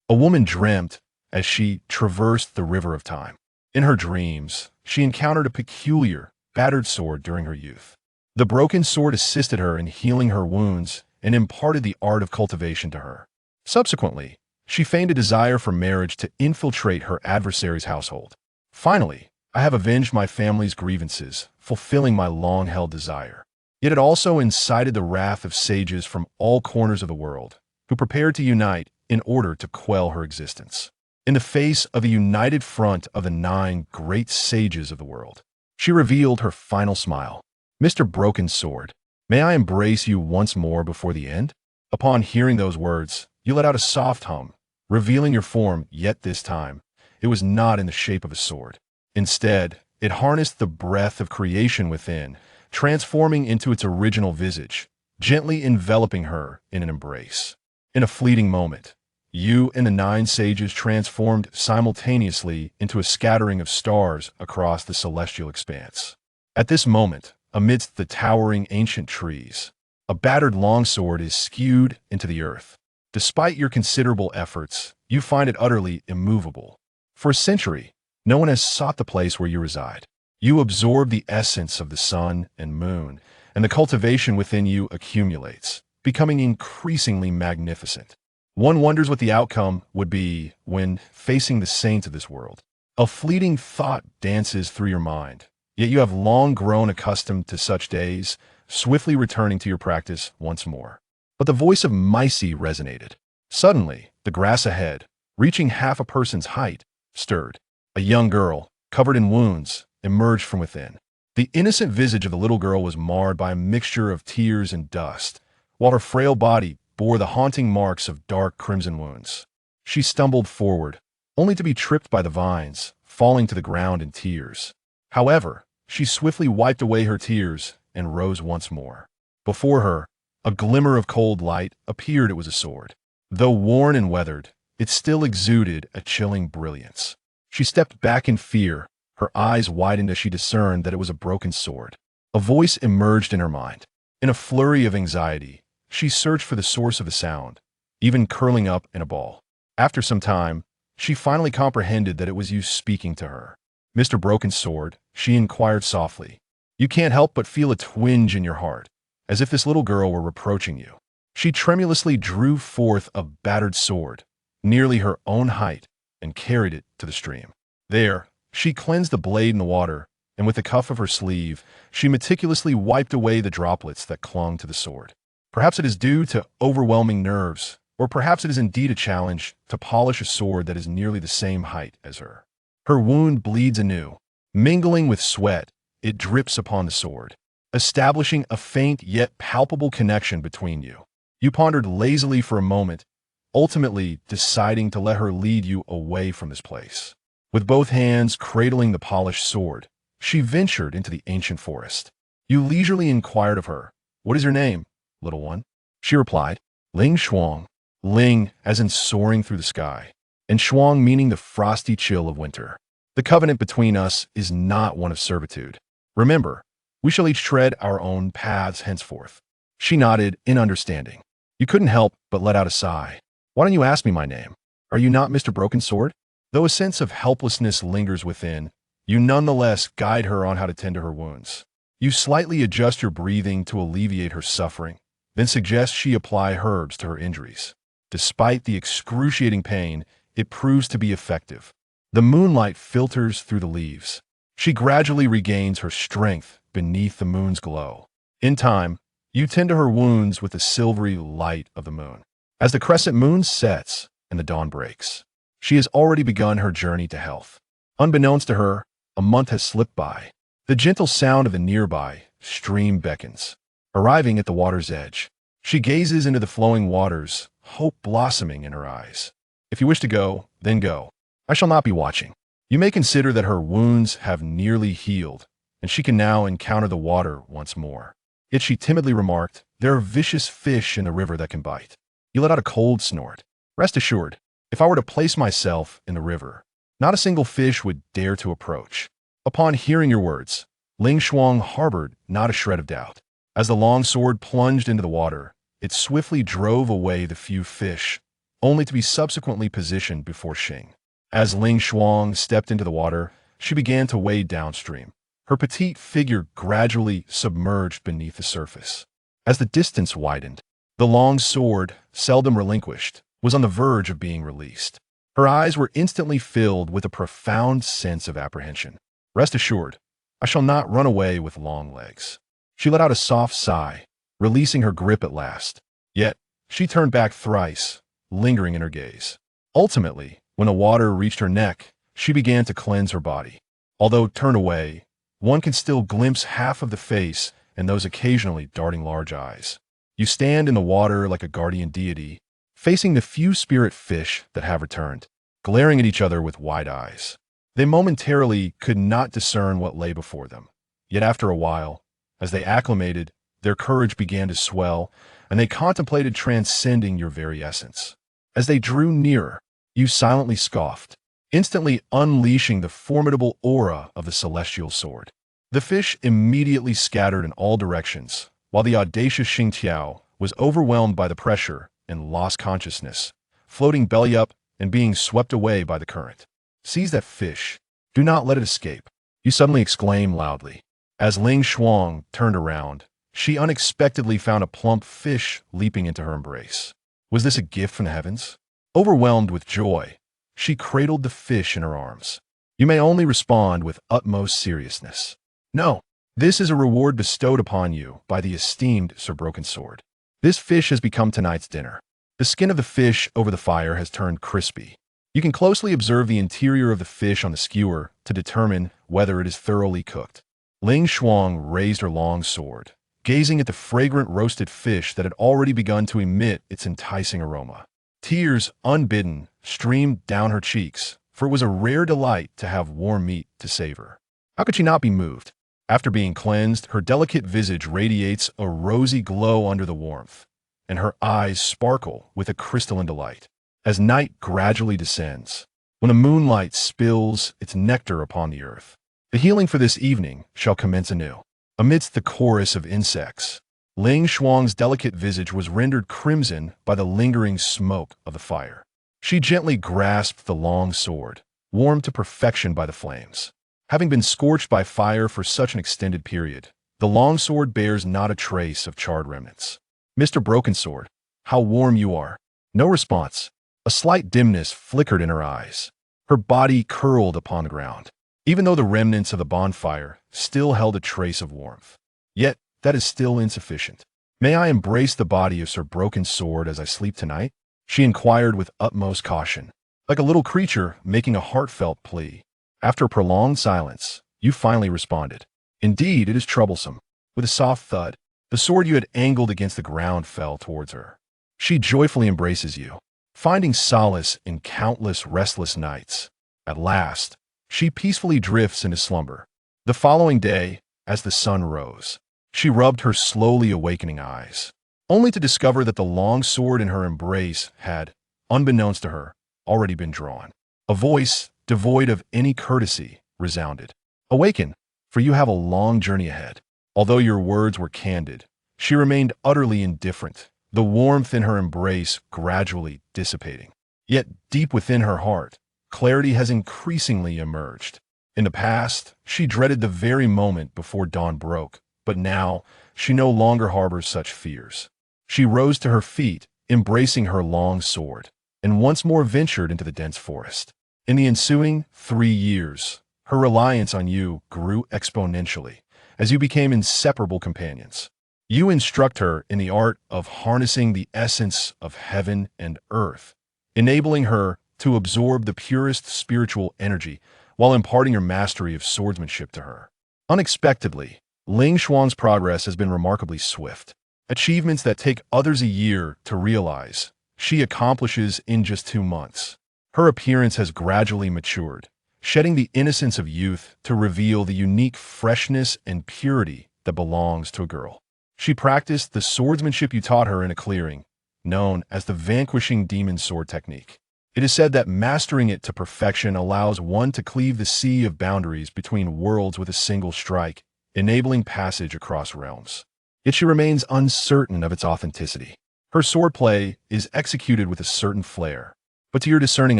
A woman dreamt as she traversed the river of time. In her dreams, she encountered a peculiar, battered sword during her youth. The broken sword assisted her in healing her wounds and imparted the art of cultivation to her. Subsequently, she feigned a desire for marriage to infiltrate her adversary's household. Finally, I have avenged my family's grievances, fulfilling my long-held desire. Yet it also incited the wrath of sages from all corners of the world, who prepared to unite in order to quell her existence. In the face of a united front of the 9 great sages of the world, she revealed her final smile. "Mr. Broken Sword, may I embrace you once more before the end?" Upon hearing those words, you let out a soft hum, revealing your form, yet this time, it was not in the shape of a sword. Instead, it harnessed the breath of creation within, transforming into its original visage, gently enveloping her in an embrace. In a fleeting moment, you and the 9 sages transformed simultaneously into a scattering of stars across the celestial expanse. At this moment, amidst the towering ancient trees, a battered longsword is skewed into the earth. Despite your considerable efforts, you find it utterly immovable. For a century, no one has sought the place where you reside. You absorb the essence of the sun and moon, and the cultivation within you accumulates, becoming increasingly magnificent. One wonders what the outcome would be when facing the saints of this world. A fleeting thought dances through your mind, yet you have long grown accustomed to such days, swiftly returning to your practice once more. But the voice of Myci resonated. Suddenly, the grass ahead, reaching half a person's height, stirred. A young girl, covered in wounds, emerged from within. The innocent visage of the little girl was marred by a mixture of tears and dust, while her frail body bore the haunting marks of dark crimson wounds. She stumbled forward, only to be tripped by the vines, falling to the ground in tears. However, she swiftly wiped away her tears and rose once more. Before her, a glimmer of cold light appeared. It was a sword. Though worn and weathered, it still exuded a chilling brilliance. She stepped back in fear, her eyes widened as she discerned that it was a broken sword. A voice emerged in her mind. In a flurry of anxiety, she searched for the source of the sound, even curling up in a ball. After some time, she finally comprehended that it was you speaking to her. "Mr. Broken Sword," she inquired softly. "You can't help but feel a twinge in your heart, as if this little girl were reproaching you." She tremulously drew forth a battered sword, nearly her own height, and carried it to the stream. There, she cleansed the blade in the water, and with the cuff of her sleeve, she meticulously wiped away the droplets that clung to the sword. Perhaps it is due to overwhelming nerves, or perhaps it is indeed a challenge to polish a sword that is nearly the same height as her. Her wound bleeds anew. Mingling with sweat, it drips upon the sword, establishing a faint yet palpable connection between you. You pondered lazily for a moment, ultimately deciding to let her lead you away from this place. With both hands cradling the polished sword, she ventured into the ancient forest. You leisurely inquired of her, "What is your name, little one?" She replied, "Ling Shuang." Ling, as in soaring through the sky, and Shuang meaning the frosty chill of winter. "The covenant between us is not one of servitude. Remember, we shall each tread our own paths henceforth." She nodded in understanding. You couldn't help but let out a sigh. "Why don't you ask me my name? Are you not Mr. Broken Sword?" Though a sense of helplessness lingers within, you nonetheless guide her on how to tend to her wounds. You slightly adjust your breathing to alleviate her suffering, then suggest she apply herbs to her injuries. Despite the excruciating pain, it proves to be effective. The moonlight filters through the leaves. She gradually regains her strength beneath the moon's glow. In time, you tend to her wounds with the silvery light of the moon. As the crescent moon sets and the dawn breaks, she has already begun her journey to health. Unbeknownst to her, a month has slipped by. The gentle sound of the nearby stream beckons. Arriving at the water's edge, she gazes into the flowing waters, hope blossoming in her eyes. "If you wish to go, then go. I shall not be watching." You may consider that her wounds have nearly healed, and she can now encounter the water once more. Yet she timidly remarked, "There are vicious fish in the river that can bite." You let out a cold snort. "Rest assured, if I were to place myself in the river, not a single fish would dare to approach." Upon hearing your words, Ling Shuang harbored not a shred of doubt. As the long sword plunged into the water, it swiftly drove away the few fish, only to be subsequently positioned before Xing. As Ling Shuang stepped into the water, she began to wade downstream. Her petite figure gradually submerged beneath the surface. As the distance widened, the long sword, seldom relinquished, was on the verge of being released. Her eyes were instantly filled with a profound sense of apprehension. Rest assured, I shall not run away with long legs. She let out a soft sigh, releasing her grip at last. Yet, she turned back thrice, lingering in her gaze. Ultimately, when the water reached her neck, she began to cleanse her body. Although turned away, one can still glimpse half of the face and those occasionally darting large eyes. You stand in the water like a guardian deity, facing the few spirit fish that have returned, glaring at each other with wide eyes. They momentarily could not discern what lay before them. Yet after a while, as they acclimated, their courage began to swell, and they contemplated transcending your very essence. As they drew nearer, you silently scoffed, instantly unleashing the formidable aura of the celestial sword. The fish immediately scattered in all directions, while the audacious Xing Tiao was overwhelmed by the pressure and lost consciousness, floating belly up and being swept away by the current. Seize that fish. Do not let it escape, you suddenly exclaimed loudly. As Ling Shuang turned around, she unexpectedly found a plump fish leaping into her embrace. Was this a gift from the heavens? Overwhelmed with joy, she cradled the fish in her arms. You may only respond with utmost seriousness. No, this is a reward bestowed upon you by the esteemed Sir Broken Sword. This fish has become tonight's dinner. The skin of the fish over the fire has turned crispy. You can closely observe the interior of the fish on the skewer to determine whether it is thoroughly cooked. Ling Shuang raised her long sword, gazing at the fragrant roasted fish that had already begun to emit its enticing aroma. Tears, unbidden, streamed down her cheeks, for it was a rare delight to have warm meat to savor. How could she not be moved? After being cleansed, her delicate visage radiates a rosy glow under the warmth, and her eyes sparkle with a crystalline delight. As night gradually descends, when the moonlight spills its nectar upon the earth, the healing for this evening shall commence anew. Amidst the chorus of insects, Ling Shuang's delicate visage was rendered crimson by the lingering smoke of the fire. She gently grasped the long sword, warmed to perfection by the flames. Having been scorched by fire for such an extended period, the long sword bears not a trace of charred remnants. Mr. Broken Sword, how warm you are. No response. A slight dimness flickered in her eyes. Her body curled upon the ground, even though the remnants of the bonfire still held a trace of warmth. Yet, that is still insufficient. May I embrace the body of Sir Broken Sword as I sleep tonight? She inquired with utmost caution, like a little creature making a heartfelt plea. After a prolonged silence, you finally responded. Indeed, it is troublesome. With a soft thud, the sword you had angled against the ground fell towards her. She joyfully embraces you, finding solace in countless restless nights. At last, she peacefully drifts into slumber. The following day, as the sun rose, she rubbed her slowly awakening eyes, only to discover that the long sword in her embrace had, unbeknownst to her, already been drawn. A voice, devoid of any courtesy, resounded. Awaken, for you have a long journey ahead. Although your words were candid, she remained utterly indifferent, the warmth in her embrace gradually dissipating. Yet deep within her heart, clarity has increasingly emerged. In the past, she dreaded the very moment before dawn broke, but now she no longer harbors such fears. She rose to her feet, embracing her long sword, and once more ventured into the dense forest. In the ensuing 3 years, her reliance on you grew exponentially, as you became inseparable companions. You instruct her in the art of harnessing the essence of heaven and earth, enabling her to absorb the purest spiritual energy while imparting your mastery of swordsmanship to her. Unexpectedly, Ling Shuang's progress has been remarkably swift. Achievements that take others a year to realize, she accomplishes in just 2 months. Her appearance has gradually matured, shedding the innocence of youth to reveal the unique freshness and purity that belongs to a girl. She practiced the swordsmanship you taught her in a clearing, known as the vanquishing demon sword technique. It is said that mastering it to perfection allows one to cleave the sea of boundaries between worlds with a single strike, enabling passage across realms. Yet she remains uncertain of its authenticity. Her swordplay is executed with a certain flair, but to your discerning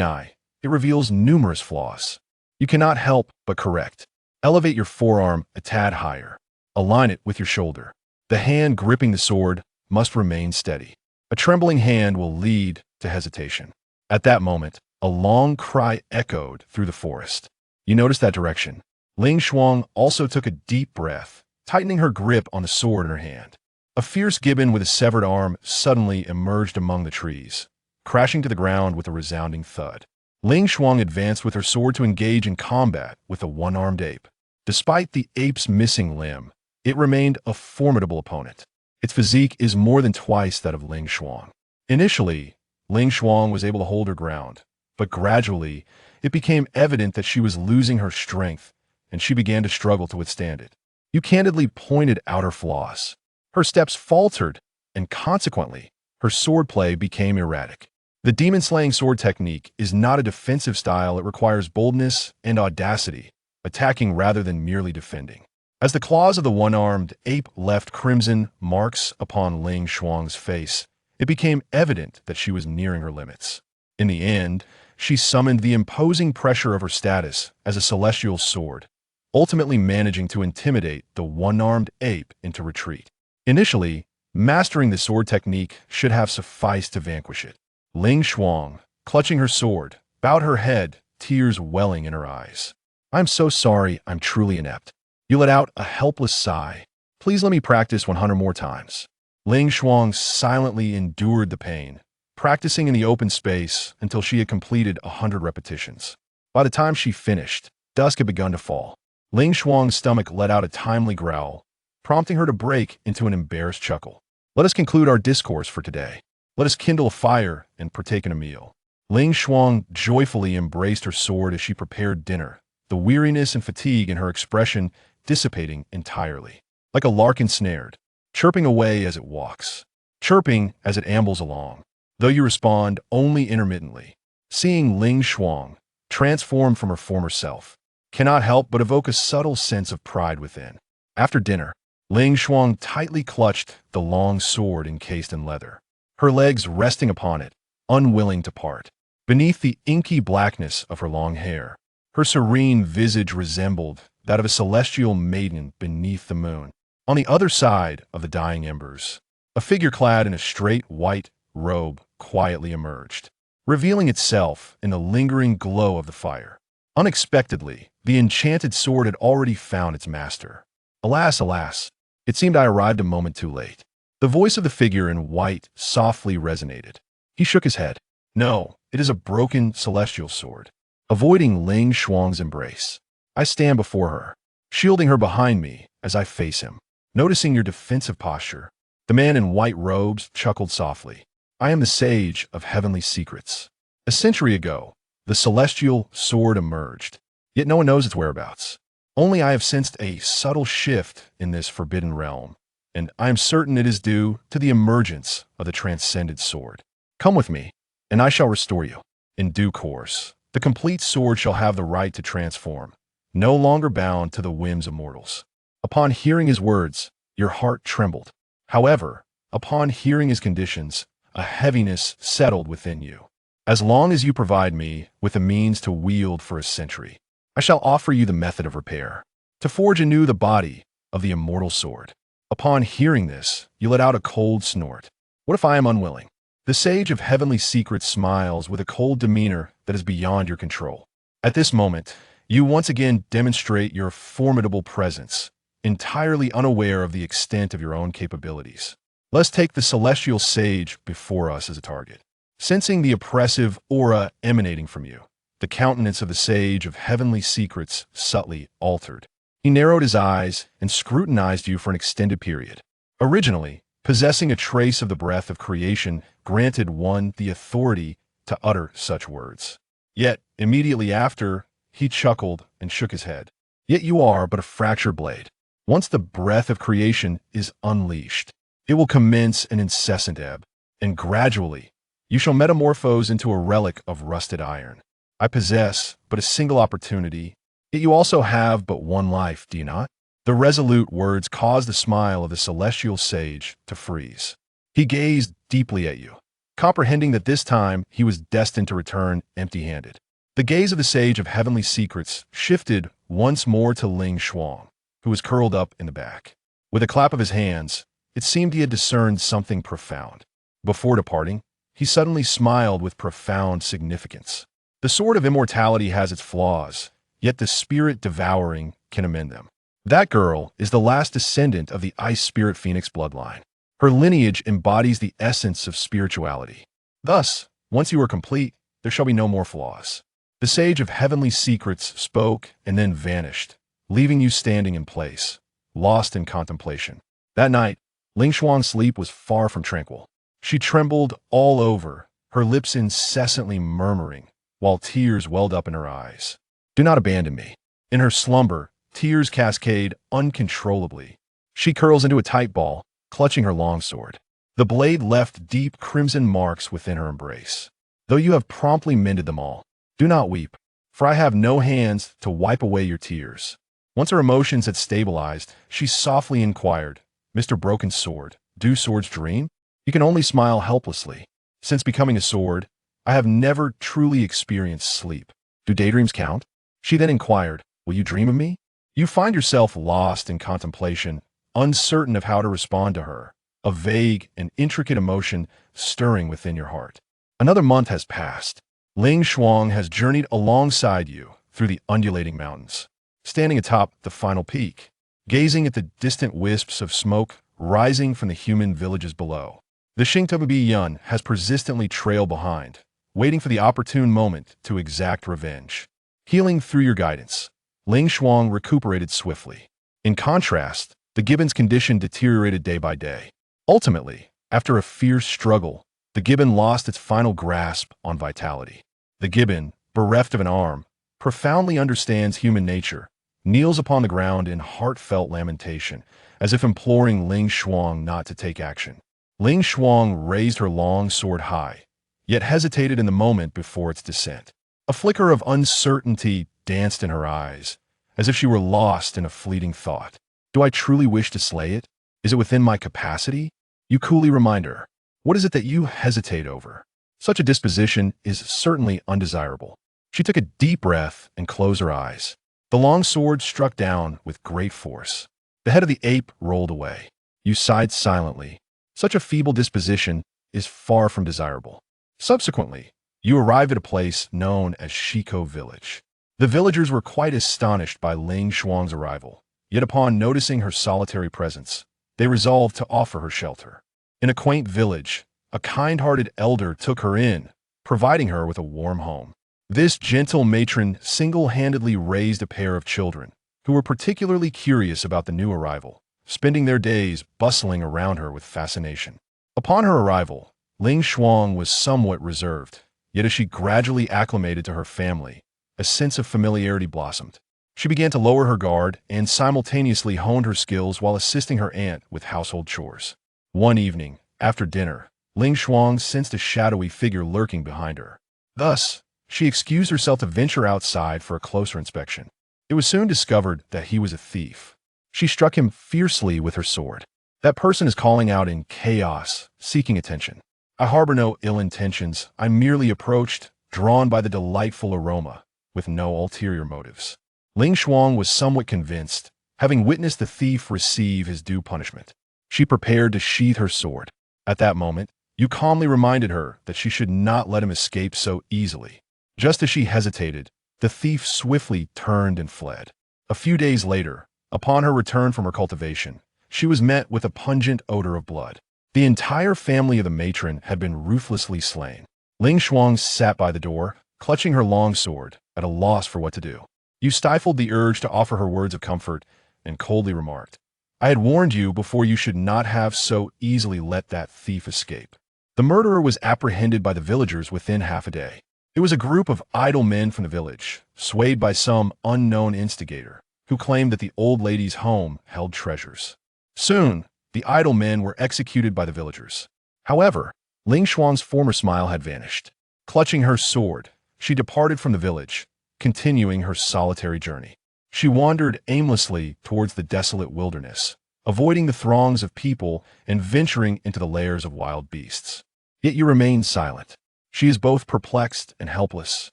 eye, it reveals numerous flaws. You cannot help but correct. Elevate your forearm a tad higher. Align it with your shoulder. The hand gripping the sword must remain steady. A trembling hand will lead to hesitation. At that moment, a long cry echoed through the forest. You noticed that direction. Ling Shuang also took a deep breath, tightening her grip on the sword in her hand. A fierce gibbon with a severed arm suddenly emerged among the trees, crashing to the ground with a resounding thud. Ling Shuang advanced with her sword to engage in combat with a one-armed ape. Despite the ape's missing limb, it remained a formidable opponent. Its physique is more than twice that of Ling Shuang. Initially, Ling Shuang was able to hold her ground, but gradually, it became evident that she was losing her strength, and she began to struggle to withstand it. You candidly pointed out her flaws. Her steps faltered, and consequently, her swordplay became erratic. The demon-slaying sword technique is not a defensive style. It requires boldness and audacity, attacking rather than merely defending. As the claws of the one-armed ape left crimson marks upon Ling Shuang's face, it became evident that she was nearing her limits. In the end, she summoned the imposing pressure of her status as a celestial sword, ultimately managing to intimidate the one-armed ape into retreat. Initially, mastering the sword technique should have sufficed to vanquish it. Ling Shuang, clutching her sword, bowed her head, tears welling in her eyes. "I'm so sorry, I'm truly inept." You let out a helpless sigh. "Please let me practice 100 more times." Ling Shuang silently endured the pain, practicing in the open space until she had completed 100 repetitions. By the time she finished, dusk had begun to fall. Ling Shuang's stomach let out a timely growl, prompting her to break into an embarrassed chuckle. "Let us conclude our discourse for today. Let us kindle a fire and partake in a meal." Ling Shuang joyfully embraced her sword as she prepared dinner, the weariness and fatigue in her expression dissipating entirely. Like a lark ensnared, chirping away as it walks, chirping as it ambles along, though you respond only intermittently. Seeing Ling Shuang, transformed from her former self, cannot help but evoke a subtle sense of pride within. After dinner, Ling Shuang tightly clutched the long sword encased in leather, her legs resting upon it, unwilling to part. Beneath the inky blackness of her long hair, her serene visage resembled that of a celestial maiden beneath the moon. On the other side of the dying embers, a figure clad in a straight white robe quietly emerged, revealing itself in the lingering glow of the fire. Unexpectedly, the enchanted sword had already found its master. Alas, alas, it seemed I arrived a moment too late. The voice of the figure in white softly resonated. He shook his head. "No, it is a broken celestial sword." Avoiding Ling Shuang's embrace, I stand before her, shielding her behind me as I face him. Noticing your defensive posture, the man in white robes chuckled softly. "I am the sage of heavenly secrets. A century ago, the celestial sword emerged, yet no one knows its whereabouts. Only I have sensed a subtle shift in this forbidden realm, and I am certain it is due to the emergence of the transcended sword. Come with me, and I shall restore you. In due course, the complete sword shall have the right to transform, no longer bound to the whims of mortals." Upon hearing his words, your heart trembled. However, upon hearing his conditions, a heaviness settled within you. "As long as you provide me with the means to wield for a century, I shall offer you the method of repair, to forge anew the body of the immortal sword." Upon hearing this, you let out a cold snort. "What if I am unwilling?" The sage of heavenly secrets smiles with a cold demeanor that is beyond your control. At this moment, you once again demonstrate your formidable presence, entirely unaware of the extent of your own capabilities. Let's take the celestial sage before us as a target. Sensing the oppressive aura emanating from you, the countenance of the sage of heavenly secrets subtly altered. He narrowed his eyes and scrutinized you for an extended period. Originally, possessing a trace of the breath of creation granted one the authority to utter such words. Yet, immediately after, he chuckled and shook his head. "Yet you are but a fractured blade. Once the breath of creation is unleashed, it will commence an incessant ebb, and gradually, you shall metamorphose into a relic of rusted iron. I possess but a single opportunity, yet you also have but one life, do you not?" The resolute words caused the smile of the celestial sage to freeze. He gazed deeply at you, comprehending that this time he was destined to return empty-handed. The gaze of the sage of heavenly secrets shifted once more to Ling Shuang, who was curled up in the back. With a clap of his hands, it seemed he had discerned something profound. Before departing, he suddenly smiled with profound significance. The sword of immortality has its flaws, yet the spirit devouring can amend them. That girl is the last descendant of the Ice Spirit Phoenix bloodline. Her lineage embodies the essence of spirituality. Thus, once you are complete, there shall be no more flaws. The sage of heavenly secrets spoke and then vanished, leaving you standing in place, lost in contemplation. That night, Ling Shuang's sleep was far from tranquil. She trembled all over, her lips incessantly murmuring, while tears welled up in her eyes. Do not abandon me. In her slumber, tears cascade uncontrollably. She curls into a tight ball, clutching her longsword. The blade left deep crimson marks within her embrace. Though you have promptly mended them all, do not weep, for I have no hands to wipe away your tears. Once her emotions had stabilized, she softly inquired, Mr. Broken Sword, do swords dream? You can only smile helplessly. Since becoming a sword, I have never truly experienced sleep. Do daydreams count? She then inquired, will you dream of me? You find yourself lost in contemplation, uncertain of how to respond to her, a vague and intricate emotion stirring within your heart. Another month has passed. Ling Shuang has journeyed alongside you through the undulating mountains, standing atop the final peak, gazing at the distant wisps of smoke rising from the human villages below. The Xingtabi Yun has persistently trailed behind, waiting for the opportune moment to exact revenge. Healing through your guidance, Ling Shuang recuperated swiftly. In contrast, the gibbon's condition deteriorated day by day. Ultimately, after a fierce struggle, the gibbon lost its final grasp on vitality. The gibbon, bereft of an arm, profoundly understands human nature, kneels upon the ground in heartfelt lamentation, as if imploring Ling Shuang not to take action. Ling Shuang raised her long sword high, yet hesitated in the moment before its descent. A flicker of uncertainty danced in her eyes, as if she were lost in a fleeting thought. Do I truly wish to slay it? Is it within my capacity? You coolly remind her. What is it that you hesitate over? Such a disposition is certainly undesirable. She took a deep breath and closed her eyes. The long sword struck down with great force. The head of the ape rolled away. You sighed silently. Such a feeble disposition is far from desirable. Subsequently, you arrived at a place known as Shiko Village. The villagers were quite astonished by Ling Shuang's arrival, yet upon noticing her solitary presence, they resolved to offer her shelter. In a quaint village, a kind-hearted elder took her in, providing her with a warm home. This gentle matron single-handedly raised a pair of children, who were particularly curious about the new arrival, spending their days bustling around her with fascination. Upon her arrival, Ling Shuang was somewhat reserved, yet as she gradually acclimated to her family, a sense of familiarity blossomed. She began to lower her guard and simultaneously honed her skills while assisting her aunt with household chores. One evening, after dinner, Ling Shuang sensed a shadowy figure lurking behind her. Thus, she excused herself to venture outside for a closer inspection. It was soon discovered that he was a thief. She struck him fiercely with her sword. That person is calling out in chaos, seeking attention. I harbor no ill intentions. I merely approached, drawn by the delightful aroma, with no ulterior motives. Ling Shuang was somewhat convinced, having witnessed the thief receive his due punishment. She prepared to sheath her sword. At that moment, you calmly reminded her that she should not let him escape so easily. Just as she hesitated, the thief swiftly turned and fled. A few days later, upon her return from her cultivation, she was met with a pungent odor of blood. The entire family of the matron had been ruthlessly slain. Ling Shuang sat by the door, clutching her long sword, at a loss for what to do. You stifled the urge to offer her words of comfort and coldly remarked, I had warned you before you should not have so easily let that thief escape. The murderer was apprehended by the villagers within half a day. It was a group of idle men from the village, swayed by some unknown instigator, who claimed that the old lady's home held treasures. Soon, the idle men were executed by the villagers. However, Ling Shuang's former smile had vanished. Clutching her sword, she departed from the village, continuing her solitary journey. She wandered aimlessly towards the desolate wilderness, avoiding the throngs of people and venturing into the lairs of wild beasts. Yet you remain silent. She is both perplexed and helpless,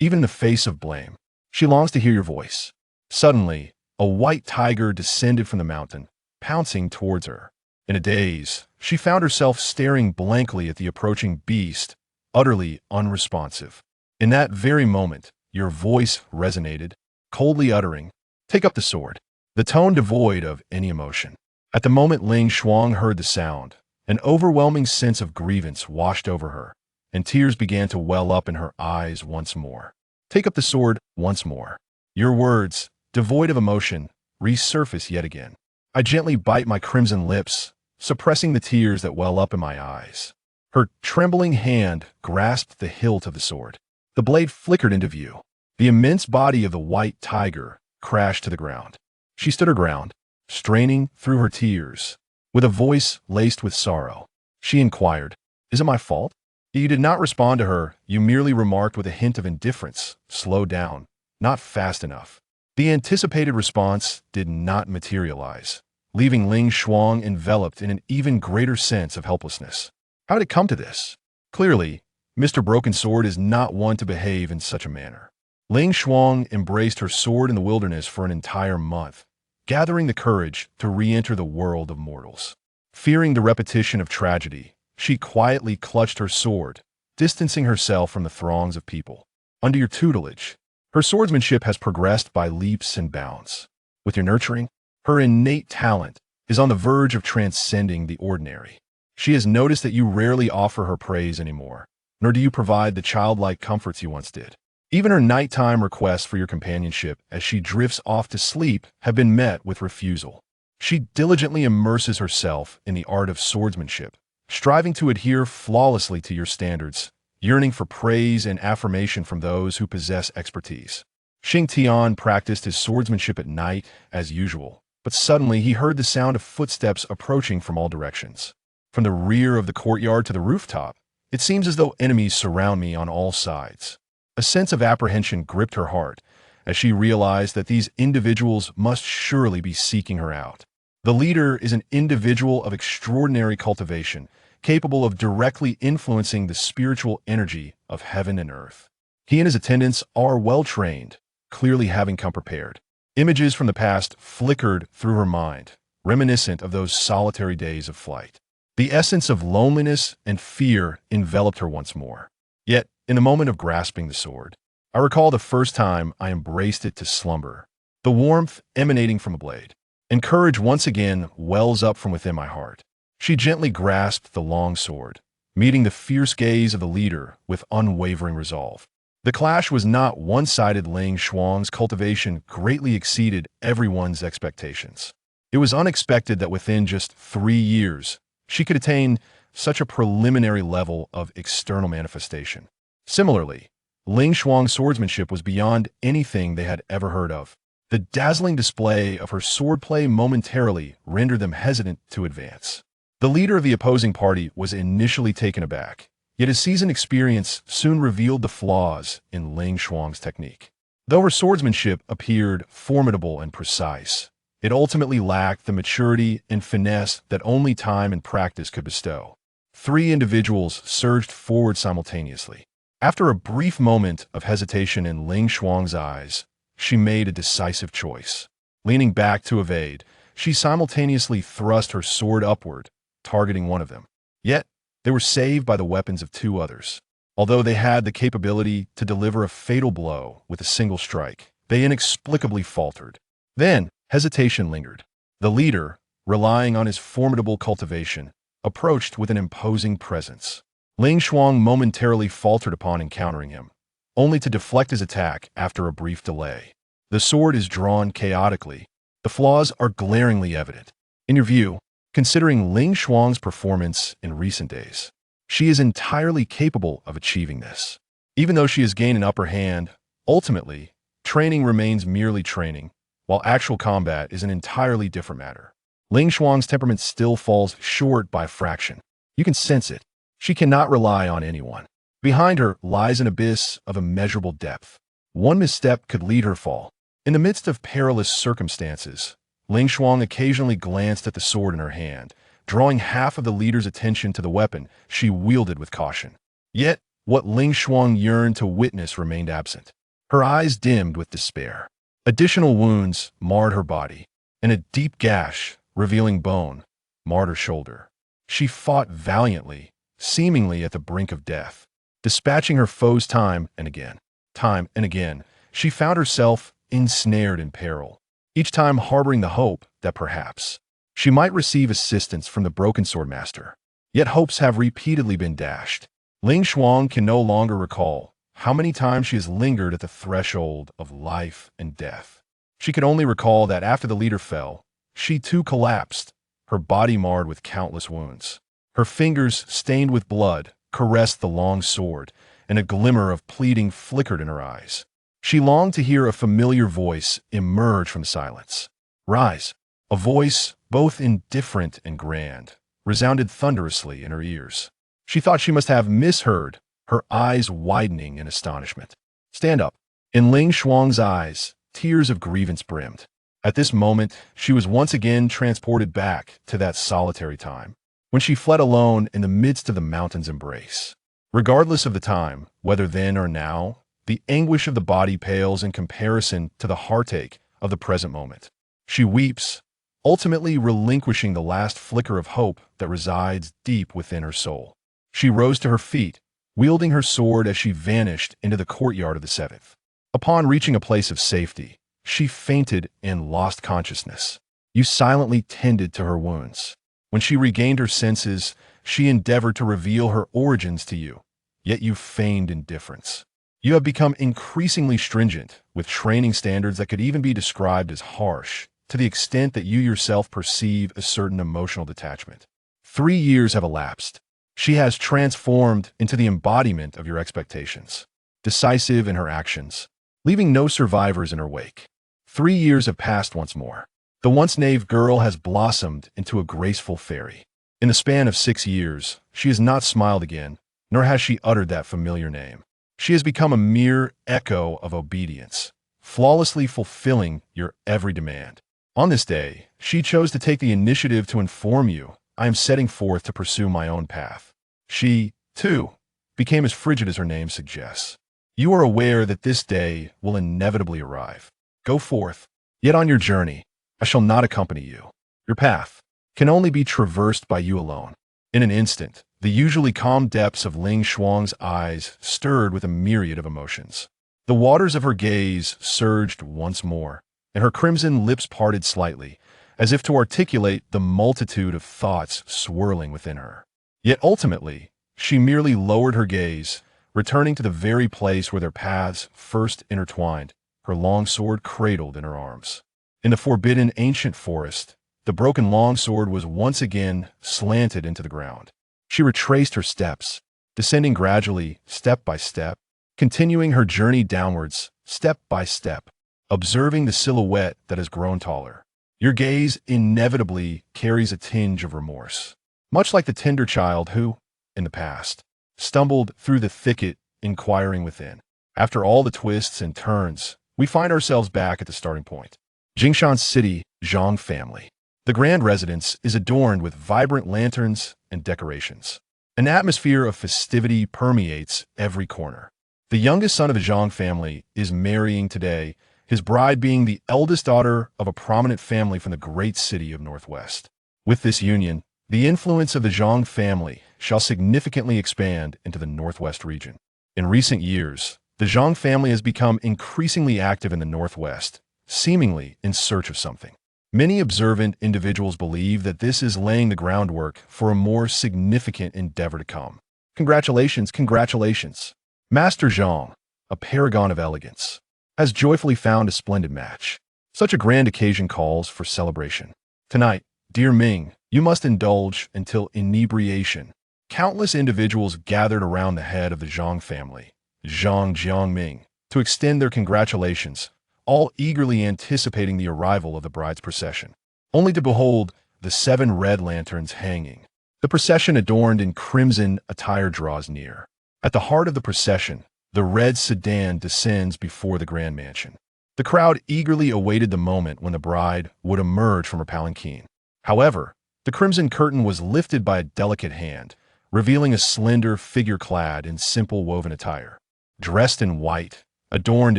even in the face of blame. She longs to hear your voice. Suddenly, a white tiger descended from the mountain, pouncing towards her. In a daze, she found herself staring blankly at the approaching beast, utterly unresponsive. In that very moment, your voice resonated, coldly uttering, "Take up the sword," the tone devoid of any emotion. At the moment Ling Shuang heard the sound, an overwhelming sense of grievance washed over her, and tears began to well up in her eyes once more. "Take up the sword once more." Your words, devoid of emotion, resurface yet again. I gently bite my crimson lips, suppressing the tears that well up in my eyes. Her trembling hand grasped the hilt of the sword. The blade flickered into view. The immense body of the white tiger crashed to the ground. She stood her ground, straining through her tears. With a voice laced with sorrow, she inquired, "Is it my fault?" You did not respond to her. You merely remarked with a hint of indifference, "Slow down, not fast enough." The anticipated response did not materialize, leaving Ling Shuang enveloped in an even greater sense of helplessness. How did it come to this? Clearly, Mr. Broken Sword is not one to behave in such a manner. Ling Shuang embraced her sword in the wilderness for an entire month, gathering the courage to re-enter the world of mortals. Fearing the repetition of tragedy, she quietly clutched her sword, distancing herself from the throngs of people. Under your tutelage, her swordsmanship has progressed by leaps and bounds. With your nurturing, her innate talent is on the verge of transcending the ordinary. She has noticed that you rarely offer her praise anymore, nor do you provide the childlike comforts you once did. Even her nighttime requests for your companionship as she drifts off to sleep have been met with refusal. She diligently immerses herself in the art of swordsmanship, striving to adhere flawlessly to your standards, yearning for praise and affirmation from those who possess expertise. Xing Tian practiced his swordsmanship at night as usual, but suddenly he heard the sound of footsteps approaching from all directions. From the rear of the courtyard to the rooftop, it seems as though enemies surround me on all sides. A sense of apprehension gripped her heart as she realized that these individuals must surely be seeking her out. The leader is an individual of extraordinary cultivation, capable of directly influencing the spiritual energy of heaven and earth. He and his attendants are well-trained, clearly having come prepared. Images from the past flickered through her mind, reminiscent of those solitary days of flight. The essence of loneliness and fear enveloped her once more. Yet, in the moment of grasping the sword, I recall the first time I embraced it to slumber, the warmth emanating from the blade, and courage once again wells up from within my heart. She gently grasped the long sword, meeting the fierce gaze of the leader with unwavering resolve. The clash was not one-sided. Ling Shuang's cultivation greatly exceeded everyone's expectations. It was unexpected that within just 3 years, she could attain such a preliminary level of external manifestation. Similarly, Ling Shuang's swordsmanship was beyond anything they had ever heard of. The dazzling display of her swordplay momentarily rendered them hesitant to advance. The leader of the opposing party was initially taken aback, yet his seasoned experience soon revealed the flaws in Ling Shuang's technique. Though her swordsmanship appeared formidable and precise, it ultimately lacked the maturity and finesse that only time and practice could bestow. 3 individuals surged forward simultaneously. After a brief moment of hesitation in Ling Shuang's eyes, she made a decisive choice. Leaning back to evade, she simultaneously thrust her sword upward, targeting one of them. Yet, they were saved by the weapons of 2 others. Although they had the capability to deliver a fatal blow with a single strike, they inexplicably faltered. Then, hesitation lingered. The leader, relying on his formidable cultivation, approached with an imposing presence. Ling Shuang momentarily faltered upon encountering him, only to deflect his attack after a brief delay. The sword is drawn chaotically. The flaws are glaringly evident. In your view, considering Ling Shuang's performance in recent days, she is entirely capable of achieving this. Even though she has gained an upper hand, ultimately, training remains merely training, while actual combat is an entirely different matter. Ling Shuang's temperament still falls short by a fraction. You can sense it. She cannot rely on anyone. Behind her lies an abyss of immeasurable depth. One misstep could lead her fall. In the midst of perilous circumstances, Ling Shuang occasionally glanced at the sword in her hand, drawing half of the leader's attention to the weapon she wielded with caution. Yet, what Ling Shuang yearned to witness remained absent. Her eyes dimmed with despair. Additional wounds marred her body, and a deep gash, revealing bone, marred her shoulder. She fought valiantly, seemingly at the brink of death. Dispatching her foes time and again, she found herself ensnared in peril, each time harboring the hope that perhaps she might receive assistance from the broken sword master. Yet hopes have repeatedly been dashed. Ling Shuang can no longer recall how many times she has lingered at the threshold of life and death. She could only recall that after the leader fell, she too collapsed, her body marred with countless wounds. Her fingers, stained with blood, caressed the long sword, and a glimmer of pleading flickered in her eyes. She longed to hear a familiar voice emerge from silence. "Rise!" A voice, both indifferent and grand, resounded thunderously in her ears. She thought she must have misheard, her eyes widening in astonishment. "Stand up!" In Ling Shuang's eyes, tears of grievance brimmed. At this moment, she was once again transported back to that solitary time, when she fled alone in the midst of the mountain's embrace. Regardless of the time, whether then or now, the anguish of the body pales in comparison to the heartache of the present moment. She weeps, ultimately relinquishing the last flicker of hope that resides deep within her soul. She rose to her feet, wielding her sword as she vanished into the courtyard of the seventh. Upon reaching a place of safety, she fainted and lost consciousness. You silently tended to her wounds. When she regained her senses, she endeavored to reveal her origins to you, yet you feigned indifference. You have become increasingly stringent, with training standards that could even be described as harsh, to the extent that you yourself perceive a certain emotional detachment. 3 years have elapsed. She has transformed into the embodiment of your expectations, decisive in her actions, leaving no survivors in her wake. 3 years have passed once more. The once naive girl has blossomed into a graceful fairy. In the span of 6 years, she has not smiled again, nor has she uttered that familiar name. She has become a mere echo of obedience, flawlessly fulfilling your every demand. On this day, she chose to take the initiative to inform you, "I am setting forth to pursue my own path." She, too, became as frigid as her name suggests. You are aware that this day will inevitably arrive. Go forth, yet on your journey, I shall not accompany you. Your path can only be traversed by you alone. In an instant, the usually calm depths of Ling Shuang's eyes stirred with a myriad of emotions. The waters of her gaze surged once more, and her crimson lips parted slightly, as if to articulate the multitude of thoughts swirling within her. Yet ultimately, she merely lowered her gaze, returning to the very place where their paths first intertwined, her long sword cradled in her arms. In the forbidden ancient forest, the broken longsword was once again slanted into the ground. She retraced her steps, descending gradually, step by step, continuing her journey downwards, step by step, observing the silhouette that has grown taller. Your gaze inevitably carries a tinge of remorse, much like the tender child who, in the past, stumbled through the thicket, inquiring within. After all the twists and turns, we find ourselves back at the starting point. Jingshan City, Zhang family. The grand residence is adorned with vibrant lanterns and decorations. An atmosphere of festivity permeates every corner. The youngest son of the Zhang family is marrying today, his bride being the eldest daughter of a prominent family from the great city of Northwest. With this union, the influence of the Zhang family shall significantly expand into the Northwest region. In recent years, the Zhang family has become increasingly active in the Northwest, seemingly in search of something. Many observant individuals believe that this is laying the groundwork for a more significant endeavor to come. Congratulations, congratulations. Master Zhang, a paragon of elegance, has joyfully found a splendid match. Such a grand occasion calls for celebration. Tonight, dear Ming, you must indulge until inebriation. Countless individuals gathered around the head of the Zhang family, Zhang Jiangming, to extend their congratulations, all eagerly anticipating the arrival of the bride's procession, only to behold the 7 red lanterns hanging. The procession adorned in crimson attire draws near. At the heart of the procession, the red sedan descends before the grand mansion. The crowd eagerly awaited the moment when the bride would emerge from her palanquin. However, the crimson curtain was lifted by a delicate hand, revealing a slender figure clad in simple woven attire. Dressed in white, adorned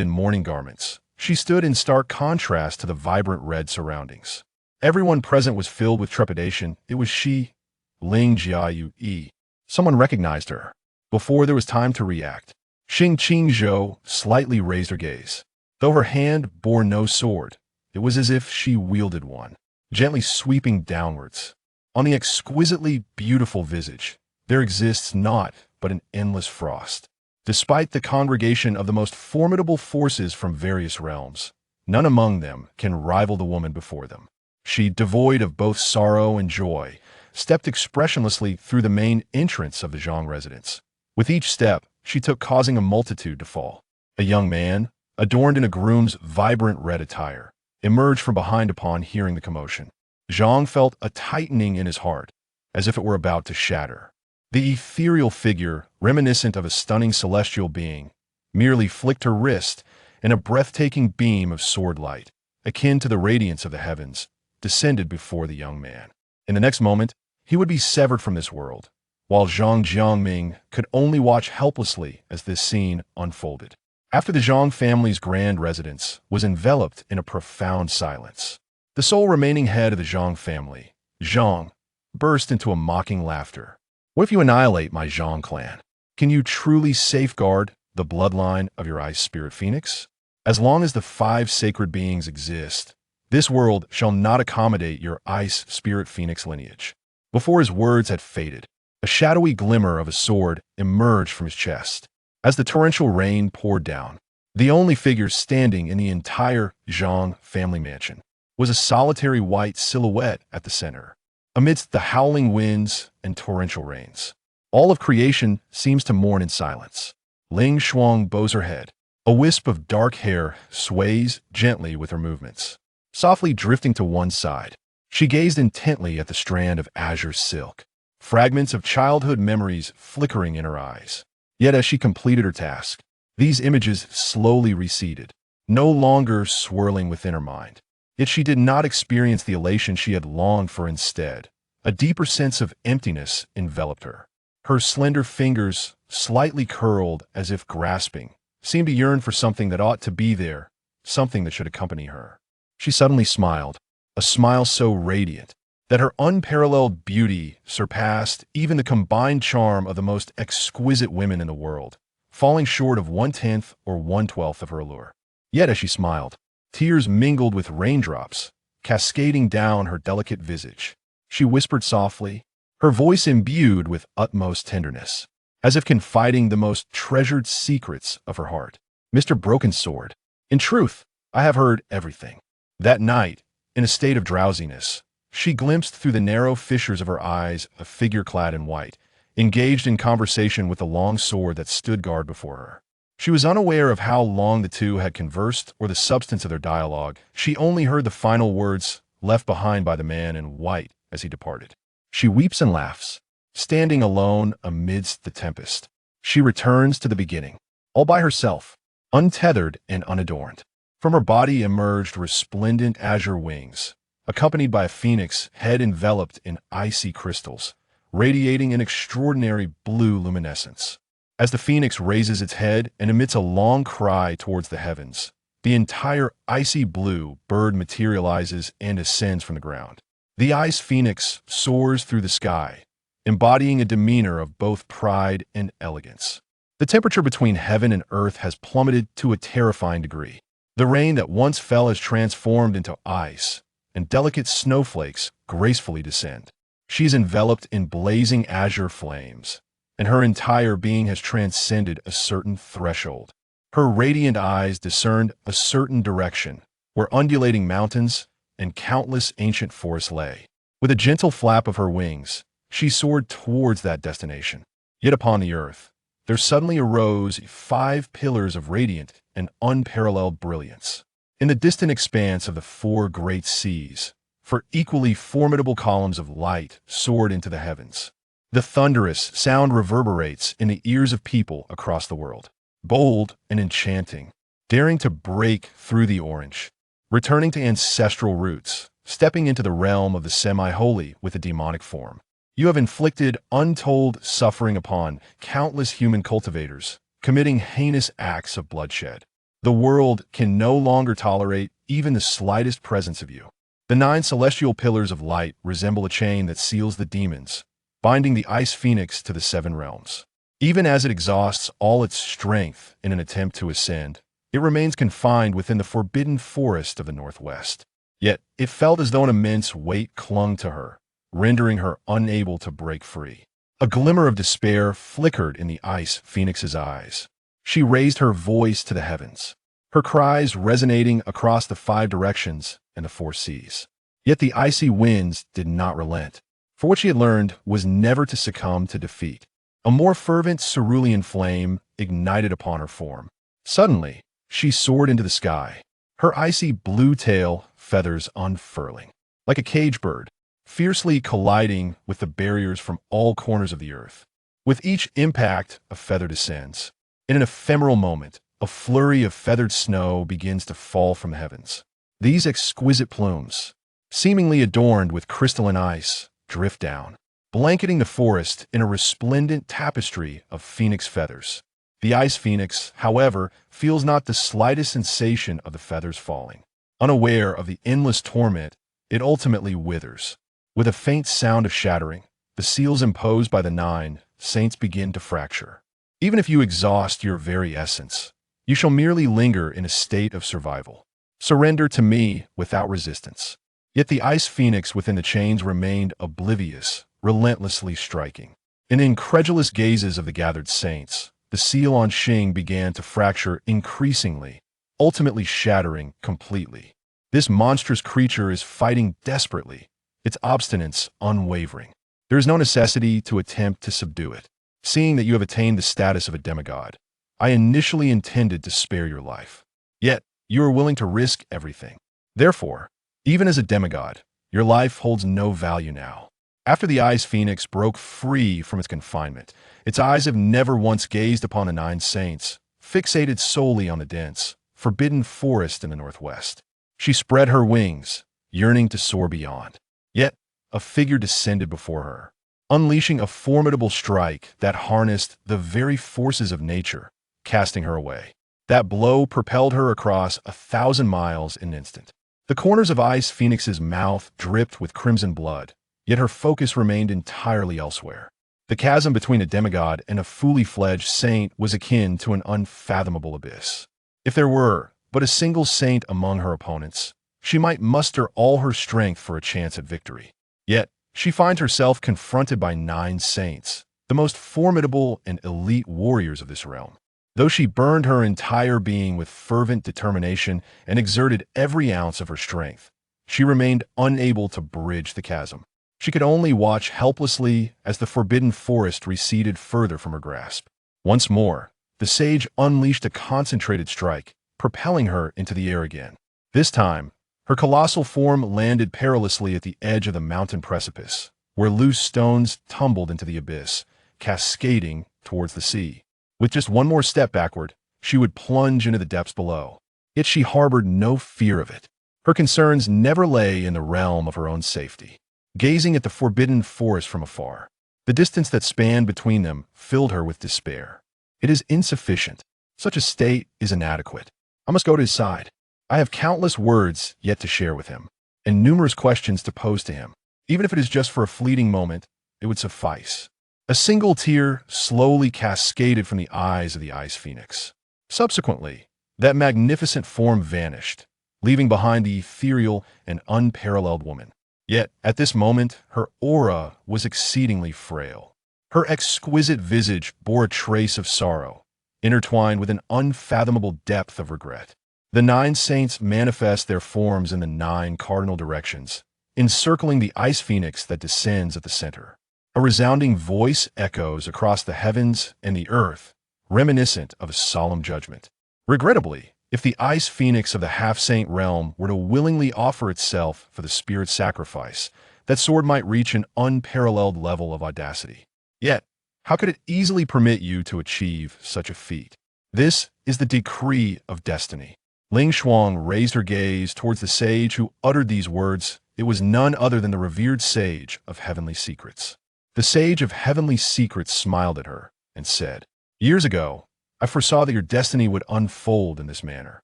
in mourning garments, she stood in stark contrast to the vibrant red surroundings. Everyone present was filled with trepidation. It was she, Ling Jiayue. Someone recognized her. Before there was time to react, Xing Qingzhou slightly raised her gaze. Though her hand bore no sword, it was as if she wielded one, gently sweeping downwards. On the exquisitely beautiful visage, there exists naught but an endless frost. Despite the congregation of the most formidable forces from various realms, none among them can rival the woman before them. She, devoid of both sorrow and joy, stepped expressionlessly through the main entrance of the Zhang residence. With each step, she took causing a multitude to fall. A young man, adorned in a groom's vibrant red attire, emerged from behind upon hearing the commotion. Zhang felt a tightening in his heart, as if it were about to shatter. The ethereal figure, reminiscent of a stunning celestial being, merely flicked her wrist, and a breathtaking beam of sword light, akin to the radiance of the heavens, descended before the young man. In the next moment, he would be severed from this world, while Zhang Jiangming could only watch helplessly as this scene unfolded. After the Zhang family's grand residence was enveloped in a profound silence, the sole remaining head of the Zhang family, Zhang, burst into a mocking laughter. What if you annihilate my Zhang clan? Can you truly safeguard the bloodline of your ice spirit phoenix? As long as the 5 sacred beings exist, this world shall not accommodate your ice spirit phoenix lineage. Before his words had faded, a shadowy glimmer of a sword emerged from his chest. As the torrential rain poured down, the only figure standing in the entire Zhang family mansion was a solitary white silhouette at the center. Amidst the howling winds and torrential rains, all of creation seems to mourn in silence. Ling Shuang bows her head. A wisp of dark hair sways gently with her movements, softly drifting to one side. She gazed intently at the strand of azure silk, fragments of childhood memories flickering in her eyes. Yet as she completed her task, these images slowly receded, no longer swirling within her mind. Yet she did not experience the elation she had longed for. Instead, a deeper sense of emptiness enveloped her. Her slender fingers, slightly curled as if grasping, seemed to yearn for something that ought to be there, something that should accompany her. She suddenly smiled, a smile so radiant that her unparalleled beauty surpassed even the combined charm of the most exquisite women in the world, falling short of 1/10 or 1/12 of her allure. Yet as she smiled, tears mingled with raindrops, cascading down her delicate visage. She whispered softly, her voice imbued with utmost tenderness, as if confiding the most treasured secrets of her heart. Mr. Broken Sword, in truth, I have heard everything. That night, in a state of drowsiness, she glimpsed through the narrow fissures of her eyes a figure clad in white, engaged in conversation with the long sword that stood guard before her. She was unaware of how long the two had conversed or the substance of their dialogue. She only heard the final words left behind by the man in white as he departed. She weeps and laughs, standing alone amidst the tempest. She returns to the beginning, all by herself, untethered and unadorned. From her body emerged resplendent azure wings, accompanied by a phoenix head enveloped in icy crystals, radiating an extraordinary blue luminescence. As the phoenix raises its head and emits a long cry towards the heavens, the entire icy blue bird materializes and ascends from the ground. The ice phoenix soars through the sky, embodying a demeanor of both pride and elegance. The temperature between heaven and earth has plummeted to a terrifying degree. The rain that once fell has transformed into ice, and delicate snowflakes gracefully descend. She is enveloped in blazing azure flames, and her entire being has transcended a certain threshold. Her radiant eyes discerned a certain direction, where undulating mountains and countless ancient forests lay. With a gentle flap of her wings, she soared towards that destination. Yet upon the earth, there suddenly arose 5 pillars of radiant and unparalleled brilliance. In the distant expanse of the 4 great seas, 4 equally formidable columns of light soared into the heavens. The thunderous sound reverberates in the ears of people across the world. Bold and enchanting, daring to break through the orange, returning to ancestral roots, stepping into the realm of the semi-holy with a demonic form. You have inflicted untold suffering upon countless human cultivators, committing heinous acts of bloodshed. The world can no longer tolerate even the slightest presence of you. The 9 celestial pillars of light resemble a chain that seals the demons, binding the ice phoenix to the 7 realms. Even as it exhausts all its strength in an attempt to ascend, it remains confined within the forbidden forest of the northwest. Yet, it felt as though an immense weight clung to her, rendering her unable to break free. A glimmer of despair flickered in the ice phoenix's eyes. She raised her voice to the heavens, her cries resonating across the 5 directions and the 4 seas. Yet the icy winds did not relent, for what she had learned was never to succumb to defeat. A more fervent cerulean flame ignited upon her form. Suddenly, she soared into the sky, her icy blue tail feathers unfurling, like a cage bird, fiercely colliding with the barriers from all corners of the earth. With each impact, a feather descends. In an ephemeral moment, a flurry of feathered snow begins to fall from the heavens. These exquisite plumes, seemingly adorned with crystalline ice, drift down, blanketing the forest in a resplendent tapestry of phoenix feathers. The ice phoenix, however, feels not the slightest sensation of the feathers falling. Unaware of the endless torment, it ultimately withers. With a faint sound of shattering, the seals imposed by the 9 saints begin to fracture. Even if you exhaust your very essence, you shall merely linger in a state of survival. Surrender to me without resistance. Yet the ice phoenix within the chains remained oblivious, relentlessly striking. In the incredulous gazes of the gathered saints, the seal on Xing began to fracture increasingly, ultimately shattering completely. This monstrous creature is fighting desperately, its obstinance unwavering. There is no necessity to attempt to subdue it. Seeing that you have attained the status of a demigod, I initially intended to spare your life. Yet, you are willing to risk everything. Therefore, even as a demigod, your life holds no value now. After the ice phoenix broke free from its confinement, its eyes have never once gazed upon the 9 saints, fixated solely on the dense, forbidden forest in the northwest. She spread her wings, yearning to soar beyond. Yet, a figure descended before her, unleashing a formidable strike that harnessed the very forces of nature, casting her away. That blow propelled her across 1,000 miles in an instant. The corners of Ice Phoenix's mouth dripped with crimson blood, yet her focus remained entirely elsewhere. The chasm between a demigod and a fully fledged saint was akin to an unfathomable abyss. If there were but a single saint among her opponents, she might muster all her strength for a chance at victory. Yet, she finds herself confronted by 9 saints, the most formidable and elite warriors of this realm. Though she burned her entire being with fervent determination and exerted every ounce of her strength, she remained unable to bridge the chasm. She could only watch helplessly as the forbidden forest receded further from her grasp. Once more, the sage unleashed a concentrated strike, propelling her into the air again. This time, her colossal form landed perilously at the edge of the mountain precipice, where loose stones tumbled into the abyss, cascading towards the sea. With just one more step backward, she would plunge into the depths below. Yet she harbored no fear of it. Her concerns never lay in the realm of her own safety. Gazing at the forbidden forest from afar, the distance that spanned between them filled her with despair. It is insufficient. Such a state is inadequate. I must go to his side. I have countless words yet to share with him, and numerous questions to pose to him. Even if it is just for a fleeting moment, it would suffice. A single tear slowly cascaded from the eyes of the Ice Phoenix. Subsequently, that magnificent form vanished, leaving behind the ethereal and unparalleled woman. Yet, at this moment, her aura was exceedingly frail. Her exquisite visage bore a trace of sorrow, intertwined with an unfathomable depth of regret. The 9 saints manifest their forms in the 9 cardinal directions, encircling the Ice Phoenix that descends at the center. A resounding voice echoes across the heavens and the earth, reminiscent of a solemn judgment. Regrettably, if the Ice Phoenix of the half-saint realm were to willingly offer itself for the spirit sacrifice, that sword might reach an unparalleled level of audacity. Yet, how could it easily permit you to achieve such a feat? This is the decree of destiny. Ling Shuang raised her gaze towards the sage who uttered these words. It was none other than the revered sage of heavenly secrets. The sage of heavenly secrets smiled at her and said, "Years ago, I foresaw that your destiny would unfold in this manner.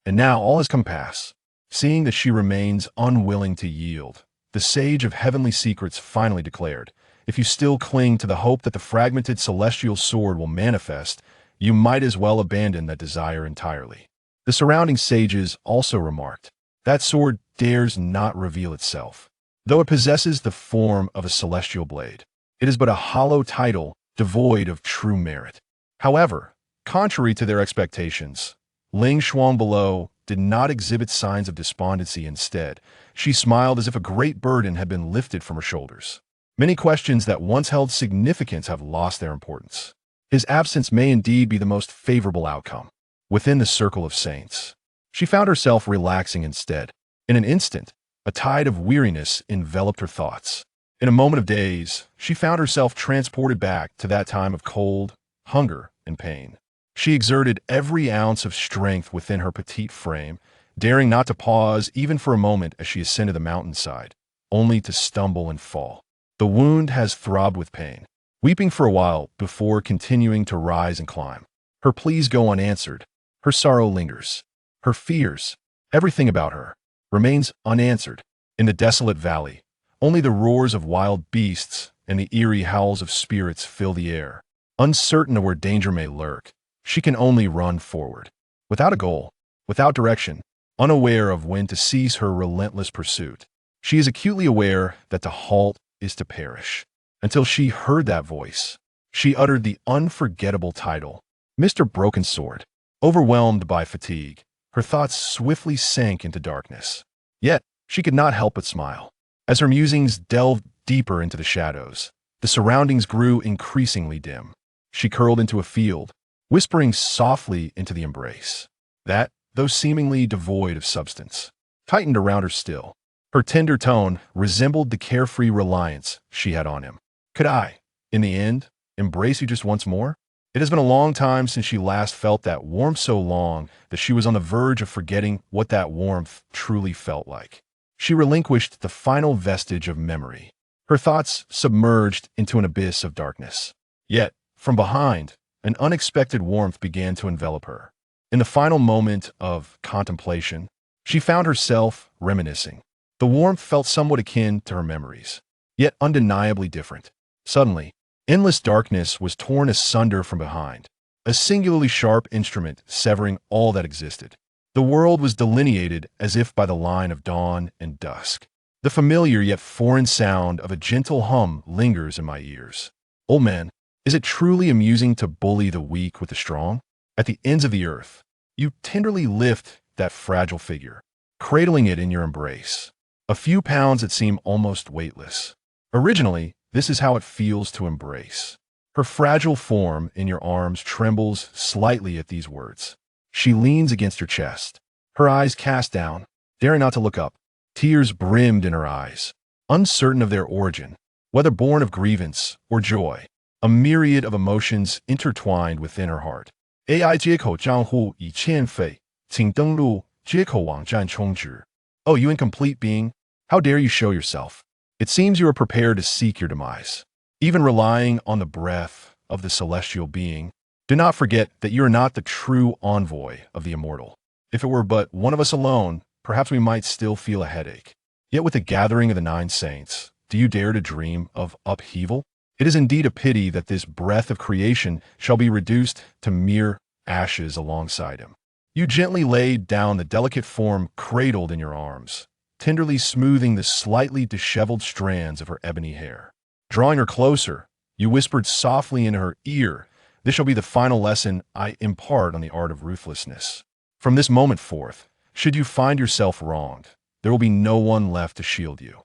And now all has come pass." Seeing that she remains unwilling to yield, the sage of heavenly secrets finally declared, "If you still cling to the hope that the fragmented celestial sword will manifest, you might as well abandon that desire entirely." The surrounding sages also remarked, "That sword dares not reveal itself. Though it possesses the form of a celestial blade, it is but a hollow title devoid of true merit." However, contrary to their expectations, Ling Shuang below did not exhibit signs of despondency. Instead, she smiled as if a great burden had been lifted from her shoulders. Many questions that once held significance have lost their importance. His absence may indeed be the most favorable outcome. Within the circle of saints, she found herself relaxing instead. In an instant, a tide of weariness enveloped her thoughts. In a moment of daze, she found herself transported back to that time of cold, hunger, and pain. She exerted every ounce of strength within her petite frame, daring not to pause even for a moment as she ascended the mountainside, only to stumble and fall. The wound has throbbed with pain, weeping for a while before continuing to rise and climb. Her pleas go unanswered. Her sorrow lingers. Her fears, everything about her, remains unanswered. In the desolate valley, only the roars of wild beasts and the eerie howls of spirits fill the air. Uncertain of where danger may lurk, she can only run forward. Without a goal, without direction, unaware of when to cease her relentless pursuit, she is acutely aware that to halt is to perish. Until she heard that voice, she uttered the unforgettable title, Mr. Broken Sword. Overwhelmed by fatigue, her thoughts swiftly sank into darkness. Yet, she could not help but smile. As her musings delved deeper into the shadows, the surroundings grew increasingly dim. She curled into a field, whispering softly into the embrace that, though seemingly devoid of substance, tightened around her still. Her tender tone resembled the carefree reliance she had on him. "Could I, in the end, embrace you just once more?" It has been a long time since she last felt that warmth, so long that she was on the verge of forgetting what that warmth truly felt like. She relinquished the final vestige of memory, her thoughts submerged into an abyss of darkness. Yet, from behind, an unexpected warmth began to envelop her. In the final moment of contemplation, she found herself reminiscing. The warmth felt somewhat akin to her memories, yet undeniably different. Suddenly, endless darkness was torn asunder from behind, a singularly sharp instrument severing all that existed. The world was delineated as if by the line of dawn and dusk. The familiar yet foreign sound of a gentle hum lingers in my ears. "Old man, is it truly amusing to bully the weak with the strong?" At the ends of the earth, you tenderly lift that fragile figure, cradling it in your embrace. A few pounds that seem almost weightless. Originally, this is how it feels to embrace. Her fragile form in your arms trembles slightly at these words. She leans against your chest, her eyes cast down, daring not to look up. Tears brimmed in her eyes, uncertain of their origin, whether born of grievance or joy. A myriad of emotions intertwined within her heart. AI 接口账户已欠费，请登录接口网站充值. Oh, you incomplete being! How dare you show yourself? It seems you are prepared to seek your demise. Even relying on the breath of the celestial being, do not forget that you are not the true envoy of the immortal. If it were but one of us alone, perhaps we might still feel a headache. Yet with the gathering of the 9 saints, do you dare to dream of upheaval? It is indeed a pity that this breath of creation shall be reduced to mere ashes alongside him. You gently laid down the delicate form cradled in your arms, tenderly smoothing the slightly disheveled strands of her ebony hair. Drawing her closer, you whispered softly in her ear, "This shall be the final lesson I impart on the art of ruthlessness. From this moment forth, should you find yourself wronged, there will be no one left to shield you."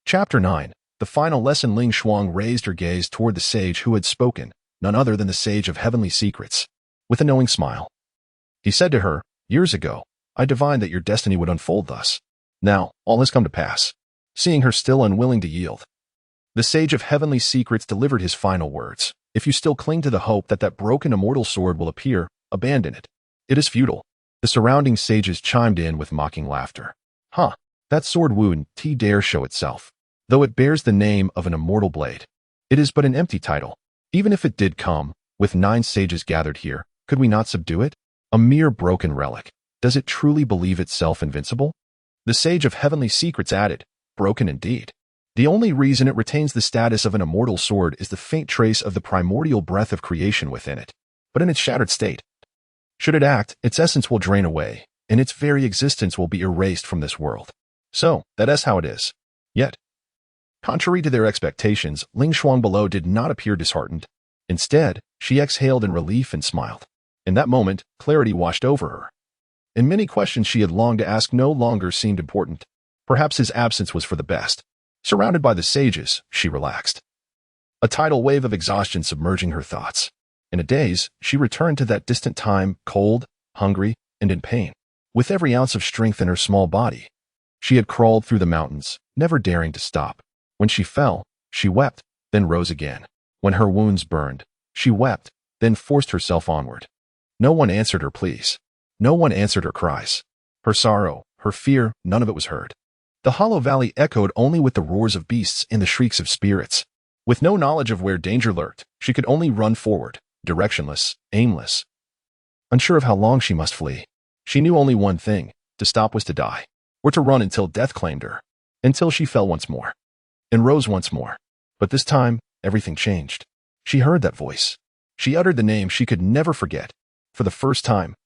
Chapter 9. The final lesson. Ling Shuang raised her gaze toward the sage who had spoken, none other than the sage of heavenly secrets. With a knowing smile, he said to her, "Years ago, I divined that your destiny would unfold thus. Now, all has come to pass." Seeing her still unwilling to yield, the sage of heavenly secrets delivered his final words. "If you still cling to the hope that that broken immortal sword will appear, abandon it. It is futile. The surrounding sages chimed in with mocking laughter. Huh, that sword wouldn't dare show itself. Though it bears the name of an immortal blade, it is but an empty title. Even if it did come, with 9 sages gathered here, could we not subdue it? A mere broken relic. Does it truly believe itself invincible? The sage of heavenly secrets added, broken indeed. The only reason it retains the status of an immortal sword is the faint trace of the primordial breath of creation within it. But in its shattered state, should it act, its essence will drain away, and its very existence will be erased from this world. So, that is how it is. Yet, contrary to their expectations, Ling Shuang below did not appear disheartened. Instead, she exhaled in relief and smiled. In that moment, clarity washed over her. And many questions she had longed to ask no longer seemed important. Perhaps his absence was for the best. Surrounded by the sages, she relaxed. A tidal wave of exhaustion submerging her thoughts. In a daze, she returned to that distant time, cold, hungry, and in pain. With every ounce of strength in her small body, she had crawled through the mountains, never daring to stop. When she fell, she wept, then rose again. When her wounds burned, she wept, then forced herself onward. No one answered her pleas. No one answered her cries. Her sorrow, her fear, none of it was heard. The hollow valley echoed only with the roars of beasts and the shrieks of spirits. With no knowledge of where danger lurked, she could only run forward, directionless, aimless. Unsure of how long she must flee, she knew only one thing: to stop was to die, or to run until death claimed her, until she fell once more, and rose once more. But this time, everything changed. She heard that voice. She uttered the name she could never forget. For the first time,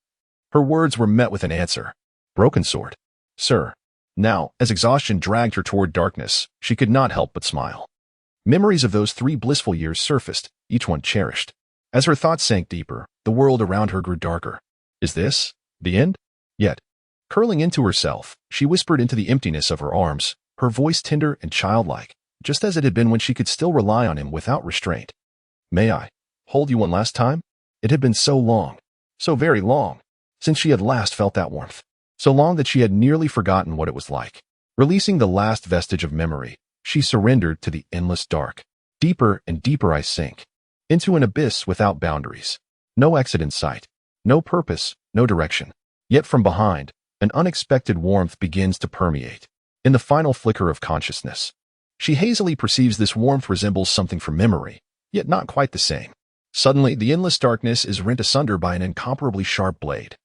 her words were met with an answer. Broken sword. Sir. Now, as exhaustion dragged her toward darkness, she could not help but smile. Memories of those 3 blissful years surfaced, each one cherished. As her thoughts sank deeper, the world around her grew darker. Is this the end? Yet, curling into herself, she whispered into the emptiness of her arms, her voice tender and childlike, just as it had been when she could still rely on him without restraint. May I hold you one last time? It had been so long, so very long, since she had last felt that warmth. So long that she had nearly forgotten what it was like. Releasing the last vestige of memory, she surrendered to the endless dark. Deeper and deeper I sink, into an abyss without boundaries. No exit in sight, no purpose, no direction. Yet from behind, an unexpected warmth begins to permeate. In the final flicker of consciousness, she hazily perceives this warmth resembles something from memory, yet not quite the same. Suddenly, the endless darkness is rent asunder by an incomparably sharp blade,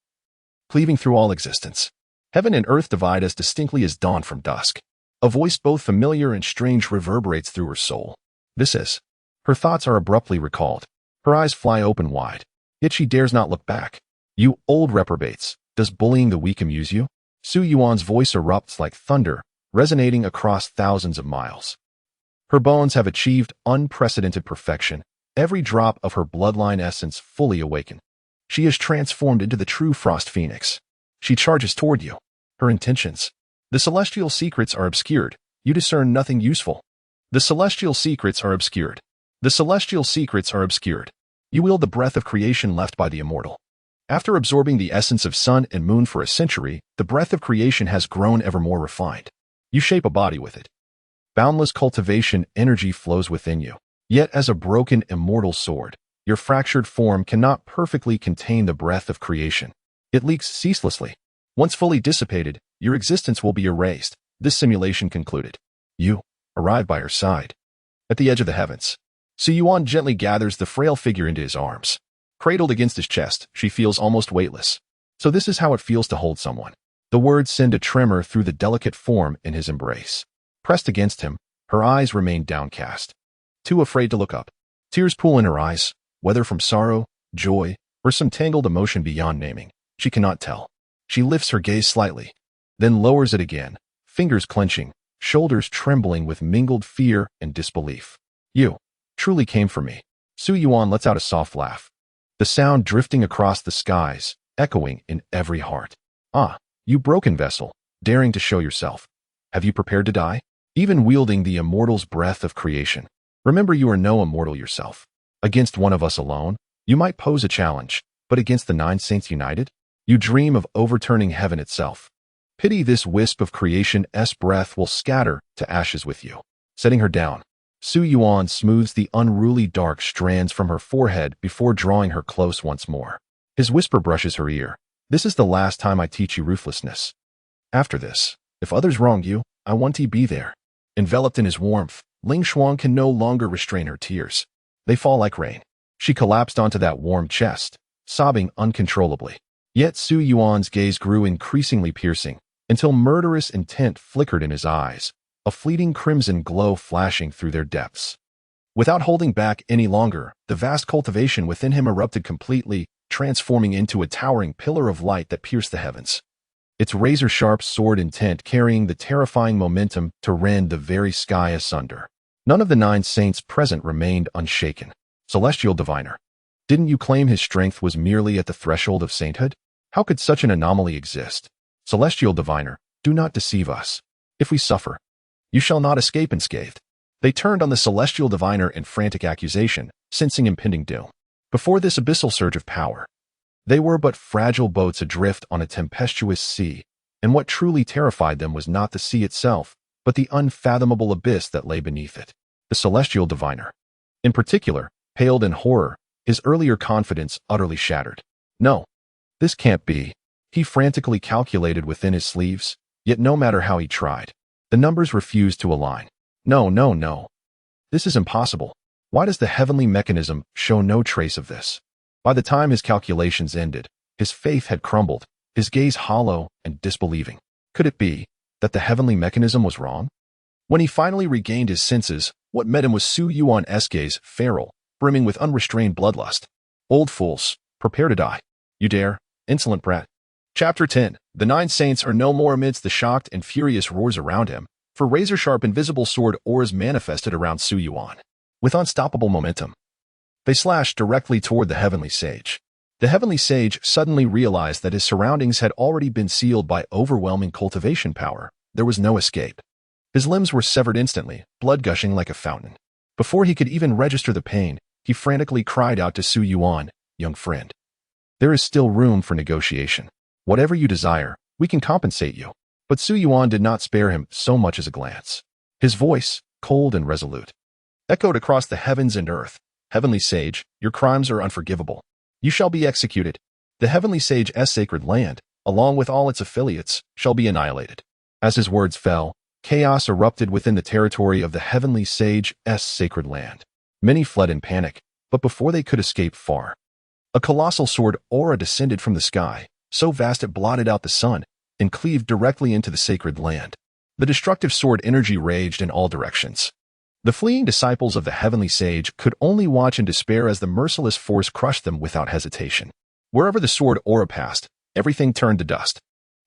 cleaving through all existence. Heaven and earth divide as distinctly as dawn from dusk. A voice both familiar and strange reverberates through her soul. This is. Her thoughts are abruptly recalled. Her eyes fly open wide. Yet she dares not look back. You old reprobates, does bullying the weak amuse you? Su Yuan's voice erupts like thunder, resonating across thousands of miles. Her bones have achieved unprecedented perfection, every drop of her bloodline essence fully awakened. She is transformed into the true Frost Phoenix. She charges toward you. Her intentions. The celestial secrets are obscured. You discern nothing useful. The celestial secrets are obscured. The celestial secrets are obscured. You wield the breath of creation left by the immortal. After absorbing the essence of sun and moon for a century, the breath of creation has grown ever more refined. You shape a body with it. Boundless cultivation energy flows within you. Yet as a broken immortal sword, your fractured form cannot perfectly contain the breath of creation. It leaks ceaselessly. Once fully dissipated, your existence will be erased. This simulation concluded. You arrive by her side. At the edge of the heavens, Su Yuan gently gathers the frail figure into his arms. Cradled against his chest, she feels almost weightless. So this is how it feels to hold someone. The words send a tremor through the delicate form in his embrace. Pressed against him, her eyes remain downcast. Too afraid to look up. Tears pool in her eyes, whether from sorrow, joy, or some tangled emotion beyond naming. She cannot tell. She lifts her gaze slightly, then lowers it again, fingers clenching, shoulders trembling with mingled fear and disbelief. You truly came for me. Su Yuan lets out a soft laugh, the sound drifting across the skies, echoing in every heart. Ah, you broken vessel, daring to show yourself. Have you prepared to die? Even wielding the immortal's breath of creation. Remember, you are no immortal yourself. Against one of us alone, you might pose a challenge, but against the 9 saints united, you dream of overturning heaven itself. Pity this wisp of creation's breath will scatter to ashes with you. Setting her down, Su Yuan smooths the unruly dark strands from her forehead before drawing her close once more. His whisper brushes her ear. This is the last time I teach you ruthlessness. After this, if others wrong you, I want to be there. Enveloped in his warmth, Ling Shuang can no longer restrain her tears. They fall like rain. She collapsed onto that warm chest, sobbing uncontrollably. Yet Su Yuan's gaze grew increasingly piercing, until murderous intent flickered in his eyes, a fleeting crimson glow flashing through their depths. Without holding back any longer, the vast cultivation within him erupted completely, transforming into a towering pillar of light that pierced the heavens. Its razor-sharp sword intent carrying the terrifying momentum to rend the very sky asunder. None of the 9 saints present remained unshaken. Celestial Diviner, didn't you claim his strength was merely at the threshold of sainthood? How could such an anomaly exist? Celestial Diviner, do not deceive us. If we suffer, you shall not escape unscathed. They turned on the Celestial Diviner in frantic accusation, sensing impending doom. Before this abyssal surge of power, they were but fragile boats adrift on a tempestuous sea, and what truly terrified them was not the sea itself, but the unfathomable abyss that lay beneath it. The Celestial Diviner, in particular, paled in horror, his earlier confidence utterly shattered. No, this can't be. He frantically calculated within his sleeves, yet no matter how he tried, the numbers refused to align. No. This is impossible. Why does the heavenly mechanism show no trace of this? By the time his calculations ended, his faith had crumbled, his gaze hollow and disbelieving. Could it be that the heavenly mechanism was wrong? When he finally regained his senses, what met him was Su Yuan's gaze, feral, brimming with unrestrained bloodlust. Old fools, prepare to die. You dare, insolent brat. Chapter 10. The 9 saints are no more amidst the shocked and furious roars around him, for razor-sharp invisible sword auras manifested around Su Yuan. With unstoppable momentum, they slashed directly toward the heavenly sage. The heavenly sage suddenly realized that his surroundings had already been sealed by overwhelming cultivation power. There was no escape. His limbs were severed instantly, blood gushing like a fountain. Before he could even register the pain, he frantically cried out to Su Yuan, "Young friend, there is still room for negotiation. Whatever you desire, we can compensate you." But Su Yuan did not spare him so much as a glance. His voice, cold and resolute, echoed across the heavens and earth. "Heavenly Sage, your crimes are unforgivable. You shall be executed. The Heavenly Sage's sacred land, along with all its affiliates, shall be annihilated." As his words fell, chaos erupted within the territory of the Heavenly Sage's sacred land. Many fled in panic, but before they could escape far, a colossal sword aura descended from the sky, so vast it blotted out the sun, and cleaved directly into the sacred land. The destructive sword energy raged in all directions. The fleeing disciples of the Heavenly Sage could only watch in despair as the merciless force crushed them without hesitation. Wherever the sword aura passed, everything turned to dust.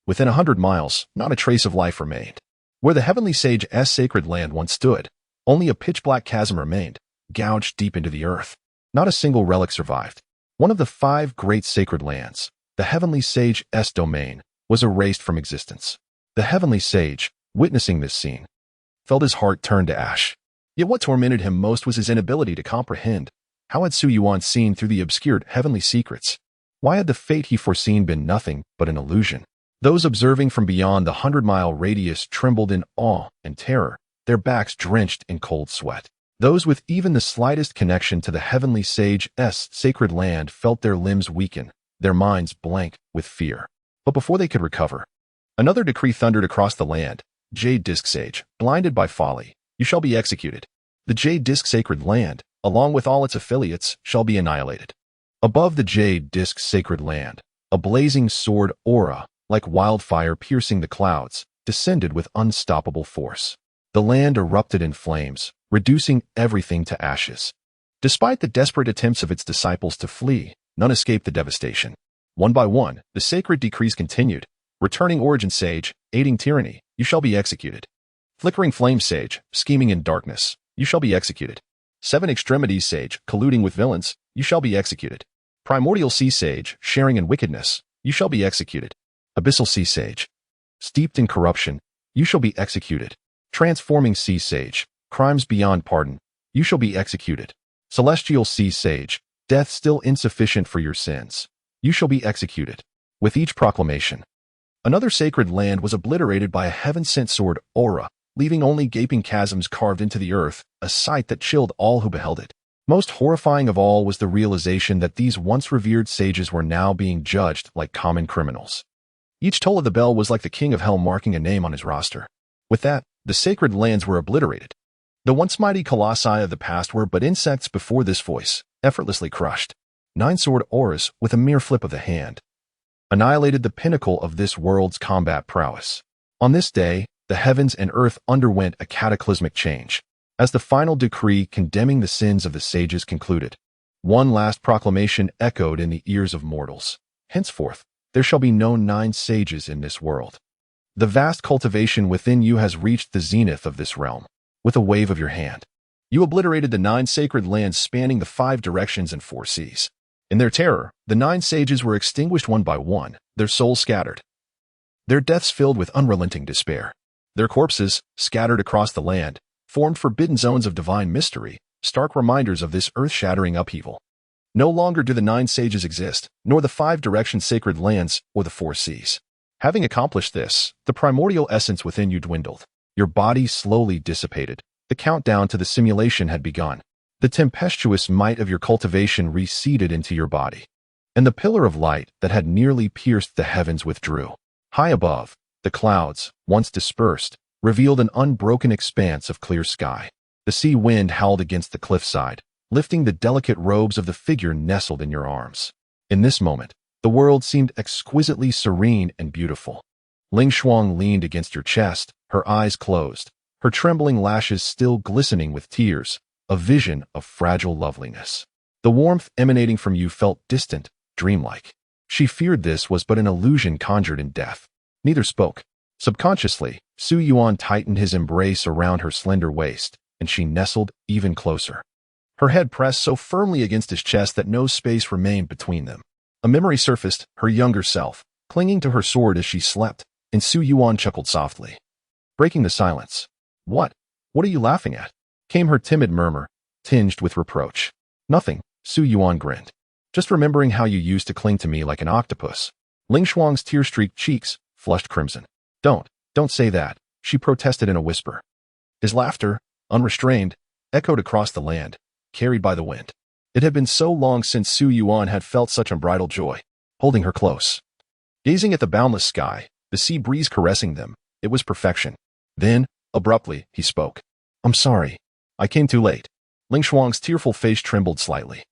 Within 100 miles, not a trace of life remained. Where the Heavenly Sage's sacred land once stood, only a pitch-black chasm remained, gouged deep into the earth. Not a single relic survived. One of the 5 great sacred lands, the Heavenly Sage's domain, was erased from existence. The Heavenly Sage, witnessing this scene, felt his heart turn to ash. Yet what tormented him most was his inability to comprehend. How had Su Yuan seen through the obscured heavenly secrets? Why had the fate he foreseen been nothing but an illusion? Those observing from beyond the 100-mile radius trembled in awe and terror, their backs drenched in cold sweat. Those with even the slightest connection to the Heavenly Sage's sacred land felt their limbs weaken, their minds blank with fear. But before they could recover, another decree thundered across the land. "Jade Disc Sage, blinded by folly, you shall be executed. The Jade Disc sacred land, along with all its affiliates, shall be annihilated." Above the Jade Disc sacred land, a blazing sword aura, like wildfire piercing the clouds, descended with unstoppable force. The land erupted in flames, reducing everything to ashes. Despite the desperate attempts of its disciples to flee, none escaped the devastation. One by one, the sacred decrees continued. "Returning Origin Sage, aiding tyranny, you shall be executed. Flickering Flame Sage, scheming in darkness, you shall be executed. 7 Extremities Sage, colluding with villains, you shall be executed. Primordial Sea Sage, sharing in wickedness, you shall be executed. Abyssal Sea Sage, steeped in corruption, you shall be executed. Transforming Sea Sage, crimes beyond pardon, you shall be executed. Celestial Sea Sage, death still insufficient for your sins, you shall be executed." With each proclamation, another sacred land was obliterated by a heaven-sent sword aura, leaving only gaping chasms carved into the earth, a sight that chilled all who beheld it. Most horrifying of all was the realization that these once revered sages were now being judged like common criminals. Each toll of the bell was like the king of hell marking a name on his roster. With that, the sacred lands were obliterated. The once mighty colossi of the past were but insects before this voice, effortlessly crushed. Nine-sword auras, with a mere flip of the hand, annihilated the pinnacle of this world's combat prowess. On this day, the heavens and earth underwent a cataclysmic change. As the final decree condemning the sins of the sages concluded, one last proclamation echoed in the ears of mortals. Henceforth, there shall be no 9 sages in this world. The vast cultivation within you has reached the zenith of this realm. With a wave of your hand, you obliterated the 9 sacred lands spanning the 5 directions and 4 seas. In their terror, the 9 sages were extinguished one by one, their souls scattered. Their deaths filled with unrelenting despair. Their corpses, scattered across the land, formed forbidden zones of divine mystery, stark reminders of this earth-shattering upheaval. No longer do the 9 sages exist, nor the 5 directions sacred lands or the 4 seas. Having accomplished this, the primordial essence within you dwindled. Your body slowly dissipated. The countdown to the simulation had begun. The tempestuous might of your cultivation receded into your body, and the pillar of light that had nearly pierced the heavens withdrew. High above, the clouds, once dispersed, revealed an unbroken expanse of clear sky. The sea wind howled against the cliffside, lifting the delicate robes of the figure nestled in your arms. In this moment, the world seemed exquisitely serene and beautiful. Ling Shuang leaned against your chest, her eyes closed, her trembling lashes still glistening with tears, a vision of fragile loveliness. The warmth emanating from you felt distant, dreamlike. She feared this was but an illusion conjured in death. Neither spoke. Subconsciously, Su Yuan tightened his embrace around her slender waist, and she nestled even closer. Her head pressed so firmly against his chest that no space remained between them. A memory surfaced, her younger self, clinging to her sword as she slept, and Su Yuan chuckled softly, breaking the silence. What? What are you laughing at? Came her timid murmur, tinged with reproach. Nothing, Su Yuan grinned. Just remembering how you used to cling to me like an octopus. Ling Shuang's tear-streaked cheeks flushed crimson. Don't say that, she protested in a whisper. His laughter, unrestrained, echoed across the land, carried by the wind. It had been so long since Su Yuan had felt such unbridled joy, holding her close. Gazing at the boundless sky, the sea breeze caressing them, it was perfection. Then, abruptly, he spoke. I'm sorry. I came too late. Ling Shuang's tearful face trembled slightly.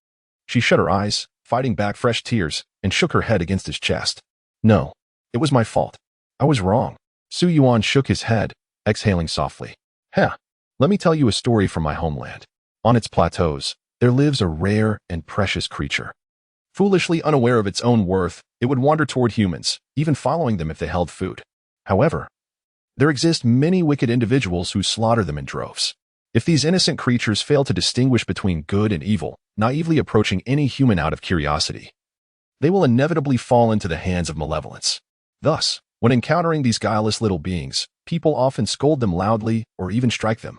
She shut her eyes, fighting back fresh tears, and shook her head against his chest. No, it was my fault. I was wrong. Su Yuan shook his head, exhaling softly. Let me tell you a story from my homeland. On its plateaus, there lives a rare and precious creature. Foolishly unaware of its own worth, it would wander toward humans, even following them if they held food. However, there exist many wicked individuals who slaughter them in droves. If these innocent creatures fail to distinguish between good and evil, naively approaching any human out of curiosity, they will inevitably fall into the hands of malevolence. Thus, when encountering these guileless little beings, people often scold them loudly or even strike them,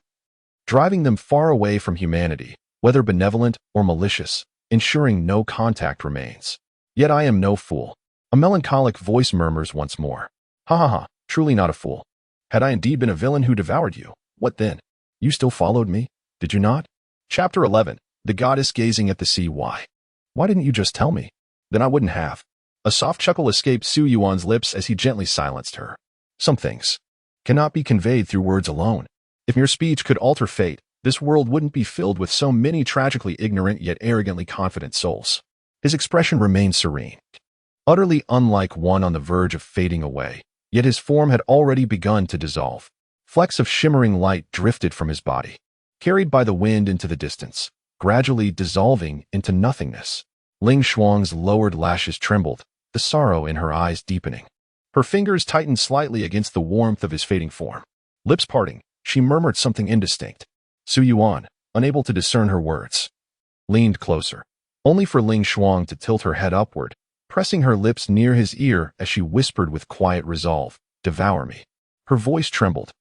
driving them far away from humanity, whether benevolent or malicious, ensuring no contact remains. Yet I am no fool. A melancholic voice murmurs once more. Ha, truly not a fool. Had I indeed been a villain who devoured you, what then? You still followed me, did you not? Chapter 11. The goddess gazing at the sea. Why didn't you just tell me? Then I wouldn't have. A soft chuckle escaped Su Yuan's lips as he gently silenced her. Some things cannot be conveyed through words alone. If mere speech could alter fate, this world wouldn't be filled with so many tragically ignorant yet arrogantly confident souls. His expression remained serene, utterly unlike one on the verge of fading away, yet his form had already begun to dissolve. Flecks of shimmering light drifted from his body, carried by the wind into the distance, gradually dissolving into nothingness. Ling Shuang's lowered lashes trembled, the sorrow in her eyes deepening. Her fingers tightened slightly against the warmth of his fading form. Lips parting, she murmured something indistinct. Su Yuan, unable to discern her words, leaned closer, only for Ling Shuang to tilt her head upward, pressing her lips near his ear as she whispered with quiet resolve, "Devour me." Her voice trembled,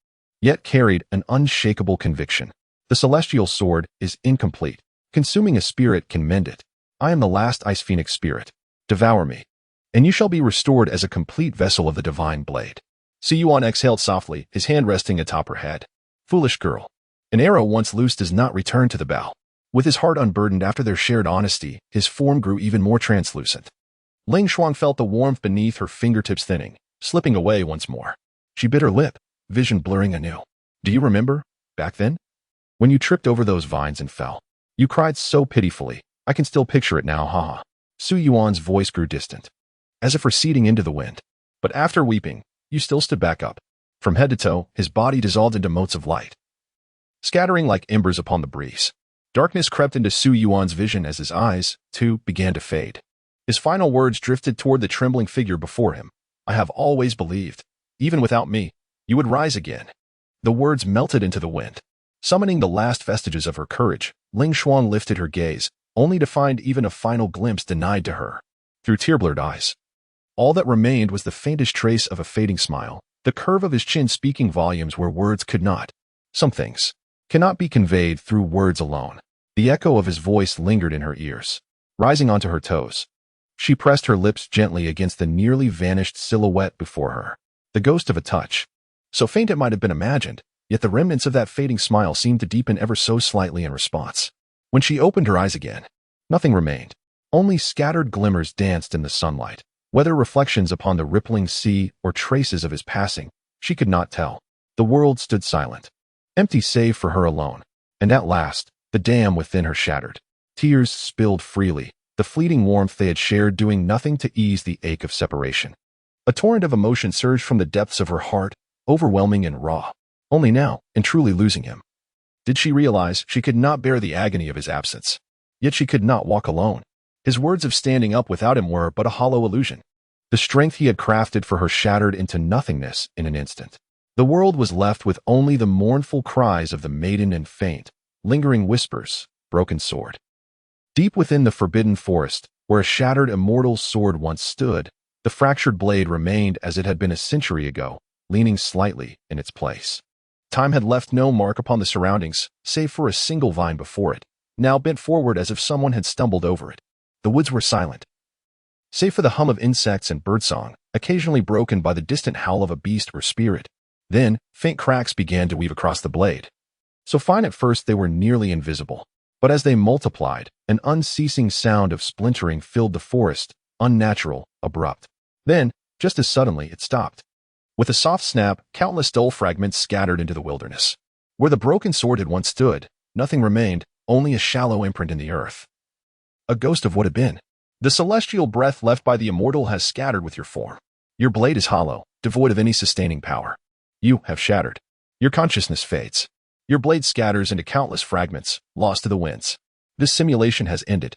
yet carried an unshakable conviction. The celestial sword is incomplete. Consuming a spirit can mend it. I am the last Ice Phoenix spirit. Devour me, and you shall be restored as a complete vessel of the divine blade. Su Yuan exhaled softly, his hand resting atop her head. Foolish girl. An arrow once loosed does not return to the bow. With his heart unburdened after their shared honesty, his form grew even more translucent. Ling Shuang felt the warmth beneath her fingertips thinning, slipping away once more. She bit her lip, vision blurring anew. Do you remember, back then? When you tripped over those vines and fell. You cried so pitifully. I can still picture it now, haha. Su Yuan's voice grew distant, as if receding into the wind. But after weeping, you still stood back up. From head to toe, his body dissolved into motes of light, scattering like embers upon the breeze. Darkness crept into Su Yuan's vision as his eyes, too, began to fade. His final words drifted toward the trembling figure before him. I have always believed, even without me, you would rise again. The words melted into the wind. Summoning the last vestiges of her courage, Ling Shuang lifted her gaze, only to find even a final glimpse denied to her. Through tear-blurred eyes, all that remained was the faintest trace of a fading smile, the curve of his chin speaking volumes where words could not. Some things cannot be conveyed through words alone. The echo of his voice lingered in her ears. Rising onto her toes, she pressed her lips gently against the nearly vanished silhouette before her. The ghost of a touch. So faint it might have been imagined, yet the remnants of that fading smile seemed to deepen ever so slightly in response. When she opened her eyes again, nothing remained. Only scattered glimmers danced in the sunlight. Whether reflections upon the rippling sea or traces of his passing, she could not tell. The world stood silent, empty save for her alone. And at last, the dam within her shattered. Tears spilled freely, the fleeting warmth they had shared doing nothing to ease the ache of separation. A torrent of emotion surged from the depths of her heart, overwhelming and raw. Only now, in truly losing him, did she realize she could not bear the agony of his absence. Yet she could not walk alone. His words of standing up without him were but a hollow illusion. The strength he had crafted for her shattered into nothingness in an instant. The world was left with only the mournful cries of the maiden and faint, lingering whispers, broken sword. Deep within the forbidden forest, where a shattered immortal sword once stood, the fractured blade remained as it had been a century ago, leaning slightly in its place. Time had left no mark upon the surroundings, save for a single vine before it, now bent forward as if someone had stumbled over it. The woods were silent, save for the hum of insects and birdsong, occasionally broken by the distant howl of a beast or spirit. Then, faint cracks began to weave across the blade. So fine at first they were nearly invisible, but as they multiplied, an unceasing sound of splintering filled the forest, unnatural, abrupt. Then, just as suddenly, it stopped. With a soft snap, countless dull fragments scattered into the wilderness. Where the broken sword had once stood, nothing remained, only a shallow imprint in the earth. A ghost of what had been. The celestial breath left by the immortal has scattered with your form. Your blade is hollow, devoid of any sustaining power. You have shattered. Your consciousness fades. Your blade scatters into countless fragments, lost to the winds. This simulation has ended.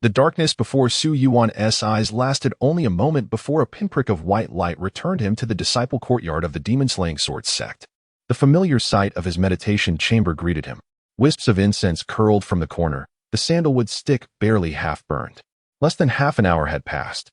The darkness before Su Yuan's eyes lasted only a moment before a pinprick of white light returned him to the disciple courtyard of the demon-slaying sword sect. The familiar sight of his meditation chamber greeted him. Wisps of incense curled from the corner, the sandalwood stick barely half-burned. Less than half an hour had passed.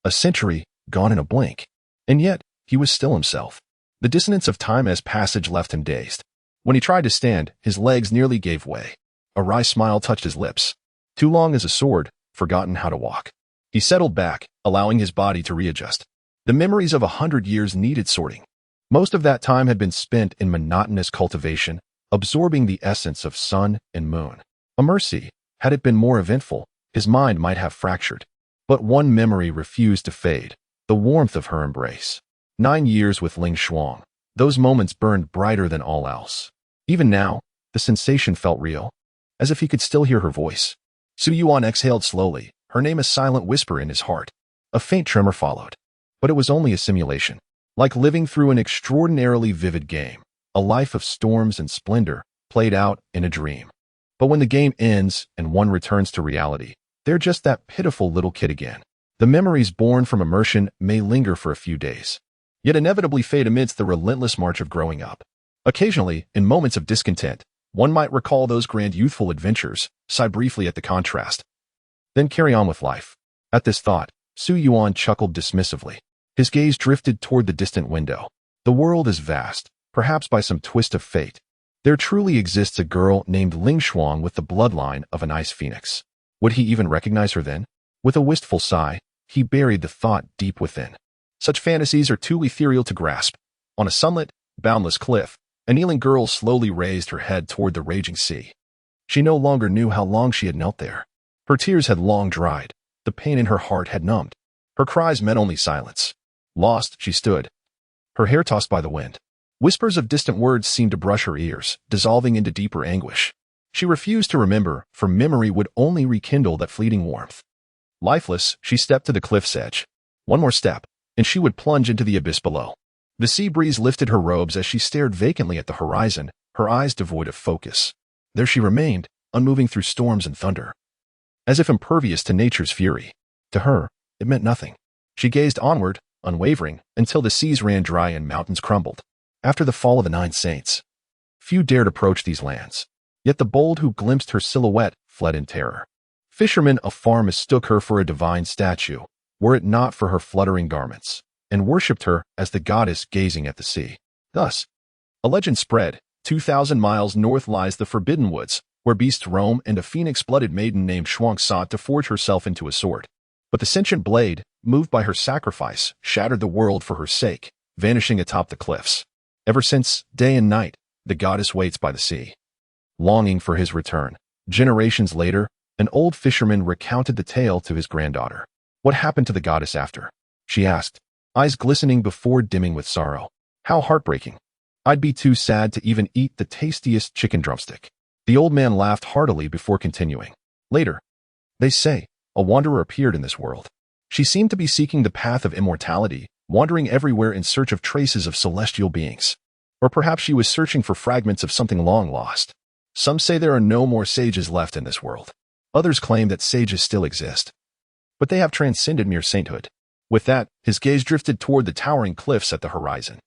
A century, gone in a blink. And yet, he was still himself. The dissonance of time as passage left him dazed. When he tried to stand, his legs nearly gave way. A wry smile touched his lips. Too long as a sword, forgotten how to walk. He settled back, allowing his body to readjust. The memories of 100 years needed sorting. Most of that time had been spent in monotonous cultivation, absorbing the essence of sun and moon. A mercy, had it been more eventful, his mind might have fractured. But one memory refused to fade, the warmth of her embrace. 9 years with Ling Shuang. Those moments burned brighter than all else. Even now, the sensation felt real, as if he could still hear her voice. Su Yuan exhaled slowly, her name a silent whisper in his heart. A faint tremor followed. But it was only a simulation. Like living through an extraordinarily vivid game, a life of storms and splendor, played out in a dream. But when the game ends and one returns to reality, they're just that pitiful little kid again. The memories born from immersion may linger for a few days, yet inevitably fade amidst the relentless march of growing up. Occasionally, in moments of discontent, one might recall those grand youthful adventures, sigh briefly at the contrast, then carry on with life. At this thought, Su Yuan chuckled dismissively. His gaze drifted toward the distant window. The world is vast, perhaps by some twist of fate. There truly exists a girl named Ling Shuang with the bloodline of an ice phoenix. Would he even recognize her then? With a wistful sigh, he buried the thought deep within. Such fantasies are too ethereal to grasp. On a sunlit, boundless cliff, a kneeling girl slowly raised her head toward the raging sea. She no longer knew how long she had knelt there. Her tears had long dried. The pain in her heart had numbed. Her cries meant only silence. Lost, she stood, her hair tossed by the wind. Whispers of distant words seemed to brush her ears, dissolving into deeper anguish. She refused to remember, for memory would only rekindle that fleeting warmth. Lifeless, she stepped to the cliff's edge. One more step, and she would plunge into the abyss below. The sea breeze lifted her robes as she stared vacantly at the horizon, her eyes devoid of focus. There she remained, unmoving through storms and thunder, as if impervious to nature's fury. To her, it meant nothing. She gazed onward, unwavering, until the seas ran dry and mountains crumbled. After the fall of the 9 saints, few dared approach these lands. Yet the bold who glimpsed her silhouette fled in terror. Fishermen afar mistook her for a divine statue, were it not for her fluttering garments, and worshipped her as the goddess gazing at the sea. Thus, a legend spread. 2,000 miles north lies the Forbidden Woods, where beasts roam, and a phoenix-blooded maiden named Su Yuan sought to forge herself into a sword. But the sentient blade, moved by her sacrifice, shattered the world for her sake, vanishing atop the cliffs. Ever since, day and night, the goddess waits by the sea, longing for his return. Generations later, an old fisherman recounted the tale to his granddaughter. What happened to the goddess after? She asked, eyes glistening before dimming with sorrow. How heartbreaking. I'd be too sad to even eat the tastiest chicken drumstick. The old man laughed heartily before continuing. Later, they say, a wanderer appeared in this world. She seemed to be seeking the path of immortality, wandering everywhere in search of traces of celestial beings. Or perhaps she was searching for fragments of something long lost. Some say there are no more sages left in this world. Others claim that sages still exist, but they have transcended mere sainthood. With that, his gaze drifted toward the towering cliffs at the horizon.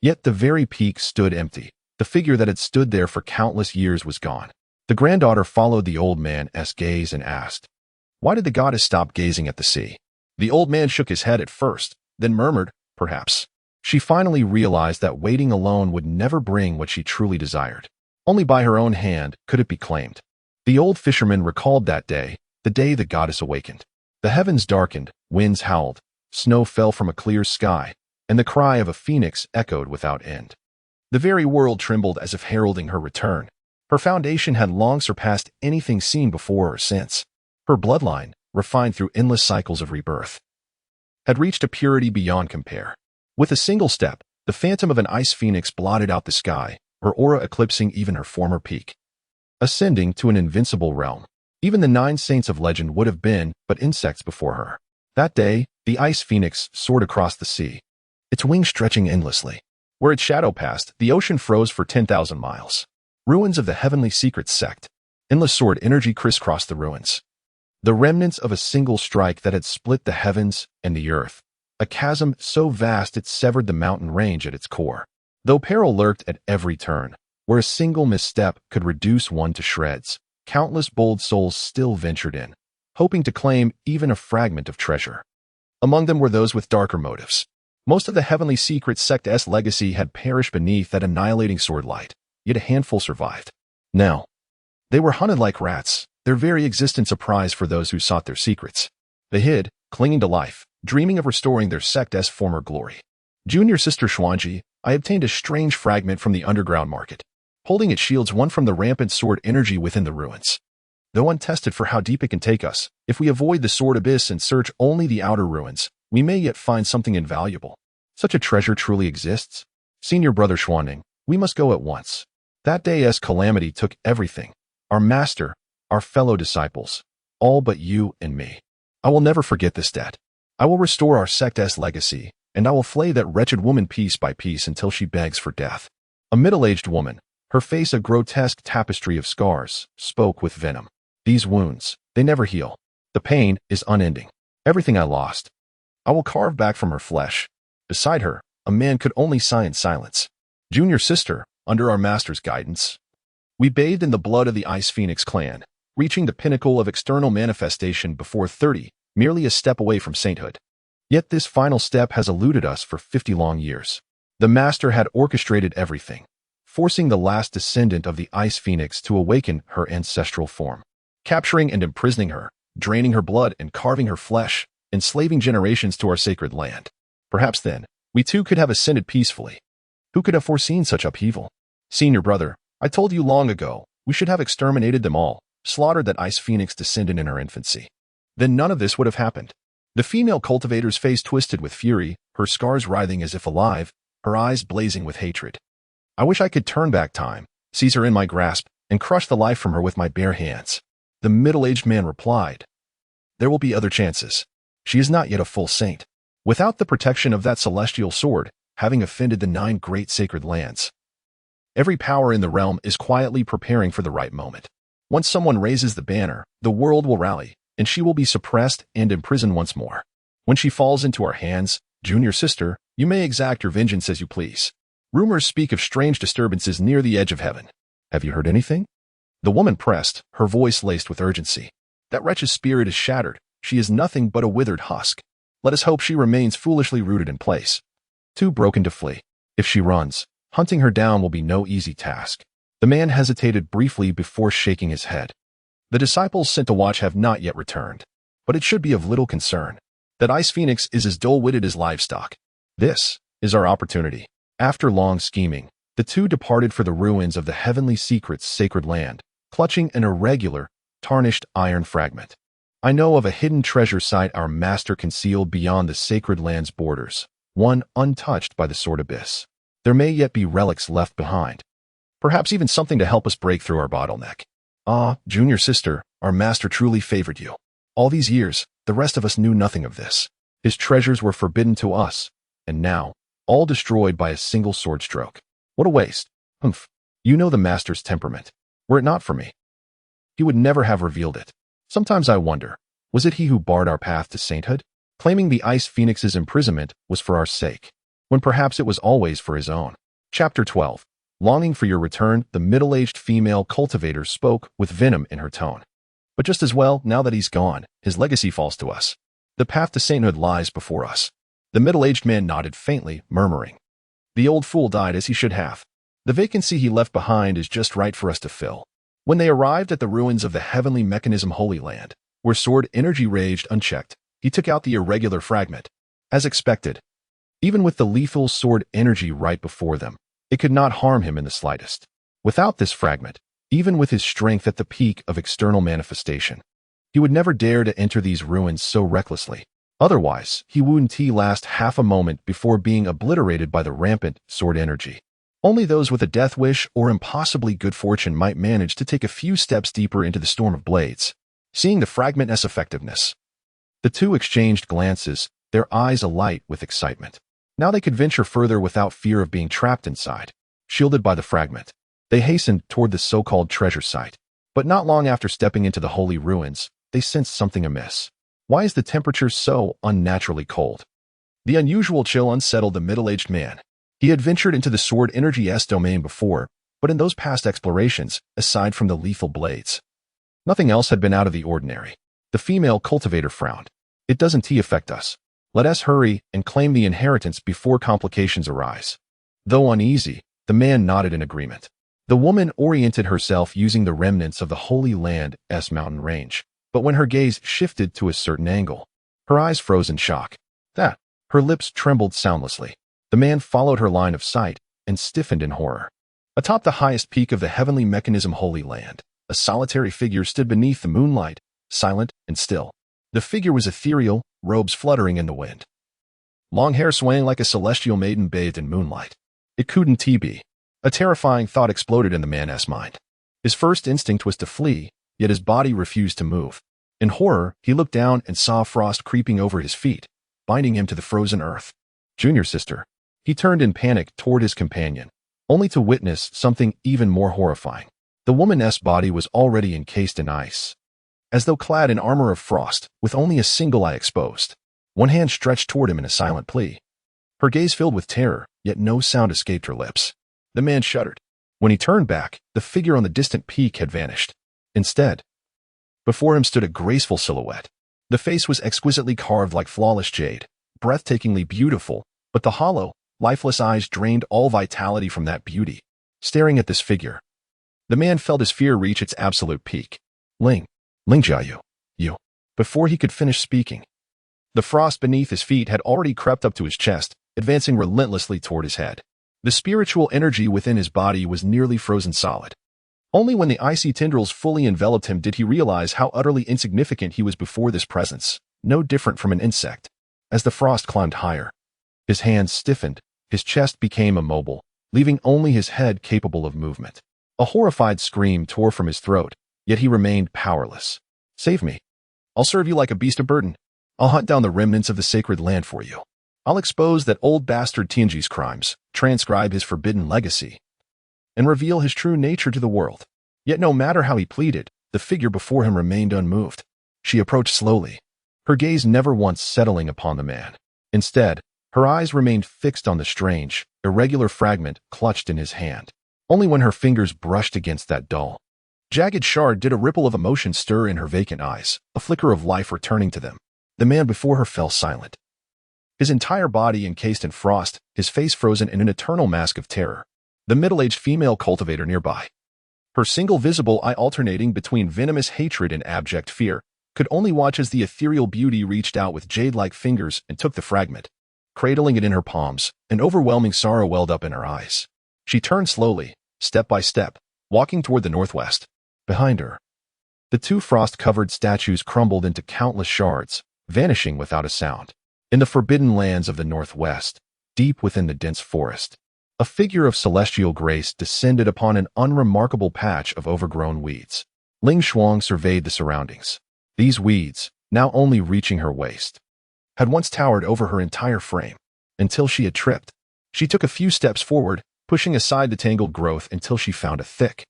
Yet the very peak stood empty. The figure that had stood there for countless years was gone. The granddaughter followed the old man's gaze and asked, why did the goddess stop gazing at the sea? The old man shook his head at first, then murmured, perhaps. She finally realized that waiting alone would never bring what she truly desired. Only by her own hand could it be claimed. The old fisherman recalled that day, the day the goddess awakened. The heavens darkened, winds howled, snow fell from a clear sky, and the cry of a phoenix echoed without end. The very world trembled as if heralding her return. Her foundation had long surpassed anything seen before or since. Her bloodline, refined through endless cycles of rebirth, had reached a purity beyond compare. With a single step, the phantom of an ice phoenix blotted out the sky, her aura eclipsing even her former peak. Ascending to an invincible realm, even the 9 saints of legend would have been but insects before her. That day, the ice phoenix soared across the sea, its wings stretching endlessly. Where its shadow passed, the ocean froze for 10,000 miles. Ruins of the heavenly secrets sect. Endless sword energy crisscrossed the ruins. The remnants of a single strike that had split the heavens and the earth. A chasm so vast it severed the mountain range at its core. Though peril lurked at every turn, where a single misstep could reduce one to shreds, countless bold souls still ventured in, hoping to claim even a fragment of treasure. Among them were those with darker motives. Most of the heavenly secret sect's legacy had perished beneath that annihilating sword light, yet a handful survived. Now, they were hunted like rats, their very existence a prize for those who sought their secrets. They hid, clinging to life, dreaming of restoring their sect's former glory. Junior sister Xuanji, I obtained a strange fragment from the underground market. Holding it shields one from the rampant sword energy within the ruins. Though untested for how deep it can take us, if we avoid the sword abyss and search only the outer ruins, we may yet find something invaluable. Such a treasure truly exists? Senior brother Xuaning, we must go at once. That day's calamity took everything. Our master, our fellow disciples, all but you and me. I will never forget this debt. I will restore our sect's legacy, and I will flay that wretched woman piece by piece until she begs for death. A middle-aged woman, her face a grotesque tapestry of scars, spoke with venom. These wounds, they never heal. The pain is unending. Everything I lost, I will carve back from her flesh. Beside her, a man could only sigh in silence. Junior sister, under our master's guidance, we bathed in the blood of the Ice Phoenix clan, reaching the pinnacle of external manifestation before 30, merely a step away from sainthood. Yet this final step has eluded us for 50 long years. The master had orchestrated everything, forcing the last descendant of the Ice Phoenix to awaken her ancestral form, capturing and imprisoning her, draining her blood and carving her flesh, enslaving generations to our sacred land. Perhaps then, we too could have ascended peacefully. Who could have foreseen such upheaval? Senior brother, I told you long ago, We should have exterminated them all, slaughtered that ice phoenix descendant in her infancy. Then none of this would have happened. The female cultivator's face twisted with fury, her scars writhing as if alive, her eyes blazing with hatred. I wish I could turn back time, seize her in my grasp, and crush the life from her with my bare hands. The middle-aged man replied, "There will be other chances. She is not yet a full saint. Without the protection of that celestial sword, having offended the 9 great sacred lands. Every power in the realm is quietly preparing for the right moment. Once someone raises the banner, the world will rally, and she will be suppressed and imprisoned once more. When she falls into our hands, junior sister, you may exact your vengeance as you please. Rumors speak of strange disturbances near the edge of heaven. Have you heard anything?" The woman pressed, her voice laced with urgency. "That wretch's spirit is shattered. She is nothing but a withered husk. Let us hope she remains foolishly rooted in place. Too broken to flee. If she runs, hunting her down will be no easy task." The man hesitated briefly before shaking his head. "The disciples sent to watch have not yet returned, but it should be of little concern. That ice phoenix is as dull-witted as livestock. This is our opportunity." After long scheming, the two departed for the ruins of the heavenly secret's sacred land, clutching an irregular, tarnished iron fragment. "I know of a hidden treasure site our master concealed beyond the sacred land's borders, one untouched by the sword abyss. There may yet be relics left behind. Perhaps even something to help us break through our bottleneck. Ah, junior sister, our master truly favored you. All these years, the rest of us knew nothing of this. His treasures were forbidden to us, and now, all destroyed by a single sword stroke. What a waste. Humph. You know the master's temperament. Were it not for me, he would never have revealed it. Sometimes I wonder, was it he who barred our path to sainthood? Claiming the ice phoenix's imprisonment was for our sake, when perhaps it was always for his own." Chapter 12. Longing for your return, the middle-aged female cultivator spoke with venom in her tone. "But just as well, now that he's gone, his legacy falls to us. The path to sainthood lies before us." The middle-aged man nodded faintly, murmuring, "The old fool died as he should have. The vacancy he left behind is just right for us to fill." When they arrived at the ruins of the heavenly mechanism Holy Land, where sword energy raged unchecked, he took out the irregular fragment. As expected, even with the lethal sword energy right before them, it could not harm him in the slightest. Without this fragment, even with his strength at the peak of external manifestation, he would never dare to enter these ruins so recklessly. Otherwise, he wouldn't last half a moment before being obliterated by the rampant sword energy. Only those with a death wish or impossibly good fortune might manage to take a few steps deeper into the storm of blades. Seeing the fragment's effectiveness, the two exchanged glances, their eyes alight with excitement. Now they could venture further without fear of being trapped inside. Shielded by the fragment, they hastened toward the so-called treasure site. But not long after stepping into the holy ruins, they sensed something amiss. Why is the temperature so unnaturally cold? The unusual chill unsettled the middle-aged man. He had ventured into the sword energy's domain before, but in those past explorations, aside from the lethal blades, nothing else had been out of the ordinary. The female cultivator frowned. "It doesn't affect us. Let us hurry and claim the inheritance before complications arise." Though uneasy, the man nodded in agreement. The woman oriented herself using the remnants of the Holy Land's mountain range, but when her gaze shifted to a certain angle, her eyes froze in shock. Her lips trembled soundlessly. The man followed her line of sight and stiffened in horror. Atop the highest peak of the heavenly mechanism Holy Land, a solitary figure stood beneath the moonlight, silent and still. The figure was ethereal, robes fluttering in the wind. Long hair swaying like a celestial maiden bathed in moonlight. It couldn't be. A terrifying thought exploded in the man's mind. His first instinct was to flee, yet his body refused to move. In horror, he looked down and saw frost creeping over his feet, binding him to the frozen earth. "Junior sister." He turned in panic toward his companion, only to witness something even more horrifying. The woman's body was already encased in ice, as though clad in armor of frost, with only a single eye exposed. One hand stretched toward him in a silent plea. Her gaze filled with terror, yet no sound escaped her lips. The man shuddered. When he turned back, the figure on the distant peak had vanished. Instead, before him stood a graceful silhouette. The face was exquisitely carved like flawless jade, breathtakingly beautiful, but the hollow, lifeless eyes drained all vitality from that beauty. Staring at this figure, the man felt his fear reach its absolute peak. Ling Jiayu, you. Before he could finish speaking, the frost beneath his feet had already crept up to his chest, advancing relentlessly toward his head. The spiritual energy within his body was nearly frozen solid. Only when the icy tendrils fully enveloped him did he realize how utterly insignificant he was before this presence, no different from an insect. As the frost climbed higher, his hands stiffened, his chest became immobile, leaving only his head capable of movement. A horrified scream tore from his throat, yet he remained powerless. "Save me. I'll serve you like a beast of burden. I'll hunt down the remnants of the sacred land for you. I'll expose that old bastard Tianji's crimes, transcribe his forbidden legacy, and reveal his true nature to the world." Yet no matter how he pleaded, the figure before him remained unmoved. She approached slowly, her gaze never once settling upon the man. Instead, her eyes remained fixed on the strange, irregular fragment clutched in his hand. Only when her fingers brushed against that dull, jagged shard did a ripple of emotion stir in her vacant eyes, a flicker of life returning to them. The man before her fell silent, his entire body encased in frost, his face frozen in an eternal mask of terror. The middle-aged female cultivator nearby, her single visible eye alternating between venomous hatred and abject fear, could only watch as the ethereal beauty reached out with jade-like fingers and took the fragment. Cradling it in her palms, an overwhelming sorrow welled up in her eyes. She turned slowly, step by step, walking toward the northwest. Behind her, the two frost-covered statues crumbled into countless shards, vanishing without a sound. In the forbidden lands of the northwest, deep within the dense forest, a figure of celestial grace descended upon an unremarkable patch of overgrown weeds. Ling Shuang surveyed the surroundings. These weeds, now only reaching her waist, had once towered over her entire frame, until she had tripped. She took a few steps forward, pushing aside the tangled growth until she found a thick,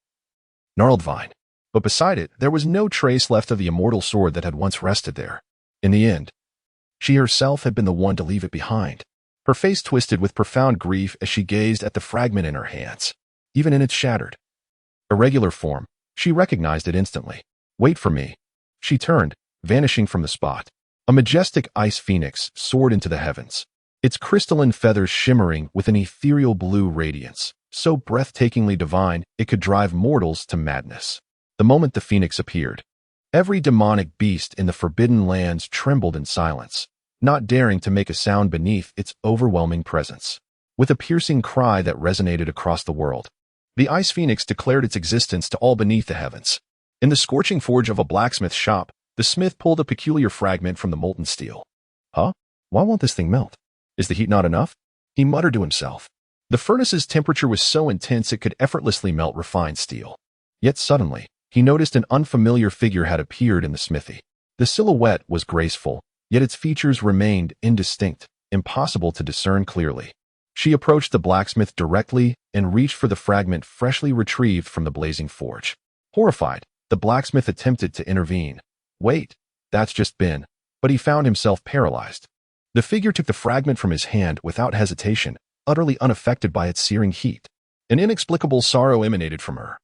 gnarled vine. But beside it, there was no trace left of the immortal sword that had once rested there. In the end, she herself had been the one to leave it behind. Her face twisted with profound grief as she gazed at the fragment in her hands. Even in its shattered, irregular form, she recognized it instantly. "Wait for me." She turned, vanishing from the spot. A majestic ice phoenix soared into the heavens, its crystalline feathers shimmering with an ethereal blue radiance, so breathtakingly divine it could drive mortals to madness. The moment the phoenix appeared, every demonic beast in the forbidden lands trembled in silence, not daring to make a sound beneath its overwhelming presence. With a piercing cry that resonated across the world, the ice phoenix declared its existence to all beneath the heavens. In the scorching forge of a blacksmith shop, the smith pulled a peculiar fragment from the molten steel. "Huh? Why won't this thing melt? Is the heat not enough?" he muttered to himself. The furnace's temperature was so intense it could effortlessly melt refined steel. Yet suddenly, he noticed an unfamiliar figure had appeared in the smithy. The silhouette was graceful, yet its features remained indistinct, impossible to discern clearly. She approached the blacksmith directly and reached for the fragment freshly retrieved from the blazing forge. Horrified, the blacksmith attempted to intervene. "Wait, that's just been," but he found himself paralyzed. The figure took the fragment from his hand without hesitation, utterly unaffected by its searing heat. An inexplicable sorrow emanated from her,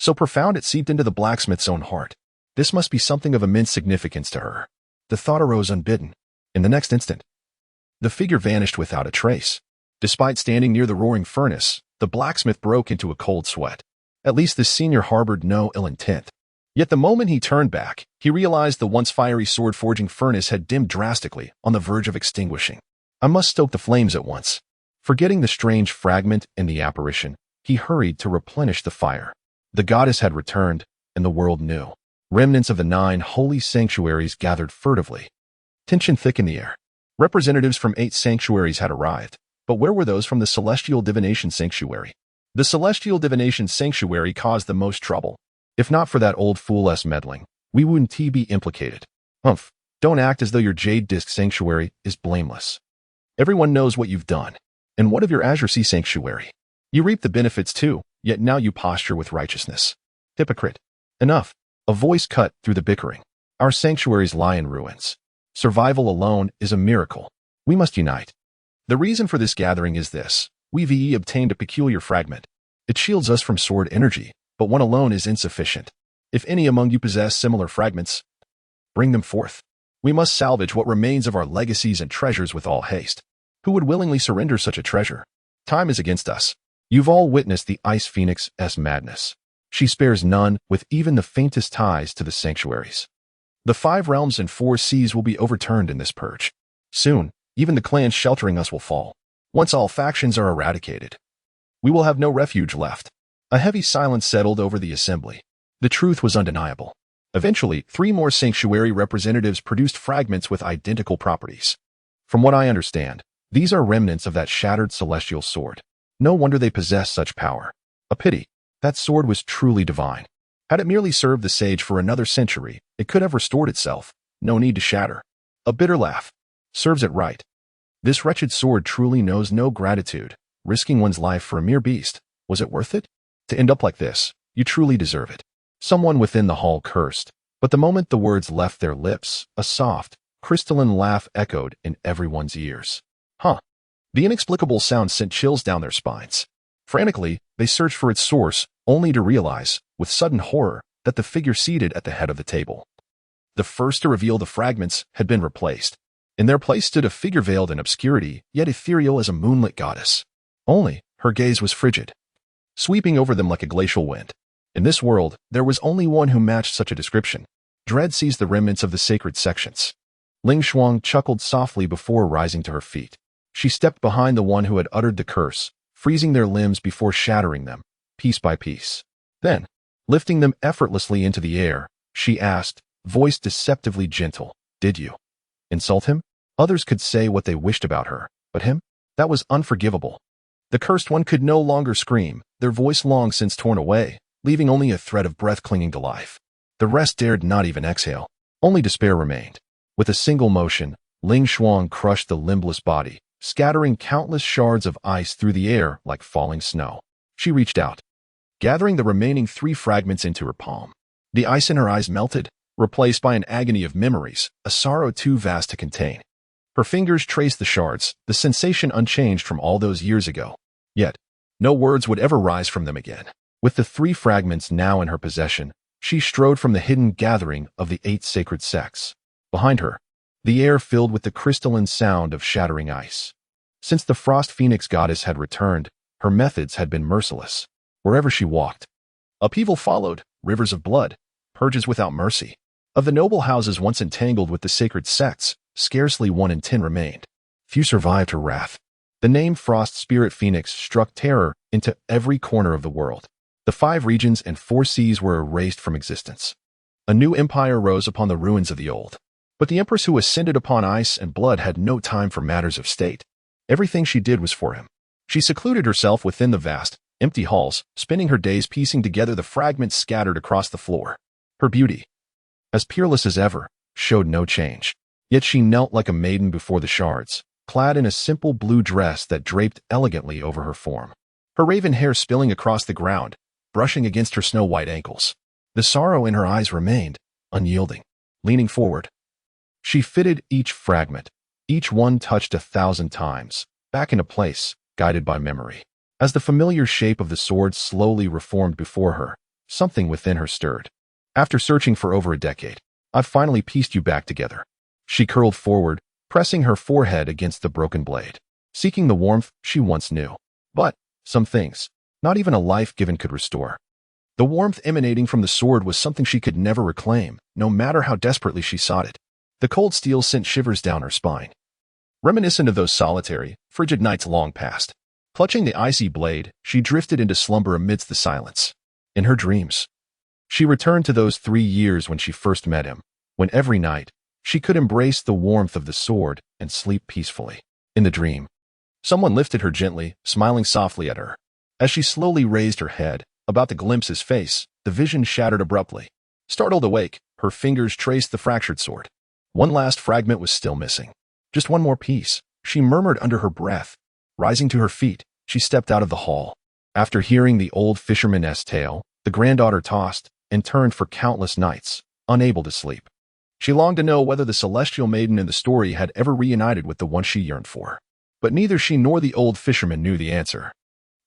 so profound it seeped into the blacksmith's own heart. This must be something of immense significance to her. The thought arose unbidden. In the next instant, the figure vanished without a trace. Despite standing near the roaring furnace, the blacksmith broke into a cold sweat. At least the senior harbored no ill intent. Yet the moment he turned back, he realized the once fiery sword-forging furnace had dimmed drastically, on the verge of extinguishing. "I must stoke the flames at once." Forgetting the strange fragment and the apparition, he hurried to replenish the fire. The goddess had returned, and the world knew. Remnants of the 9 holy sanctuaries gathered furtively. Tension thick in the air. Representatives from 8 sanctuaries had arrived, but where were those from the Celestial Divination Sanctuary? The Celestial Divination Sanctuary caused the most trouble. If not for that old fool's meddling, we wouldn't be implicated. Humph, don't act as though your Jade Disc Sanctuary is blameless. Everyone knows what you've done. And what of your Azure Sea Sanctuary? You reap the benefits too, yet now you posture with righteousness. Hypocrite. Enough. A voice cut through the bickering. Our sanctuaries lie in ruins. Survival alone is a miracle. We must unite. The reason for this gathering is this. We've obtained a peculiar fragment. It shields us from sword energy, but one alone is insufficient. If any among you possess similar fragments, bring them forth. We must salvage what remains of our legacies and treasures with all haste. Who would willingly surrender such a treasure? Time is against us. You've all witnessed the Ice Phoenix's madness. She spares none with even the faintest ties to the sanctuaries. The 5 realms and 4 seas will be overturned in this purge. Soon, even the clans sheltering us will fall. Once all factions are eradicated, we will have no refuge left. A heavy silence settled over the assembly. The truth was undeniable. Eventually, 3 more sanctuary representatives produced fragments with identical properties. From what I understand, these are remnants of that shattered celestial sword. No wonder they possess such power. A pity. That sword was truly divine. Had it merely served the sage for another century, it could have restored itself. No need to shatter. A bitter laugh. Serves it right. This wretched sword truly knows no gratitude. Risking one's life for a mere beast. Was it worth it? To end up like this, you truly deserve it. Someone within the hall cursed, but the moment the words left their lips, a soft, crystalline laugh echoed in everyone's ears. Huh. The inexplicable sound sent chills down their spines. Frantically, they searched for its source, only to realize, with sudden horror, that the figure seated at the head of the table, the first to reveal the fragments, had been replaced. In their place stood a figure veiled in obscurity, yet ethereal as a moonlit goddess. Only, her gaze was frigid, sweeping over them like a glacial wind. In this world, there was only one who matched such a description. Dread seized the remnants of the sacred sections. Ling Shuang chuckled softly before rising to her feet. She stepped behind the one who had uttered the curse, freezing their limbs before shattering them, piece by piece. Then, lifting them effortlessly into the air, she asked, voice deceptively gentle, "Did you insult him?" Others could say what they wished about her, but him? That was unforgivable. The cursed one could no longer scream, their voice long since torn away, leaving only a thread of breath clinging to life. The rest dared not even exhale. Only despair remained. With a single motion, Ling Shuang crushed the limbless body, scattering countless shards of ice through the air like falling snow. She reached out, gathering the remaining 3 fragments into her palm. The ice in her eyes melted, replaced by an agony of memories, a sorrow too vast to contain. Her fingers traced the shards, the sensation unchanged from all those years ago. Yet, no words would ever rise from them again. With the 3 fragments now in her possession, she strode from the hidden gathering of the 8 sacred sects. Behind her, the air filled with the crystalline sound of shattering ice. Since the Frost Phoenix goddess had returned, her methods had been merciless. Wherever she walked, upheaval followed, rivers of blood, purges without mercy. Of the noble houses once entangled with the sacred sects, scarcely 1 in 10 remained. Few survived her wrath. The name Frost Spirit Phoenix struck terror into every corner of the world. The 5 regions and 4 seas were erased from existence. A new empire rose upon the ruins of the old. But the empress who ascended upon ice and blood had no time for matters of state. Everything she did was for him. She secluded herself within the vast, empty halls, spending her days piecing together the fragments scattered across the floor. Her beauty, as peerless as ever, showed no change. Yet she knelt like a maiden before the shards, clad in a simple blue dress that draped elegantly over her form. Her raven hair spilling across the ground, brushing against her snow-white ankles. The sorrow in her eyes remained, unyielding. Leaning forward, she fitted each fragment, each one touched 1,000 times, back into place, guided by memory. As the familiar shape of the sword slowly reformed before her, something within her stirred. After searching for over a decade, I've finally pieced you back together. She curled forward, pressing her forehead against the broken blade, seeking the warmth she once knew. But some things, not even a life given could restore. The warmth emanating from the sword was something she could never reclaim, no matter how desperately she sought it. The cold steel sent shivers down her spine, reminiscent of those solitary, frigid nights long past. Clutching the icy blade, she drifted into slumber amidst the silence. In her dreams, she returned to those 3 years when she first met him, when every night, she could embrace the warmth of the sword and sleep peacefully. In the dream, someone lifted her gently, smiling softly at her. As she slowly raised her head, about to glimpse his face, the vision shattered abruptly. Startled awake, her fingers traced the fractured sword. One last fragment was still missing. Just one more piece, she murmured under her breath. Rising to her feet, she stepped out of the hall. After hearing the old fisherman's tale, the granddaughter tossed and turned for countless nights, unable to sleep. She longed to know whether the celestial maiden in the story had ever reunited with the one she yearned for. But neither she nor the old fisherman knew the answer.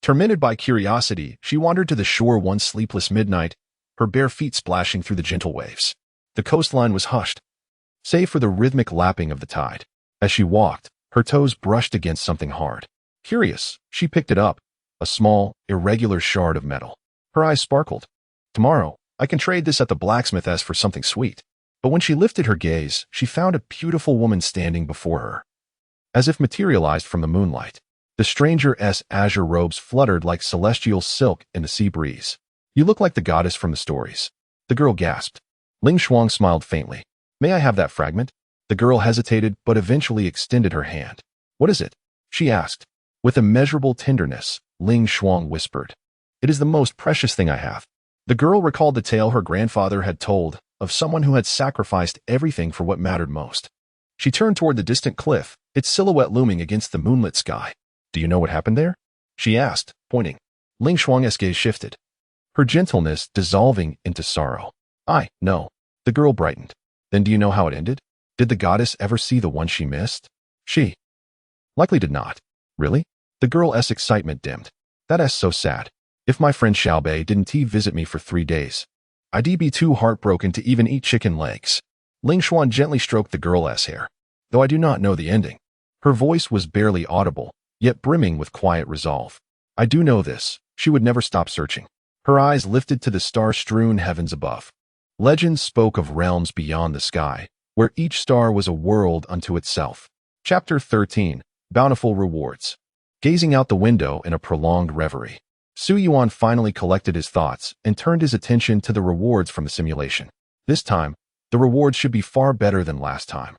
Tormented by curiosity, she wandered to the shore one sleepless midnight, her bare feet splashing through the gentle waves. The coastline was hushed, save for the rhythmic lapping of the tide. As she walked, her toes brushed against something hard. Curious, she picked it up, a small, irregular shard of metal. Her eyes sparkled. Tomorrow, I can trade this at the blacksmith's for something sweet. But when she lifted her gaze, she found a beautiful woman standing before her, as if materialized from the moonlight. The stranger's azure robes fluttered like celestial silk in the sea breeze. You look like the goddess from the stories. The girl gasped. Ling Shuang smiled faintly. May I have that fragment? The girl hesitated but eventually extended her hand. What is it? She asked. With immeasurable tenderness, Ling Shuang whispered. It is the most precious thing I have. The girl recalled the tale her grandfather had told of someone who had sacrificed everything for what mattered most. She turned toward the distant cliff, its silhouette looming against the moonlit sky. Do you know what happened there? She asked, pointing. Ling Shuang's gaze shifted, her gentleness dissolving into sorrow. I know. The girl brightened. Then do you know how it ended? Did the goddess ever see the one she missed? She likely did not. Really? The girl's excitement dimmed. That's so sad. If my friend Xiaobei didn't visit me for 3 days, I'd be too heartbroken to even eat chicken legs. Ling Shuan gently stroked the girl's hair. Though I do not know the ending. Her voice was barely audible, yet brimming with quiet resolve. I do know this. She would never stop searching. Her eyes lifted to the star-strewn heavens above. Legends spoke of realms beyond the sky, where each star was a world unto itself. Chapter 13. Bountiful Rewards. Gazing out the window in a prolonged reverie, Su Yuan finally collected his thoughts and turned his attention to the rewards from the simulation. This time, the rewards should be far better than last time.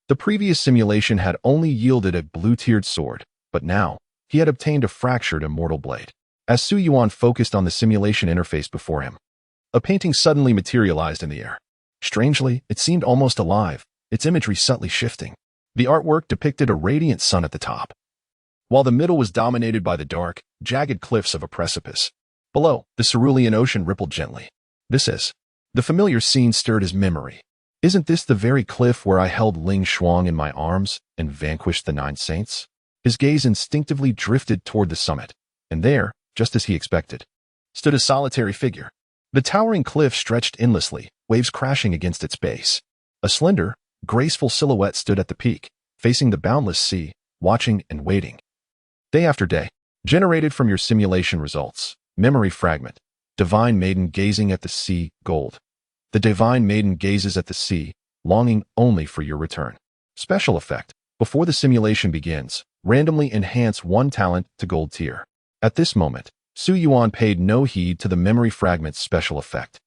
The previous simulation had only yielded a blue-tiered sword, but now, he had obtained a fractured immortal blade. As Su Yuan focused on the simulation interface before him, a painting suddenly materialized in the air. Strangely, it seemed almost alive, its imagery subtly shifting. The artwork depicted a radiant sun at the top, while the middle was dominated by the dark, jagged cliffs of a precipice. Below, the cerulean ocean rippled gently. This is. The familiar scene stirred his memory. Isn't this the very cliff where I held Ling Shuang in my arms and vanquished the 9 saints? His gaze instinctively drifted toward the summit, and there, just as he expected, stood a solitary figure. The towering cliff stretched endlessly, waves crashing against its base. A slender, graceful silhouette stood at the peak, facing the boundless sea, watching and waiting. Day after day, generated from your simulation results. Memory fragment. Divine maiden gazing at the sea, gold. The divine maiden gazes at the sea, longing only for your return. Special effect. Before the simulation begins, randomly enhance 1 talent to gold tier. At this moment, Su Yuan paid no heed to the memory fragment's special effect.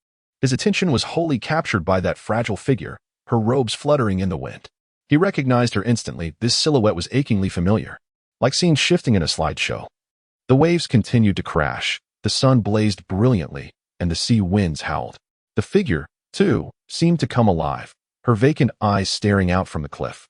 His attention was wholly captured by that fragile figure, her robes fluttering in the wind. He recognized her instantly. This silhouette was achingly familiar, like scenes shifting in a slideshow. The waves continued to crash, the sun blazed brilliantly, and the sea winds howled. The figure, too, seemed to come alive, her vacant eyes staring out from the cliff,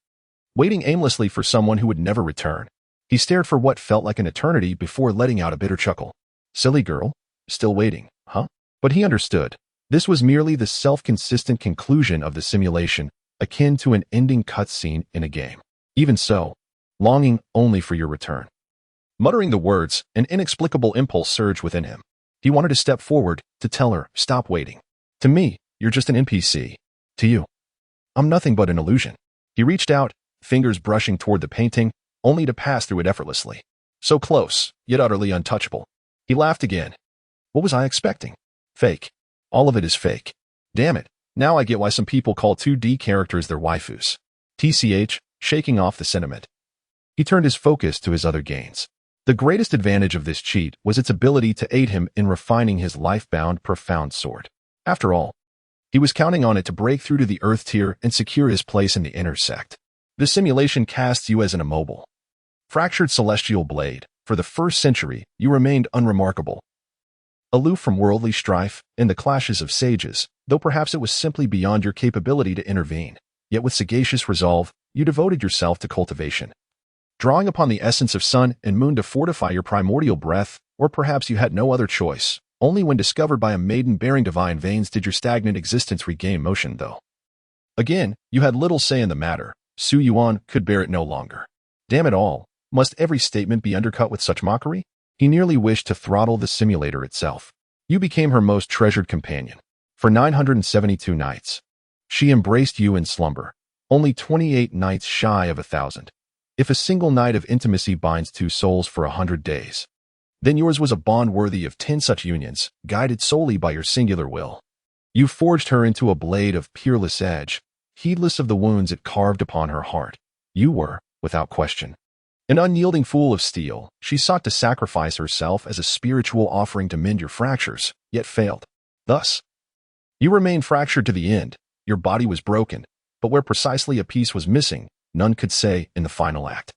waiting aimlessly for someone who would never return. He stared for what felt like an eternity before letting out a bitter chuckle. Silly girl? Still waiting, huh? But he understood. This was merely the self-consistent conclusion of the simulation, akin to an ending cutscene in a game. Even so, longing only for your return. Muttering the words, an inexplicable impulse surged within him. He wanted to step forward, to tell her, stop waiting. To me, you're just an NPC. To you, I'm nothing but an illusion. He reached out, fingers brushing toward the painting, only to pass through it effortlessly. So close, yet utterly untouchable. He laughed again. What was I expecting? Fake. All of it is fake. Damn it, now I get why some people call 2D characters their waifus. TCH, shaking off the sentiment. He turned his focus to his other gains. The greatest advantage of this cheat was its ability to aid him in refining his life-bound profound sword. After all, he was counting on it to break through to the Earth tier and secure his place in the intersect. The simulation casts you as an immobile, fractured celestial blade. For the first century, you remained unremarkable, aloof from worldly strife and the clashes of sages, though perhaps it was simply beyond your capability to intervene. Yet with sagacious resolve, you devoted yourself to cultivation, drawing upon the essence of sun and moon to fortify your primordial breath, or perhaps you had no other choice. Only when discovered by a maiden bearing divine veins did your stagnant existence regain motion, though. Again, you had little say in the matter. Su Yuan could bear it no longer. Damn it all. Must every statement be undercut with such mockery? He nearly wished to throttle the simulator itself. You became her most treasured companion. For 972 nights, she embraced you in slumber, only 28 nights shy of 1,000. If a single night of intimacy binds 2 souls for 100 days, then yours was a bond worthy of 10 such unions, guided solely by your singular will. You forged her into a blade of peerless edge, heedless of the wounds it carved upon her heart. You were, without question, An unyielding fool of steel, she sought to sacrifice herself as a spiritual offering to mend your fractures, yet failed. Thus, you remained fractured to the end, your body was broken, but where precisely a piece was missing, none could say in the final act.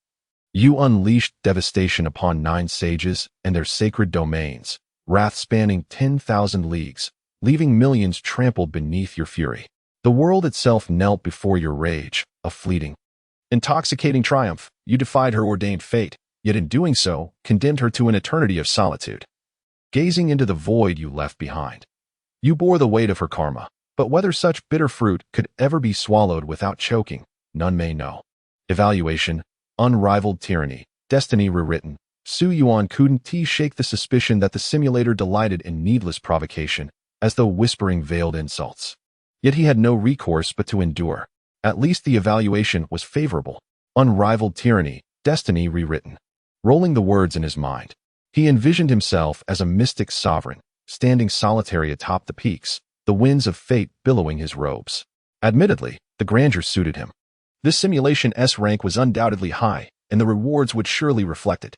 You unleashed devastation upon 9 sages and their sacred domains, wrath spanning 10,000 leagues, leaving millions trampled beneath your fury. The world itself knelt before your rage, a fleeting, intoxicating triumph. You defied her ordained fate, yet in doing so, condemned her to an eternity of solitude. Gazing into the void you left behind, you bore the weight of her karma, but whether such bitter fruit could ever be swallowed without choking, none may know. Evaluation, unrivaled tyranny, destiny rewritten. Su Yuan couldn't shake the suspicion that the simulator delighted in needless provocation, as though whispering veiled insults. Yet he had no recourse but to endure. At least the evaluation was favorable. Unrivaled tyranny, destiny rewritten. Rolling the words in his mind, he envisioned himself as a mystic sovereign, standing solitary atop the peaks, the winds of fate billowing his robes. Admittedly, the grandeur suited him. This simulation's rank was undoubtedly high, and the rewards would surely reflect it.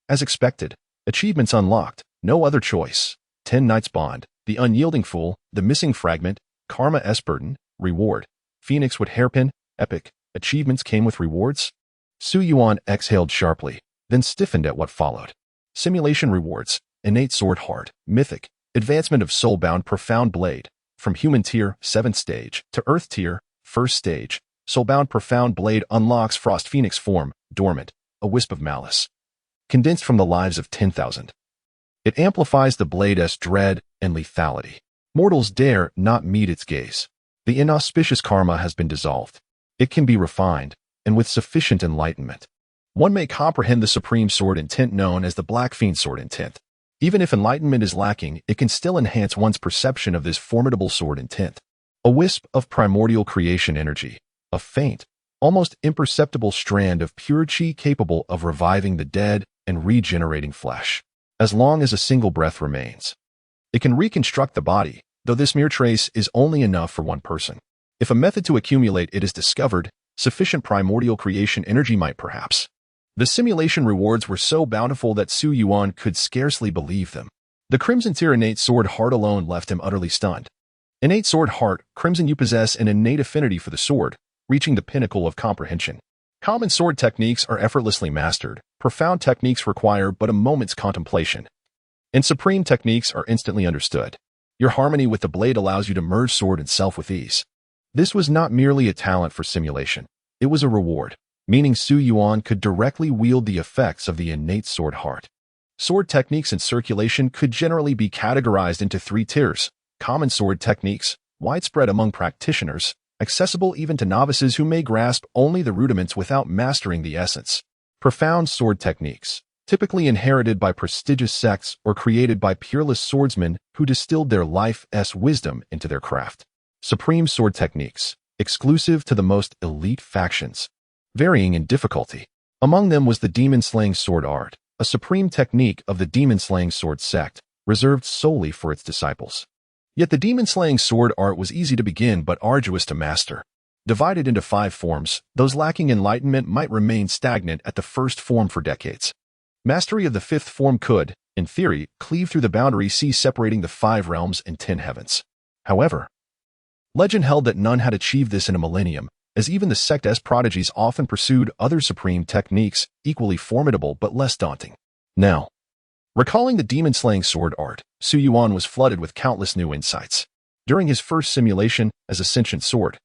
As expected, achievements unlocked, no other choice. 10 Knights Bond, the unyielding fool, the missing fragment, karma's burden, reward. Phoenix would hairpin, epic. Achievements came with rewards? Su Yuan exhaled sharply, then stiffened at what followed. Simulation rewards, innate sword heart, mythic, advancement of soulbound profound blade, from human tier, 7th stage, to earth tier, 1st stage. Soulbound profound blade unlocks frost phoenix form, dormant, a wisp of malice. Condensed from the lives of 10,000. It amplifies the blade's dread and lethality. Mortals dare not meet its gaze. The inauspicious karma has been dissolved. It can be refined, and with sufficient enlightenment, one may comprehend the supreme sword intent known as the Black Fiend sword intent. Even if enlightenment is lacking, it can still enhance one's perception of this formidable sword intent. A wisp of primordial creation energy, a faint, almost imperceptible strand of pure chi capable of reviving the dead and regenerating flesh. As long as a single breath remains, it can reconstruct the body, though this mere trace is only enough for one person. If a method to accumulate it is discovered, sufficient primordial creation energy might perhaps. The simulation rewards were so bountiful that Su Yuan could scarcely believe them. The Crimson Tier innate sword heart alone left him utterly stunned. Innate sword heart, Crimson, you possess an innate affinity for the sword, reaching the pinnacle of comprehension. Common sword techniques are effortlessly mastered. Profound techniques require but a moment's contemplation. And supreme techniques are instantly understood. Your harmony with the blade allows you to merge sword and self with ease. This was not merely a talent for simulation. It was a reward, meaning Su Yuan could directly wield the effects of the innate sword heart. Sword techniques in circulation could generally be categorized into 3 tiers. Common sword techniques, widespread among practitioners, accessible even to novices who may grasp only the rudiments without mastering the essence. Profound sword techniques, typically inherited by prestigious sects or created by peerless swordsmen who distilled their life's wisdom into their craft. Supreme sword techniques, exclusive to the most elite factions, varying in difficulty. Among them was the demon-slaying sword art, a supreme technique of the demon-slaying sword sect, reserved solely for its disciples. Yet the demon-slaying sword art was easy to begin but arduous to master. Divided into 5 forms, those lacking enlightenment might remain stagnant at the first form for decades. Mastery of the 5th form could, in theory, cleave through the boundary sea separating the 5 realms and 10 heavens. However, legend held that none had achieved this in a millennium, as even the sect's prodigies often pursued other supreme techniques, equally formidable but less daunting. Now, recalling the demon-slaying sword art, Su Yuan was flooded with countless new insights. During his first simulation as a sentient sword,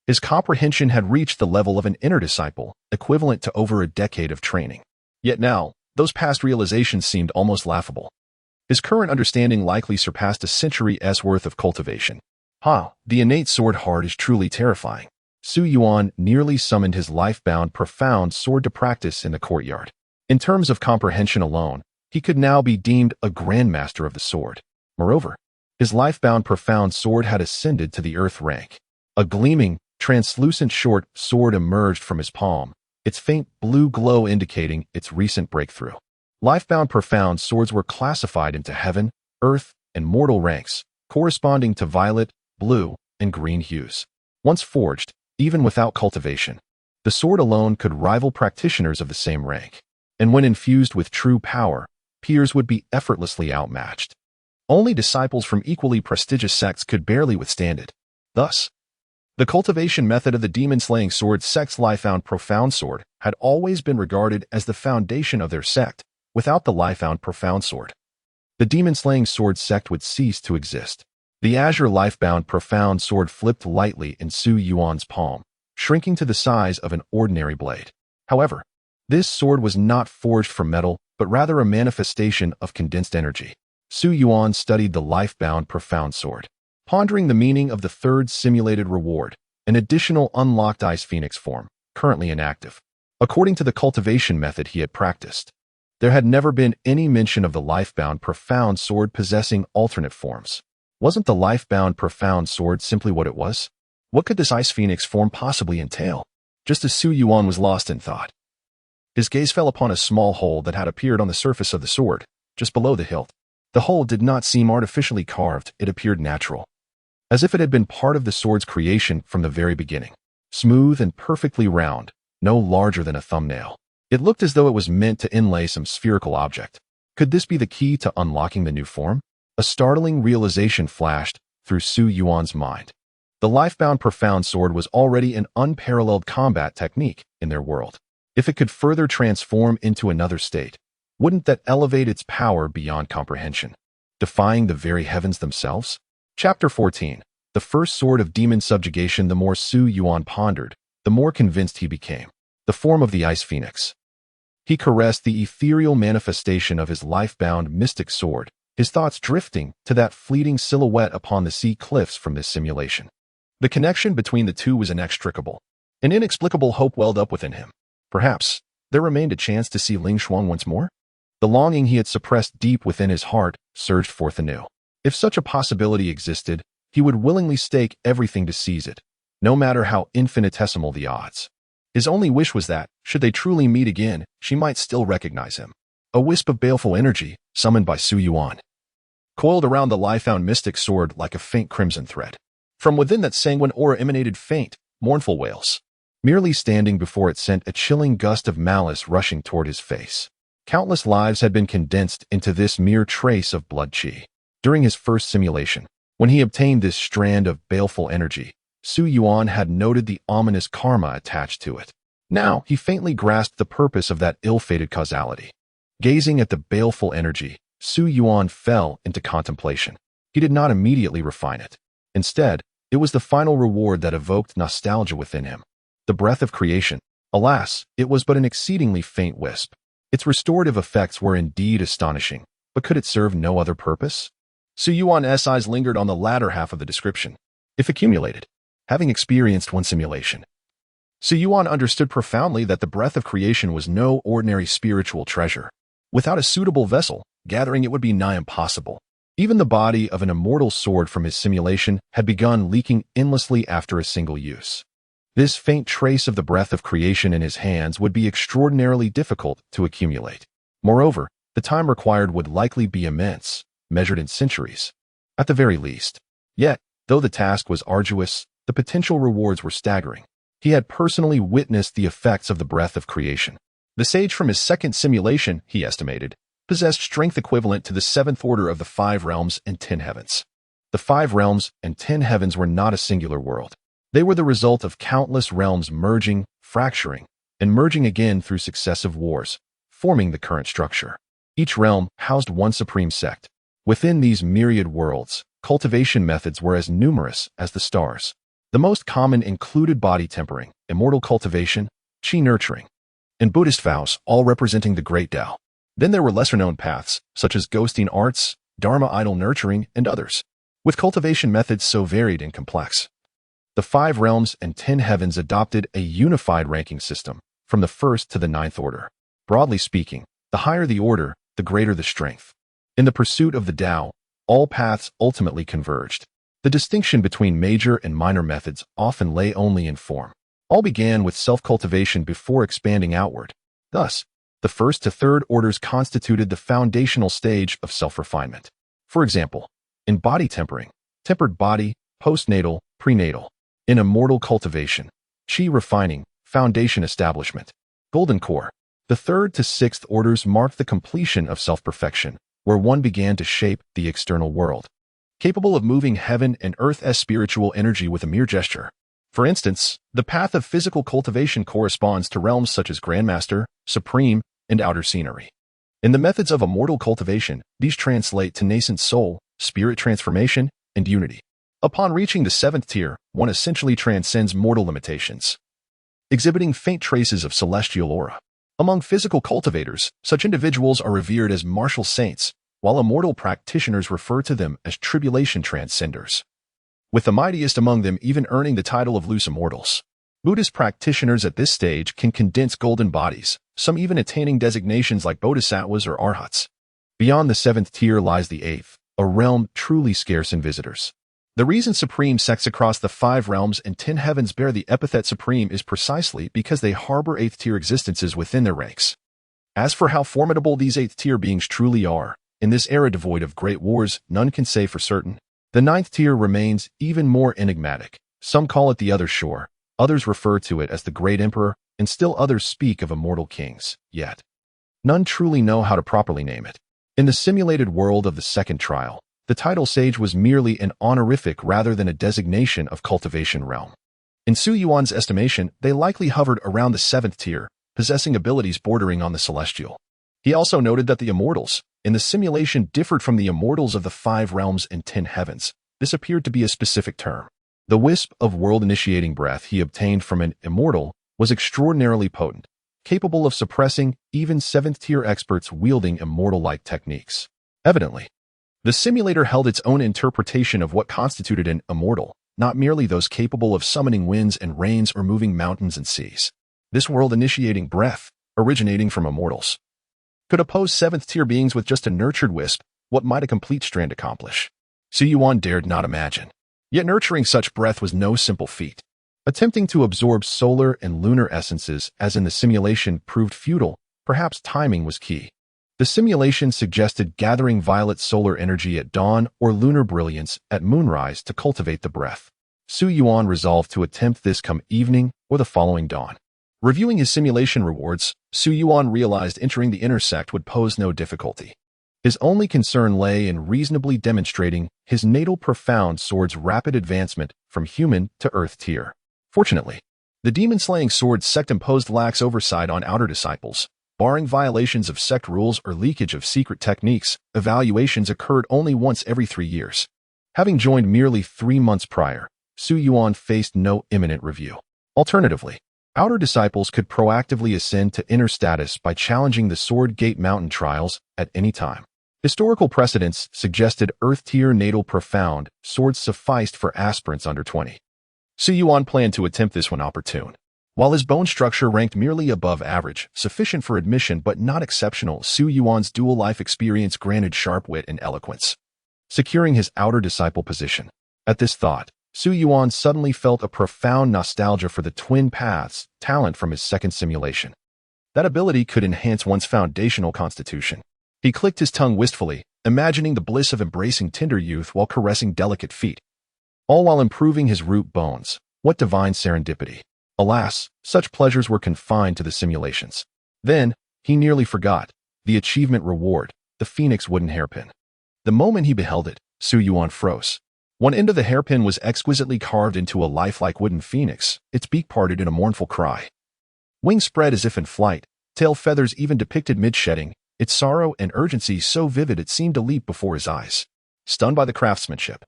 his comprehension had reached the level of an inner disciple, equivalent to over a decade of training. Yet now, those past realizations seemed almost laughable. His current understanding likely surpassed a century's worth of cultivation. The innate sword heart is truly terrifying. Su Yuan nearly summoned his life-bound profound sword to practice in the courtyard. In terms of comprehension alone, he could now be deemed a grandmaster of the sword. Moreover, his life-bound profound sword had ascended to the earth rank. A gleaming, translucent short sword emerged from his palm, its faint blue glow indicating its recent breakthrough. Life-bound profound swords were classified into heaven, earth, and mortal ranks, corresponding to violet, blue, and green hues. Once forged, even without cultivation, the sword alone could rival practitioners of the same rank. and when infused with true power, peers would be effortlessly outmatched. Only disciples from equally prestigious sects could barely withstand it. Thus, the cultivation method of the demon-slaying sword sect's life-bound profound sword had always been regarded as the foundation of their sect. Without the life-bound profound sword, the demon-slaying sword sect would cease to exist. The azure life-bound profound sword flipped lightly in Su Yuan's palm, shrinking to the size of an ordinary blade. However, this sword was not forged from metal, but rather a manifestation of condensed energy. Su Yuan studied the life-bound profound sword, pondering the meaning of the third simulated reward, an additional unlocked Ice Phoenix form, currently inactive. According to the cultivation method he had practiced, there had never been any mention of the life-bound profound sword possessing alternate forms. Wasn't the life-bound profound sword simply what it was? What could this Ice Phoenix form possibly entail? Just as Su Yuan was lost in thought, his gaze fell upon a small hole that had appeared on the surface of the sword, just below the hilt. The hole did not seem artificially carved, it appeared natural, as if it had been part of the sword's creation from the very beginning. Smooth and perfectly round, no larger than a thumbnail. It looked as though it was meant to inlay some spherical object. Could this be the key to unlocking the new form? A startling realization flashed through Su Yuan's mind. The life-bound profound sword was already an unparalleled combat technique in their world. If it could further transform into another state, wouldn't that elevate its power beyond comprehension, defying the very heavens themselves? Chapter 14. The first sword of demon subjugation. The more Su Yuan pondered, the more convinced he became. The form of the Ice Phoenix. He caressed the ethereal manifestation of his life-bound mystic sword, his thoughts drifting to that fleeting silhouette upon the sea cliffs from this simulation. The connection between the two was inextricable. An inexplicable hope welled up within him. Perhaps there remained a chance to see Ling Xuan once more? The longing he had suppressed deep within his heart surged forth anew. If such a possibility existed, he would willingly stake everything to seize it, no matter how infinitesimal the odds. His only wish was that, should they truly meet again, she might still recognize him. A wisp of baleful energy, summoned by Su Yuan, coiled around the life-bound mystic sword like a faint crimson thread. From within that sanguine aura emanated faint, mournful wails. Merely standing before it sent a chilling gust of malice rushing toward his face. Countless lives had been condensed into this mere trace of blood chi. During his first simulation, when he obtained this strand of baleful energy, Su Yuan had noted the ominous karma attached to it. Now he faintly grasped the purpose of that ill-fated causality. Gazing at the baleful energy, Su Yuan fell into contemplation. He did not immediately refine it. Instead, it was the final reward that evoked nostalgia within him. The breath of creation. Alas, it was but an exceedingly faint wisp. Its restorative effects were indeed astonishing, but could it serve no other purpose? Su Yuan's eyes lingered on the latter half of the description. If accumulated. Having experienced one simulation, Su Yuan understood profoundly that the breath of creation was no ordinary spiritual treasure. Without a suitable vessel, gathering it would be nigh impossible. Even the body of an immortal sword from his simulation had begun leaking endlessly after a single use. This faint trace of the breath of creation in his hands would be extraordinarily difficult to accumulate. Moreover, the time required would likely be immense, measured in centuries, at the very least. Yet, though the task was arduous, the potential rewards were staggering. He had personally witnessed the effects of the breath of creation. The sage from his second simulation, he estimated, possessed strength equivalent to the seventh order of the 5 realms and 10 heavens. The 5 realms and 10 heavens were not a singular world. They were the result of countless realms merging, fracturing, and merging again through successive wars, forming the current structure. Each realm housed one supreme sect. Within these myriad worlds, cultivation methods were as numerous as the stars. The most common included body tempering, immortal cultivation, chi nurturing, and Buddhist vows, all representing the Great Tao. Then there were lesser-known paths, such as ghosting arts, dharma idol nurturing, and others, with cultivation methods so varied and complex. The 5 realms and 10 heavens adopted a unified ranking system, from the 1st to the 9th order. Broadly speaking, the higher the order, the greater the strength. In the pursuit of the Tao, all paths ultimately converged. The distinction between major and minor methods often lay only in form. All began with self-cultivation before expanding outward. Thus, the 1st to 3rd orders constituted the foundational stage of self-refinement. For example, in body tempering, tempered body, postnatal, prenatal. In immortal cultivation, chi refining, foundation establishment. Golden core, The third to sixth orders marked the completion of self-perfection, where one began to shape the external world, capable of moving heaven and earth as spiritual energy with a mere gesture. For instance, the path of physical cultivation corresponds to realms such as Grandmaster, Supreme, and Outer Scenery. In the methods of immortal cultivation, these translate to nascent soul, spirit transformation, and unity. Upon reaching the seventh tier, one essentially transcends mortal limitations, exhibiting faint traces of celestial aura. Among physical cultivators, such individuals are revered as martial saints, while immortal practitioners refer to them as tribulation transcenders, with the mightiest among them even earning the title of loose immortals. Buddhist practitioners at this stage can condense golden bodies, some even attaining designations like bodhisattvas or arhats. Beyond the seventh tier lies the eighth, a realm truly scarce in visitors. The reason supreme sects across the 5 realms and 10 heavens bear the epithet supreme is precisely because they harbor 8th tier existences within their ranks. As for how formidable these 8th tier beings truly are, in this era devoid of great wars, none can say for certain. The 9th tier remains even more enigmatic. Some call it the other shore, others refer to it as the Great Emperor, and still others speak of immortal kings, yet none truly know how to properly name it. In the simulated world of the second trial, the title sage was merely an honorific rather than a designation of cultivation realm. In Su Yuan's estimation, they likely hovered around the 7th tier, possessing abilities bordering on the celestial. He also noted that the immortals in the simulation differed from the immortals of the 5 realms and 10 heavens. This appeared to be a specific term. The wisp of world-initiating breath he obtained from an immortal was extraordinarily potent, capable of suppressing even 7th tier experts wielding immortal-like techniques. Evidently, the simulator held its own interpretation of what constituted an immortal, not merely those capable of summoning winds and rains or moving mountains and seas. This world-initiating breath, originating from immortals, could oppose 7th tier beings with just a nurtured wisp. What might a complete strand accomplish? Su Yuan dared not imagine. Yet nurturing such breath was no simple feat. Attempting to absorb solar and lunar essences, as in the simulation, proved futile. Perhaps timing was key. The simulation suggested gathering violet solar energy at dawn or lunar brilliance at moonrise to cultivate the breath. Su Yuan resolved to attempt this come evening or the following dawn. Reviewing his simulation rewards, Su Yuan realized entering the intersect would pose no difficulty. His only concern lay in reasonably demonstrating his natal profound sword's rapid advancement from human to earth tier. Fortunately, the demon-slaying sword sect imposed lax oversight on outer disciples. Barring violations of sect rules or leakage of secret techniques, evaluations occurred only once every 3 years. Having joined merely 3 months prior, Su Yuan faced no imminent review. Alternatively, outer disciples could proactively ascend to inner status by challenging the Sword Gate Mountain trials at any time. Historical precedents suggested Earth-tier natal profound swords sufficed for aspirants under 20. Su Yuan planned to attempt this when opportune. While his bone structure ranked merely above average, sufficient for admission but not exceptional, Su Yuan's dual life experience granted sharp wit and eloquence, securing his outer disciple position. At this thought, Su Yuan suddenly felt a profound nostalgia for the twin paths talent from his second simulation. That ability could enhance one's foundational constitution. He clicked his tongue wistfully, imagining the bliss of embracing tender youth while caressing delicate feet, all while improving his root bones. What divine serendipity! Alas, such pleasures were confined to the simulations. Then, he nearly forgot the achievement reward, the Phoenix wooden hairpin. The moment he beheld it, Su Yuan froze. One end of the hairpin was exquisitely carved into a lifelike wooden phoenix, its beak parted in a mournful cry. Wings spread as if in flight, tail feathers even depicted mid-shedding, its sorrow and urgency so vivid it seemed to leap before his eyes. Stunned by the craftsmanship,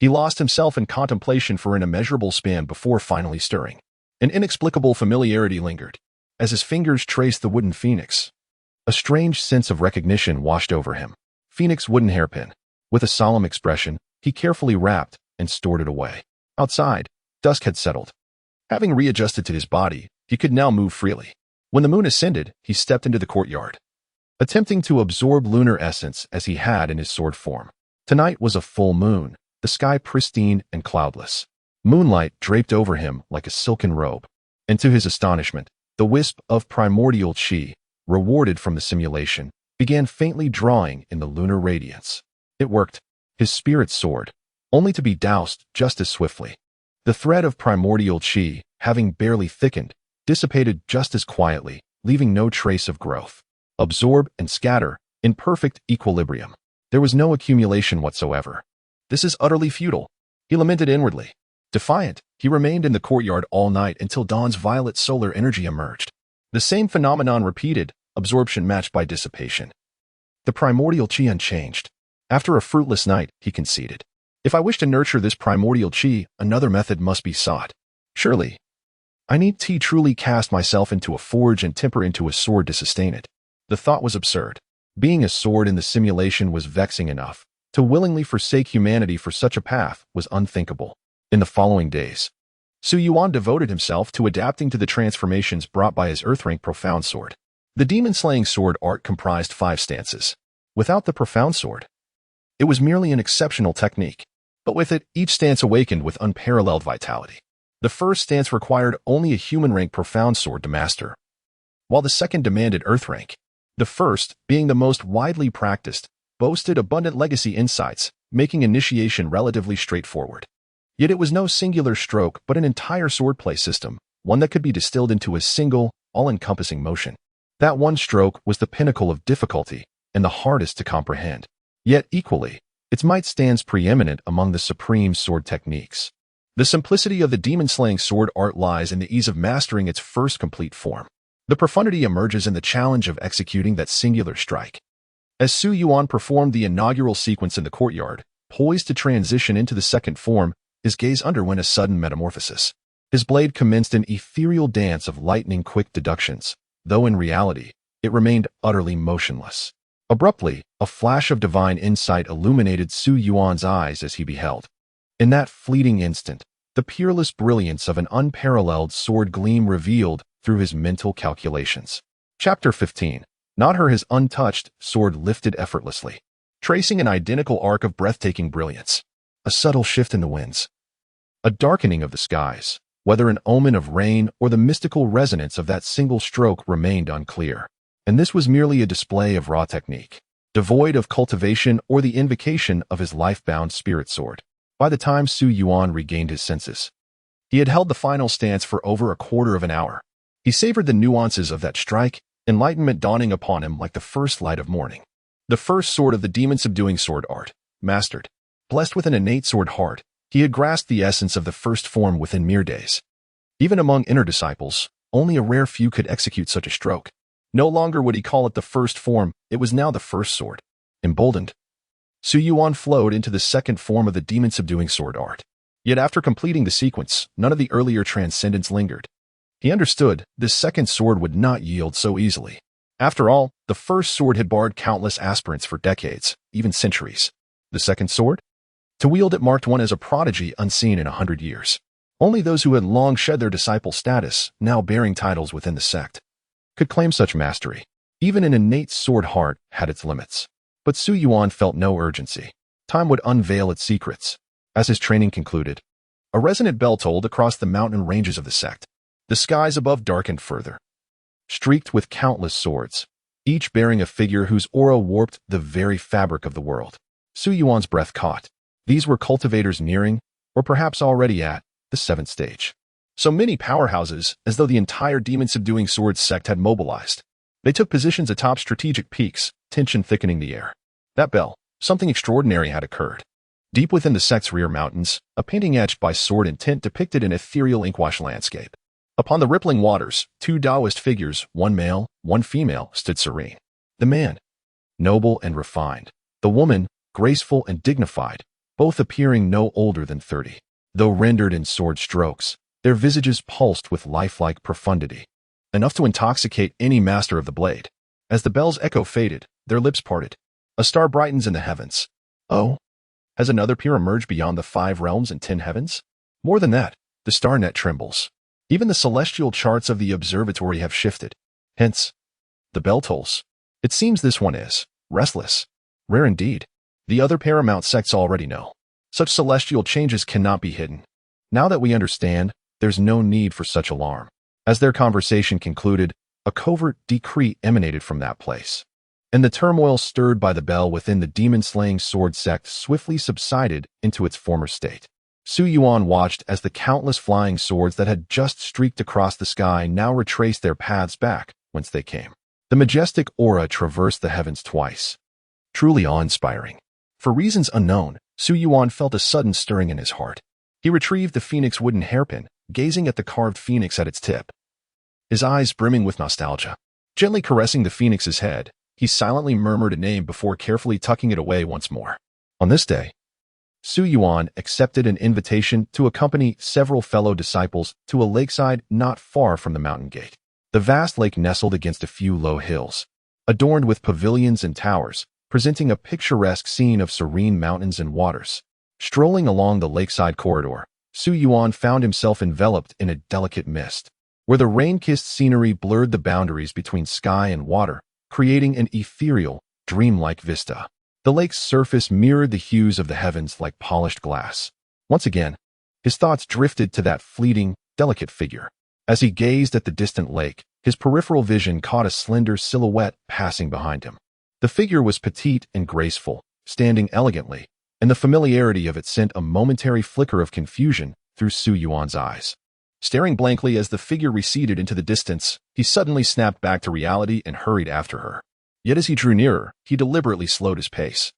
he lost himself in contemplation for an immeasurable span before finally stirring. An inexplicable familiarity lingered. As his fingers traced the wooden phoenix, a strange sense of recognition washed over him. Phoenix wooden hairpin. With a solemn expression, he carefully wrapped and stored it away. Outside, dusk had settled. Having readjusted to his body, he could now move freely. When the moon ascended, he stepped into the courtyard, attempting to absorb lunar essence as he had in his sword form. Tonight was a full moon, the sky pristine and cloudless. Moonlight draped over him like a silken robe, and to his astonishment, the wisp of primordial chi, rewarded from the simulation, began faintly drawing in the lunar radiance. It worked, his spirit soared, only to be doused just as swiftly. The thread of primordial chi, having barely thickened, dissipated just as quietly, leaving no trace of growth. Absorb and scatter, in perfect equilibrium. There was no accumulation whatsoever. This is utterly futile, he lamented inwardly. Defiant, he remained in the courtyard all night until dawn's violet solar energy emerged. The same phenomenon repeated, absorption matched by dissipation. The primordial chi unchanged. After a fruitless night, he conceded. If I wish to nurture this primordial chi, another method must be sought. Surely, I need to truly cast myself into a forge and temper into a sword to sustain it. The thought was absurd. Being a sword in the simulation was vexing enough. To willingly forsake humanity for such a path was unthinkable. In the following days, Su Yuan devoted himself to adapting to the transformations brought by his earth-rank profound sword. The demon-slaying sword art comprised 5 stances. Without the profound sword, it was merely an exceptional technique. But with it, each stance awakened with unparalleled vitality. The first stance required only a human-rank profound sword to master, while the second demanded earth-rank. The first, being the most widely practiced, boasted abundant legacy insights, making initiation relatively straightforward. Yet it was no singular stroke but an entire swordplay system, one that could be distilled into a single, all-encompassing motion. That one stroke was the pinnacle of difficulty and the hardest to comprehend. Yet equally, its might stands preeminent among the supreme sword techniques. The simplicity of the demon-slaying sword art lies in the ease of mastering its first complete form. The profundity emerges in the challenge of executing that singular strike. As Su Yuan performed the inaugural sequence in the courtyard, poised to transition into the second form, his gaze underwent a sudden metamorphosis. His blade commenced an ethereal dance of lightning-quick deductions, though in reality, it remained utterly motionless. Abruptly, a flash of divine insight illuminated Su Yuan's eyes as he beheld. In that fleeting instant, the peerless brilliance of an unparalleled sword gleam revealed through his mental calculations. Chapter 15. Not her his untouched sword lifted effortlessly, tracing an identical arc of breathtaking brilliance. A subtle shift in the winds. A darkening of the skies, whether an omen of rain or the mystical resonance of that single stroke remained unclear. And this was merely a display of raw technique, devoid of cultivation or the invocation of his life-bound spirit sword. By the time Su Yuan regained his senses, he had held the final stance for over a quarter of an hour. He savored the nuances of that strike, enlightenment dawning upon him like the first light of morning. The first sword of the demon-subduing sword art, mastered. Blessed with an innate sword heart, he had grasped the essence of the first form within mere days. Even among inner disciples, only a rare few could execute such a stroke. No longer would he call it the first form, it was now the first sword. Emboldened, Su Yuan flowed into the second form of the demon-subduing sword art. Yet after completing the sequence, none of the earlier transcendence lingered. He understood this second sword would not yield so easily. After all, the first sword had barred countless aspirants for decades, even centuries. The second sword? To wield it marked one as a prodigy unseen in 100 years. Only those who had long shed their disciple status, now bearing titles within the sect, could claim such mastery. Even an innate sword heart had its limits. But Su Yuan felt no urgency. Time would unveil its secrets. As his training concluded, a resonant bell tolled across the mountain ranges of the sect. The skies above darkened further, streaked with countless swords, each bearing a figure whose aura warped the very fabric of the world. Su Yuan's breath caught. These were cultivators nearing, or perhaps already at, the 7th stage. So many powerhouses, as though the entire demon-subduing sword sect had mobilized. They took positions atop strategic peaks, tension thickening the air. That bell, something extraordinary had occurred. Deep within the sect's rear mountains, a painting etched by sword intent depicted an ethereal inkwash landscape. Upon the rippling waters, 2 Taoist figures, one male, one female, stood serene. The man, noble and refined. The woman, graceful and dignified, both appearing no older than 30. Though rendered in sword strokes, their visages pulsed with lifelike profundity, enough to intoxicate any master of the blade. As the bell's echo faded, their lips parted. A star brightens in the heavens. Oh, has another peer emerged beyond the 5 realms and 10 heavens? More than that, the star net trembles. Even the celestial charts of the observatory have shifted. Hence, the bell tolls. It seems this one is restless. Rare indeed. The other paramount sects already know. Such celestial changes cannot be hidden. Now that we understand, there's no need for such alarm. As their conversation concluded, a covert decree emanated from that place. And the turmoil stirred by the bell within the demon-slaying sword sect swiftly subsided into its former state. Su Yuan watched as the countless flying swords that had just streaked across the sky now retraced their paths back, whence they came. The majestic aura traversed the heavens twice. Truly awe-inspiring. For reasons unknown, Su Yuan felt a sudden stirring in his heart. He retrieved the phoenix wooden hairpin, gazing at the carved phoenix at its tip, his eyes brimming with nostalgia. Gently caressing the phoenix's head, he silently murmured a name before carefully tucking it away once more. On this day, Su Yuan accepted an invitation to accompany several fellow disciples to a lakeside not far from the mountain gate. The vast lake nestled against a few low hills, adorned with pavilions and towers, presenting a picturesque scene of serene mountains and waters. Strolling along the lakeside corridor, Su Yuan found himself enveloped in a delicate mist, where the rain-kissed scenery blurred the boundaries between sky and water, creating an ethereal, dreamlike vista. The lake's surface mirrored the hues of the heavens like polished glass. Once again, his thoughts drifted to that fleeting, delicate figure. As he gazed at the distant lake, his peripheral vision caught a slender silhouette passing behind him. The figure was petite and graceful, standing elegantly, and the familiarity of it sent a momentary flicker of confusion through Su Yuan's eyes. Staring blankly as the figure receded into the distance, he suddenly snapped back to reality and hurried after her. Yet as he drew nearer, he deliberately slowed his pace.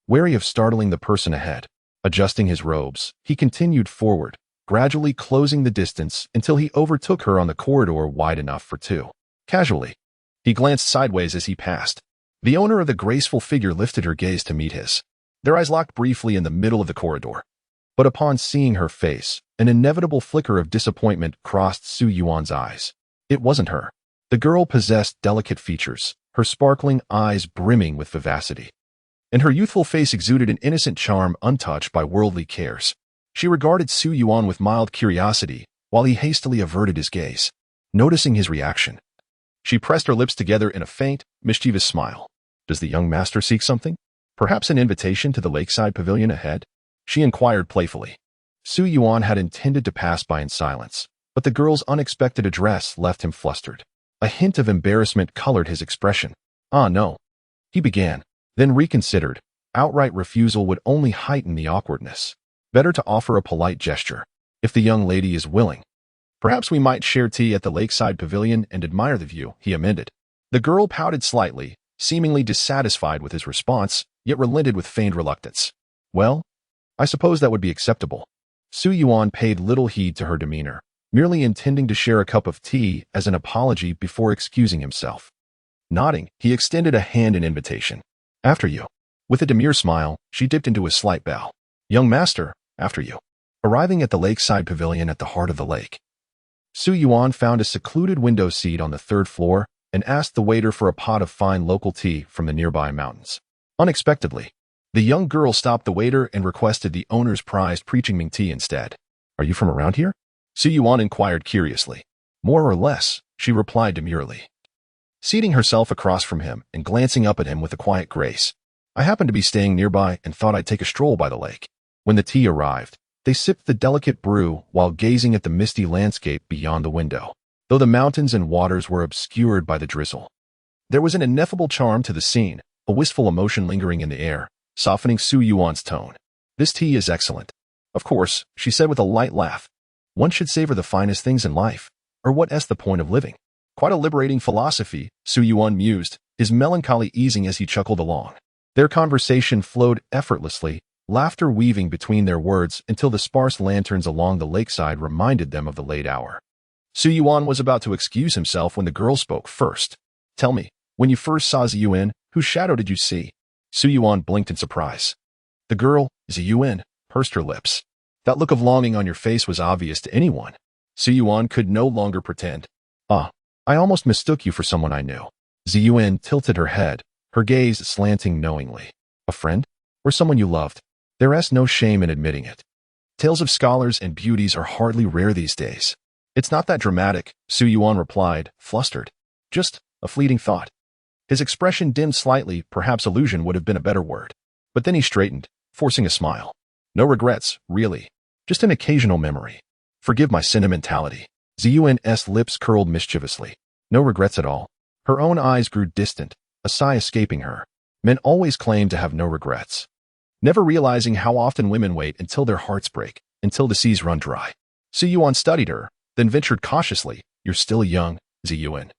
Wary of startling the person ahead, adjusting his robes, he continued forward, gradually closing the distance until he overtook her on the corridor wide enough for two. Casually, he glanced sideways as he passed. The owner of the graceful figure lifted her gaze to meet his. Their eyes locked briefly in the middle of the corridor. But upon seeing her face, an inevitable flicker of disappointment crossed Su Yuan's eyes. It wasn't her. The girl possessed delicate features, her sparkling eyes brimming with vivacity, and her youthful face exuded an innocent charm untouched by worldly cares. She regarded Su Yuan with mild curiosity, while he hastily averted his gaze. Noticing his reaction, she pressed her lips together in a faint, mischievous smile. Does the young master seek something? Perhaps an invitation to the lakeside pavilion ahead? She inquired playfully. Su Yuan had intended to pass by in silence, but the girl's unexpected address left him flustered. A hint of embarrassment colored his expression. Ah, no, he began, then reconsidered. Outright refusal would only heighten the awkwardness. Better to offer a polite gesture. If the young lady is willing, perhaps we might share tea at the lakeside pavilion and admire the view, he amended. The girl pouted slightly, seemingly dissatisfied with his response, yet relented with feigned reluctance. Well, I suppose that would be acceptable. Su Yuan paid little heed to her demeanor, merely intending to share a cup of tea as an apology before excusing himself. Nodding, he extended a hand in invitation. After you. With a demure smile, she dipped into a slight bow. Young master, after you. Arriving at the lakeside pavilion at the heart of the lake, Su Yuan found a secluded window seat on the third floor and asked the waiter for a pot of fine local tea from the nearby mountains. Unexpectedly, the young girl stopped the waiter and requested the owner's prized preaching Ming tea instead. Are you from around here? Su Yuan inquired curiously. More or less, she replied demurely, seating herself across from him and glancing up at him with a quiet grace. I happened to be staying nearby and thought I'd take a stroll by the lake. When the tea arrived, they sipped the delicate brew while gazing at the misty landscape beyond the window. Though the mountains and waters were obscured by the drizzle, there was an ineffable charm to the scene, a wistful emotion lingering in the air, softening Su Yuan's tone. This tea is excellent. Of course, she said with a light laugh. One should savor the finest things in life, or what is the point of living? Quite a liberating philosophy, Su Yuan mused, his melancholy easing as he chuckled along. Their conversation flowed effortlessly, laughter weaving between their words until the sparse lanterns along the lakeside reminded them of the late hour. Su Yuan was about to excuse himself when the girl spoke first. Tell me, when you first saw Su Yuan, whose shadow did you see? Su Yuan blinked in surprise. The girl, Su Yuan, pursed her lips. That look of longing on your face was obvious to anyone. Su Yuan could no longer pretend. Ah, I almost mistook you for someone I knew. Su Yuan tilted her head, her gaze slanting knowingly. A friend? Or someone you loved? There is no shame in admitting it. Tales of scholars and beauties are hardly rare these days. It's not that dramatic, Su Yuan replied, flustered. Just a fleeting thought. His expression dimmed slightly, perhaps illusion would have been a better word. But then he straightened, forcing a smile. No regrets, really. Just an occasional memory. Forgive my sentimentality. Su Yuan's lips curled mischievously. No regrets at all. Her own eyes grew distant, a sigh escaping her. Men always claim to have no regrets, never realizing how often women wait until their hearts break, until the seas run dry. Su Yuan studied her, then ventured cautiously, You're still young, Su Yuan.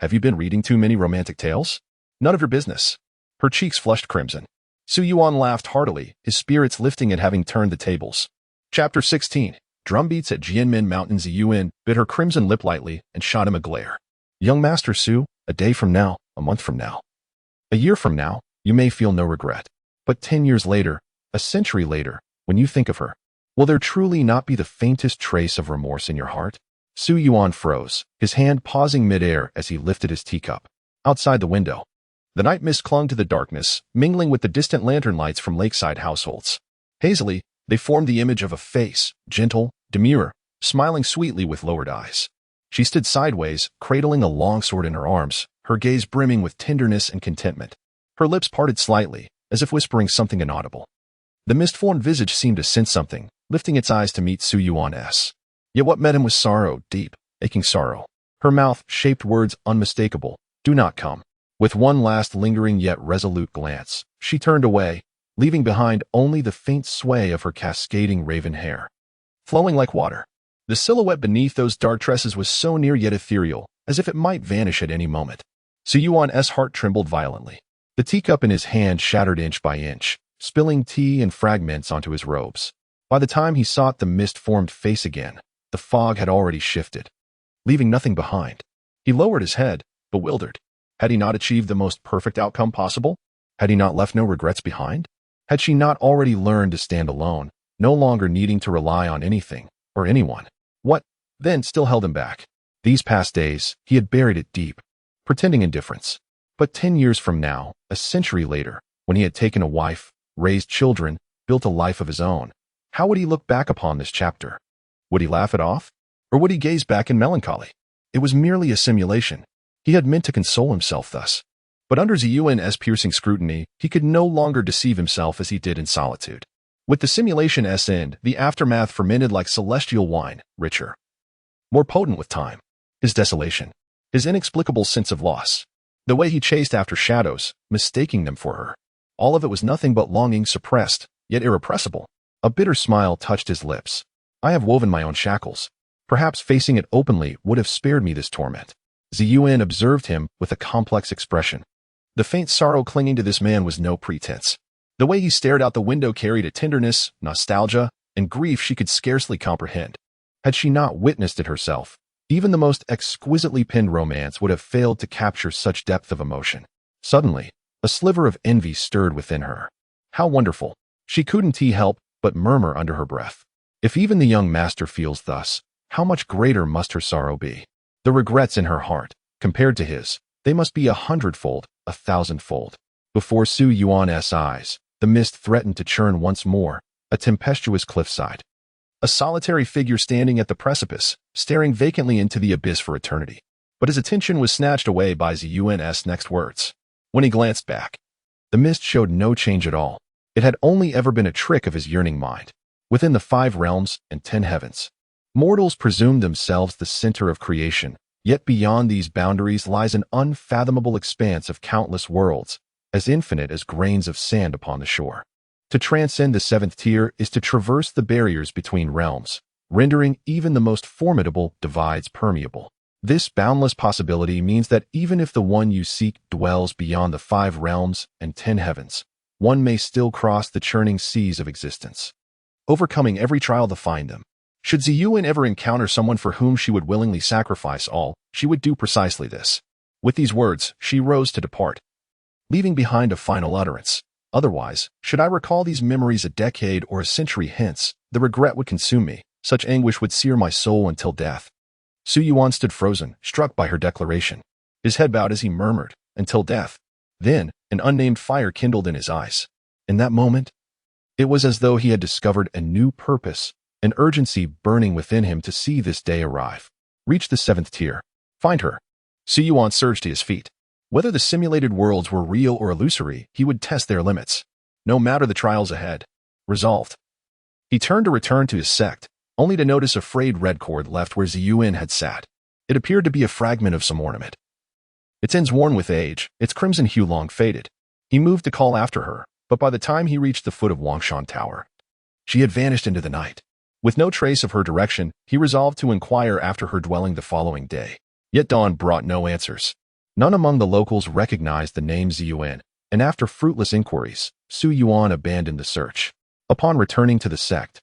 Have you been reading too many romantic tales? None of your business. Her cheeks flushed crimson. Su Yuan laughed heartily, his spirits lifting at having turned the tables. Chapter 16. Drumbeats at Jianmin Mountain. Su Yuan bit her crimson lip lightly and shot him a glare. Young Master Su, a day from now, a month from now, a year from now, you may feel no regret. But 10 years later, a century later, when you think of her, will there truly not be the faintest trace of remorse in your heart? Su Yuan froze, his hand pausing midair as he lifted his teacup. Outside the window, the night mist clung to the darkness, mingling with the distant lantern lights from lakeside households. Hazily, they formed the image of a face, gentle, demure, smiling sweetly with lowered eyes. She stood sideways, cradling a longsword in her arms, her gaze brimming with tenderness and contentment. Her lips parted slightly, as if whispering something inaudible. The mist-formed visage seemed to sense something, lifting its eyes to meet Su Yuan's. Yet what met him was sorrow, deep, aching sorrow. Her mouth shaped words unmistakable. Do not come. With one last lingering yet resolute glance, she turned away, leaving behind only the faint sway of her cascading raven hair, flowing like water. The silhouette beneath those dark tresses was so near yet ethereal, as if it might vanish at any moment. Su Yuan's heart trembled violently. The teacup in his hand shattered inch by inch, spilling tea and fragments onto his robes. By the time he sought the mist-formed face again, the fog had already shifted, leaving nothing behind. He lowered his head, bewildered. Had he not achieved the most perfect outcome possible? Had he not left no regrets behind? Had she not already learned to stand alone, no longer needing to rely on anything or anyone? What, then, still held him back? These past days, he had buried it deep, pretending indifference. But 10 years from now, a century later, when he had taken a wife, raised children, built a life of his own, how would he look back upon this chapter? Would he laugh it off? Or would he gaze back in melancholy? It was merely a simulation. He had meant to console himself thus. But under Su Yuan's piercing scrutiny, he could no longer deceive himself as he did in solitude. With the simulation's end, the aftermath fermented like celestial wine, richer, more potent with time. His desolation, his inexplicable sense of loss, the way he chased after shadows, mistaking them for her. All of it was nothing but longing suppressed, yet irrepressible. A bitter smile touched his lips. I have woven my own shackles. Perhaps facing it openly would have spared me this torment. Su Yuan observed him with a complex expression. The faint sorrow clinging to this man was no pretense. The way he stared out the window carried a tenderness, nostalgia, and grief she could scarcely comprehend. Had she not witnessed it herself, even the most exquisitely penned romance would have failed to capture such depth of emotion. Suddenly, a sliver of envy stirred within her. How wonderful! She couldn't help but murmur under her breath. If even the young master feels thus, how much greater must her sorrow be? The regrets in her heart, compared to his, they must be 100-fold, 1,000-fold. Before Su Yuan's eyes, the mist threatened to churn once more, a tempestuous cliffside. A solitary figure standing at the precipice, staring vacantly into the abyss for eternity. But his attention was snatched away by Su Yuan's next words. When he glanced back, the mist showed no change at all. It had only ever been a trick of his yearning mind. Within the 5 realms and 10 heavens, mortals presumed themselves the center of creation, yet beyond these boundaries lies an unfathomable expanse of countless worlds, as infinite as grains of sand upon the shore. To transcend the 7th tier is to traverse the barriers between realms, rendering even the most formidable divides permeable. This boundless possibility means that even if the one you seek dwells beyond the 5 realms and 10 heavens, one may still cross the churning seas of existence, overcoming every trial to find them. Should Su Yuan ever encounter someone for whom she would willingly sacrifice all, she would do precisely this. With these words, she rose to depart, leaving behind a final utterance. Otherwise, should I recall these memories a decade or a century hence, the regret would consume me. Such anguish would sear my soul until death. Su Yuan stood frozen, struck by her declaration. His head bowed as he murmured, until death. Then, an unnamed fire kindled in his eyes. In that moment, it was as though he had discovered a new purpose, an urgency burning within him to see this day arrive. Reach the 7th tier. Find her. Su Yuan surged to his feet. Whether the simulated worlds were real or illusory, he would test their limits. No matter the trials ahead. Resolved. He turned to return to his sect, only to notice a frayed red cord left where Su Yuan had sat. It appeared to be a fragment of some ornament. Its ends worn with age, its crimson hue long faded. He moved to call after her, but by the time he reached the foot of Wangshan Tower, she had vanished into the night. With no trace of her direction, he resolved to inquire after her dwelling the following day. Yet dawn brought no answers. None among the locals recognized the name Su Yuan, and after fruitless inquiries, Su Yuan abandoned the search. Upon returning to the sect,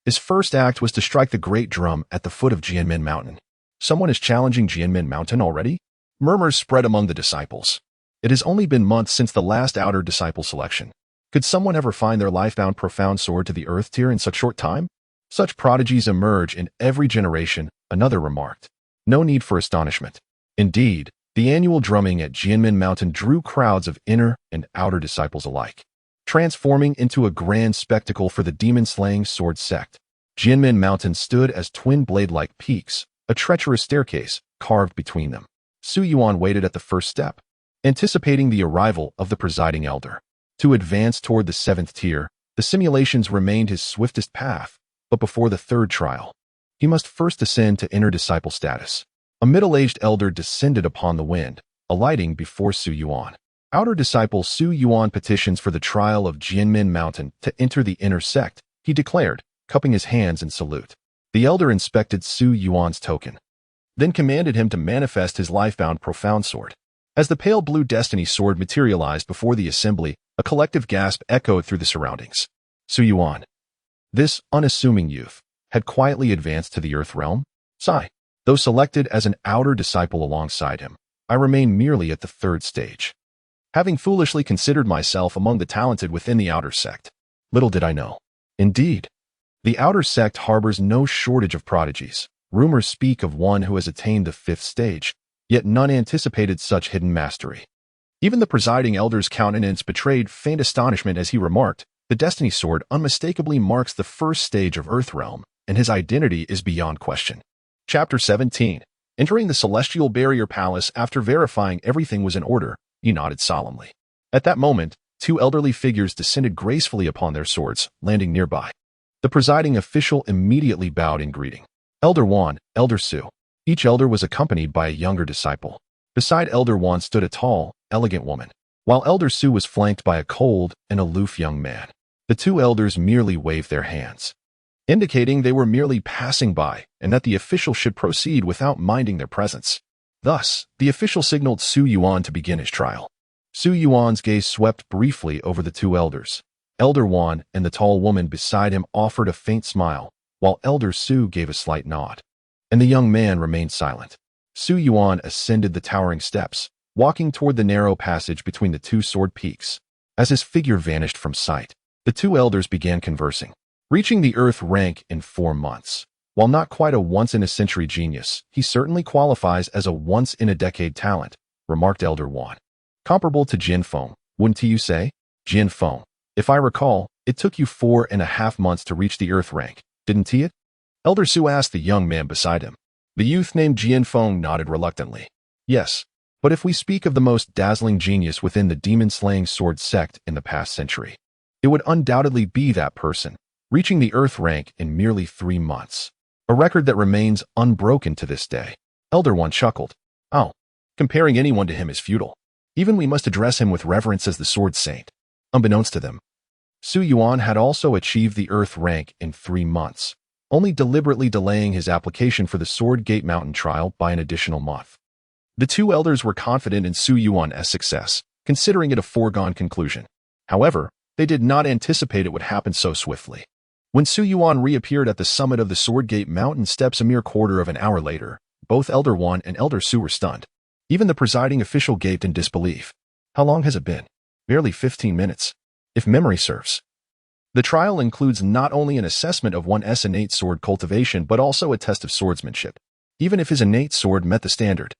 his first act was to strike the great drum at the foot of Jianmin Mountain. Someone is challenging Jianmin Mountain already? Murmurs spread among the disciples. It has only been months since the last outer disciple selection. Could someone ever find their life-bound profound sword to the earth tier in such short time? Such prodigies emerge in every generation, another remarked. No need for astonishment. Indeed, the annual drumming at Jianmin Mountain drew crowds of inner and outer disciples alike, transforming into a grand spectacle for the demon-slaying sword sect. Jianmin Mountain stood as twin blade-like peaks, a treacherous staircase carved between them. Su Yuan waited at the first step, anticipating the arrival of the presiding elder. To advance toward the 7th tier, the simulations remained his swiftest path, but before the 3rd trial, he must first ascend to inner disciple status. A middle-aged elder descended upon the wind, alighting before Su Yuan. Outer disciple Su Yuan petitions for the trial of Jianmin Mountain to enter the inner sect, he declared, cupping his hands in salute. The elder inspected Su Yuan's token, then commanded him to manifest his life-bound profound sword. As the pale blue destiny sword materialized before the assembly, a collective gasp echoed through the surroundings. Su Yuan, this unassuming youth, had quietly advanced to the earth realm. Sigh. Though selected as an outer disciple alongside him, I remain merely at the 3rd stage. Having foolishly considered myself among the talented within the outer sect, little did I know. Indeed, the outer sect harbors no shortage of prodigies. Rumors speak of one who has attained the 5th stage, yet none anticipated such hidden mastery. Even the presiding elder's countenance betrayed faint astonishment as he remarked, the Destiny Sword unmistakably marks the 1st stage of Earthrealm, and his identity is beyond question. Chapter 17. Entering the Celestial Barrier Palace after verifying everything was in order, he nodded solemnly. At that moment, 2 elderly figures descended gracefully upon their swords, landing nearby. The presiding official immediately bowed in greeting. Elder Wan, Elder Su. Each elder was accompanied by a younger disciple. Beside Elder Wan stood a tall, elegant woman, while Elder Su was flanked by a cold and aloof young man. The 2 elders merely waved their hands, indicating they were merely passing by and that the official should proceed without minding their presence. Thus, the official signaled Su Yuan to begin his trial. Su Yuan's gaze swept briefly over the 2 elders. Elder Wan and the tall woman beside him offered a faint smile, while Elder Su gave a slight nod, and the young man remained silent. Su Yuan ascended the towering steps, walking toward the narrow passage between the 2 sword peaks. As his figure vanished from sight, the 2 elders began conversing. Reaching the Earth rank in 4 months. While not quite a once-in-a-century genius, he certainly qualifies as a once-in-a-decade talent, remarked Elder Wan. Comparable to Jin Feng, wouldn't you say? Jin Feng. If I recall, it took you 4.5 months to reach the Earth rank, didn't it? Elder Su asked the young man beside him. The youth named Jian Feng nodded reluctantly. Yes, but if we speak of the most dazzling genius within the demon-slaying sword sect in the past century, it would undoubtedly be that person, reaching the Earth rank in merely 3 months. A record that remains unbroken to this day. Elder One chuckled. Oh, comparing anyone to him is futile. Even we must address him with reverence as the Sword Saint. Unbeknownst to them, Su Yuan had also achieved the Earth rank in 3 months, only deliberately delaying his application for the Sword Gate Mountain trial by an additional month. The 2 elders were confident in Su Yuan's success, considering it a foregone conclusion. However, they did not anticipate it would happen so swiftly. When Su Yuan reappeared at the summit of the Sword Gate Mountain steps a mere quarter of an hour later, both Elder Wan and Elder Su were stunned. Even the presiding official gaped in disbelief. How long has it been? Barely 15 minutes, if memory serves. The trial includes not only an assessment of one's innate sword cultivation but also a test of swordsmanship, even if his innate sword met the standard.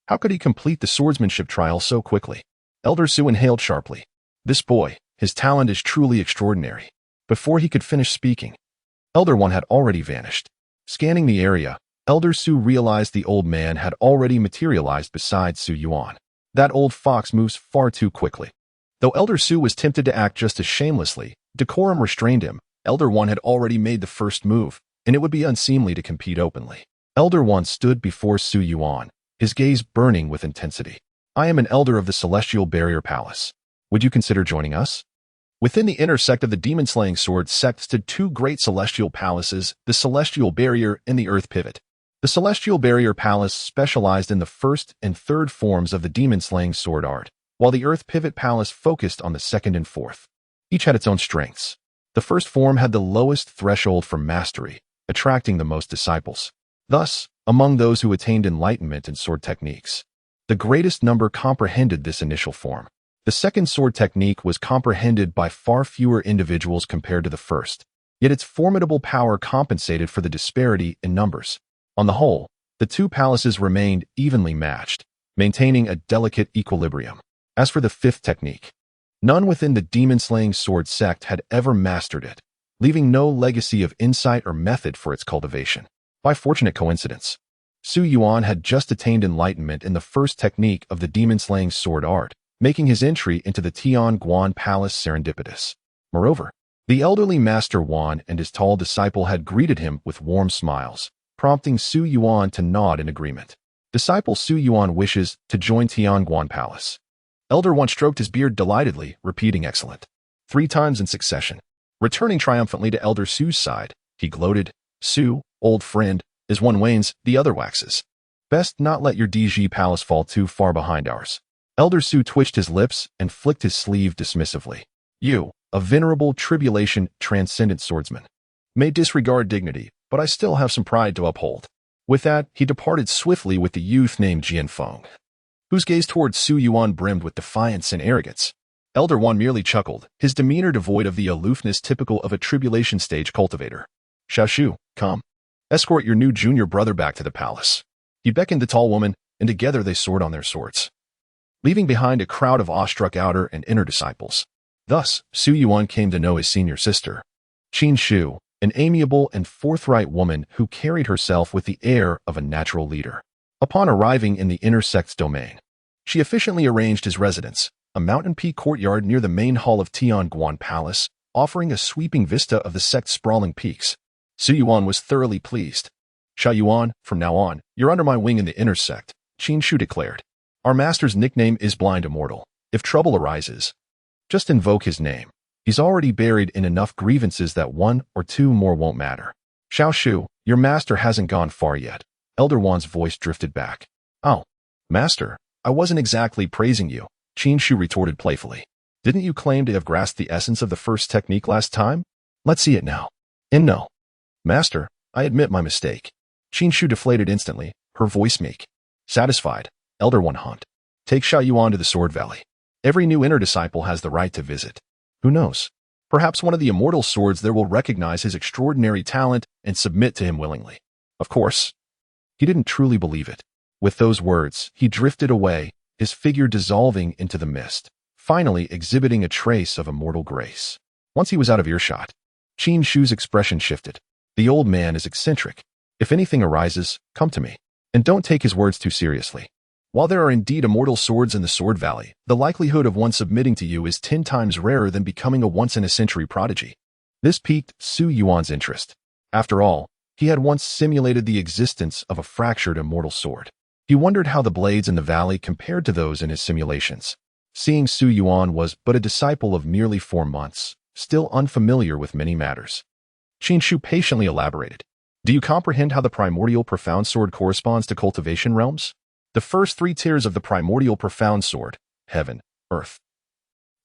How could he complete the swordsmanship trial so quickly? Elder Su inhaled sharply. This boy, his talent is truly extraordinary. Before he could finish speaking, Elder One had already vanished. Scanning the area, Elder Su realized the old man had already materialized beside Su Yuan. That old fox moves far too quickly. Though Elder Su was tempted to act just as shamelessly, decorum restrained him. Elder One had already made the first move, and it would be unseemly to compete openly. Elder One stood before Su Yuan, his gaze burning with intensity. I am an elder of the Celestial Barrier Palace. Would you consider joining us? Within the inner sect of the demon-slaying sword sect stood 2 great celestial palaces, the Celestial Barrier and the Earth Pivot. The Celestial Barrier Palace specialized in the first and third forms of the demon-slaying sword art, while the Earth Pivot Palace focused on the second and fourth. Each had its own strengths. The first form had the lowest threshold for mastery, attracting the most disciples. Thus, among those who attained enlightenment in sword techniques, the greatest number comprehended this initial form. The second sword technique was comprehended by far fewer individuals compared to the first, yet its formidable power compensated for the disparity in numbers. On the whole, the two palaces remained evenly matched, maintaining a delicate equilibrium. As for the fifth technique, none within the demon-slaying sword sect had ever mastered it, leaving no legacy of insight or method for its cultivation. By fortunate coincidence, Su Yuan had just attained enlightenment in the first technique of the demon-slaying sword art, making his entry into the Tianguan Palace serendipitous. Moreover, the elderly Master Wan and his tall disciple had greeted him with warm smiles, prompting Su Yuan to nod in agreement. Disciple Su Yuan wishes to join Tianguan Palace. Elder Wan stroked his beard delightedly, repeating excellent 3 times in succession. Returning triumphantly to Elder Su's side, he gloated, Su, old friend, as one wanes, the other waxes. Best not let your DG Palace fall too far behind ours. Elder Su twitched his lips and flicked his sleeve dismissively. You, a venerable tribulation transcendent swordsman, may disregard dignity, but I still have some pride to uphold. With that, he departed swiftly with the youth named Jianfeng, whose gaze towards Su Yuan brimmed with defiance and arrogance. Elder Wan merely chuckled, his demeanor devoid of the aloofness typical of a tribulation stage cultivator. Xiaoshu, come. Escort your new junior brother back to the palace. He beckoned the tall woman, and together they soared on their swords, leaving behind a crowd of awestruck outer and inner disciples. Thus, Su Yuan came to know his senior sister, Qin Shu, an amiable and forthright woman who carried herself with the air of a natural leader. Upon arriving in the inner sect's domain, she efficiently arranged his residence, a mountain peak courtyard near the main hall of Tianguan Palace, offering a sweeping vista of the sect's sprawling peaks. Su Yuan was thoroughly pleased. Sha Yuan, from now on, you're under my wing in the inner sect, Qin Shu declared. Our master's nickname is Blind Immortal. If trouble arises, just invoke his name. He's already buried in enough grievances that 1 or 2 more won't matter. Xiaoshu, your master hasn't gone far yet. Elder Wan's voice drifted back. Oh, master, I wasn't exactly praising you, Qin Shu retorted playfully. Didn't you claim to have grasped the essence of the first technique last time? Let's see it now. And no. Master, I admit my mistake. Qin Shu deflated instantly, her voice meek. Satisfied, Elder Wan hunt. Take Sha Yuan to the Sword Valley. Every new inner disciple has the right to visit. Who knows? Perhaps one of the immortal swords there will recognize his extraordinary talent and submit to him willingly. Of course, he didn't truly believe it. With those words, he drifted away, his figure dissolving into the mist, finally exhibiting a trace of immortal grace. Once he was out of earshot, Qin Shu's expression shifted. The old man is eccentric. If anything arises, come to me. And don't take his words too seriously. While there are indeed immortal swords in the Sword Valley, the likelihood of one submitting to you is 10 times rarer than becoming a once-in-a-century prodigy. This piqued Su Yuan's interest. After all, he had once simulated the existence of a fractured immortal sword. He wondered how the blades in the valley compared to those in his simulations. Seeing Su Yuan was but a disciple of merely 4 months, still unfamiliar with many matters. Qin Shu patiently elaborated. Do you comprehend how the primordial profound sword corresponds to cultivation realms? The first 3 tiers of the primordial profound sword, heaven, earth,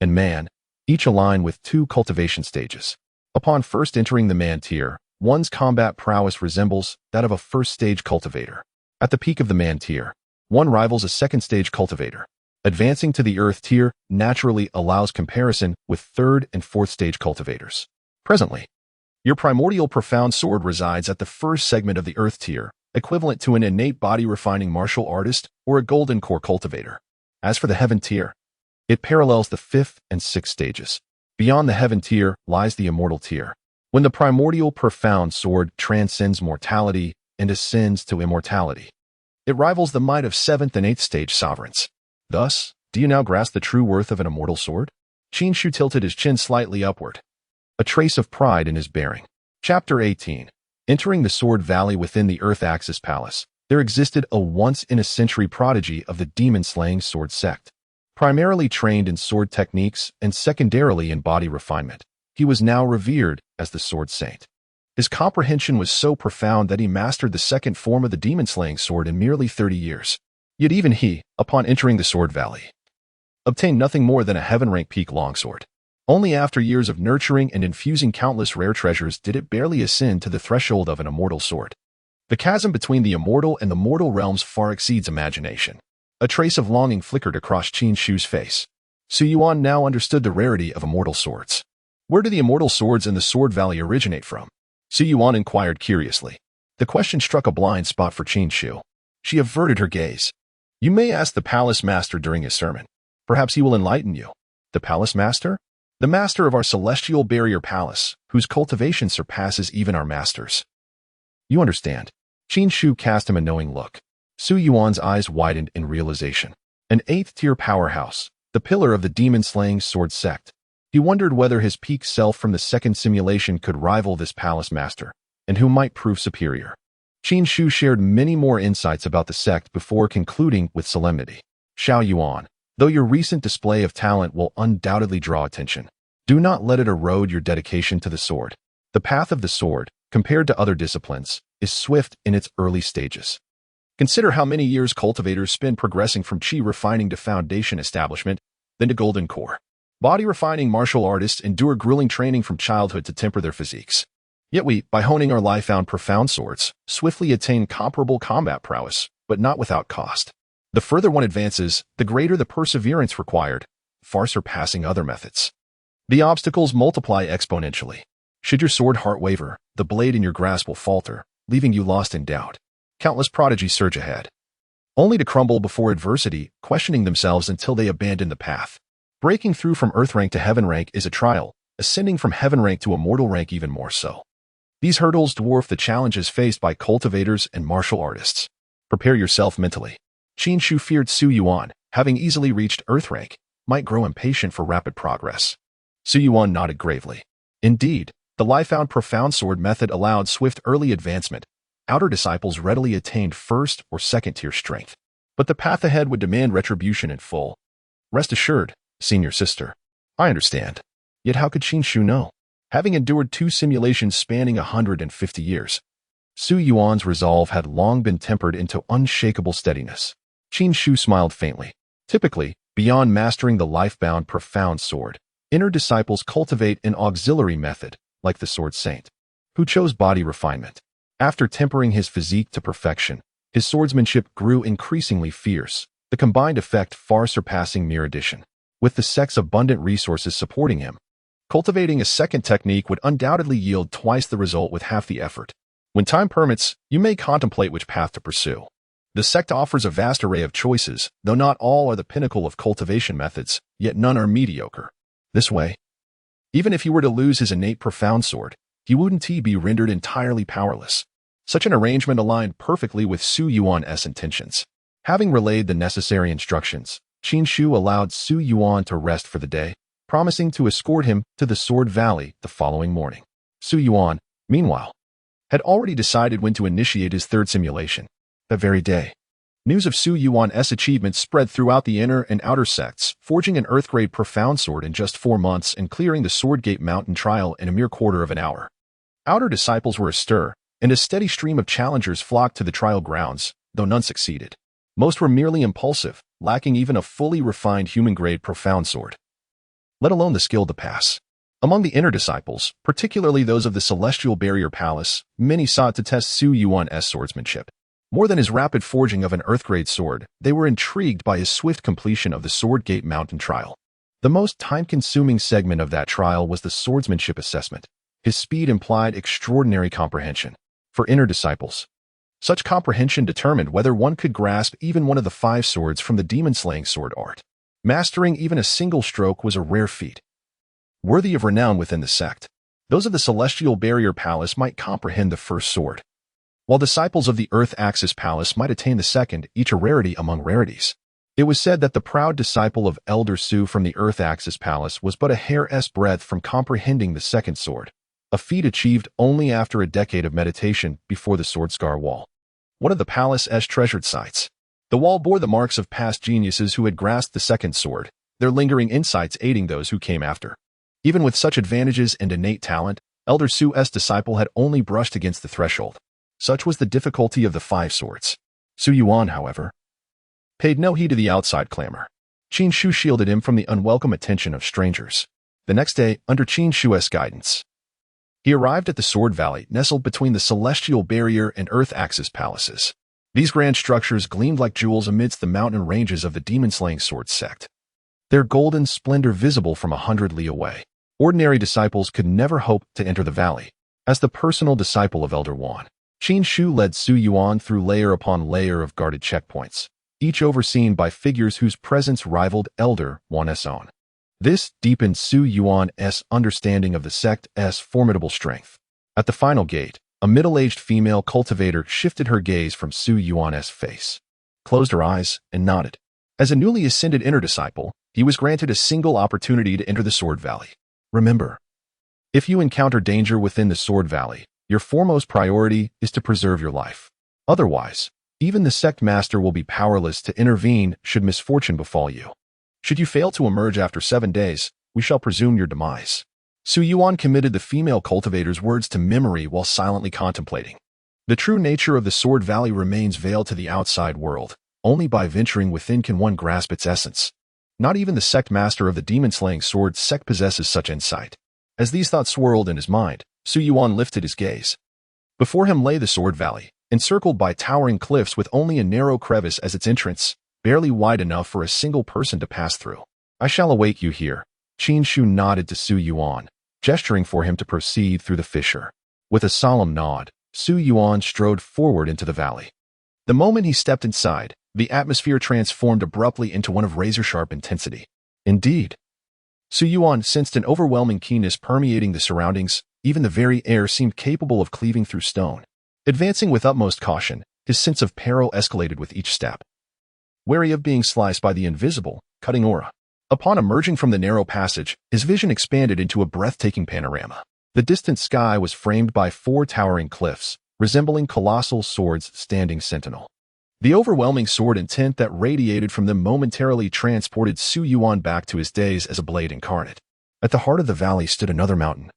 and man, each align with 2 cultivation stages. Upon first entering the man tier, one's combat prowess resembles that of a first-stage cultivator. At the peak of the man tier, one rivals a second-stage cultivator. Advancing to the earth tier naturally allows comparison with 3rd and 4th-stage cultivators. Presently, your primordial profound sword resides at the first segment of the earth tier, equivalent to an innate body-refining martial artist or a golden core cultivator. As for the heaven tier, it parallels the 5th and 6th stages. Beyond the heaven tier lies the immortal tier, when the primordial profound sword transcends mortality and ascends to immortality. It rivals the might of 7th and 8th stage sovereigns. Thus, do you now grasp the true worth of an immortal sword? Qin Shu tilted his chin slightly upward, a trace of pride in his bearing. Chapter 18. Entering the Sword Valley within the Earth Axis Palace, there existed a once-in-a-century prodigy of the demon-slaying sword sect. Primarily trained in sword techniques and secondarily in body refinement, he was now revered as the Sword Saint. His comprehension was so profound that he mastered the second form of the demon-slaying sword in merely 30 years. Yet even he, upon entering the Sword Valley, obtained nothing more than a heaven-rank peak longsword. Only after years of nurturing and infusing countless rare treasures did it barely ascend to the threshold of an immortal sword. The chasm between the immortal and the mortal realms far exceeds imagination. A trace of longing flickered across Qin Shu's face. Su Yuan now understood the rarity of immortal swords. Where do the immortal swords in the Sword Valley originate from? Su Yuan inquired curiously. The question struck a blind spot for Qin Shu. She averted her gaze. You may ask the palace master during his sermon. Perhaps he will enlighten you. The palace master? The master of our celestial barrier palace, whose cultivation surpasses even our masters. You understand. Qin Shu cast him a knowing look. Su Yuan's eyes widened in realization. An 8th-tier powerhouse, the pillar of the demon-slaying sword sect. He wondered whether his peak self from the second simulation could rival this palace master, and who might prove superior. Qin Shu shared many more insights about the sect before concluding with solemnity. Xiao Yuan, though your recent display of talent will undoubtedly draw attention, do not let it erode your dedication to the sword. The path of the sword, compared to other disciplines, is swift in its early stages. Consider how many years cultivators spend progressing from chi refining to foundation establishment, then to golden core. Body refining martial artists endure grueling training from childhood to temper their physiques. Yet we, by honing our life-bound profound swords, swiftly attain comparable combat prowess, but not without cost. The further one advances, the greater the perseverance required, far surpassing other methods. The obstacles multiply exponentially. Should your sword heart waver, the blade in your grasp will falter, leaving you lost in doubt. Countless prodigies surge ahead, only to crumble before adversity, questioning themselves until they abandon the path. Breaking through from earth rank to heaven rank is a trial, ascending from heaven rank to immortal rank even more so. These hurdles dwarf the challenges faced by cultivators and martial artists. Prepare yourself mentally. Qin Shu feared Su Yuan, having easily reached earth rank, might grow impatient for rapid progress. Su Yuan nodded gravely. Indeed, the life-bound profound sword method allowed swift early advancement. Outer disciples readily attained first or second-tier strength. But the path ahead would demand retribution in full. Rest assured, senior sister. I understand. Yet how could Qin Shu know? Having endured 2 simulations spanning 150 years, Su Yuan's resolve had long been tempered into unshakable steadiness. Qin Shu smiled faintly. Typically, beyond mastering the life-bound profound sword, inner disciples cultivate an auxiliary method, like the sword saint, who chose body refinement. After tempering his physique to perfection, his swordsmanship grew increasingly fierce, the combined effect far surpassing mere addition. With the sect's abundant resources supporting him, cultivating a second technique would undoubtedly yield twice the result with half the effort. When time permits, you may contemplate which path to pursue. The sect offers a vast array of choices, though not all are the pinnacle of cultivation methods, yet none are mediocre. This way, even if he were to lose his innate profound sword, he wouldn't be rendered entirely powerless. Such an arrangement aligned perfectly with Su Yuan's intentions. Having relayed the necessary instructions, Qin Shu allowed Su Yuan to rest for the day, promising to escort him to the Sword Valley the following morning. Su Yuan, meanwhile, had already decided when to initiate his 3rd simulation. That very day, news of Su Yuan's achievements spread throughout the inner and outer sects, forging an Earth-grade profound sword in just 4 months and clearing the Sword Gate Mountain trial in a mere quarter of an hour. Outer disciples were astir, and a steady stream of challengers flocked to the trial grounds, though none succeeded. Most were merely impulsive, lacking even a fully refined human-grade profound sword, let alone the skill to pass. Among the inner disciples, particularly those of the Celestial Barrier Palace, many sought to test Su Yuan's swordsmanship. More than his rapid forging of an Earth-grade sword, they were intrigued by his swift completion of the Sword Gate Mountain trial. The most time-consuming segment of that trial was the swordsmanship assessment. His speed implied extraordinary comprehension. For inner disciples, such comprehension determined whether one could grasp even one of the 5 swords from the demon-slaying sword art. Mastering even a single stroke was a rare feat, worthy of renown within the sect. Those of the Celestial Barrier Palace might comprehend the first sword, while disciples of the Earth Axis Palace might attain the second, each a rarity among rarities. It was said that the proud disciple of Elder Su from the Earth Axis Palace was but a hair's breadth from comprehending the second sword, a feat achieved only after a decade of meditation before the Sword Scar Wall, one of the palace's treasured sites. The wall bore the marks of past geniuses who had grasped the second sword, their lingering insights aiding those who came after. Even with such advantages and innate talent, Elder Su's disciple had only brushed against the threshold. Such was the difficulty of the 5 swords. Su Yuan, however, paid no heed to the outside clamor. Qin Shu shielded him from the unwelcome attention of strangers. The next day, under Qin Shu's guidance, he arrived at the Sword Valley, nestled between the Celestial Barrier and Earth Axis palaces. These grand structures gleamed like jewels amidst the mountain ranges of the demon-slaying sword sect, their golden splendor visible from 100 li away. Ordinary disciples could never hope to enter the valley. As the personal disciple of Elder Wan, Qin Shu led Su Yuan through layer upon layer of guarded checkpoints, each overseen by figures whose presence rivaled Elder Wan's own. This deepened Su Yuan's understanding of the sect's formidable strength. At the final gate, a middle-aged female cultivator shifted her gaze from Su Yuan's face, closed her eyes, and nodded. As a newly ascended inner disciple, he was granted a single opportunity to enter the Sword Valley. Remember, if you encounter danger within the Sword Valley, your foremost priority is to preserve your life. Otherwise, even the sect master will be powerless to intervene should misfortune befall you. Should you fail to emerge after 7 days, we shall presume your demise. Su Yuan committed the female cultivator's words to memory while silently contemplating. The true nature of the Sword Valley remains veiled to the outside world. Only by venturing within can one grasp its essence. Not even the sect master of the demon-slaying sword sect possesses such insight. As these thoughts swirled in his mind, Su Yuan lifted his gaze. Before him lay the Sword Valley, encircled by towering cliffs with only a narrow crevice as its entrance, barely wide enough for a single person to pass through. I shall await you here. Qin Shu nodded to Su Yuan, gesturing for him to proceed through the fissure. With a solemn nod, Su Yuan strode forward into the valley. The moment he stepped inside, the atmosphere transformed abruptly into one of razor-sharp intensity. Indeed, Su Yuan sensed an overwhelming keenness permeating the surroundings. Even the very air seemed capable of cleaving through stone. Advancing with utmost caution, his sense of peril escalated with each step. Wary of being sliced by the invisible, cutting aura. Upon emerging from the narrow passage, his vision expanded into a breathtaking panorama. The distant sky was framed by 4 towering cliffs, resembling colossal swords standing sentinel. The overwhelming sword intent that radiated from them momentarily transported Su Yuan back to his days as a blade incarnate. At the heart of the valley stood another mountain,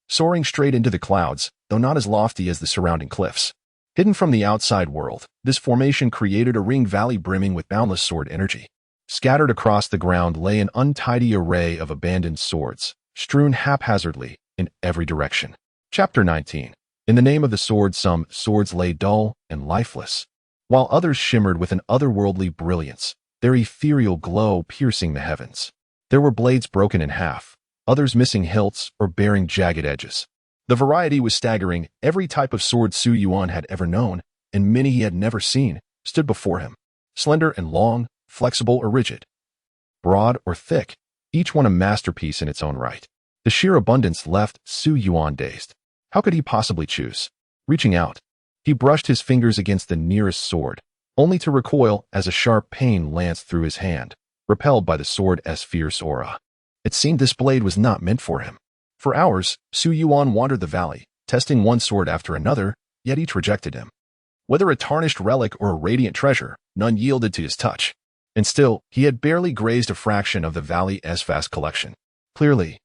soaring straight into the clouds, though not as lofty as the surrounding cliffs. Hidden from the outside world, this formation created a ringed valley brimming with boundless sword energy. Scattered across the ground lay an untidy array of abandoned swords, strewn haphazardly in every direction. Chapter 19. In the name of the sword, some swords lay dull and lifeless, while others shimmered with an otherworldly brilliance, their ethereal glow piercing the heavens. There were blades broken in half, others missing hilts or bearing jagged edges. The variety was staggering. Every type of sword Su Yuan had ever known, and many he had never seen, stood before him. Slender and long, flexible or rigid, broad or thick, each one a masterpiece in its own right. The sheer abundance left Su Yuan dazed. How could he possibly choose? Reaching out, he brushed his fingers against the nearest sword, only to recoil as a sharp pain lanced through his hand, repelled by the sword's fierce aura. It seemed this blade was not meant for him. For hours, Su Yuan wandered the valley, testing one sword after another, yet each rejected him. Whether a tarnished relic or a radiant treasure, none yielded to his touch. And still, he had barely grazed a fraction of the valley's vast collection. Clearly,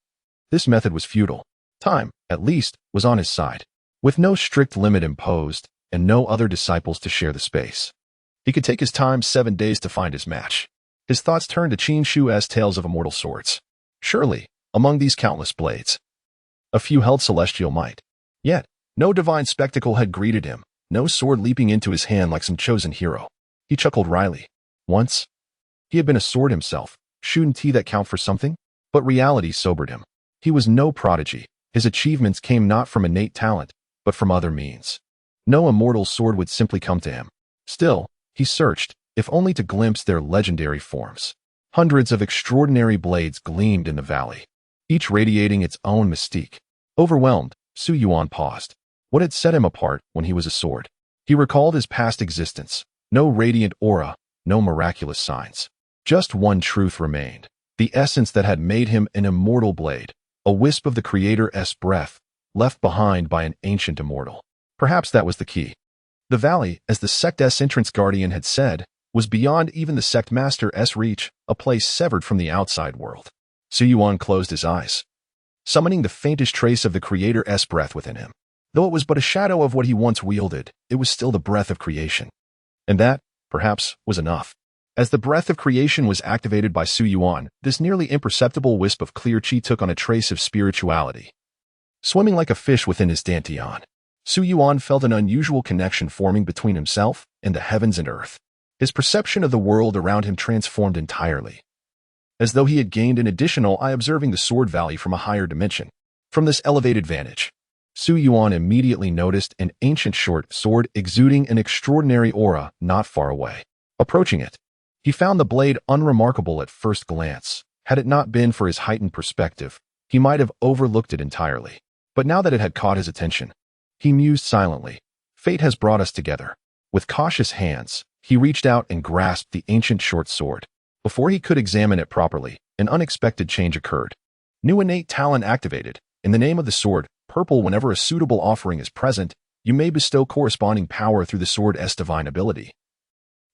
this method was futile. Time, at least, was on his side. With no strict limit imposed, and no other disciples to share the space, he could take his time 7 days to find his match. His thoughts turned to Qin Shu's tales of immortal swords. Surely, among these countless blades, a few held celestial might. Yet, no divine spectacle had greeted him, no sword leaping into his hand like some chosen hero. He chuckled wryly. Once, he had been a sword himself. Shouldn't that count for something? But reality sobered him. He was no prodigy. His achievements came not from innate talent, but from other means. No immortal sword would simply come to him. Still, he searched, if only to glimpse their legendary forms. Hundreds of extraordinary blades gleamed in the valley, each radiating its own mystique. Overwhelmed, Su Yuan paused. What had set him apart when he was a sword? He recalled his past existence. No radiant aura, no miraculous signs. Just one truth remained. The essence that had made him an immortal blade, a wisp of the Creator's breath, left behind by an ancient immortal. Perhaps that was the key. The valley, as the sect's entrance guardian had said, was beyond even the sect master's reach, a place severed from the outside world. Su Yuan closed his eyes. summoning the faintest trace of the Creator's breath within him. Though it was but a shadow of what he once wielded, it was still the breath of creation. And that, perhaps, was enough. As the breath of creation was activated by Su Yuan, this nearly imperceptible wisp of clear chi took on a trace of spirituality. Swimming like a fish within his dantian, Su Yuan felt an unusual connection forming between himself and the heavens and earth. His perception of the world around him transformed entirely, as though he had gained an additional eye observing the sword valley from a higher dimension. From this elevated vantage, Su Yuan immediately noticed an ancient short sword exuding an extraordinary aura not far away. Approaching it, he found the blade unremarkable at first glance. Had it not been for his heightened perspective, he might have overlooked it entirely. But now that it had caught his attention, he mused silently. Fate has brought us together. With cautious hands, he reached out and grasped the ancient short sword. Before he could examine it properly, an unexpected change occurred. New innate talent activated. In the name of the sword, purple, whenever a suitable offering is present, you may bestow corresponding power through the sword's divine ability,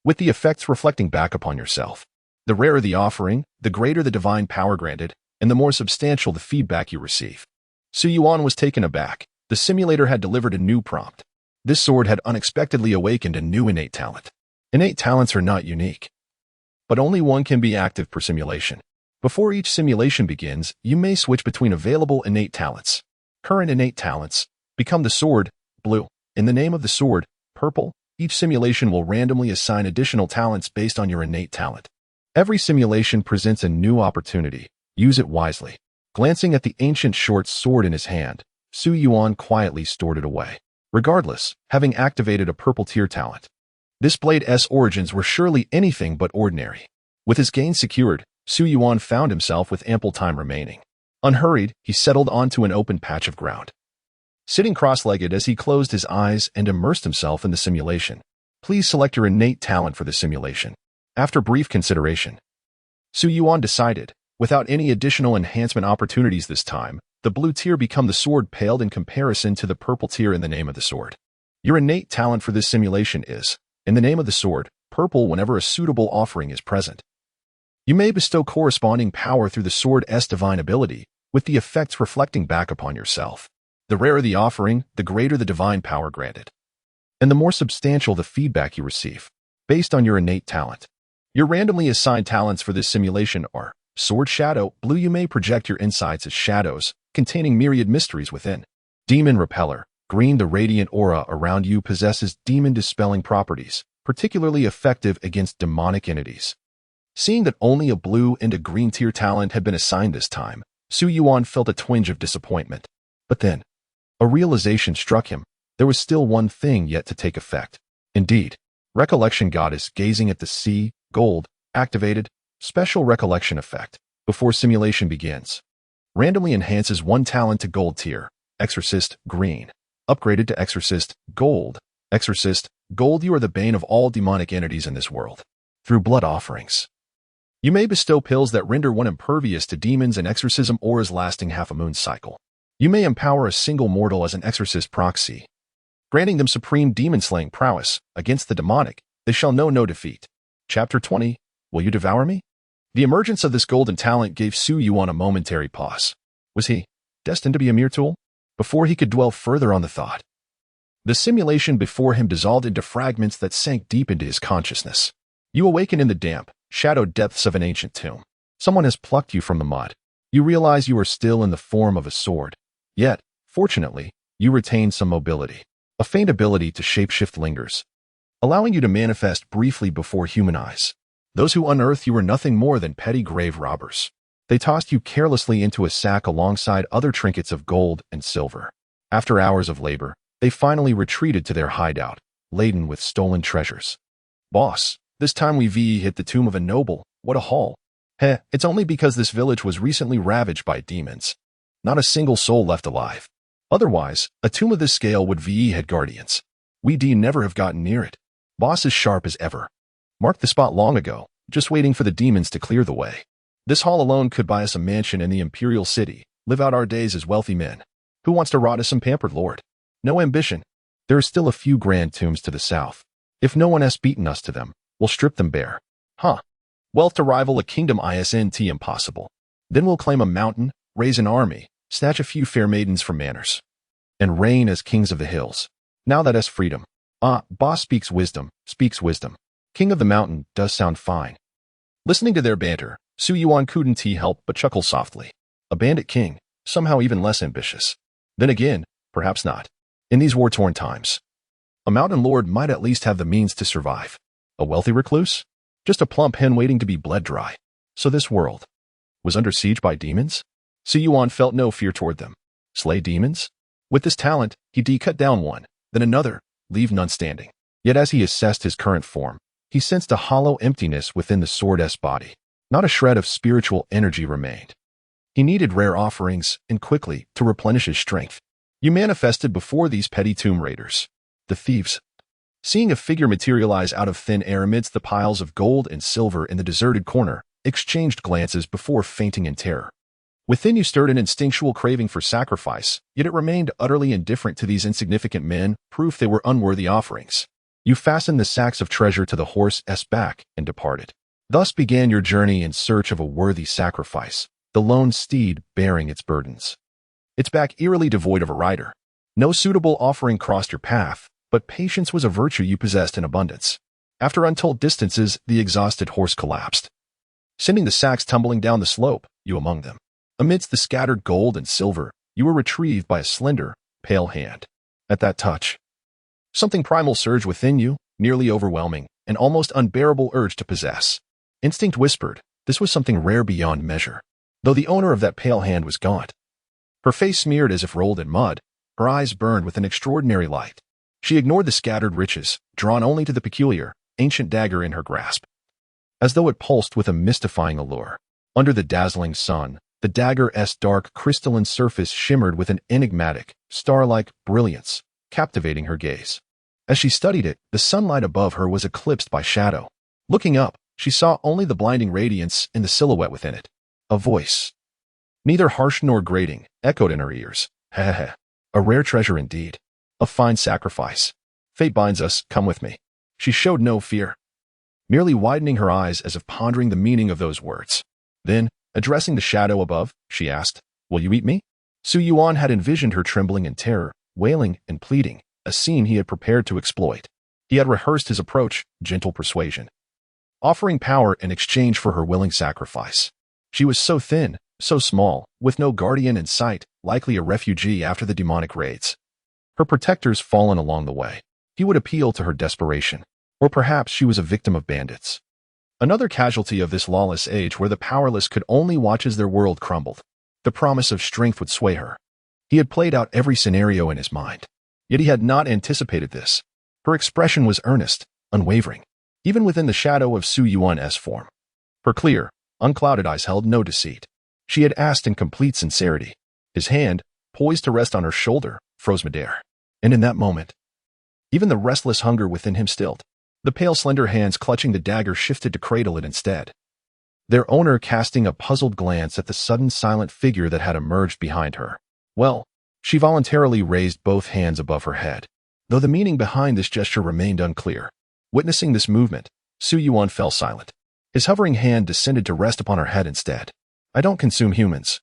with the effects reflecting back upon yourself. The rarer the offering, the greater the divine power granted, and the more substantial the feedback you receive. Su Yuan was taken aback. The simulator had delivered a new prompt. This sword had unexpectedly awakened a new innate talent. Innate talents are not unique, but only one can be active per simulation. Before each simulation begins, you may switch between available innate talents. Current innate talents: become the sword, blue. In the name of the sword, purple. Each simulation will randomly assign additional talents based on your innate talent. Every simulation presents a new opportunity. Use it wisely. Glancing at the ancient short sword in his hand, Su Yuan quietly stored it away. Regardless, having activated a purple tier talent, this blade's origins were surely anything but ordinary. With his gain secured, Su Yuan found himself with ample time remaining. Unhurried, he settled onto an open patch of ground, sitting cross-legged as he closed his eyes and immersed himself in the simulation. Please select your innate talent for the simulation. After brief consideration, Su Yuan decided, without any additional enhancement opportunities this time, the blue tier become the sword paled in comparison to the purple tier in the name of the sword. Your innate talent for this simulation is, in the name of the sword, purple whenever a suitable offering is present. You may bestow corresponding power through the sword's divine ability, with the effects reflecting back upon yourself. The rarer the offering, the greater the divine power granted, and the more substantial the feedback you receive, based on your innate talent. Your randomly assigned talents for this simulation are Sword Shadow, blue. You may project your insights as shadows, containing myriad mysteries within. Demon Repeller, green. The radiant aura around you possesses demon-dispelling properties, particularly effective against demonic entities. Seeing that only a blue and a green tier talent had been assigned this time, Su Yuan felt a twinge of disappointment. But then, a realization struck him. There was still one thing yet to take effect. Indeed, Recollection Goddess, gazing at the sea, gold, activated, special recollection effect. Before simulation begins, randomly enhances one talent to gold tier. Exorcist, green. Upgraded to Exorcist, gold. Exorcist, gold. You are the bane of all demonic entities in this world. Through blood offerings, you may bestow pills that render one impervious to demons and exorcism auras lasting half a moon cycle. You may empower a single mortal as an exorcist proxy, granting them supreme demon-slaying prowess. Against the demonic, they shall know no defeat. Chapter 20. Will you devour me? The emergence of this golden talent gave Su Yuan a momentary pause. Was he destined to be a mere tool? Before he could dwell further on the thought, the simulation before him dissolved into fragments that sank deep into his consciousness. You awaken in the damp, shadowed depths of an ancient tomb. Someone has plucked you from the mud. You realize you are still in the form of a sword. Yet, fortunately, you retain some mobility. A faint ability to shapeshift lingers, allowing you to manifest briefly before human eyes. Those who unearthed you were nothing more than petty grave robbers. They tossed you carelessly into a sack alongside other trinkets of gold and silver. After hours of labor, they finally retreated to their hideout, laden with stolen treasures. Boss, this time we hit the tomb of a noble. What a haul. It's only because this village was recently ravaged by demons. Not a single soul left alive. Otherwise, a tomb of this scale would had guardians. We'd never have gotten near it. Boss is sharp as ever. Marked the spot long ago, just waiting for the demons to clear the way. This haul alone could buy us a mansion in the Imperial City, live out our days as wealthy men. Who wants to rot as some pampered lord? No ambition. There are still a few grand tombs to the south. If no one has beaten us to them, we'll strip them bare. Wealth to rival a kingdom isn't impossible. Then we'll claim a mountain, raise an army, snatch a few fair maidens from manners, and reign as kings of the hills. Now that us freedom. Ah, boss speaks wisdom, speaks wisdom. King of the mountain does sound fine. Listening to their banter, Su Yuan couldn't help but chuckle softly. A bandit king, somehow even less ambitious. Then again, perhaps not. In these war-torn times, a mountain lord might at least have the means to survive. A wealthy recluse? Just a plump hen waiting to be bled dry. So this world was under siege by demons? Su Yuan felt no fear toward them. Slay demons? With this talent, he'd cut down one, then another, leave none standing. Yet as he assessed his current form, he sensed a hollow emptiness within the sword's body. Not a shred of spiritual energy remained. He needed rare offerings, and quickly, to replenish his strength. You manifested before these petty tomb raiders. The thieves. Seeing a figure materialize out of thin air amidst the piles of gold and silver in the deserted corner, exchanged glances before fainting in terror. Within you stirred an instinctual craving for sacrifice, yet it remained utterly indifferent to these insignificant men, proof they were unworthy offerings. You fastened the sacks of treasure to the horse's back and departed. Thus began your journey in search of a worthy sacrifice, the lone steed bearing its burdens. Its back eerily devoid of a rider. No suitable offering crossed your path, but patience was a virtue you possessed in abundance. After untold distances, the exhausted horse collapsed, sending the sacks tumbling down the slope, you among them. Amidst the scattered gold and silver, you were retrieved by a slender, pale hand. At that touch, something primal surged within you, nearly overwhelming, an almost unbearable urge to possess. Instinct whispered, this was something rare beyond measure. Though the owner of that pale hand was gaunt, her face smeared as if rolled in mud, her eyes burned with an extraordinary light. She ignored the scattered riches, drawn only to the peculiar, ancient dagger in her grasp. As though it pulsed with a mystifying allure. Under the dazzling sun, the dagger's dark crystalline surface shimmered with an enigmatic, star-like brilliance, captivating her gaze. As she studied it, the sunlight above her was eclipsed by shadow. Looking up, she saw only the blinding radiance in the silhouette within it. A voice, neither harsh nor grating, echoed in her ears. Heh. A rare treasure indeed. A fine sacrifice. Fate binds us, come with me. She showed no fear, merely widening her eyes as if pondering the meaning of those words. Then, addressing the shadow above, she asked, will you eat me? Su Yuan had envisioned her trembling in terror, wailing and pleading, a scene he had prepared to exploit. He had rehearsed his approach, gentle persuasion, offering power in exchange for her willing sacrifice. She was so thin, so small, with no guardian in sight, likely a refugee after the demonic raids. Her protectors fallen along the way. He would appeal to her desperation. Or perhaps she was a victim of bandits. Another casualty of this lawless age where the powerless could only watch as their world crumbled. The promise of strength would sway her. He had played out every scenario in his mind. Yet he had not anticipated this. Her expression was earnest, unwavering, even within the shadow of Su Yuan's form. Her clear, unclouded eyes held no deceit. She had asked in complete sincerity. His hand, poised to rest on her shoulder, froze midair. And in that moment, even the restless hunger within him stilled. The pale, slender hands clutching the dagger shifted to cradle it instead, their owner casting a puzzled glance at the sudden silent figure that had emerged behind her. Well, she voluntarily raised both hands above her head, though the meaning behind this gesture remained unclear. Witnessing this movement, Su Yuan fell silent. His hovering hand descended to rest upon her head instead. I don't consume humans.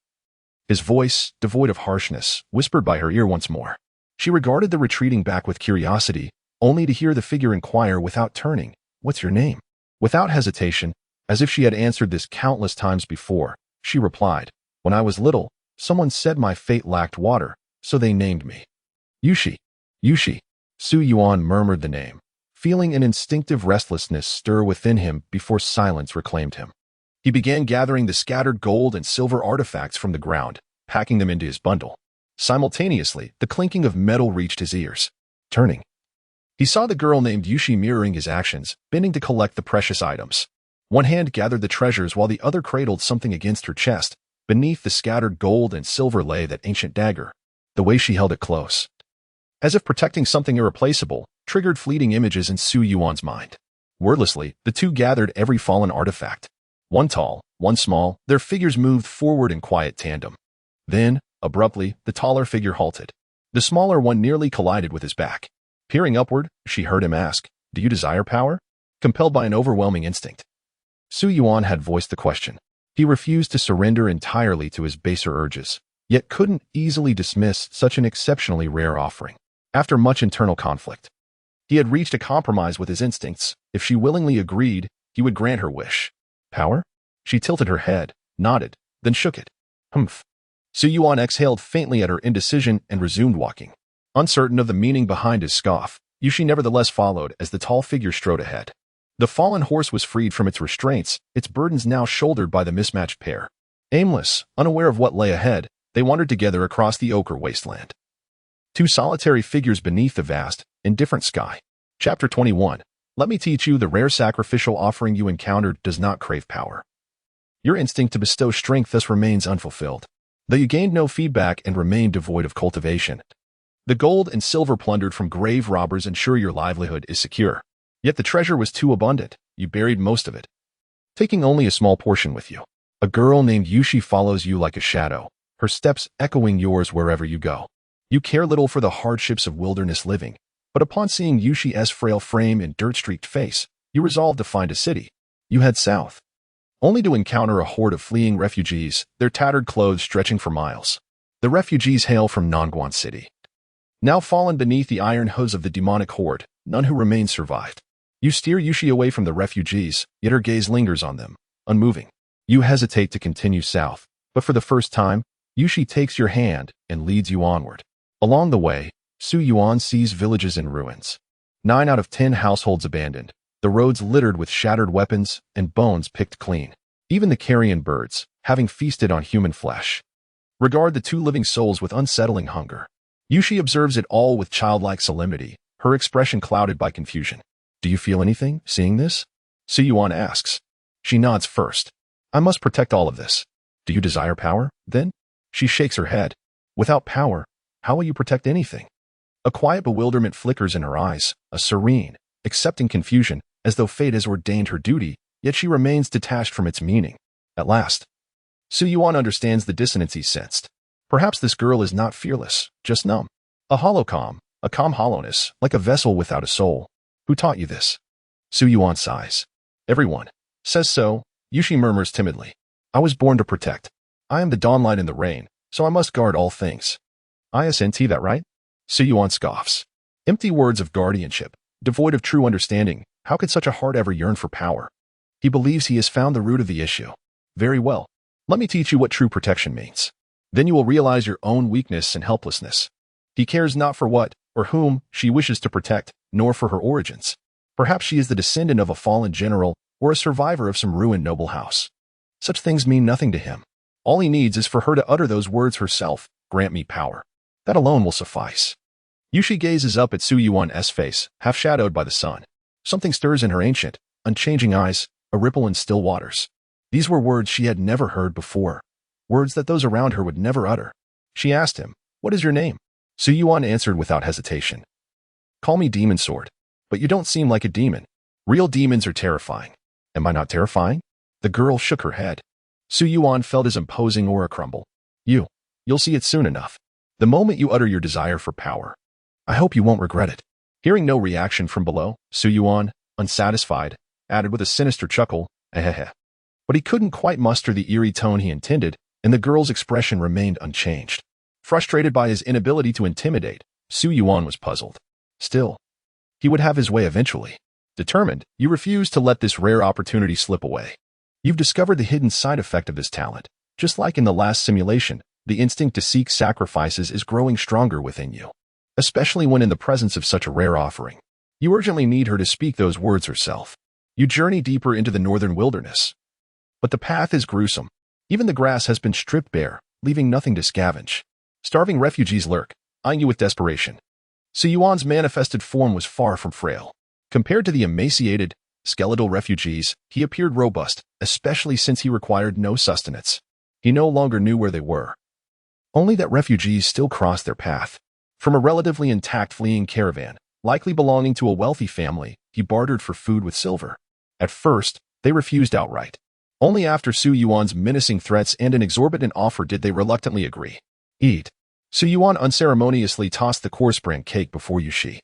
His voice, devoid of harshness, whispered by her ear once more. She regarded the retreating back with curiosity, only to hear the figure inquire without turning, what's your name? Without hesitation, as if she had answered this countless times before, she replied, when I was little, someone said my fate lacked water, so they named me. Yushi. Yushi. Su Yuan murmured the name, feeling an instinctive restlessness stir within him before silence reclaimed him. He began gathering the scattered gold and silver artifacts from the ground, packing them into his bundle. Simultaneously, the clinking of metal reached his ears. Turning, he saw the girl named Yushi mirroring his actions, bending to collect the precious items. One hand gathered the treasures while the other cradled something against her chest. Beneath the scattered gold and silver lay that ancient dagger. The way she held it close, as if protecting something irreplaceable, triggered fleeting images in Su Yuan's mind. Wordlessly, the two gathered every fallen artifact. One tall, one small, their figures moved forward in quiet tandem. Then, abruptly, the taller figure halted. The smaller one nearly collided with his back. Peering upward, she heard him ask, do you desire power? Compelled by an overwhelming instinct, Su Yuan had voiced the question. He refused to surrender entirely to his baser urges. yet couldn't easily dismiss such an exceptionally rare offering. After much internal conflict, he had reached a compromise with his instincts. If she willingly agreed, he would grant her wish. Power? She tilted her head, nodded, then shook it. Humph. Su Yuan exhaled faintly at her indecision and resumed walking. Uncertain of the meaning behind his scoff, Yushi nevertheless followed as the tall figure strode ahead. The fallen horse was freed from its restraints, its burdens now shouldered by the mismatched pair. Aimless, unaware of what lay ahead, they wandered together across the ochre wasteland. Two solitary figures beneath the vast, indifferent sky. Chapter 21. Let me teach you the rare sacrificial offering you encountered does not crave power. Your instinct to bestow strength thus remains unfulfilled, though you gained no feedback and remained devoid of cultivation. The gold and silver plundered from grave robbers ensure your livelihood is secure. Yet the treasure was too abundant, you buried most of it, taking only a small portion with you. A girl named Yushi follows you like a shadow, her steps echoing yours wherever you go. You care little for the hardships of wilderness living, but upon seeing Yushi's frail frame and dirt-streaked face, you resolve to find a city. You head south, only to encounter a horde of fleeing refugees, their tattered clothes stretching for miles. The refugees hail from Nongguan City. Now fallen beneath the iron hooves of the demonic horde, none who remain survived. You steer Yushi away from the refugees, yet her gaze lingers on them, unmoving. You hesitate to continue south, but for the first time, Yushi takes your hand and leads you onward. Along the way, Su Yuan sees villages in ruins. 9 out of 10 households abandoned, the roads littered with shattered weapons and bones picked clean. Even the carrion birds, having feasted on human flesh, regard the 2 living souls with unsettling hunger. Yushi observes it all with childlike solemnity, her expression clouded by confusion. Do you feel anything, seeing this? Su Yuan asks. She nods first. I must protect all of this. Do you desire power, then? She shakes her head. Without power, how will you protect anything? A quiet bewilderment flickers in her eyes, a serene, accepting confusion, as though fate has ordained her duty, yet she remains detached from its meaning. At last, Su Yuan understands the dissonance he sensed. Perhaps this girl is not fearless, just numb. A calm hollowness, like a vessel without a soul. Who taught you this? Su Yuan sighs. Everyone says so, Yushi murmurs timidly. I was born to protect. I am the dawnlight in the rain, so I must guard all things. Isn't that right? Su Yuan scoffs. Empty words of guardianship, devoid of true understanding. How could such a heart ever yearn for power? He believes he has found the root of the issue. Very well. Let me teach you what true protection means. Then you will realize your own weakness and helplessness. He cares not for what or whom she wishes to protect, nor for her origins. Perhaps she is the descendant of a fallen general or a survivor of some ruined noble house. Such things mean nothing to him. All he needs is for her to utter those words herself, grant me power. That alone will suffice. Yushi gazes up at Su Yuan's face, half shadowed by the sun. Something stirs in her ancient, unchanging eyes, a ripple in still waters. These were words she had never heard before, words that those around her would never utter. She asked him, "What is your name?" Su Yuan answered without hesitation. "Call me Demon Sword, but you don't seem like a demon. Real demons are terrifying. Am I not terrifying?" The girl shook her head. Su Yuan felt his imposing aura crumble. You'll see it soon enough. The moment you utter your desire for power. I hope you won't regret it. Hearing no reaction from below, Su Yuan, unsatisfied, added with a sinister chuckle, "Ahehe." But he couldn't quite muster the eerie tone he intended, and the girl's expression remained unchanged. Frustrated by his inability to intimidate, Su Yuan was puzzled. Still, he would have his way eventually. Determined, you refuse to let this rare opportunity slip away. You've discovered the hidden side effect of this talent. Just like in the last simulation, the instinct to seek sacrifices is growing stronger within you, especially when in the presence of such a rare offering. You urgently need her to speak those words herself. You journey deeper into the northern wilderness. But the path is gruesome. Even the grass has been stripped bare, leaving nothing to scavenge. Starving refugees lurk, eyeing you with desperation. Su Yuan's manifested form was far from frail. Compared to the emaciated, skeletal refugees, he appeared robust, especially since he required no sustenance. He no longer knew where they were. Only that refugees still crossed their path. From a relatively intact fleeing caravan, likely belonging to a wealthy family, he bartered for food with silver. At first, they refused outright. Only after Su Yuan's menacing threats and an exorbitant offer did they reluctantly agree. Eat. Su Yuan unceremoniously tossed the coarse bran cake before Yushi.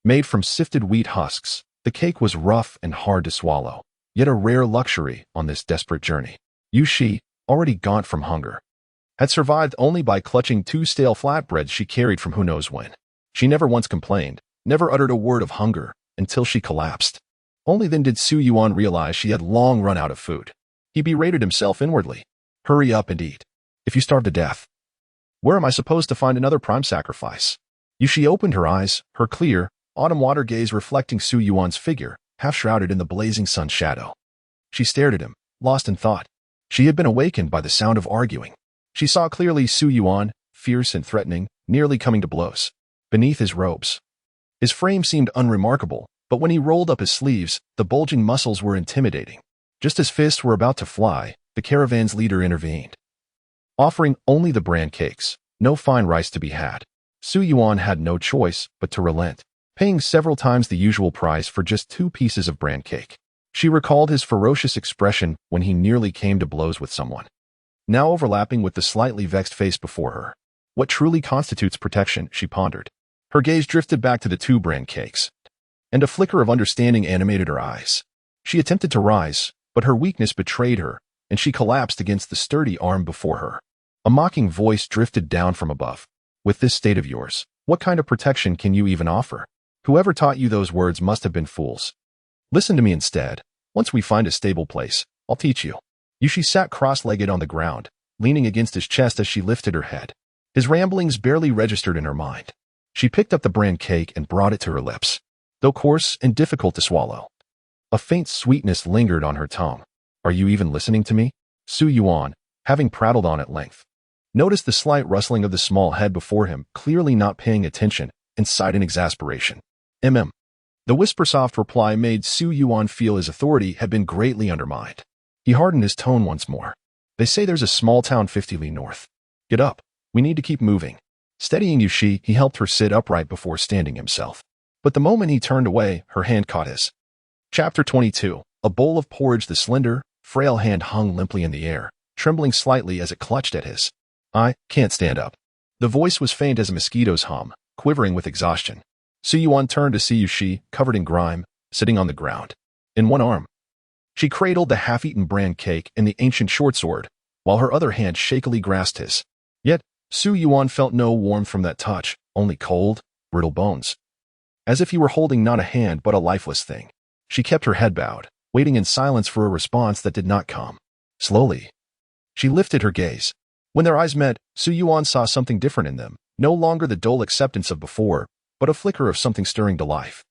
Made from sifted wheat husks, the cake was rough and hard to swallow, yet a rare luxury on this desperate journey. Yushi, already gaunt from hunger, had survived only by clutching 2 stale flatbreads she carried from who knows when. She never once complained, never uttered a word of hunger, until she collapsed. Only then did Su Yuan realize she had long run out of food. He berated himself inwardly. Hurry up and eat. If you starve to death, where am I supposed to find another prime sacrifice? Yushi opened her eyes, her clear, autumn water gaze reflecting Su Yuan's figure, half shrouded in the blazing sun's shadow. She stared at him, lost in thought. She had been awakened by the sound of arguing. She saw clearly Su Yuan, fierce and threatening, nearly coming to blows. Beneath his robes, his frame seemed unremarkable, but when he rolled up his sleeves, the bulging muscles were intimidating. Just as fists were about to fly, the caravan's leader intervened, offering only the bran cakes, no fine rice to be had. Su Yuan had no choice but to relent, paying several times the usual price for just 2 pieces of bran cake. She recalled his ferocious expression when he nearly came to blows with someone, now overlapping with the slightly vexed face before her. What truly constitutes protection, she pondered. Her gaze drifted back to the 2 bran cakes, and a flicker of understanding animated her eyes. She attempted to rise, but her weakness betrayed her, and she collapsed against the sturdy arm before her. A mocking voice drifted down from above. With this state of yours, what kind of protection can you even offer? Whoever taught you those words must have been fools. Listen to me instead. Once we find a stable place, I'll teach you. Yushi sat cross-legged on the ground, leaning against his chest as she lifted her head. His ramblings barely registered in her mind. She picked up the bran cake and brought it to her lips, though coarse and difficult to swallow. A faint sweetness lingered on her tongue. Are you even listening to me? Su Yuan, having prattled on at length, noticed the slight rustling of the small head before him, clearly not paying attention, and sighed in exasperation. The whisper-soft reply made Su Yuan feel his authority had been greatly undermined. He hardened his tone once more. They say there's a small town 50 li north. Get up. We need to keep moving. Steadying Yushi, he helped her sit upright before standing himself. But the moment he turned away, her hand caught his. Chapter 22. A bowl of porridge. The slender, frail hand hung limply in the air, trembling slightly as it clutched at his. I can't stand up. The voice was faint as a mosquito's hum, quivering with exhaustion. Su Yuan turned to see Yushi, covered in grime, sitting on the ground. In one arm, she cradled the half-eaten bran cake and the ancient short sword, while her other hand shakily grasped his. Yet, Su Yuan felt no warmth from that touch, only cold, brittle bones. As if he were holding not a hand but a lifeless thing. She kept her head bowed, waiting in silence for a response that did not come. Slowly, she lifted her gaze. When their eyes met, Su Yuan saw something different in them, no longer the dull acceptance of before, but a flicker of something stirring to life.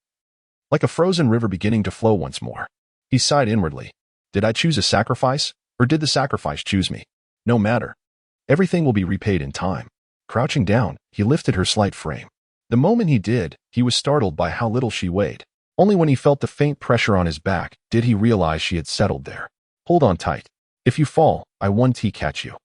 Like a frozen river beginning to flow once more. He sighed inwardly. Did I choose a sacrifice, or did the sacrifice choose me? No matter. Everything will be repaid in time. Crouching down, he lifted her slight frame. The moment he did, he was startled by how little she weighed. Only when he felt the faint pressure on his back did he realize she had settled there. Hold on tight. If you fall, I won't catch you.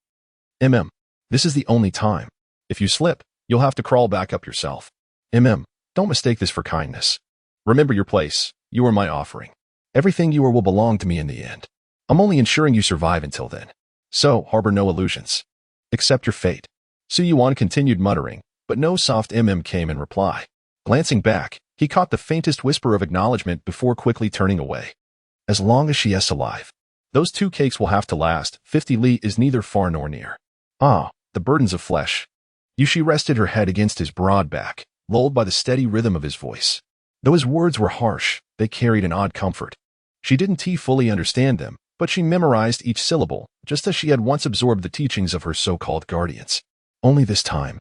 This is the only time. If you slip, you'll have to crawl back up yourself. Don't mistake this for kindness. Remember your place. You are my offering. Everything you are will belong to me in the end. I'm only ensuring you survive until then. So, harbor no illusions. Accept your fate. Su Yuan continued muttering, but no soft came in reply. Glancing back, he caught the faintest whisper of acknowledgement before quickly turning away. As long as she is alive, those 2 cakes will have to last. 50 li is neither far nor near. Ah, the burdens of flesh. Yushi rested her head against his broad back, lulled by the steady rhythm of his voice. Though his words were harsh, they carried an odd comfort. She didn't fully understand them, but she memorized each syllable, just as she had once absorbed the teachings of her so-called guardians. Only this time,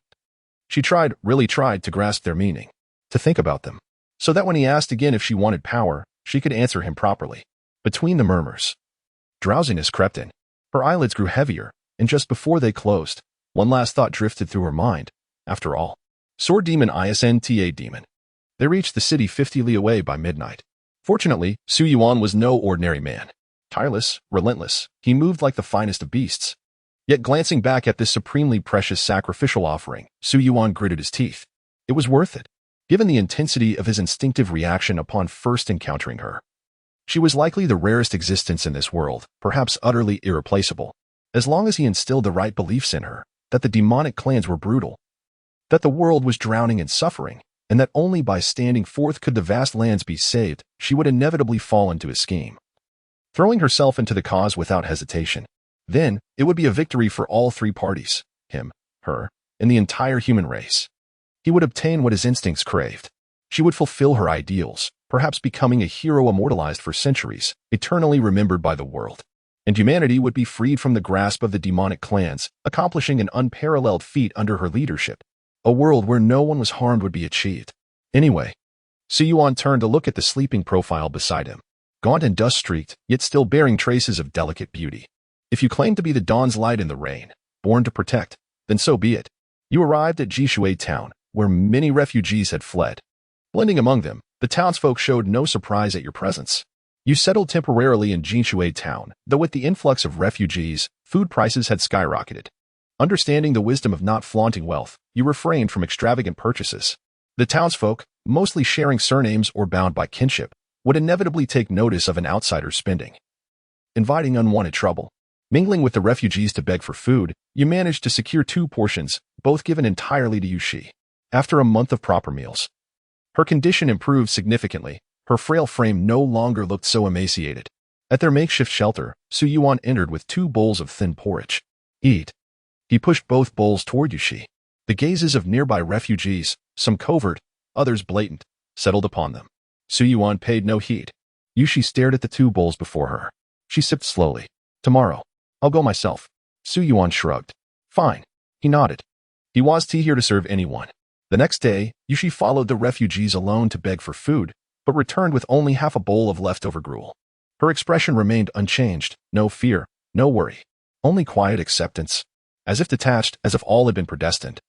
she really tried to grasp their meaning, to think about them, so that when he asked again if she wanted power, she could answer him properly. Between the murmurs, drowsiness crept in. Her eyelids grew heavier, and just before they closed, one last thought drifted through her mind. After all, Sword Demon Isnta Demon. They reached the city 50 li away by midnight. Fortunately, Su Yuan was no ordinary man. Tireless, relentless, he moved like the finest of beasts. Yet glancing back at this supremely precious sacrificial offering, Su Yuan gritted his teeth. It was worth it, given the intensity of his instinctive reaction upon first encountering her. She was likely the rarest existence in this world, perhaps utterly irreplaceable, as long as he instilled the right beliefs in her, that the demonic clans were brutal, that the world was drowning in suffering, and that only by standing forth could the vast lands be saved. She would inevitably fall into his scheme. Throwing herself into the cause without hesitation, Then, it would be a victory for all three parties, him, her, and the entire human race. He would obtain what his instincts craved. She would fulfill her ideals, perhaps becoming a hero immortalized for centuries, eternally remembered by the world. And humanity would be freed from the grasp of the demonic clans, accomplishing an unparalleled feat under her leadership. A world where no one was harmed would be achieved. Anyway, Su Yuan turned to look at the sleeping profile beside him, gaunt and dust-streaked, yet still bearing traces of delicate beauty. If you claim to be the dawn's light in the rain, born to protect, then so be it. You arrived at Jishui town, where many refugees had fled. Blending among them, the townsfolk showed no surprise at your presence. You settled temporarily in Jishui town, though with the influx of refugees, food prices had skyrocketed. Understanding the wisdom of not flaunting wealth, you refrained from extravagant purchases. The townsfolk, mostly sharing surnames or bound by kinship, would inevitably take notice of an outsider's spending, inviting unwanted trouble. Mingling with the refugees to beg for food, you managed to secure 2 portions, both given entirely to Yushi. After a month of proper meals, her condition improved significantly. Her frail frame no longer looked so emaciated. At their makeshift shelter, Su Yuan entered with 2 bowls of thin porridge. Eat. He pushed both bowls toward Yushi. The gazes of nearby refugees, some covert, others blatant, settled upon them. Su Yuan paid no heed. Yushi stared at the 2 bowls before her. She sipped slowly. Tomorrow, I'll go myself. Su Yuan shrugged. Fine. He nodded. He was here to serve anyone. The next day, Yushi followed the refugees alone to beg for food, but returned with only half a bowl of leftover gruel. Her expression remained unchanged, no fear, no worry, only quiet acceptance, as if detached, as if all had been predestined.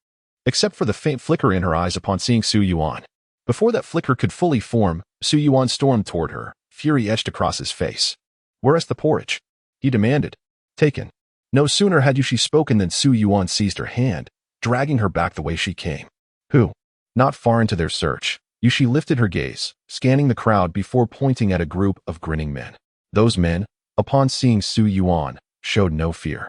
Except for the faint flicker in her eyes upon seeing Su Yuan. Before that flicker could fully form, Su Yuan stormed toward her, fury etched across his face. Where is the porridge? He demanded. Taken. No sooner had Yushi spoken than Su Yuan seized her hand, dragging her back the way she came. Who? Not far into their search, Yushi lifted her gaze, scanning the crowd before pointing at a group of grinning men. Those men, upon seeing Su Yuan, showed no fear.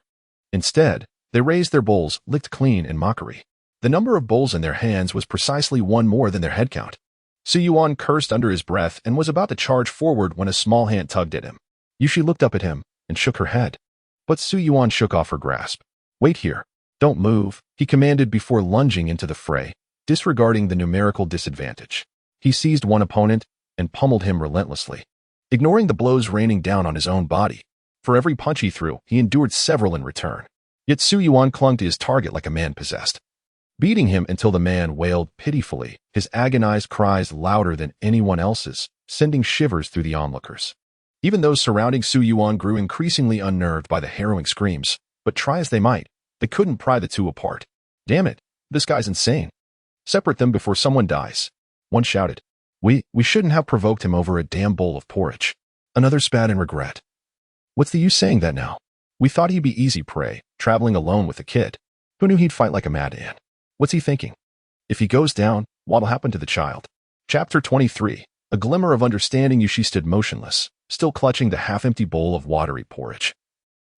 Instead, they raised their bowls, licked clean in mockery. The number of bowls in their hands was precisely 1 more than their head count. Su Yuan cursed under his breath and was about to charge forward when a small hand tugged at him. Yushi looked up at him and shook her head. But Su Yuan shook off her grasp. Wait here. Don't move, he commanded before lunging into the fray, disregarding the numerical disadvantage. He seized one opponent and pummeled him relentlessly, ignoring the blows raining down on his own body. For every punch he threw, he endured several in return. Yet Su Yuan clung to his target like a man possessed, beating him until the man wailed pitifully, his agonized cries louder than anyone else's, sending shivers through the onlookers. Even those surrounding Su Yuan grew increasingly unnerved by the harrowing screams, but try as they might, they couldn't pry the 2 apart. Damn it, this guy's insane. Separate them before someone dies. One shouted. We shouldn't have provoked him over a damn bowl of porridge. Another spat in regret. What's the use saying that now? We thought he'd be easy prey, traveling alone with a kid. Who knew he'd fight like a madman? What's he thinking? If he goes down, what'll happen to the child? Chapter 23. A glimmer of understanding. Yushi stood motionless, still clutching the half-empty bowl of watery porridge.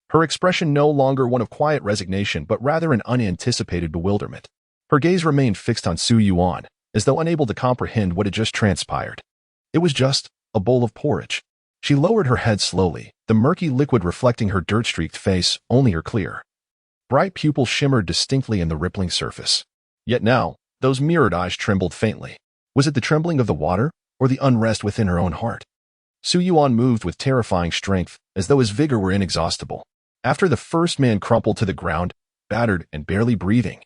Her expression no longer one of quiet resignation, but rather an unanticipated bewilderment. Her gaze remained fixed on Su Yuan, as though unable to comprehend what had just transpired. It was just a bowl of porridge. She lowered her head slowly, the murky liquid reflecting her dirt-streaked face, only her clear, bright pupils shimmered distinctly in the rippling surface. Yet now, those mirrored eyes trembled faintly. Was it the trembling of the water, or the unrest within her own heart? Su Yuan moved with terrifying strength, as though his vigor were inexhaustible. After the first man crumpled to the ground, battered and barely breathing,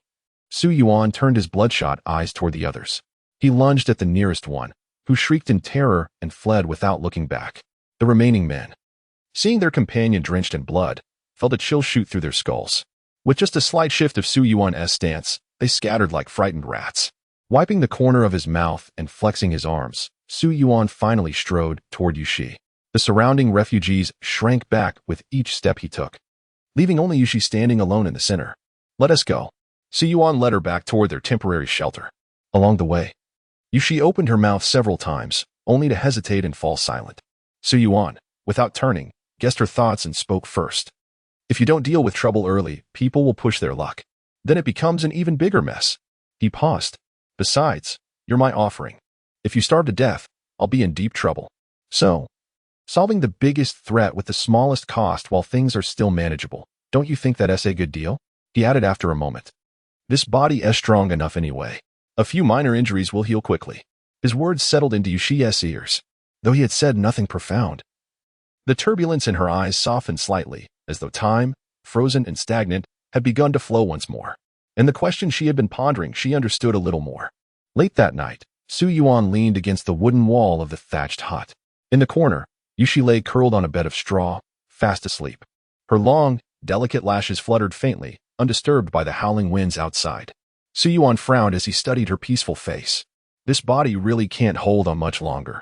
Su Yuan turned his bloodshot eyes toward the others. He lunged at the nearest one, who shrieked in terror and fled without looking back. The remaining men, seeing their companion drenched in blood, felt a chill shoot through their skulls. With just a slight shift of Su Yuan's stance, they scattered like frightened rats. Wiping the corner of his mouth and flexing his arms, Su Yuan finally strode toward Yushi. The surrounding refugees shrank back with each step he took, leaving only Yushi standing alone in the center. Let us go. Su Yuan led her back toward their temporary shelter. Along the way, Yushi opened her mouth several times, only to hesitate and fall silent. Su Yuan, without turning, guessed her thoughts and spoke first. If you don't deal with trouble early, people will push their luck. Then it becomes an even bigger mess. He paused. Besides, you're my offering. If you starve to death, I'll be in deep trouble. So, solving the biggest threat with the smallest cost while things are still manageable, Don't you think that's a good deal? He added after a moment. This body is strong enough anyway. A few minor injuries will heal quickly. His words settled into Yushi's ears, though he had said nothing profound. The turbulence in her eyes softened slightly, as though time, frozen and stagnant, had begun to flow once more. And the question she had been pondering she understood a little more. Late that night, Su Yuan leaned against the wooden wall of the thatched hut. In the corner, Yushi lay curled on a bed of straw, fast asleep. Her long, delicate lashes fluttered faintly, undisturbed by the howling winds outside. Su Yuan frowned as he studied her peaceful face. This body really can't hold on much longer.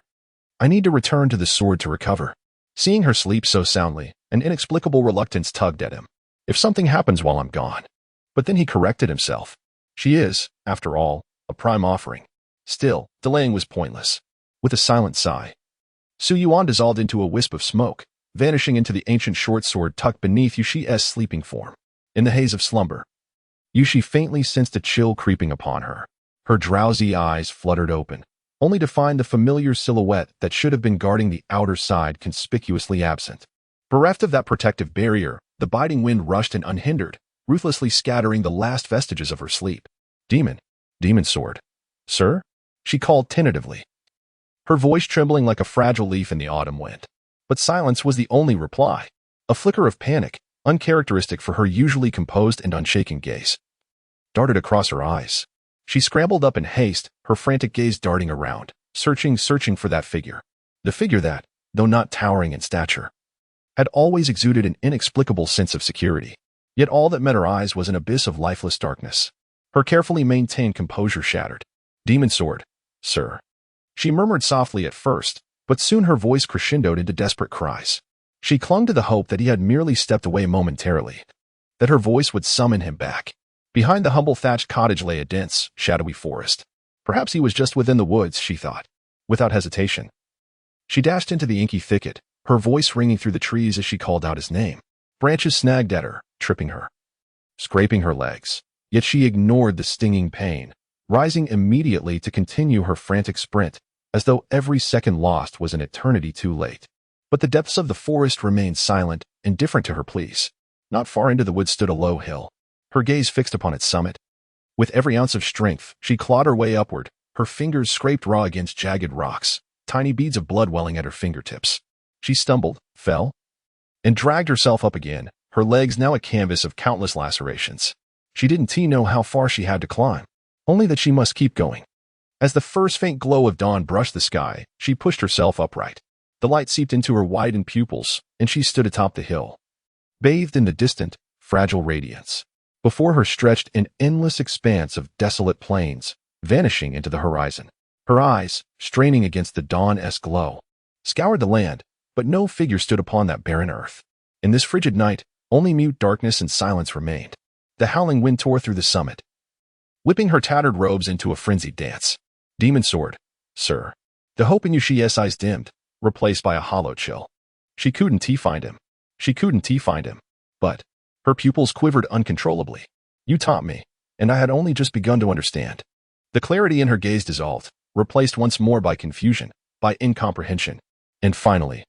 I need to return to the sword to recover. Seeing her sleep so soundly, an inexplicable reluctance tugged at him. If something happens while I'm gone. But then he corrected himself. She is, after all, a prime offering. Still, delaying was pointless. With a silent sigh, Su Yuan dissolved into a wisp of smoke, vanishing into the ancient short sword tucked beneath Yushi's sleeping form. In the haze of slumber, Yushi faintly sensed a chill creeping upon her. Her drowsy eyes fluttered open, only to find the familiar silhouette that should have been guarding the outer side conspicuously absent. Bereft of that protective barrier, the biting wind rushed and unhindered, ruthlessly scattering the last vestiges of her sleep. Demon sword. Sir? She called tentatively, her voice trembling like a fragile leaf in the autumn wind. But silence was the only reply. A flicker of panic, uncharacteristic for her usually composed and unshaken gaze, darted across her eyes. She scrambled up in haste, her frantic gaze darting around, searching for that figure. The figure that, though not towering in stature, had always exuded an inexplicable sense of security. Yet all that met her eyes was an abyss of lifeless darkness. Her carefully maintained composure shattered. Demon sword, sir. She murmured softly at first, but soon her voice crescendoed into desperate cries. She clung to the hope that he had merely stepped away momentarily, that her voice would summon him back. Behind the humble thatched cottage lay a dense, shadowy forest. Perhaps he was just within the woods, she thought. Without hesitation, she dashed into the inky thicket, her voice ringing through the trees as she called out his name. Branches snagged at her, tripping her, scraping her legs. Yet she ignored the stinging pain, rising immediately to continue her frantic sprint, as though every second lost was an eternity too late. But the depths of the forest remained silent, indifferent to her pleas. Not far into the woods stood a low hill, her gaze fixed upon its summit. With every ounce of strength, she clawed her way upward, her fingers scraped raw against jagged rocks, tiny beads of blood welling at her fingertips. She stumbled, fell, and dragged herself up again, her legs now a canvas of countless lacerations. She didn't know how far she had to climb, only that she must keep going. As the first faint glow of dawn brushed the sky, she pushed herself upright. The light seeped into her widened pupils, and she stood atop the hill, bathed in the distant, fragile radiance. Before her stretched an endless expanse of desolate plains, vanishing into the horizon. Her eyes, straining against the dawn-esque glow, scoured the land, but no figure stood upon that barren earth. In this frigid night, only mute darkness and silence remained. The howling wind tore through the summit, whipping her tattered robes into a frenzied dance. Demon sword, sir. The hope in Yushi's eyes dimmed, replaced by a hollow chill. She couldn't find him. But her pupils quivered uncontrollably. You taught me, and I had only just begun to understand. The clarity in her gaze dissolved, replaced once more by confusion, by incomprehension. And finally,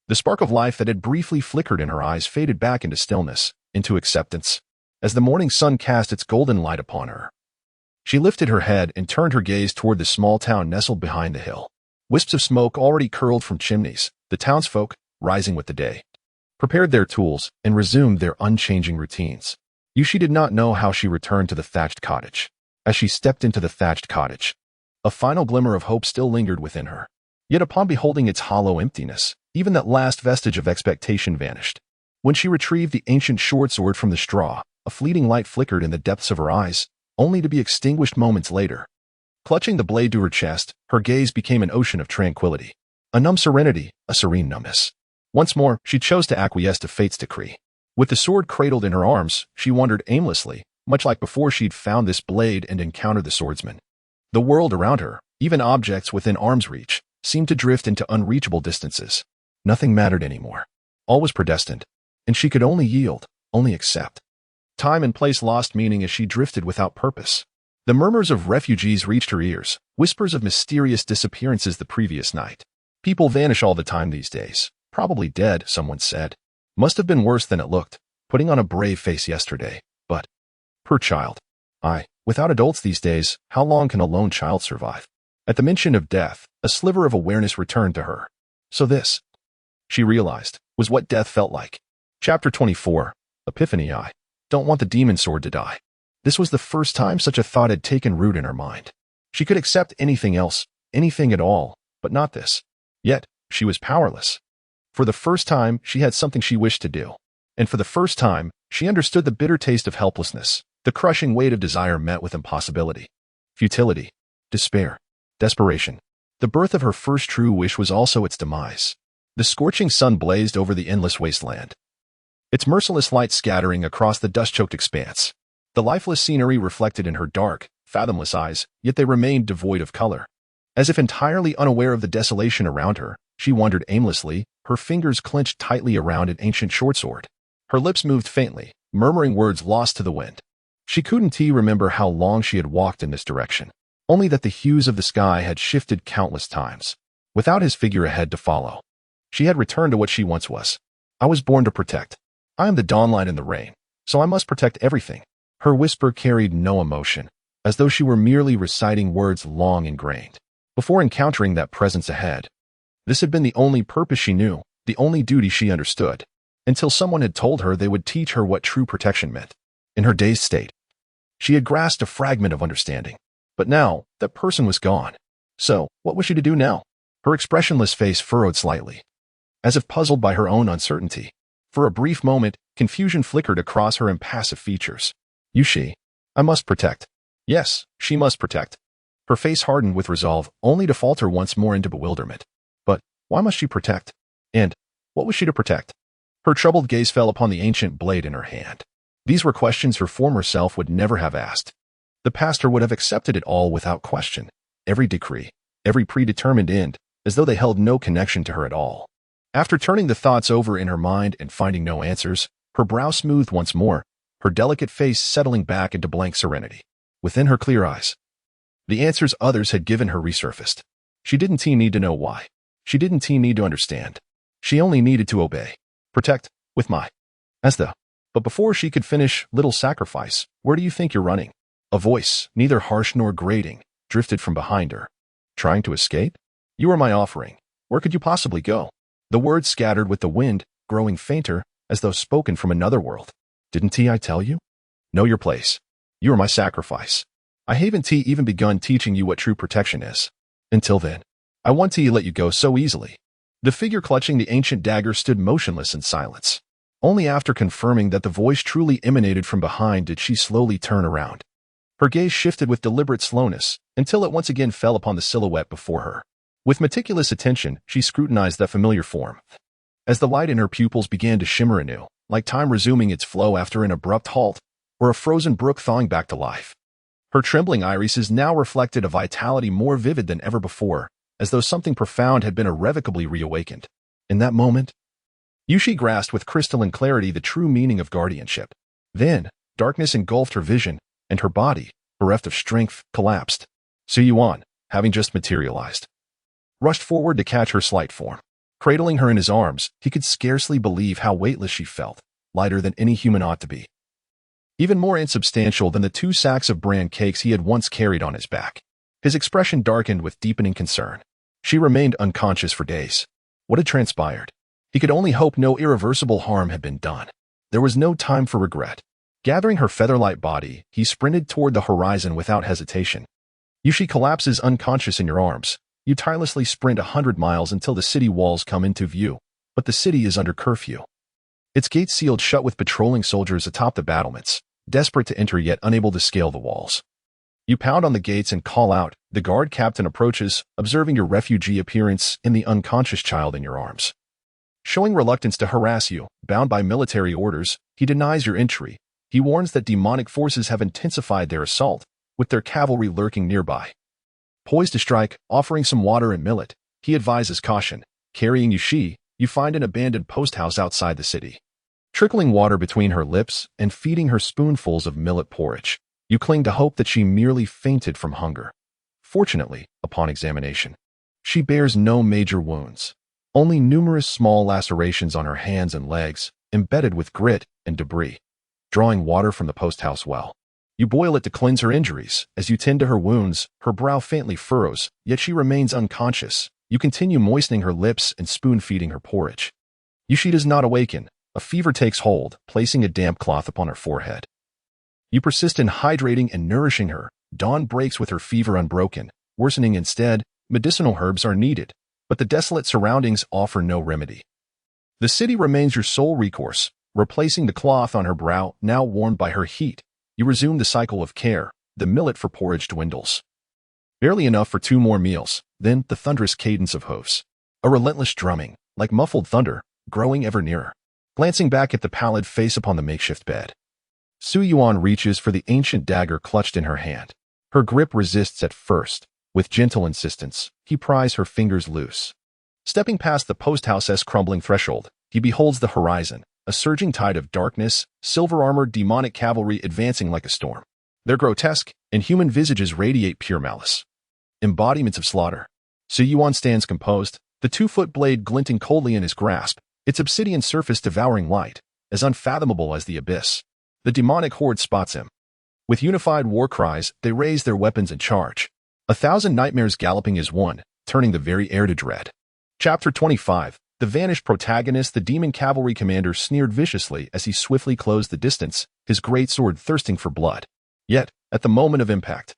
the spark of life that had briefly flickered in her eyes faded back into stillness, into acceptance, as the morning sun cast its golden light upon her. She lifted her head and turned her gaze toward the small town nestled behind the hill. Wisps of smoke already curled from chimneys, the townsfolk, rising with the day, prepared their tools and resumed their unchanging routines. Yushi did not know how she returned to the thatched cottage. As she stepped into the thatched cottage, a final glimmer of hope still lingered within her. Yet upon beholding its hollow emptiness, even that last vestige of expectation vanished. When she retrieved the ancient short sword from the straw, a fleeting light flickered in the depths of her eyes, only to be extinguished moments later. Clutching the blade to her chest, her gaze became an ocean of tranquility. A numb serenity, a serene numbness. Once more, she chose to acquiesce to fate's decree. With the sword cradled in her arms, she wandered aimlessly, much like before she'd found this blade and encountered the swordsman. The world around her, even objects within arm's reach, seemed to drift into unreachable distances. Nothing mattered anymore. All was predestined, and she could only yield, only accept. Time and place lost meaning as she drifted without purpose. The murmurs of refugees reached her ears, whispers of mysterious disappearances the previous night. People vanish all the time these days. Probably dead, someone said. Must have been worse than it looked, putting on a brave face yesterday, but, poor child. Without adults these days, how long can a lone child survive? At the mention of death, a sliver of awareness returned to her. So this, she realized, was what death felt like. Chapter 24, Epiphany. I don't want the demon sword to die. This was the first time such a thought had taken root in her mind. She could accept anything else, anything at all, but not this. Yet, she was powerless. For the first time, she had something she wished to do. And for the first time, she understood the bitter taste of helplessness, the crushing weight of desire met with impossibility, futility, despair, desperation. The birth of her first true wish was also its demise. The scorching sun blazed over the endless wasteland, its merciless light scattering across the dust-choked expanse. The lifeless scenery reflected in her dark, fathomless eyes, yet they remained devoid of color. As if entirely unaware of the desolation around her, she wandered aimlessly, her fingers clenched tightly around an ancient shortsword. Her lips moved faintly, murmuring words lost to the wind. She couldn't remember how long she had walked in this direction, only that the hues of the sky had shifted countless times, without his figure ahead to follow. She had returned to what she once was. I was born to protect. I am the dawnlight in the rain, so I must protect everything. Her whisper carried no emotion, as though she were merely reciting words long ingrained. Before encountering that presence ahead, this had been the only purpose she knew, the only duty she understood, until someone had told her they would teach her what true protection meant. In her dazed state, she had grasped a fragment of understanding. But now, that person was gone. So, what was she to do now? Her expressionless face furrowed slightly, as if puzzled by her own uncertainty. For a brief moment, confusion flickered across her impassive features. I must protect. Yes, she must protect. Her face hardened with resolve, only to falter once more into bewilderment. But why must she protect? And what was she to protect? Her troubled gaze fell upon the ancient blade in her hand. These were questions her former self would never have asked. The pastor would have accepted it all without question, every decree, every predetermined end, as though they held no connection to her at all. After turning the thoughts over in her mind and finding no answers, her brow smoothed once more, her delicate face settling back into blank serenity. Within her clear eyes, the answers others had given her resurfaced. She didn't need to know why. She didn't need to understand. She only needed to obey. Protect, with my, as the. But before she could finish, little sacrifice, where do you think you're running? A voice, neither harsh nor grating, drifted from behind her. Trying to escape? You are my offering. Where could you possibly go? The words scattered with the wind, growing fainter, as though spoken from another world. Didn't I tell you? Know your place. You are my sacrifice. I haven't even begun teaching you what true protection is. Until then, I want to let you go so easily. The figure clutching the ancient dagger stood motionless in silence. Only after confirming that the voice truly emanated from behind did she slowly turn around. Her gaze shifted with deliberate slowness, until it once again fell upon the silhouette before her. With meticulous attention, she scrutinized that familiar form. As the light in her pupils began to shimmer anew, like time resuming its flow after an abrupt halt, or a frozen brook thawing back to life. Her trembling irises now reflected a vitality more vivid than ever before, as though something profound had been irrevocably reawakened. In that moment, Yushi grasped with crystalline clarity the true meaning of guardianship. Then, darkness engulfed her vision, and her body, bereft of strength, collapsed. Su Yuan, having just materialized, rushed forward to catch her slight form. Cradling her in his arms, he could scarcely believe how weightless she felt, lighter than any human ought to be. Even more insubstantial than the 2 sacks of bran cakes he had once carried on his back. His expression darkened with deepening concern. She remained unconscious for days. What had transpired? He could only hope no irreversible harm had been done. There was no time for regret. Gathering her feather-light body, he sprinted toward the horizon without hesitation. Yushi collapses unconscious in your arms. You tirelessly sprint 100 miles until the city walls come into view, but the city is under curfew. Its gates sealed shut with patrolling soldiers atop the battlements, desperate to enter yet unable to scale the walls. You pound on the gates and call out. The guard captain approaches, observing your refugee appearance in the unconscious child in your arms. Showing reluctance to harass you, bound by military orders, he denies your entry. He warns that demonic forces have intensified their assault, with their cavalry lurking nearby. Poised to strike, offering some water and millet, he advises caution. Carrying Yushi, you find an abandoned post house outside the city. Trickling water between her lips and feeding her spoonfuls of millet porridge, you cling to hope that she merely fainted from hunger. Fortunately, upon examination, she bears no major wounds, only numerous small lacerations on her hands and legs, embedded with grit and debris. Drawing water from the post-house well. You boil it to cleanse her injuries. As you tend to her wounds, her brow faintly furrows, yet she remains unconscious. You continue moistening her lips and spoon-feeding her porridge. She does not awaken. A fever takes hold, placing a damp cloth upon her forehead. You persist in hydrating and nourishing her. Dawn breaks with her fever unbroken, worsening instead. Medicinal herbs are needed, but the desolate surroundings offer no remedy. The city remains your sole recourse, replacing the cloth on her brow, now warmed by her heat. You resume the cycle of care. The millet for porridge dwindles. Barely enough for 2 more meals, then the thunderous cadence of hoofs. A relentless drumming, like muffled thunder, growing ever nearer. Glancing back at the pallid face upon the makeshift bed, Su Yuan reaches for the ancient dagger clutched in her hand. Her grip resists at first. With gentle insistence, he pries her fingers loose. Stepping past the post-house's crumbling threshold, he beholds the horizon, a surging tide of darkness, silver-armored demonic cavalry advancing like a storm. Their grotesque, inhuman visages radiate pure malice. Embodiments of slaughter. Su Yuan stands composed, the 2-foot blade glinting coldly in his grasp, its obsidian surface devouring light, as unfathomable as the abyss. The demonic horde spots him. With unified war cries, they raise their weapons and charge. 1,000 nightmares galloping as one, turning the very air to dread. Chapter 25. The vanished protagonist. The demon cavalry commander sneered viciously as he swiftly closed the distance, his great sword thirsting for blood. Yet, at the moment of impact,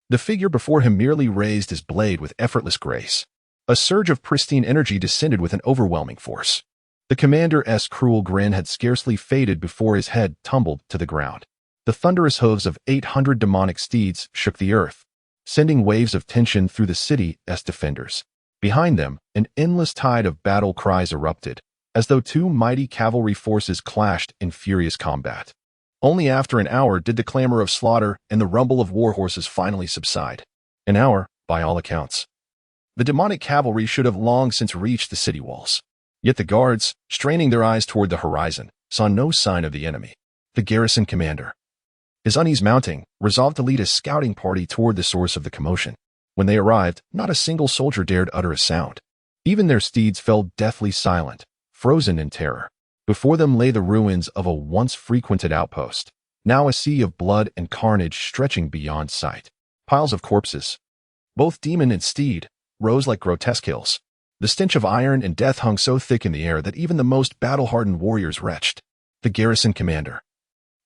the figure before him merely raised his blade with effortless grace. A surge of pristine energy descended with an overwhelming force. The commander's cruel grin had scarcely faded before his head tumbled to the ground. The thunderous hooves of 800 demonic steeds shook the earth, sending waves of tension through the city as defenders. Behind them, an endless tide of battle cries erupted, as though 2 mighty cavalry forces clashed in furious combat. Only after an hour did the clamor of slaughter and the rumble of war horses finally subside. An hour, by all accounts. The demonic cavalry should have long since reached the city walls. Yet the guards, straining their eyes toward the horizon, saw no sign of the enemy. The garrison commander, his unease mounting, resolved to lead a scouting party toward the source of the commotion. When they arrived, not a single soldier dared utter a sound. Even their steeds fell deathly silent, frozen in terror. Before them lay the ruins of a once frequented outpost, now a sea of blood and carnage stretching beyond sight. Piles of corpses, both demon and steed, rose like grotesque hills. The stench of iron and death hung so thick in the air that even the most battle-hardened warriors retched. The garrison commander,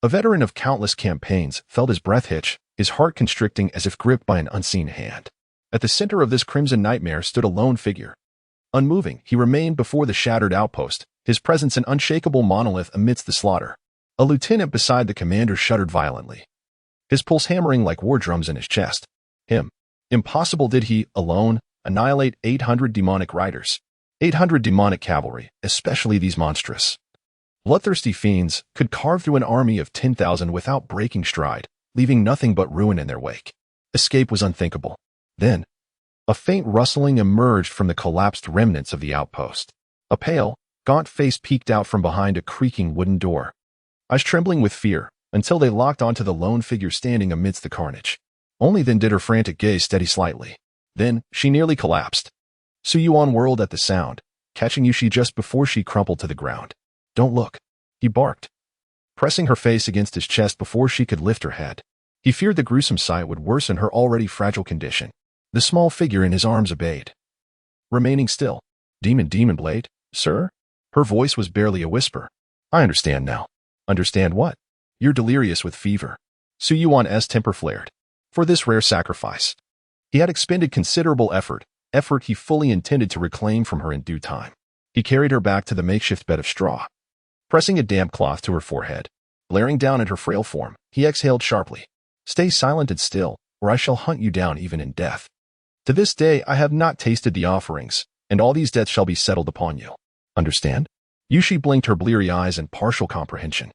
a veteran of countless campaigns, felt his breath hitch, his heart constricting as if gripped by an unseen hand. At the center of this crimson nightmare stood a lone figure. Unmoving, he remained before the shattered outpost, his presence an unshakable monolith amidst the slaughter. A lieutenant beside the commander shuddered violently, his pulse hammering like war drums in his chest. Him. Impossible did he, alone, annihilate 800 demonic riders. 800 demonic cavalry, especially these monstrous, bloodthirsty fiends, could carve through an army of 10,000 without breaking stride, leaving nothing but ruin in their wake. Escape was unthinkable. Then, a faint rustling emerged from the collapsed remnants of the outpost. A pale, gaunt face peeked out from behind a creaking wooden door, eyes trembling with fear, until they locked onto the lone figure standing amidst the carnage. Only then did her frantic gaze steady slightly. Then, she nearly collapsed. Su Yuan whirled at the sound, catching Yushi just before she crumpled to the ground. "Don't look," he barked, pressing her face against his chest before she could lift her head. He feared the gruesome sight would worsen her already fragile condition. The small figure in his arms obeyed, remaining still. Demon blade, sir?" Her voice was barely a whisper. "I understand now." "Understand what?" "You're delirious with fever." Su Yuan's temper flared. For this rare sacrifice, he had expended considerable effort he fully intended to reclaim from her in due time. He carried her back to the makeshift bed of straw. Pressing a damp cloth to her forehead, glaring down at her frail form, he exhaled sharply. "Stay silent and still, or I shall hunt you down even in death. To this day I have not tasted the offerings, and all these debts shall be settled upon you. Understand?" Yushi blinked her bleary eyes in partial comprehension.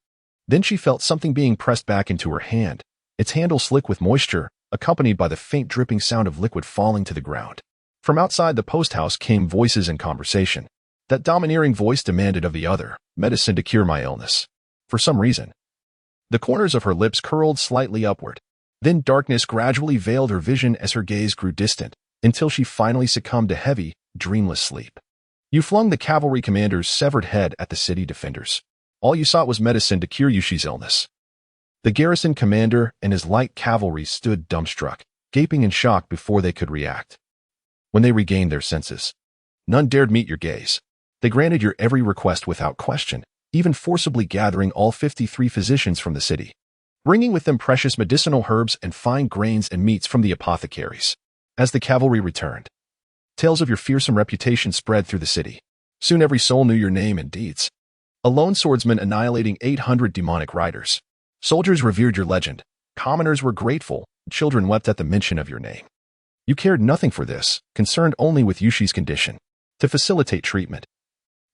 Then she felt something being pressed back into her hand, its handle slick with moisture, accompanied by the faint dripping sound of liquid falling to the ground. From outside the post house came voices in conversation. That domineering voice demanded of the other, "Medicine to cure my illness." For some reason, the corners of her lips curled slightly upward. Then darkness gradually veiled her vision as her gaze grew distant, until she finally succumbed to heavy, dreamless sleep. You flung the cavalry commander's severed head at the city defenders. All you sought was medicine to cure Yushi's illness. The garrison commander and his light cavalry stood dumbstruck, gaping in shock before they could react. When they regained their senses, none dared meet your gaze. They granted your every request without question, even forcibly gathering all 53 physicians from the city, bringing with them precious medicinal herbs and fine grains and meats from the apothecaries. As the cavalry returned, tales of your fearsome reputation spread through the city. Soon every soul knew your name and deeds. A lone swordsman annihilating 800 demonic riders. Soldiers revered your legend. Commoners were grateful. Children wept at the mention of your name. You cared nothing for this, concerned only with Yushi's condition. To facilitate treatment,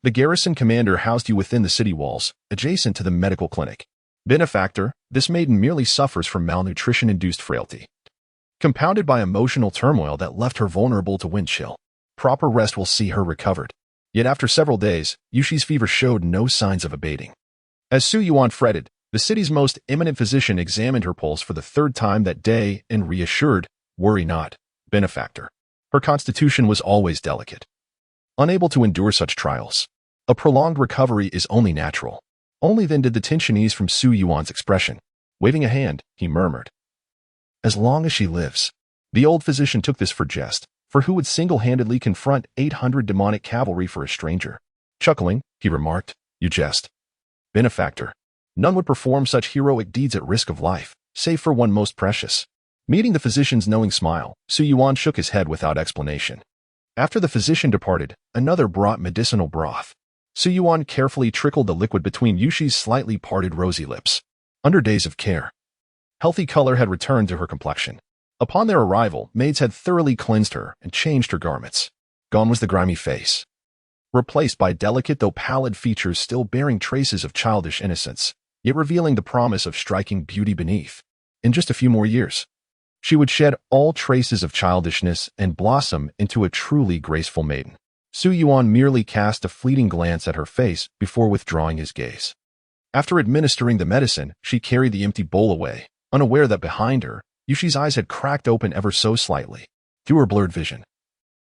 the garrison commander housed you within the city walls, adjacent to the medical clinic. Benefactor, this maiden merely suffers from malnutrition-induced frailty, compounded by emotional turmoil that left her vulnerable to wind chill. Proper rest will see her recovered. Yet after several days, Yushi's fever showed no signs of abating. As Su Yuan fretted, the city's most eminent physician examined her pulse for the third time that day and reassured, "Worry not, benefactor. Her constitution was always delicate, unable to endure such trials. A prolonged recovery is only natural." Only then did the tension ease from Su Yuan's expression. Waving a hand, he murmured, "As long as she lives." The old physician took this for jest, for who would single-handedly confront 800 demonic cavalry for a stranger? Chuckling, he remarked, "You jest, benefactor. None would perform such heroic deeds at risk of life, save for one most precious." Meeting the physician's knowing smile, Su Yuan shook his head without explanation. After the physician departed, another brought medicinal broth. Su Yuan carefully trickled the liquid between Yushi's slightly parted rosy lips. Under days of care, healthy color had returned to her complexion. Upon their arrival, maids had thoroughly cleansed her and changed her garments. Gone was the grimy face, replaced by delicate though pallid features still bearing traces of childish innocence, yet revealing the promise of striking beauty beneath. In just a few more years, she would shed all traces of childishness and blossom into a truly graceful maiden. Su Yuan merely cast a fleeting glance at her face before withdrawing his gaze. After administering the medicine, she carried the empty bowl away, unaware that behind her, Yushi's eyes had cracked open ever so slightly. Through her blurred vision,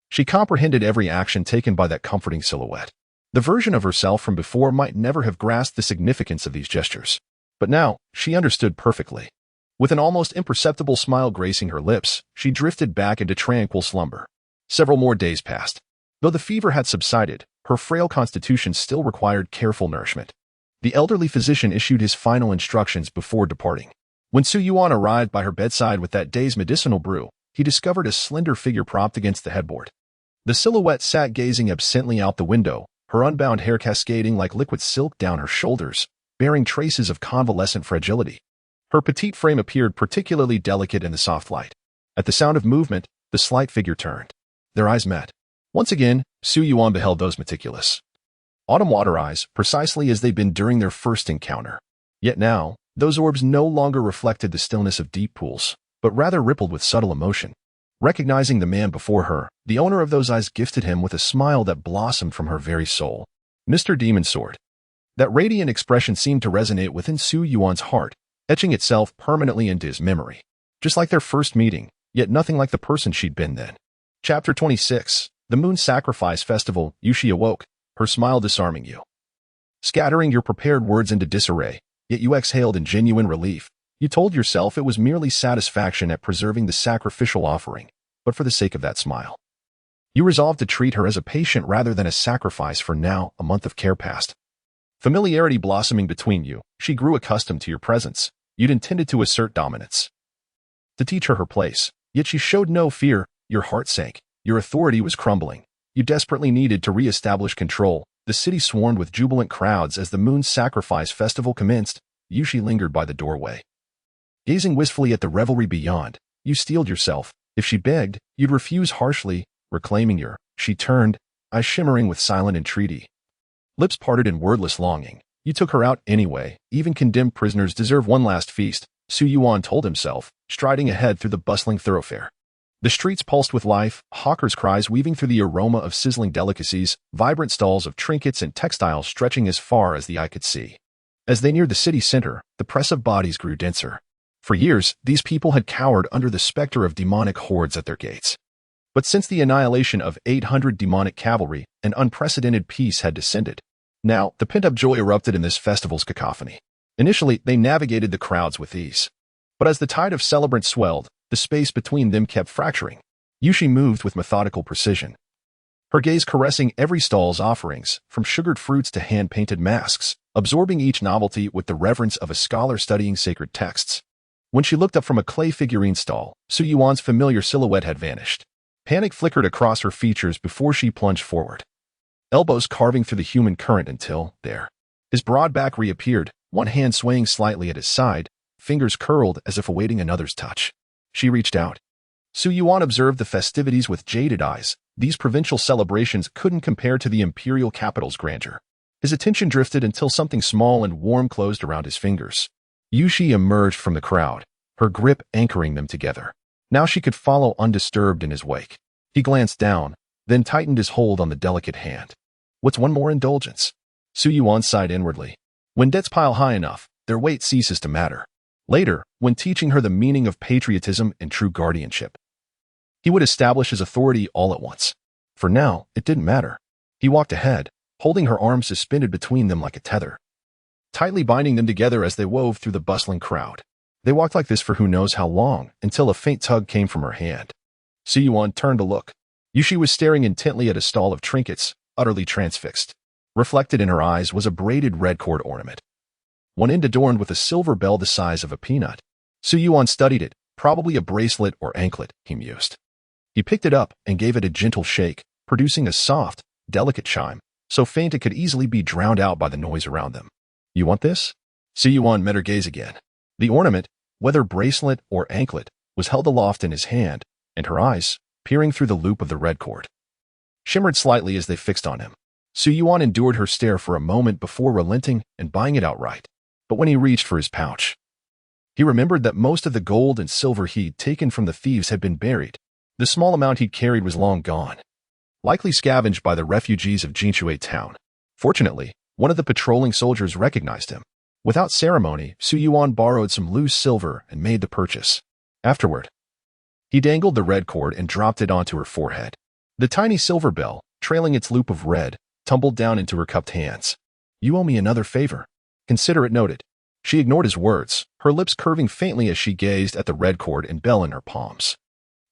she comprehended every action taken by that comforting silhouette. The version of herself from before might never have grasped the significance of these gestures. But now, she understood perfectly. With an almost imperceptible smile gracing her lips, she drifted back into tranquil slumber. Several more days passed. Though the fever had subsided, her frail constitution still required careful nourishment. The elderly physician issued his final instructions before departing. When Su Yuan arrived by her bedside with that day's medicinal brew, he discovered a slender figure propped against the headboard. The silhouette sat gazing absently out the window, her unbound hair cascading like liquid silk down her shoulders, bearing traces of convalescent fragility. Her petite frame appeared particularly delicate in the soft light. At the sound of movement, the slight figure turned. Their eyes met. Once again, Su Yuan beheld those meticulous autumn water eyes, precisely as they'd been during their first encounter. Yet now, those orbs no longer reflected the stillness of deep pools, but rather rippled with subtle emotion. Recognizing the man before her, the owner of those eyes gifted him with a smile that blossomed from her very soul. Mr. Demon Sword. That radiant expression seemed to resonate within Su Yuan's heart, etching itself permanently into his memory. Just like their first meeting, yet nothing like the person she'd been then. Chapter 26. The Moon Sacrifice Festival. Yushi awoke, her smile disarming you, scattering your prepared words into disarray, yet you exhaled in genuine relief. You told yourself it was merely satisfaction at preserving the sacrificial offering, but for the sake of that smile, you resolved to treat her as a patient rather than a sacrifice. For now, a month of care passed. Familiarity blossoming between you, she grew accustomed to your presence. You'd intended to assert dominance, to teach her her place, yet she showed no fear. Your heart sank. Your authority was crumbling. You desperately needed to re-establish control. The city swarmed with jubilant crowds as the Moon Sacrifice Festival commenced. Yushi lingered by the doorway, gazing wistfully at the revelry beyond. You steeled yourself. If she begged, you'd refuse harshly. Reclaiming your, she turned, eyes shimmering with silent entreaty, lips parted in wordless longing. You took her out anyway. Even condemned prisoners deserve one last feast, Su Yuan told himself, striding ahead through the bustling thoroughfare. The streets pulsed with life, hawkers' cries weaving through the aroma of sizzling delicacies, vibrant stalls of trinkets and textiles stretching as far as the eye could see. As they neared the city center, the press of bodies grew denser. For years, these people had cowered under the specter of demonic hordes at their gates. But since the annihilation of 800 demonic cavalry, an unprecedented peace had descended. Now, the pent-up joy erupted in this festival's cacophony. Initially, they navigated the crowds with ease. But as the tide of celebrants swelled, the space between them kept fracturing. Yushi moved with methodical precision, her gaze caressing every stall's offerings, from sugared fruits to hand-painted masks, absorbing each novelty with the reverence of a scholar studying sacred texts. When she looked up from a clay figurine stall, Su Yuan's familiar silhouette had vanished. Panic flickered across her features before she plunged forward, elbows carving through the human current until, there, his broad back reappeared, one hand swaying slightly at his side, fingers curled as if awaiting another's touch. She reached out. Su Yuan observed the festivities with jaded eyes. These provincial celebrations couldn't compare to the imperial capital's grandeur. His attention drifted until something small and warm closed around his fingers. Yushi emerged from the crowd, her grip anchoring them together. Now she could follow undisturbed in his wake. He glanced down, then tightened his hold on the delicate hand. What's one more indulgence? Su Yuan sighed inwardly. When debts pile high enough, their weight ceases to matter. Later, when teaching her the meaning of patriotism and true guardianship, he would establish his authority all at once. For now, it didn't matter. He walked ahead, holding her arms suspended between them like a tether, tightly binding them together as they wove through the bustling crowd. They walked like this for who knows how long, until a faint tug came from her hand. Su Yuan turned to look. Yushi was staring intently at a stall of trinkets, utterly transfixed. Reflected in her eyes was a braided red cord ornament, one end adorned with a silver bell the size of a peanut. Su Yuan studied it, probably a bracelet or anklet, he mused. He picked it up and gave it a gentle shake, producing a soft, delicate chime, so faint it could easily be drowned out by the noise around them. You want this? Su Yuan met her gaze again. The ornament, whether bracelet or anklet, was held aloft in his hand, and her eyes, peering through the loop of the red cord, shimmered slightly as they fixed on him. Su Yuan endured her stare for a moment before relenting and buying it outright. But when he reached for his pouch, he remembered that most of the gold and silver he'd taken from the thieves had been buried. The small amount he'd carried was long gone, likely scavenged by the refugees of Jinshui town. Fortunately, one of the patrolling soldiers recognized him. Without ceremony, Su Yuan borrowed some loose silver and made the purchase. Afterward, he dangled the red cord and dropped it onto her forehead. The tiny silver bell, trailing its loop of red, tumbled down into her cupped hands. You owe me another favor. Consider it noted. She ignored his words, her lips curving faintly as she gazed at the red cord and bell in her palms.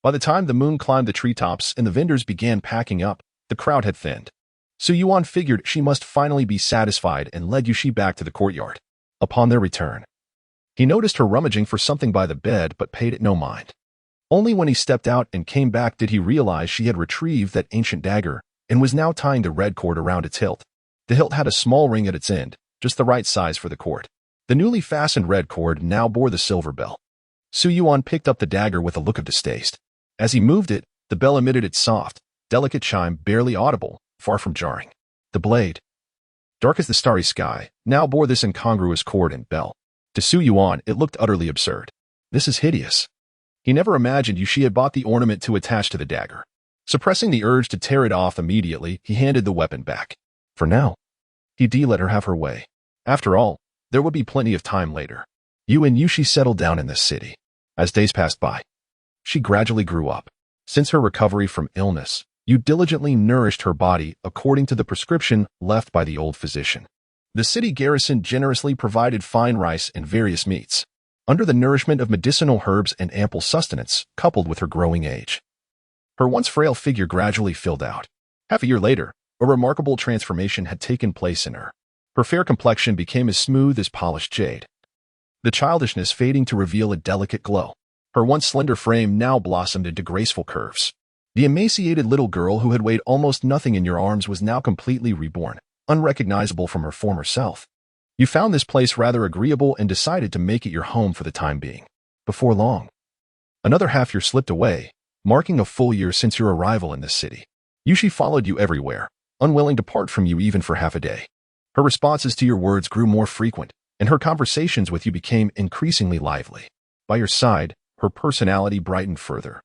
By the time the moon climbed the treetops and the vendors began packing up, the crowd had thinned. Su Yuan figured she must finally be satisfied and led Yushi back to the courtyard. Upon their return, he noticed her rummaging for something by the bed but paid it no mind. Only when he stepped out and came back did he realize she had retrieved that ancient dagger and was now tying the red cord around its hilt. The hilt had a small ring at its end, just the right size for the cord. The newly fastened red cord now bore the silver bell. Su Yuan picked up the dagger with a look of distaste. As he moved it, the bell emitted its soft, delicate chime, barely audible, far from jarring. The blade, dark as the starry sky, now bore this incongruous cord and bell. To Su Yuan, it looked utterly absurd. This is hideous. He never imagined Yushi had bought the ornament to attach to the dagger. Suppressing the urge to tear it off immediately, he handed the weapon back. For now, he let her have her way. After all, there would be plenty of time later. You and Yushi settled down in this city. As days passed by, she gradually grew up. Since her recovery from illness, you diligently nourished her body according to the prescription left by the old physician. The city garrison generously provided fine rice and various meats, under the nourishment of medicinal herbs and ample sustenance, coupled with her growing age. Her once frail figure gradually filled out. Half a year later, a remarkable transformation had taken place in her. Her fair complexion became as smooth as polished jade, the childishness fading to reveal a delicate glow. Her once slender frame now blossomed into graceful curves. The emaciated little girl who had weighed almost nothing in your arms was now completely reborn, unrecognizable from her former self. You found this place rather agreeable and decided to make it your home for the time being. Before long, another half year slipped away, marking a full year since your arrival in this city. Yushi followed you everywhere, unwilling to part from you even for half a day. Her responses to your words grew more frequent, and her conversations with you became increasingly lively. By your side, her personality brightened further,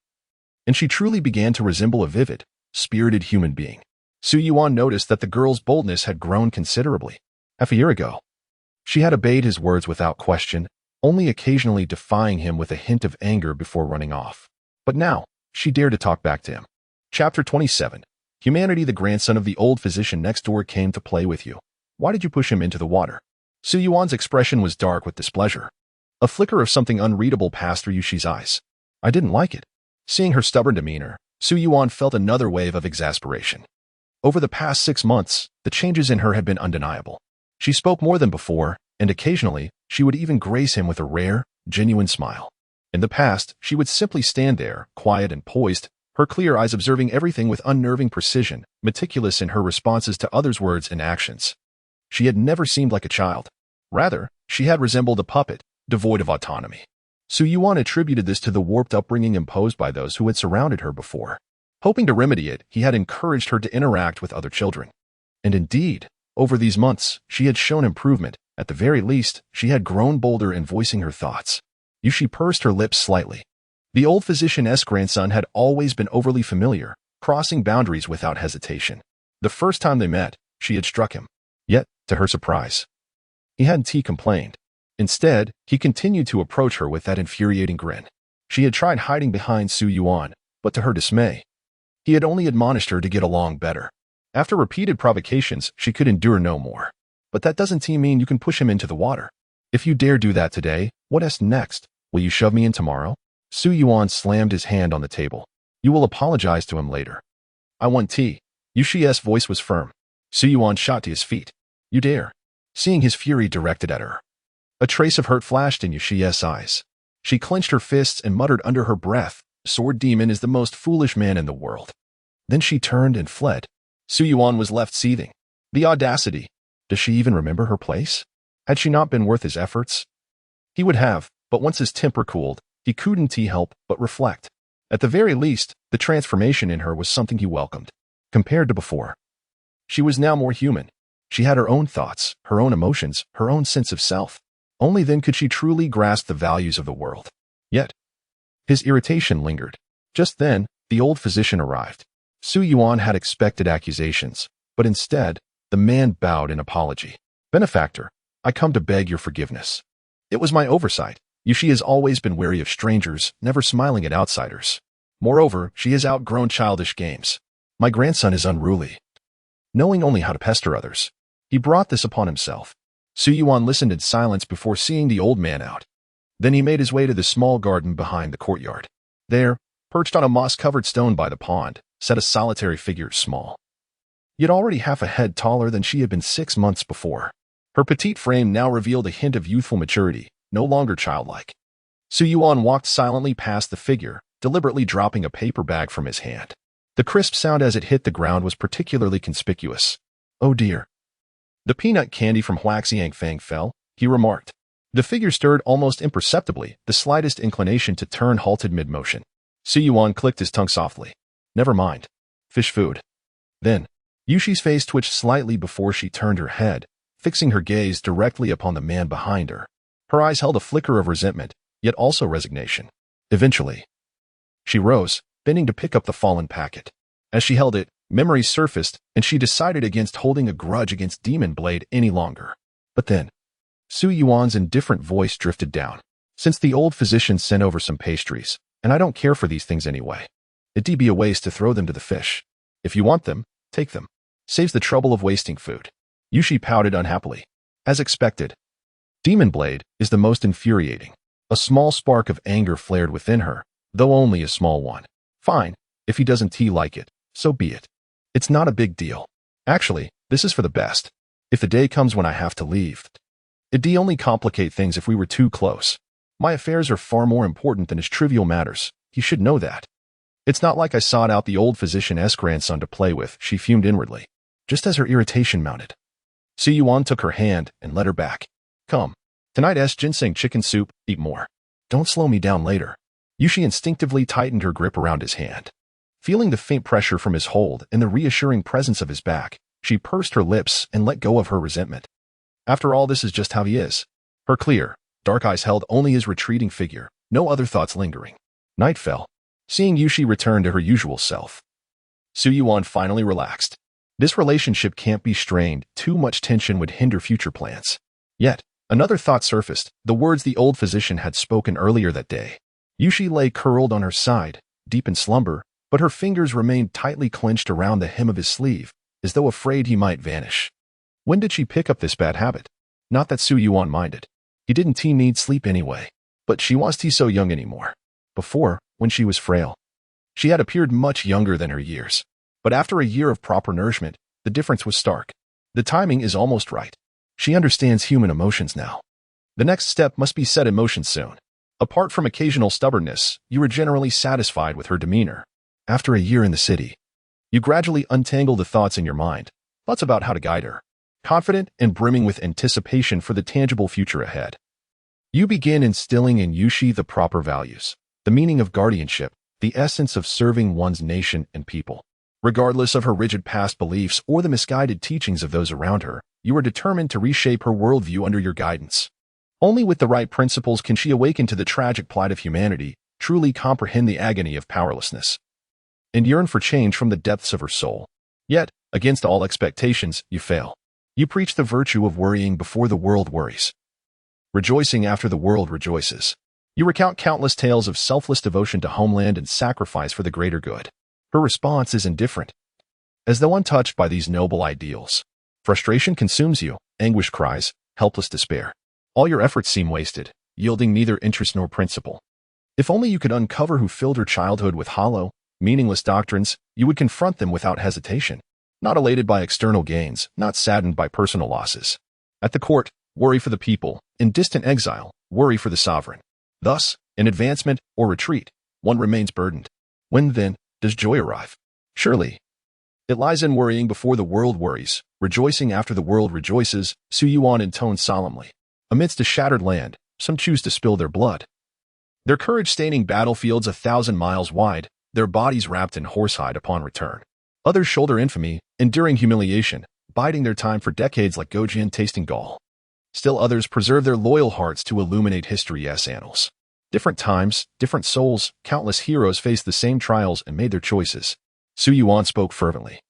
and she truly began to resemble a vivid, spirited human being. Su Yuan noticed that the girl's boldness had grown considerably. Half a year ago, she had obeyed his words without question, only occasionally defying him with a hint of anger before running off. But now, she dared to talk back to him. Chapter 27. Humanity. The grandson of the old physician next door came to play with you. Why did you push him into the water? Su Yuan's expression was dark with displeasure. A flicker of something unreadable passed through Yushi's eyes. I didn't like it. Seeing her stubborn demeanor, Su Yuan felt another wave of exasperation. Over the past 6 months, the changes in her had been undeniable. She spoke more than before, and occasionally, she would even grace him with a rare, genuine smile. In the past, she would simply stand there, quiet and poised, her clear eyes observing everything with unnerving precision, meticulous in her responses to others' words and actions. She had never seemed like a child. Rather, she had resembled a puppet, devoid of autonomy. Su Yuan attributed this to the warped upbringing imposed by those who had surrounded her before. Hoping to remedy it, he had encouraged her to interact with other children. And indeed, over these months, she had shown improvement. At the very least, she had grown bolder in voicing her thoughts. Yushi pursed her lips slightly. The old physician's grandson had always been overly familiar, crossing boundaries without hesitation. The first time they met, she had struck him. Yet, to her surprise, he hadn't complained. Instead, he continued to approach her with that infuriating grin. She had tried hiding behind Su Yuan, but to her dismay, he had only admonished her to get along better. After repeated provocations, she could endure no more. But that doesn't mean you can push him into the water. If you dare do that today, what's next? Will you shove me in tomorrow? Su Yuan slammed his hand on the table. You will apologize to him later. I want tea. Yushi's voice was firm. Su Yuan shot to his feet. You dare. Seeing his fury directed at her, a trace of hurt flashed in Yushi's eyes. She clenched her fists and muttered under her breath, Sword Demon is the most foolish man in the world. Then she turned and fled. Su Yuan was left seething. The audacity. Does she even remember her place? Had she not been worth his efforts? He would have, but once his temper cooled, he couldn't help but reflect. At the very least, the transformation in her was something he welcomed. Compared to before, she was now more human. She had her own thoughts, her own emotions, her own sense of self. Only then could she truly grasp the values of the world. Yet, his irritation lingered. Just then, the old physician arrived. Su Yuan had expected accusations, but instead, the man bowed in apology. Benefactor, I come to beg your forgiveness. It was my oversight. Yushi has always been wary of strangers, never smiling at outsiders. Moreover, she has outgrown childish games. My grandson is unruly, knowing only how to pester others. He brought this upon himself. Su Yuan listened in silence before seeing the old man out. Then he made his way to the small garden behind the courtyard. There, perched on a moss-covered stone by the pond, sat a solitary figure small, yet already half a head taller than she had been 6 months before. Her petite frame now revealed a hint of youthful maturity, no longer childlike. Su Yuan walked silently past the figure, deliberately dropping a paper bag from his hand. The crisp sound as it hit the ground was particularly conspicuous. Oh dear. The peanut candy from Huaxiang Fang fell, he remarked. The figure stirred almost imperceptibly, the slightest inclination to turn halted mid-motion. Su Yuan clicked his tongue softly. Never mind. Fish food. Then, Yushi's face twitched slightly before she turned her head, fixing her gaze directly upon the man behind her. Her eyes held a flicker of resentment, yet also resignation. Eventually, she rose, bending to pick up the fallen packet. As she held it, memories surfaced, and she decided against holding a grudge against Demon Blade any longer. But then, Su Yuan's indifferent voice drifted down. Since the old physician sent over some pastries, and I don't care for these things anyway, it'd be a waste to throw them to the fish. If you want them, take them. Saves the trouble of wasting food. Yushi pouted unhappily. As expected, Demon Blade is the most infuriating. A small spark of anger flared within her, though only a small one. Fine, if he doesn't like it, so be it. It's not a big deal. Actually, this is for the best. If the day comes when I have to leave, it'd only complicate things if we were too close. My affairs are far more important than his trivial matters. He should know that. It's not like I sought out the old physician's grandson to play with, she fumed inwardly, just as her irritation mounted. Su Yuan took her hand and led her back. Come. Tonight's ginseng chicken soup, eat more. Don't slow me down later. Yushi instinctively tightened her grip around his hand. Feeling the faint pressure from his hold and the reassuring presence of his back, she pursed her lips and let go of her resentment. After all, this is just how he is. Her clear, dark eyes held only his retreating figure, no other thoughts lingering. Night fell. Seeing Yushi return to her usual self, Su Yuan finally relaxed. This relationship can't be strained, too much tension would hinder future plans. Yet, another thought surfaced, the words the old physician had spoken earlier that day. Yushi lay curled on her side, deep in slumber, but her fingers remained tightly clenched around the hem of his sleeve, as though afraid he might vanish. When did she pick up this bad habit? Not that Su Yuan minded. He didn't need sleep anyway. But she wasn't so young anymore. Before, when she was frail, she had appeared much younger than her years. But after a year of proper nourishment, the difference was stark. The timing is almost right. She understands human emotions now. The next step must be set in motion soon. Apart from occasional stubbornness, you were generally satisfied with her demeanor. After a year in the city, you gradually untangle the thoughts in your mind, thoughts about how to guide her, confident and brimming with anticipation for the tangible future ahead. You begin instilling in Yushi the proper values, the meaning of guardianship, the essence of serving one's nation and people. Regardless of her rigid past beliefs or the misguided teachings of those around her, you are determined to reshape her worldview under your guidance. Only with the right principles can she awaken to the tragic plight of humanity, truly comprehend the agony of powerlessness, and yearn for change from the depths of her soul. Yet, against all expectations, you fail. You preach the virtue of worrying before the world worries, rejoicing after the world rejoices. You recount countless tales of selfless devotion to homeland and sacrifice for the greater good. Her response is indifferent, as though untouched by these noble ideals. Frustration consumes you, anguish cries, helpless despair. All your efforts seem wasted, yielding neither interest nor principle. If only you could uncover who filled her childhood with hollow, meaningless doctrines, you would confront them without hesitation. Not elated by external gains, not saddened by personal losses. At the court, worry for the people. In distant exile, worry for the sovereign. Thus, in advancement or retreat, one remains burdened. When, then, does joy arrive? Surely, it lies in worrying before the world worries, rejoicing after the world rejoices, Su Yuan intoned solemnly. Amidst a shattered land, some choose to spill their blood, their courage staining battlefields 1,000 miles wide, their bodies wrapped in horsehide upon return. Others shoulder infamy, enduring humiliation, biding their time for decades like Gojian tasting gall. Still others preserve their loyal hearts to illuminate history's annals. Different times, different souls, countless heroes faced the same trials and made their choices. Su Yuan spoke fervently.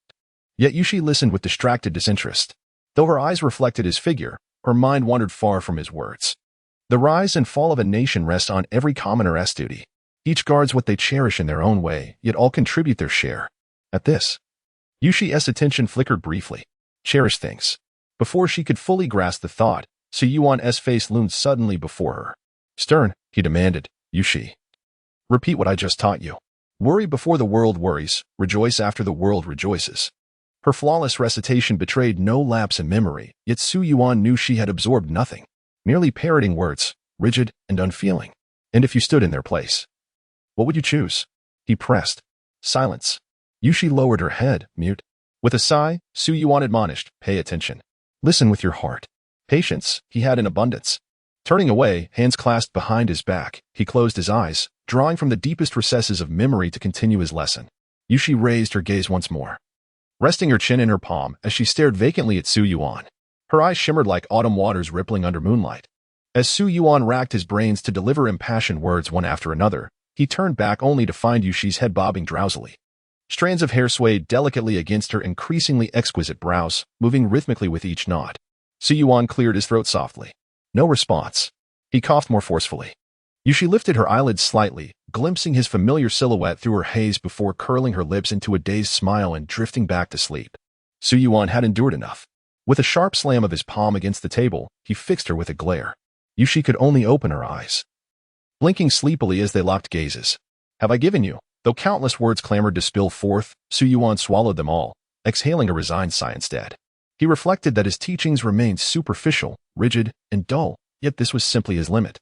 Yet Yushi listened with distracted disinterest. Though her eyes reflected his figure, her mind wandered far from his words. The rise and fall of a nation rests on every commoner's duty. Each guards what they cherish in their own way, yet all contribute their share. At this, Yushi's attention flickered briefly. Cherish things. Before she could fully grasp the thought, Su Yuan's face loomed suddenly before her. Stern, he demanded, Yushi. Repeat what I just taught you. Worry before the world worries, rejoice after the world rejoices. Her flawless recitation betrayed no lapse in memory, yet Su Yuan knew she had absorbed nothing, merely parroting words, rigid and unfeeling. And if you stood in their place, what would you choose? He pressed. Silence. Yushi lowered her head, mute. With a sigh, Su Yuan admonished, pay attention. Listen with your heart. Patience, he had in abundance. Turning away, hands clasped behind his back, he closed his eyes, drawing from the deepest recesses of memory to continue his lesson. Yushi raised her gaze once more, resting her chin in her palm as she stared vacantly at Su Yuan. Her eyes shimmered like autumn waters rippling under moonlight. As Su Yuan racked his brains to deliver impassioned words one after another, he turned back only to find Yushi's head bobbing drowsily. Strands of hair swayed delicately against her increasingly exquisite brows, moving rhythmically with each nod. Su Yuan cleared his throat softly. No response. He coughed more forcefully. Yushi lifted her eyelids slightly, glimpsing his familiar silhouette through her haze before curling her lips into a dazed smile and drifting back to sleep. Su Yuan had endured enough. With a sharp slam of his palm against the table, he fixed her with a glare. Yushi could only open her eyes, blinking sleepily as they locked gazes. Have I given you? Though countless words clamored to spill forth, Su Yuan swallowed them all, exhaling a resigned sigh instead. He reflected that his teachings remained superficial, rigid, and dull, yet this was simply his limit.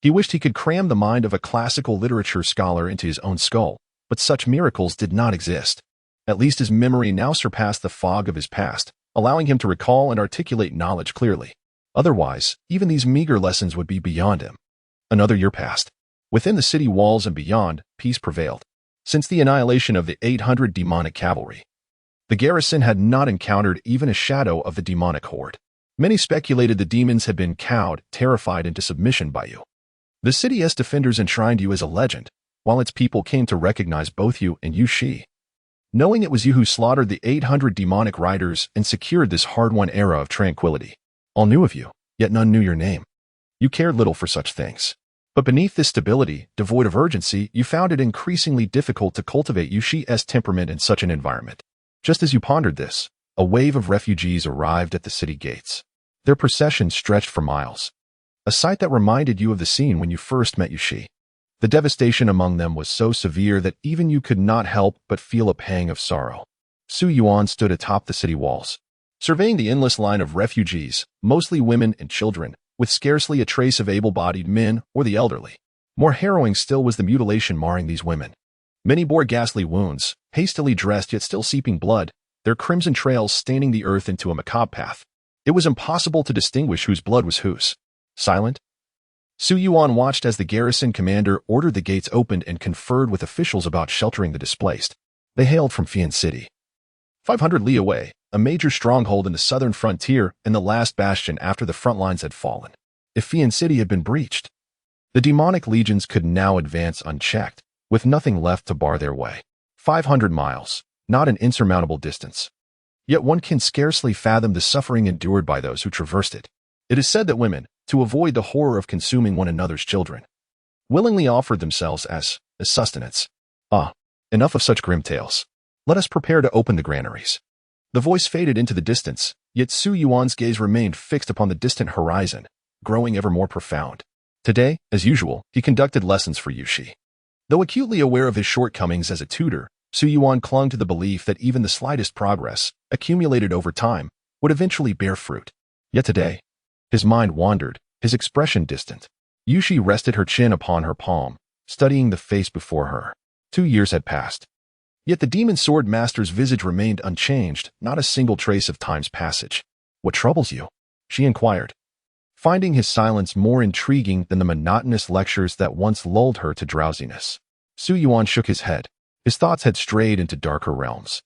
He wished he could cram the mind of a classical literature scholar into his own skull, but such miracles did not exist. At least his memory now surpassed the fog of his past, allowing him to recall and articulate knowledge clearly. Otherwise, even these meager lessons would be beyond him. Another year passed. Within the city walls and beyond, peace prevailed. Since the annihilation of the 800 demonic cavalry, the garrison had not encountered even a shadow of the demonic horde. Many speculated the demons had been cowed, terrified into submission by you. The city's defenders enshrined you as a legend, while its people came to recognize both you and Yushi. Knowing it was you who slaughtered the 800 demonic riders and secured this hard-won era of tranquility. All knew of you, yet none knew your name. You cared little for such things. But beneath this stability, devoid of urgency, you found it increasingly difficult to cultivate Yushi's temperament in such an environment. Just as you pondered this, a wave of refugees arrived at the city gates. Their procession stretched for miles, a sight that reminded you of the scene when you first met Yushi. The devastation among them was so severe that even you could not help but feel a pang of sorrow. Su Yuan stood atop the city walls, surveying the endless line of refugees, mostly women and children, with scarcely a trace of able-bodied men or the elderly. More harrowing still was the mutilation marring these women. Many bore ghastly wounds, hastily dressed yet still seeping blood, their crimson trails staining the earth into a macabre path. It was impossible to distinguish whose blood was whose. Silent, Su Yuan watched as the garrison commander ordered the gates opened and conferred with officials about sheltering the displaced. They hailed from Phoenix City, 500 li away, a major stronghold in the southern frontier and the last bastion after the front lines had fallen. If Phoenix City had been breached, the demonic legions could now advance unchecked, with nothing left to bar their way. 500 miles, not an insurmountable distance. Yet one can scarcely fathom the suffering endured by those who traversed it. It is said that women, to avoid the horror of consuming one another's children, willingly offered themselves as sustenance. Enough of such grim tales. Let us prepare to open the granaries. The voice faded into the distance, yet Su Yuan's gaze remained fixed upon the distant horizon, growing ever more profound. Today, as usual, he conducted lessons for Yushi. Though acutely aware of his shortcomings as a tutor, Su Yuan clung to the belief that even the slightest progress, accumulated over time, would eventually bear fruit. Yet today, his mind wandered, his expression distant. Yushi rested her chin upon her palm, studying the face before her. 2 years had passed. Yet the demon sword master's visage remained unchanged, not a single trace of time's passage. "What troubles you?" she inquired, finding his silence more intriguing than the monotonous lectures that once lulled her to drowsiness. Su Yuan shook his head. His thoughts had strayed into darker realms.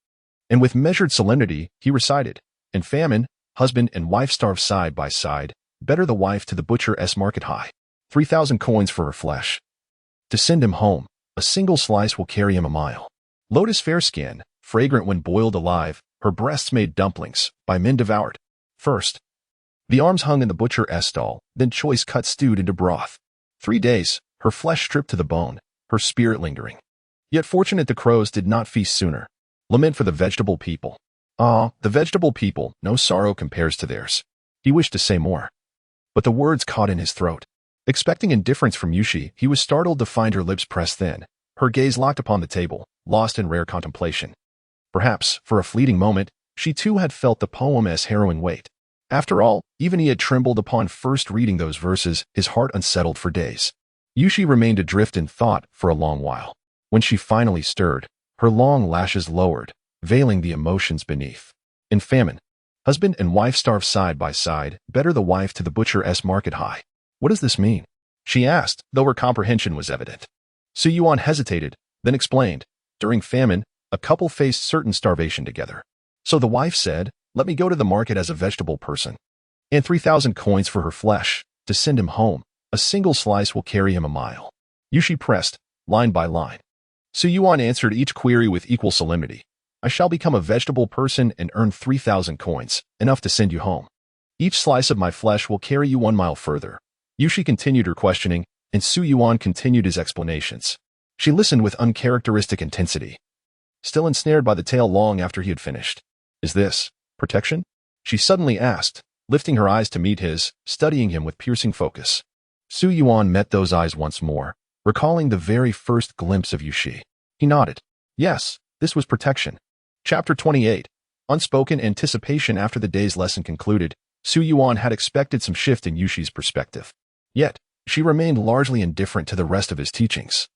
And with measured solemnity, he recited, "In famine, husband and wife starve side by side, better the wife to the butcher's market high. 3,000 coins for her flesh. To send him home, a single slice will carry him a mile. Lotus fair skin, fragrant when boiled alive, her breasts made dumplings, by men devoured. First, the arms hung in the butcher's stall, then choice cut stewed into broth. 3 days, her flesh stripped to the bone, her spirit lingering. Yet fortunate the crows did not feast sooner. Lament for the vegetable people. The vegetable people, no sorrow compares to theirs." He wished to say more, but the words caught in his throat. Expecting indifference from Yushi, he was startled to find her lips pressed thin, her gaze locked upon the table, lost in rare contemplation. Perhaps, for a fleeting moment, she too had felt the poem's harrowing weight. After all, even he had trembled upon first reading those verses, his heart unsettled for days. Yushi remained adrift in thought for a long while. When she finally stirred, her long lashes lowered, veiling the emotions beneath. "In famine, husband and wife starve side by side, better the wife to the butcher's market high. What does this mean?" she asked, though her comprehension was evident. Su Yuan hesitated, then explained. During famine, a couple faced certain starvation together. So the wife said, "Let me go to the market as a vegetable person. And 3,000 coins for her flesh, to send him home. A single slice will carry him a mile." Yushi pressed, line by line. Su Yuan answered each query with equal solemnity. "I shall become a vegetable person and earn 3,000 coins, enough to send you home. Each slice of my flesh will carry you 1 mile further." Yushi continued her questioning, and Su Yuan continued his explanations. She listened with uncharacteristic intensity, still ensnared by the tale long after he had finished. "Is this protection?" she suddenly asked, lifting her eyes to meet his, studying him with piercing focus. Su Yuan met those eyes once more, recalling the very first glimpse of Yushi. He nodded. Yes, this was protection. Chapter 28. Unspoken anticipation. After the day's lesson concluded, Su Yuan had expected some shift in Yushi's perspective. Yet, she remained largely indifferent to the rest of his teachings.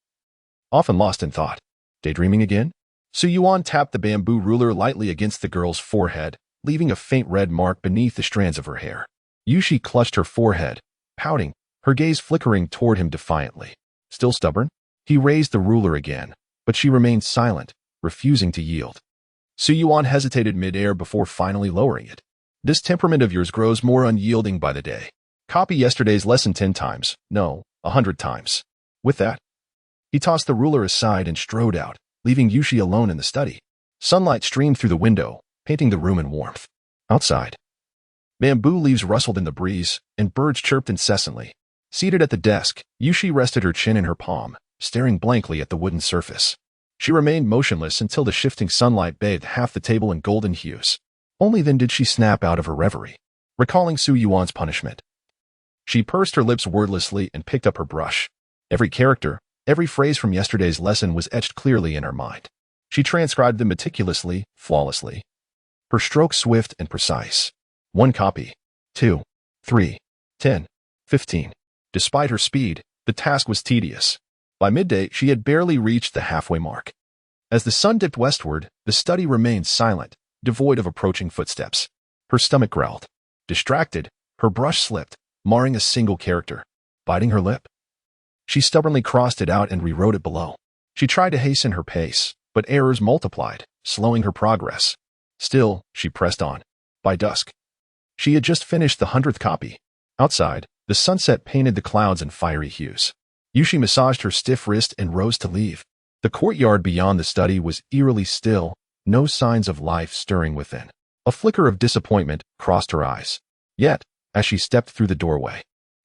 Often lost in thought. Daydreaming again? Su Yuan tapped the bamboo ruler lightly against the girl's forehead, leaving a faint red mark beneath the strands of her hair. Yushi clutched her forehead, pouting, her gaze flickering toward him defiantly. Still stubborn? He raised the ruler again, but she remained silent, refusing to yield. Su Yuan hesitated mid-air before finally lowering it. This temperament of yours grows more unyielding by the day. Copy yesterday's lesson 10 times, no, 100 times. With that, he tossed the ruler aside and strode out, leaving Yushi alone in the study. Sunlight streamed through the window, painting the room in warmth. Outside, bamboo leaves rustled in the breeze, and birds chirped incessantly. Seated at the desk, Yushi rested her chin in her palm, staring blankly at the wooden surface. She remained motionless until the shifting sunlight bathed half the table in golden hues. Only then did she snap out of her reverie, recalling Su Yuan's punishment. She pursed her lips wordlessly and picked up her brush. Every character, every phrase from yesterday's lesson was etched clearly in her mind. She transcribed them meticulously, flawlessly. Her stroke swift and precise. 1 copy. 2, 3, 10, 15. Despite her speed, the task was tedious. By midday, she had barely reached the halfway mark. As the sun dipped westward, the study remained silent, devoid of approaching footsteps. Her stomach growled. Distracted, her brush slipped, marring a single character. Biting her lip? She stubbornly crossed it out and rewrote it below. She tried to hasten her pace, but errors multiplied, slowing her progress. Still, she pressed on. By dusk, she had just finished the 100th copy. Outside, the sunset painted the clouds in fiery hues. Yushi massaged her stiff wrist and rose to leave. The courtyard beyond the study was eerily still, no signs of life stirring within. A flicker of disappointment crossed her eyes. Yet, as she stepped through the doorway,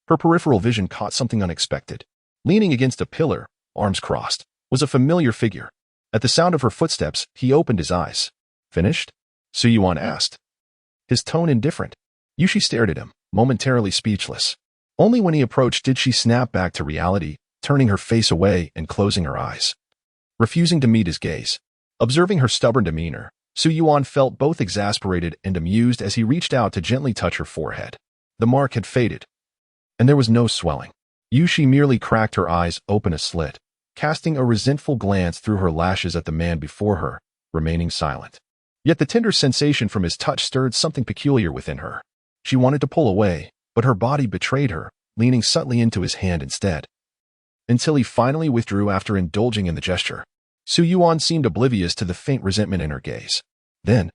her peripheral vision caught something unexpected. Leaning against a pillar, arms crossed, was a familiar figure. At the sound of her footsteps, he opened his eyes. Finished? Su Yuan asked. His tone indifferent. Yushi stared at him, momentarily speechless. Only when he approached did she snap back to reality, turning her face away and closing her eyes. Refusing to meet his gaze. Observing her stubborn demeanor, Su Yuan felt both exasperated and amused as he reached out to gently touch her forehead. The mark had faded, and there was no swelling. Yushi merely cracked her eyes open a slit, casting a resentful glance through her lashes at the man before her, remaining silent. Yet the tender sensation from his touch stirred something peculiar within her. She wanted to pull away, but her body betrayed her, leaning subtly into his hand instead. Until he finally withdrew after indulging in the gesture. Su Yuan seemed oblivious to the faint resentment in her gaze. Then,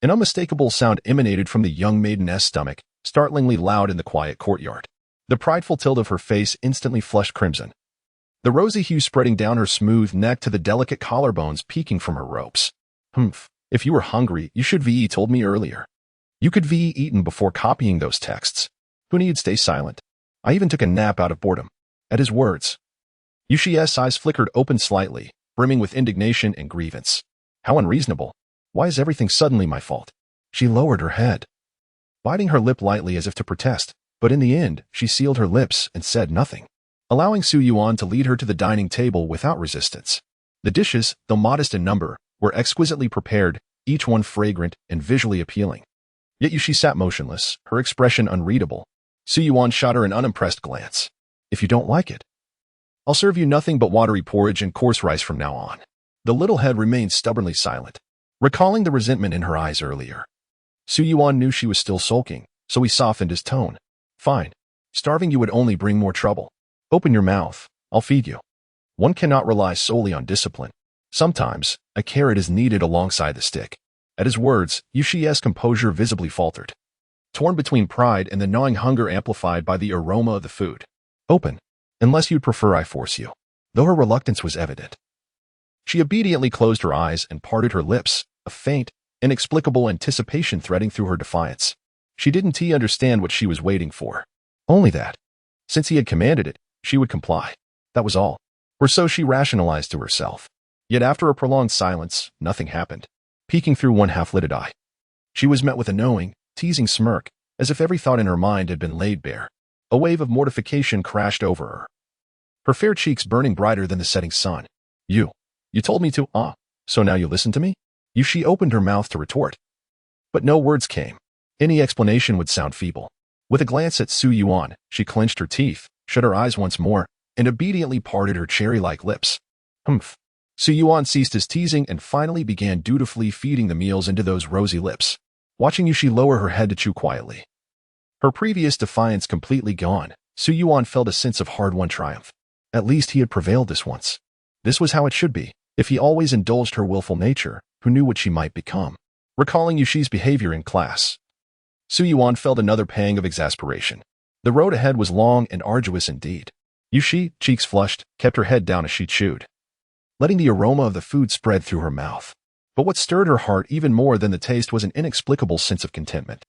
an unmistakable sound emanated from the young maiden's stomach, startlingly loud in the quiet courtyard. The prideful tilt of her face instantly flushed crimson, the rosy hue spreading down her smooth neck to the delicate collarbones peeking from her ropes. Humph, if you were hungry, you should have told me earlier. You could have eaten before copying those texts. Who needed stay silent? I even took a nap out of boredom. At his words, Yushi's eyes flickered open slightly, brimming with indignation and grievance. How unreasonable. Why is everything suddenly my fault? She lowered her head, biting her lip lightly as if to protest, but in the end, she sealed her lips and said nothing, allowing Su Yuan to lead her to the dining table without resistance. The dishes, though modest in number, were exquisitely prepared, each one fragrant and visually appealing. Yet Yushi sat motionless, her expression unreadable. Su Yuan shot her an unimpressed glance. If you don't like it, I'll serve you nothing but watery porridge and coarse rice from now on. The little head remained stubbornly silent, recalling the resentment in her eyes earlier. Su Yuan knew she was still sulking, so he softened his tone. Fine. Starving you would only bring more trouble. Open your mouth. I'll feed you. One cannot rely solely on discipline. Sometimes, a carrot is needed alongside the stick. At his words, Yushi's composure visibly faltered, torn between pride and the gnawing hunger amplified by the aroma of the food. Open, unless you'd prefer I force you. Though her reluctance was evident, she obediently closed her eyes and parted her lips, a faint, inexplicable anticipation threading through her defiance. She didn't understand what she was waiting for. Only that, since he had commanded it, she would comply. That was all. Or so she rationalized to herself. Yet after a prolonged silence, nothing happened. Peeking through one half-lidded eye, she was met with a knowing, teasing smirk, as if every thought in her mind had been laid bare. A wave of mortification crashed over her, her fair cheeks burning brighter than the setting sun. You told me to, so now you listen to me? Yushi opened her mouth to retort, but no words came. Any explanation would sound feeble. With a glance at Su Yuan, she clenched her teeth, shut her eyes once more, and obediently parted her cherry-like lips. Humph. Su Yuan ceased his teasing and finally began dutifully feeding the meals into those rosy lips, watching Yushi lower her head to chew quietly. Her previous defiance completely gone, Su Yuan felt a sense of hard-won triumph. At least he had prevailed this once. This was how it should be, if he always indulged her willful nature, who knew what she might become. Recalling Yushi's behavior in class, Su Yuan felt another pang of exasperation. The road ahead was long and arduous indeed. Yushi, cheeks flushed, kept her head down as she chewed, letting the aroma of the food spread through her mouth. But what stirred her heart even more than the taste was an inexplicable sense of contentment.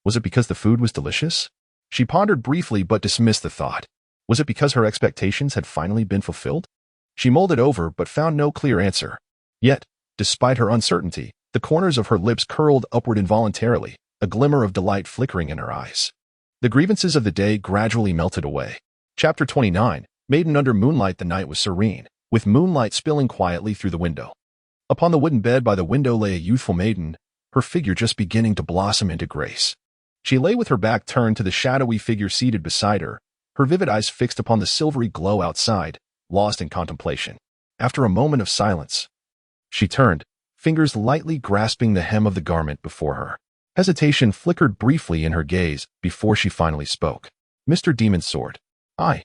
Was it because the food was delicious? She pondered briefly but dismissed the thought. Was it because her expectations had finally been fulfilled? She mulled it over but found no clear answer. Yet, despite her uncertainty, The corners of her lips curled upward involuntarily, a glimmer of delight flickering in her eyes. The grievances of the day gradually melted away. Chapter 29. Maiden under moonlight. The night was serene, with moonlight spilling quietly through the window. Upon the wooden bed by the window lay a youthful maiden, her figure just beginning to blossom into grace. She lay with her back turned to the shadowy figure seated beside her, her vivid eyes fixed upon the silvery glow outside, lost in contemplation. After a moment of silence, she turned, fingers lightly grasping the hem of the garment before her. Hesitation flickered briefly in her gaze before she finally spoke. Mr. Demon Sword, I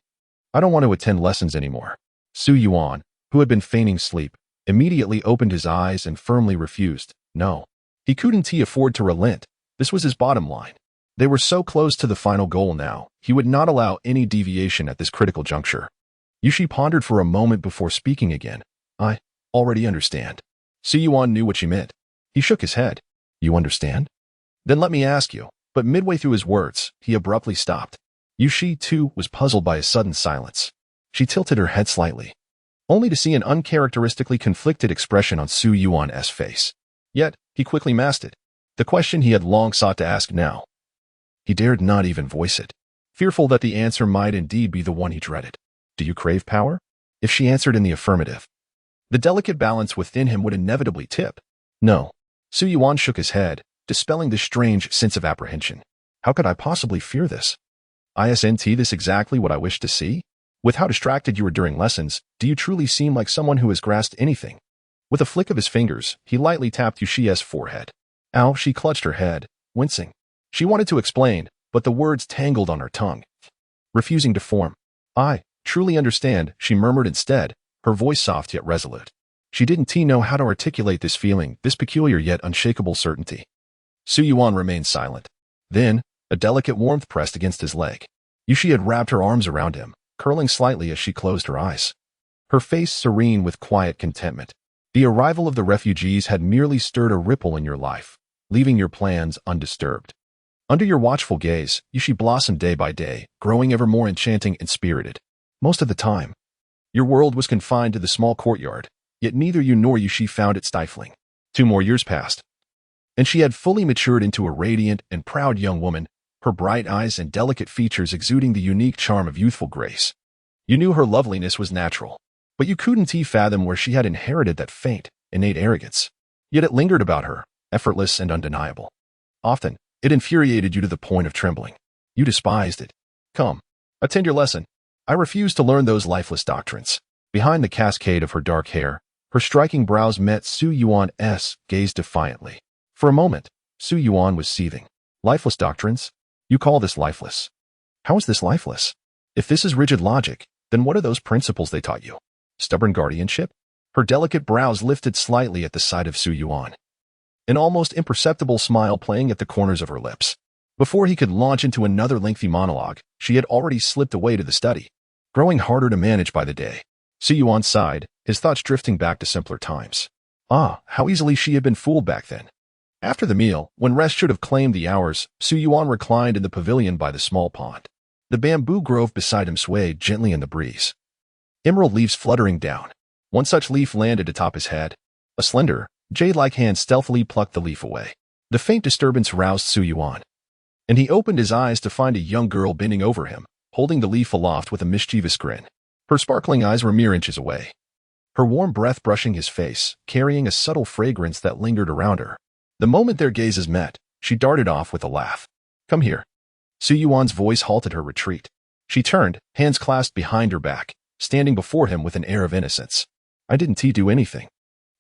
don't want to attend lessons anymore. Su Yuan, who had been feigning sleep, immediately opened his eyes and firmly refused. No. He couldn't afford to relent. This was his bottom line. They were so close to the final goal now, he would not allow any deviation at this critical juncture. Yushi pondered for a moment before speaking again. I already understand. Su Yuan knew what she meant. He shook his head. You understand? Then let me ask you. But midway through his words, he abruptly stopped. Yushi, too, was puzzled by his sudden silence. She tilted her head slightly, only to see an uncharacteristically conflicted expression on Su Yuan's face. Yet, he quickly masked it. The question he had long sought to ask now. He dared not even voice it, fearful that the answer might indeed be the one he dreaded. Do you crave power? If she answered in the affirmative, the delicate balance within him would inevitably tip. No. Su Yuan shook his head, dispelling the strange sense of apprehension. How could I possibly fear this? Isn't this exactly what I wish to see? With how distracted you were during lessons, do you truly seem like someone who has grasped anything? With a flick of his fingers, he lightly tapped Yushi's forehead. Ow, she clutched her head, wincing. She wanted to explain, but the words tangled on her tongue, refusing to form. I truly understand, she murmured instead, her voice soft yet resolute. She didn't know how to articulate this feeling, this peculiar yet unshakable certainty. Su Yuan remained silent. Then, a delicate warmth pressed against his leg. Yushi had wrapped her arms around him, curling slightly as she closed her eyes. Her face serene with quiet contentment. The arrival of the refugees had merely stirred a ripple in your life, leaving your plans undisturbed. Under your watchful gaze, Yushi blossomed day by day, growing ever more enchanting and spirited. Most of the time, your world was confined to the small courtyard, yet neither you nor Yushi found it stifling. 2 more years passed, and she had fully matured into a radiant and proud young woman, her bright eyes and delicate features exuding the unique charm of youthful grace. You knew her loveliness was natural, but you couldn't fathom where she had inherited that faint, innate arrogance. Yet it lingered about her, effortless and undeniable. Often, it infuriated you to the point of trembling. You despised it. Come, attend your lesson. I refuse to learn those lifeless doctrines. Behind the cascade of her dark hair, her striking brows met Su Yuan's gaze defiantly. For a moment, Su Yuan was seething. Lifeless doctrines? You call this lifeless? How is this lifeless? If this is rigid logic, then what are those principles they taught you? Stubborn guardianship? Her delicate brows lifted slightly at the sight of Su Yuan, an almost imperceptible smile playing at the corners of her lips. Before he could launch into another lengthy monologue, she had already slipped away to the study, growing harder to manage by the day. Su Yuan sighed, his thoughts drifting back to simpler times. Ah, how easily she had been fooled back then. After the meal, when rest should have claimed the hours, Su Yuan reclined in the pavilion by the small pond. The bamboo grove beside him swayed gently in the breeze, emerald leaves fluttering down. One such leaf landed atop his head. A slender, jade-like hand stealthily plucked the leaf away. The faint disturbance roused Su Yuan, and he opened his eyes to find a young girl bending over him, holding the leaf aloft with a mischievous grin. Her sparkling eyes were mere inches away, her warm breath brushing his face, carrying a subtle fragrance that lingered around her. The moment their gazes met, she darted off with a laugh. Come here. Su Yuan's voice halted her retreat. She turned, hands clasped behind her back, standing before him with an air of innocence. I didn't do anything.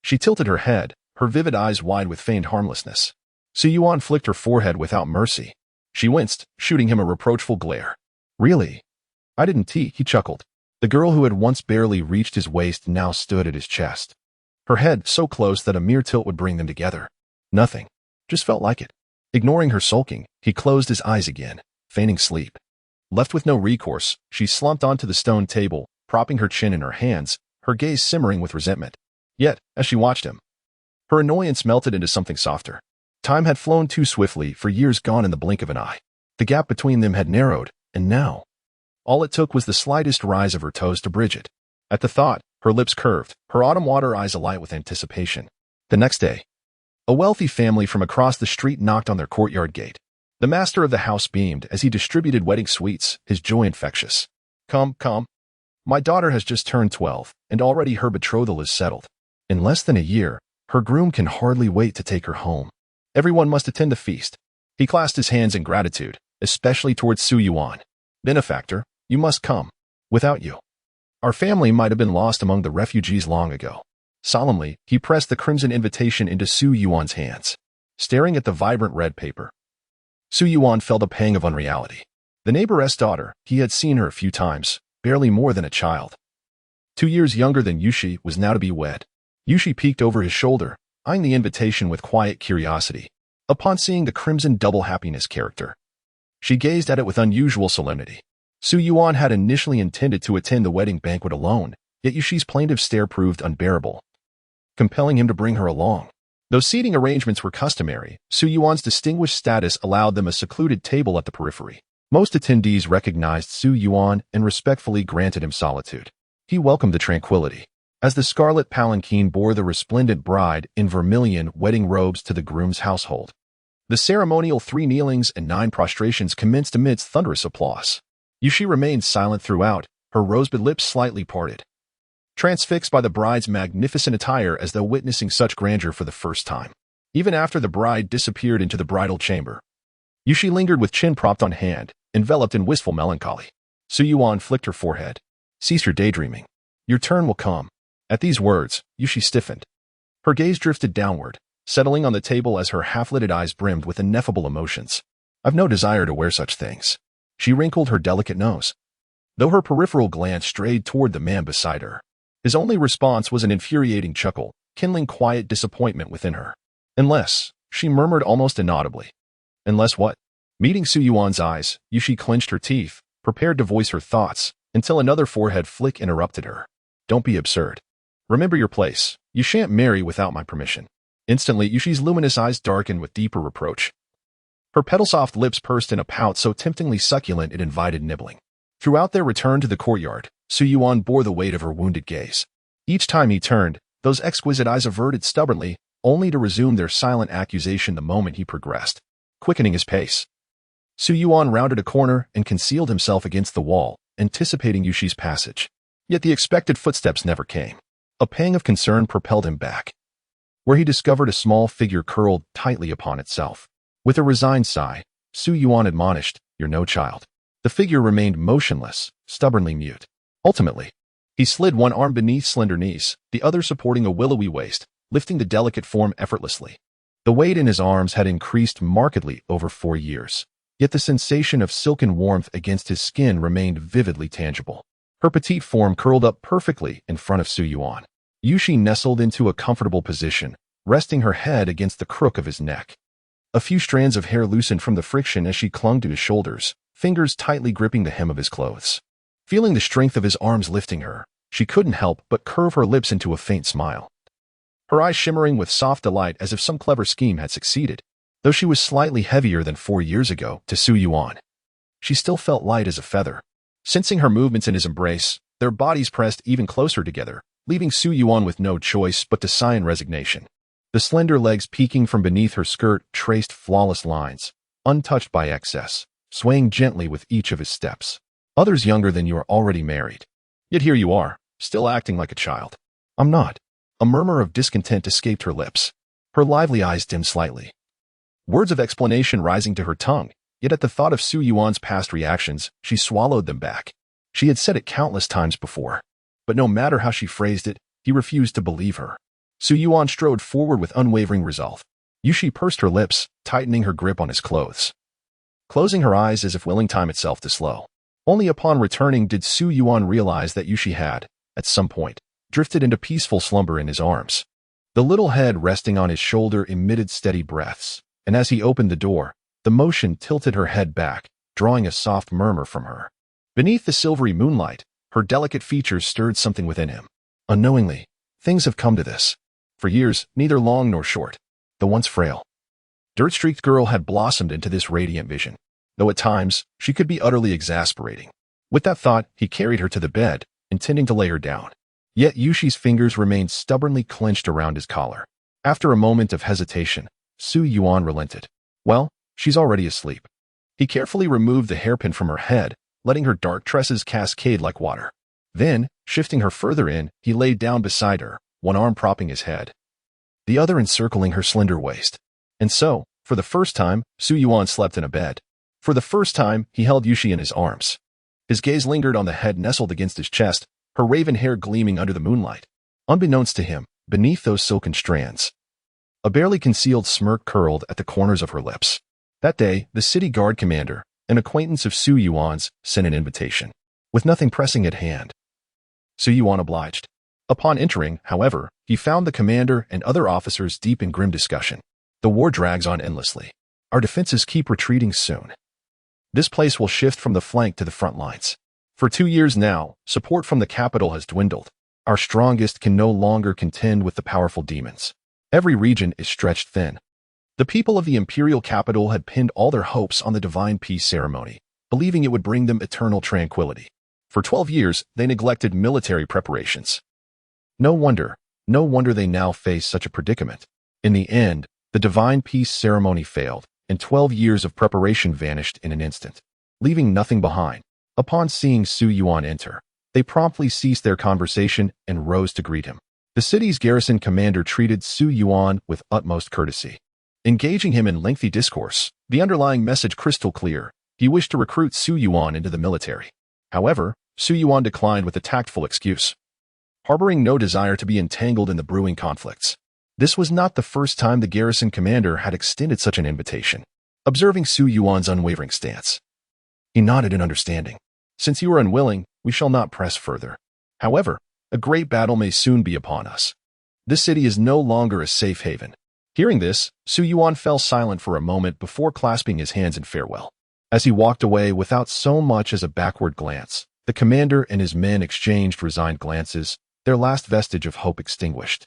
She tilted her head, her vivid eyes wide with feigned harmlessness. Su Yuan flicked her forehead without mercy. She winced, shooting him a reproachful glare. Really? I didn't he chuckled. The girl who had once barely reached his waist now stood at his chest, her head so close that a mere tilt would bring them together. Nothing. Just felt like it. Ignoring her sulking, he closed his eyes again, feigning sleep. Left with no recourse, she slumped onto the stone table, propping her chin in her hands, her gaze simmering with resentment. Yet, as she watched him, her annoyance melted into something softer. Time had flown too swiftly, for years gone in the blink of an eye. The gap between them had narrowed, and now, all it took was the slightest rise of her toes to bridge it. At the thought, her lips curved, her autumn water eyes alight with anticipation. The next day, A wealthy family from across the street knocked on their courtyard gate. The master of the house beamed as he distributed wedding sweets, his joy infectious. Come, come. My daughter has just turned 12, and already her betrothal is settled. In less than a year, her groom can hardly wait to take her home. Everyone must attend the feast. He clasped his hands in gratitude, especially towards Su Yuan. Benefactor, you must come. Without you, our family might have been lost among the refugees long ago. Solemnly, he pressed the crimson invitation into Su Yuan's hands. Staring at the vibrant red paper, Su Yuan felt a pang of unreality. The neighbor's daughter, he had seen her a few times, barely more than a child. 2 years younger than Yushi, was now to be wed. Yushi peeked over his shoulder, eyeing the invitation with quiet curiosity. Upon seeing the crimson double happiness character, she gazed at it with unusual solemnity. Su Yuan had initially intended to attend the wedding banquet alone, yet Yushi's plaintive stare proved unbearable, compelling him to bring her along. Though seating arrangements were customary, Su Yuan's distinguished status allowed them a secluded table at the periphery. Most attendees recognized Su Yuan and respectfully granted him solitude. He welcomed the tranquility. As the scarlet palanquin bore the resplendent bride in vermilion wedding robes to the groom's household, the ceremonial 3 kneelings and 9 prostrations commenced amidst thunderous applause. Yushi remained silent throughout, her rosebud lips slightly parted, transfixed by the bride's magnificent attire as though witnessing such grandeur for the first time. Even after the bride disappeared into the bridal chamber, Yushi lingered with chin propped on hand, enveloped in wistful melancholy. Su Yuan flicked her forehead. Cease your daydreaming. Your turn will come. At these words, Yushi stiffened. Her gaze drifted downward, settling on the table as her half-lidded eyes brimmed with ineffable emotions. I've no desire to wear such things. She wrinkled her delicate nose, though her peripheral glance strayed toward the man beside her. His only response was an infuriating chuckle, kindling quiet disappointment within her. Unless, she murmured almost inaudibly. Unless what? Meeting Su Yuan's eyes, Yushi clenched her teeth, prepared to voice her thoughts, until another forehead flick interrupted her. Don't be absurd. Remember your place. You shan't marry without my permission. Instantly, Yushi's luminous eyes darkened with deeper reproach. Her petal-soft lips pursed in a pout so temptingly succulent it invited nibbling. Throughout their return to the courtyard, Su Yuan bore the weight of her wounded gaze. Each time he turned, those exquisite eyes averted stubbornly, only to resume their silent accusation the moment he progressed, quickening his pace. Su Yuan rounded a corner and concealed himself against the wall, anticipating Yushi's passage. Yet the expected footsteps never came. A pang of concern propelled him back, where he discovered a small figure curled tightly upon itself. With a resigned sigh, Su Yuan admonished, "You're no child." The figure remained motionless, stubbornly mute. Ultimately, he slid one arm beneath slender knees, the other supporting a willowy waist, lifting the delicate form effortlessly. The weight in his arms had increased markedly over 4 years, yet the sensation of silken warmth against his skin remained vividly tangible. Her petite form curled up perfectly in front of Su Yuan. Yushi nestled into a comfortable position, resting her head against the crook of his neck. A few strands of hair loosened from the friction as she clung to his shoulders, fingers tightly gripping the hem of his clothes. Feeling the strength of his arms lifting her, she couldn't help but curve her lips into a faint smile, her eyes shimmering with soft delight as if some clever scheme had succeeded. Though she was slightly heavier than 4 years ago to Su Yuan, she still felt light as a feather. Sensing her movements in his embrace, their bodies pressed even closer together, leaving Su Yuan with no choice but to sigh in resignation. The slender legs peeking from beneath her skirt traced flawless lines, untouched by excess, swaying gently with each of his steps. Others younger than you are already married. Yet here you are, still acting like a child. I'm not. A murmur of discontent escaped her lips. Her lively eyes dimmed slightly, words of explanation rising to her tongue, yet at the thought of Su Yuan's past reactions, she swallowed them back. She had said it countless times before, but no matter how she phrased it, he refused to believe her. Su Yuan strode forward with unwavering resolve. Yushi pursed her lips, tightening her grip on his clothes, closing her eyes as if willing time itself to slow. Only upon returning did Su Yuan realize that Yushi had, at some point, drifted into peaceful slumber in his arms. The little head resting on his shoulder emitted steady breaths, and as he opened the door, the motion tilted her head back, drawing a soft murmur from her. Beneath the silvery moonlight, her delicate features stirred something within him. Unknowingly, things have come to this. For years, neither long nor short, the once frail, dirt-streaked girl had blossomed into this radiant vision, though at times, she could be utterly exasperating. With that thought, he carried her to the bed, intending to lay her down. Yet Yushi's fingers remained stubbornly clenched around his collar. After a moment of hesitation, Su Yuan relented. Well, she's already asleep. He carefully removed the hairpin from her head, letting her dark tresses cascade like water. Then, shifting her further in, he laid down beside her, one arm propping his head, the other encircling her slender waist. And so, for the first time, Su Yuan slept in a bed. For the first time, he held Yushi in his arms. His gaze lingered on the head nestled against his chest, her raven hair gleaming under the moonlight. Unbeknownst to him, beneath those silken strands, a barely concealed smirk curled at the corners of her lips. That day, the city guard commander, an acquaintance of Su Yuan's, sent an invitation. With nothing pressing at hand, Su Yuan obliged. Upon entering, however, he found the commander and other officers deep in grim discussion. The war drags on endlessly. Our defenses keep retreating soon. This place will shift from the flank to the front lines. For 2 years now, support from the capital has dwindled. Our strongest can no longer contend with the powerful demons. Every region is stretched thin. The people of the imperial capital had pinned all their hopes on the divine peace ceremony, believing it would bring them eternal tranquility. For 12 years, they neglected military preparations. No wonder they now face such a predicament. In the end, the divine peace ceremony failed, and 12 years of preparation vanished in an instant, leaving nothing behind. Upon seeing Su Yuan enter, they promptly ceased their conversation and rose to greet him. The city's garrison commander treated Su Yuan with utmost courtesy, engaging him in lengthy discourse, the underlying message crystal clear. He wished to recruit Su Yuan into the military. However, Su Yuan declined with a tactful excuse, harboring no desire to be entangled in the brewing conflicts. This was not the first time the garrison commander had extended such an invitation. Observing Su Yuan's unwavering stance, he nodded in understanding. Since you are unwilling, we shall not press further. However, a great battle may soon be upon us. This city is no longer a safe haven. Hearing this, Su Yuan fell silent for a moment before clasping his hands in farewell. As he walked away without so much as a backward glance, the commander and his men exchanged resigned glances, their last vestige of hope extinguished,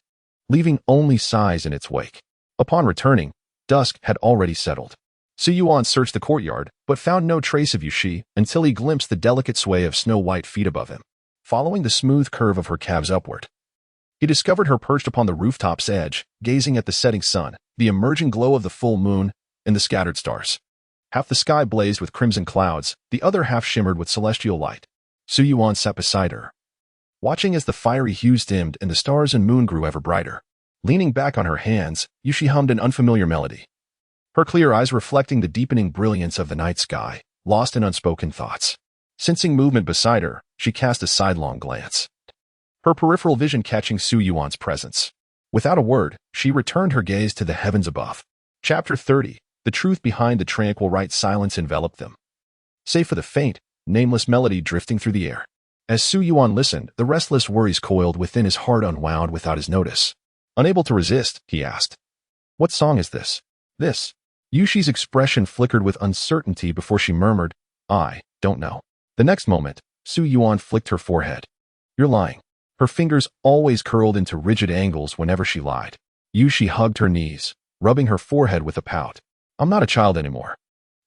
leaving only sighs in its wake. Upon returning, dusk had already settled. Su Yuan searched the courtyard, but found no trace of Yushi until he glimpsed the delicate sway of snow-white feet above him, following the smooth curve of her calves upward. He discovered her perched upon the rooftop's edge, gazing at the setting sun, the emerging glow of the full moon, and the scattered stars. Half the sky blazed with crimson clouds, the other half shimmered with celestial light. Su Yuan sat beside her, watching as the fiery hues dimmed and the stars and moon grew ever brighter. Leaning back on her hands, Yushi hummed an unfamiliar melody, her clear eyes reflecting the deepening brilliance of the night sky, lost in unspoken thoughts. Sensing movement beside her, she cast a sidelong glance, her peripheral vision catching Su Yuan's presence. Without a word, she returned her gaze to the heavens above. Chapter 30. The truth behind the tranquil right silence enveloped them, save for the faint, nameless melody drifting through the air. As Su Yuan listened, the restless worries coiled within his heart unwound without his notice. Unable to resist, he asked, "What song is this?" "This." Yushi's expression flickered with uncertainty before she murmured, "I don't know." The next moment, Su Yuan flicked her forehead. "You're lying." Her fingers always curled into rigid angles whenever she lied. Yushi hugged her knees, rubbing her forehead with a pout. "I'm not a child anymore."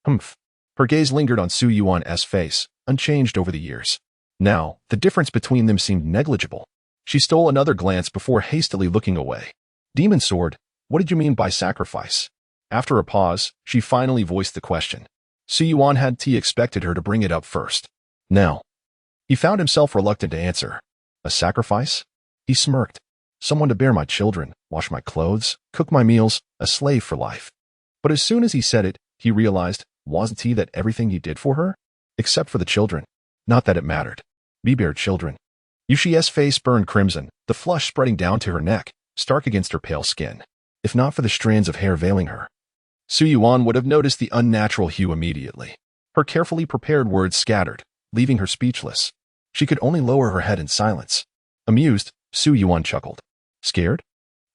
Humph. Her gaze lingered on Su Yuan's face, unchanged over the years. Now, the difference between them seemed negligible. She stole another glance before hastily looking away. "Demon sword, what did you mean by sacrifice?" After a pause, she finally voiced the question. Su Yuan had expected her to bring it up first. No. He found himself reluctant to answer. "A sacrifice?" He smirked. "Someone to bear my children, wash my clothes, cook my meals, a slave for life." But as soon as he said it, he realized, wasn't he that everything he did for her? Except for the children. Not that it mattered. Be bare children. Yushi's face burned crimson, the flush spreading down to her neck, stark against her pale skin. If not for the strands of hair veiling her, Su Yuan would have noticed the unnatural hue immediately. Her carefully prepared words scattered, leaving her speechless. She could only lower her head in silence. Amused, Su Yuan chuckled. "Scared?"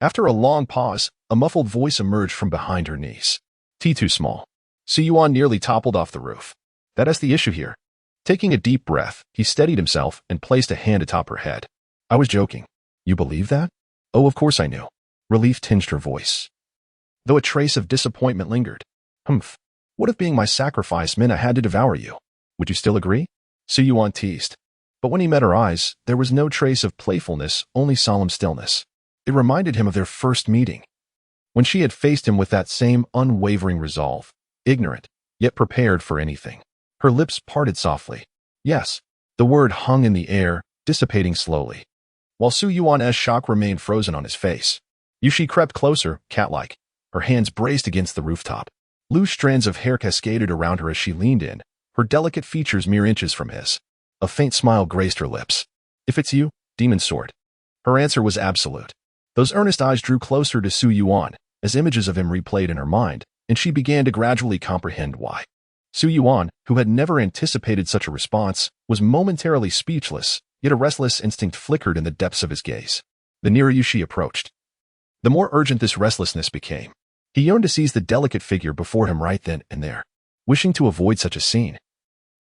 After a long pause, a muffled voice emerged from behind her knees. "Too small." Su Yuan nearly toppled off the roof. "That's the issue here." Taking a deep breath, he steadied himself and placed a hand atop her head. "I was joking." "You believe that?" "Oh, of course I knew." Relief tinged her voice, though a trace of disappointment lingered. "Humph. What if being my sacrifice meant I had to devour you? Would you still agree?" Su Yuan teased. But when he met her eyes, there was no trace of playfulness, only solemn stillness. It reminded him of their first meeting, when she had faced him with that same unwavering resolve, ignorant, yet prepared for anything. Her lips parted softly. Yes, the word hung in the air, dissipating slowly, while Su Yuan's shock remained frozen on his face. Yushi crept closer, cat-like, her hands braced against the rooftop. Loose strands of hair cascaded around her as she leaned in, her delicate features mere inches from his. A faint smile graced her lips. If it's you, demon sword. Her answer was absolute. Those earnest eyes drew closer to Su Yuan, as images of him replayed in her mind, and she began to gradually comprehend why. Su Yuan, who had never anticipated such a response, was momentarily speechless, yet a restless instinct flickered in the depths of his gaze. The nearer Yushi approached, the more urgent this restlessness became. He yearned to seize the delicate figure before him right then and there, wishing to avoid such a scene.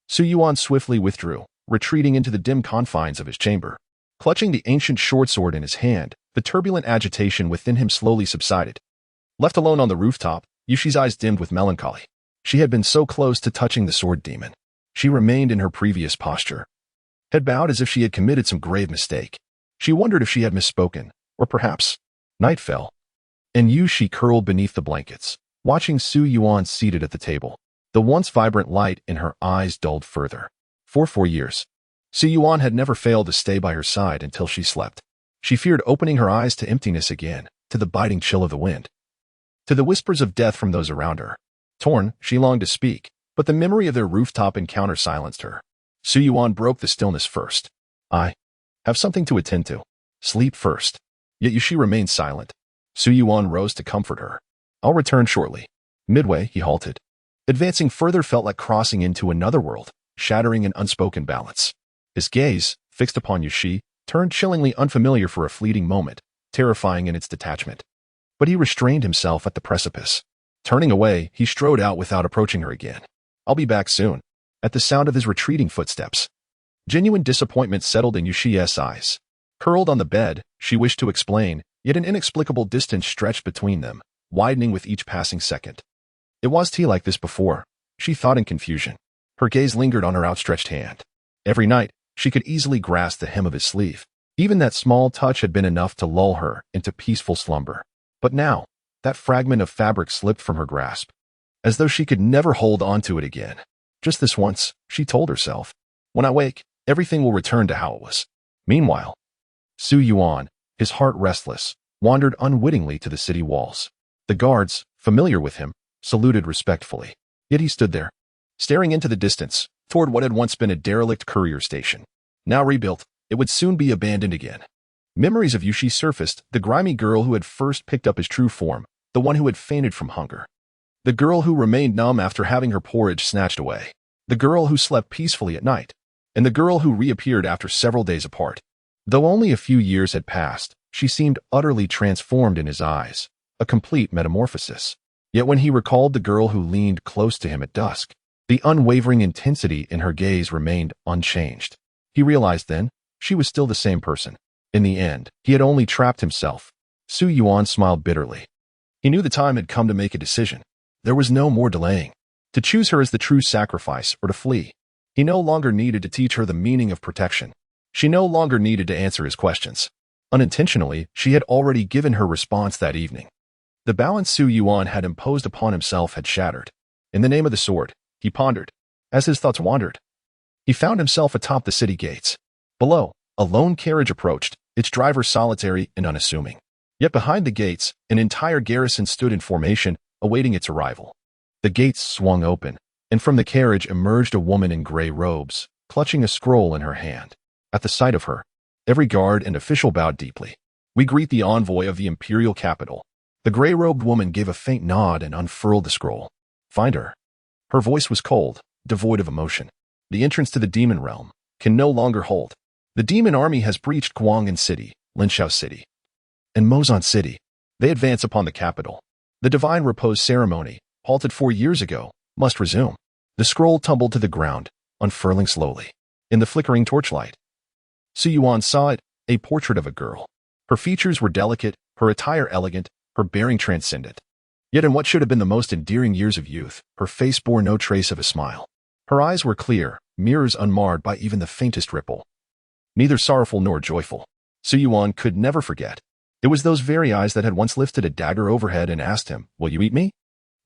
Su Yuan swiftly withdrew, retreating into the dim confines of his chamber. Clutching the ancient short sword in his hand, the turbulent agitation within him slowly subsided. Left alone on the rooftop, Yushi's eyes dimmed with melancholy. She had been so close to touching the sword demon. She remained in her previous posture, head bowed as if she had committed some grave mistake. She wondered if she had misspoken, or perhaps. Night fell, and Yushi curled beneath the blankets, watching Su Yuan seated at the table. The once vibrant light in her eyes dulled further. For 4 years, Su Yuan had never failed to stay by her side until she slept. She feared opening her eyes to emptiness again, to the biting chill of the wind, to the whispers of death from those around her. Torn, she longed to speak, but the memory of their rooftop encounter silenced her. Su Yuan broke the stillness first. I have something to attend to. Sleep first. Yet Yushi remained silent. Su Yuan rose to comfort her. I'll return shortly. Midway, he halted. Advancing further felt like crossing into another world, shattering an unspoken balance. His gaze, fixed upon Yushi, turned chillingly unfamiliar for a fleeting moment, terrifying in its detachment. But he restrained himself at the precipice. Turning away, he strode out without approaching her again. I'll be back soon. At the sound of his retreating footsteps, genuine disappointment settled in Yushi's eyes. Curled on the bed, she wished to explain, yet an inexplicable distance stretched between them, widening with each passing second. It was tea like this before, she thought in confusion. Her gaze lingered on her outstretched hand. Every night, she could easily grasp the hem of his sleeve. Even that small touch had been enough to lull her into peaceful slumber. But now, that fragment of fabric slipped from her grasp, as though she could never hold onto it again. Just this once, she told herself. When I wake, everything will return to how it was. Meanwhile, Su Yuan, his heart restless, wandered unwittingly to the city walls. The guards, familiar with him, saluted respectfully. Yet he stood there, staring into the distance, toward what had once been a derelict courier station. Now rebuilt, it would soon be abandoned again. Memories of Yushi surfaced, the grimy girl who had first picked up his true form, the one who had fainted from hunger. The girl who remained numb after having her porridge snatched away. The girl who slept peacefully at night. And the girl who reappeared after several days apart. Though only a few years had passed, she seemed utterly transformed in his eyes, a complete metamorphosis. Yet when he recalled the girl who leaned close to him at dusk, the unwavering intensity in her gaze remained unchanged. He realized then, she was still the same person. In the end, he had only trapped himself. Su Yuan smiled bitterly. He knew the time had come to make a decision. There was no more delaying. To choose her as the true sacrifice or to flee. He no longer needed to teach her the meaning of protection. She no longer needed to answer his questions. Unintentionally, she had already given her response that evening. The balance Su Yuan had imposed upon himself had shattered. In the name of the sword, he pondered. As his thoughts wandered, he found himself atop the city gates. Below, a lone carriage approached, its driver solitary and unassuming. Yet behind the gates, an entire garrison stood in formation, awaiting its arrival. The gates swung open, and from the carriage emerged a woman in gray robes, clutching a scroll in her hand. At the sight of her, every guard and official bowed deeply. We greet the envoy of the imperial capital. The gray-robed woman gave a faint nod and unfurled the scroll. Find her. Her voice was cold, devoid of emotion. The entrance to the demon realm can no longer hold. The demon army has breached Guang'an City, Linshao City, and Mozan City. They advance upon the capital. The divine repose ceremony, halted 4 years ago, must resume. The scroll tumbled to the ground, unfurling slowly. In the flickering torchlight, Su Yuan saw it, a portrait of a girl. Her features were delicate, her attire elegant, her bearing transcendent. Yet in what should have been the most endearing years of youth, her face bore no trace of a smile. Her eyes were clear, mirrors unmarred by even the faintest ripple. Neither sorrowful nor joyful. Su Yuan could never forget. It was those very eyes that had once lifted a dagger overhead and asked him, "Will you eat me?"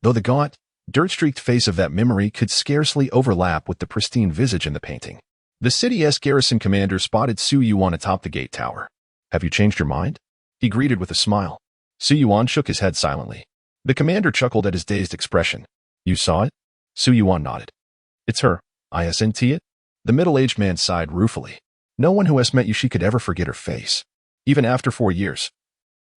Though the gaunt, dirt-streaked face of that memory could scarcely overlap with the pristine visage in the painting. The city's garrison commander spotted Su Yuan atop the gate tower. "Have you changed your mind?" he greeted with a smile. Su Yuan shook his head silently. The commander chuckled at his dazed expression. "You saw it?" Su Yuan nodded. "It's her. Isn't it?" The middle-aged man sighed ruefully. "No one who has met Yushi could ever forget her face. Even after 4 years.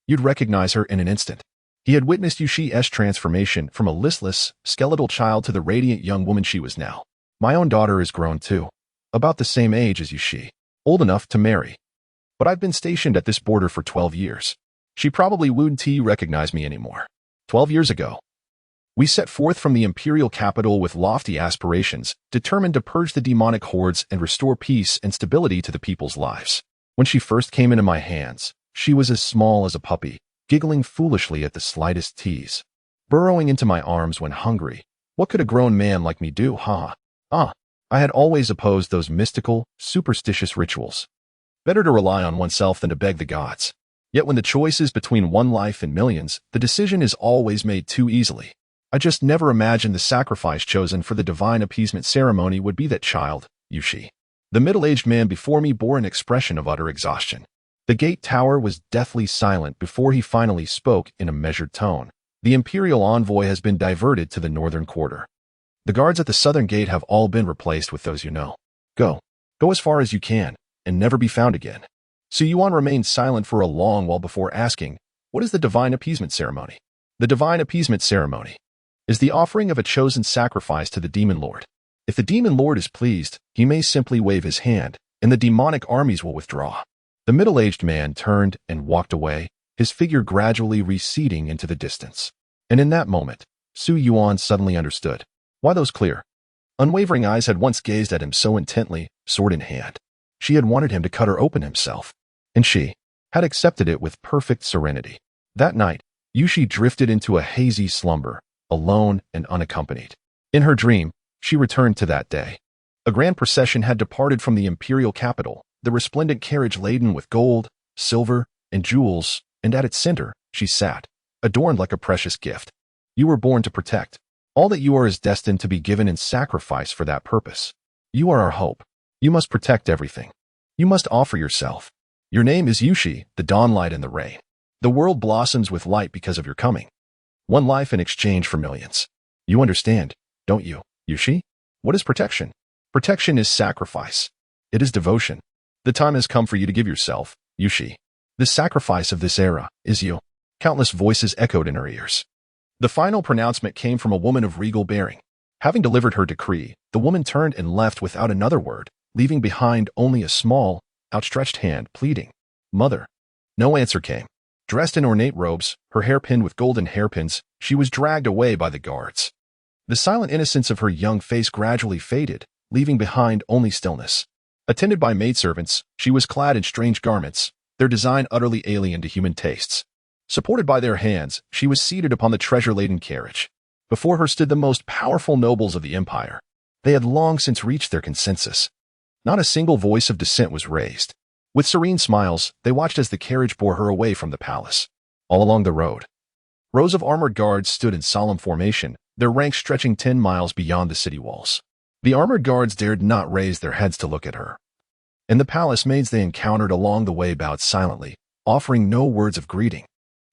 You'd recognize her in an instant." He had witnessed Yushi's transformation from a listless, skeletal child to the radiant young woman she was now. "My own daughter is grown too. About the same age as Yushi. Old enough to marry. But I've been stationed at this border for 12 years. She probably wouldn't recognize me anymore. 12 years ago. We set forth from the imperial capital with lofty aspirations, determined to purge the demonic hordes and restore peace and stability to the people's lives. When she first came into my hands, she was as small as a puppy, giggling foolishly at the slightest tease. Burrowing into my arms when hungry. What could a grown man like me do, huh? I had always opposed those mystical, superstitious rituals. Better to rely on oneself than to beg the gods. Yet when the choice is between one life and millions, the decision is always made too easily. I just never imagined the sacrifice chosen for the divine appeasement ceremony would be that child, Yushi." The middle-aged man before me bore an expression of utter exhaustion. The gate tower was deathly silent before he finally spoke in a measured tone. "The imperial envoy has been diverted to the northern quarter. The guards at the southern gate have all been replaced with those you know. Go as far as you can, and never be found again." Su Yuan remained silent for a long while before asking, "What is the divine appeasement ceremony?" "The divine appeasement ceremony is the offering of a chosen sacrifice to the demon lord. If the demon lord is pleased, he may simply wave his hand, and the demonic armies will withdraw." The middle-aged man turned and walked away, his figure gradually receding into the distance. And in that moment, Su Yuan suddenly understood why those clear, unwavering eyes had once gazed at him so intently, sword in hand. She had wanted him to cut her open himself, and she had accepted it with perfect serenity. That night, Yushi drifted into a hazy slumber, alone and unaccompanied. In her dream, she returned to that day. A grand procession had departed from the imperial capital, the resplendent carriage laden with gold, silver, and jewels, and at its center, she sat, adorned like a precious gift. "You were born to protect. All that you are is destined to be given in sacrifice for that purpose. You are our hope. You must protect everything. You must offer yourself. Your name is Yushi, the dawnlight and the rain. The world blossoms with light because of your coming. One life in exchange for millions. You understand, don't you, Yushi? What is protection? Protection is sacrifice. It is devotion. The time has come for you to give yourself, Yushi. The sacrifice of this era is you." Countless voices echoed in her ears. The final pronouncement came from a woman of regal bearing. Having delivered her decree, the woman turned and left without another word, leaving behind only a small, outstretched hand, pleading, "Mother." No answer came. Dressed in ornate robes, her hair pinned with golden hairpins, she was dragged away by the guards. The silent innocence of her young face gradually faded, leaving behind only stillness. Attended by maidservants, she was clad in strange garments, their design utterly alien to human tastes. Supported by their hands, she was seated upon the treasure-laden carriage. Before her stood the most powerful nobles of the empire. They had long since reached their consensus. Not a single voice of dissent was raised. With serene smiles, they watched as the carriage bore her away from the palace. All along the road, rows of armored guards stood in solemn formation, their ranks stretching 10 miles beyond the city walls. The armored guards dared not raise their heads to look at her. And the palace maids they encountered along the way bowed silently, offering no words of greeting.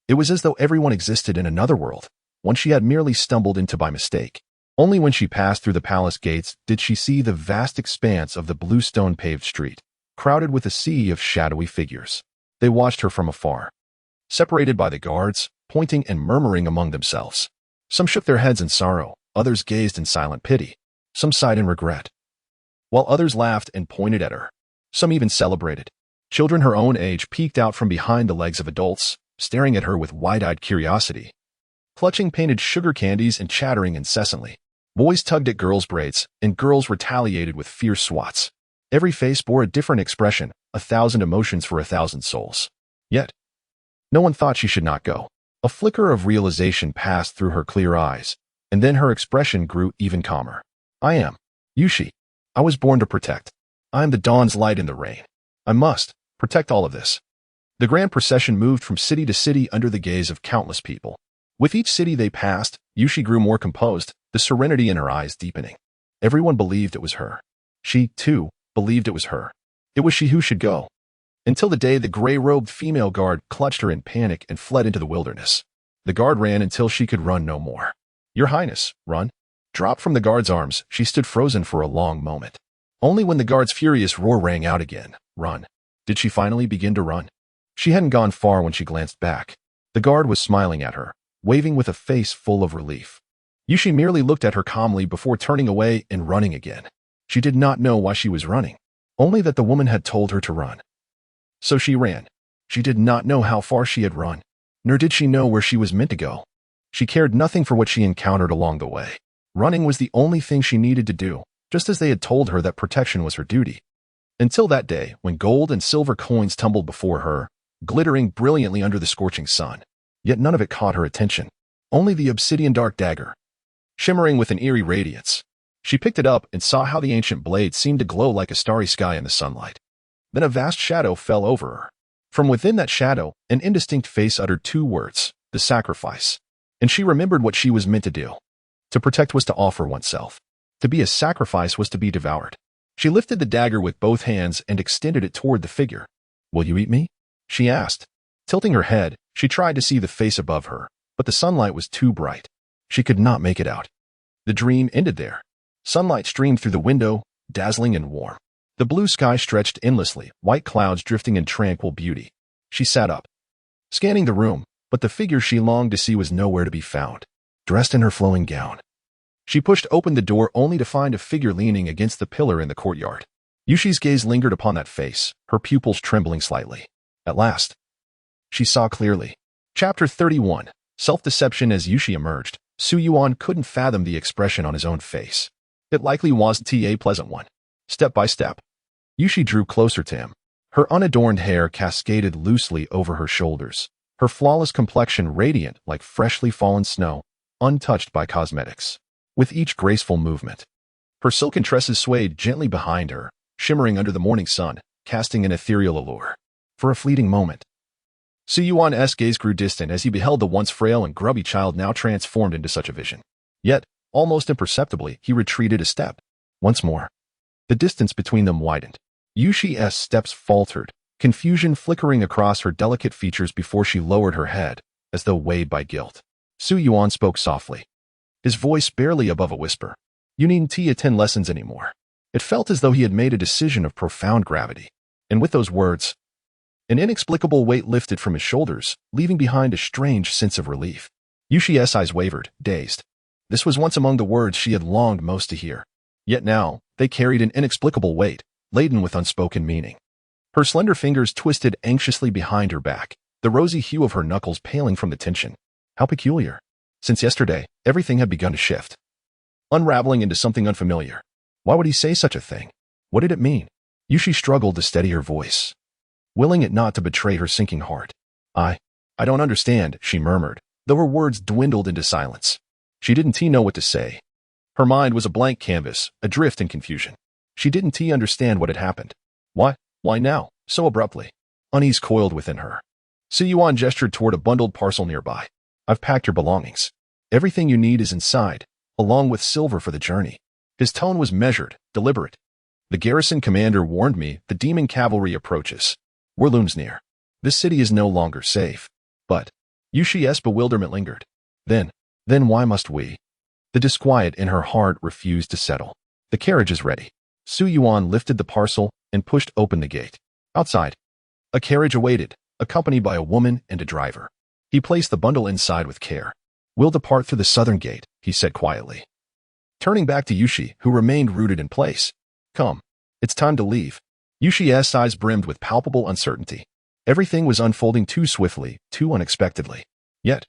It was as though everyone existed in another world, one she had merely stumbled into by mistake. Only when she passed through the palace gates did she see the vast expanse of the blue stone-paved street, crowded with a sea of shadowy figures. They watched her from afar, separated by the guards, pointing and murmuring among themselves. Some shook their heads in sorrow, others gazed in silent pity, some sighed in regret, while others laughed and pointed at her. Some even celebrated. Children her own age peeked out from behind the legs of adults, staring at her with wide-eyed curiosity, clutching painted sugar candies and chattering incessantly. Boys tugged at girls' braids, and girls retaliated with fierce swats. Every face bore a different expression, 1,000 emotions for 1,000 souls. Yet, no one thought she should not go. A flicker of realization passed through her clear eyes, and then her expression grew even calmer. "I am Yushi. I was born to protect. I am the dawn's light in the rain. I must protect all of this." The grand procession moved from city to city under the gaze of countless people. With each city they passed, Yushi grew more composed, the serenity in her eyes deepening. Everyone believed it was her. She, too, believed it was her. It was she who should go. Until the day the gray-robed female guard clutched her in panic and fled into the wilderness. The guard ran until she could run no more. "Your Highness, run." Dropped from the guard's arms, she stood frozen for a long moment. Only when the guard's furious roar rang out again, "Run," did she finally begin to run. She hadn't gone far when she glanced back. The guard was smiling at her, waving with a face full of relief. Yushi merely looked at her calmly before turning away and running again. She did not know why she was running, only that the woman had told her to run. So she ran. She did not know how far she had run, nor did she know where she was meant to go. She cared nothing for what she encountered along the way. Running was the only thing she needed to do, just as they had told her that protection was her duty. Until that day, when gold and silver coins tumbled before her, glittering brilliantly under the scorching sun. Yet none of it caught her attention. Only the obsidian dark dagger, shimmering with an eerie radiance. She picked it up and saw how the ancient blade seemed to glow like a starry sky in the sunlight. Then a vast shadow fell over her. From within that shadow, an indistinct face uttered two words, "the sacrifice." And she remembered what she was meant to do. To protect was to offer oneself. To be a sacrifice was to be devoured. She lifted the dagger with both hands and extended it toward the figure. "Will you eat me?" she asked. Tilting her head, she tried to see the face above her, but the sunlight was too bright. She could not make it out. The dream ended there. Sunlight streamed through the window, dazzling and warm. The blue sky stretched endlessly, white clouds drifting in tranquil beauty. She sat up, scanning the room, but the figure she longed to see was nowhere to be found, dressed in her flowing gown. She pushed open the door only to find a figure leaning against the pillar in the courtyard. Yushi's gaze lingered upon that face, her pupils trembling slightly. At last, she saw clearly. Chapter 31. Self-deception. As Yushi emerged, Su Yuan couldn't fathom the expression on his own face. It likely wasn't a pleasant one. Step by step, Yushi drew closer to him. Her unadorned hair cascaded loosely over her shoulders, her flawless complexion radiant like freshly fallen snow, untouched by cosmetics. With each graceful movement, her silken tresses swayed gently behind her, shimmering under the morning sun, casting an ethereal allure. For a fleeting moment, Su Yuan's gaze grew distant as he beheld the once frail and grubby child now transformed into such a vision. Yet, almost imperceptibly, he retreated a step. Once more, the distance between them widened. Yushi's steps faltered, confusion flickering across her delicate features before she lowered her head, as though weighed by guilt. Su Yuan spoke softly, his voice barely above a whisper. "You needn't attend lessons anymore." It felt as though he had made a decision of profound gravity. And with those words, an inexplicable weight lifted from his shoulders, leaving behind a strange sense of relief. Yushi's eyes wavered, dazed. This was once among the words she had longed most to hear. Yet now, they carried an inexplicable weight, laden with unspoken meaning. Her slender fingers twisted anxiously behind her back, the rosy hue of her knuckles paling from the tension. How peculiar. Since yesterday, everything had begun to shift, unraveling into something unfamiliar. Why would he say such a thing? What did it mean? Yushi struggled to steady her voice, willing it not to betray her sinking heart. I don't understand," she murmured, though her words dwindled into silence. She didn't know what to say. Her mind was a blank canvas, adrift in confusion. She didn't understand what had happened. Why now, so abruptly? Unease coiled within her. Su Yuan gestured toward a bundled parcel nearby. "I've packed your belongings. Everything you need is inside, along with silver for the journey." His tone was measured, deliberate. "The garrison commander warned me the demon cavalry approaches. War looms near. This city is no longer safe." But Yushi's bewilderment lingered. Then why must we? The disquiet in her heart refused to settle. "The carriage is ready." Su Yuan lifted the parcel and pushed open the gate. Outside, a carriage awaited, accompanied by a woman and a driver. He placed the bundle inside with care. "We'll depart through the southern gate," he said quietly, turning back to Yushi, who remained rooted in place. "Come, it's time to leave." Yushi's eyes brimmed with palpable uncertainty. Everything was unfolding too swiftly, too unexpectedly. Yet,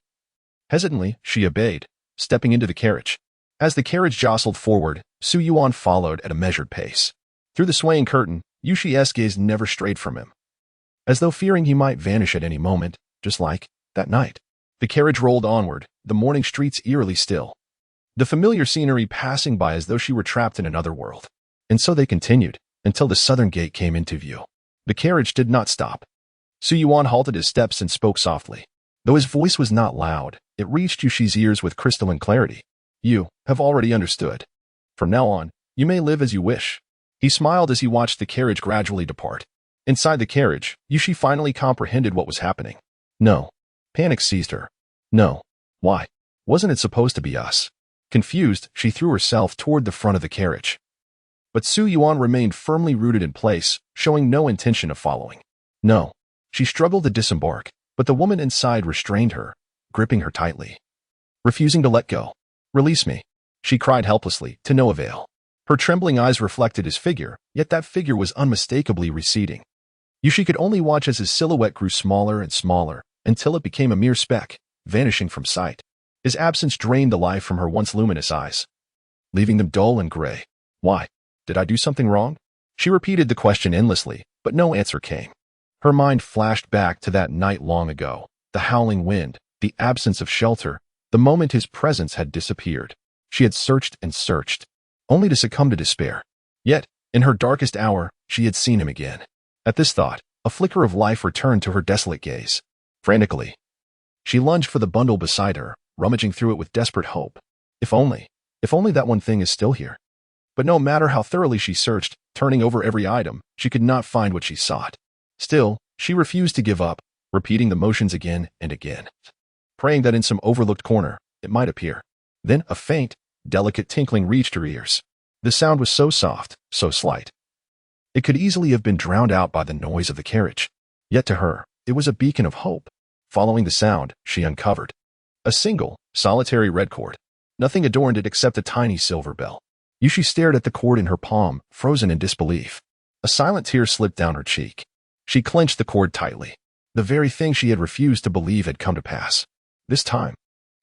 hesitantly, she obeyed, stepping into the carriage. As the carriage jostled forward, Su Yuan followed at a measured pace. Through the swaying curtain, Yushi's gaze never strayed from him, as though fearing he might vanish at any moment, just like that night. The carriage rolled onward, the morning streets eerily still, the familiar scenery passing by as though she were trapped in another world. And so they continued, until the southern gate came into view. The carriage did not stop. Su Yuan halted his steps and spoke softly. Though his voice was not loud, it reached Yushi's ears with crystalline clarity. You have already understood. From now on, you may live as you wish. He smiled as he watched the carriage gradually depart. Inside the carriage, Yushi finally comprehended what was happening. No. Panic seized her. No. Why? Wasn't it supposed to be us? Confused, she threw herself toward the front of the carriage. But Su Yuan remained firmly rooted in place, showing no intention of following. No. She struggled to disembark, but the woman inside restrained her, gripping her tightly. Refusing to let go. Release me, she cried helplessly, to no avail. Her trembling eyes reflected his figure, yet that figure was unmistakably receding. Yushi could only watch as his silhouette grew smaller and smaller, until it became a mere speck, vanishing from sight. His absence drained the life from her once luminous eyes, leaving them dull and gray. Why? Did I do something wrong? She repeated the question endlessly, but no answer came. Her mind flashed back to that night long ago, the howling wind, the absence of shelter, the moment his presence had disappeared. She had searched and searched, only to succumb to despair. Yet, in her darkest hour, she had seen him again. At this thought, a flicker of life returned to her desolate gaze. Frantically, she lunged for the bundle beside her, rummaging through it with desperate hope. If only that one thing is still here. But no matter how thoroughly she searched, turning over every item, she could not find what she sought. Still, she refused to give up, repeating the motions again and again, praying that in some overlooked corner, it might appear. Then a faint, delicate tinkling reached her ears. The sound was so soft, so slight. It could easily have been drowned out by the noise of the carriage. Yet to her, it was a beacon of hope. Following the sound, she uncovered a single, solitary red cord. Nothing adorned it except a tiny silver bell. Yushi stared at the cord in her palm, frozen in disbelief. A silent tear slipped down her cheek. She clenched the cord tightly. The very thing she had refused to believe had come to pass. This time,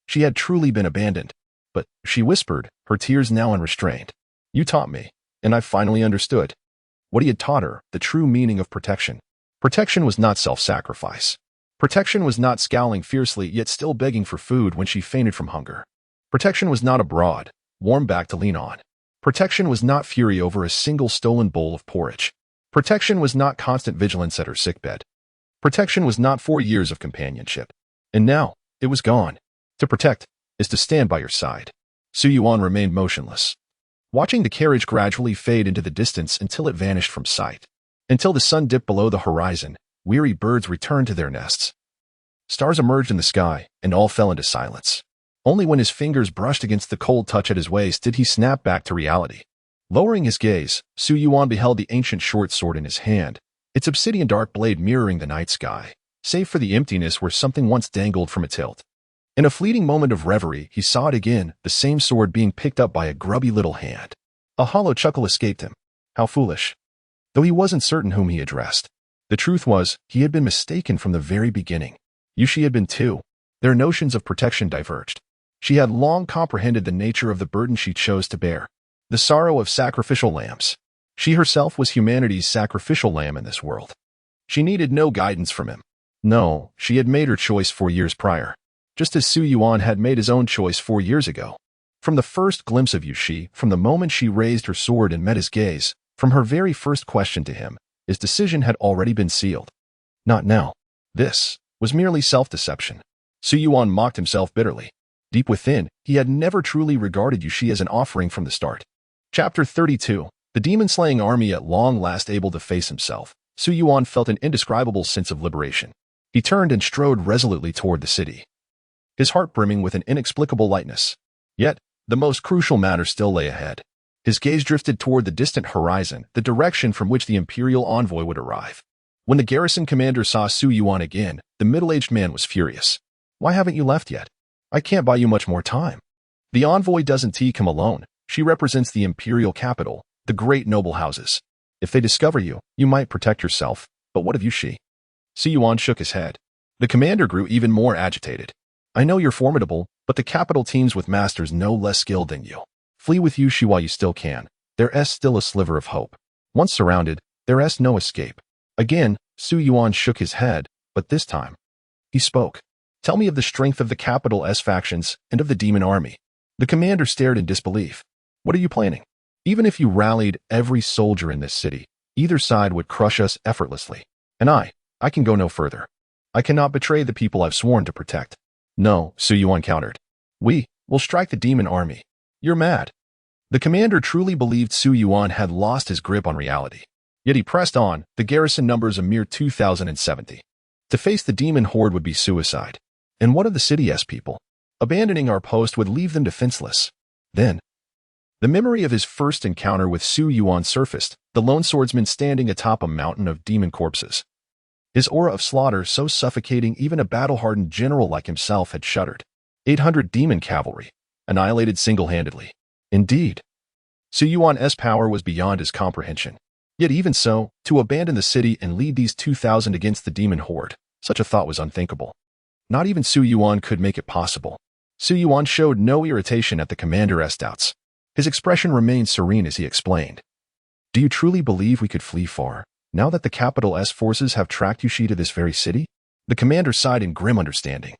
she had truly been abandoned. But, she whispered, her tears now unrestrained. You taught me, and I finally understood. What he had taught her, the true meaning of protection. Protection was not self-sacrifice. Protection was not scowling fiercely yet still begging for food when she fainted from hunger. Protection was not a broad, warm back to lean on. Protection was not fury over a single stolen bowl of porridge. Protection was not constant vigilance at her sickbed. Protection was not 4 years of companionship. And now, it was gone. To protect is to stand by your side. Su Yuan remained motionless, watching the carriage gradually fade into the distance until it vanished from sight. Until the sun dipped below the horizon, weary birds returned to their nests. Stars emerged in the sky, and all fell into silence. Only when his fingers brushed against the cold touch at his waist did he snap back to reality. Lowering his gaze, Su Yuan beheld the ancient short sword in his hand, its obsidian dark blade mirroring the night sky, save for the emptiness where something once dangled from its hilt. In a fleeting moment of reverie, he saw it again, the same sword being picked up by a grubby little hand. A hollow chuckle escaped him. How foolish. Though he wasn't certain whom he addressed. The truth was, he had been mistaken from the very beginning. Yushi had been too. Their notions of protection diverged. She had long comprehended the nature of the burden she chose to bear. The sorrow of sacrificial lambs. She herself was humanity's sacrificial lamb in this world. She needed no guidance from him. No, she had made her choice 4 years prior. Just as Su Yuan had made his own choice 4 years ago. From the first glimpse of Yushi, from the moment she raised her sword and met his gaze, from her very first question to him, his decision had already been sealed. Not now. This was merely self-deception. Su Yuan mocked himself bitterly. Deep within, he had never truly regarded Yushi as an offering from the start. Chapter 32. The demon-slaying army at long last able to face himself. Su Yuan felt an indescribable sense of liberation. He turned and strode resolutely toward the city, his heart brimming with an inexplicable lightness. Yet, the most crucial matter still lay ahead. His gaze drifted toward the distant horizon, the direction from which the imperial envoy would arrive. When the garrison commander saw Su Yuan again, the middle-aged man was furious. Why haven't you left yet? I can't buy you much more time. The envoy doesn't come alone. She represents the imperial capital, the great noble houses. If they discover you, you might protect yourself, but what of Yushi? Su Yuan shook his head. The commander grew even more agitated. I know you're formidable, but the capital teems with masters no less skilled than you. Flee with Yushi while you still can. There's still a sliver of hope. Once surrounded, there's no escape. Again, Su Yuan shook his head, but this time, he spoke. Tell me of the strength of the capital's factions and of the demon army. The commander stared in disbelief. What are you planning? Even if you rallied every soldier in this city, either side would crush us effortlessly. And I I can go no further. I cannot betray the people I've sworn to protect. No, Su Yuan countered. We will strike the demon army. You're mad. The commander truly believed Su Yuan had lost his grip on reality. Yet he pressed on, the garrison numbers a mere 2,070. To face the demon horde would be suicide. And what of the city's people? Abandoning our post would leave them defenseless. Then, the memory of his first encounter with Su Yuan surfaced, the lone swordsman standing atop a mountain of demon corpses. His aura of slaughter so suffocating even a battle-hardened general like himself had shuddered. 800 demon cavalry, annihilated single-handedly. Indeed, Su Yuan's power was beyond his comprehension. Yet even so, to abandon the city and lead these 2,000 against the demon horde, such a thought was unthinkable. Not even Su Yuan could make it possible. Su Yuan showed no irritation at the commander's doubts. His expression remained serene as he explained. Do you truly believe we could flee far, now that the capital's forces have tracked you to this very city? The commander sighed in grim understanding.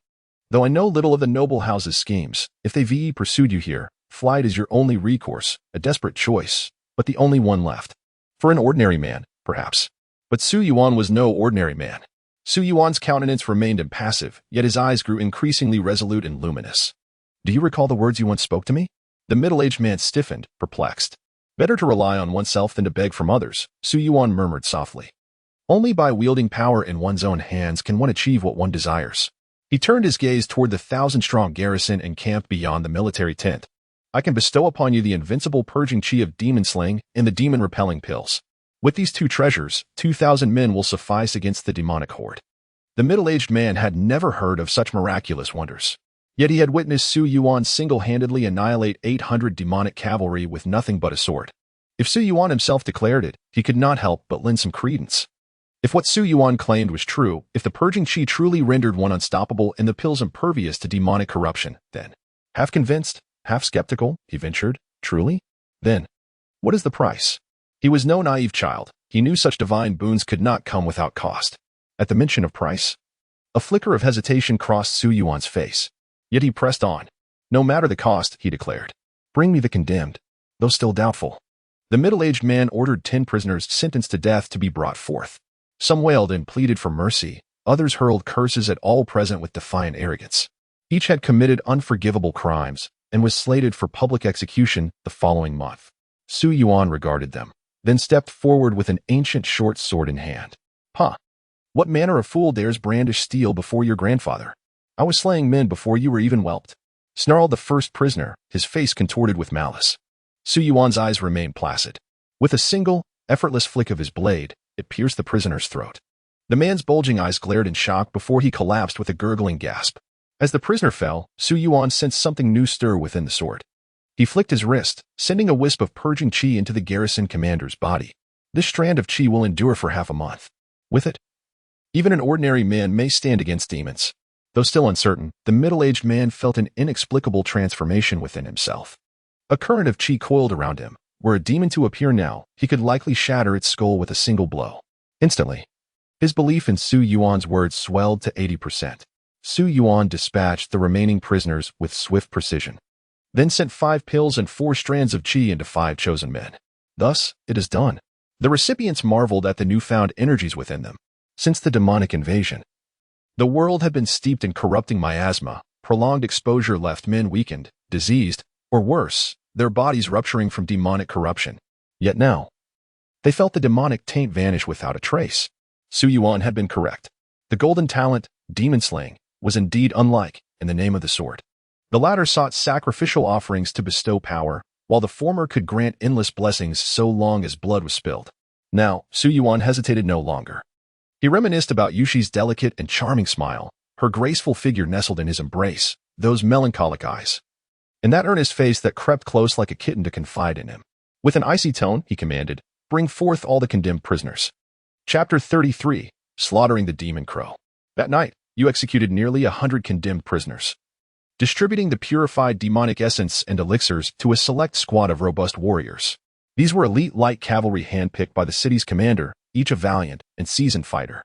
Though I know little of the noble house's schemes, if they pursued you here, flight is your only recourse, a desperate choice, but the only one left. For an ordinary man, perhaps. But Su Yuan was no ordinary man. Su Yuan's countenance remained impassive, yet his eyes grew increasingly resolute and luminous. Do you recall the words you once spoke to me? The middle-aged man stiffened, perplexed. Better to rely on oneself than to beg from others, Su Yuan murmured softly. Only by wielding power in one's own hands can one achieve what one desires. He turned his gaze toward the 1,000-strong garrison encamped beyond the military tent. I can bestow upon you the invincible purging chi of demon slaying and the demon-repelling pills. With these two treasures, 2,000 men will suffice against the demonic horde. The middle-aged man had never heard of such miraculous wonders. Yet he had witnessed Su Yuan single-handedly annihilate 800 demonic cavalry with nothing but a sword. If Su Yuan himself declared it, he could not help but lend some credence. If what Su Yuan claimed was true, if the purging chi truly rendered one unstoppable and the pills impervious to demonic corruption, then, half convinced, half skeptical, he ventured, truly? Then, what is the price? He was no naive child. He knew such divine boons could not come without cost. At the mention of price, a flicker of hesitation crossed Su Yuan's face. Yet he pressed on. No matter the cost, he declared. Bring me the condemned, though still doubtful. The middle-aged man ordered 10 prisoners sentenced to death to be brought forth. Some wailed and pleaded for mercy. Others hurled curses at all present with defiant arrogance. Each had committed unforgivable crimes and was slated for public execution the following month. Su Yuan regarded them, then stepped forward with an ancient short sword in hand. What manner of fool dares brandish steel before your grandfather? I was slaying men before you were even whelped, snarled the first prisoner, his face contorted with malice. Su Yuan's eyes remained placid. With a single, effortless flick of his blade, it pierced the prisoner's throat. The man's bulging eyes glared in shock before he collapsed with a gurgling gasp. As the prisoner fell, Su Yuan sensed something new stir within the sword. He flicked his wrist, sending a wisp of purging chi into the garrison commander's body. This strand of chi will endure for half a month. With it, even an ordinary man may stand against demons. Though still uncertain, the middle-aged man felt an inexplicable transformation within himself. A current of chi coiled around him. Were a demon to appear now, he could likely shatter its skull with a single blow. Instantly, his belief in Su Yuan's words swelled to 80%. Su Yuan dispatched the remaining prisoners with swift precision, then sent 5 pills and 4 strands of chi into 5 chosen men. Thus, it is done. The recipients marveled at the newfound energies within them. Since the demonic invasion, the world had been steeped in corrupting miasma. Prolonged exposure left men weakened, diseased, or worse, their bodies rupturing from demonic corruption. Yet now, they felt the demonic taint vanish without a trace. Su Yuan had been correct. The golden talent, demon slaying, was indeed unlike, in the name of the sword. The latter sought sacrificial offerings to bestow power, while the former could grant endless blessings so long as blood was spilled. Now, Su Yuan hesitated no longer. He reminisced about Yushi's delicate and charming smile, her graceful figure nestled in his embrace, those melancholic eyes, and that earnest face that crept close like a kitten to confide in him. With an icy tone, he commanded, "Bring forth all the condemned prisoners." Chapter 33, Slaughtering the Demon Crow. That night, you executed nearly 100 condemned prisoners, distributing the purified demonic essence and elixirs to a select squad of robust warriors. These were elite light cavalry handpicked by the city's commander, each a valiant and seasoned fighter.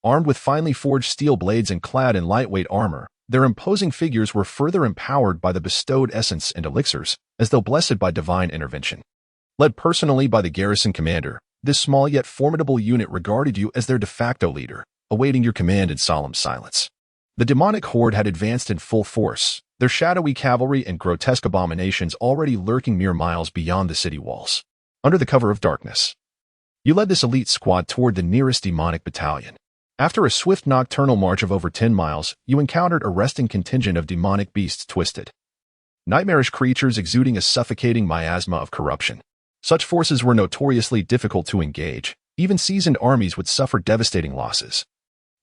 Armed with finely forged steel blades and clad in lightweight armor, their imposing figures were further empowered by the bestowed essence and elixirs, as though blessed by divine intervention. Led personally by the garrison commander, this small yet formidable unit regarded you as their de facto leader, awaiting your command in solemn silence. The demonic horde had advanced in full force, their shadowy cavalry and grotesque abominations already lurking mere miles beyond the city walls. Under the cover of darkness, you led this elite squad toward the nearest demonic battalion. After a swift nocturnal march of over 10 miles, you encountered a resting contingent of demonic beasts, twisted, nightmarish creatures exuding a suffocating miasma of corruption. Such forces were notoriously difficult to engage. Even seasoned armies would suffer devastating losses.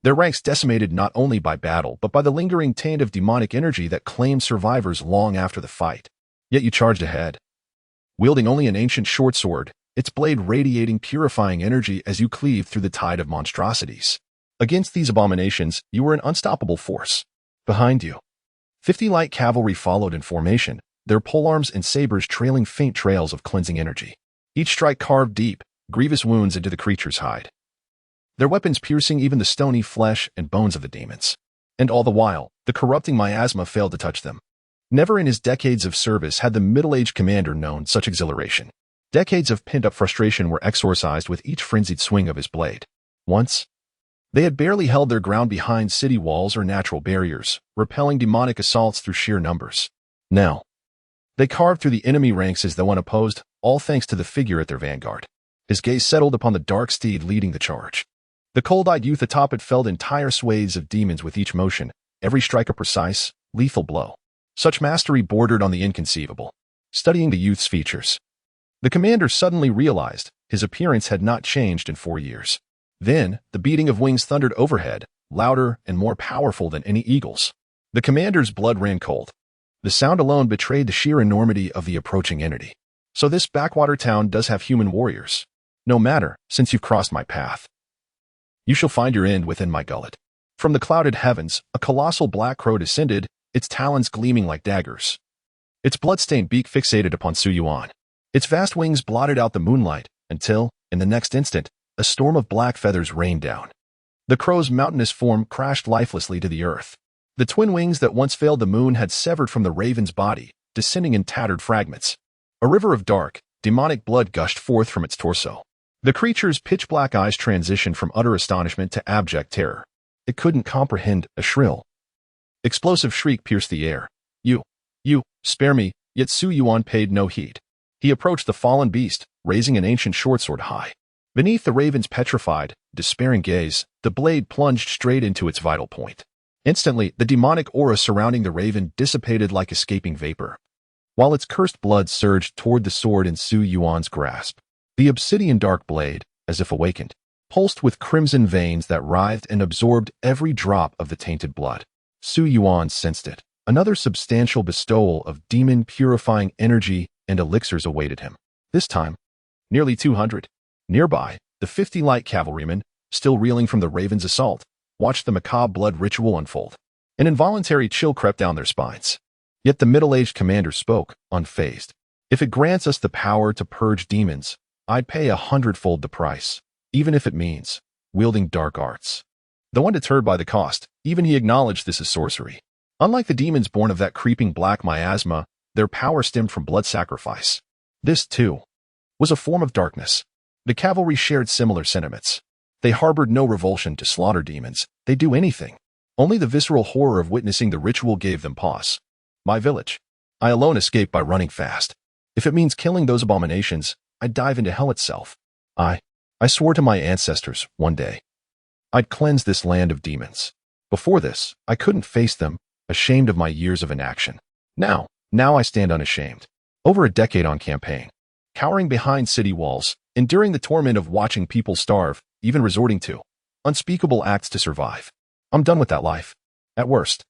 Their ranks decimated not only by battle, but by the lingering taint of demonic energy that claimed survivors long after the fight. Yet you charged ahead, wielding only an ancient short sword, its blade radiating purifying energy as you cleaved through the tide of monstrosities. Against these abominations, you were an unstoppable force. Behind you, 50 light cavalry followed in formation, their polearms and sabers trailing faint trails of cleansing energy. Each strike carved deep, grievous wounds into the creature's hide, their weapons piercing even the stony flesh and bones of the demons. And all the while, the corrupting miasma failed to touch them. Never in his decades of service had the middle-aged commander known such exhilaration. Decades of pent-up frustration were exorcised with each frenzied swing of his blade. Once, they had barely held their ground behind city walls or natural barriers, repelling demonic assaults through sheer numbers. Now, they carved through the enemy ranks as though unopposed, all thanks to the figure at their vanguard. His gaze settled upon the dark steed leading the charge. The cold-eyed youth atop it felled entire swathes of demons with each motion, every strike a precise, lethal blow. Such mastery bordered on the inconceivable. Studying the youth's features, the commander suddenly realized his appearance had not changed in 4 years. Then, the beating of wings thundered overhead, louder and more powerful than any eagle's. The commander's blood ran cold. The sound alone betrayed the sheer enormity of the approaching entity. So this backwater town does have human warriors. No matter, since you've crossed my path, you shall find your end within my gullet. From the clouded heavens, a colossal black crow descended, its talons gleaming like daggers, its blood-stained beak fixated upon Su Yuan. Its vast wings blotted out the moonlight until, in the next instant, a storm of black feathers rained down. The crow's mountainous form crashed lifelessly to the earth. The twin wings that once veiled the moon had severed from the raven's body, descending in tattered fragments. A river of dark, demonic blood gushed forth from its torso. The creature's pitch-black eyes transitioned from utter astonishment to abject terror. It couldn't comprehend. A shrill, explosive shriek pierced the air. You, spare me, yet Su Yuan paid no heed. He approached the fallen beast, raising an ancient short sword high. Beneath the raven's petrified, despairing gaze, the blade plunged straight into its vital point. Instantly, the demonic aura surrounding the raven dissipated like escaping vapor, while its cursed blood surged toward the sword in Su Yuan's grasp. The obsidian dark blade, as if awakened, pulsed with crimson veins that writhed and absorbed every drop of the tainted blood. Su Yuan sensed it. Another substantial bestowal of demon-purifying energy and elixirs awaited him. This time, nearly 200. Nearby, the 50 light cavalrymen, still reeling from the raven's assault, watched the macabre blood ritual unfold. An involuntary chill crept down their spines. Yet the middle-aged commander spoke, unfazed. If it grants us the power to purge demons, I'd pay 100-fold the price, even if it means wielding dark arts. Though undeterred by the cost, even he acknowledged this as sorcery. Unlike the demons born of that creeping black miasma, their power stemmed from blood sacrifice. This, too, was a form of darkness. The cavalry shared similar sentiments. They harbored no revulsion to slaughter demons. They'd do anything. Only the visceral horror of witnessing the ritual gave them pause. My village. I alone escaped by running fast. If it means killing those abominations, I'd dive into hell itself. I swore to my ancestors, one day, I'd cleanse this land of demons. Before this, I couldn't face them, ashamed of my years of inaction. Now I stand unashamed. Over a decade on campaign, cowering behind city walls, enduring the torment of watching people starve, even resorting to unspeakable acts to survive. I'm done with that life. At worst,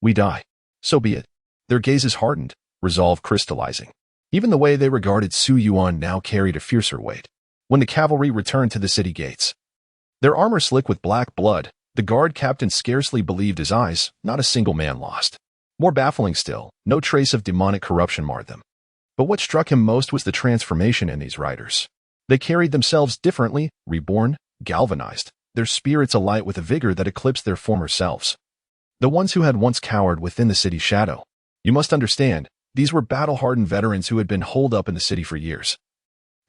we die. So be it. Their gazes hardened, resolve crystallizing. Even the way they regarded Su Yuan now carried a fiercer weight. When the cavalry returned to the city gates, their armor slick with black blood, the guard captain scarcely believed his eyes. Not a single man lost. More baffling still, no trace of demonic corruption marred them. But what struck him most was the transformation in these riders. They carried themselves differently, reborn, galvanized, their spirits alight with a vigor that eclipsed their former selves. The ones who had once cowered within the city's shadow. You must understand, these were battle-hardened veterans who had been holed up in the city for years.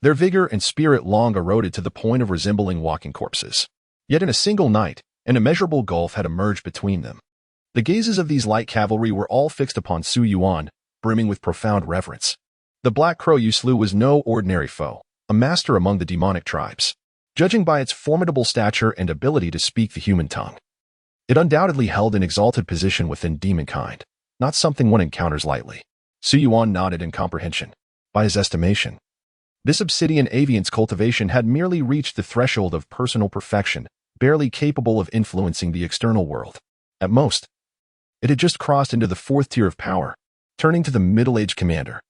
Their vigor and spirit long eroded to the point of resembling walking corpses. Yet in a single night, An immeasurable gulf had emerged between them. The gazes of these light cavalry were all fixed upon Su Yuan, brimming with profound reverence. The black crow you slew was no ordinary foe, a master among the demonic tribes, judging by its formidable stature and ability to speak the human tongue. It undoubtedly held an exalted position within demonkind, not something one encounters lightly. Su Yuan nodded in comprehension. By his estimation, this obsidian avian's cultivation had merely reached the threshold of personal perfection, barely capable of influencing the external world. At most, it had just crossed into the fourth tier of power. Turning to the middle-aged commander,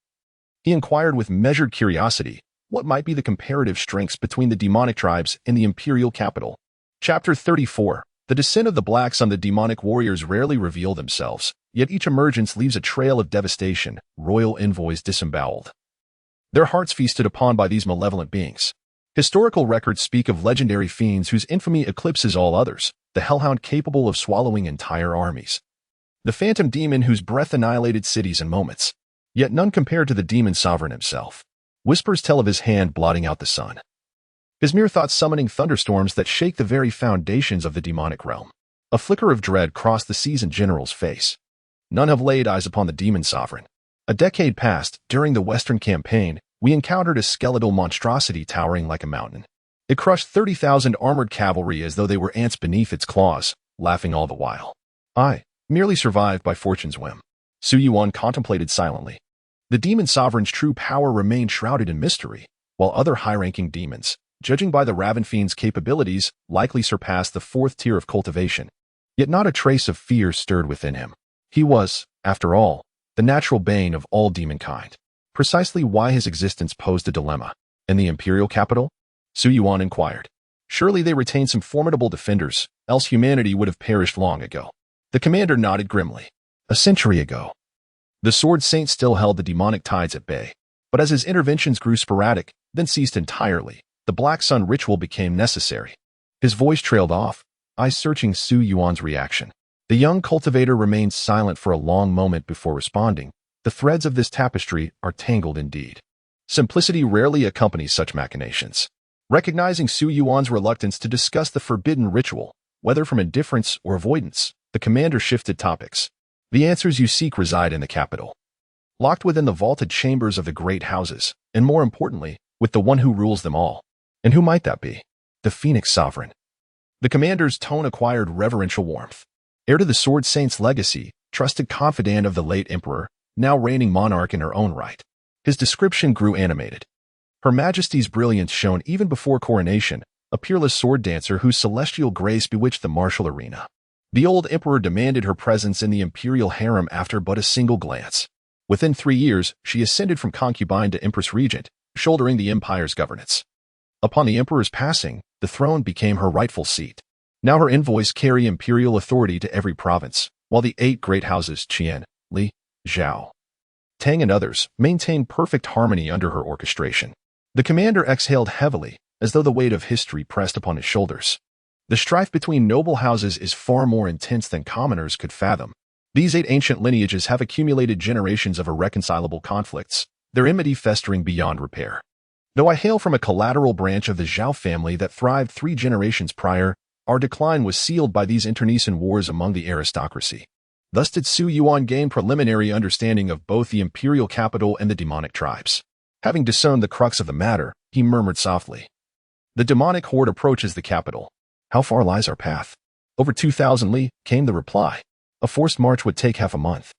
he inquired with measured curiosity what might be the comparative strengths between the demonic tribes in the imperial capital. Chapter 34. The descent of the blacks on the demonic warriors rarely reveal themselves, yet each emergence leaves a trail of devastation, royal envoys disemboweled, their hearts feasted upon by these malevolent beings. Historical records speak of legendary fiends whose infamy eclipses all others, the hellhound capable of swallowing entire armies, the phantom demon whose breath annihilated cities in moments, yet none compared to the demon sovereign himself. Whispers tell of his hand blotting out the sun, his mere thoughts summoning thunderstorms that shake the very foundations of the demonic realm. A flicker of dread crossed the seasoned general's face. None have laid eyes upon the demon sovereign. A decade passed. During the Western Campaign, we encountered a skeletal monstrosity towering like a mountain. It crushed 30,000 armored cavalry as though they were ants beneath its claws, laughing all the while. I merely survived by fortune's whim. Su Yuan contemplated silently. The demon sovereign's true power remained shrouded in mystery, while other high-ranking demons, judging by the Raven Fiend's capabilities, likely surpassed the fourth tier of cultivation. Yet not a trace of fear stirred within him. He was, after all, the natural bane of all demonkind. Precisely why his existence posed a dilemma. In the imperial capital? Su Yuan inquired. Surely they retained some formidable defenders, else humanity would have perished long ago. The commander nodded grimly. A century ago. The Sword Saint still held the demonic tides at bay, but as his interventions grew sporadic, then ceased entirely, the Black Sun ritual became necessary. His voice trailed off, eyes searching Su Yuan's reaction. The young cultivator remained silent for a long moment before responding. The threads of this tapestry are tangled indeed. Simplicity rarely accompanies such machinations. Recognizing Su Yuan's reluctance to discuss the forbidden ritual, whether from indifference or avoidance, the commander shifted topics. The answers you seek reside in the capital, locked within the vaulted chambers of the great houses, and more importantly, with the one who rules them all. And who might that be? The Phoenix Sovereign. The commander's tone acquired reverential warmth. Heir to the Sword Saint's legacy, trusted confidant of the late emperor, now reigning monarch in her own right. His description grew animated. Her Majesty's brilliance shone even before coronation, a peerless sword dancer whose celestial grace bewitched the martial arena. The old emperor demanded her presence in the imperial harem after but a single glance. Within 3 years, she ascended from concubine to empress regent, shouldering the empire's governance. Upon the emperor's passing, the throne became her rightful seat. Now her envoys carry imperial authority to every province, while the 8 great houses Qian, Li, Zhao, Tang and others maintain perfect harmony under her orchestration. The commander exhaled heavily, as though the weight of history pressed upon his shoulders. The strife between noble houses is far more intense than commoners could fathom. These 8 ancient lineages have accumulated generations of irreconcilable conflicts, their enmity festering beyond repair. Though I hail from a collateral branch of the Zhao family that thrived 3 generations prior, our decline was sealed by these internecine wars among the aristocracy. Thus did Su Yuan gain preliminary understanding of both the imperial capital and the demonic tribes. Having discerned the crux of the matter, he murmured softly. The demonic horde approaches the capital. How far lies our path? Over 2,000 li, came the reply. A forced march would take half a month,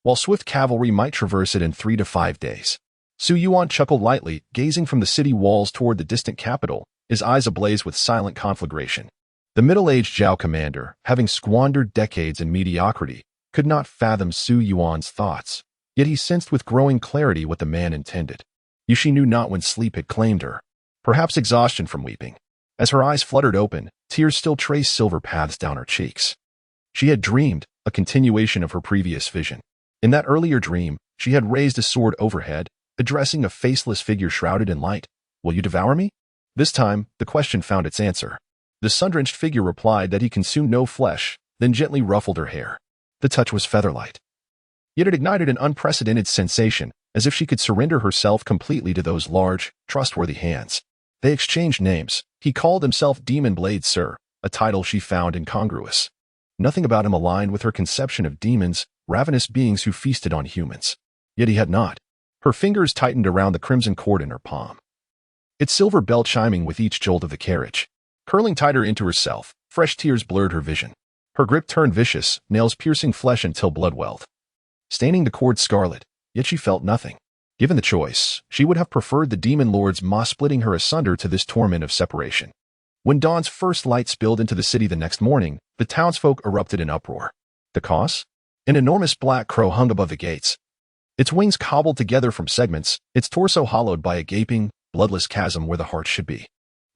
while swift cavalry might traverse it in 3 to 5 days. Su Yuan chuckled lightly, gazing from the city walls toward the distant capital, his eyes ablaze with silent conflagration. The middle-aged Zhao commander, having squandered decades in mediocrity, could not fathom Su Yuan's thoughts, yet he sensed with growing clarity what the man intended. She knew not when sleep had claimed her, perhaps exhaustion from weeping. As her eyes fluttered open, tears still traced silver paths down her cheeks. She had dreamed, a continuation of her previous vision. In that earlier dream, she had raised a sword overhead, addressing a faceless figure shrouded in light. Will you devour me? This time, the question found its answer. The sun-drenched figure replied that he consumed no flesh, then gently ruffled her hair. The touch was featherlight. Yet it ignited an unprecedented sensation, as if she could surrender herself completely to those large, trustworthy hands. They exchanged names. He called himself Demon Blade Sir, a title she found incongruous. Nothing about him aligned with her conception of demons, ravenous beings who feasted on humans. Yet he had not. Her fingers tightened around the crimson cord in her palm, its silver belt chiming with each jolt of the carriage. Curling tighter into herself, fresh tears blurred her vision. Her grip turned vicious, nails piercing flesh until blood welled, staining the cord scarlet, yet she felt nothing. Given the choice, she would have preferred the demon lord's maw splitting her asunder to this torment of separation. When dawn's first light spilled into the city the next morning, the townsfolk erupted in uproar. The cause? An enormous black crow hung above the gates, its wings cobbled together from segments, its torso hollowed by a gaping, bloodless chasm where the heart should be.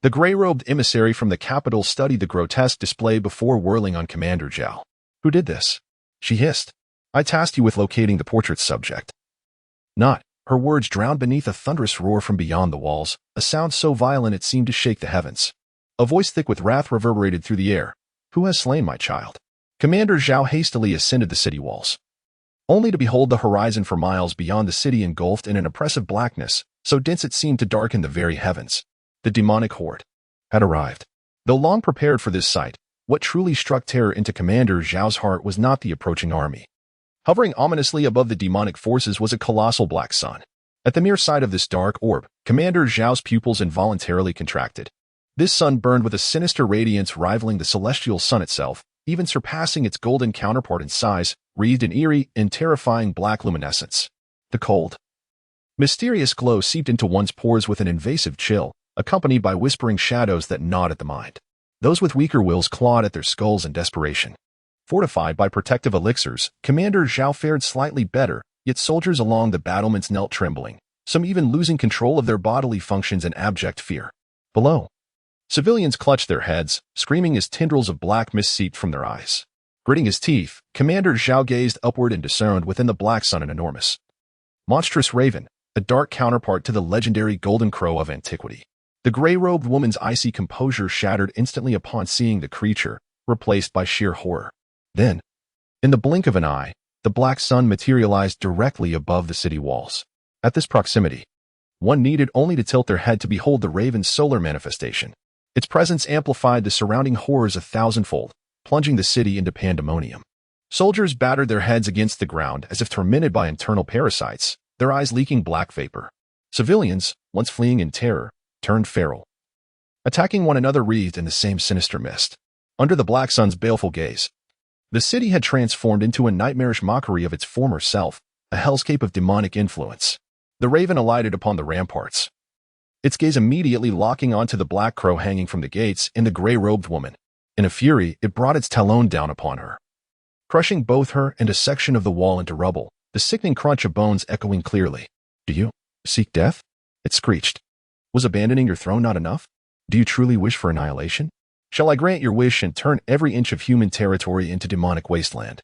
The gray-robed emissary from the capital studied the grotesque display before whirling on Commander Zhao. "Who did this?" she hissed. "I tasked you with locating the portrait's subject." Not. Her words drowned beneath a thunderous roar from beyond the walls, a sound so violent it seemed to shake the heavens. A voice thick with wrath reverberated through the air. "Who has slain my child?" Commander Zhao hastily ascended the city walls, only to behold the horizon for miles beyond the city engulfed in an oppressive blackness, so dense it seemed to darken the very heavens. The demonic horde had arrived. Though long prepared for this sight, what truly struck terror into Commander Zhao's heart was not the approaching army. Hovering ominously above the demonic forces was a colossal black sun. At the mere sight of this dark orb, Commander Zhao's pupils involuntarily contracted. This sun burned with a sinister radiance rivaling the celestial sun itself, even surpassing its golden counterpart in size, wreathed in eerie and terrifying black luminescence. The cold, mysterious glow seeped into one's pores with an invasive chill, accompanied by whispering shadows that gnawed at the mind. Those with weaker wills clawed at their skulls in desperation. Fortified by protective elixirs, Commander Zhao fared slightly better, yet soldiers along the battlements knelt trembling, some even losing control of their bodily functions in abject fear. Below, civilians clutched their heads, screaming as tendrils of black mist seeped from their eyes. Gritting his teeth, Commander Zhao gazed upward and discerned within the black sun an enormous, monstrous raven, a dark counterpart to the legendary golden crow of antiquity. The gray-robed woman's icy composure shattered instantly upon seeing the creature, replaced by sheer horror. Then, in the blink of an eye, the black sun materialized directly above the city walls. At this proximity, one needed only to tilt their head to behold the raven's solar manifestation. Its presence amplified the surrounding horrors 1,000-fold, plunging the city into pandemonium. Soldiers battered their heads against the ground as if tormented by internal parasites, their eyes leaking black vapor. Civilians, once fleeing in terror, turned feral, attacking one another wreathed in the same sinister mist. Under the black sun's baleful gaze, the city had transformed into a nightmarish mockery of its former self, a hellscape of demonic influence. The raven alighted upon the ramparts, its gaze immediately locking onto the black crow hanging from the gates and the gray-robed woman. In a fury, it brought its talon down upon her, crushing both her and a section of the wall into rubble, the sickening crunch of bones echoing clearly. "Do you seek death?" it screeched. "Was abandoning your throne not enough? Do you truly wish for annihilation? Shall I grant your wish and turn every inch of human territory into demonic wasteland,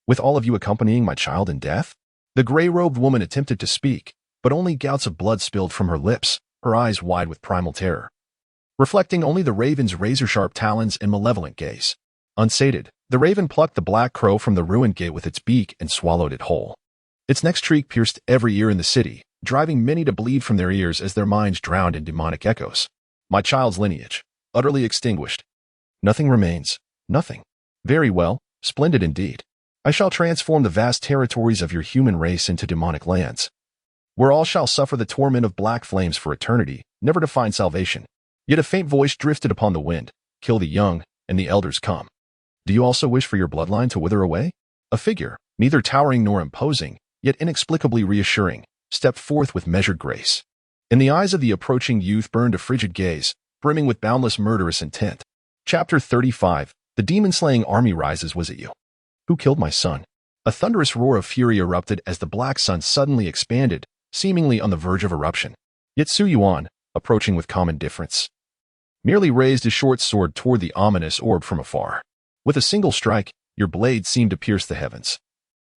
with all of you accompanying my child in death?" The gray-robed woman attempted to speak, but only gouts of blood spilled from her lips, her eyes wide with primal terror, reflecting only the raven's razor-sharp talons and malevolent gaze. Unsated, the raven plucked the black crow from the ruined gate with its beak and swallowed it whole. Its next shriek pierced every ear in the city, driving many to bleed from their ears as their minds drowned in demonic echoes. My child's lineage, utterly extinguished. Nothing remains. Nothing. Very well, splendid indeed. I shall transform the vast territories of your human race into demonic lands, where all shall suffer the torment of black flames for eternity, never to find salvation. Yet a faint voice drifted upon the wind. Kill the young, and the elders come. Do you also wish for your bloodline to wither away? A figure, neither towering nor imposing, yet inexplicably reassuring, stepped forth with measured grace. In the eyes of the approaching youth burned a frigid gaze, brimming with boundless murderous intent. Chapter 35. The demon-slaying army rises. Was it you who killed my son? A thunderous roar of fury erupted as the black sun suddenly expanded, seemingly on the verge of eruption. Yet Su Yuan, approaching with calm indifference, merely raised his short sword toward the ominous orb from afar. With a single strike, your blade seemed to pierce the heavens,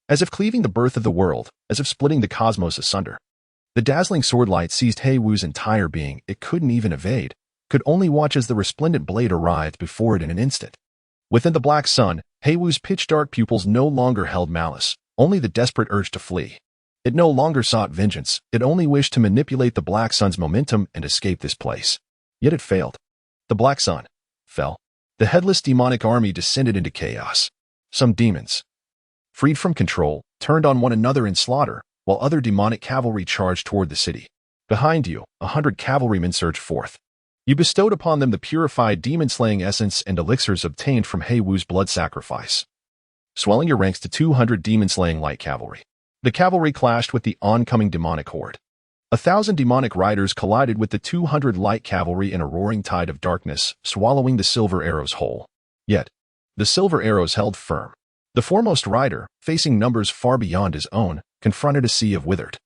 as if cleaving the birth of the world, as if splitting the cosmos asunder. The dazzling swordlight seized Hei Wu's entire being. It couldn't even evade, could only watch as the resplendent blade writhed before it in an instant. Within the black sun, Hei Wu's pitch-dark pupils no longer held malice, only the desperate urge to flee. It no longer sought vengeance, it only wished to manipulate the black sun's momentum and escape this place. Yet it failed. The black sun fell. The headless demonic army descended into chaos. Some demons, freed from control, turned on one another in slaughter, while other demonic cavalry charged toward the city. Behind you, 100 cavalrymen surged forth. You bestowed upon them the purified demon-slaying essence and elixirs obtained from He Wu's blood sacrifice, swelling your ranks to 200 demon-slaying light cavalry. The cavalry clashed with the oncoming demonic horde. 1,000 demonic riders collided with the 200 light cavalry in a roaring tide of darkness, swallowing the silver arrows whole. Yet, the silver arrows held firm. The foremost rider, facing numbers far beyond his own, confronted a sea of withered,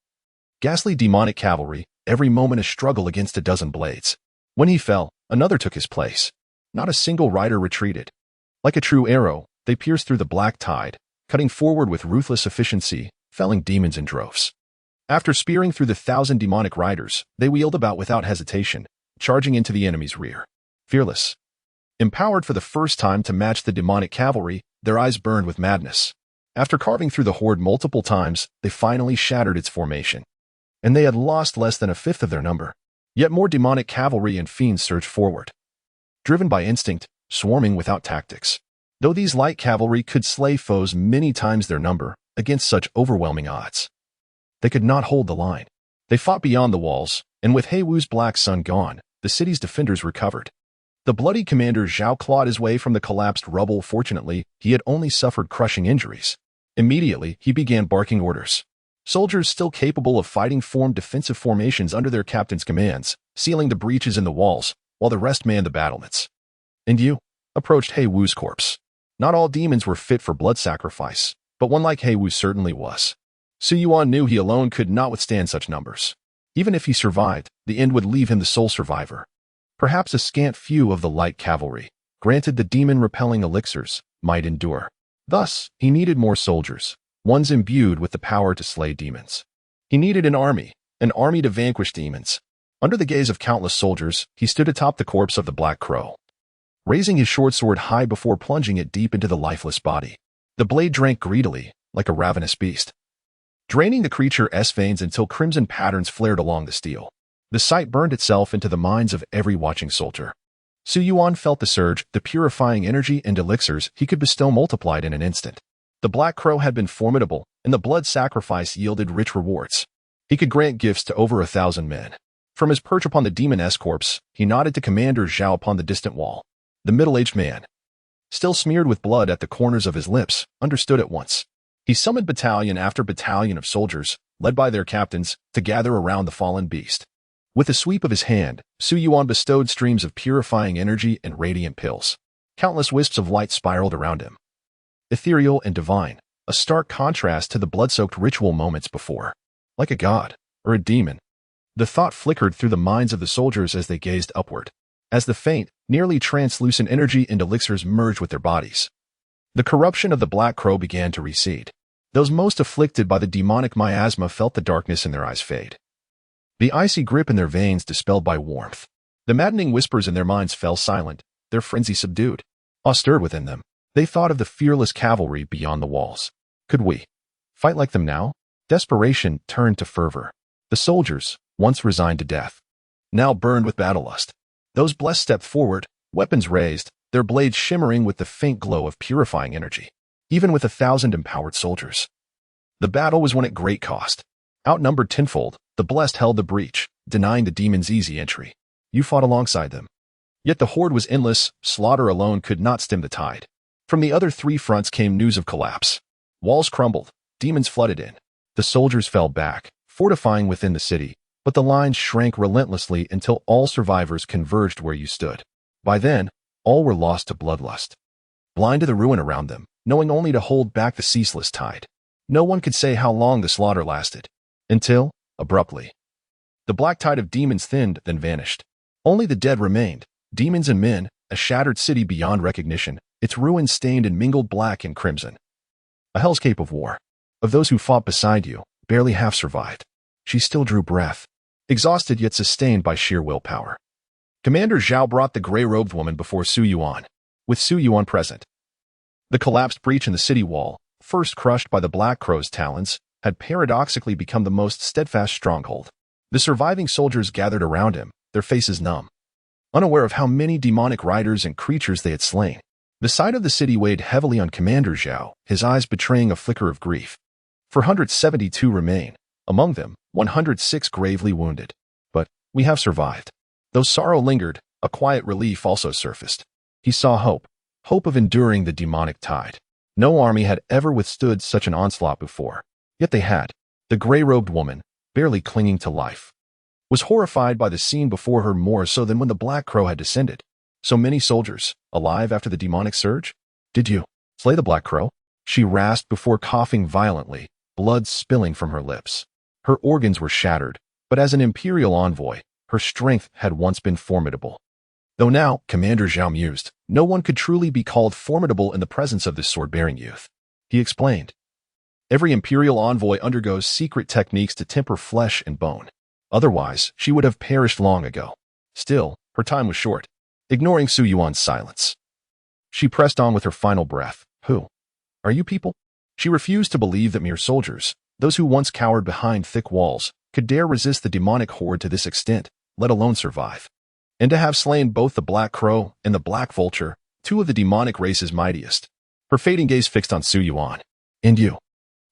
ghastly demonic cavalry, every moment a struggle against a dozen blades. When he fell, another took his place. Not a single rider retreated. Like a true arrow, they pierced through the black tide, cutting forward with ruthless efficiency, felling demons in droves. After spearing through the 1,000 demonic riders, they wheeled about without hesitation, charging into the enemy's rear. Fearless. Empowered for the first time to match the demonic cavalry, their eyes burned with madness. After carving through the horde multiple times, they finally shattered its formation. And they had lost less than a fifth of their number. Yet more demonic cavalry and fiends surged forward, driven by instinct, swarming without tactics. Though these light cavalry could slay foes many times their number, against such overwhelming odds, they could not hold the line. They fought beyond the walls, and with He Wu's black sun gone, the city's defenders recovered. The bloody commander Zhao clawed his way from the collapsed rubble. Fortunately, he had only suffered crushing injuries. Immediately, he began barking orders. Soldiers still capable of fighting formed defensive formations under their captain's commands, sealing the breaches in the walls, while the rest manned the battlements. And you approached He Wu's corpse. Not all demons were fit for blood sacrifice, but one like He Wu certainly was. Su Yuan knew he alone could not withstand such numbers. Even if he survived, the end would leave him the sole survivor. Perhaps a scant few of the light cavalry, granted the demon-repelling elixirs, might endure. Thus, he needed more soldiers, ones imbued with the power to slay demons. He needed an army to vanquish demons. Under the gaze of countless soldiers, he stood atop the corpse of the Black Crow, raising his short sword high before plunging it deep into the lifeless body. The blade drank greedily, like a ravenous beast, draining the creature's veins until crimson patterns flared along the steel. The sight burned itself into the minds of every watching soldier. Su Yuan felt the surge, the purifying energy and elixirs he could bestow multiplied in an instant. The Black Crow had been formidable, and the blood sacrifice yielded rich rewards. He could grant gifts to over 1,000 men. From his perch upon the demon's corpse, he nodded to Commander Zhao upon the distant wall. The middle-aged man, still smeared with blood at the corners of his lips, understood at once. He summoned battalion after battalion of soldiers, led by their captains, to gather around the fallen beast. With a sweep of his hand, Su Yuan bestowed streams of purifying energy and radiant pills. Countless wisps of light spiraled around him, ethereal and divine, a stark contrast to the blood-soaked ritual moments before. Like a god, or a demon, the thought flickered through the minds of the soldiers as they gazed upward. As the faint, nearly translucent energy and elixirs merged with their bodies, the corruption of the Black Crow began to recede. Those most afflicted by the demonic miasma felt the darkness in their eyes fade, the icy grip in their veins dispelled by warmth. The maddening whispers in their minds fell silent, their frenzy subdued. Awe stirred within them. They thought of the fearless cavalry beyond the walls. Could we fight like them now? Desperation turned to fervor. The soldiers, once resigned to death, now burned with battle lust. Those blessed stepped forward, weapons raised, their blades shimmering with the faint glow of purifying energy. Even with 1,000 empowered soldiers, the battle was won at great cost. Outnumbered tenfold, the blessed held the breach, denying the demons easy entry. You fought alongside them. Yet the horde was endless, slaughter alone could not stem the tide. From the other three fronts came news of collapse. Walls crumbled, demons flooded in. The soldiers fell back, fortifying within the city, but the lines shrank relentlessly until all survivors converged where you stood. By then, all were lost to bloodlust, blind to the ruin around them, knowing only to hold back the ceaseless tide. No one could say how long the slaughter lasted, until, abruptly, the black tide of demons thinned, then vanished. Only the dead remained, demons and men, a shattered city beyond recognition, its ruins stained in mingled black and crimson. A hellscape of war. Of those who fought beside you, barely half survived. She still drew breath, exhausted yet sustained by sheer willpower. Commander Zhao brought the gray-robed woman before Su Yuan, with Su Yuan present. The collapsed breach in the city wall, first crushed by the Black Crow's talons, had paradoxically become the most steadfast stronghold. The surviving soldiers gathered around him, their faces numb, unaware of how many demonic riders and creatures they had slain. The sight of the city weighed heavily on Commander Zhao, his eyes betraying a flicker of grief. 472 remain, among them 106 gravely wounded. But we have survived. Though sorrow lingered, a quiet relief also surfaced. He saw hope of enduring the demonic tide. No army had ever withstood such an onslaught before. Yet they had. The gray-robed woman, barely clinging to life, was horrified by the scene before her more so than when the Black Crow had descended. So many soldiers, alive after the demonic surge? Did you slay the Black Crow? She rasped before coughing violently, blood spilling from her lips. Her organs were shattered, but as an imperial envoy, her strength had once been formidable. Though now, Commander Zhao mused, no one could truly be called formidable in the presence of this sword-bearing youth. He explained, every imperial envoy undergoes secret techniques to temper flesh and bone. Otherwise, she would have perished long ago. Still, her time was short. Ignoring Su Yuan's silence, she pressed on with her final breath. Who are you people? She refused to believe that mere soldiers, those who once cowered behind thick walls, could dare resist the demonic horde to this extent, let alone survive. And to have slain both the Black Crow and the Black Vulture, two of the demonic race's mightiest. Her fading gaze fixed on Su Yuan. And you?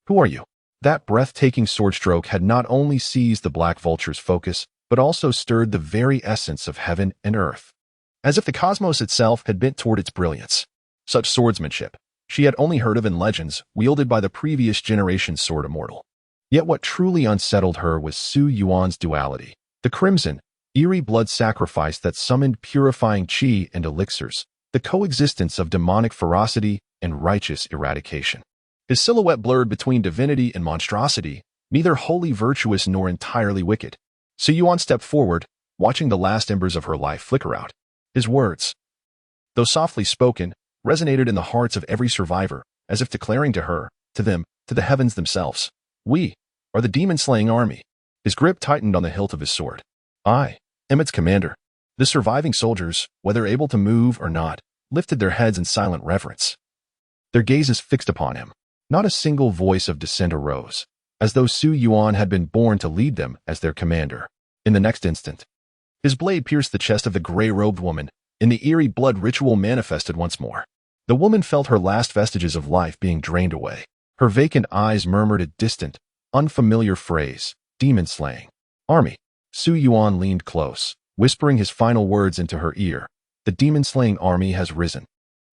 Who are you? That breathtaking sword stroke had not only seized the Black Vulture's focus, but also stirred the very essence of heaven and earth. As if the cosmos itself had bent toward its brilliance. Such swordsmanship she had only heard of in legends wielded by the previous generation's sword immortal. Yet what truly unsettled her was Su Yuan's duality, the crimson, eerie blood sacrifice that summoned purifying qi and elixirs, the coexistence of demonic ferocity and righteous eradication. His silhouette blurred between divinity and monstrosity, neither wholly virtuous nor entirely wicked. Su Yuan stepped forward, watching the last embers of her life flicker out. His words, though softly spoken, resonated in the hearts of every survivor, as if declaring to her, to them, to the heavens themselves, we are the demon-slaying army. His grip tightened on the hilt of his sword. I am its commander. The surviving soldiers, whether able to move or not, lifted their heads in silent reverence. Their gazes fixed upon him. Not a single voice of dissent arose, as though Su Yuan had been born to lead them as their commander. In the next instant, his blade pierced the chest of the gray-robed woman, and the eerie blood ritual manifested once more. The woman felt her last vestiges of life being drained away. Her vacant eyes murmured a distant, unfamiliar phrase, demon-slaying army. Su Yuan leaned close, whispering his final words into her ear. The demon-slaying army has risen.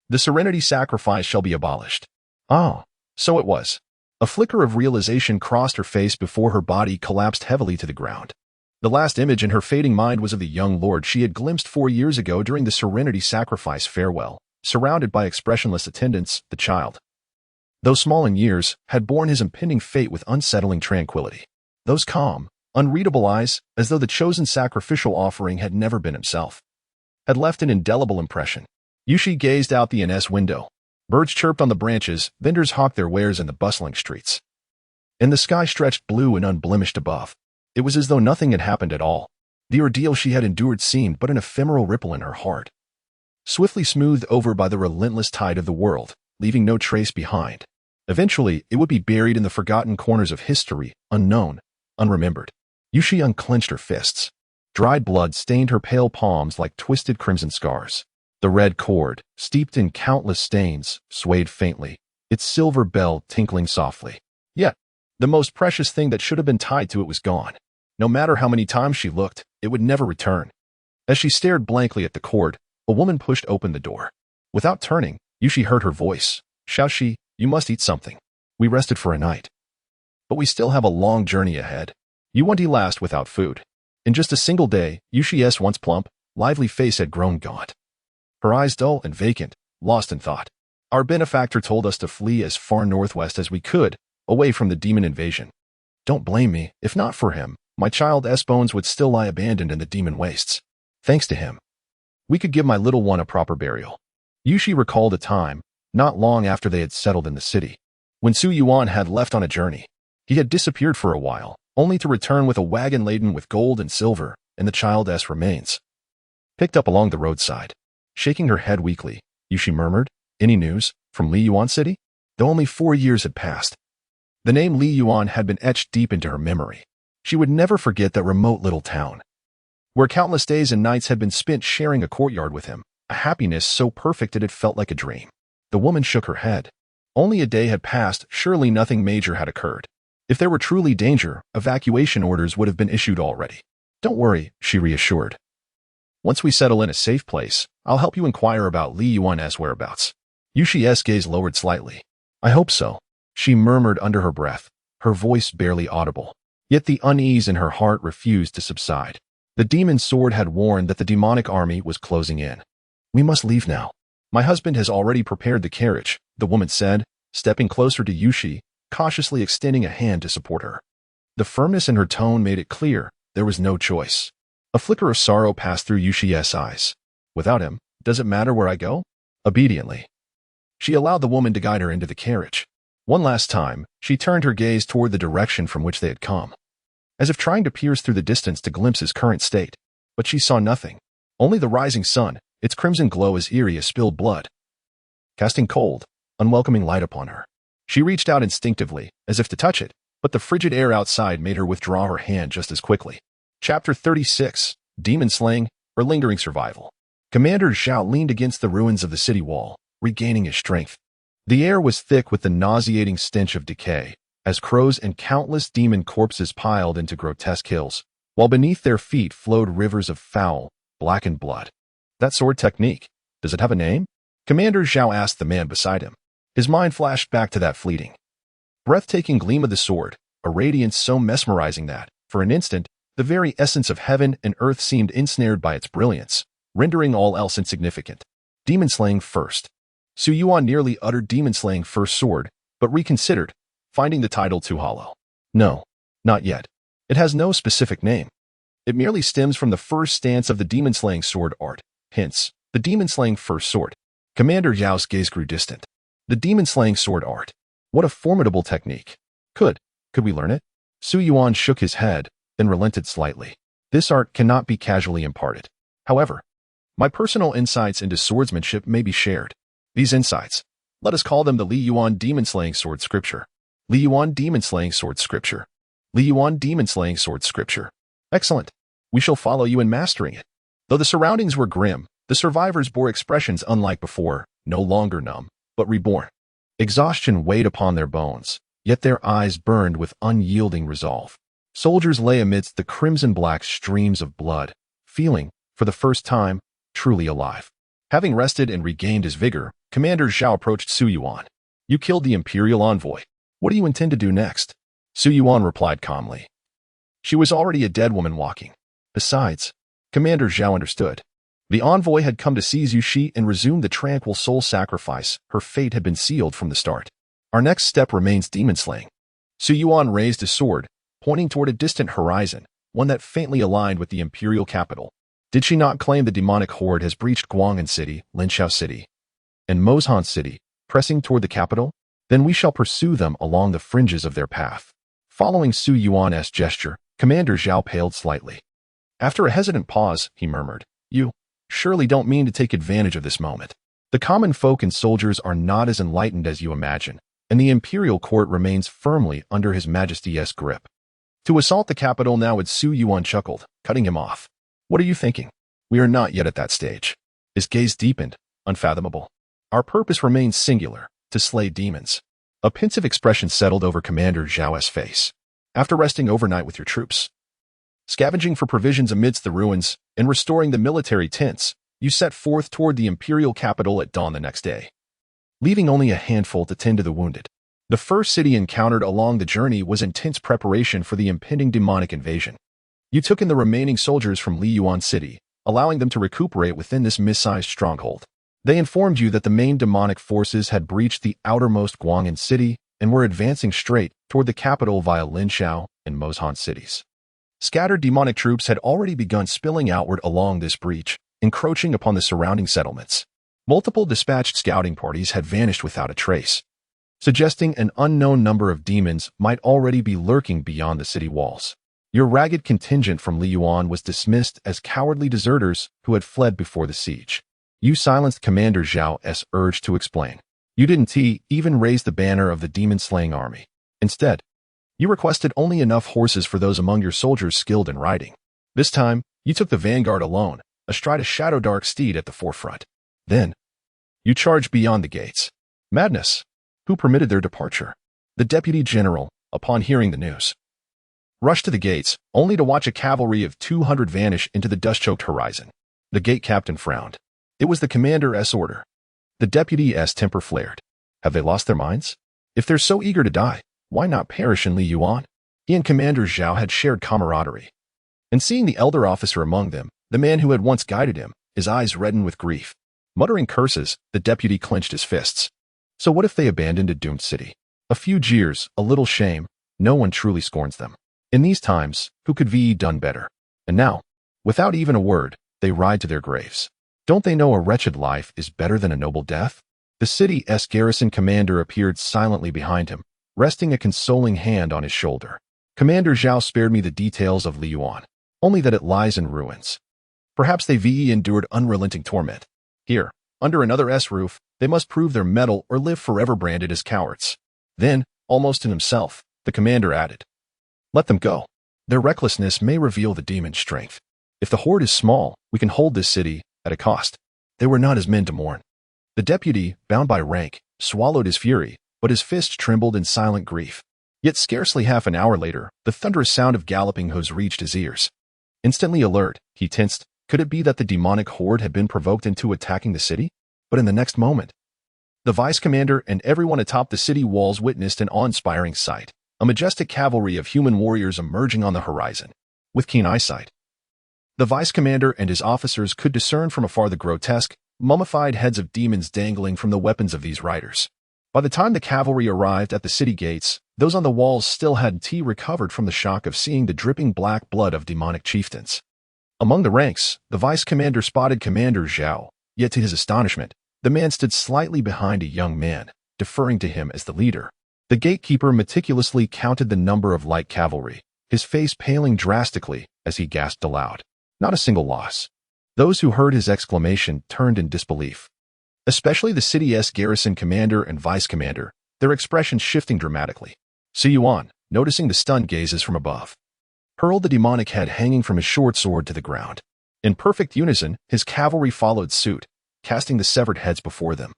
The serenity sacrifice shall be abolished. Ah, so it was. A flicker of realization crossed her face before her body collapsed heavily to the ground. The last image in her fading mind was of the young lord she had glimpsed 4 years ago during the serenity sacrifice farewell, surrounded by expressionless attendants, the child, though small in years, had borne his impending fate with unsettling tranquility. Those calm, unreadable eyes, as though the chosen sacrificial offering had never been himself, had left an indelible impression. Yushi gazed out the NS window. Birds chirped on the branches, vendors hawked their wares in the bustling streets. And the sky stretched blue and unblemished above. It was as though nothing had happened at all. The ordeal she had endured seemed but an ephemeral ripple in her heart, swiftly smoothed over by the relentless tide of the world, leaving no trace behind. Eventually, it would be buried in the forgotten corners of history, unknown, unremembered. Yushi unclenched her fists. Dried blood stained her pale palms like twisted crimson scars. The red cord, steeped in countless stains, swayed faintly, its silver bell tinkling softly. Yet, the most precious thing that should have been tied to it was gone. No matter how many times she looked, it would never return. As she stared blankly at the cord, a woman pushed open the door. Without turning, Yushi heard her voice. Shouted she, you must eat something. We rested for a night, but we still have a long journey ahead. You won't last without food. In just a single day, Yushi's once plump, lively face had grown gaunt. Her eyes dull and vacant, lost in thought. Our benefactor told us to flee as far northwest as we could, away from the demon invasion. Don't blame me. If not for him, my child's bones would still lie abandoned in the demon wastes. Thanks to him, we could give my little one a proper burial. Yushi recalled a time, not long after they had settled in the city, when Su Yuan had left on a journey. He had disappeared for a while, only to return with a wagon laden with gold and silver, and the child's remains picked up along the roadside. Shaking her head weakly, Yushi murmured, any news from Li Yuan City? Though only 4 years had passed, the name Li Yuan had been etched deep into her memory. She would never forget that remote little town. where countless days and nights had been spent sharing a courtyard with him, a happiness so perfect that it felt like a dream. The woman shook her head. Only a day had passed, surely nothing major had occurred. If there were truly danger, evacuation orders would have been issued already. Don't worry, she reassured. Once we settle in a safe place, I'll help you inquire about Li Yuan's whereabouts. Yushi's gaze lowered slightly. I hope so, she murmured under her breath, her voice barely audible. Yet the unease in her heart refused to subside. The demon sword had warned that the demonic army was closing in. We must leave now. My husband has already prepared the carriage, the woman said, stepping closer to Yushi, cautiously extending a hand to support her. The firmness in her tone made it clear there was no choice. A flicker of sorrow passed through Yushi's eyes. Without him, does it matter where I go? Obediently. She allowed the woman to guide her into the carriage. One last time, she turned her gaze toward the direction from which they had come, as if trying to pierce through the distance to glimpse his current state. But she saw nothing. Only the rising sun, its crimson glow as eerie as spilled blood, casting cold, unwelcoming light upon her. She reached out instinctively, as if to touch it, but the frigid air outside made her withdraw her hand just as quickly. Chapter 36, Demon Slaying, or Lingering Survival. Commander Zhao leaned against the ruins of the city wall, regaining his strength. The air was thick with the nauseating stench of decay, as crows and countless demon corpses piled into grotesque hills, while beneath their feet flowed rivers of foul, blackened blood. That sword technique, does it have a name? Commander Zhao asked the man beside him. His mind flashed back to that fleeting, breathtaking gleam of the sword, a radiance so mesmerizing that, for an instant, the very essence of heaven and earth seemed ensnared by its brilliance, rendering all else insignificant. Demon Slaying First. Su Yuan nearly uttered Demon Slaying First Sword, but reconsidered, finding the title too hollow. No, not yet. It has no specific name. It merely stems from the first stance of the Demon Slaying Sword art, hence, the Demon Slaying First Sword. Commander Zhao's gaze grew distant. The Demon Slaying Sword art. What a formidable technique. Could we learn it? Su Yuan shook his head, then relented slightly. This art cannot be casually imparted. However, my personal insights into swordsmanship may be shared. These insights, let us call them the Li Yuan Demon Slaying Sword Scripture. Li Yuan Demon Slaying Sword Scripture. Li Yuan Demon Slaying Sword Scripture. Excellent. We shall follow you in mastering it. Though the surroundings were grim, the survivors bore expressions unlike before, no longer numb, but reborn. Exhaustion weighed upon their bones, yet their eyes burned with unyielding resolve. Soldiers lay amidst the crimson-black streams of blood, feeling, for the first time, truly alive. Having rested and regained his vigor, Commander Zhao approached Su Yuan. You killed the Imperial envoy. What do you intend to do next? Su Yuan replied calmly. She was already a dead woman walking. Besides, Commander Zhao understood. The envoy had come to seize Yushi and resume the tranquil soul sacrifice. Her fate had been sealed from the start. Our next step remains demon slaying. Su Yuan raised his sword, pointing toward a distant horizon, one that faintly aligned with the imperial capital. Did she not claim the demonic horde has breached Guang'an City, Linqiao City, and Mozhan City, pressing toward the capital? Then we shall pursue them along the fringes of their path. Following Su Yuan's gesture, Commander Zhao paled slightly. After a hesitant pause, he murmured, You surely don't mean to take advantage of this moment. The common folk and soldiers are not as enlightened as you imagine, and the imperial court remains firmly under His Majesty's grip. To assault the capital now would Su Yuan chuckled, cutting him off. What are you thinking? We are not yet at that stage. His gaze deepened, unfathomable. Our purpose remains singular, to slay demons. A pensive expression settled over Commander Zhao's face. After resting overnight with your troops, scavenging for provisions amidst the ruins, and restoring the military tents, you set forth toward the imperial capital at dawn the next day, leaving only a handful to tend to the wounded. The first city encountered along the journey was intense preparation for the impending demonic invasion. You took in the remaining soldiers from Li Yuan City, allowing them to recuperate within this missized stronghold. They informed you that the main demonic forces had breached the outermost Guang'an City and were advancing straight toward the capital via Linqiao and Mozhan cities. Scattered demonic troops had already begun spilling outward along this breach, encroaching upon the surrounding settlements. Multiple dispatched scouting parties had vanished without a trace, suggesting an unknown number of demons might already be lurking beyond the city walls. Your ragged contingent from Li Yuan was dismissed as cowardly deserters who had fled before the siege. You silenced Commander Zhao's urge to explain. You didn't even raise the banner of the demon-slaying army. Instead, you requested only enough horses for those among your soldiers skilled in riding. This time, You took the vanguard alone, astride a shadow-dark steed at the forefront. Then, you charged beyond the gates. Madness! Who permitted their departure? The deputy general, upon hearing the news, rushed to the gates, only to watch a cavalry of 200 vanish into the dust-choked horizon. The gate captain frowned. It was the commander's order. The deputy's temper flared. Have they lost their minds? If they're so eager to die, why not perish in Li Yuan? He and Commander Zhao had shared camaraderie. And seeing the elder officer among them, the man who had once guided him, his eyes reddened with grief. Muttering curses, the deputy clenched his fists. So what if they abandoned a doomed city? A few jeers, a little shame, no one truly scorns them. In these times, who could be done better? And now, without even a word, they ride to their graves. Don't they know a wretched life is better than a noble death? The city's garrison commander appeared silently behind him, resting a consoling hand on his shoulder. Commander Zhao spared me the details of Li Yuan, only that it lies in ruins. Perhaps they endured unrelenting torment. Here, under another roof, they must prove their mettle or live forever branded as cowards. Then, almost in himself, the commander added, let them go. Their recklessness may reveal the demon's strength. If the horde is small, we can hold this city at a cost. They were not as men to mourn. The deputy, bound by rank, swallowed his fury, but his fist trembled in silent grief. Yet scarcely half an hour later, the thunderous sound of galloping hooves reached his ears. Instantly alert, he tensed. Could it be that the demonic horde had been provoked into attacking the city? But in the next moment, the vice commander and everyone atop the city walls witnessed an awe-inspiring sight. A majestic cavalry of human warriors emerging on the horizon. With keen eyesight, the vice commander and his officers could discern from afar the grotesque, mummified heads of demons dangling from the weapons of these riders. By the time the cavalry arrived at the city gates, those on the walls still hadn't recovered from the shock of seeing the dripping black blood of demonic chieftains. Among the ranks, the vice commander spotted Commander Zhao, yet to his astonishment, the man stood slightly behind a young man, deferring to him as the leader. The gatekeeper meticulously counted the number of light cavalry, his face paling drastically as he gasped aloud. Not a single loss. Those who heard his exclamation turned in disbelief. Especially the city's garrison commander and vice commander, their expressions shifting dramatically. Su Yuan, noticing the stunned gazes from above, hurled the demonic head hanging from his short sword to the ground. In perfect unison, his cavalry followed suit, casting the severed heads before them.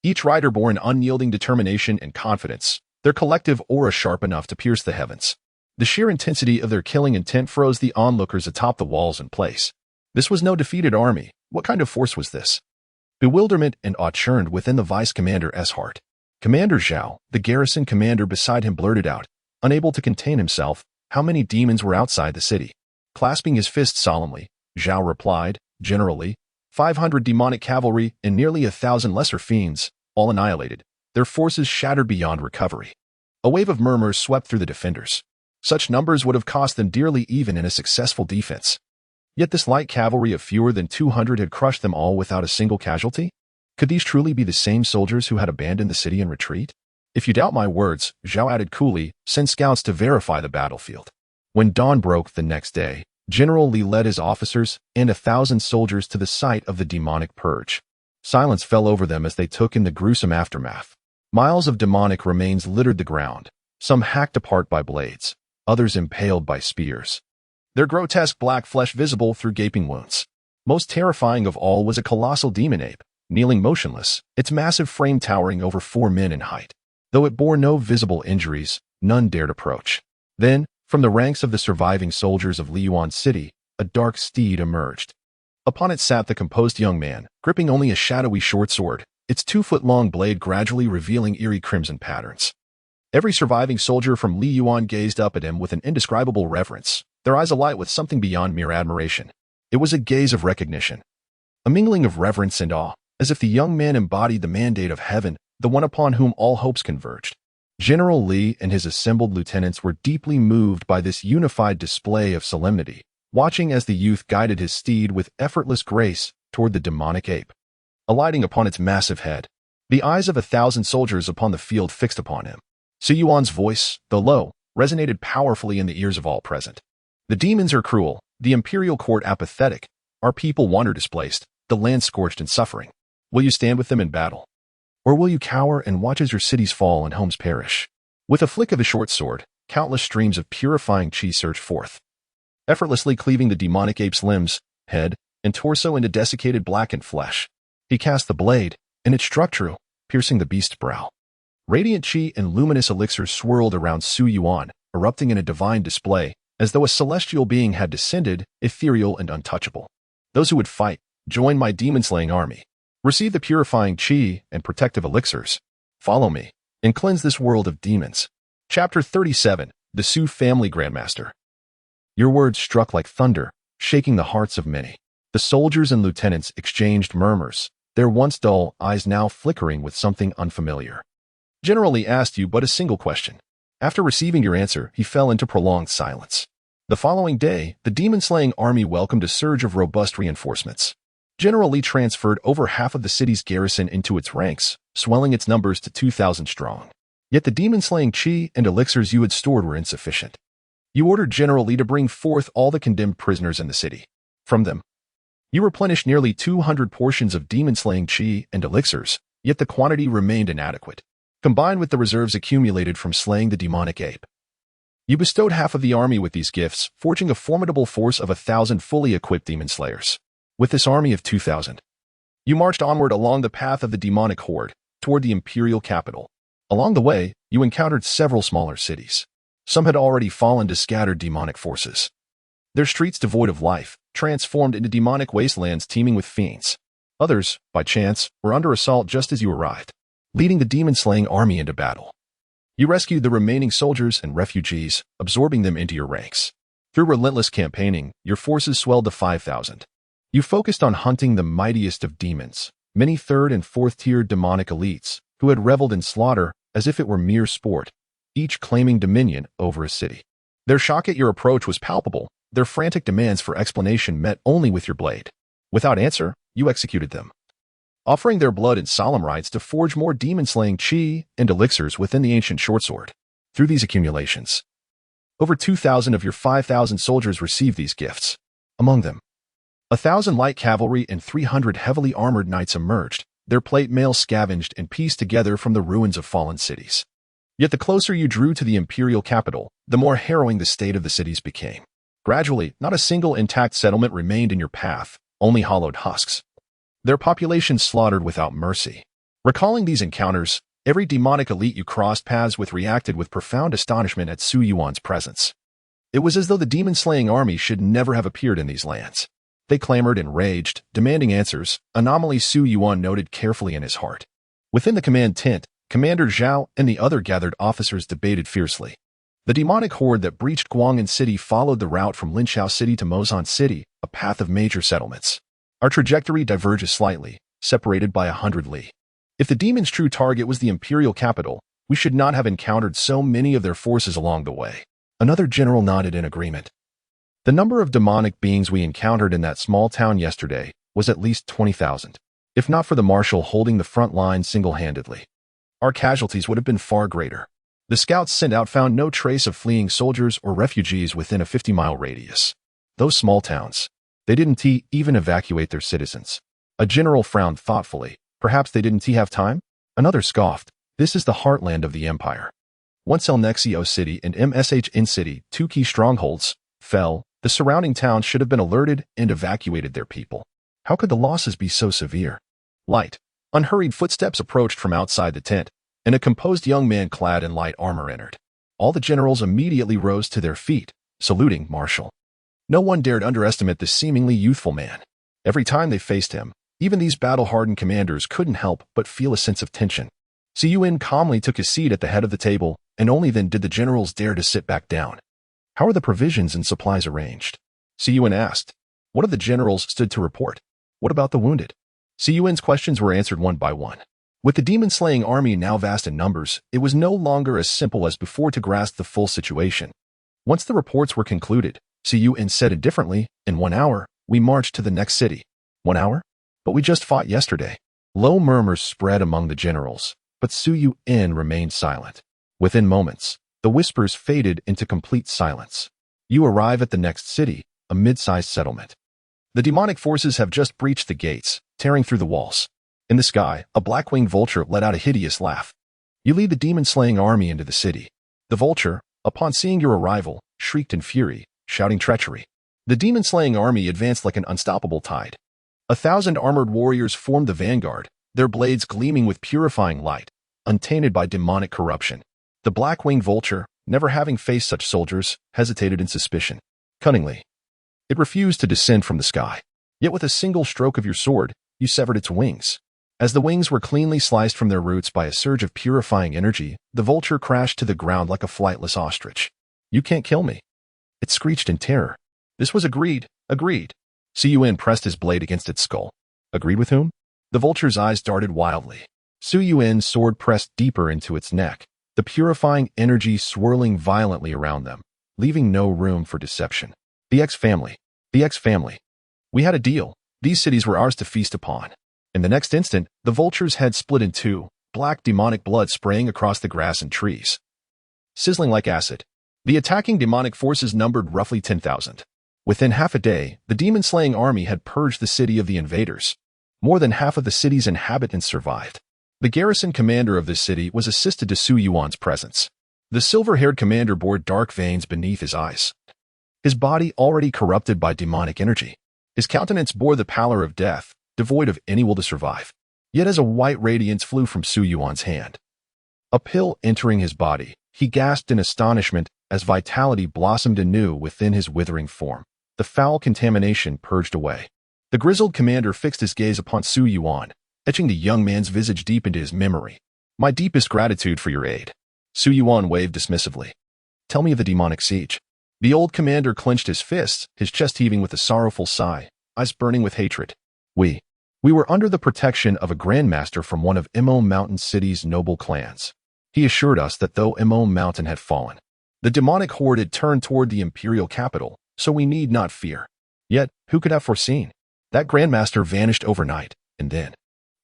Each rider bore an unyielding determination and confidence, their collective aura sharp enough to pierce the heavens. The sheer intensity of their killing intent froze the onlookers atop the walls in place. This was no defeated army. What kind of force was this? Bewilderment and awe churned within the vice commander's heart. Commander Zhao, the garrison commander beside him, blurted out, unable to contain himself, how many demons were outside the city. Clasping his fist solemnly, Zhao replied, generally, 500 demonic cavalry and nearly 1,000 lesser fiends, all annihilated, their forces shattered beyond recovery. A wave of murmurs swept through the defenders. Such numbers would have cost them dearly even in a successful defense. Yet this light cavalry of fewer than 200 had crushed them all without a single casualty? Could these truly be the same soldiers who had abandoned the city in retreat? If you doubt my words, Zhao added coolly, send scouts to verify the battlefield. When dawn broke the next day, General Li led his officers and 1,000 soldiers to the site of the demonic purge. Silence fell over them as they took in the gruesome aftermath. Miles of demonic remains littered the ground, some hacked apart by blades, others impaled by spears, their grotesque black flesh visible through gaping wounds. Most terrifying of all was a colossal demon ape, kneeling motionless, its massive frame towering over 4 men in height. Though it bore no visible injuries, none dared approach. Then, from the ranks of the surviving soldiers of Li Yuan City, a dark steed emerged. Upon it sat the composed young man, gripping only a shadowy short sword, its 2-foot-long blade gradually revealing eerie crimson patterns. Every surviving soldier from Li Yuan gazed up at him with an indescribable reverence, their eyes alight with something beyond mere admiration. It was a gaze of recognition, a mingling of reverence and awe, as if the young man embodied the mandate of heaven, the one upon whom all hopes converged. General Li and his assembled lieutenants were deeply moved by this unified display of solemnity, watching as the youth guided his steed with effortless grace toward the demonic ape. Alighting upon its massive head, the eyes of 1,000 soldiers upon the field fixed upon him. Su Yuan's voice, though low, resonated powerfully in the ears of all present. The demons are cruel, the imperial court apathetic, our people wander displaced, the land scorched and suffering. Will you stand with them in battle? Or will you cower and watch as your cities fall and homes perish? With a flick of the short sword, countless streams of purifying chi surged forth. effortlessly cleaving the demonic ape's limbs, head, and torso into desiccated blackened flesh. He cast the blade, and it struck true, piercing the beast's brow. Radiant chi and luminous elixirs swirled around Su Yuan, erupting in a divine display, as though a celestial being had descended, ethereal and untouchable. Those who would fight, join my demon-slaying army. Receive the purifying chi and protective elixirs. Follow me, and cleanse this world of demons. Chapter 37, The Su Family Grandmaster. Your words struck like thunder, shaking the hearts of many. The soldiers and lieutenants exchanged murmurs, their once dull eyes now flickering with something unfamiliar. General Li asked you but a single question. After receiving your answer, he fell into prolonged silence. The following day, the demon-slaying army welcomed a surge of robust reinforcements. General Li transferred over half of the city's garrison into its ranks, swelling its numbers to 2,000 strong. Yet the demon-slaying chi and elixirs you had stored were insufficient. You ordered General Li to bring forth all the condemned prisoners in the city. From them, you replenished nearly 200 portions of demon-slaying chi and elixirs, yet the quantity remained inadequate. Combined with the reserves accumulated from slaying the demonic ape, you bestowed half of the army with these gifts, forging a formidable force of 1,000 fully equipped demon slayers. With this army of 2,000, you marched onward along the path of the demonic horde, toward the imperial capital. Along the way, you encountered several smaller cities. Some had already fallen to scattered demonic forces. Their streets devoid of life, transformed into demonic wastelands teeming with fiends. Others, by chance, were under assault just as you arrived, leading the demon-slaying army into battle. You rescued the remaining soldiers and refugees, absorbing them into your ranks. Through relentless campaigning, your forces swelled to 5,000. You focused on hunting the mightiest of demons, many third- and fourth-tier demonic elites, who had reveled in slaughter as if it were mere sport, each claiming dominion over a city. Their shock at your approach was palpable, their frantic demands for explanation met only with your blade. Without answer, you executed them, offering their blood in solemn rites to forge more demon-slaying chi and elixirs within the ancient shortsword. Through these accumulations, over 2,000 of your 5,000 soldiers received these gifts. Among them, 1,000 light cavalry and 300 heavily armored knights emerged, their plate mail scavenged and pieced together from the ruins of fallen cities. Yet the closer you drew to the imperial capital, the more harrowing the state of the cities became. Gradually, not a single intact settlement remained in your path, only hollowed husks. Their population slaughtered without mercy. Recalling these encounters, every demonic elite you crossed paths with reacted with profound astonishment at Su Yuan's presence. It was as though the demon-slaying army should never have appeared in these lands. They clamored and raged, demanding answers, anomaly Su Yuan noted carefully in his heart. Within the command tent, Commander Zhao and the other gathered officers debated fiercely. The demonic horde that breached Guang'an City followed the route from Linqiao City to Mozan City, a path of major settlements. Our trajectory diverges slightly, separated by 100 li. If the demon's true target was the imperial capital, we should not have encountered so many of their forces along the way. Another general nodded in agreement. The number of demonic beings we encountered in that small town yesterday was at least 20,000, if not for the marshal holding the front line single-handedly. Our casualties would have been far greater. The scouts sent out found no trace of fleeing soldiers or refugees within a 50-mile radius. Those small towns, they didn't even evacuate their citizens. A general frowned thoughtfully. Perhaps they didn't have time? Another scoffed. This is the heartland of the empire. Once El Nexio City and MSHN City, two key strongholds, fell, the surrounding towns should have been alerted and evacuated their people. How could the losses be so severe? Light, unhurried footsteps approached from outside the tent, and a composed young man clad in light armor entered. All the generals immediately rose to their feet, saluting Marshal. No one dared underestimate this seemingly youthful man. Every time they faced him, even these battle-hardened commanders couldn't help but feel a sense of tension. Su Yuan calmly took his seat at the head of the table, and only then did the generals dare to sit back down. How are the provisions and supplies arranged? Su Yuan asked. One of the generals stood to report. What about the wounded? Su Yuan's questions were answered one by one. With the demon-slaying army now vast in numbers, it was no longer as simple as before to grasp the full situation. Once the reports were concluded, Su Yuan said indifferently, in 1 hour, we marched to the next city. 1 hour? But we just fought yesterday. Low murmurs spread among the generals, but Su Yuan remained silent. Within moments, the whispers faded into complete silence. You arrive at the next city, a mid-sized settlement. The demonic forces have just breached the gates, tearing through the walls. In the sky, a black-winged vulture let out a hideous laugh. You lead the demon-slaying army into the city. The vulture, upon seeing your arrival, shrieked in fury, shouting treachery. The demon-slaying army advanced like an unstoppable tide. 1,000 armored warriors formed the vanguard, their blades gleaming with purifying light, untainted by demonic corruption. The black-winged vulture, never having faced such soldiers, hesitated in suspicion. Cunningly, it refused to descend from the sky. Yet with a single stroke of your sword, you severed its wings. As the wings were cleanly sliced from their roots by a surge of purifying energy, the vulture crashed to the ground like a flightless ostrich. You can't kill me. It screeched in terror. This was agreed. Su Yuan pressed his blade against its skull. Agreed with whom? The vulture's eyes darted wildly. Su Yuan's sword pressed deeper into its neck, the purifying energy swirling violently around them, leaving no room for deception. The X family. We had a deal. These cities were ours to feast upon. In the next instant, the vulture's head split in two, black demonic blood spraying across the grass and trees. Sizzling like acid. The attacking demonic forces numbered roughly 10,000. Within half a day, the demon-slaying army had purged the city of the invaders. More than half of the city's inhabitants survived. The garrison commander of this city was assisted to Su Yuan's presence. The silver-haired commander bore dark veins beneath his eyes. His body already corrupted by demonic energy. His countenance bore the pallor of death, devoid of any will to survive. Yet as a white radiance flew from Su Yuan's hand, a pill entering his body, he gasped in astonishment as vitality blossomed anew within his withering form. The foul contamination purged away. The grizzled commander fixed his gaze upon Su Yuan, etching the young man's visage deep into his memory. My deepest gratitude for your aid. Su Yuan waved dismissively. Tell me of the demonic siege. The old commander clenched his fists, his chest heaving with a sorrowful sigh, eyes burning with hatred. We were under the protection of a grandmaster from one of Imo Mountain City's noble clans. He assured us that though Imo Mountain had fallen, the demonic horde had turned toward the imperial capital, so we need not fear. Yet, who could have foreseen? That grandmaster vanished overnight, and then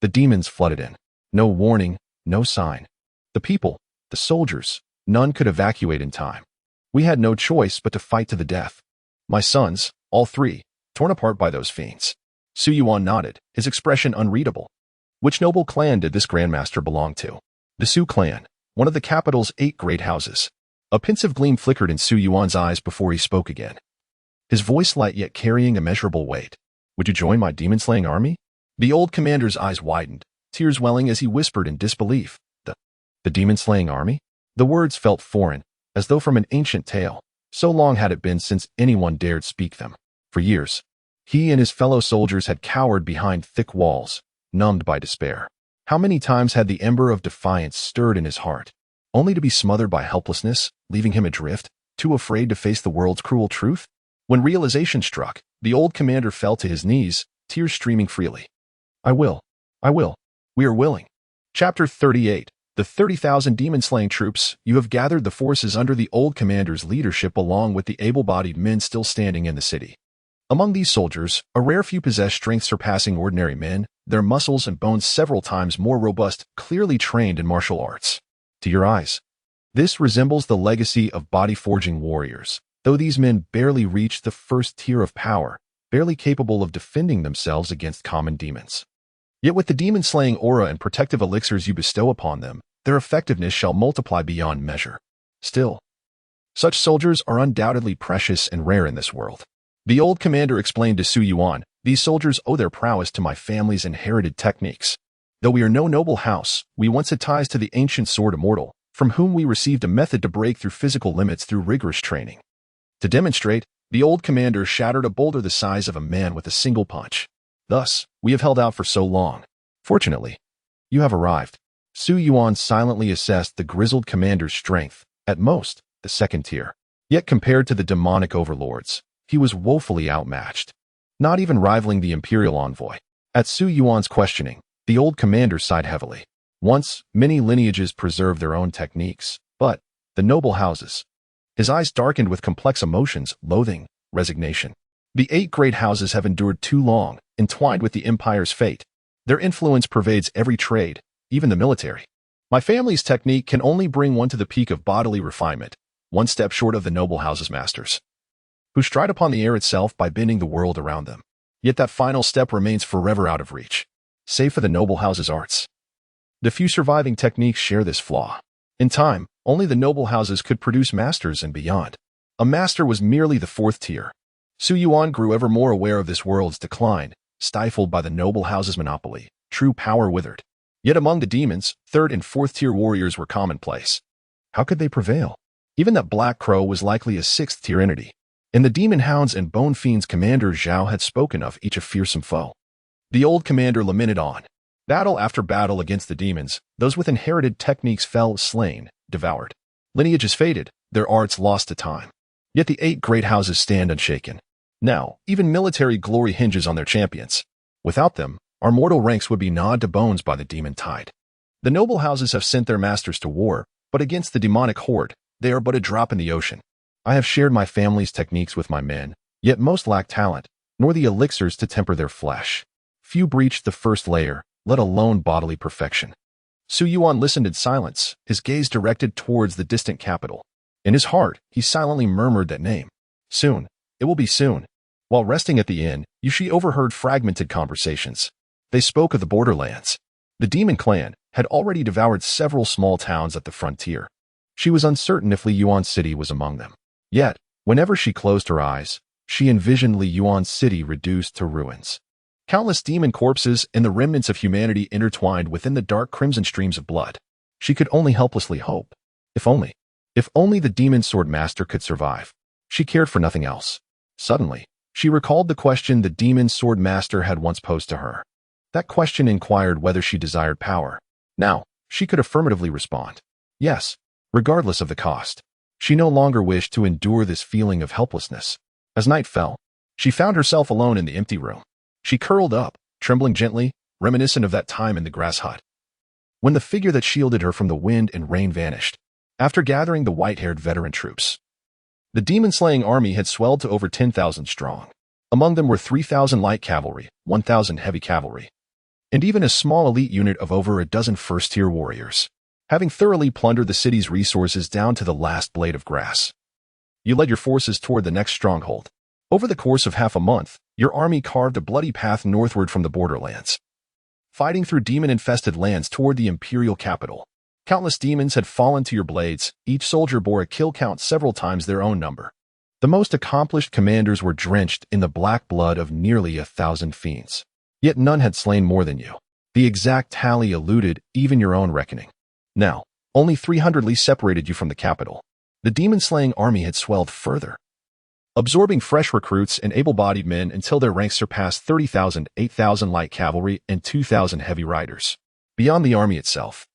the demons flooded in. No warning, no sign. The people, the soldiers, none could evacuate in time. We had no choice but to fight to the death. My sons, all three, torn apart by those fiends. Su Yuan nodded, his expression unreadable. Which noble clan did this grandmaster belong to? The Su clan, one of the capital's 8 great houses. A pensive gleam flickered in Su Yuan's eyes before he spoke again. His voice light yet carrying immeasurable weight. Would you join my demon-slaying army? The old commander's eyes widened, tears welling as he whispered in disbelief. The demon-slaying army? The words felt foreign, as though from an ancient tale. So long had it been since anyone dared speak them. For years, he and his fellow soldiers had cowered behind thick walls, numbed by despair. How many times had the ember of defiance stirred in his heart, only to be smothered by helplessness, leaving him adrift, too afraid to face the world's cruel truth? When realization struck, the old commander fell to his knees, tears streaming freely. I will. We are willing. Chapter 38. The 30,000 demon-slaying troops. You have gathered the forces under the old commander's leadership along with the able-bodied men still standing in the city. Among these soldiers, a rare few possess strength surpassing ordinary men, their muscles and bones several times more robust, clearly trained in martial arts. To your eyes, this resembles the legacy of body-forging warriors, though these men barely reach the first tier of power, barely capable of defending themselves against common demons. Yet with the demon-slaying aura and protective elixirs you bestow upon them, their effectiveness shall multiply beyond measure. Still, such soldiers are undoubtedly precious and rare in this world. The old commander explained to Su Yuan, these soldiers owe their prowess to my family's inherited techniques. Though we are no noble house, we once had ties to the ancient sword immortal, from whom we received a method to break through physical limits through rigorous training. To demonstrate, the old commander shattered a boulder the size of a man with a single punch. Thus, we have held out for so long. Fortunately, you have arrived. Su Yuan silently assessed the grizzled commander's strength, at most, the second tier. Yet compared to the demonic overlords, he was woefully outmatched, not even rivaling the imperial envoy. At Su Yuan's questioning, the old commander sighed heavily. Once, many lineages preserved their own techniques, but the noble houses. His eyes darkened with complex emotions, loathing, resignation. The 8 great houses have endured too long, entwined with the empire's fate. Their influence pervades every trade, even the military. My family's technique can only bring one to the peak of bodily refinement, one step short of the noble house's masters, who stride upon the air itself by bending the world around them. Yet that final step remains forever out of reach, save for the noble house's arts. The few surviving techniques share this flaw. In time, only the noble houses could produce masters and beyond. A master was merely the 4th tier. Su Yuan grew ever more aware of this world's decline, stifled by the noble house's monopoly. True power withered. Yet among the demons, third and fourth-tier warriors were commonplace. How could they prevail? Even that Black Crow was likely a sixth-tier entity. And the demon hounds and bone fiends Commander Zhao had spoken of, each a fearsome foe. The old commander lamented on. Battle after battle against the demons, those with inherited techniques fell slain, devoured. Lineages faded, their arts lost to time. Yet the 8 great houses stand unshaken. Now, even military glory hinges on their champions. Without them, our mortal ranks would be gnawed to bones by the demon tide. The noble houses have sent their masters to war, but against the demonic horde, they are but a drop in the ocean. I have shared my family's techniques with my men, yet most lack talent, nor the elixirs to temper their flesh. Few breached the first layer, let alone bodily perfection. Su Yuan listened in silence, his gaze directed towards the distant capital. In his heart, he silently murmured that name. Soon. It will be soon. While resting at the inn, Yushi overheard fragmented conversations. They spoke of the borderlands. The demon clan had already devoured several small towns at the frontier. She was uncertain if Li Yuan City was among them. Yet, whenever she closed her eyes, she envisioned Li Yuan City reduced to ruins. Countless demon corpses and the remnants of humanity intertwined within the dark crimson streams of blood. She could only helplessly hope. If only the demon sword master could survive. She cared for nothing else. Suddenly, she recalled the question the demon sword master had once posed to her. That question inquired whether she desired power. Now, she could affirmatively respond. Yes, regardless of the cost. She no longer wished to endure this feeling of helplessness. As night fell, she found herself alone in the empty room. She curled up, trembling gently, reminiscent of that time in the grass hut. When the figure that shielded her from the wind and rain vanished, after gathering the white-haired veteran troops, the demon-slaying army had swelled to over 10,000 strong. Among them were 3,000 light cavalry, 1,000 heavy cavalry, and even a small elite unit of over a dozen first-tier warriors, having thoroughly plundered the city's resources down to the last blade of grass. You led your forces toward the next stronghold. Over the course of half a month, your army carved a bloody path northward from the borderlands, fighting through demon-infested lands toward the imperial capital. Countless demons had fallen to your blades. Each soldier bore a kill count several times their own number. The most accomplished commanders were drenched in the black blood of nearly 1,000 fiends. Yet none had slain more than you. The exact tally eluded even your own reckoning. Now, only 300 li separated you from the capital. The demon-slaying army had swelled further, absorbing fresh recruits and able-bodied men until their ranks surpassed 30,000, 8,000 light cavalry, and 2,000 heavy riders. Beyond the army itself,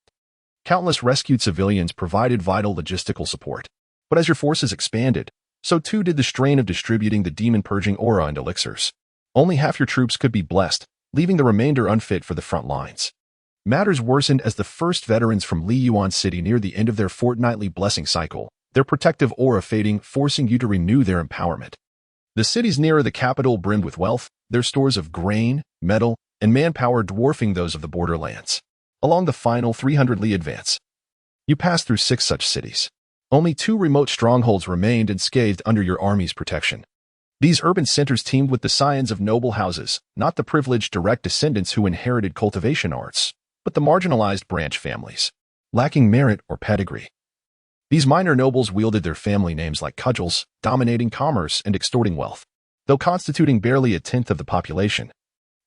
countless rescued civilians provided vital logistical support. But as your forces expanded, so too did the strain of distributing the demon-purging aura and elixirs. Only half your troops could be blessed, leaving the remainder unfit for the front lines. Matters worsened as the first veterans from Li Yuan City neared the end of their fortnightly blessing cycle, their protective aura fading, forcing you to renew their empowerment. The cities nearer the capital brimmed with wealth, their stores of grain, metal, and manpower dwarfing those of the borderlands. Along the final 300 li advance, you passed through 6 such cities. Only 2 remote strongholds remained unscathed under your army's protection. These urban centers teemed with the scions of noble houses, not the privileged direct descendants who inherited cultivation arts, but the marginalized branch families, lacking merit or pedigree. These minor nobles wielded their family names like cudgels, dominating commerce and extorting wealth. Though constituting barely a tenth of the population,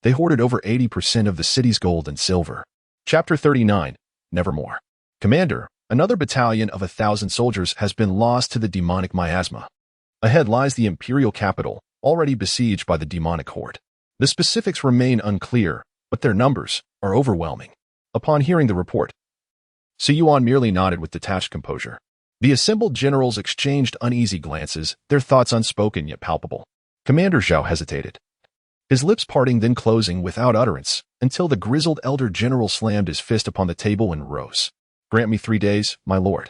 they hoarded over 80% of the city's gold and silver. Chapter 39, Nevermore. Commander, another battalion of 1,000 soldiers has been lost to the demonic miasma. Ahead lies the imperial capital, already besieged by the demonic horde. The specifics remain unclear, but their numbers are overwhelming. Upon hearing the report, Su Yuan merely nodded with detached composure. The assembled generals exchanged uneasy glances, their thoughts unspoken yet palpable. Commander Zhao hesitated, his lips parting then closing without utterance, until the grizzled elder general slammed his fist upon the table and rose. Grant me 3 days, my lord.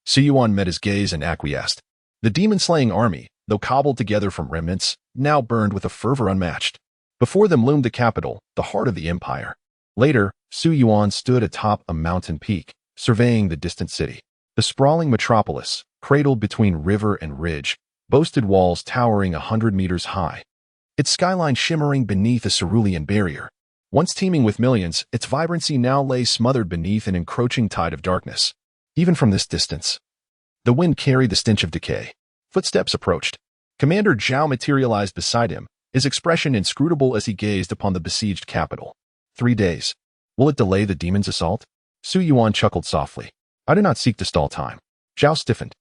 Su Yuan met his gaze and acquiesced. The demon-slaying army, though cobbled together from remnants, now burned with a fervor unmatched. Before them loomed the capital, the heart of the empire. Later, Su Yuan stood atop a mountain peak, surveying the distant city. The sprawling metropolis, cradled between river and ridge, boasted walls towering 100 meters high, its skyline shimmering beneath a cerulean barrier. Once teeming with millions, its vibrancy now lay smothered beneath an encroaching tide of darkness. Even from this distance, the wind carried the stench of decay. Footsteps approached. Commander Zhao materialized beside him, his expression inscrutable as he gazed upon the besieged capital. 3 days. Will it delay the demon's assault? Su Yuan chuckled softly. I do not seek to stall time. Zhao stiffened.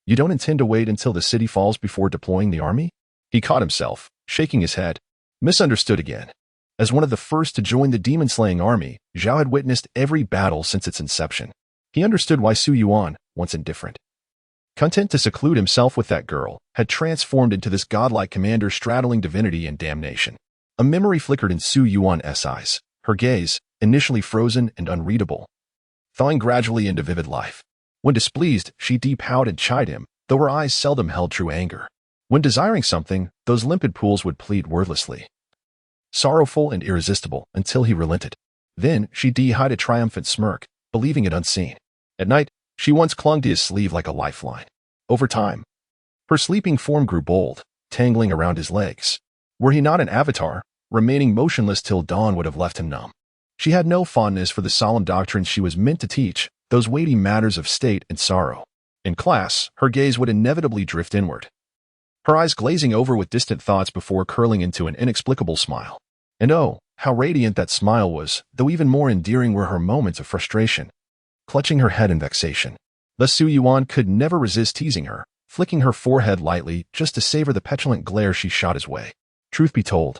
You don't intend to wait until the city falls before deploying the army? He caught himself, shaking his head. Misunderstood again. As one of the first to join the demon-slaying army, Zhao had witnessed every battle since its inception. He understood why Su Yuan, once indifferent, content to seclude himself with that girl, had transformed into this godlike commander straddling divinity and damnation. A memory flickered in Su Yuan's eyes, her gaze, initially frozen and unreadable, thawing gradually into vivid life. When displeased, she deep-powed and chid him, though her eyes seldom held true anger. When desiring something, those limpid pools would plead wordlessly, sorrowful and irresistible, until he relented. Then she hid a triumphant smirk, believing it unseen. At night, she once clung to his sleeve like a lifeline. Over time, her sleeping form grew bold, tangling around his legs. Were he not an avatar, remaining motionless till dawn would have left him numb. She had no fondness for the solemn doctrines she was meant to teach, those weighty matters of state and sorrow. In class, her gaze would inevitably drift inward, her eyes glazing over with distant thoughts before curling into an inexplicable smile. And oh, how radiant that smile was, though even more endearing were her moments of frustration, clutching her head in vexation. Thus Su Yuan could never resist teasing her, flicking her forehead lightly just to savor the petulant glare she shot his way. Truth be told,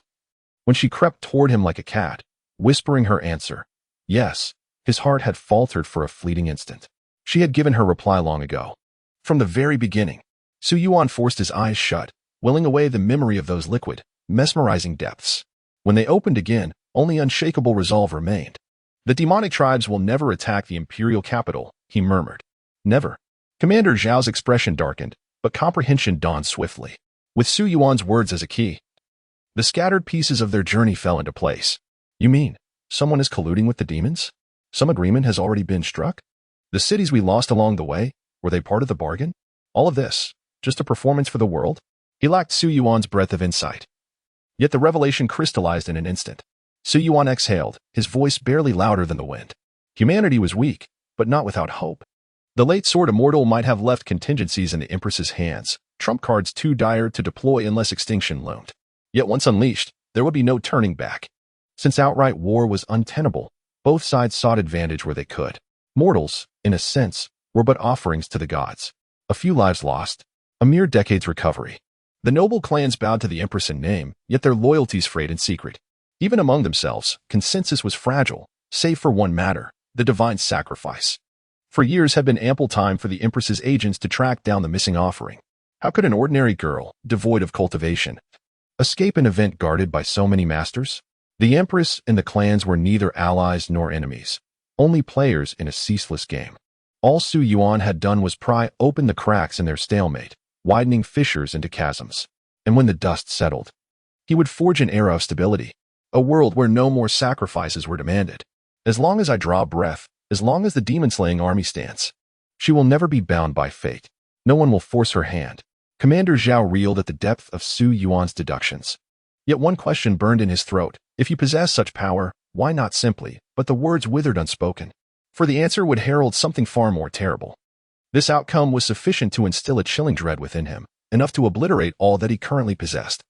when she crept toward him like a cat, whispering her answer, yes, his heart had faltered for a fleeting instant. She had given her reply long ago. From the very beginning, Su Yuan forced his eyes shut, willing away the memory of those liquid, mesmerizing depths. When they opened again, only unshakable resolve remained. The demonic tribes will never attack the imperial capital, he murmured. Never. Commander Zhao's expression darkened, but comprehension dawned swiftly. With Su Yuan's words as a key, the scattered pieces of their journey fell into place. You mean, someone is colluding with the demons? Some agreement has already been struck? The cities we lost along the way, were they part of the bargain? All of this, just a performance for the world? He lacked Su Yuan's breadth of insight. Yet the revelation crystallized in an instant. Su Yuan exhaled, his voice barely louder than the wind. Humanity was weak, but not without hope. The late sword immortal might have left contingencies in the Empress's hands, trump cards too dire to deploy unless extinction loomed. Yet once unleashed, there would be no turning back. Since outright war was untenable, both sides sought advantage where they could. Mortals, in a sense, were but offerings to the gods. A few lives lost, a mere decade's recovery. The noble clans bowed to the Empress in name, yet their loyalties frayed in secret. Even among themselves, consensus was fragile, save for one matter, the divine sacrifice. For years had been ample time for the Empress's agents to track down the missing offering. How could an ordinary girl, devoid of cultivation, escape an event guarded by so many masters? The Empress and the clans were neither allies nor enemies, only players in a ceaseless game. All Su Yuan had done was pry open the cracks in their stalemate, widening fissures into chasms. And when the dust settled, he would forge an era of stability, a world where no more sacrifices were demanded. As long as I draw breath, as long as the demon-slaying army stands, she will never be bound by fate. No one will force her hand. Commander Zhao reeled at the depth of Su Yuan's deductions. Yet one question burned in his throat. If you possess such power, why not simply? But the words withered unspoken. For the answer would herald something far more terrible. This outcome was sufficient to instill a chilling dread within him, enough to obliterate all that he currently possessed.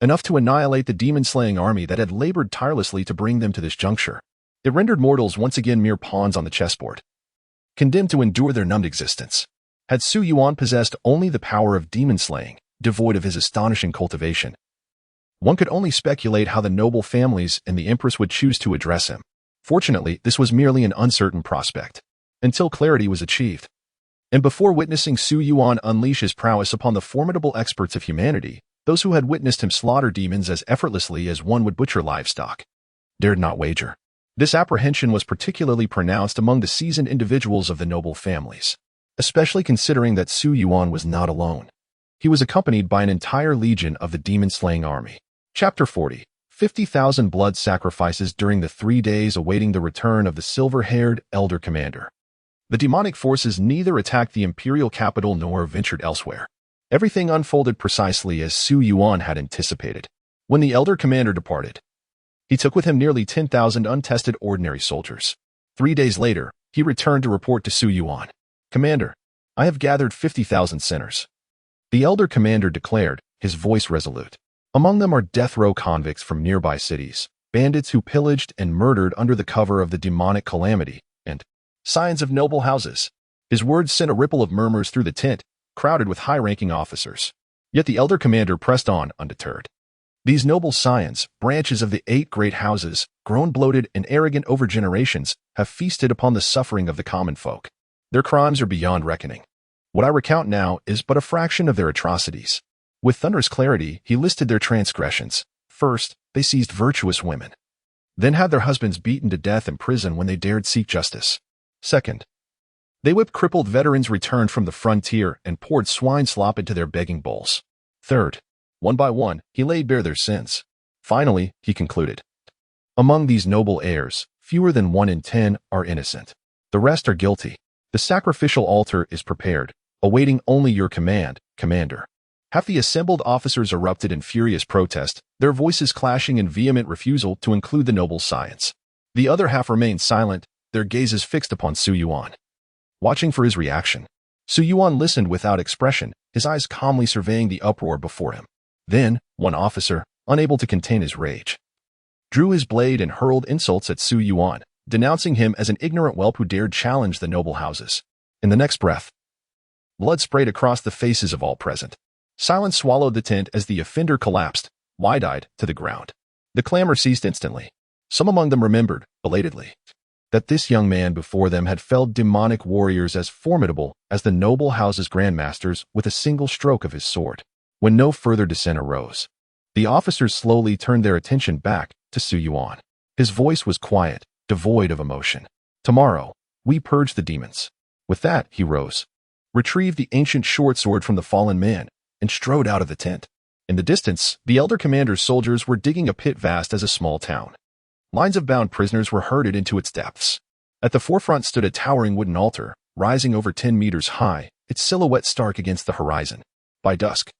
Enough to annihilate the demon-slaying army that had labored tirelessly to bring them to this juncture. It rendered mortals once again mere pawns on the chessboard, condemned to endure their numbed existence. Had Su Yuan possessed only the power of demon-slaying, devoid of his astonishing cultivation, one could only speculate how the noble families and the Empress would choose to address him. Fortunately, this was merely an uncertain prospect, until clarity was achieved. And before witnessing Su Yuan unleash his prowess upon the formidable experts of humanity, those who had witnessed him slaughter demons as effortlessly as one would butcher livestock dared not wager. This apprehension was particularly pronounced among the seasoned individuals of the noble families, especially considering that Su Yuan was not alone. He was accompanied by an entire legion of the demon-slaying army. Chapter 40. 50,000 blood sacrifices during the 3 days awaiting the return of the silver-haired elder commander. The demonic forces neither attacked the imperial capital nor ventured elsewhere. Everything unfolded precisely as Su Yuan had anticipated. When the elder commander departed, he took with him nearly 10,000 untested ordinary soldiers. 3 days later, he returned to report to Su Yuan. Commander, I have gathered 50,000 sinners. The elder commander declared, his voice resolute. Among them are death row convicts from nearby cities, bandits who pillaged and murdered under the cover of the demonic calamity, and scions of noble houses. His words sent a ripple of murmurs through the tent, crowded with high-ranking officers. Yet the elder commander pressed on undeterred. These noble scions, branches of the 8 great houses, grown bloated and arrogant over generations, have feasted upon the suffering of the common folk. Their crimes are beyond reckoning. What I recount now is but a fraction of their atrocities. With thunderous clarity, he listed their transgressions. First, they seized virtuous women. Then had their husbands beaten to death in prison when they dared seek justice. Second, they whipped crippled veterans returned from the frontier and poured swine slop into their begging bowls. Third, one by one, he laid bare their sins. Finally, he concluded, among these noble heirs, fewer than 1 in 10 are innocent. The rest are guilty. The sacrificial altar is prepared, awaiting only your command, Commander. Half the assembled officers erupted in furious protest, their voices clashing in vehement refusal to include the noble scions. The other half remained silent, their gazes fixed upon Su Yuan, watching for his reaction. Su Yuan listened without expression, his eyes calmly surveying the uproar before him. Then, one officer, unable to contain his rage, drew his blade and hurled insults at Su Yuan, denouncing him as an ignorant whelp who dared challenge the noble houses. In the next breath, blood sprayed across the faces of all present. Silence swallowed the tent as the offender collapsed, wide-eyed, to the ground. The clamor ceased instantly. Some among them remembered, belatedly, that this young man before them had felled demonic warriors as formidable as the noble house's grandmasters with a single stroke of his sword. When no further dissent arose, the officers slowly turned their attention back to Su Yuan. His voice was quiet, devoid of emotion. Tomorrow, we purge the demons. With that, he rose, retrieved the ancient short sword from the fallen man, and strode out of the tent. In the distance, the elder commander's soldiers were digging a pit vast as a small town. Lines of bound prisoners were herded into its depths. At the forefront stood a towering wooden altar, rising over 10 meters high, its silhouette stark against the horizon. By dusk,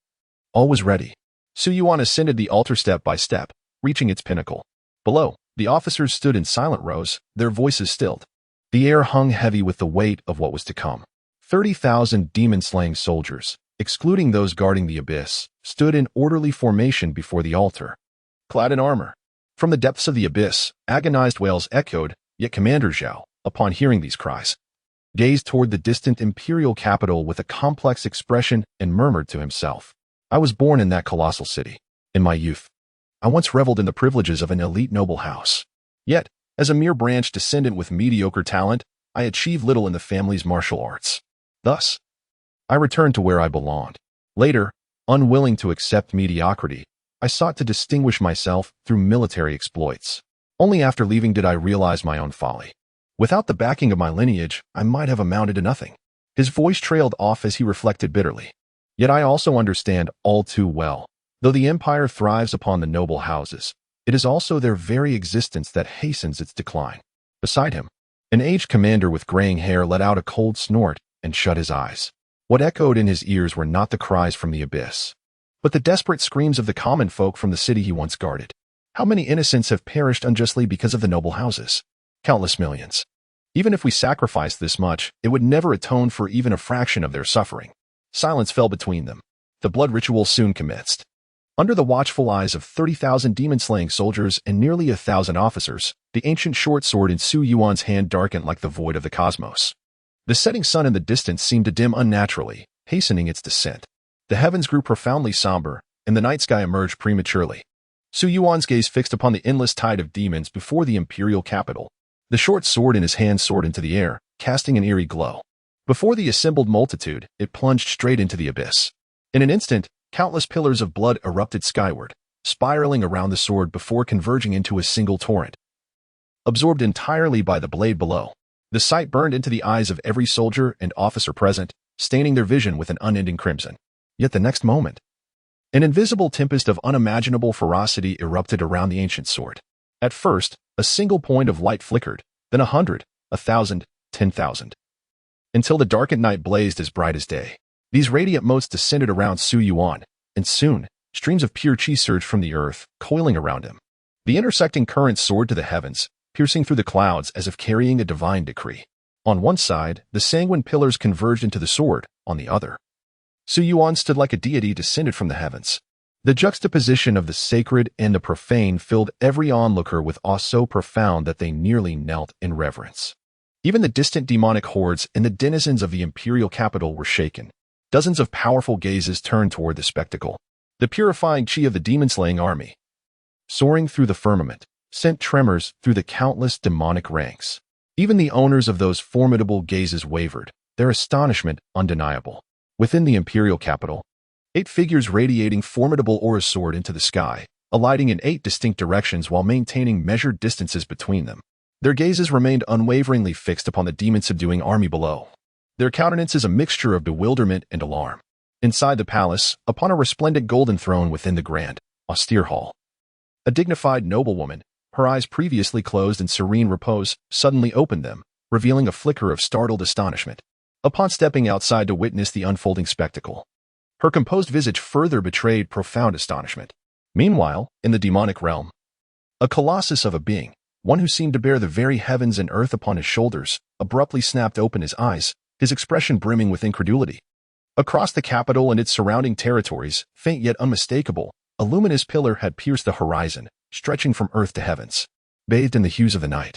all was ready. Su Yuan ascended the altar step by step, reaching its pinnacle. Below, the officers stood in silent rows, their voices stilled. The air hung heavy with the weight of what was to come. 30,000 demon-slaying soldiers, excluding those guarding the abyss, stood in orderly formation before the altar, clad in armor. From the depths of the abyss, agonized wails echoed, yet Commander Zhao, upon hearing these cries, gazed toward the distant imperial capital with a complex expression and murmured to himself, I was born in that colossal city. In my youth, I once reveled in the privileges of an elite noble house. Yet, as a mere branch descendant with mediocre talent, I achieved little in the family's martial arts. Thus, I returned to where I belonged. Later, unwilling to accept mediocrity, I sought to distinguish myself through military exploits. Only after leaving did I realize my own folly. Without the backing of my lineage, I might have amounted to nothing. His voice trailed off as he reflected bitterly. Yet I also understand all too well. Though the empire thrives upon the noble houses, it is also their very existence that hastens its decline. Beside him, an aged commander with graying hair let out a cold snort and shut his eyes. What echoed in his ears were not the cries from the abyss, but the desperate screams of the common folk from the city he once guarded. How many innocents have perished unjustly because of the noble houses? Countless millions. Even if we sacrificed this much, it would never atone for even a fraction of their suffering. Silence fell between them. The blood ritual soon commenced. Under the watchful eyes of 30,000 demon-slaying soldiers and nearly 1,000 officers, the ancient short sword in Su Yuan's hand darkened like the void of the cosmos. The setting sun in the distance seemed to dim unnaturally, hastening its descent. The heavens grew profoundly somber, and the night sky emerged prematurely. Su Yuan's gaze fixed upon the endless tide of demons before the imperial capital. The short sword in his hand soared into the air, casting an eerie glow. Before the assembled multitude, it plunged straight into the abyss. In an instant, countless pillars of blood erupted skyward, spiraling around the sword before converging into a single torrent. Absorbed entirely by the blade below, the sight burned into the eyes of every soldier and officer present, staining their vision with an unending crimson. Yet the next moment, an invisible tempest of unimaginable ferocity erupted around the ancient sword. At first, a single point of light flickered, then 100, 1,000, 10,000. Until the darkened night blazed as bright as day. These radiant motes descended around Su Yuan, and soon, streams of pure chi surged from the earth, coiling around him. The intersecting currents soared to the heavens, piercing through the clouds as if carrying a divine decree. On one side, the sanguine pillars converged into the sword, on the other, Su Yuan stood like a deity descended from the heavens. The juxtaposition of the sacred and the profane filled every onlooker with awe so profound that they nearly knelt in reverence. Even the distant demonic hordes and the denizens of the imperial capital were shaken. Dozens of powerful gazes turned toward the spectacle. The purifying chi of the demon-slaying army, soaring through the firmament, sent tremors through the countless demonic ranks. Even the owners of those formidable gazes wavered, their astonishment undeniable. Within the imperial capital, 8 figures radiating formidable auras soared into the sky, alighting in 8 distinct directions while maintaining measured distances between them. Their gazes remained unwaveringly fixed upon the demon-subduing army below. Their countenances a mixture of bewilderment and alarm. Inside the palace, upon a resplendent golden throne within the grand, austere hall, a dignified noblewoman, her eyes previously closed in serene repose, suddenly opened them, revealing a flicker of startled astonishment. Upon stepping outside to witness the unfolding spectacle, her composed visage further betrayed profound astonishment. Meanwhile, in the demonic realm, a colossus of a being, one who seemed to bear the very heavens and earth upon his shoulders, abruptly snapped open his eyes, his expression brimming with incredulity. Across the capital and its surrounding territories, faint yet unmistakable, a luminous pillar had pierced the horizon, stretching from earth to heavens, bathed in the hues of the night.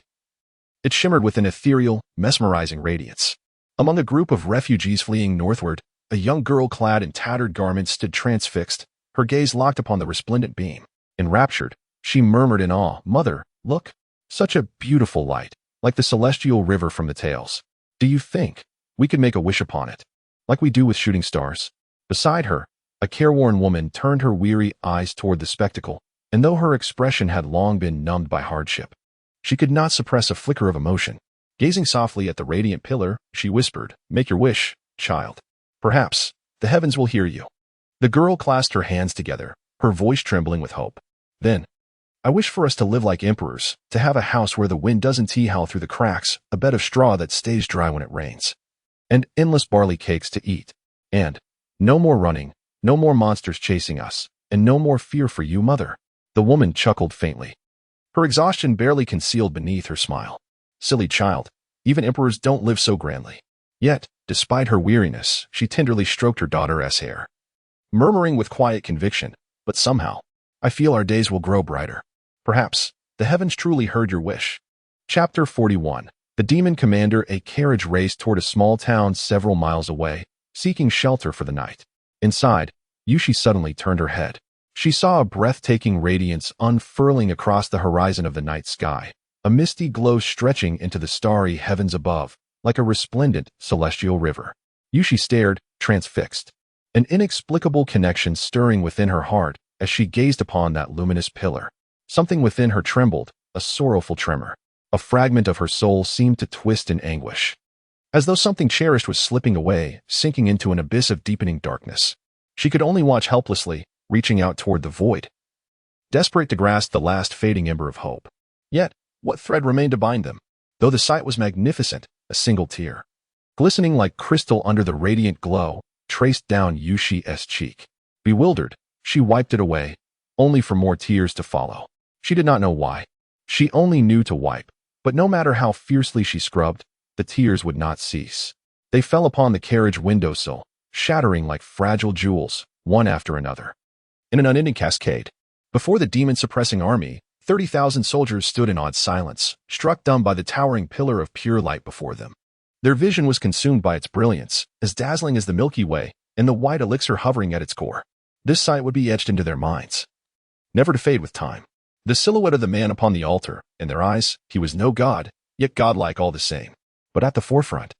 It shimmered with an ethereal, mesmerizing radiance. Among a group of refugees fleeing northward, a young girl clad in tattered garments stood transfixed, her gaze locked upon the resplendent beam. Enraptured, she murmured in awe, "Mother, look! Such a beautiful light, like the celestial river from the tales. Do you think we could make a wish upon it, like we do with shooting stars?" Beside her, a careworn woman turned her weary eyes toward the spectacle, and though her expression had long been numbed by hardship, she could not suppress a flicker of emotion. Gazing softly at the radiant pillar, she whispered, "Make your wish, child. Perhaps the heavens will hear you." The girl clasped her hands together, her voice trembling with hope. Then, "I wish for us to live like emperors, to have a house where the wind doesn't tee-howl through the cracks, a bed of straw that stays dry when it rains, and endless barley cakes to eat. And no more running, no more monsters chasing us, and no more fear for you, mother." The woman chuckled faintly, her exhaustion barely concealed beneath her smile. "Silly child, even emperors don't live so grandly." Yet, despite her weariness, she tenderly stroked her daughter's hair, murmuring with quiet conviction, "But somehow, I feel our days will grow brighter. Perhaps the heavens truly heard your wish." Chapter 41. The demon commander. A carriage raced toward a small town several miles away, seeking shelter for the night. Inside, Yushi suddenly turned her head. She saw a breathtaking radiance unfurling across the horizon of the night sky, a misty glow stretching into the starry heavens above, like a resplendent celestial river. Yushi stared, transfixed, an inexplicable connection stirring within her heart as she gazed upon that luminous pillar. Something within her trembled, a sorrowful tremor. A fragment of her soul seemed to twist in anguish, as though something cherished was slipping away, sinking into an abyss of deepening darkness. She could only watch helplessly, reaching out toward the void, desperate to grasp the last fading ember of hope. Yet, what thread remained to bind them? Though the sight was magnificent, a single tear, glistening like crystal under the radiant glow, traced down Yushi's cheek. Bewildered, she wiped it away, only for more tears to follow. She did not know why. She only knew to wipe, but no matter how fiercely she scrubbed, the tears would not cease. They fell upon the carriage windowsill, shattering like fragile jewels, one after another, in an unending cascade. Before the demon-suppressing army, 30,000 soldiers stood in awed silence, struck dumb by the towering pillar of pure light before them. Their vision was consumed by its brilliance, as dazzling as the Milky Way, and the white elixir hovering at its core. This sight would be etched into their minds, never to fade with time. The silhouette of the man upon the altar, in their eyes, he was no god, yet godlike all the same. But at the forefront,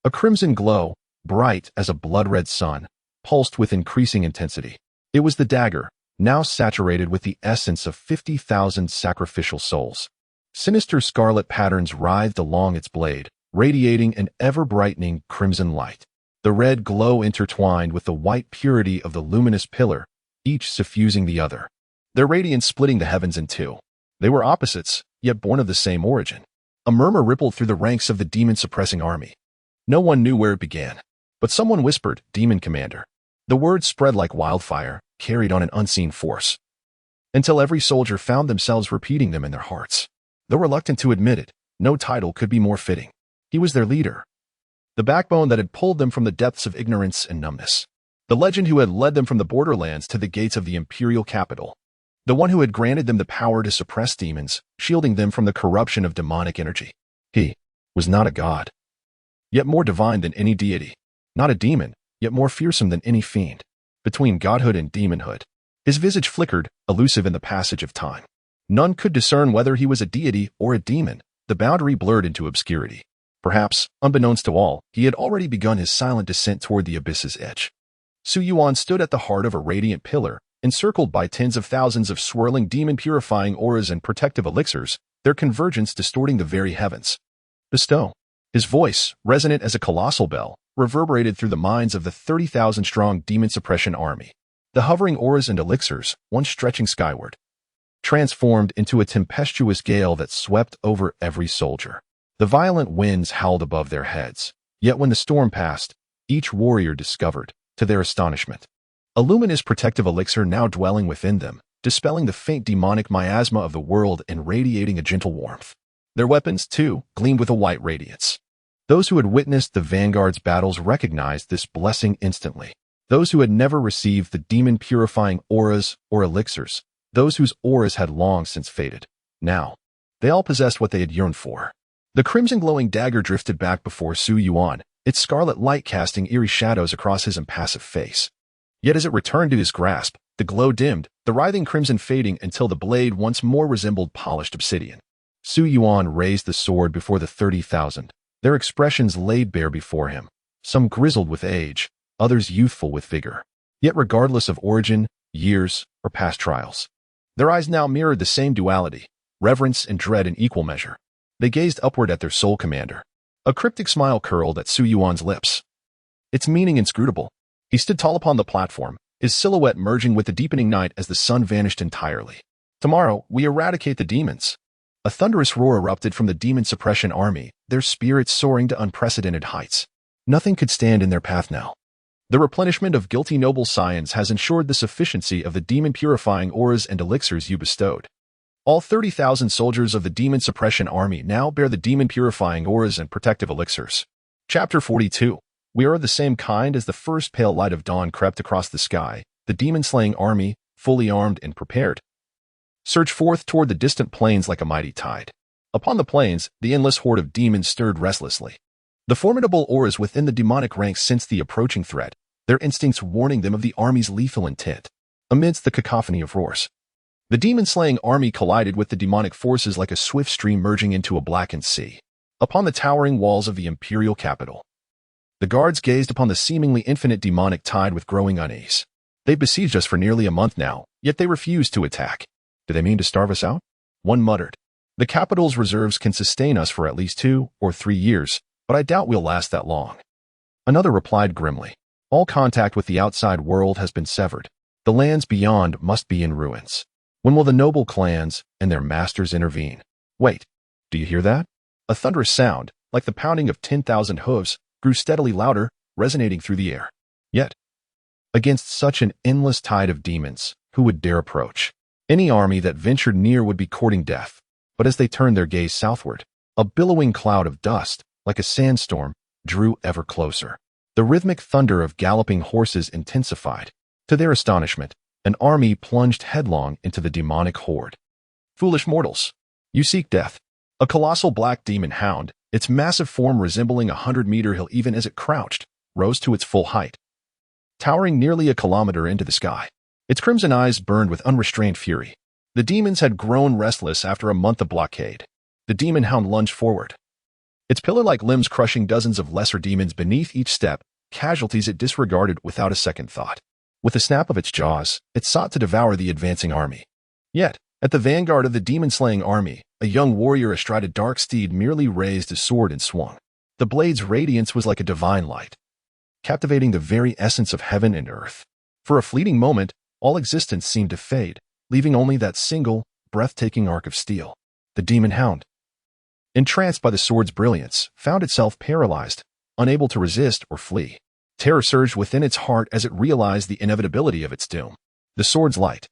a crimson glow, bright as a blood-red sun, pulsed with increasing intensity. It was the dagger, now saturated with the essence of 50,000 sacrificial souls. Sinister scarlet patterns writhed along its blade, radiating an ever-brightening crimson light. The red glow intertwined with the white purity of the luminous pillar, each suffusing the other, their radiance splitting the heavens in two. They were opposites, yet born of the same origin. A murmur rippled through the ranks of the demon-suppressing army. No one knew where it began, but someone whispered, "Demon Commander." The word spread like wildfire, carried on an unseen force, until every soldier found themselves repeating them in their hearts. Though reluctant to admit it, no title could be more fitting. He was their leader, the backbone that had pulled them from the depths of ignorance and numbness. The legend who had led them from the borderlands to the gates of the imperial capital. The one who had granted them the power to suppress demons, shielding them from the corruption of demonic energy. He was not a god, yet more divine than any deity. Not a demon, yet more fearsome than any fiend. Between godhood and demonhood, his visage flickered, elusive in the passage of time. None could discern whether he was a deity or a demon. The boundary blurred into obscurity. Perhaps, unbeknownst to all, he had already begun his silent descent toward the abyss's edge. Su Yuan stood at the heart of a radiant pillar, encircled by tens of thousands of swirling demon-purifying auras and protective elixirs, their convergence distorting the very heavens. Bestow. His voice, resonant as a colossal bell, reverberated through the minds of the 30,000-strong demon suppression army. The hovering auras and elixirs, once stretching skyward, transformed into a tempestuous gale that swept over every soldier. The violent winds howled above their heads, yet when the storm passed, each warrior discovered, to their astonishment, a luminous protective elixir now dwelling within them, dispelling the faint demonic miasma of the world and radiating a gentle warmth. Their weapons, too, gleamed with a white radiance. Those who had witnessed the vanguard's battles recognized this blessing instantly. Those who had never received the demon-purifying auras or elixirs, those whose auras had long since faded. Now, they all possessed what they had yearned for. The crimson-glowing dagger drifted back before Su Yuan, its scarlet light casting eerie shadows across his impassive face. Yet as it returned to his grasp, the glow dimmed, the writhing crimson fading until the blade once more resembled polished obsidian. Su Yuan raised the sword before the 30,000, their expressions laid bare before him, some grizzled with age, others youthful with vigor. Yet regardless of origin, years, or past trials, their eyes now mirrored the same duality, reverence and dread in equal measure. They gazed upward at their sole commander. A cryptic smile curled at Su Yuan's lips, its meaning inscrutable. He stood tall upon the platform, his silhouette merging with the deepening night as the sun vanished entirely. Tomorrow, we eradicate the demons. A thunderous roar erupted from the demon suppression army, their spirits soaring to unprecedented heights. Nothing could stand in their path now. The replenishment of guilty noble science has ensured the sufficiency of the demon-purifying auras and elixirs you bestowed. All 30,000 soldiers of the demon suppression army now bear the demon-purifying auras and protective elixirs. Chapter 42. We are of the same kind as the first pale light of dawn crept across the sky. The demon-slaying army, fully armed and prepared, surged forth toward the distant plains like a mighty tide. Upon the plains, the endless horde of demons stirred restlessly. The formidable auras within the demonic ranks sensed the approaching threat, their instincts warning them of the army's lethal intent. Amidst the cacophony of roars, the demon-slaying army collided with the demonic forces like a swift stream merging into a blackened sea. Upon the towering walls of the imperial capital, the guards gazed upon the seemingly infinite demonic tide with growing unease. They besieged us for nearly a month now, yet they refused to attack. Do they mean to starve us out? One muttered. The capital's reserves can sustain us for at least 2 or 3 years, but I doubt we'll last that long. Another replied grimly. All contact with the outside world has been severed. The lands beyond must be in ruins. When will the noble clans and their masters intervene? Wait, do you hear that? A thunderous sound, like the pounding of 10,000 hooves, grew steadily louder, resonating through the air. Yet, against such an endless tide of demons, who would dare approach? Any army that ventured near would be courting death. But as they turned their gaze southward, a billowing cloud of dust, like a sandstorm, drew ever closer. The rhythmic thunder of galloping horses intensified. To their astonishment, an army plunged headlong into the demonic horde. Foolish mortals, you seek death. A colossal black demon hound, its massive form resembling a 100-meter hill even as it crouched, rose to its full height, towering nearly a kilometer into the sky. Its crimson eyes burned with unrestrained fury. The demons had grown restless after a month of blockade. The demon hound lunged forward, its pillar-like limbs crushing dozens of lesser demons beneath each step, casualties it disregarded without a second thought. With a snap of its jaws, it sought to devour the advancing army. Yet, at the vanguard of the demon-slaying army, a young warrior astride a dark steed merely raised his sword and swung. The blade's radiance was like a divine light, captivating the very essence of heaven and earth. For a fleeting moment, all existence seemed to fade, leaving only that single, breathtaking arc of steel. The demon hound, entranced by the sword's brilliance, found itself paralyzed, unable to resist or flee. Terror surged within its heart as it realized the inevitability of its doom. The sword's light,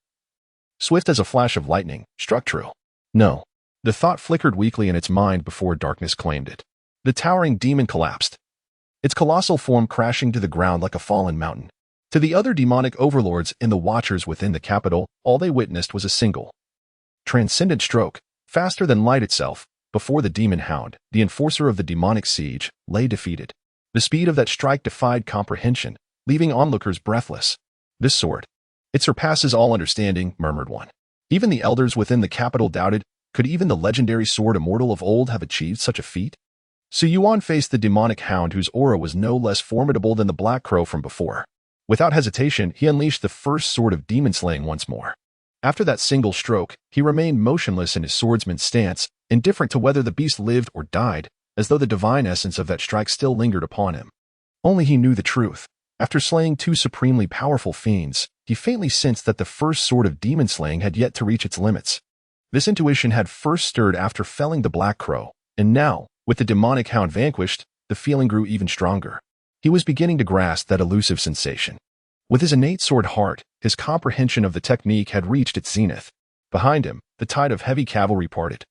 swift as a flash of lightning, struck true. No. The thought flickered weakly in its mind before darkness claimed it. The towering demon collapsed, its colossal form crashing to the ground like a fallen mountain. To the other demonic overlords and the watchers within the capital, all they witnessed was a single, transcendent stroke, faster than light itself, before the demon hound, the enforcer of the demonic siege, lay defeated. The speed of that strike defied comprehension, leaving onlookers breathless. This sword, it surpasses all understanding, murmured one. Even the elders within the capital doubted, could even the legendary sword immortal of old have achieved such a feat? Su Yuan faced the demonic hound whose aura was no less formidable than the black crow from before. Without hesitation, he unleashed the first sword of demon slaying once more. After that single stroke, he remained motionless in his swordsman's stance, indifferent to whether the beast lived or died, as though the divine essence of that strike still lingered upon him. Only he knew the truth. After slaying two supremely powerful fiends, he faintly sensed that the first sword of demon slaying had yet to reach its limits. This intuition had first stirred after felling the black crow, and now, with the demonic hound vanquished, the feeling grew even stronger. He was beginning to grasp that elusive sensation. With his innate sword heart, his comprehension of the technique had reached its zenith. Behind him, the tide of heavy cavalry parted,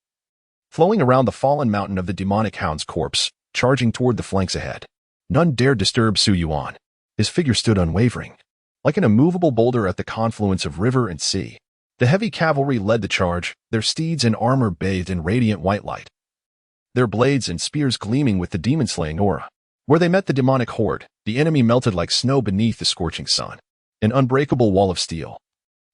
flowing around the fallen mountain of the demonic hound's corpse, charging toward the flanks ahead. None dared disturb Su Yuan. His figure stood unwavering, like an immovable boulder at the confluence of river and sea. The heavy cavalry led the charge, their steeds and armor bathed in radiant white light, their blades and spears gleaming with the demon-slaying aura. Where they met the demonic horde, the enemy melted like snow beneath the scorching sun, an unbreakable wall of steel.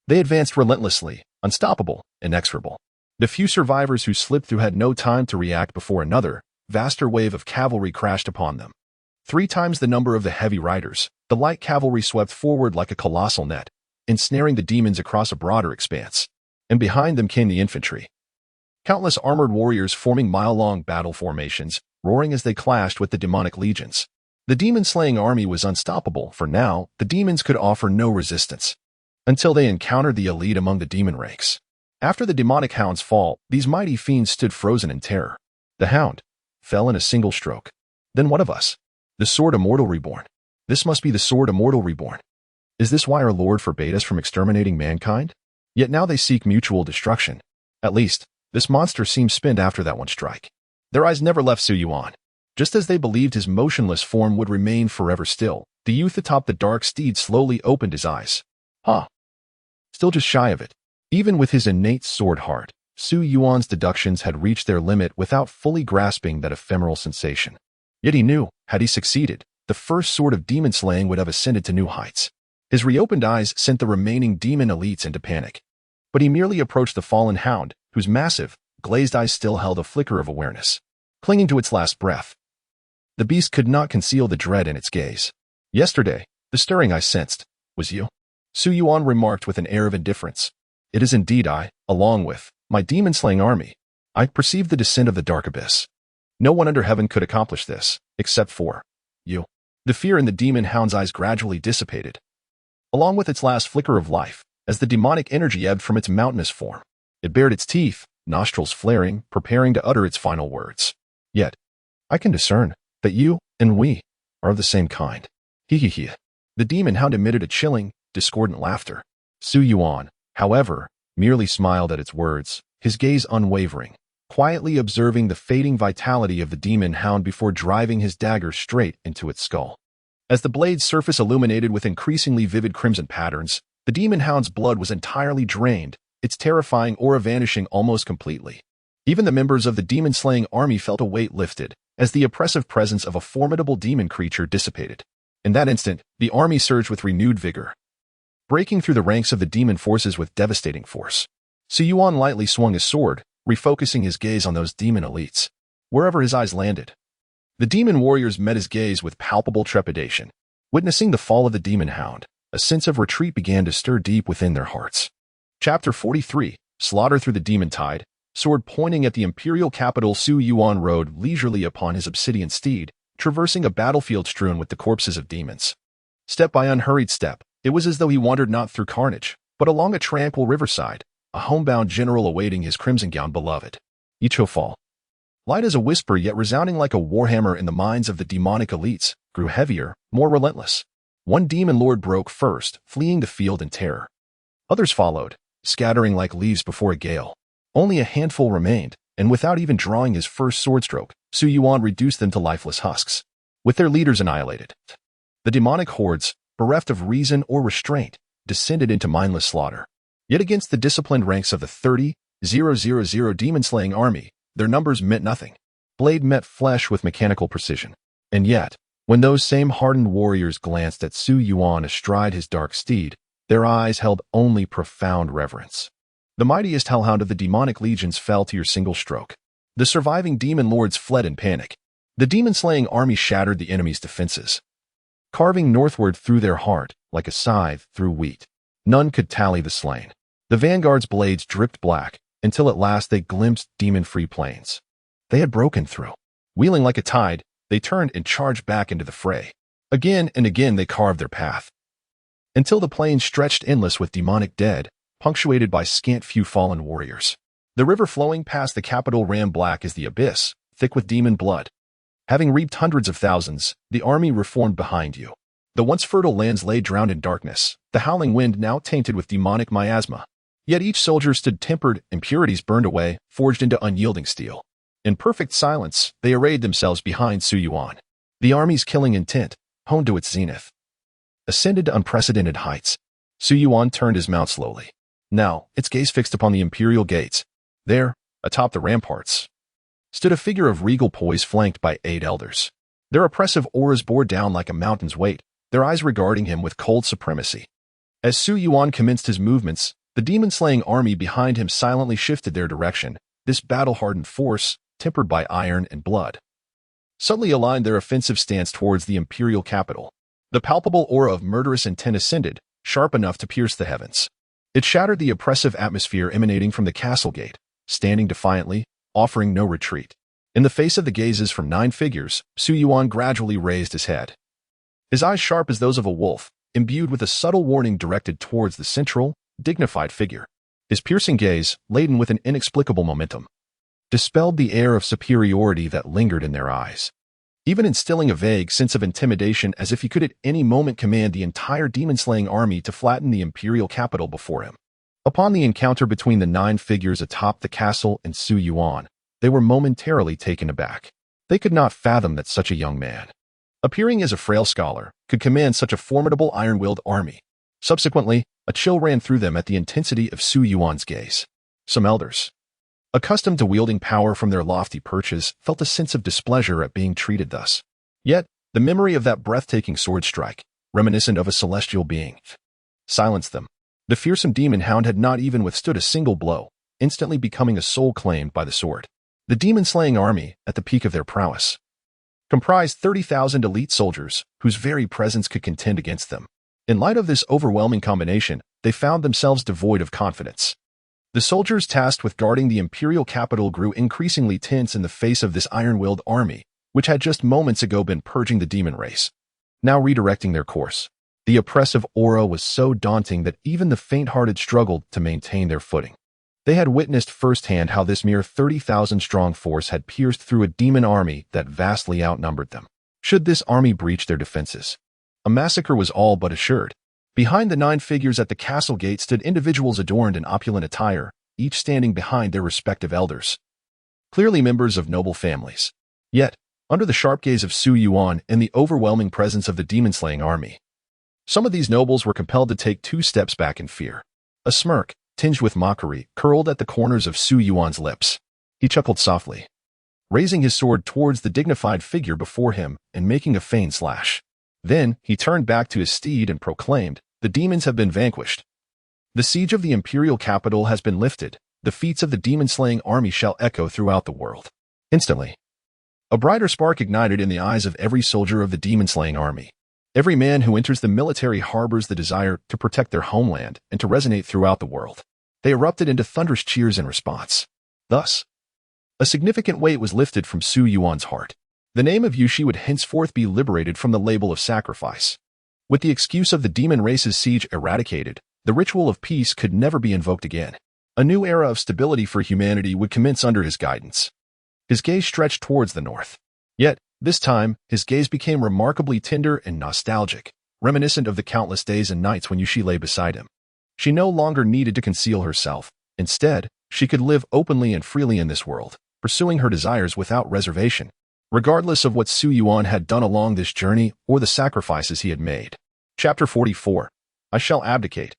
They advanced relentlessly, unstoppable, inexorable. The few survivors who slipped through had no time to react before another, vaster wave of cavalry crashed upon them. 3 times the number of the heavy riders, the light cavalry swept forward like a colossal net, ensnaring the demons across a broader expanse. And behind them came the infantry. Countless armored warriors forming mile-long battle formations, roaring as they clashed with the demonic legions. The demon-slaying army was unstoppable, for now, the demons could offer no resistance, until they encountered the elite among the demon ranks. After the demonic hound's fall, these mighty fiends stood frozen in terror. The hound fell in a single stroke. Then what of us? The sword immortal reborn. This must be the sword immortal reborn. Is this why our Lord forbade us from exterminating mankind? Yet now they seek mutual destruction. At least, this monster seems spent after that one strike. Their eyes never left Su Yuan. Just as they believed his motionless form would remain forever still, the youth atop the dark steed slowly opened his eyes. Still just shy of it. Even with his innate sword heart, Su Yuan's deductions had reached their limit without fully grasping that ephemeral sensation. Yet he knew, had he succeeded, the first sword of demon slaying would have ascended to new heights. His reopened eyes sent the remaining demon elites into panic. But he merely approached the fallen hound, whose massive, glazed eyes still held a flicker of awareness, clinging to its last breath. The beast could not conceal the dread in its gaze. Yesterday, the stirring I sensed was you, Su Yuan remarked with an air of indifference. It is indeed I, along with my demon-slaying army. I perceived the descent of the dark abyss. No one under heaven could accomplish this, except for you. The fear in the demon hound's eyes gradually dissipated, along with its last flicker of life, as the demonic energy ebbed from its mountainous form. It bared its teeth, nostrils flaring, preparing to utter its final words. Yet, I can discern that you and we are of the same kind. He. The demon hound emitted a chilling, discordant laughter. Su Yuan, however, merely smiled at its words, his gaze unwavering, quietly observing the fading vitality of the demon hound before driving his dagger straight into its skull. As the blade's surface illuminated with increasingly vivid crimson patterns, the demon hound's blood was entirely drained, its terrifying aura vanishing almost completely. Even the members of the demon-slaying army felt a weight lifted, as the oppressive presence of a formidable demon creature dissipated. In that instant, the army surged with renewed vigor, breaking through the ranks of the demon forces with devastating force. Su Yuan lightly swung his sword, refocusing his gaze on those demon elites. Wherever his eyes landed, the demon warriors met his gaze with palpable trepidation. Witnessing the fall of the demon hound, a sense of retreat began to stir deep within their hearts. Chapter 43, Slaughter Through the Demon Tide. Sword pointing at the imperial capital, Su Yuan rode leisurely upon his obsidian steed, traversing a battlefield strewn with the corpses of demons. Step by unhurried step, it was as though he wandered not through carnage, but along a tranquil riverside, a homebound general awaiting his crimson-gowned beloved. Each fall, light as a whisper yet resounding like a warhammer in the minds of the demonic elites, grew heavier, more relentless. One demon lord broke first, fleeing the field in terror. Others followed, scattering like leaves before a gale. Only a handful remained, and without even drawing his first sword stroke, Su Yuan reduced them to lifeless husks. With their leaders annihilated, the demonic hordes, bereft of reason or restraint, descended into mindless slaughter. Yet against the disciplined ranks of the 30,000 demon-slaying army, their numbers meant nothing. Blade met flesh with mechanical precision. And yet, when those same hardened warriors glanced at Su Yuan astride his dark steed, their eyes held only profound reverence. The mightiest hellhound of the demonic legions fell to your single stroke. The surviving demon lords fled in panic. The demon-slaying army shattered the enemy's defenses, carving northward through their heart like a scythe through wheat. None could tally the slain. The vanguard's blades dripped black, until at last they glimpsed demon-free plains. They had broken through. Wheeling like a tide, they turned and charged back into the fray. Again and again they carved their path, until the plains stretched endless with demonic dead, punctuated by scant few fallen warriors. The river flowing past the capital ran black as the abyss, thick with demon blood. Having reaped hundreds of thousands, the army reformed behind you. The once fertile lands lay drowned in darkness, the howling wind now tainted with demonic miasma. Yet each soldier stood tempered, impurities burned away, forged into unyielding steel. In perfect silence, they arrayed themselves behind Su Yuan. The army's killing intent, honed to its zenith, ascended to unprecedented heights. Su Yuan turned his mount slowly. Now, its gaze fixed upon the imperial gates. There, atop the ramparts, stood a figure of regal poise flanked by 8 elders. Their oppressive auras bore down like a mountain's weight, their eyes regarding him with cold supremacy. As Su Yuan commenced his movements, the demon-slaying army behind him silently shifted their direction. This battle-hardened force, tempered by iron and blood, subtly aligned their offensive stance towards the imperial capital. The palpable aura of murderous intent ascended, sharp enough to pierce the heavens. It shattered the oppressive atmosphere emanating from the castle gate, standing defiantly, offering no retreat. In the face of the gazes from 9 figures, Su Yuan gradually raised his head. His eyes sharp as those of a wolf, imbued with a subtle warning directed towards the central, dignified figure. His piercing gaze, laden with an inexplicable momentum, dispelled the air of superiority that lingered in their eyes, even instilling a vague sense of intimidation as if he could at any moment command the entire demon-slaying army to flatten the imperial capital before him. Upon the encounter between the 9 figures atop the castle and Su Yuan, they were momentarily taken aback. They could not fathom that such a young man, appearing as a frail scholar, could command such a formidable iron-willed army. Subsequently, a chill ran through them at the intensity of Su Yuan's gaze. Some elders, accustomed to wielding power from their lofty perches, felt a sense of displeasure at being treated thus. Yet, the memory of that breathtaking sword strike, reminiscent of a celestial being, silenced them. The fearsome demon hound had not even withstood a single blow, instantly becoming a soul claimed by the sword. The demon-slaying army, at the peak of their prowess, comprised 30,000 elite soldiers, whose very presence could contend against them. In light of this overwhelming combination, they found themselves devoid of confidence. The soldiers tasked with guarding the imperial capital grew increasingly tense in the face of this iron-willed army, which had just moments ago been purging the demon race, now redirecting their course. The oppressive aura was so daunting that even the faint-hearted struggled to maintain their footing. They had witnessed firsthand how this mere 30,000-strong force had pierced through a demon army that vastly outnumbered them. Should this army breach their defenses, a massacre was all but assured. Behind the 9 figures at the castle gate stood individuals adorned in opulent attire, each standing behind their respective elders, clearly members of noble families. Yet, under the sharp gaze of Su Yuan and the overwhelming presence of the demon-slaying army, some of these nobles were compelled to take 2 steps back in fear. A smirk, tinged with mockery, curled at the corners of Su Yuan's lips. He chuckled softly, raising his sword towards the dignified figure before him and making a feigned slash. Then, he turned back to his steed and proclaimed, "The demons have been vanquished. The siege of the imperial capital has been lifted. The feats of the demon-slaying army shall echo throughout the world." Instantly, a brighter spark ignited in the eyes of every soldier of the demon-slaying army. Every man who enters the military harbors the desire to protect their homeland and to resonate throughout the world. They erupted into thunderous cheers in response. Thus, a significant weight was lifted from Su Yuan's heart. The name of Yushi would henceforth be liberated from the label of sacrifice. With the excuse of the demon race's siege eradicated, the ritual of peace could never be invoked again. A new era of stability for humanity would commence under his guidance. His gaze stretched towards the north. Yet, this time, his gaze became remarkably tender and nostalgic, reminiscent of the countless days and nights when Yushi lay beside him. She no longer needed to conceal herself. Instead, she could live openly and freely in this world, pursuing her desires without reservation, regardless of what Su Yuan had done along this journey or the sacrifices he had made. Chapter 44. I shall abdicate.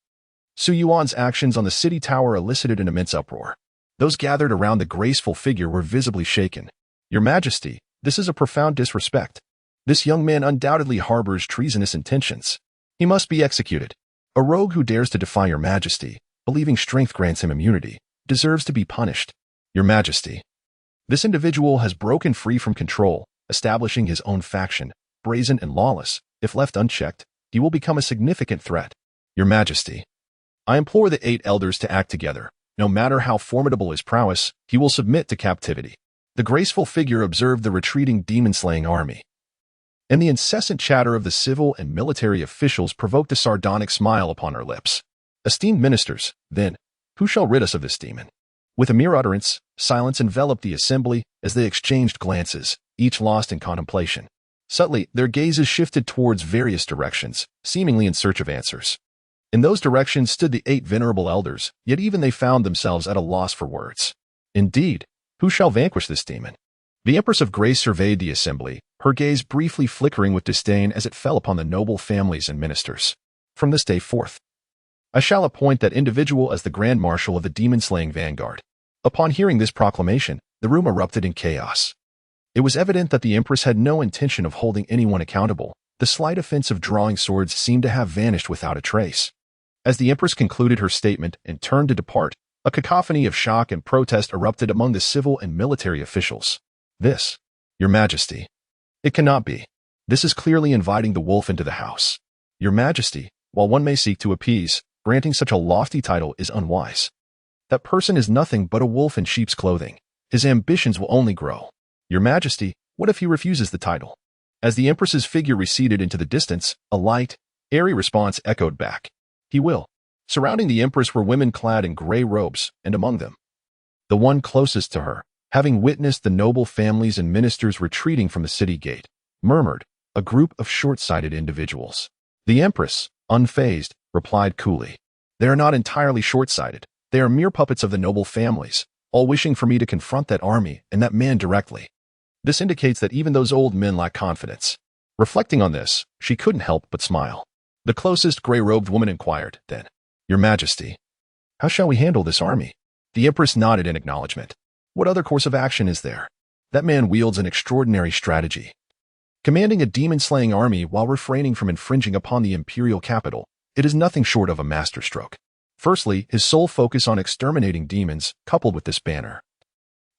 Su Yuan's actions on the city tower elicited an immense uproar. Those gathered around the graceful figure were visibly shaken. Your Majesty, this is a profound disrespect. This young man undoubtedly harbors treasonous intentions. He must be executed. A rogue who dares to defy your Majesty, believing strength grants him immunity, deserves to be punished. Your Majesty. This individual has broken free from control, establishing his own faction, brazen and lawless. If left unchecked, he will become a significant threat. Your Majesty. I implore the 8 elders to act together. No matter how formidable his prowess, he will submit to captivity. The graceful figure observed the retreating demon-slaying army, and the incessant chatter of the civil and military officials provoked a sardonic smile upon her lips. Esteemed ministers, then, who shall rid us of this demon? With a mere utterance, silence enveloped the assembly as they exchanged glances, each lost in contemplation. Subtly, their gazes shifted towards various directions, seemingly in search of answers. In those directions stood the 8 venerable elders, yet even they found themselves at a loss for words. Indeed, who shall vanquish this demon? The Empress of Grace surveyed the assembly, her gaze briefly flickering with disdain as it fell upon the noble families and ministers. From this day forth, I shall appoint that individual as the Grand Marshal of the demon-slaying vanguard. Upon hearing this proclamation, the room erupted in chaos. It was evident that the Empress had no intention of holding anyone accountable. The slight offense of drawing swords seemed to have vanished without a trace. As the Empress concluded her statement and turned to depart, a cacophony of shock and protest erupted among the civil and military officials. This, Your Majesty. It cannot be. This is clearly inviting the wolf into the house. Your Majesty, while one may seek to appease, granting such a lofty title is unwise. That person is nothing but a wolf in sheep's clothing. His ambitions will only grow. Your Majesty, what if he refuses the title? As the Empress's figure receded into the distance, a light, airy response echoed back. He will. Surrounding the Empress were women clad in gray robes, and among them, the one closest to her, having witnessed the noble families and ministers retreating from the city gate, murmured, a group of short-sighted individuals. The Empress, unfazed, replied coolly, they are not entirely short-sighted. They are mere puppets of the noble families, all wishing for me to confront that army and that man directly. This indicates that even those old men lack confidence. Reflecting on this, she couldn't help but smile. The closest gray-robed woman inquired, then, Your Majesty, how shall we handle this army? The Empress nodded in acknowledgement. What other course of action is there? That man wields an extraordinary strategy. Commanding a demon-slaying army while refraining from infringing upon the imperial capital, it is nothing short of a masterstroke. Firstly, his sole focus on exterminating demons, coupled with this banner,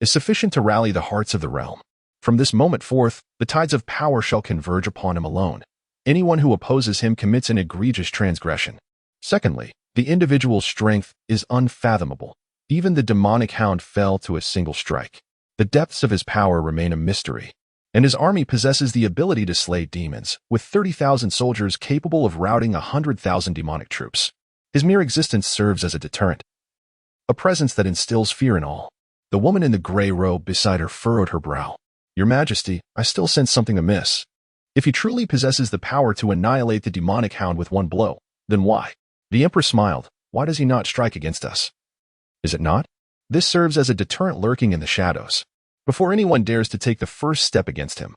is sufficient to rally the hearts of the realm. From this moment forth, the tides of power shall converge upon him alone. Anyone who opposes him commits an egregious transgression. Secondly, the individual's strength is unfathomable. Even the demonic hound fell to a single strike. The depths of his power remain a mystery, and his army possesses the ability to slay demons, with 30,000 soldiers capable of routing 100,000 demonic troops. His mere existence serves as a deterrent, a presence that instills fear in all. The woman in the gray robe beside her furrowed her brow. Your Majesty, I still sense something amiss. If he truly possesses the power to annihilate the demonic hound with one blow, then why? The Emperor smiled. Why does he not strike against us? Is it not? This serves as a deterrent lurking in the shadows. Before anyone dares to take the first step against him,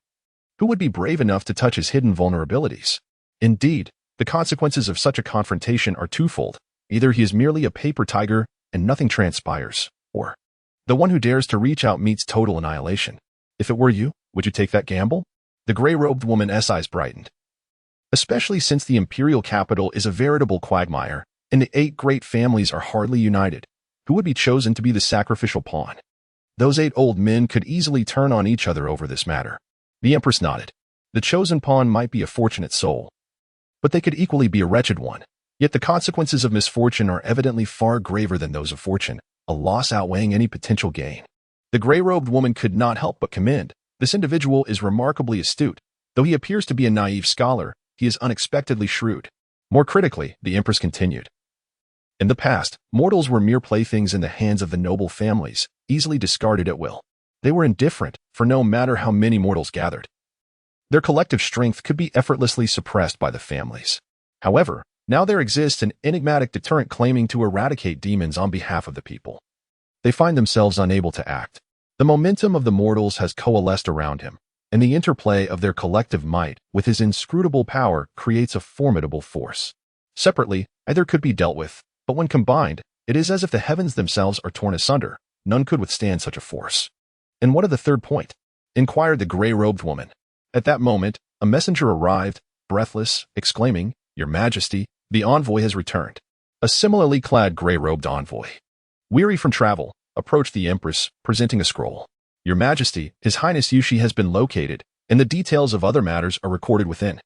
who would be brave enough to touch his hidden vulnerabilities? Indeed, the consequences of such a confrontation are twofold. Either he is merely a paper tiger and nothing transpires, or the one who dares to reach out meets total annihilation. If it were you, would you take that gamble? The gray-robed woman's eyes brightened. Especially since the imperial capital is a veritable quagmire, and the 8 great families are hardly united. Who would be chosen to be the sacrificial pawn? Those 8 old men could easily turn on each other over this matter. The Empress nodded. The chosen pawn might be a fortunate soul, but they could equally be a wretched one. Yet the consequences of misfortune are evidently far graver than those of fortune, a loss outweighing any potential gain. The gray-robed woman could not help but commend. This individual is remarkably astute. Though he appears to be a naive scholar, he is unexpectedly shrewd. More critically, the Empress continued. In the past, mortals were mere playthings in the hands of the noble families, easily discarded at will. They were indifferent, for no matter how many mortals gathered, their collective strength could be effortlessly suppressed by the families. However, now there exists an enigmatic deterrent claiming to eradicate demons on behalf of the people. They find themselves unable to act. The momentum of the mortals has coalesced around him, and the interplay of their collective might with his inscrutable power creates a formidable force. Separately, either could be dealt with, but when combined, it is as if the heavens themselves are torn asunder. None could withstand such a force. "And what of the third point?" inquired the gray-robed woman. At that moment, a messenger arrived, breathless, exclaiming, "Your Majesty, the envoy has returned." A similarly clad gray-robed envoy, weary from travel, approached the Empress, presenting a scroll. "Your Majesty, His Highness Yushi has been located, and the details of other matters are recorded within."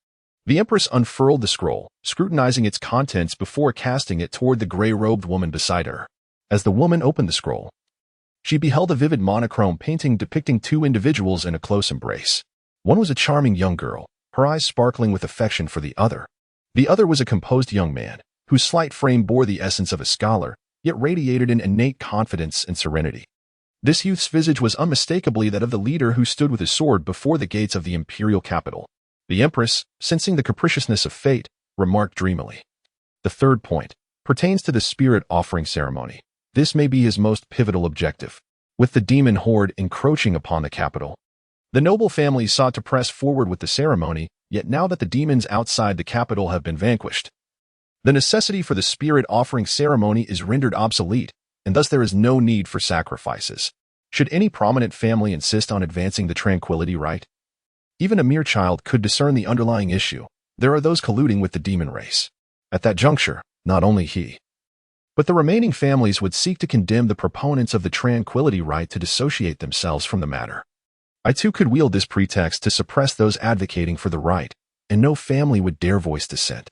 The Empress unfurled the scroll, scrutinizing its contents before casting it toward the gray-robed woman beside her. As the woman opened the scroll, she beheld a vivid monochrome painting depicting two individuals in a close embrace. One was a charming young girl, her eyes sparkling with affection for the other. The other was a composed young man, whose slight frame bore the essence of a scholar, yet radiated an innate confidence and serenity. This youth's visage was unmistakably that of the leader who stood with his sword before the gates of the imperial capital. The Empress, sensing the capriciousness of fate, remarked dreamily, "The third point pertains to the spirit offering ceremony. This may be his most pivotal objective." With the demon horde encroaching upon the capital, the noble families sought to press forward with the ceremony, yet now that the demons outside the capital have been vanquished, the necessity for the spirit offering ceremony is rendered obsolete, and thus there is no need for sacrifices. Should any prominent family insist on advancing the tranquility rite, even a mere child could discern the underlying issue. There are those colluding with the demon race. At that juncture, not only he, but the remaining families would seek to condemn the proponents of the tranquility rite to dissociate themselves from the matter. I too could wield this pretext to suppress those advocating for the rite, and no family would dare voice dissent.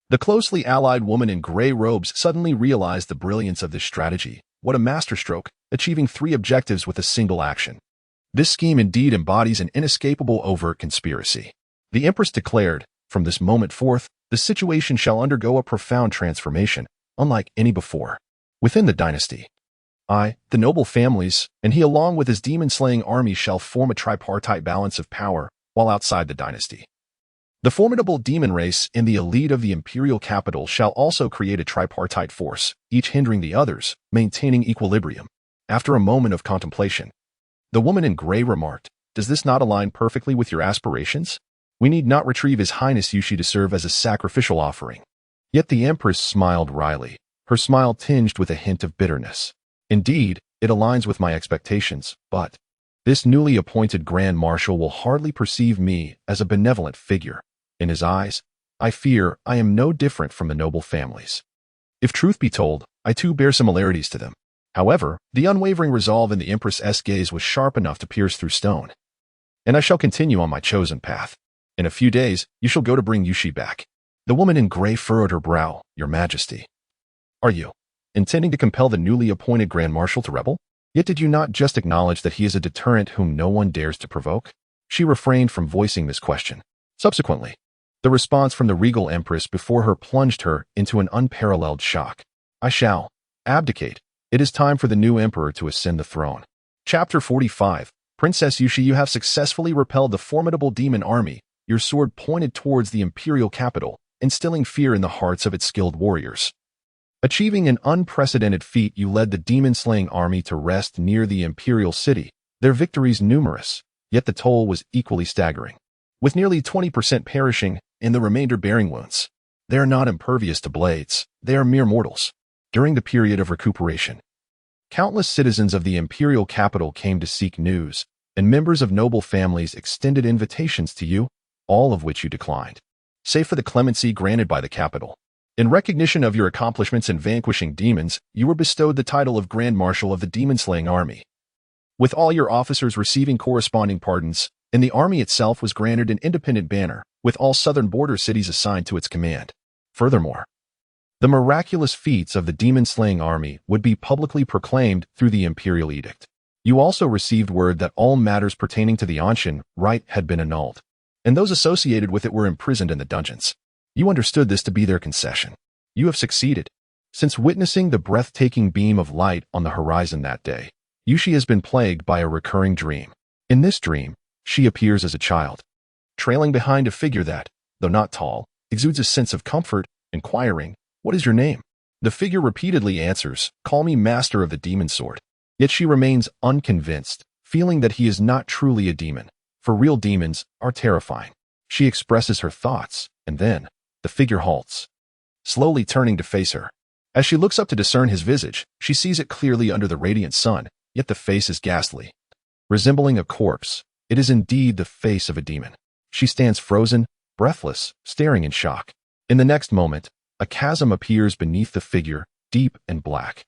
The closely allied woman in gray robes suddenly realized the brilliance of this strategy. What a masterstroke, achieving 3 objectives with a single action. This scheme indeed embodies an inescapable overt conspiracy. The Empress declared, "From this moment forth, the situation shall undergo a profound transformation, unlike any before. Within the dynasty, I, the noble families, and he along with his demon-slaying army shall form a tripartite balance of power, while outside the dynasty, the formidable demon race and the elite of the imperial capital shall also create a tripartite force, each hindering the others, maintaining equilibrium." After a moment of contemplation, the woman in gray remarked, "Does this not align perfectly with your aspirations? We need not retrieve His Highness Yushi to serve as a sacrificial offering." Yet the Empress smiled wryly, her smile tinged with a hint of bitterness. "Indeed, it aligns with my expectations, but this newly appointed Grand Marshal will hardly perceive me as a benevolent figure. In his eyes, I fear I am no different from the noble families. If truth be told, I too bear similarities to them." However, the unwavering resolve in the Empress's gaze was sharp enough to pierce through stone. "And I shall continue on my chosen path. In a few days, you shall go to bring Yushi back." The woman in gray furrowed her brow. "Your Majesty, are you intending to compel the newly appointed Grand Marshal to rebel? Yet did you not just acknowledge that he is a deterrent whom no one dares to provoke?" She refrained from voicing this question. Subsequently, the response from the regal Empress before her plunged her into an unparalleled shock. "I shall abdicate. It is time for the new emperor to ascend the throne." Chapter 45. Princess Yushi, you have successfully repelled the formidable demon army, your sword pointed towards the imperial capital, instilling fear in the hearts of its skilled warriors. Achieving an unprecedented feat, you led the demon-slaying army to rest near the imperial city, their victories numerous, yet the toll was equally staggering. With nearly 20% perishing and the remainder bearing wounds. They are not impervious to blades, they are mere mortals. During the period of recuperation, countless citizens of the imperial capital came to seek news, and members of noble families extended invitations to you, all of which you declined, save for the clemency granted by the capital. In recognition of your accomplishments in vanquishing demons, you were bestowed the title of Grand Marshal of the demon-slaying army, with all your officers receiving corresponding pardons, and the army itself was granted an independent banner, with all southern border cities assigned to its command. Furthermore, the miraculous feats of the demon-slaying army would be publicly proclaimed through the imperial edict. You also received word that all matters pertaining to the Anshin rite had been annulled, and those associated with it were imprisoned in the dungeons. You understood this to be their concession. You have succeeded. Since witnessing the breathtaking beam of light on the horizon that day, Yushi has been plagued by a recurring dream. In this dream, she appears as a child, trailing behind a figure that, though not tall, exudes a sense of comfort, inquiring, "What is your name?" The figure repeatedly answers, "Call me master of the demon sword." Yet she remains unconvinced, feeling that he is not truly a demon, for real demons are terrifying. She expresses her thoughts, and then the figure halts, slowly turning to face her. As she looks up to discern his visage, she sees it clearly under the radiant sun, yet the face is ghastly. Resembling a corpse, it is indeed the face of a demon. She stands frozen, breathless, staring in shock. In the next moment, a chasm appears beneath the figure, deep and black.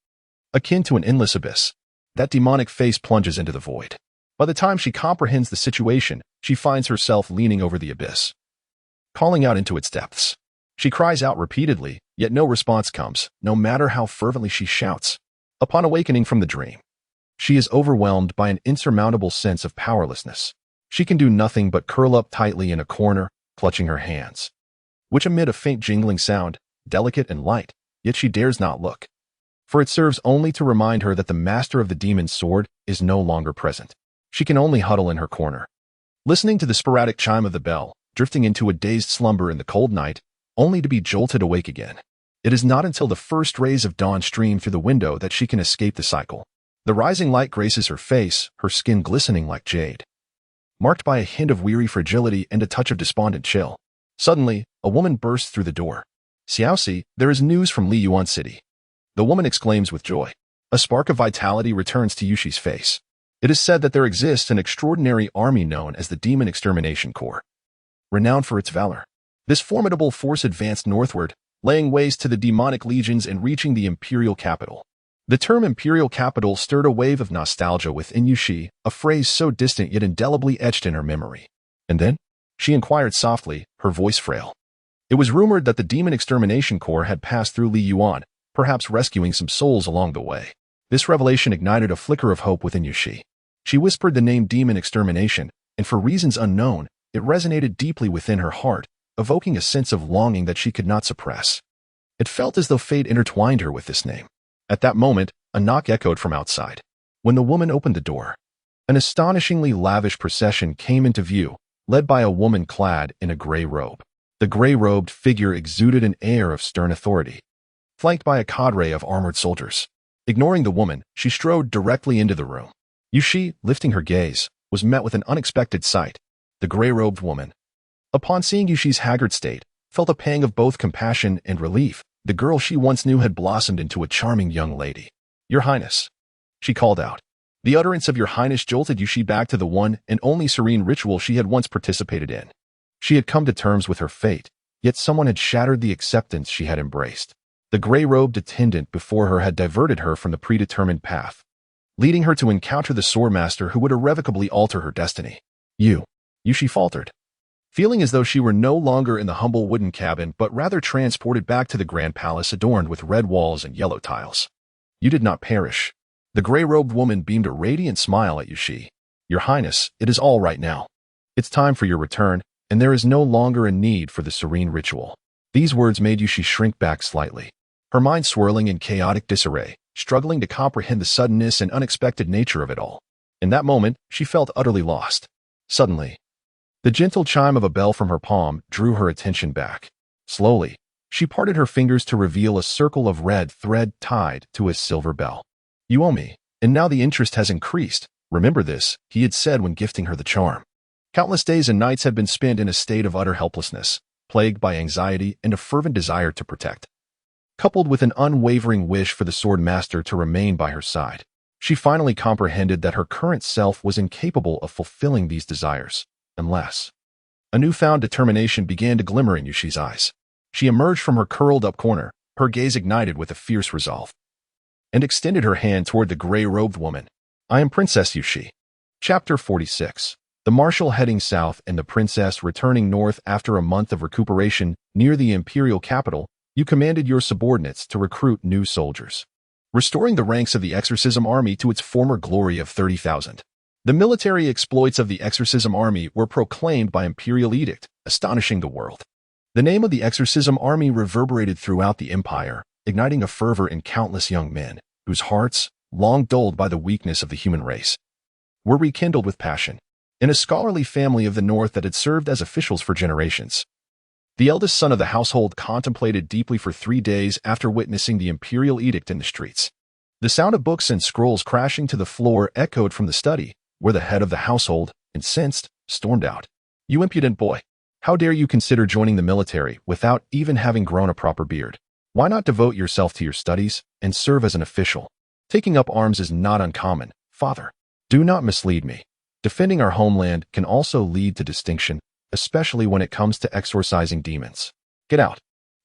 Akin to an endless abyss, that demonic face plunges into the void. By the time she comprehends the situation, she finds herself leaning over the abyss, calling out into its depths. She cries out repeatedly, yet no response comes, no matter how fervently she shouts. Upon awakening from the dream, she is overwhelmed by an insurmountable sense of powerlessness. She can do nothing but curl up tightly in a corner, clutching her hands, which emit a faint jingling sound, delicate and light, yet she dares not look, for it serves only to remind her that the master of the demon's sword is no longer present. She can only huddle in her corner, listening to the sporadic chime of the bell, drifting into a dazed slumber in the cold night, only to be jolted awake again. It is not until the first rays of dawn stream through the window that she can escape the cycle. The rising light graces her face, her skin glistening like jade, marked by a hint of weary fragility and a touch of despondent chill. Suddenly, a woman bursts through the door. "Xiaoxi, there is news from Li Yuan City," the woman exclaims with joy. A spark of vitality returns to Yushi's face. It is said that there exists an extraordinary army known as the Demon Extermination Corps, renowned for its valor. This formidable force advanced northward, laying waste to the demonic legions and reaching the imperial capital. The term imperial capital stirred a wave of nostalgia within Yushi, a phrase so distant yet indelibly etched in her memory. And then, she inquired softly, her voice frail. It was rumored that the Demon Extermination Corps had passed through Li Yuan, perhaps rescuing some souls along the way. This revelation ignited a flicker of hope within Yushi. She whispered the name Demon Extermination, and for reasons unknown, it resonated deeply within her heart, evoking a sense of longing that she could not suppress. It felt as though fate intertwined her with this name. At that moment, a knock echoed from outside. When the woman opened the door, an astonishingly lavish procession came into view, led by a woman clad in a gray robe. The gray-robed figure exuded an air of stern authority, flanked by a cadre of armored soldiers. Ignoring the woman, she strode directly into the room. Yushi, lifting her gaze, was met with an unexpected sight. The gray-robed woman, upon seeing Yushi's haggard state, felt a pang of both compassion and relief. The girl she once knew had blossomed into a charming young lady. "Your Highness," she called out. The utterance of "Your Highness" jolted Yushi back to the one and only serene ritual she had once participated in. She had come to terms with her fate, yet someone had shattered the acceptance she had embraced. The gray-robed attendant before her had diverted her from the predetermined path, leading her to encounter the swordmaster who would irrevocably alter her destiny. Yushi faltered, feeling as though she were no longer in the humble wooden cabin but rather transported back to the grand palace adorned with red walls and yellow tiles. "You did not perish." The gray-robed woman beamed a radiant smile at Yushi. "Your Highness, it is all right now. It's time for your return, and there is no longer a need for the serene ritual." These words made Yushi shrink back slightly, her mind swirling in chaotic disarray, struggling to comprehend the suddenness and unexpected nature of it all. In that moment, she felt utterly lost. Suddenly, the gentle chime of a bell from her palm drew her attention back. Slowly, she parted her fingers to reveal a circle of red thread tied to a silver bell. "You owe me, and now the interest has increased. Remember this," he had said when gifting her the charm. Countless days and nights had been spent in a state of utter helplessness, plagued by anxiety and a fervent desire to protect, coupled with an unwavering wish for the sword master to remain by her side. She finally comprehended that her current self was incapable of fulfilling these desires, unless a newfound determination began to glimmer in Yushi's eyes. She emerged from her curled-up corner, her gaze ignited with a fierce resolve, and extended her hand toward the gray-robed woman. "I am Princess Yushi." Chapter 46. The Marshal heading south and the princess returning north after a month of recuperation near the imperial capital, you commanded your subordinates to recruit new soldiers, restoring the ranks of the exorcism army to its former glory of 30,000. The military exploits of the exorcism army were proclaimed by imperial edict, astonishing the world. The name of the exorcism army reverberated throughout the empire, igniting a fervor in countless young men, whose hearts, long dulled by the weakness of the human race, were rekindled with passion. In a scholarly family of the North that had served as officials for generations, the eldest son of the household contemplated deeply for 3 days after witnessing the imperial edict in the streets. The sound of books and scrolls crashing to the floor echoed from the study, where the head of the household, incensed, stormed out. "You impudent boy! How dare you consider joining the military without even having grown a proper beard? Why not devote yourself to your studies and serve as an official? Taking up arms is not uncommon, father. Do not mislead me. Defending our homeland can also lead to distinction, especially when it comes to exorcising demons. Get out.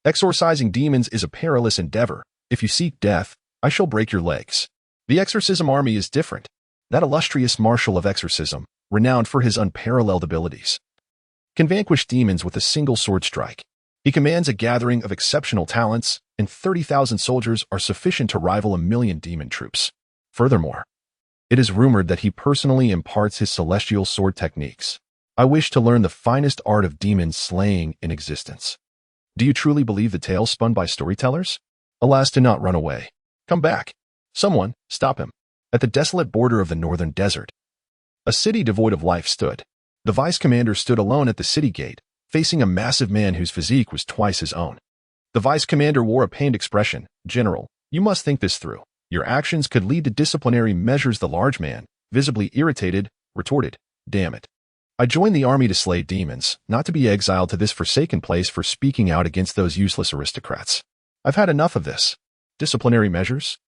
Exorcising demons is a perilous endeavor. If you seek death, I shall break your legs. The exorcism army is different. That illustrious marshal of exorcism, renowned for his unparalleled abilities, can vanquish demons with a single sword strike. He commands a gathering of exceptional talents, and 30,000 soldiers are sufficient to rival 1,000,000 demon troops. Furthermore, it is rumored that he personally imparts his celestial sword techniques. I wish to learn the finest art of demon slaying in existence. Do you truly believe the tales spun by storytellers? Alas, do not run away. Come back. Someone, stop him. At the desolate border of the northern desert, a city devoid of life stood. The vice commander stood alone at the city gate, facing a massive man whose physique was twice his own. The vice commander wore a pained expression. "General, you must think this through. Your actions could lead to disciplinary measures." The large man, visibly irritated, retorted, "Damn it. I joined the army to slay demons, not to be exiled to this forsaken place for speaking out against those useless aristocrats. I've had enough of this. Disciplinary measures?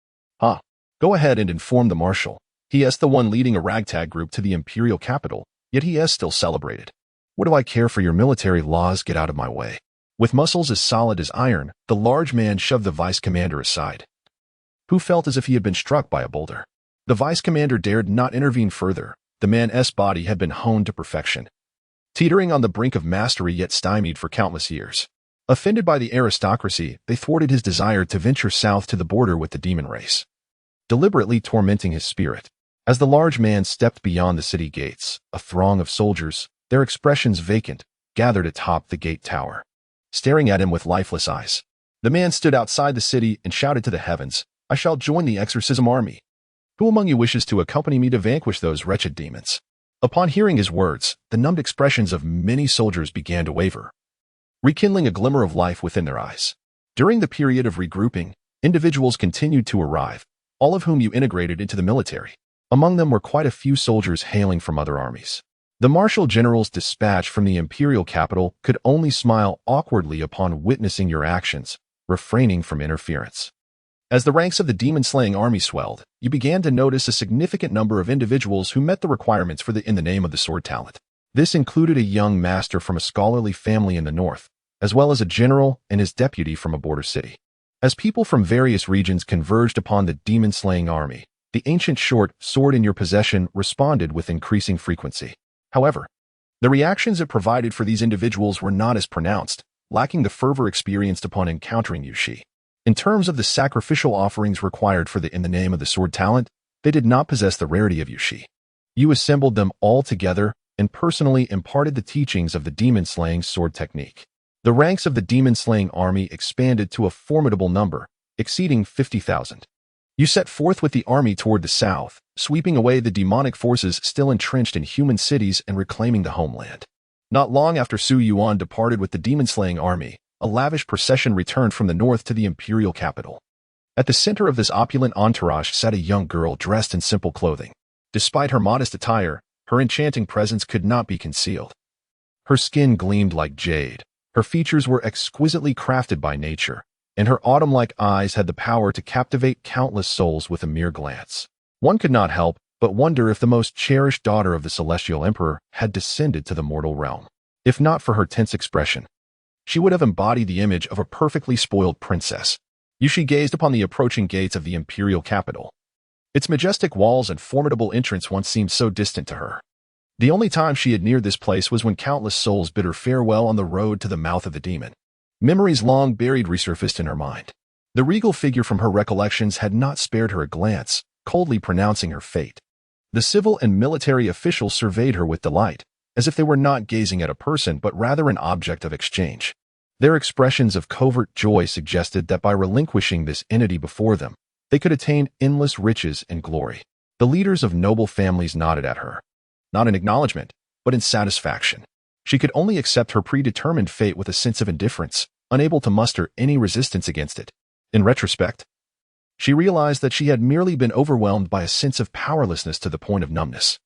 Huh. Go ahead and inform the marshal. He is the one leading a ragtag group to the imperial capital, yet he is still celebrated. What do I care for your military laws? Get out of my way." With muscles as solid as iron, the large man shoved the vice commander aside, who felt as if he had been struck by a boulder. The vice commander dared not intervene further. The man's body had been honed to perfection, teetering on the brink of mastery yet stymied for countless years. Offended by the aristocracy, they thwarted his desire to venture south to the border with the demon race, deliberately tormenting his spirit. As the large man stepped beyond the city gates, a throng of soldiers, their expressions vacant, gathered atop the gate tower, staring at him with lifeless eyes. The man stood outside the city and shouted to the heavens, "I shall join the exorcism army. Who among you wishes to accompany me to vanquish those wretched demons?" Upon hearing his words, the numbed expressions of many soldiers began to waver, rekindling a glimmer of life within their eyes. During the period of regrouping, individuals continued to arrive, all of whom you integrated into the military. Among them were quite a few soldiers hailing from other armies. The marshal general's dispatch from the imperial capital could only smile awkwardly upon witnessing your actions, refraining from interference. As the ranks of the demon-slaying army swelled, you began to notice a significant number of individuals who met the requirements for in the name of the sword talent. This included a young master from a scholarly family in the north, as well as a general and his deputy from a border city. As people from various regions converged upon the demon-slaying army, the ancient short sword in your possession responded with increasing frequency. However, the reactions it provided for these individuals were not as pronounced, lacking the fervor experienced upon encountering Yushi. In terms of the sacrificial offerings required for in the name of the sword talent, they did not possess the rarity of Yushi. You assembled them all together and personally imparted the teachings of the demon-slaying sword technique. The ranks of the demon-slaying army expanded to a formidable number, exceeding 50,000. You set forth with the army toward the south, sweeping away the demonic forces still entrenched in human cities and reclaiming the homeland. Not long after Su Yuan departed with the demon-slaying army, a lavish procession returned from the north to the imperial capital. At the center of this opulent entourage sat a young girl dressed in simple clothing. Despite her modest attire, her enchanting presence could not be concealed. Her skin gleamed like jade, her features were exquisitely crafted by nature, and her autumn-like eyes had the power to captivate countless souls with a mere glance. One could not help but wonder if the most cherished daughter of the celestial emperor had descended to the mortal realm. If not for her tense expression, she would have embodied the image of a perfectly spoiled princess. Yushi gazed upon the approaching gates of the imperial capital. Its majestic walls and formidable entrance once seemed so distant to her. The only time she had neared this place was when countless souls bid her farewell on the road to the mouth of the demon. Memories long buried resurfaced in her mind. The regal figure from her recollections had not spared her a glance, coldly pronouncing her fate. The civil and military officials surveyed her with delight, as if they were not gazing at a person but rather an object of exchange. Their expressions of covert joy suggested that by relinquishing this entity before them, they could attain endless riches and glory. The leaders of noble families nodded at her, not in acknowledgement, but in satisfaction. She could only accept her predetermined fate with a sense of indifference, unable to muster any resistance against it. In retrospect, she realized that she had merely been overwhelmed by a sense of powerlessness to the point of numbness.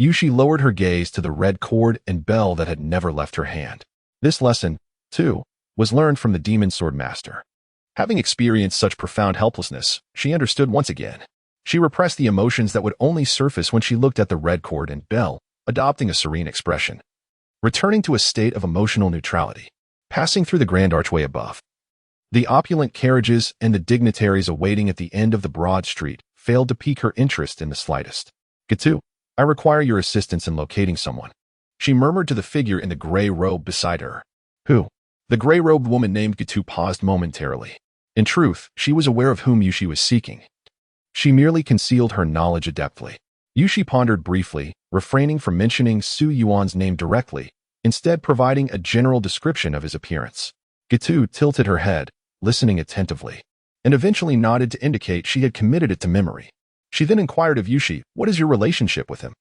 Yushi lowered her gaze to the red cord and bell that had never left her hand. This lesson, too, was learned from the demon sword master. Having experienced such profound helplessness, she understood once again. She repressed the emotions that would only surface when she looked at the red cord and bell, adopting a serene expression. Returning to a state of emotional neutrality, passing through the grand archway above. The opulent carriages and the dignitaries awaiting at the end of the broad street failed to pique her interest in the slightest. Gitu, I require your assistance in locating someone, she murmured to the figure in the gray robe beside her. Who? The gray-robed woman named Gitu paused momentarily. In truth, she was aware of whom Yushi was seeking. She merely concealed her knowledge adeptly. Yushi pondered briefly, refraining from mentioning Su Yuan's name directly, instead providing a general description of his appearance. Gitu tilted her head, listening attentively, and eventually nodded to indicate she had committed it to memory. She then inquired of Yushi, what is your relationship with him?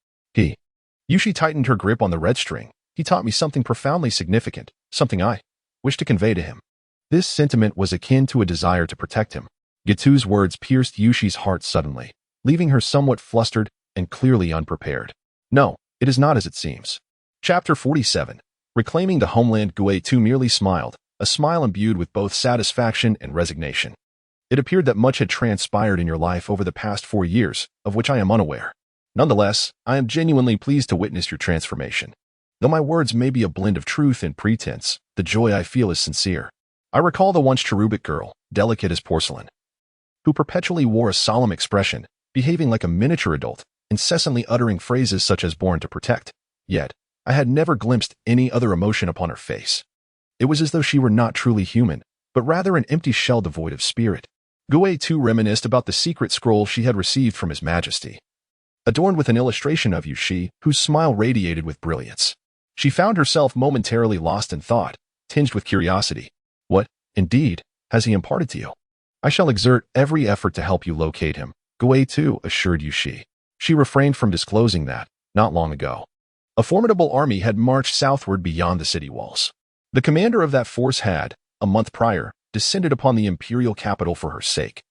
Yushi tightened her grip on the red string. He taught me something profoundly significant, something I wish to convey to him. This sentiment was akin to a desire to protect him. Gitu's words pierced Yushi's heart suddenly, leaving her somewhat flustered and clearly unprepared. No, it is not as it seems. Chapter 47. Reclaiming the homeland. Gu merely smiled, a smile imbued with both satisfaction and resignation. It appeared that much had transpired in your life over the past 4 years, of which I am unaware. Nonetheless, I am genuinely pleased to witness your transformation. Though my words may be a blend of truth and pretense, the joy I feel is sincere. I recall the once cherubic girl, delicate as porcelain, who perpetually wore a solemn expression, behaving like a miniature adult, incessantly uttering phrases such as born to protect. Yet, I had never glimpsed any other emotion upon her face. It was as though she were not truly human, but rather an empty shell devoid of spirit. Gu too reminisced about the secret scroll she had received from His Majesty, adorned with an illustration of Yushi, whose smile radiated with brilliance. She found herself momentarily lost in thought, tinged with curiosity. What, indeed, has he imparted to you? I shall exert every effort to help you locate him, Gu too assured Yushi. She refrained from disclosing that, not long ago, a formidable army had marched southward beyond the city walls. The commander of that force had, a month prior, descended upon the imperial capital for her sake,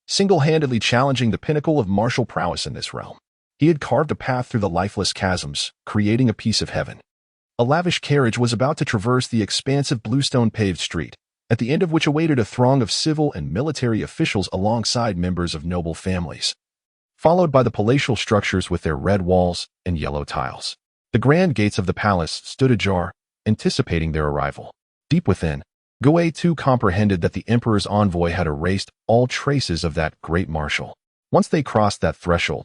single-handedly challenging the pinnacle of martial prowess in this realm. He had carved a path through the lifeless chasms, creating a piece of heaven. A lavish carriage was about to traverse the expansive bluestone-paved street, at the end of which awaited a throng of civil and military officials alongside members of noble families, followed by the palatial structures with their red walls and yellow tiles. The grand gates of the palace stood ajar, anticipating their arrival. Deep within, Gu too comprehended that the emperor's envoy had erased all traces of that great marshal. Once they crossed that threshold,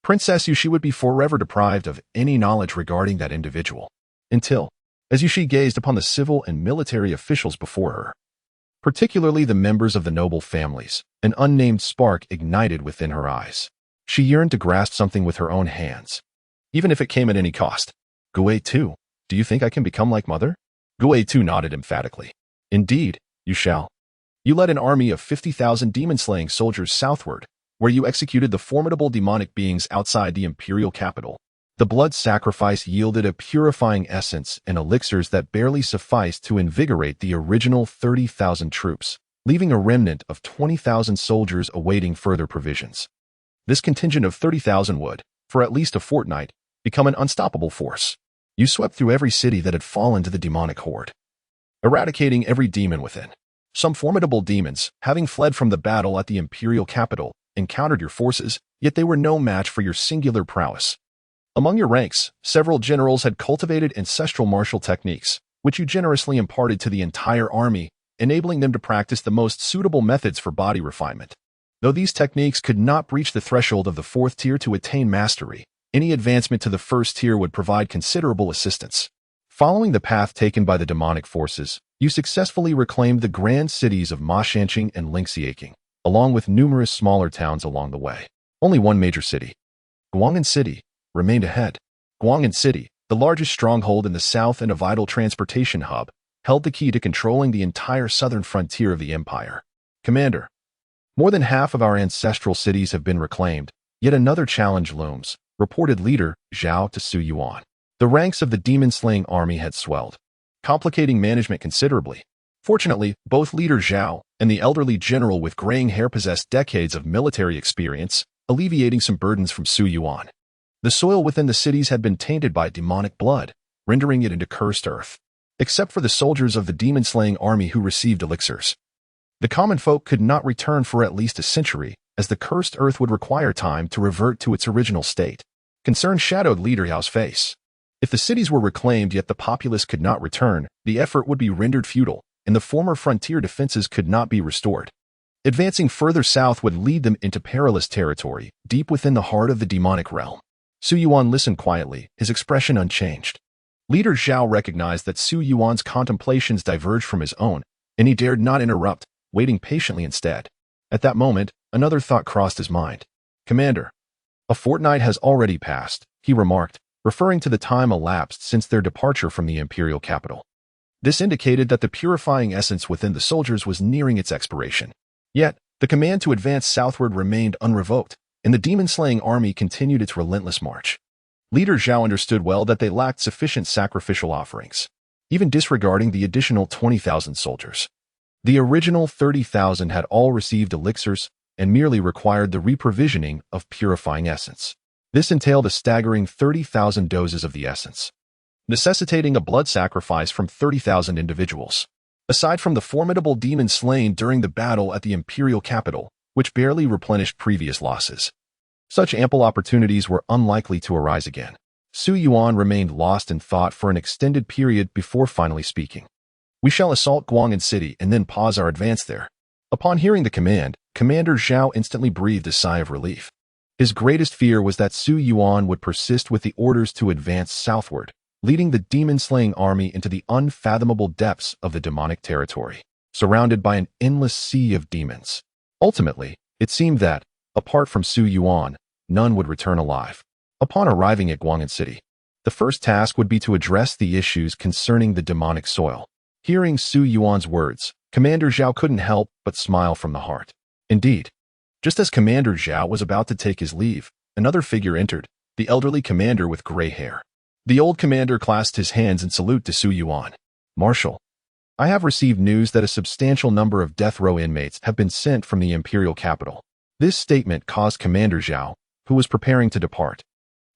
Princess Yushi would be forever deprived of any knowledge regarding that individual. Until, as Yushi gazed upon the civil and military officials before her, particularly the members of the noble families, an unnamed spark ignited within her eyes. She yearned to grasp something with her own hands, even if it came at any cost. Gu too, do you think I can become like Mother? Gu too nodded emphatically. Indeed, you shall. You led an army of 50,000 demon-slaying soldiers southward, where you executed the formidable demonic beings outside the imperial capital. The blood sacrifice yielded a purifying essence and elixirs that barely sufficed to invigorate the original 30,000 troops, leaving a remnant of 20,000 soldiers awaiting further provisions. This contingent of 30,000 would, for at least a fortnight, become an unstoppable force. You swept through every city that had fallen to the demonic horde, eradicating every demon within. Some formidable demons, having fled from the battle at the imperial capital, encountered your forces, yet they were no match for your singular prowess. Among your ranks, several generals had cultivated ancestral martial techniques, which you generously imparted to the entire army, enabling them to practice the most suitable methods for body refinement. Though these techniques could not breach the threshold of the 4th tier to attain mastery, any advancement to the 1st tier would provide considerable assistance. Following the path taken by the demonic forces, you successfully reclaimed the grand cities of Ma Shanqing and Lingxiaking, along with numerous smaller towns along the way. Only one major city, Guang'an City, remained ahead. Guang'an City, the largest stronghold in the south and a vital transportation hub, held the key to controlling the entire southern frontier of the empire. Commander, more than half of our ancestral cities have been reclaimed, yet another challenge looms, reported leader Zhao to Su Yuan. The ranks of the demon-slaying army had swelled, complicating management considerably. Fortunately, both leader Zhao and the elderly general with graying hair possessed decades of military experience, alleviating some burdens from Su Yuan. The soil within the cities had been tainted by demonic blood, rendering it into cursed earth. Except for the soldiers of the demon-slaying army who received elixirs, the common folk could not return for at least a century, as the cursed earth would require time to revert to its original state. Concern shadowed Leader Yao's face. If the cities were reclaimed yet the populace could not return, the effort would be rendered futile, and the former frontier defenses could not be restored. Advancing further south would lead them into perilous territory, deep within the heart of the demonic realm. Su Yuan listened quietly, his expression unchanged. Leader Zhao recognized that Su Yuan's contemplations diverged from his own, and he dared not interrupt, waiting patiently instead. At that moment, another thought crossed his mind. "Commander, a fortnight has already passed," he remarked, referring to the time elapsed since their departure from the imperial capital. This indicated that the purifying essence within the soldiers was nearing its expiration. Yet, the command to advance southward remained unrevoked, and the demon-slaying army continued its relentless march. Leader Zhao understood well that they lacked sufficient sacrificial offerings, even disregarding the additional 20,000 soldiers. The original 30,000 had all received elixirs and merely required the reprovisioning of purifying essence. This entailed a staggering 30,000 doses of the essence, necessitating a blood sacrifice from 30,000 individuals. Aside from the formidable demon slain during the battle at the imperial capital, which barely replenished previous losses, such ample opportunities were unlikely to arise again. Su Yuan remained lost in thought for an extended period before finally speaking. "We shall assault Guang'an City and then pause our advance there." Upon hearing the command, Commander Zhao instantly breathed a sigh of relief. His greatest fear was that Su Yuan would persist with the orders to advance southward, leading the demon-slaying army into the unfathomable depths of the demonic territory, surrounded by an endless sea of demons. Ultimately, it seemed that, apart from Su Yuan, none would return alive. Upon arriving at Guang'an City, the first task would be to address the issues concerning the demonic soil. Hearing Su Yuan's words, Commander Zhao couldn't help but smile from the heart. Indeed, just as Commander Zhao was about to take his leave, another figure entered, the elderly commander with gray hair. The old commander clasped his hands in salute to Su Yuan. "Marshal, I have received news that a substantial number of death row inmates have been sent from the imperial capital." This statement caused Commander Zhao, who was preparing to depart,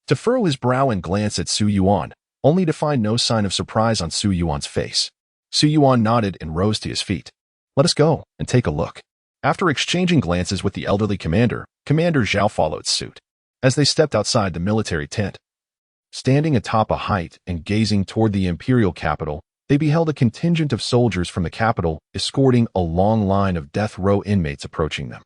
to furrow his brow and glance at Su Yuan, only to find no sign of surprise on Su Yuan's face. Su Yuan nodded and rose to his feet. "Let us go and take a look." After exchanging glances with the elderly commander, Commander Zhao followed suit. As they stepped outside the military tent, standing atop a height and gazing toward the imperial capital, they beheld a contingent of soldiers from the capital escorting a long line of death row inmates approaching them.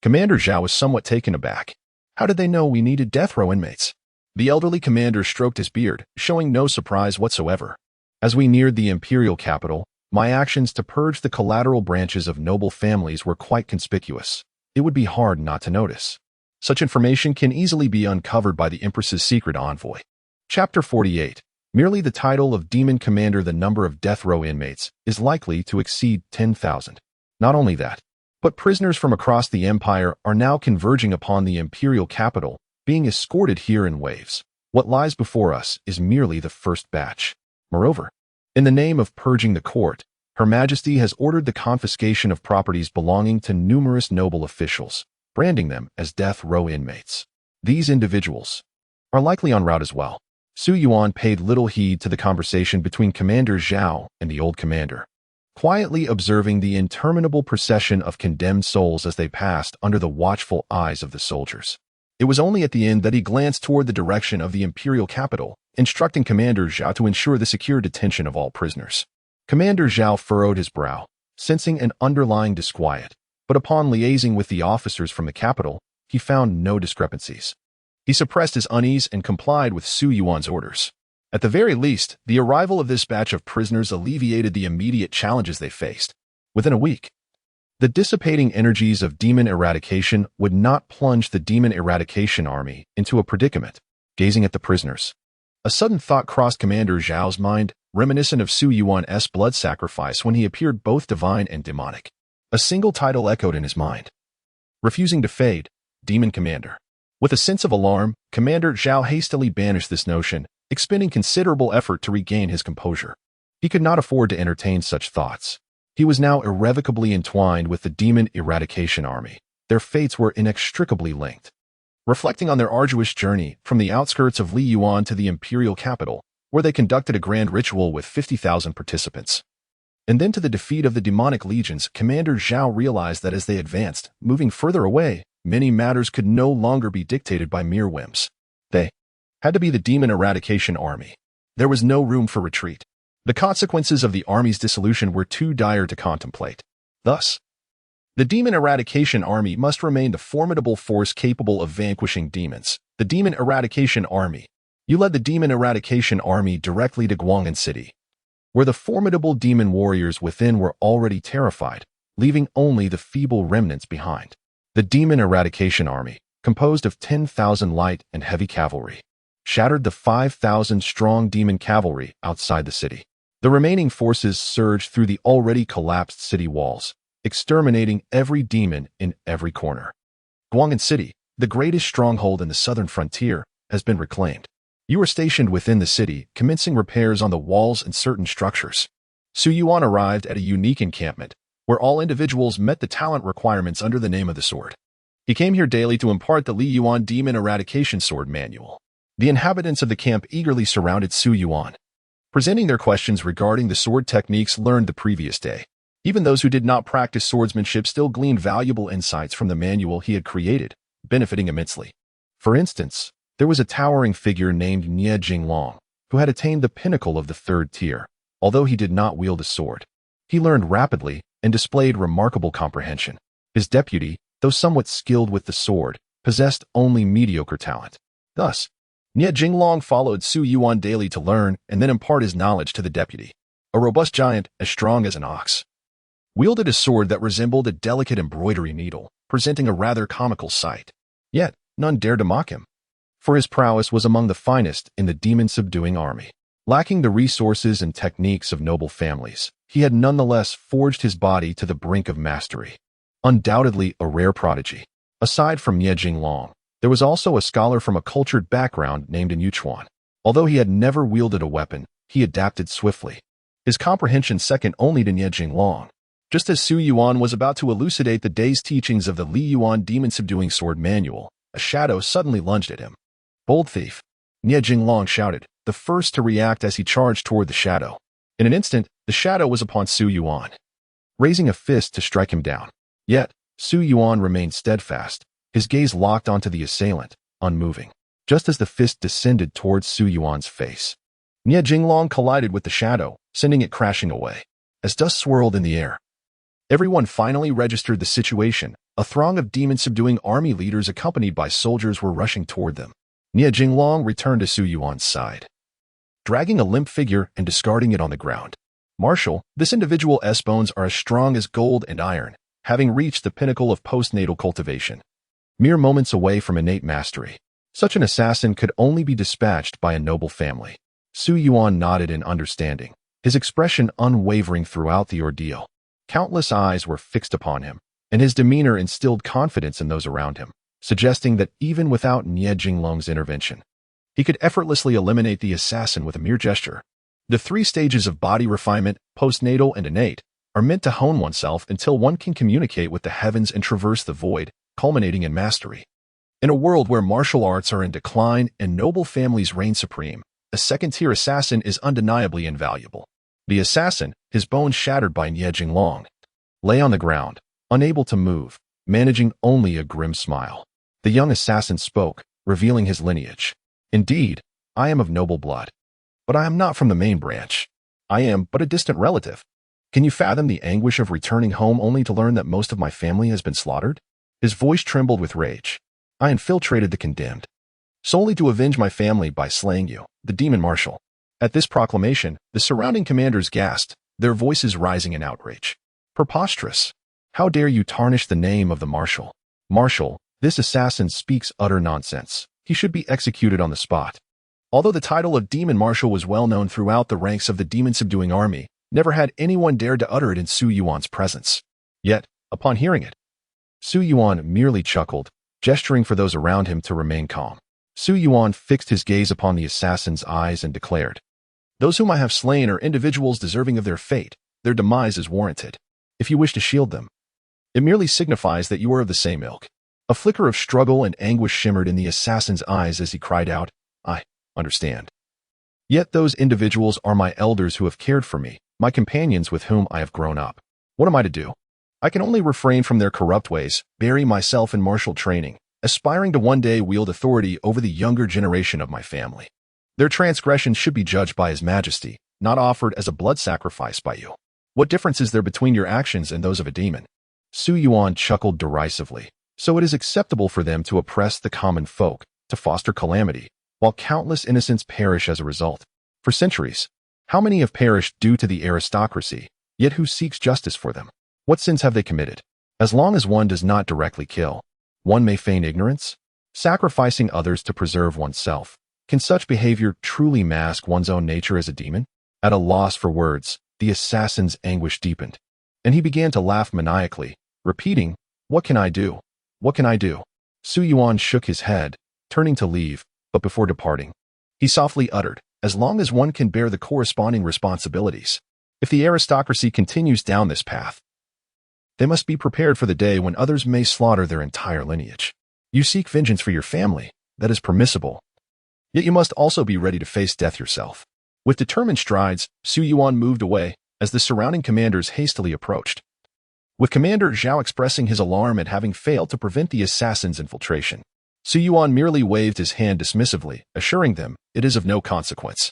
Commander Zhao was somewhat taken aback. "How did they know we needed death row inmates?" The elderly commander stroked his beard, showing no surprise whatsoever. "As we neared the imperial capital, my actions to purge the collateral branches of noble families were quite conspicuous. It would be hard not to notice. Such information can easily be uncovered by the Empress's secret envoy." Chapter 48. Merely the title of Demon Commander, the number of death row inmates is likely to exceed 10,000. Not only that, but prisoners from across the empire are now converging upon the imperial capital, being escorted here in waves. What lies before us is merely the first batch. Moreover, in the name of purging the court, Her Majesty has ordered the confiscation of properties belonging to numerous noble officials, branding them as death row inmates. These individuals are likely en route as well. Su Yuan paid little heed to the conversation between Commander Zhao and the old commander, quietly observing the interminable procession of condemned souls as they passed under the watchful eyes of the soldiers. It was only at the end that he glanced toward the direction of the imperial capital, instructing Commander Zhao to ensure the secure detention of all prisoners. Commander Zhao furrowed his brow, sensing an underlying disquiet, but upon liaising with the officers from the capital, he found no discrepancies. He suppressed his unease and complied with Su Yuan's orders. At the very least, the arrival of this batch of prisoners alleviated the immediate challenges they faced. Within a week, the dissipating energies of demon eradication would not plunge the demon eradication army into a predicament. Gazing at the prisoners, a sudden thought crossed Commander Zhao's mind, reminiscent of Su Yuan's blood sacrifice when he appeared both divine and demonic. A single title echoed in his mind. Refusing to fade, Demon Commander. With a sense of alarm, Commander Zhao hastily banished this notion, expending considerable effort to regain his composure. He could not afford to entertain such thoughts. He was now irrevocably entwined with the demon eradication army. Their fates were inextricably linked. reflecting on their arduous journey from the outskirts of Li Yuan to the imperial capital, where they conducted a grand ritual with 50,000 participants. And then to the defeat of the demonic legions, Commander Zhao realized that as they advanced, moving further away, many matters could no longer be dictated by mere whims. They had to be the demon eradication army. There was no room for retreat. The consequences of the army's dissolution were too dire to contemplate. Thus, the demon eradication army must remain the formidable force capable of vanquishing demons. The demon eradication army. You led the demon eradication army directly to Guang'an City, where the formidable demon warriors within were already terrified, leaving only the feeble remnants behind. The demon eradication army, composed of 10,000 light and heavy cavalry, shattered the 5,000-strong demon cavalry outside the city. The remaining forces surged through the already collapsed city walls, exterminating every demon in every corner. Guang'an City, the greatest stronghold in the southern frontier, has been reclaimed. You were stationed within the city, commencing repairs on the walls and certain structures. Su Yuan arrived at a unique encampment, where all individuals met the talent requirements under the name of the sword. He came here daily to impart the Li Yuan Demon Eradication Sword Manual. The inhabitants of the camp eagerly surrounded Su Yuan, presenting their questions regarding the sword techniques learned the previous day. Even those who did not practice swordsmanship still gleaned valuable insights from the manual he had created, benefiting immensely. For instance, there was a towering figure named Nie Jinglong, who had attained the pinnacle of the third tier. Although he did not wield a sword, he learned rapidly and displayed remarkable comprehension. His deputy, though somewhat skilled with the sword, possessed only mediocre talent. Thus, Nie Jinglong followed Su Yuan daily to learn and then impart his knowledge to the deputy. A robust giant, as strong as an ox, wielded a sword that resembled a delicate embroidery needle, presenting a rather comical sight. Yet, none dared to mock him, for his prowess was among the finest in the demon-subduing army. Lacking the resources and techniques of noble families, he had nonetheless forged his body to the brink of mastery. Undoubtedly a rare prodigy. Aside from Nie Jinglong, there was also a scholar from a cultured background named Yu Chuan. Although he had never wielded a weapon, he adapted swiftly, his comprehension second only to Nie Jinglong. Just as Su Yuan was about to elucidate the day's teachings of the Li Yuan Demon-Subduing Sword Manual, a shadow suddenly lunged at him. "Bold thief!" Nie Jinglong shouted, the first to react as he charged toward the shadow. In an instant, the shadow was upon Su Yuan, raising a fist to strike him down. Yet, Su Yuan remained steadfast, his gaze locked onto the assailant, unmoving. Just as the fist descended towards Su Yuan's face, Nie Jinglong collided with the shadow, sending it crashing away. As dust swirled in the air, everyone finally registered the situation. A throng of demon-subduing army leaders accompanied by soldiers were rushing toward them. Nie Jinglong returned to Su Yuan's side, dragging a limp figure and discarding it on the ground. "Marshal, this individual's bones are as strong as gold and iron, having reached the pinnacle of postnatal cultivation, mere moments away from innate mastery. Such an assassin could only be dispatched by a noble family." Su Yuan nodded in understanding, his expression unwavering throughout the ordeal. Countless eyes were fixed upon him, and his demeanor instilled confidence in those around him, suggesting that even without Nie Jinglong's intervention, he could effortlessly eliminate the assassin with a mere gesture. The 3 stages of body refinement, postnatal and innate, are meant to hone oneself until one can communicate with the heavens and traverse the void, culminating in mastery. In a world where martial arts are in decline and noble families reign supreme, a second-tier assassin is undeniably invaluable. The assassin, his bones shattered by Nie Jinglong, lay on the ground, unable to move, managing only a grim smile. The young assassin spoke, revealing his lineage. "Indeed, I am of noble blood, but I am not from the main branch. I am but a distant relative. Can you fathom the anguish of returning home only to learn that most of my family has been slaughtered?" His voice trembled with rage. "I infiltrated the condemned, solely to avenge my family by slaying you, the demon marshal." At this proclamation, the surrounding commanders gasped, their voices rising in outrage. "Preposterous! How dare you tarnish the name of the marshal? Marshal, this assassin speaks utter nonsense. He should be executed on the spot." Although the title of demon marshal was well known throughout the ranks of the demon-subduing army, never had anyone dared to utter it in Su Yuan's presence. Yet, upon hearing it, Su Yuan merely chuckled, gesturing for those around him to remain calm. Su Yuan fixed his gaze upon the assassin's eyes and declared, "Those whom I have slain are individuals deserving of their fate. Their demise is warranted. If you wish to shield them, it merely signifies that you are of the same ilk." A flicker of struggle and anguish shimmered in the assassin's eyes as he cried out, "I understand. Yet those individuals are my elders who have cared for me, my companions with whom I have grown up. What am I to do? I can only refrain from their corrupt ways, bury myself in martial training, aspiring to one day wield authority over the younger generation of my family. Their transgressions should be judged by His Majesty, not offered as a blood sacrifice by you. What difference is there between your actions and those of a demon?" Su Yuan chuckled derisively. "So it is acceptable for them to oppress the common folk, to foster calamity, while countless innocents perish as a result. For centuries, how many have perished due to the aristocracy, yet who seeks justice for them? What sins have they committed? As long as one does not directly kill, one may feign ignorance, sacrificing others to preserve oneself. Can such behavior truly mask one's own nature as a demon?" At a loss for words, the assassin's anguish deepened, and he began to laugh maniacally, repeating, "What can I do? What can I do?" Su Yuan shook his head, turning to leave, but before departing, he softly uttered, "As long as one can bear the corresponding responsibilities. If the aristocracy continues down this path, they must be prepared for the day when others may slaughter their entire lineage. You seek vengeance for your family, that is permissible. Yet you must also be ready to face death yourself." With determined strides, Su Yuan moved away as the surrounding commanders hastily approached, with Commander Zhao expressing his alarm at having failed to prevent the assassin's infiltration. Su Yuan merely waved his hand dismissively, assuring them, "It is of no consequence.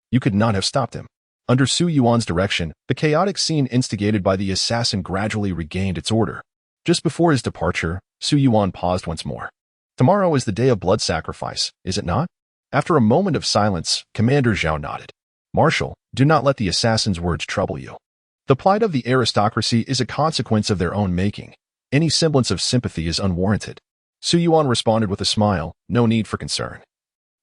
You could not have stopped him." Under Su Yuan's direction, the chaotic scene instigated by the assassin gradually regained its order. Just before his departure, Su Yuan paused once more. "Tomorrow is the day of blood sacrifice, is it not?" After a moment of silence, Commander Zhao nodded. "Marshal, do not let the assassin's words trouble you. The plight of the aristocracy is a consequence of their own making. Any semblance of sympathy is unwarranted." Su Yuan responded with a smile, "No need for concern.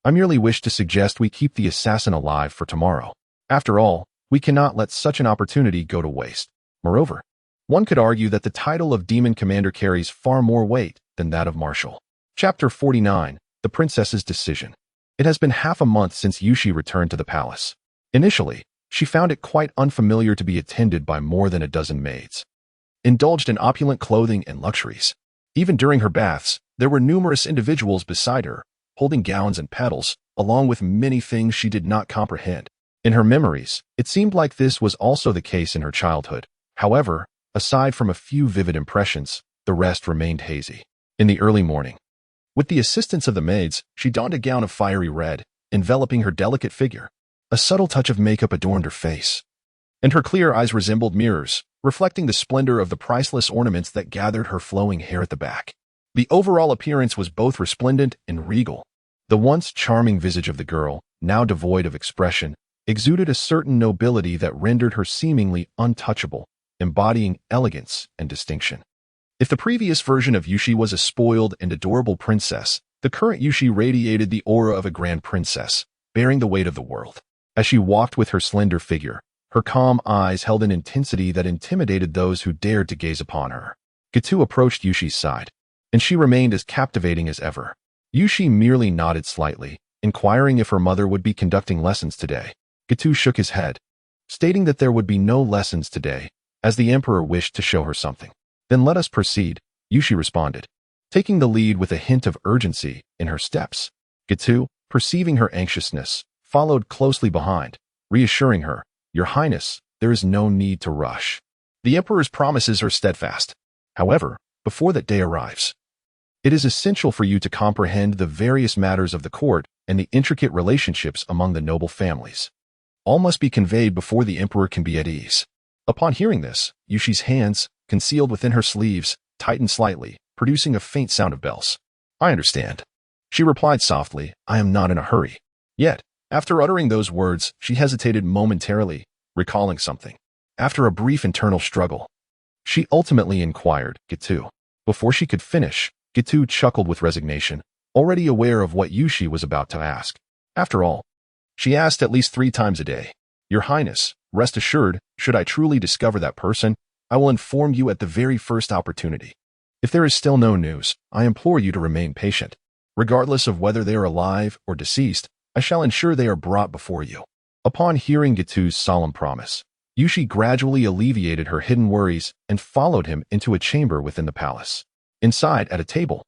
I merely wish to suggest we keep the assassin alive for tomorrow. After all, we cannot let such an opportunity go to waste. Moreover, one could argue that the title of Demon Commander carries far more weight than that of Marshal." Chapter 49, The Princess's Decision. It has been half a month since Yushi returned to the palace. Initially, she found it quite unfamiliar to be attended by more than a dozen maids, indulged in opulent clothing and luxuries. Even during her baths, there were numerous individuals beside her, holding gowns and petals, along with many things she did not comprehend. In her memories, it seemed like this was also the case in her childhood. However, aside from a few vivid impressions, the rest remained hazy. In the early morning, with the assistance of the maids, she donned a gown of fiery red, enveloping her delicate figure. A subtle touch of makeup adorned her face, and her clear eyes resembled mirrors, reflecting the splendor of the priceless ornaments that gathered her flowing hair at the back. The overall appearance was both resplendent and regal. The once charming visage of the girl, now devoid of expression, exuded a certain nobility that rendered her seemingly untouchable, embodying elegance and distinction. If the previous version of Yushi was a spoiled and adorable princess, the current Yushi radiated the aura of a grand princess, bearing the weight of the world. As she walked with her slender figure, her calm eyes held an intensity that intimidated those who dared to gaze upon her. Gitu approached Yushi's side, and she remained as captivating as ever. Yushi merely nodded slightly, inquiring if her mother would be conducting lessons today. Gitu shook his head, stating that there would be no lessons today, as the emperor wished to show her something. "Then let us proceed," Yushi responded, taking the lead with a hint of urgency in her steps. Gitu, perceiving her anxiousness, followed closely behind, reassuring her, "Your Highness, there is no need to rush. The emperor's promises are steadfast. However, before that day arrives, it is essential for you to comprehend the various matters of the court and the intricate relationships among the noble families. All must be conveyed before the emperor can be at ease." Upon hearing this, Yushi's hands, concealed within her sleeves, tightened slightly, producing a faint sound of bells. "I understand," she replied softly, "I am not in a hurry." Yet, after uttering those words, she hesitated momentarily, recalling something. After a brief internal struggle, she ultimately inquired, "Gitu." Before she could finish, Gitu chuckled with resignation, already aware of what Yushi was about to ask. After all, she asked at least 3 times a day. "Your Highness, rest assured, should I truly discover that person, I will inform you at the very first opportunity. If there is still no news, I implore you to remain patient. Regardless of whether they are alive or deceased, I shall ensure they are brought before you." Upon hearing Gitu's solemn promise, Yushi gradually alleviated her hidden worries and followed him into a chamber within the palace. Inside, at a table,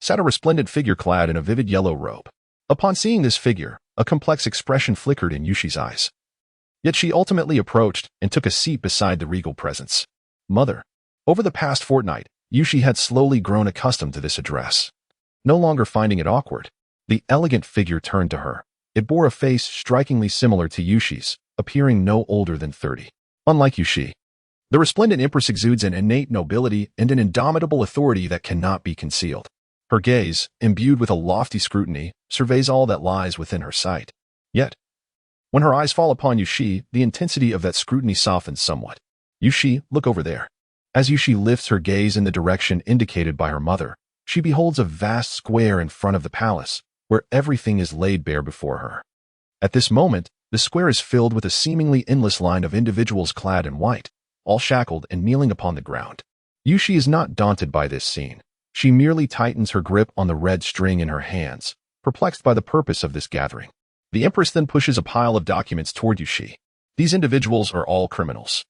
sat a resplendent figure clad in a vivid yellow robe. Upon seeing this figure, a complex expression flickered in Yushi's eyes. Yet she ultimately approached and took a seat beside the regal presence. Mother. Over the past fortnight, Yushi had slowly grown accustomed to this address. No longer finding it awkward, the elegant figure turned to her. It bore a face strikingly similar to Yushi's, appearing no older than 30. Unlike Yushi, the resplendent empress exudes an innate nobility and an indomitable authority that cannot be concealed. Her gaze, imbued with a lofty scrutiny, surveys all that lies within her sight. Yet, when her eyes fall upon Yushi, the intensity of that scrutiny softens somewhat. Yushi, look over there. As Yushi lifts her gaze in the direction indicated by her mother, she beholds a vast square in front of the palace, where everything is laid bare before her. At this moment, the square is filled with a seemingly endless line of individuals clad in white, all shackled and kneeling upon the ground. Yushi is not daunted by this scene. She merely tightens her grip on the red string in her hands, perplexed by the purpose of this gathering. The Empress then pushes a pile of documents toward Yushi. These individuals are all criminals.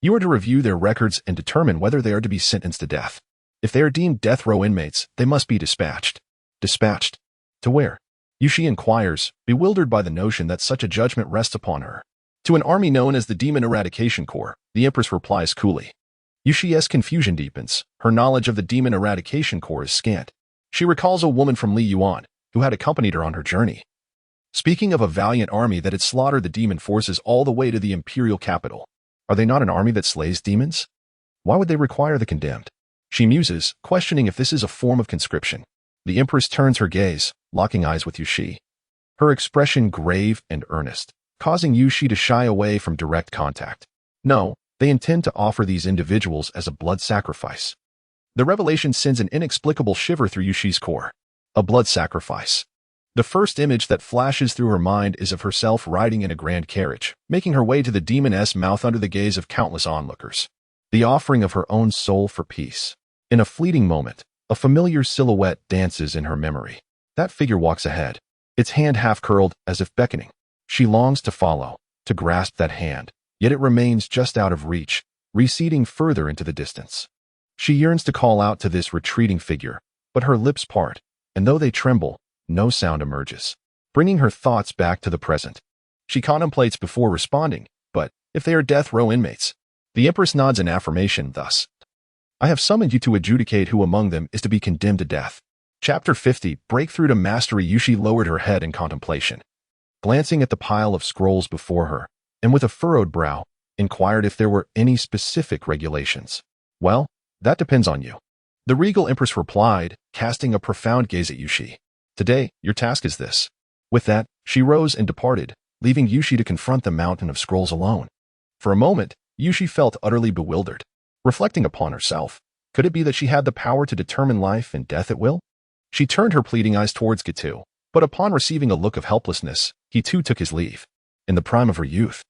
You are to review their records and determine whether they are to be sentenced to death. If they are deemed death row inmates, they must be dispatched. Dispatched? To where? Yushi inquires, bewildered by the notion that such a judgment rests upon her. To an army known as the Demon Eradication Corps, the Empress replies coolly. Yushi's confusion deepens. Her knowledge of the Demon Eradication Corps is scant. She recalls a woman from Su Yuan, who had accompanied her on her journey. Speaking of a valiant army that had slaughtered the demon forces all the way to the imperial capital, are they not an army that slays demons? Why would they require the condemned? She muses, questioning if this is a form of conscription. The Empress turns her gaze, locking eyes with Yushi. Her expression grave and earnest, causing Yushi to shy away from direct contact. No, they intend to offer these individuals as a blood sacrifice. The revelation sends an inexplicable shiver through Yushi's core. A blood sacrifice. The first image that flashes through her mind is of herself riding in a grand carriage, making her way to the demoness mouth under the gaze of countless onlookers. The offering of her own soul for peace. In a fleeting moment, a familiar silhouette dances in her memory. That figure walks ahead, its hand half-curled as if beckoning. She longs to follow, to grasp that hand, yet it remains just out of reach, receding further into the distance. She yearns to call out to this retreating figure, but her lips part, and though they tremble, no sound emerges, bringing her thoughts back to the present. She contemplates before responding, but if they are death row inmates, the Empress nods in affirmation thus. I have summoned you to adjudicate who among them is to be condemned to death. Chapter 50, Breakthrough to Mastery. Yushi lowered her head in contemplation, glancing at the pile of scrolls before her, and with a furrowed brow, inquired if there were any specific regulations. Well, that depends on you. The regal Empress replied, casting a profound gaze at Yushi. Today, your task is this. With that, she rose and departed, leaving Yushi to confront the mountain of scrolls alone. For a moment, Yushi felt utterly bewildered. Reflecting upon herself, could it be that she had the power to determine life and death at will? She turned her pleading eyes towards Gitu, but upon receiving a look of helplessness, he too took his leave. In the prime of her youth,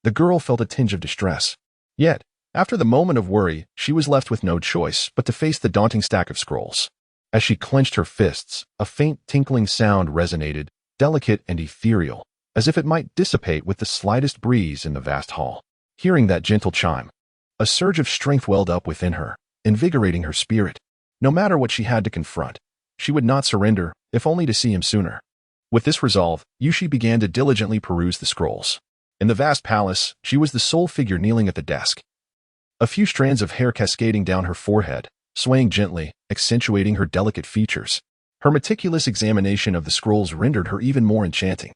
the girl felt a tinge of distress. Yet, after the moment of worry, she was left with no choice but to face the daunting stack of scrolls. As she clenched her fists, a faint tinkling sound resonated, delicate and ethereal, as if it might dissipate with the slightest breeze in the vast hall. Hearing that gentle chime, a surge of strength welled up within her, invigorating her spirit. No matter what she had to confront, she would not surrender, if only to see him sooner. With this resolve, Yushi began to diligently peruse the scrolls. In the vast palace, she was the sole figure kneeling at the desk. A few strands of hair cascading down her forehead, swaying gently, accentuating her delicate features. Her meticulous examination of the scrolls rendered her even more enchanting.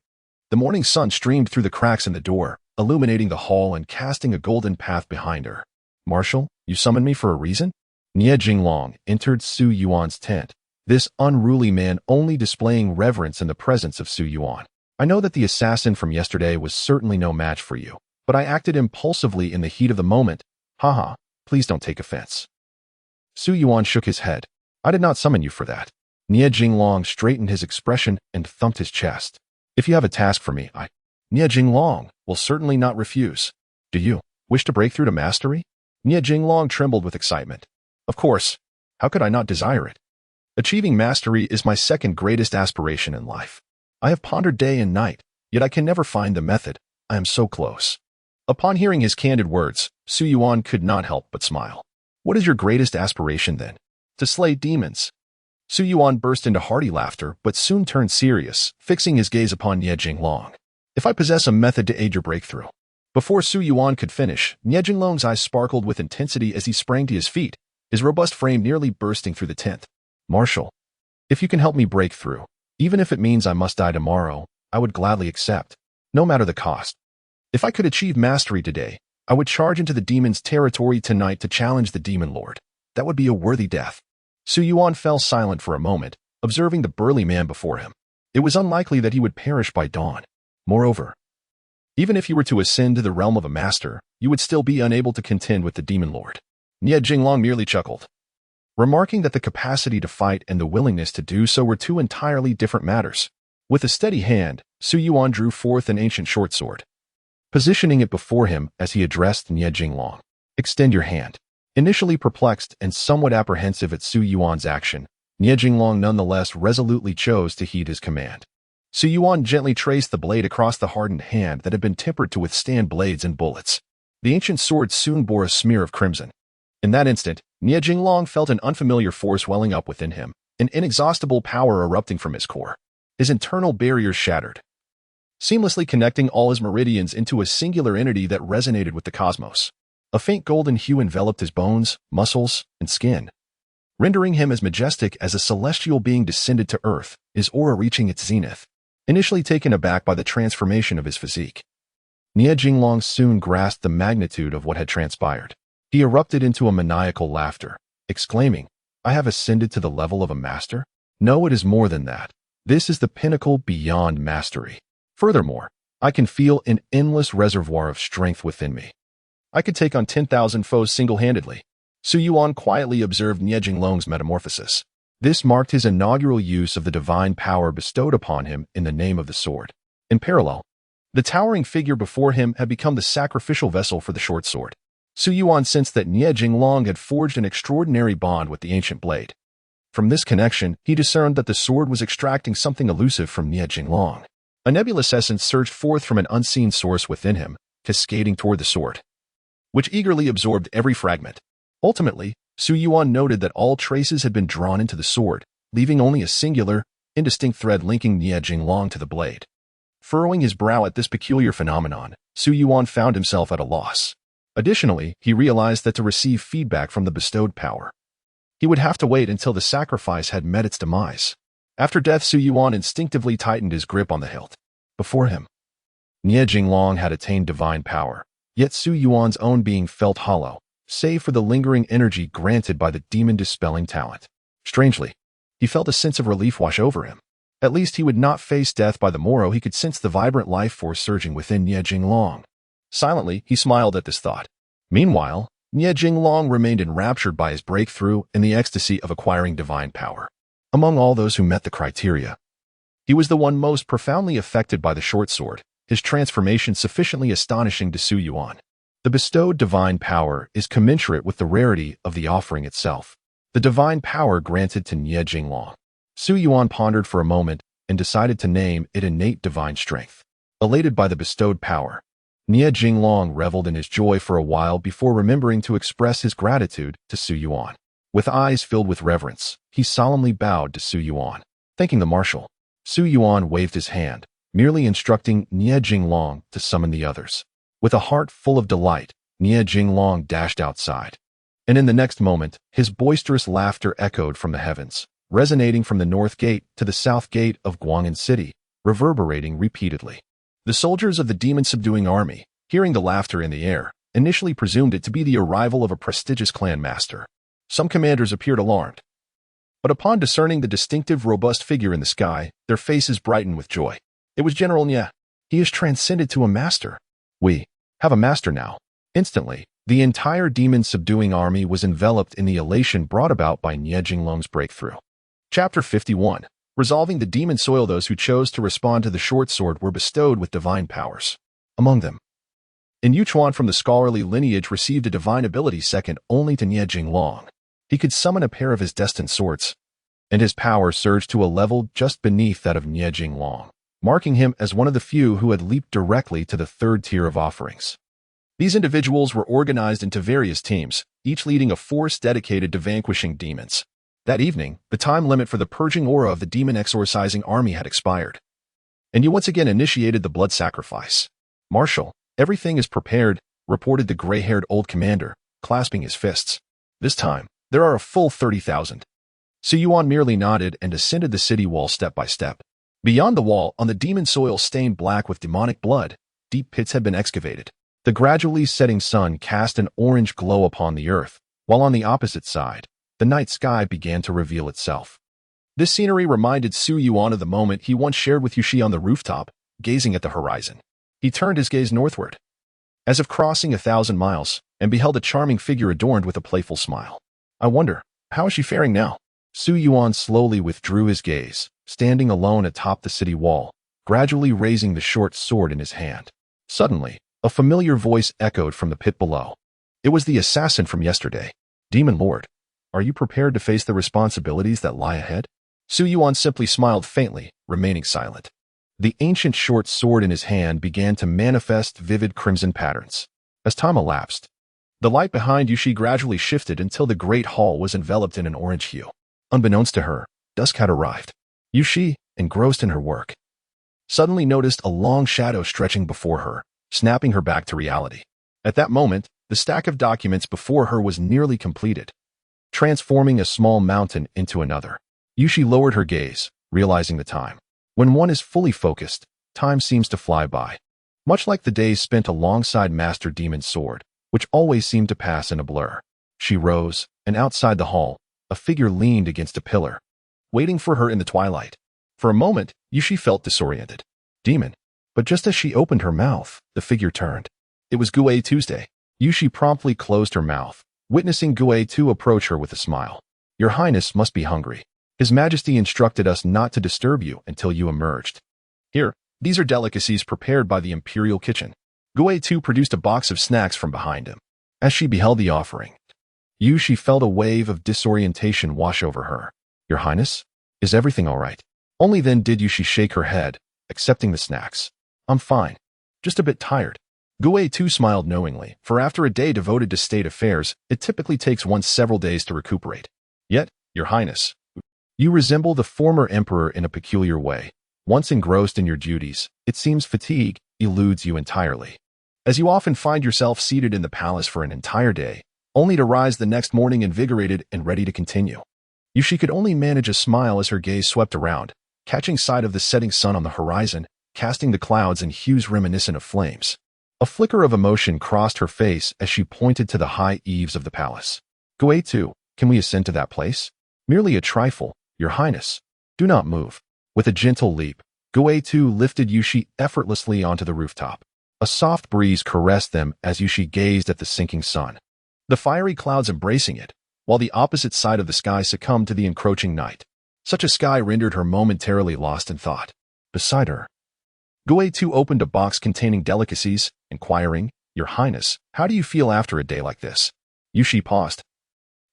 The morning sun streamed through the cracks in the door, illuminating the hall and casting a golden path behind her. Marshal, you summoned me for a reason? Nie Jinglong entered Su Yuan's tent, this unruly man only displaying reverence in the presence of Su Yuan. I know that the assassin from yesterday was certainly no match for you, but I acted impulsively in the heat of the moment. Haha, please don't take offense. Su Yuan shook his head. I did not summon you for that. Nie Jinglong straightened his expression and thumped his chest. If you have a task for me, Nie Jinglong will certainly not refuse. Do you wish to break through to mastery? Nie Jinglong trembled with excitement. Of course. How could I not desire it? Achieving mastery is my second greatest aspiration in life. I have pondered day and night, yet I can never find the method. I am so close. Upon hearing his candid words, Su Yuan could not help but smile. What is your greatest aspiration then? to slay demons. Su Yuan burst into hearty laughter, but soon turned serious, fixing his gaze upon Nie Jinglong. If I possess a method to aid your breakthrough. Before Su Yuan could finish, Nie Jinglong's eyes sparkled with intensity as he sprang to his feet, his robust frame nearly bursting through the tent. Marshal, if you can help me break through, even if it means I must die tomorrow, I would gladly accept, no matter the cost. If I could achieve mastery today, I would charge into the demon's territory tonight to challenge the demon lord. That would be a worthy death. Su Yuan fell silent for a moment, observing the burly man before him. It was unlikely that he would perish by dawn. Moreover, even if you were to ascend to the realm of a master, you would still be unable to contend with the demon lord. Nie Jinglong merely chuckled, remarking that the capacity to fight and the willingness to do so were two entirely different matters. With a steady hand, Su Yuan drew forth an ancient short sword, positioning it before him as he addressed Nie Jinglong. Extend your hand. Initially perplexed and somewhat apprehensive at Su Yuan's action, Nie Jinglong nonetheless resolutely chose to heed his command. Su Yuan gently traced the blade across the hardened hand that had been tempered to withstand blades and bullets. The ancient sword soon bore a smear of crimson. In that instant, Nie Jinglong felt an unfamiliar force welling up within him, an inexhaustible power erupting from his core. His internal barriers shattered, seamlessly connecting all his meridians into a singular entity that resonated with the cosmos. A faint golden hue enveloped his bones, muscles, and skin, rendering him as majestic as a celestial being descended to earth, his aura reaching its zenith. Initially taken aback by the transformation of his physique, Nie Jinglong soon grasped the magnitude of what had transpired. He erupted into a maniacal laughter, exclaiming, I have ascended to the level of a master? No, it is more than that. This is the pinnacle beyond mastery. Furthermore, I can feel an endless reservoir of strength within me. I could take on 10,000 foes single-handedly. Su Yuan quietly observed Nie Jinglong's metamorphosis. This marked his inaugural use of the divine power bestowed upon him in the name of the sword. In parallel, the towering figure before him had become the sacrificial vessel for the short sword. Su Yuan sensed that Nie Jinglong had forged an extraordinary bond with the ancient blade. From this connection, he discerned that the sword was extracting something elusive from Nie Jinglong. A nebulous essence surged forth from an unseen source within him, cascading toward the sword, which eagerly absorbed every fragment. Ultimately, Su Yuan noted that all traces had been drawn into the sword, leaving only a singular, indistinct thread linking Nie Jinglong to the blade. Furrowing his brow at this peculiar phenomenon, Su Yuan found himself at a loss. Additionally, he realized that to receive feedback from the bestowed power, he would have to wait until the sacrifice had met its demise. After death, Su Yuan instinctively tightened his grip on the hilt. Before him, Nie Jinglong had attained divine power, yet Su Yuan's own being felt hollow, save for the lingering energy granted by the demon-dispelling talent. Strangely, he felt a sense of relief wash over him. At least he would not face death by the morrow. He could sense the vibrant life force surging within Nie Jinglong. Silently, he smiled at this thought. Meanwhile, Nie Jinglong remained enraptured by his breakthrough and the ecstasy of acquiring divine power. Among all those who met the criteria, he was the one most profoundly affected by the short sword, his transformation sufficiently astonishing to Su Yuan. The bestowed divine power is commensurate with the rarity of the offering itself. The divine power granted to Nie Jinglong. Su Yuan pondered for a moment and decided to name it innate divine strength. Elated by the bestowed power, Nie Jinglong reveled in his joy for a while before remembering to express his gratitude to Su Yuan. With eyes filled with reverence, he solemnly bowed to Su Yuan. Thanking the marshal, Su Yuan waved his hand, merely instructing Nie Jinglong to summon the others. With a heart full of delight, Nie Jinglong dashed outside. And in the next moment, his boisterous laughter echoed from the heavens, resonating from the north gate to the south gate of Guang'an City, reverberating repeatedly. The soldiers of the demon-subduing army, hearing the laughter in the air, initially presumed it to be the arrival of a prestigious clan master. Some commanders appeared alarmed, but upon discerning the distinctive, robust figure in the sky, their faces brightened with joy. It was General Nie. He has transcended to a master. We have a master now. Instantly, the entire demon-subduing army was enveloped in the elation brought about by Nie Jinglong's breakthrough. Chapter 51. Resolving the demon soil. Those who chose to respond to the short sword were bestowed with divine powers. Among them, In Yuchuan from the scholarly lineage received a divine ability second only to Nie Jinglong. He could summon a pair of his destined swords, and his power surged to a level just beneath that of Nie Jinglong, marking him as one of the few who had leaped directly to the third tier of offerings. These individuals were organized into various teams, each leading a force dedicated to vanquishing demons. That evening, the time limit for the purging aura of the demon exorcising army had expired, and you once again initiated the blood sacrifice. Marshal, everything is prepared, reported the gray-haired old commander, clasping his fists. This time, there are a full 30,000. Su Yuan merely nodded and ascended the city wall step by step. Beyond the wall, on the demon soil stained black with demonic blood, deep pits had been excavated. The gradually setting sun cast an orange glow upon the earth, while on the opposite side, the night sky began to reveal itself. This scenery reminded Su Yuan of the moment he once shared with Yushi on the rooftop, gazing at the horizon. He turned his gaze northward, as if crossing 1,000 miles, and beheld a charming figure adorned with a playful smile. I wonder, how is she faring now? Su Yuan slowly withdrew his gaze, standing alone atop the city wall, gradually raising the short sword in his hand. Suddenly, a familiar voice echoed from the pit below. It was the assassin from yesterday. Demon Lord, are you prepared to face the responsibilities that lie ahead? Su Yuan simply smiled faintly, remaining silent. The ancient short sword in his hand began to manifest vivid crimson patterns. As time elapsed, the light behind Yushi gradually shifted until the great hall was enveloped in an orange hue. Unbeknownst to her, dusk had arrived. Yushi, engrossed in her work, suddenly noticed a long shadow stretching before her, snapping her back to reality. At that moment, the stack of documents before her was nearly completed, transforming a small mountain into another. Yushi lowered her gaze, realizing the time. When one is fully focused, time seems to fly by. Much like the days spent alongside Master Demon's sword, which always seemed to pass in a blur. She rose, and outside the hall, a figure leaned against a pillar, waiting for her in the twilight. For a moment, Yushi felt disoriented. Demon. But just as she opened her mouth, the figure turned. It was Gue Tuesday. Yushi promptly closed her mouth, witnessing Gue Tu approach her with a smile. Your Highness must be hungry. His Majesty instructed us not to disturb you until you emerged. Here, these are delicacies prepared by the Imperial Kitchen. Gue Tu produced a box of snacks from behind him. As she beheld the offering, Yushi felt a wave of disorientation wash over her. Your Highness? Is everything all right? Only then did Yushi shake her head, accepting the snacks. I'm fine. Just a bit tired. Gue Tu smiled knowingly, for after a day devoted to state affairs, it typically takes one several days to recuperate. Yet, Your Highness, you resemble the former emperor in a peculiar way. Once engrossed in your duties, it seems fatigue eludes you entirely, as you often find yourself seated in the palace for an entire day, only to rise the next morning invigorated and ready to continue. Yushi could only manage a smile as her gaze swept around, catching sight of the setting sun on the horizon, casting the clouds in hues reminiscent of flames. A flicker of emotion crossed her face as she pointed to the high eaves of the palace. Gue Tu, can we ascend to that place? Merely a trifle, Your Highness. Do not move. With a gentle leap, Gue Tu lifted Yushi effortlessly onto the rooftop. A soft breeze caressed them as Yushi gazed at the sinking sun, the fiery clouds embracing it, while the opposite side of the sky succumbed to the encroaching night. Such a sky rendered her momentarily lost in thought. Beside her, Gue Tu opened a box containing delicacies, inquiring, Your Highness, how do you feel after a day like this? Yushi paused,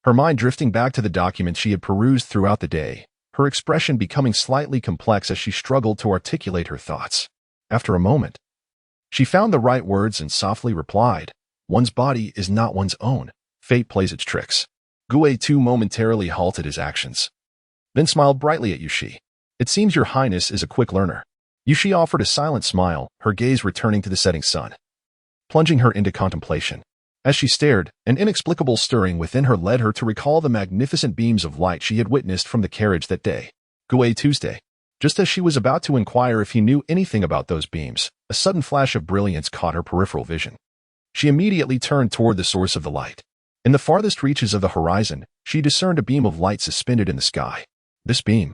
her mind drifting back to the documents she had perused throughout the day, her expression becoming slightly complex as she struggled to articulate her thoughts. After a moment, she found the right words and softly replied, One's body is not one's own. Fate plays its tricks. Gue Tu momentarily halted his actions, then smiled brightly at Yushi. It seems Your Highness is a quick learner. Yushi offered a silent smile, her gaze returning to the setting sun, plunging her into contemplation. As she stared, an inexplicable stirring within her led her to recall the magnificent beams of light she had witnessed from the carriage that day. Gue Tuesday. Just as she was about to inquire if he knew anything about those beams, a sudden flash of brilliance caught her peripheral vision. She immediately turned toward the source of the light. In the farthest reaches of the horizon, she discerned a beam of light suspended in the sky. This beam,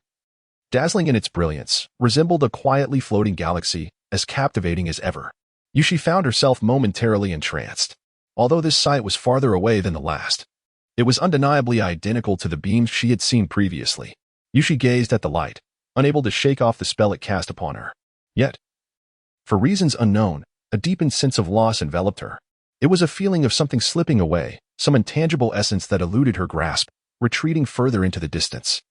dazzling in its brilliance, resembled a quietly floating galaxy, as captivating as ever. Yushi found herself momentarily entranced. Although this sight was farther away than the last, it was undeniably identical to the beams she had seen previously. Yushi gazed at the light, unable to shake off the spell it cast upon her. Yet, for reasons unknown, a deepened sense of loss enveloped her. It was a feeling of something slipping away, some intangible essence that eluded her grasp, retreating further into the distance.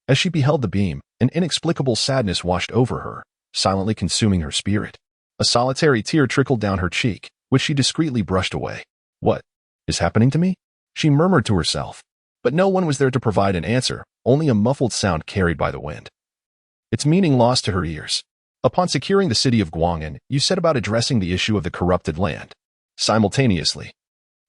As she beheld the beam, an inexplicable sadness washed over her, silently consuming her spirit. A solitary tear trickled down her cheek, which she discreetly brushed away. What is happening to me? She murmured to herself. But no one was there to provide an answer, only a muffled sound carried by the wind. Its meaning lost to her ears. Upon securing the city of Guang'an, you set about addressing the issue of the corrupted land. Simultaneously,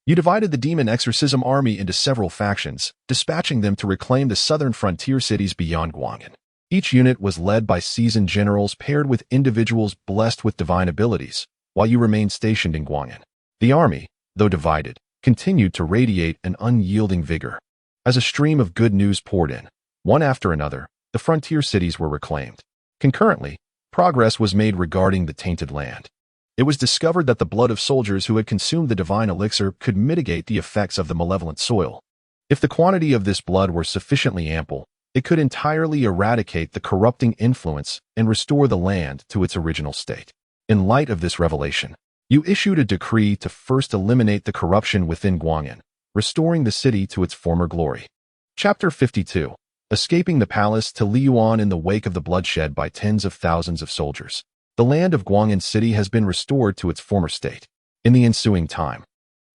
you divided the demon exorcism army into several factions, dispatching them to reclaim the southern frontier cities beyond Guang'an. Each unit was led by seasoned generals paired with individuals blessed with divine abilities, while you remained stationed in Guang'an. The army, though divided, continued to radiate an unyielding vigor. As a stream of good news poured in, one after another, the frontier cities were reclaimed. Concurrently, progress was made regarding the tainted land. It was discovered that the blood of soldiers who had consumed the divine elixir could mitigate the effects of the malevolent soil. If the quantity of this blood were sufficiently ample, it could entirely eradicate the corrupting influence and restore the land to its original state. In light of this revelation, you issued a decree to first eliminate the corruption within Guang'an, restoring the city to its former glory. Chapter 52. Escaping the palace to Su Yuan in the wake of the bloodshed by tens of thousands of soldiers. The land of Guang'an City has been restored to its former state. In the ensuing time,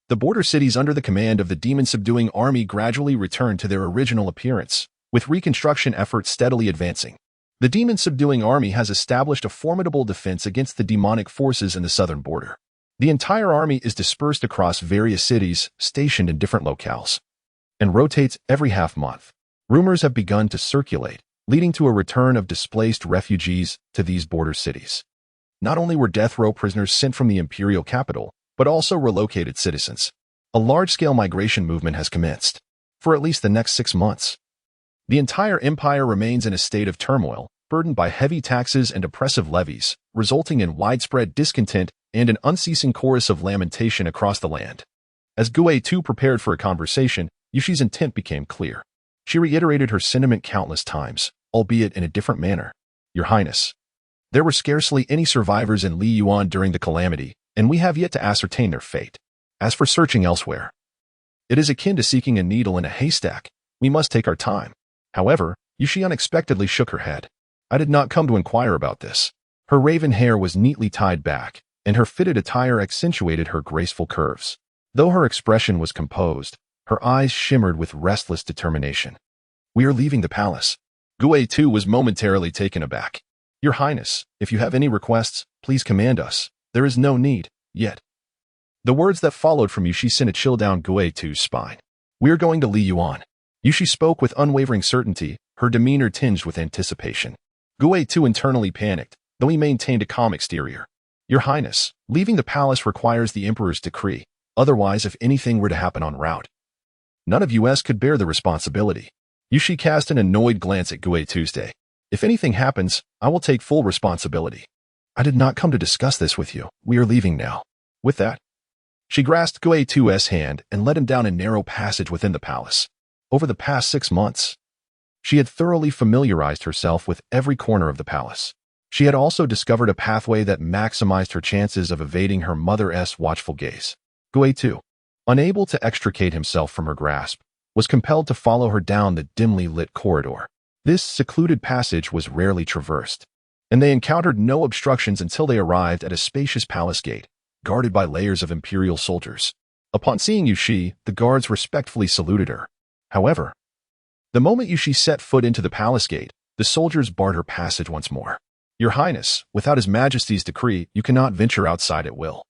the border cities under the command of the demon-subduing army gradually returned to their original appearance, with reconstruction efforts steadily advancing. The demon-subduing army has established a formidable defense against the demonic forces in the southern border. The entire army is dispersed across various cities, stationed in different locales, and rotates every half-month. Rumors have begun to circulate, leading to a return of displaced refugees to these border cities. Not only were death row prisoners sent from the imperial capital, but also relocated citizens. A large-scale migration movement has commenced. For at least the next 6 months, the entire empire remains in a state of turmoil, burdened by heavy taxes and oppressive levies, resulting in widespread discontent and an unceasing chorus of lamentation across the land. As Gu Tu prepared for a conversation, Yushi's intent became clear. She reiterated her sentiment countless times, albeit in a different manner. Your Highness, there were scarcely any survivors in Su Yuan during the calamity, and we have yet to ascertain their fate. As for searching elsewhere, it is akin to seeking a needle in a haystack. We must take our time. However, Yushi unexpectedly shook her head. I did not come to inquire about this. Her raven hair was neatly tied back, and her fitted attire accentuated her graceful curves. Though her expression was composed, her eyes shimmered with restless determination. We are leaving the palace. Gu Tu was momentarily taken aback. Your Highness, if you have any requests, please command us. There is no need, yet. The words that followed from Yushi sent a chill down Gu Tu's spine. We are going to Su Yuan. Yushi spoke with unwavering certainty, her demeanor tinged with anticipation. Gu Tu internally panicked, though he maintained a calm exterior. Your Highness, leaving the palace requires the Emperor's decree. Otherwise, if anything were to happen en route, none of us could bear the responsibility. Yushi cast an annoyed glance at Gu Tuesday. If anything happens, I will take full responsibility. I did not come to discuss this with you. We are leaving now. With that, she grasped Gu Tu's hand and led him down a narrow passage within the palace. Over the past 6 months, she had thoroughly familiarized herself with every corner of the palace. She had also discovered a pathway that maximized her chances of evading her mother's watchful gaze. Gu Tu, unable to extricate himself from her grasp, was compelled to follow her down the dimly lit corridor. This secluded passage was rarely traversed, and they encountered no obstructions until they arrived at a spacious palace gate, guarded by layers of imperial soldiers. Upon seeing Yushi, the guards respectfully saluted her. However, the moment Yushi set foot into the palace gate, the soldiers barred her passage once more. Your Highness, without His Majesty's decree, you cannot venture outside at will.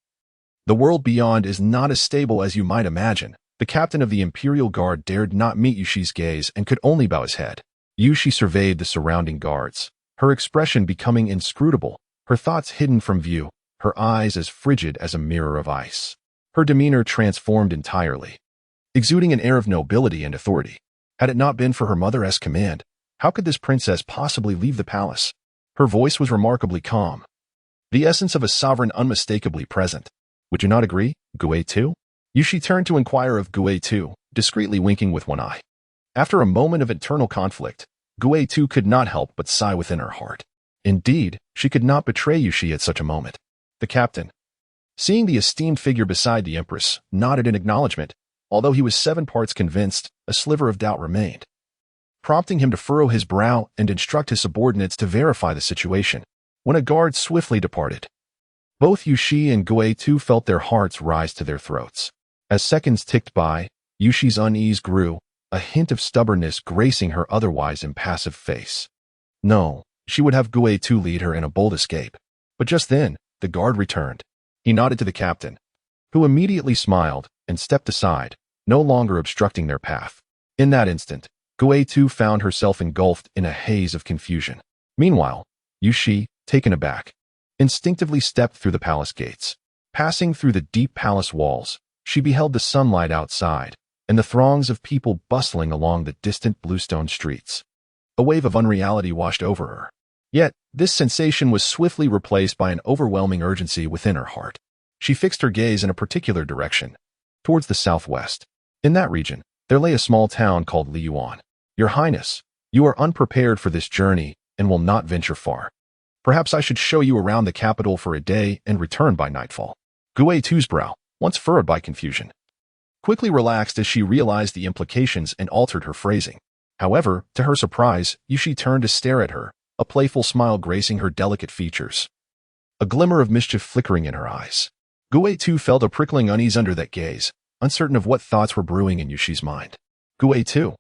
The world beyond is not as stable as you might imagine. The captain of the Imperial Guard dared not meet Yushi's gaze and could only bow his head. Yushi surveyed the surrounding guards, her expression becoming inscrutable, her thoughts hidden from view, her eyes as frigid as a mirror of ice. Her demeanor transformed entirely, exuding an air of nobility and authority. Had it not been for her mother's command, how could this princess possibly leave the palace? Her voice was remarkably calm, the essence of a sovereign unmistakably present. Would you not agree, Gu Tu? Yushi turned to inquire of Gu Tu, discreetly winking with one eye. After a moment of internal conflict, Gu Tu could not help but sigh within her heart. Indeed, she could not betray Yushi at such a moment. The captain, seeing the esteemed figure beside the Empress, nodded in acknowledgement. Although he was 7 parts convinced, a sliver of doubt remained, prompting him to furrow his brow and instruct his subordinates to verify the situation. When a guard swiftly departed, both Yushi and Gu Tu felt their hearts rise to their throats. As seconds ticked by, Yushi's unease grew, a hint of stubbornness gracing her otherwise impassive face. No, she would have Gu Tu lead her in a bold escape. But just then, the guard returned. He nodded to the captain, who immediately smiled and stepped aside, no longer obstructing their path. In that instant, Gu Tu found herself engulfed in a haze of confusion. Meanwhile, Yushi, taken aback, instinctively stepped through the palace gates. Passing through the deep palace walls, she beheld the sunlight outside and the throngs of people bustling along the distant bluestone streets. A wave of unreality washed over her. Yet, this sensation was swiftly replaced by an overwhelming urgency within her heart. She fixed her gaze in a particular direction, towards the southwest. In that region, there lay a small town called Su Yuan. Your Highness, you are unprepared for this journey and will not venture far. Perhaps I should show you around the capital for a day and return by nightfall. Gu Tu's brow, once furrowed by confusion, quickly relaxed as she realized the implications and altered her phrasing. However, to her surprise, Yushi turned to stare at her, a playful smile gracing her delicate features, a glimmer of mischief flickering in her eyes. Gu Tu felt a prickling unease under that gaze, uncertain of what thoughts were brewing in Yushi's mind. Gu Tu,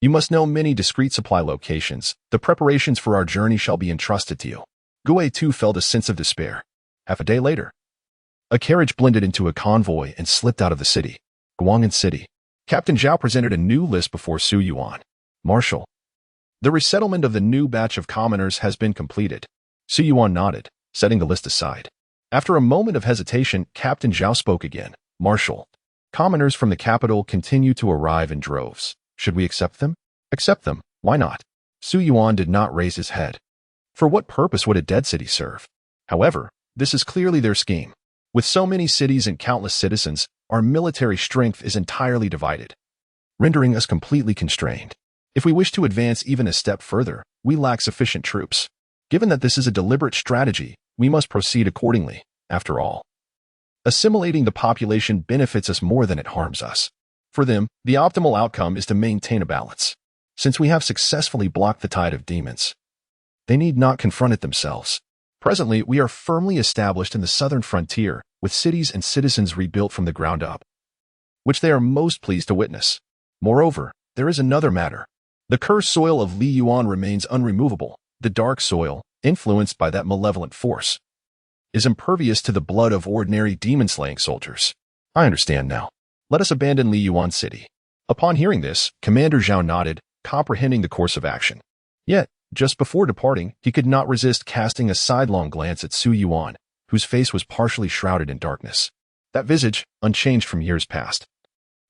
you must know many discreet supply locations. The preparations for our journey shall be entrusted to you. Gu Tu felt a sense of despair. Half a day later, a carriage blended into a convoy and slipped out of the city. Guang'an City. Captain Zhao presented a new list before Su Yuan. Marshal, the resettlement of the new batch of commoners has been completed. Su Yuan nodded, setting the list aside. After a moment of hesitation, Captain Zhao spoke again. Marshal, commoners from the capital continue to arrive in droves. Should we accept them? Accept them. Why not? Su Yuan did not raise his head. For what purpose would a dead city serve? However, this is clearly their scheme. With so many cities and countless citizens, our military strength is entirely divided, rendering us completely constrained. If we wish to advance even a step further, we lack sufficient troops. Given that this is a deliberate strategy, we must proceed accordingly. After all, assimilating the population benefits us more than it harms us. For them, the optimal outcome is to maintain a balance. Since we have successfully blocked the tide of demons, they need not confront it themselves. Presently, we are firmly established in the southern frontier, with cities and citizens rebuilt from the ground up, which they are most pleased to witness. Moreover, there is another matter. The cursed soil of Su Yuan remains unremovable. The dark soil, influenced by that malevolent force, is impervious to the blood of ordinary demon-slaying soldiers. I understand now. Let us abandon Su Yuan City. Upon hearing this, Commander Zhao nodded, comprehending the course of action. Yet, just before departing, he could not resist casting a sidelong glance at Su Yuan, whose face was partially shrouded in darkness. That visage, unchanged from years past,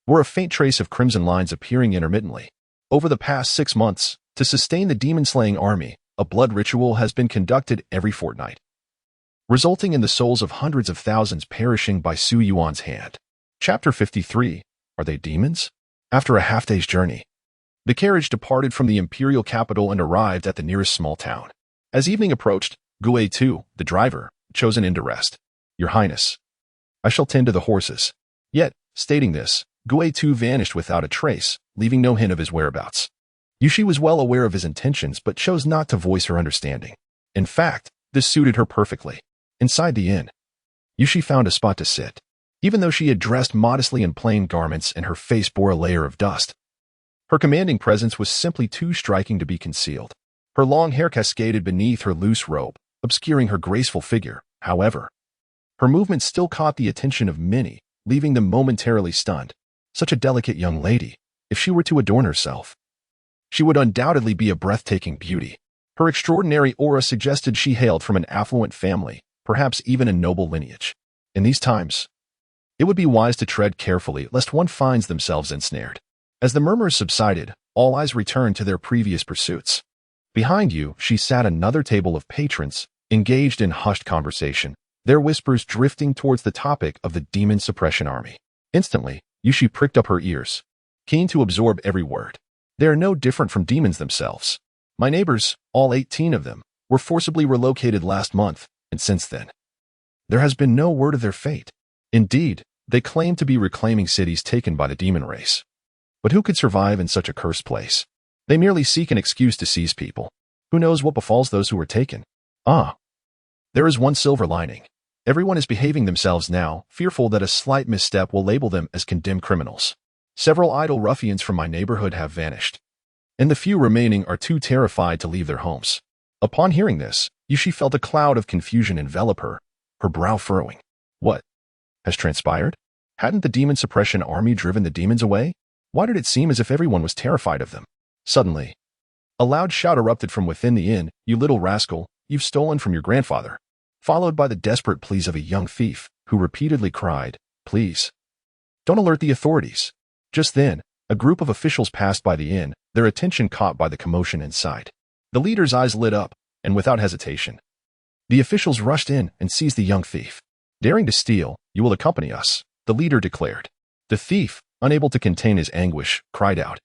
wore a faint trace of crimson lines appearing intermittently. Over the past 6 months, to sustain the demon-slaying army, a blood ritual has been conducted every fortnight, resulting in the souls of hundreds of thousands perishing by Su Yuan's hand. Chapter 53. Are they demons? After a half-day's journey, the carriage departed from the imperial capital and arrived at the nearest small town. As evening approached, Gu Tu, the driver, chose an inn to rest. Your Highness, I shall tend to the horses. Yet, stating this, Gu Tu vanished without a trace, leaving no hint of his whereabouts. Yushi was well aware of his intentions but chose not to voice her understanding. In fact, this suited her perfectly. Inside the inn, Yushi found a spot to sit. Even though she had dressed modestly in plain garments and her face bore a layer of dust, her commanding presence was simply too striking to be concealed. Her long hair cascaded beneath her loose robe, obscuring her graceful figure. However, her movements still caught the attention of many, leaving them momentarily stunned. Such a delicate young lady, if she were to adorn herself, she would undoubtedly be a breathtaking beauty. Her extraordinary aura suggested she hailed from an affluent family, perhaps even a noble lineage. In these times, it would be wise to tread carefully lest one finds themselves ensnared. As the murmurs subsided, all eyes returned to their previous pursuits. Behind you, she sat another table of patrons, engaged in hushed conversation, their whispers drifting towards the topic of the demon suppression army. Instantly, Yushi pricked up her ears, keen to absorb every word. They are no different from demons themselves. My neighbors, all 18 of them, were forcibly relocated last month, and since then, there has been no word of their fate. Indeed, they claim to be reclaiming cities taken by the demon race. But who could survive in such a cursed place? They merely seek an excuse to seize people. Who knows what befalls those who are taken? Ah, there is one silver lining. Everyone is behaving themselves now, fearful that a slight misstep will label them as condemned criminals. Several idle ruffians from my neighborhood have vanished, and the few remaining are too terrified to leave their homes." Upon hearing this, Yushi felt a cloud of confusion envelop her, her brow furrowing. What has transpired? Hadn't the demon suppression army driven the demons away? Why did it seem as if everyone was terrified of them? Suddenly, a loud shout erupted from within the inn. "You little rascal, you've stolen from your grandfather," followed by the desperate pleas of a young thief, who repeatedly cried, "Please, don't alert the authorities." Just then, a group of officials passed by the inn, their attention caught by the commotion inside. The leader's eyes lit up, and without hesitation, the officials rushed in and seized the young thief. "Daring to steal, you will accompany us," the leader declared. The thief, unable to contain his anguish, cried out,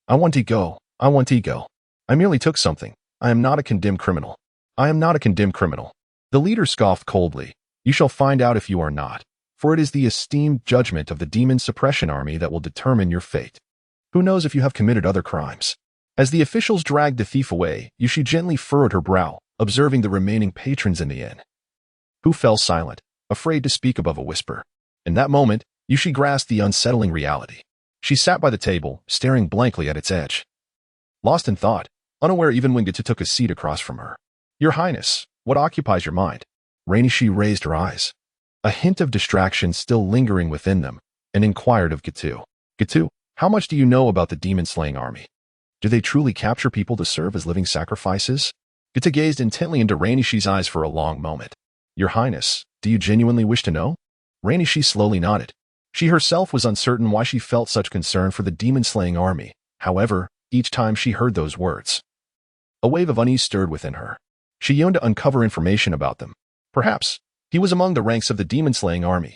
"I want to go. I want to go. I merely took something. I am not a condemned criminal. I am not a condemned criminal." The leader scoffed coldly, "You shall find out if you are not, for it is the esteemed judgment of the demon suppression army that will determine your fate. Who knows if you have committed other crimes?" As the officials dragged the thief away, Yushi gently furrowed her brow, observing the remaining patrons in the inn, who fell silent, afraid to speak above a whisper. In that moment, Yushi grasped the unsettling reality. She sat by the table, staring blankly at its edge, lost in thought, unaware even when Gitu took a seat across from her. "Your Highness, what occupies your mind?" Rainishi raised her eyes, a hint of distraction still lingering within them, and inquired of Gitu. "Gitu, how much do you know about the demon-slaying army? Do they truly capture people to serve as living sacrifices?" Gitu gazed intently into Rainishi's eyes for a long moment. "Your Highness, do you genuinely wish to know?" Rainishi slowly nodded. She herself was uncertain why she felt such concern for the demon-slaying army. However, each time she heard those words, a wave of unease stirred within her. She yearned to uncover information about them. Perhaps he was among the ranks of the demon-slaying army.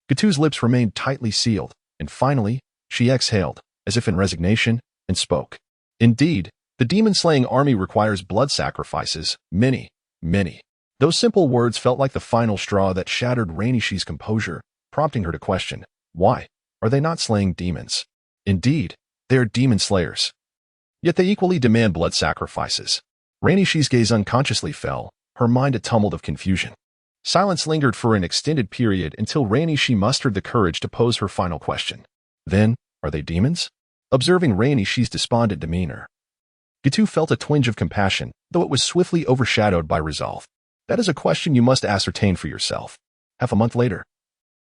Gitu's lips remained tightly sealed, and finally, she exhaled, as if in resignation, and spoke. "Indeed, the demon-slaying army requires blood sacrifices, many, many." Those simple words felt like the final straw that shattered Rainishi's composure, prompting her to question, why are they not slaying demons? Indeed, they are demon slayers. Yet they equally demand blood sacrifices. Rainishi's gaze unconsciously fell, her mind a tumult of confusion. Silence lingered for an extended period until Rainishi mustered the courage to pose her final question. "Then, are they demons?" Observing Rainishi's despondent demeanor, Gitu felt a twinge of compassion, though it was swiftly overshadowed by resolve. "That is a question you must ascertain for yourself." Half a month later,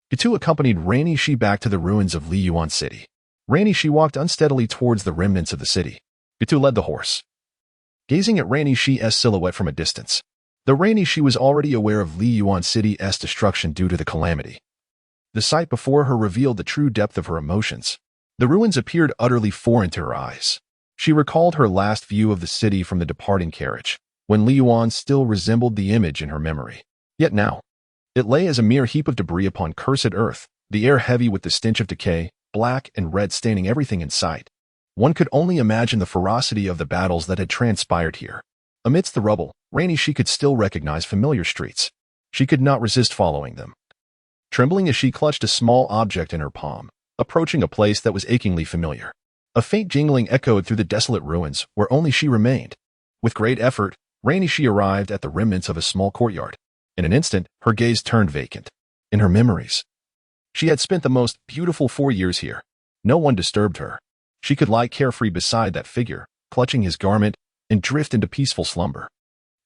Gitu accompanied Rainishi back to the ruins of Li Yuan City. Rainishi walked unsteadily towards the remnants of the city. Gitu led the horse, gazing at Rainishi's silhouette from a distance. Though Rainishi was already aware of Li Yuan City's destruction due to the calamity, the sight before her revealed the true depth of her emotions. The ruins appeared utterly foreign to her eyes. She recalled her last view of the city from the departing carriage, when Li Yuan still resembled the image in her memory. Yet now, it lay as a mere heap of debris upon cursed earth, the air heavy with the stench of decay, black and red staining everything in sight. One could only imagine the ferocity of the battles that had transpired here. Amidst the rubble, Rainishi could still recognize familiar streets. She could not resist following them, trembling as she clutched a small object in her palm, approaching a place that was achingly familiar. A faint jingling echoed through the desolate ruins where only she remained. With great effort, Rainishi arrived at the remnants of a small courtyard. In an instant, her gaze turned vacant. In her memories, she had spent the most beautiful 4 years here. No one disturbed her. She could lie carefree beside that figure, clutching his garment, and drift into peaceful slumber.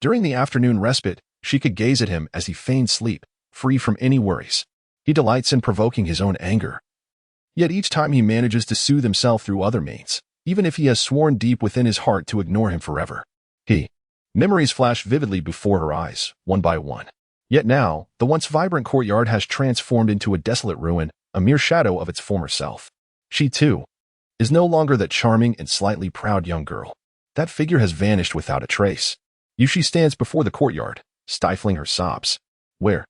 During the afternoon respite, she could gaze at him as he feigned sleep, free from any worries. He delights in provoking his own anger. Yet each time he manages to soothe himself through other means, even if he has sworn deep within his heart to ignore him forever. Memories flashed vividly before her eyes, one by one. Yet now, the once vibrant courtyard has transformed into a desolate ruin, a mere shadow of its former self. She, too, is no longer that charming and slightly proud young girl. That figure has vanished without a trace. Yushi stands before the courtyard, stifling her sobs. "Where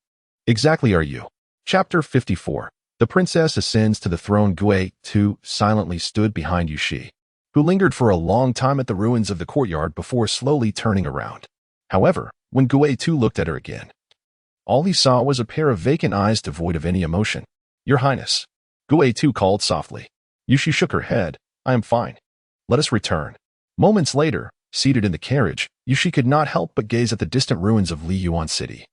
exactly are you?" Chapter 54. The princess ascends to the throne. Gue, too, silently stood behind Yushi, who lingered for a long time at the ruins of the courtyard before slowly turning around. However, when Gue, too, looked at her again, all he saw was a pair of vacant eyes devoid of any emotion. "Your Highness," Gue, too, called softly. Yushi shook her head. "I am fine. Let us return." Moments later, seated in the carriage, Yushi could not help but gaze at the distant ruins of Li Yuan City,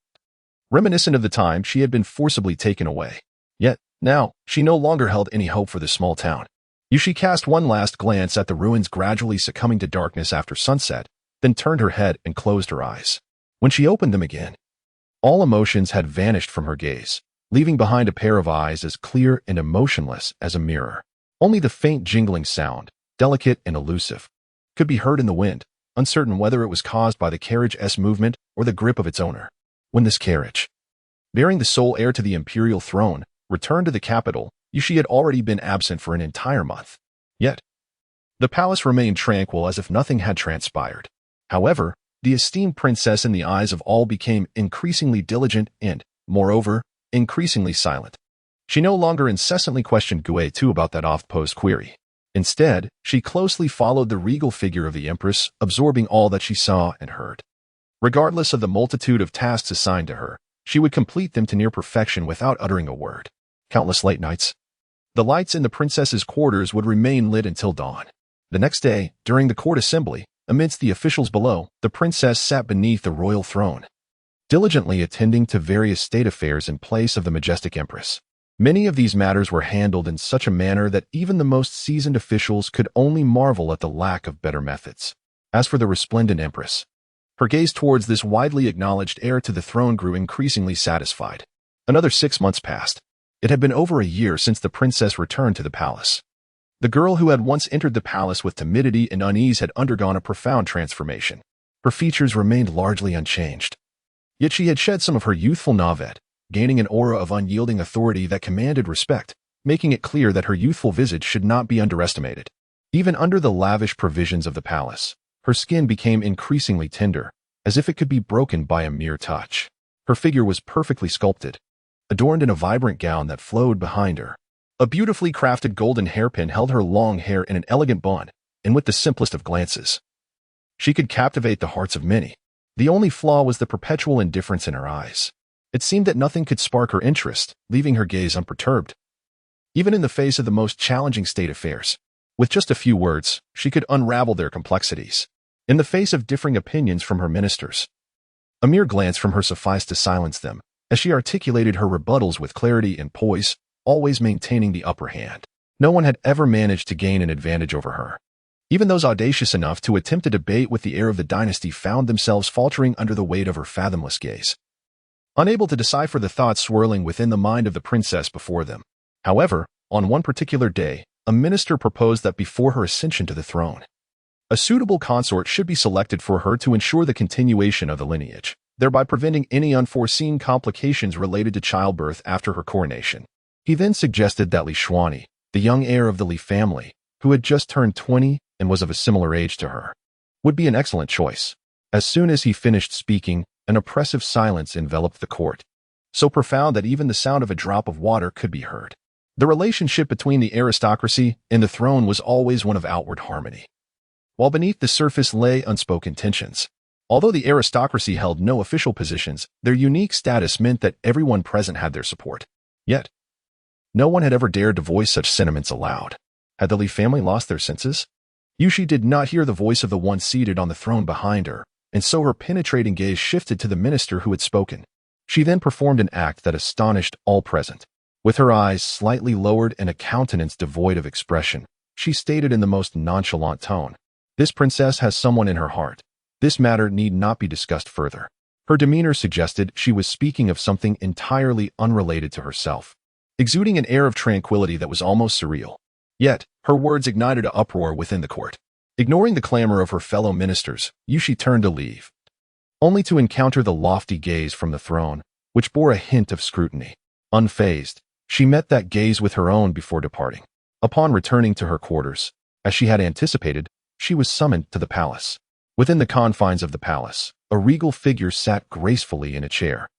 reminiscent of the time she had been forcibly taken away. Yet, now, she no longer held any hope for this small town. Yushi cast one last glance at the ruins gradually succumbing to darkness after sunset, then turned her head and closed her eyes. When she opened them again, all emotions had vanished from her gaze, leaving behind a pair of eyes as clear and emotionless as a mirror. Only the faint jingling sound, delicate and elusive, could be heard in the wind, uncertain whether it was caused by the carriage's movement or the grip of its owner. When this carriage, bearing the sole heir to the imperial throne, returned to the capital, Yushi had already been absent for an entire month. Yet, the palace remained tranquil as if nothing had transpired. However, the esteemed princess in the eyes of all became increasingly diligent and, moreover, increasingly silent. She no longer incessantly questioned Gue Tu about that oft-posed query. Instead, she closely followed the regal figure of the Empress, absorbing all that she saw and heard. Regardless of the multitude of tasks assigned to her, she would complete them to near perfection without uttering a word. Countless late nights. The lights in the princess's quarters would remain lit until dawn. The next day, during the court assembly, amidst the officials below, the princess sat beneath the royal throne, diligently attending to various state affairs in place of the majestic Empress. Many of these matters were handled in such a manner that even the most seasoned officials could only marvel at the lack of better methods. As for the resplendent Empress, her gaze towards this widely acknowledged heir to the throne grew increasingly satisfied. Another 6 months passed. It had been over a year since the princess returned to the palace. The girl who had once entered the palace with timidity and unease had undergone a profound transformation. Her features remained largely unchanged. Yet she had shed some of her youthful navet, gaining an aura of unyielding authority that commanded respect, making it clear that her youthful visage should not be underestimated. Even under the lavish provisions of the palace, her skin became increasingly tender, as if it could be broken by a mere touch. Her figure was perfectly sculpted, adorned in a vibrant gown that flowed behind her. A beautifully crafted golden hairpin held her long hair in an elegant bun, and with the simplest of glances, she could captivate the hearts of many. The only flaw was the perpetual indifference in her eyes. It seemed that nothing could spark her interest, leaving her gaze unperturbed. Even in the face of the most challenging state affairs, with just a few words, she could unravel their complexities. In the face of differing opinions from her ministers, a mere glance from her sufficed to silence them, as she articulated her rebuttals with clarity and poise, always maintaining the upper hand. No one had ever managed to gain an advantage over her. Even those audacious enough to attempt a debate with the heir of the dynasty found themselves faltering under the weight of her fathomless gaze, unable to decipher the thoughts swirling within the mind of the princess before them. However, on one particular day, a minister proposed that before her ascension to the throne, a suitable consort should be selected for her to ensure the continuation of the lineage, thereby preventing any unforeseen complications related to childbirth after her coronation. He then suggested that Li Shuani, the young heir of the Li family, who had just turned 20 and was of a similar age to her, would be an excellent choice. As soon as he finished speaking, an oppressive silence enveloped the court, so profound that even the sound of a drop of water could be heard. The relationship between the aristocracy and the throne was always one of outward harmony, while beneath the surface lay unspoken tensions. Although the aristocracy held no official positions, their unique status meant that everyone present had their support. Yet, no one had ever dared to voice such sentiments aloud. Had the Li family lost their senses? Yushi did not hear the voice of the one seated on the throne behind her, and so her penetrating gaze shifted to the minister who had spoken. She then performed an act that astonished all present. With her eyes slightly lowered and a countenance devoid of expression, she stated in the most nonchalant tone, "This princess has someone in her heart. This matter need not be discussed further." Her demeanor suggested she was speaking of something entirely unrelated to herself, exuding an air of tranquility that was almost surreal. Yet, her words ignited an uproar within the court. Ignoring the clamor of her fellow ministers, Yushi turned to leave, only to encounter the lofty gaze from the throne, which bore a hint of scrutiny. Unfazed, she met that gaze with her own before departing. Upon returning to her quarters, as she had anticipated, she was summoned to the palace. Within the confines of the palace, a regal figure sat gracefully in a chair,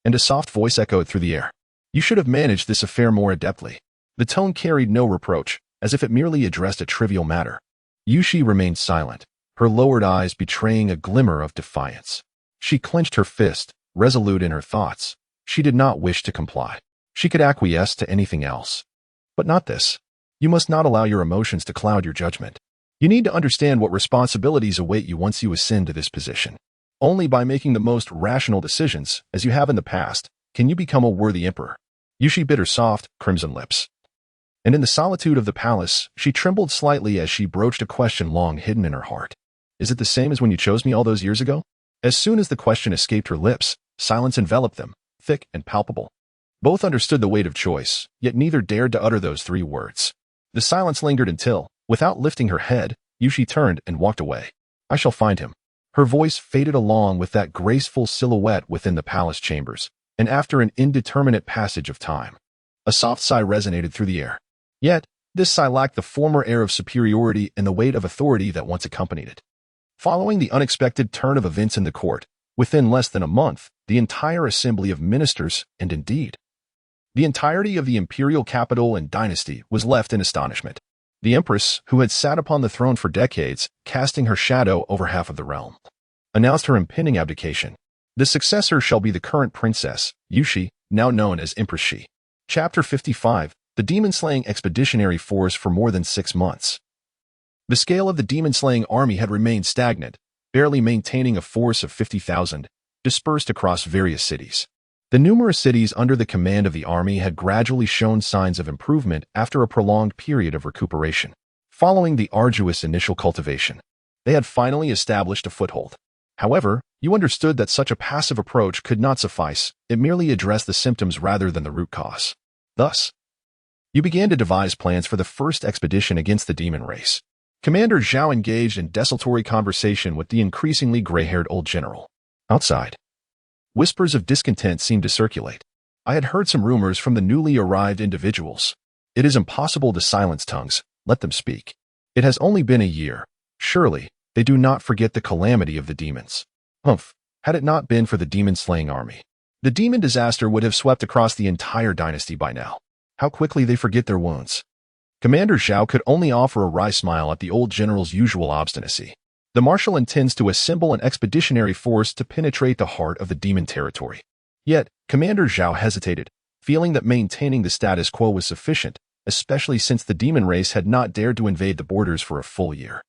and a soft voice echoed through the air. "You should have managed this affair more adeptly." The tone carried no reproach, as if it merely addressed a trivial matter. Yushi remained silent, her lowered eyes betraying a glimmer of defiance. She clenched her fist, resolute in her thoughts. She did not wish to comply. She could acquiesce to anything else, but not this. You must not allow your emotions to cloud your judgment. You need to understand what responsibilities await you once you ascend to this position. Only by making the most rational decisions, as you have in the past, can you become a worthy emperor. Yushi bit her soft, crimson lips. and in the solitude of the palace, she trembled slightly as she broached a question long hidden in her heart. Is it the same as when you chose me all those years ago? As soon as the question escaped her lips, silence enveloped them, thick and palpable. Both understood the weight of choice, yet neither dared to utter those 3 words. The silence lingered until, without lifting her head, Yushi turned and walked away. I shall find him. Her voice faded along with that graceful silhouette within the palace chambers, and after an indeterminate passage of time, a soft sigh resonated through the air. Yet, this sigh lacked the former air of superiority and the weight of authority that once accompanied it. Following the unexpected turn of events in the court, within less than a month, the entire assembly of ministers, and indeed, the entirety of the imperial capital and dynasty was left in astonishment. The empress, who had sat upon the throne for decades, casting her shadow over half of the realm, announced her impending abdication. The successor shall be the current princess, Yushi, now known as Empress Shi. Chapter 55, The Demon-Slaying Expeditionary Force for more than 6 months. The scale of the demon-slaying army had remained stagnant, barely maintaining a force of 50,000, dispersed across various cities. The numerous cities under the command of the army had gradually shown signs of improvement after a prolonged period of recuperation. Following the arduous initial cultivation, they had finally established a foothold. However, you understood that such a passive approach could not suffice. It merely addressed the symptoms rather than the root cause. Thus, you began to devise plans for the first expedition against the demon race. Commander Zhao engaged in desultory conversation with the increasingly gray-haired old general. Outside, whispers of discontent seemed to circulate. I had heard some rumors from the newly arrived individuals. It is impossible to silence tongues. Let them speak. It has only been a year. Surely, they do not forget the calamity of the demons. Humph, had it not been for the demon-slaying army, the demon disaster would have swept across the entire dynasty by now. How quickly they forget their wounds. Commander Zhao could only offer a wry smile at the old general's usual obstinacy. The marshal intends to assemble an expeditionary force to penetrate the heart of the demon territory. Yet, Commander Zhao hesitated, feeling that maintaining the status quo was sufficient, especially since the demon race had not dared to invade the borders for a full year.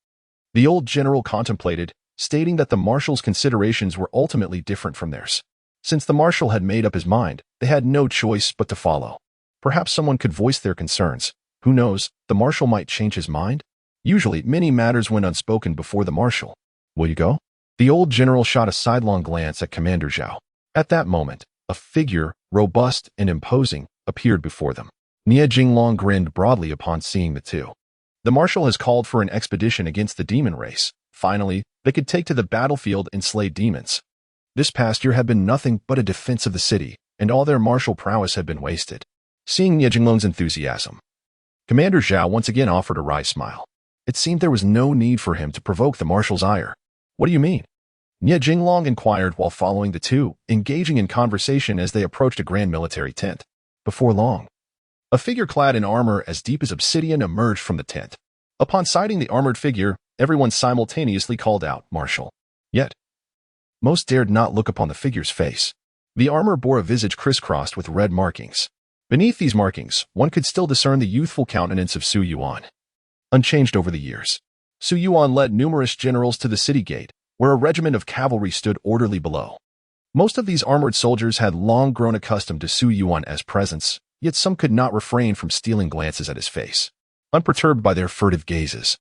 The old general contemplated, stating that the marshal's considerations were ultimately different from theirs. Since the marshal had made up his mind, they had no choice but to follow. Perhaps someone could voice their concerns. Who knows, the marshal might change his mind? Usually, many matters went unspoken before the marshal. Will you go? The old general shot a sidelong glance at Commander Zhao. At that moment, a figure, robust and imposing, appeared before them. Nie Jinglong grinned broadly upon seeing the two. The marshal has called for an expedition against the demon race. Finally, they could take to the battlefield and slay demons. This past year had been nothing but a defense of the city, and all their martial prowess had been wasted. Seeing Nie Jinglong's enthusiasm, Commander Zhao once again offered a wry smile. It seemed there was no need for him to provoke the marshal's ire. What do you mean? Nie Jinglong inquired while following the two, engaging in conversation as they approached a grand military tent. Before long, a figure clad in armor as deep as obsidian emerged from the tent. Upon sighting the armored figure, everyone simultaneously called out, "Marshal." Yet, most dared not look upon the figure's face. The armor bore a visage crisscrossed with red markings. Beneath these markings, one could still discern the youthful countenance of Su Yuan. Unchanged over the years, Su Yuan led numerous generals to the city gate, where a regiment of cavalry stood orderly below. Most of these armored soldiers had long grown accustomed to Su Yuan's presence, yet some could not refrain from stealing glances at his face, unperturbed by their furtive gazes.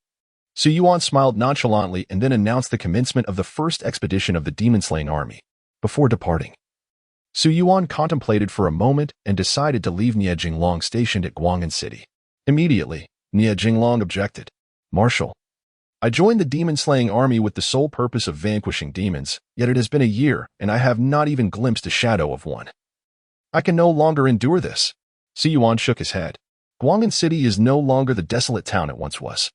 Su Yuan smiled nonchalantly and then announced the commencement of the first expedition of the demon-slaying army. Before departing, Su Yuan contemplated for a moment and decided to leave Nie Jinglong stationed at Guang'an City. Immediately, Nie Jinglong objected. "Marshal, I joined the demon-slaying army with the sole purpose of vanquishing demons, yet it has been a year and I have not even glimpsed a shadow of one. I can no longer endure this." Su Yuan shook his head. Guang'an City is no longer the desolate town it once was.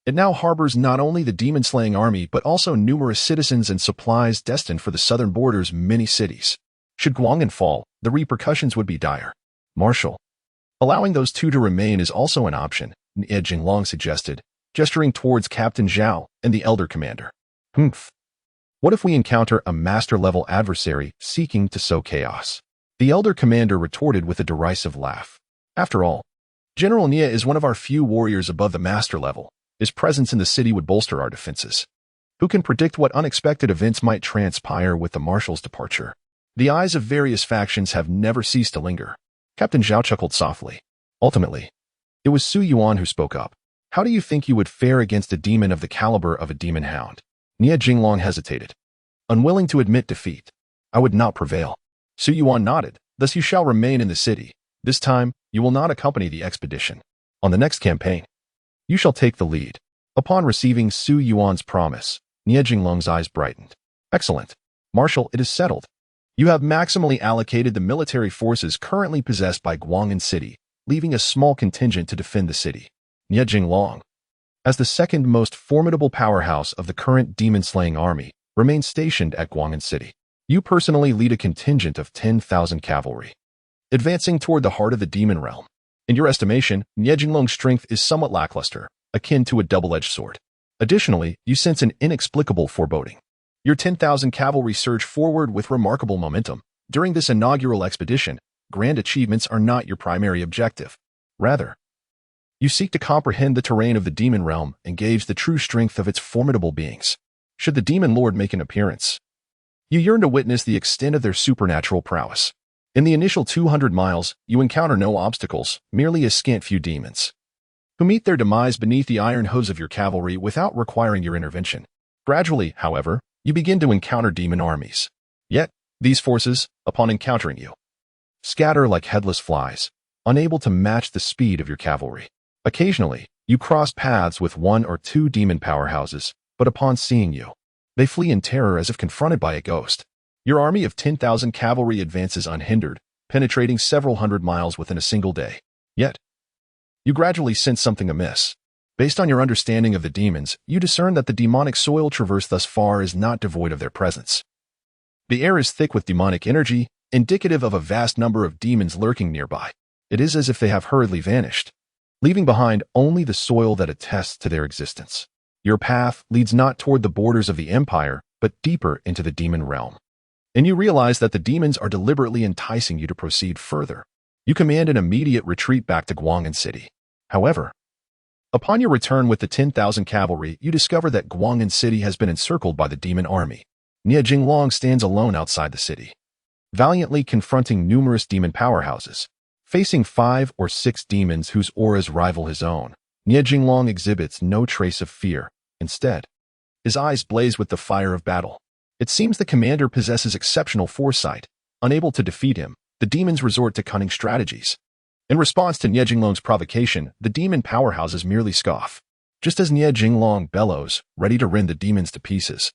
It now harbors not only the demon-slaying army but also numerous citizens and supplies destined for the southern border's many cities. Should Guang'an fall, the repercussions would be dire. "Marshal, allowing those two to remain is also an option," Nie Jinglong suggested, gesturing towards Captain Zhao and the elder commander. "Humph. What if we encounter a master-level adversary seeking to sow chaos?" The elder commander retorted with a derisive laugh. "After all, General Nie is one of our few warriors above the master level. His presence in the city would bolster our defenses. Who can predict what unexpected events might transpire with the marshal's departure?" The eyes of various factions have never ceased to linger. Captain Zhao chuckled softly. "Ultimately, It was Su Yuan who spoke up. How do you think you would fare against a demon of the caliber of a demon hound? Nie Jinglong hesitated, unwilling to admit defeat. I would not prevail. Su Yuan nodded. Thus you shall remain in the city. This time, you will not accompany the expedition. On the next campaign, you shall take the lead. Upon receiving Su Yuan's promise, Nie Jinglong's eyes brightened. Excellent. Marshal, it is settled. You have maximally allocated the military forces currently possessed by Guang'an City, leaving a small contingent to defend the city. Nie Jinglong, as the second most formidable powerhouse of the current demon-slaying army, remains stationed at Guang'an City. You personally lead a contingent of 10,000 cavalry, advancing toward the heart of the demon realm. In your estimation, Nie Jinglong's strength is somewhat lackluster, akin to a double-edged sword. Additionally, you sense an inexplicable foreboding. Your 10,000 cavalry surge forward with remarkable momentum. During this inaugural expedition, grand achievements are not your primary objective. Rather, you seek to comprehend the terrain of the demon realm and gauge the true strength of its formidable beings. Should the demon lord make an appearance, you yearn to witness the extent of their supernatural prowess. In the initial 200 miles, you encounter no obstacles, merely a scant few demons, who meet their demise beneath the iron hooves of your cavalry without requiring your intervention. Gradually, however, you begin to encounter demon armies. Yet, these forces, upon encountering you, scatter like headless flies, unable to match the speed of your cavalry. Occasionally, you cross paths with one or two demon powerhouses, but upon seeing you, they flee in terror as if confronted by a ghost. Your army of 10,000 cavalry advances unhindered, penetrating several hundred miles within a single day. Yet, you gradually sense something amiss. Based on your understanding of the demons, you discern that the demonic soil traversed thus far is not devoid of their presence. The air is thick with demonic energy, indicative of a vast number of demons lurking nearby. It is as if they have hurriedly vanished, leaving behind only the soil that attests to their existence. Your path leads not toward the borders of the empire, but deeper into the demon realm. And you realize that the demons are deliberately enticing you to proceed further. You command an immediate retreat back to Guang'an City. However, upon your return with the 10,000 cavalry, you discover that Guang'an City has been encircled by the demon army. Nie Jinglong stands alone outside the city, valiantly confronting numerous demon powerhouses. Facing 5 or 6 demons whose auras rival his own, Nie Jinglong exhibits no trace of fear. Instead, his eyes blaze with the fire of battle. It seems the commander possesses exceptional foresight. Unable to defeat him, the demons resort to cunning strategies. In response to Nie Jinglong's provocation, the demon powerhouses merely scoff. Just as Nie Jinglong bellows, ready to rend the demons to pieces,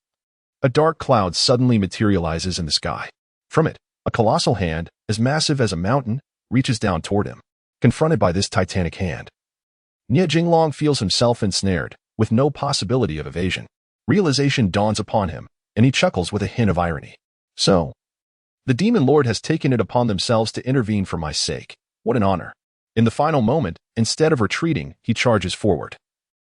a dark cloud suddenly materializes in the sky. From it, a colossal hand, as massive as a mountain, reaches down toward him. Confronted by this titanic hand, Nie Jinglong feels himself ensnared, with no possibility of evasion. Realization dawns upon him, and he chuckles with a hint of irony. So, the demon lord has taken it upon themselves to intervene for my sake. What an honor. In the final moment, instead of retreating, he charges forward,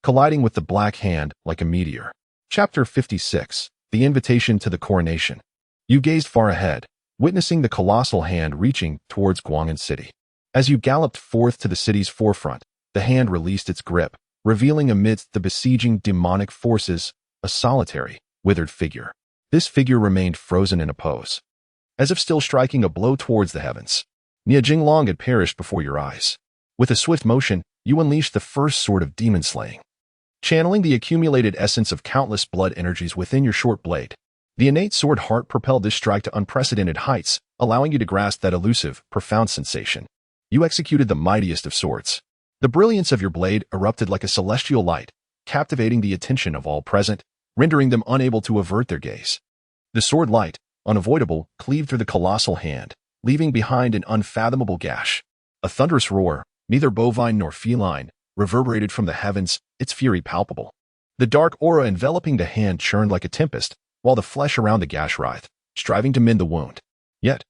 colliding with the black hand like a meteor. Chapter 56. The Invitation to the Coronation. You gazed far ahead, witnessing the colossal hand reaching towards Guang'an City. As you galloped forth to the city's forefront, the hand released its grip, revealing amidst the besieging demonic forces a solitary, withered figure. This figure remained frozen in a pose, as if still striking a blow towards the heavens. Nie Jinglong had perished before your eyes. With a swift motion, you unleashed the first sword of demon slaying, channeling the accumulated essence of countless blood energies within your short blade. The innate sword heart propelled this strike to unprecedented heights, allowing you to grasp that elusive, profound sensation. You executed the mightiest of swords. The brilliance of your blade erupted like a celestial light, captivating the attention of all present, rendering them unable to avert their gaze. The sword light, unavoidable, cleaved through the colossal hand, leaving behind an unfathomable gash. A thunderous roar, neither bovine nor feline, reverberated from the heavens, its fury palpable. The dark aura enveloping the hand churned like a tempest, while the flesh around the gash writhed, striving to mend the wound. Yet,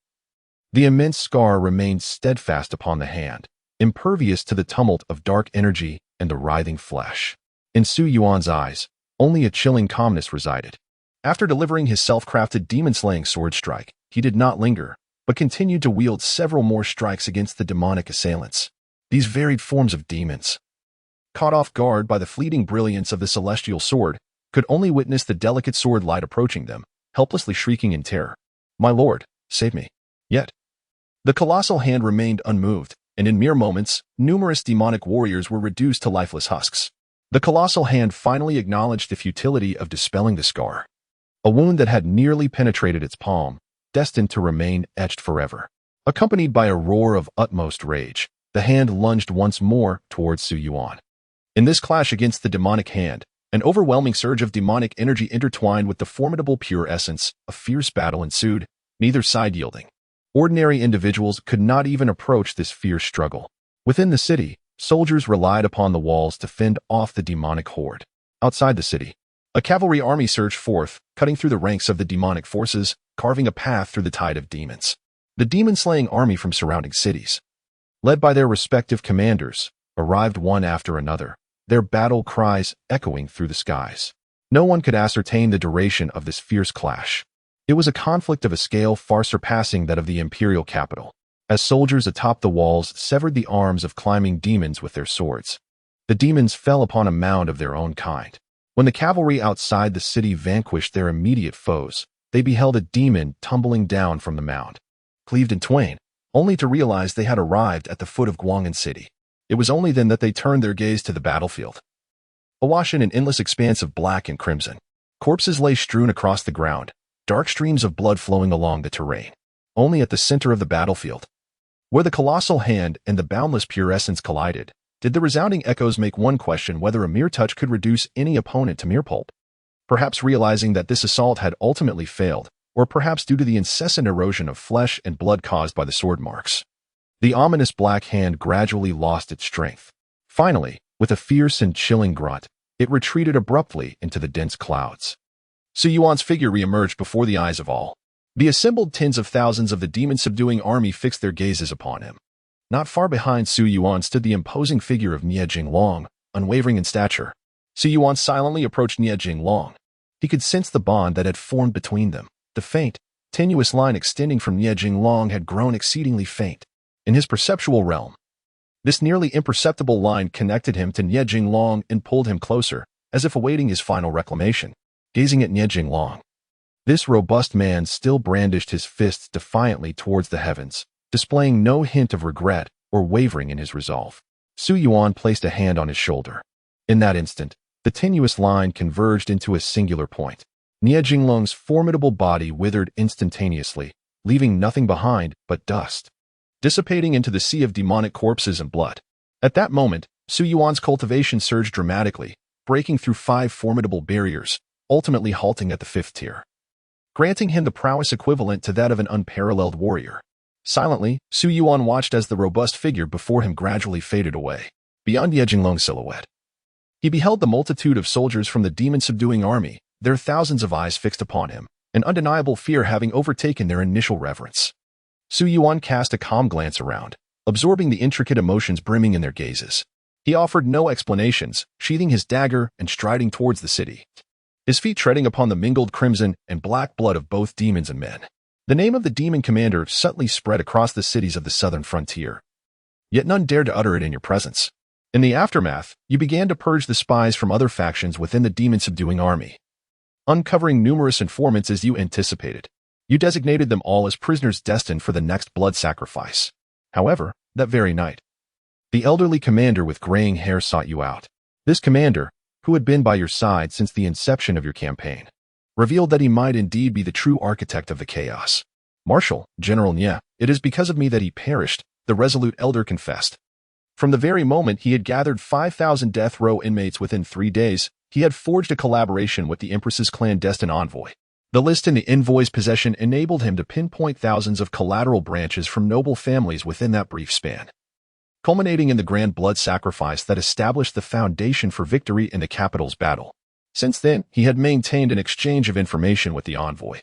the immense scar remained steadfast upon the hand, impervious to the tumult of dark energy and the writhing flesh. In Su Yuan's eyes, only a chilling calmness resided. After delivering his self-crafted demon-slaying sword strike, he did not linger, but continued to wield several more strikes against the demonic assailants. These varied forms of demons, caught off guard by the fleeting brilliance of the celestial sword, could only witness the delicate sword light approaching them, helplessly shrieking in terror. "My lord, save me." Yet, the colossal hand remained unmoved, and in mere moments, numerous demonic warriors were reduced to lifeless husks. The colossal hand finally acknowledged the futility of dispelling the scar. A wound that had nearly penetrated its palm, destined to remain etched forever. Accompanied by a roar of utmost rage, the hand lunged once more towards Su Yuan. In this clash against the demonic hand, an overwhelming surge of demonic energy intertwined with the formidable pure essence, a fierce battle ensued, neither side yielding. Ordinary individuals could not even approach this fierce struggle. Within the city, soldiers relied upon the walls to fend off the demonic horde. Outside the city, a cavalry army surged forth, cutting through the ranks of the demonic forces, carving a path through the tide of demons. The demon-slaying army from surrounding cities, led by their respective commanders, arrived one after another, their battle cries echoing through the skies. No one could ascertain the duration of this fierce clash. It was a conflict of a scale far surpassing that of the imperial capital, as soldiers atop the walls severed the arms of climbing demons with their swords. The demons fell upon a mound of their own kind. When the cavalry outside the city vanquished their immediate foes, they beheld a demon tumbling down from the mound, cleaved in twain, only to realize they had arrived at the foot of Guang'an City. It was only then that they turned their gaze to the battlefield. Awash in an endless expanse of black and crimson, corpses lay strewn across the ground, dark streams of blood flowing along the terrain. Only at the center of the battlefield, where the colossal hand and the boundless pure essence collided, did the resounding echoes make one question whether a mere touch could reduce any opponent to mere pulp. Perhaps realizing that this assault had ultimately failed, or perhaps due to the incessant erosion of flesh and blood caused by the sword marks. The ominous black hand gradually lost its strength. Finally, with a fierce and chilling grunt, it retreated abruptly into the dense clouds. Su Yuan's figure reemerged before the eyes of all. The assembled tens of thousands of the demon-subduing army fixed their gazes upon him. Not far behind Su Yuan stood the imposing figure of Nie Jinglong, unwavering in stature. Su Yuan silently approached Nie Jinglong. He could sense the bond that had formed between them. The faint, tenuous line extending from Nie Jinglong had grown exceedingly faint. In his perceptual realm, this nearly imperceptible line connected him to Nie Jinglong and pulled him closer, as if awaiting his final reclamation. Gazing at Nie Jinglong, this robust man still brandished his fists defiantly towards the heavens, displaying no hint of regret or wavering in his resolve. Su Yuan placed a hand on his shoulder. In that instant, the tenuous line converged into a singular point. Nie Jinglong's formidable body withered instantaneously, leaving nothing behind but dust, dissipating into the sea of demonic corpses and blood. At that moment, Su Yuan's cultivation surged dramatically, breaking through 5 formidable barriers, ultimately halting at the 5th tier, granting him the prowess equivalent to that of an unparalleled warrior. Silently, Su Yuan watched as the robust figure before him gradually faded away. Beyond Nie Jinglong's silhouette, he beheld the multitude of soldiers from the demon-subduing army, their thousands of eyes fixed upon him, an undeniable fear having overtaken their initial reverence. Su Yuan cast a calm glance around, absorbing the intricate emotions brimming in their gazes. He offered no explanations, sheathing his dagger and striding towards the city, his feet treading upon the mingled crimson and black blood of both demons and men. The name of the demon commander subtly spread across the cities of the southern frontier, yet none dared to utter it in your presence. In the aftermath, you began to purge the spies from other factions within the demon-subduing army, uncovering numerous informants as you anticipated. You designated them all as prisoners destined for the next blood sacrifice. However, that very night, the elderly commander with graying hair sought you out. This commander, who had been by your side since the inception of your campaign, revealed that he might indeed be the true architect of the chaos. Marshal, General Nie, it is because of me that he perished, the resolute elder confessed. From the very moment he had gathered 5,000 death row inmates within 3 days, he had forged a collaboration with the Empress's clandestine envoy. The list in the envoy's possession enabled him to pinpoint thousands of collateral branches from noble families within that brief span, culminating in the grand blood sacrifice that established the foundation for victory in the capital's battle. Since then, he had maintained an exchange of information with the envoy,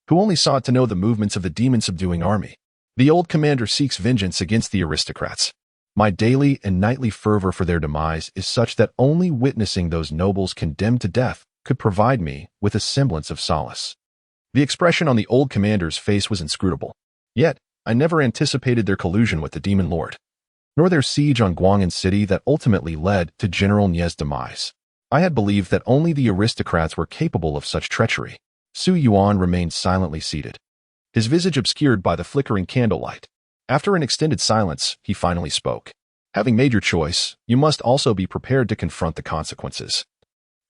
who only sought to know the movements of the demon-subduing army. The old commander seeks vengeance against the aristocrats. My daily and nightly fervor for their demise is such that only witnessing those nobles condemned to death could provide me with a semblance of solace. The expression on the old commander's face was inscrutable. Yet, I never anticipated their collusion with the demon lord, nor their siege on Guang'an City that ultimately led to General Nie's demise. I had believed that only the aristocrats were capable of such treachery. Su Yuan remained silently seated, his visage obscured by the flickering candlelight. After an extended silence, he finally spoke. Having made your choice, you must also be prepared to confront the consequences.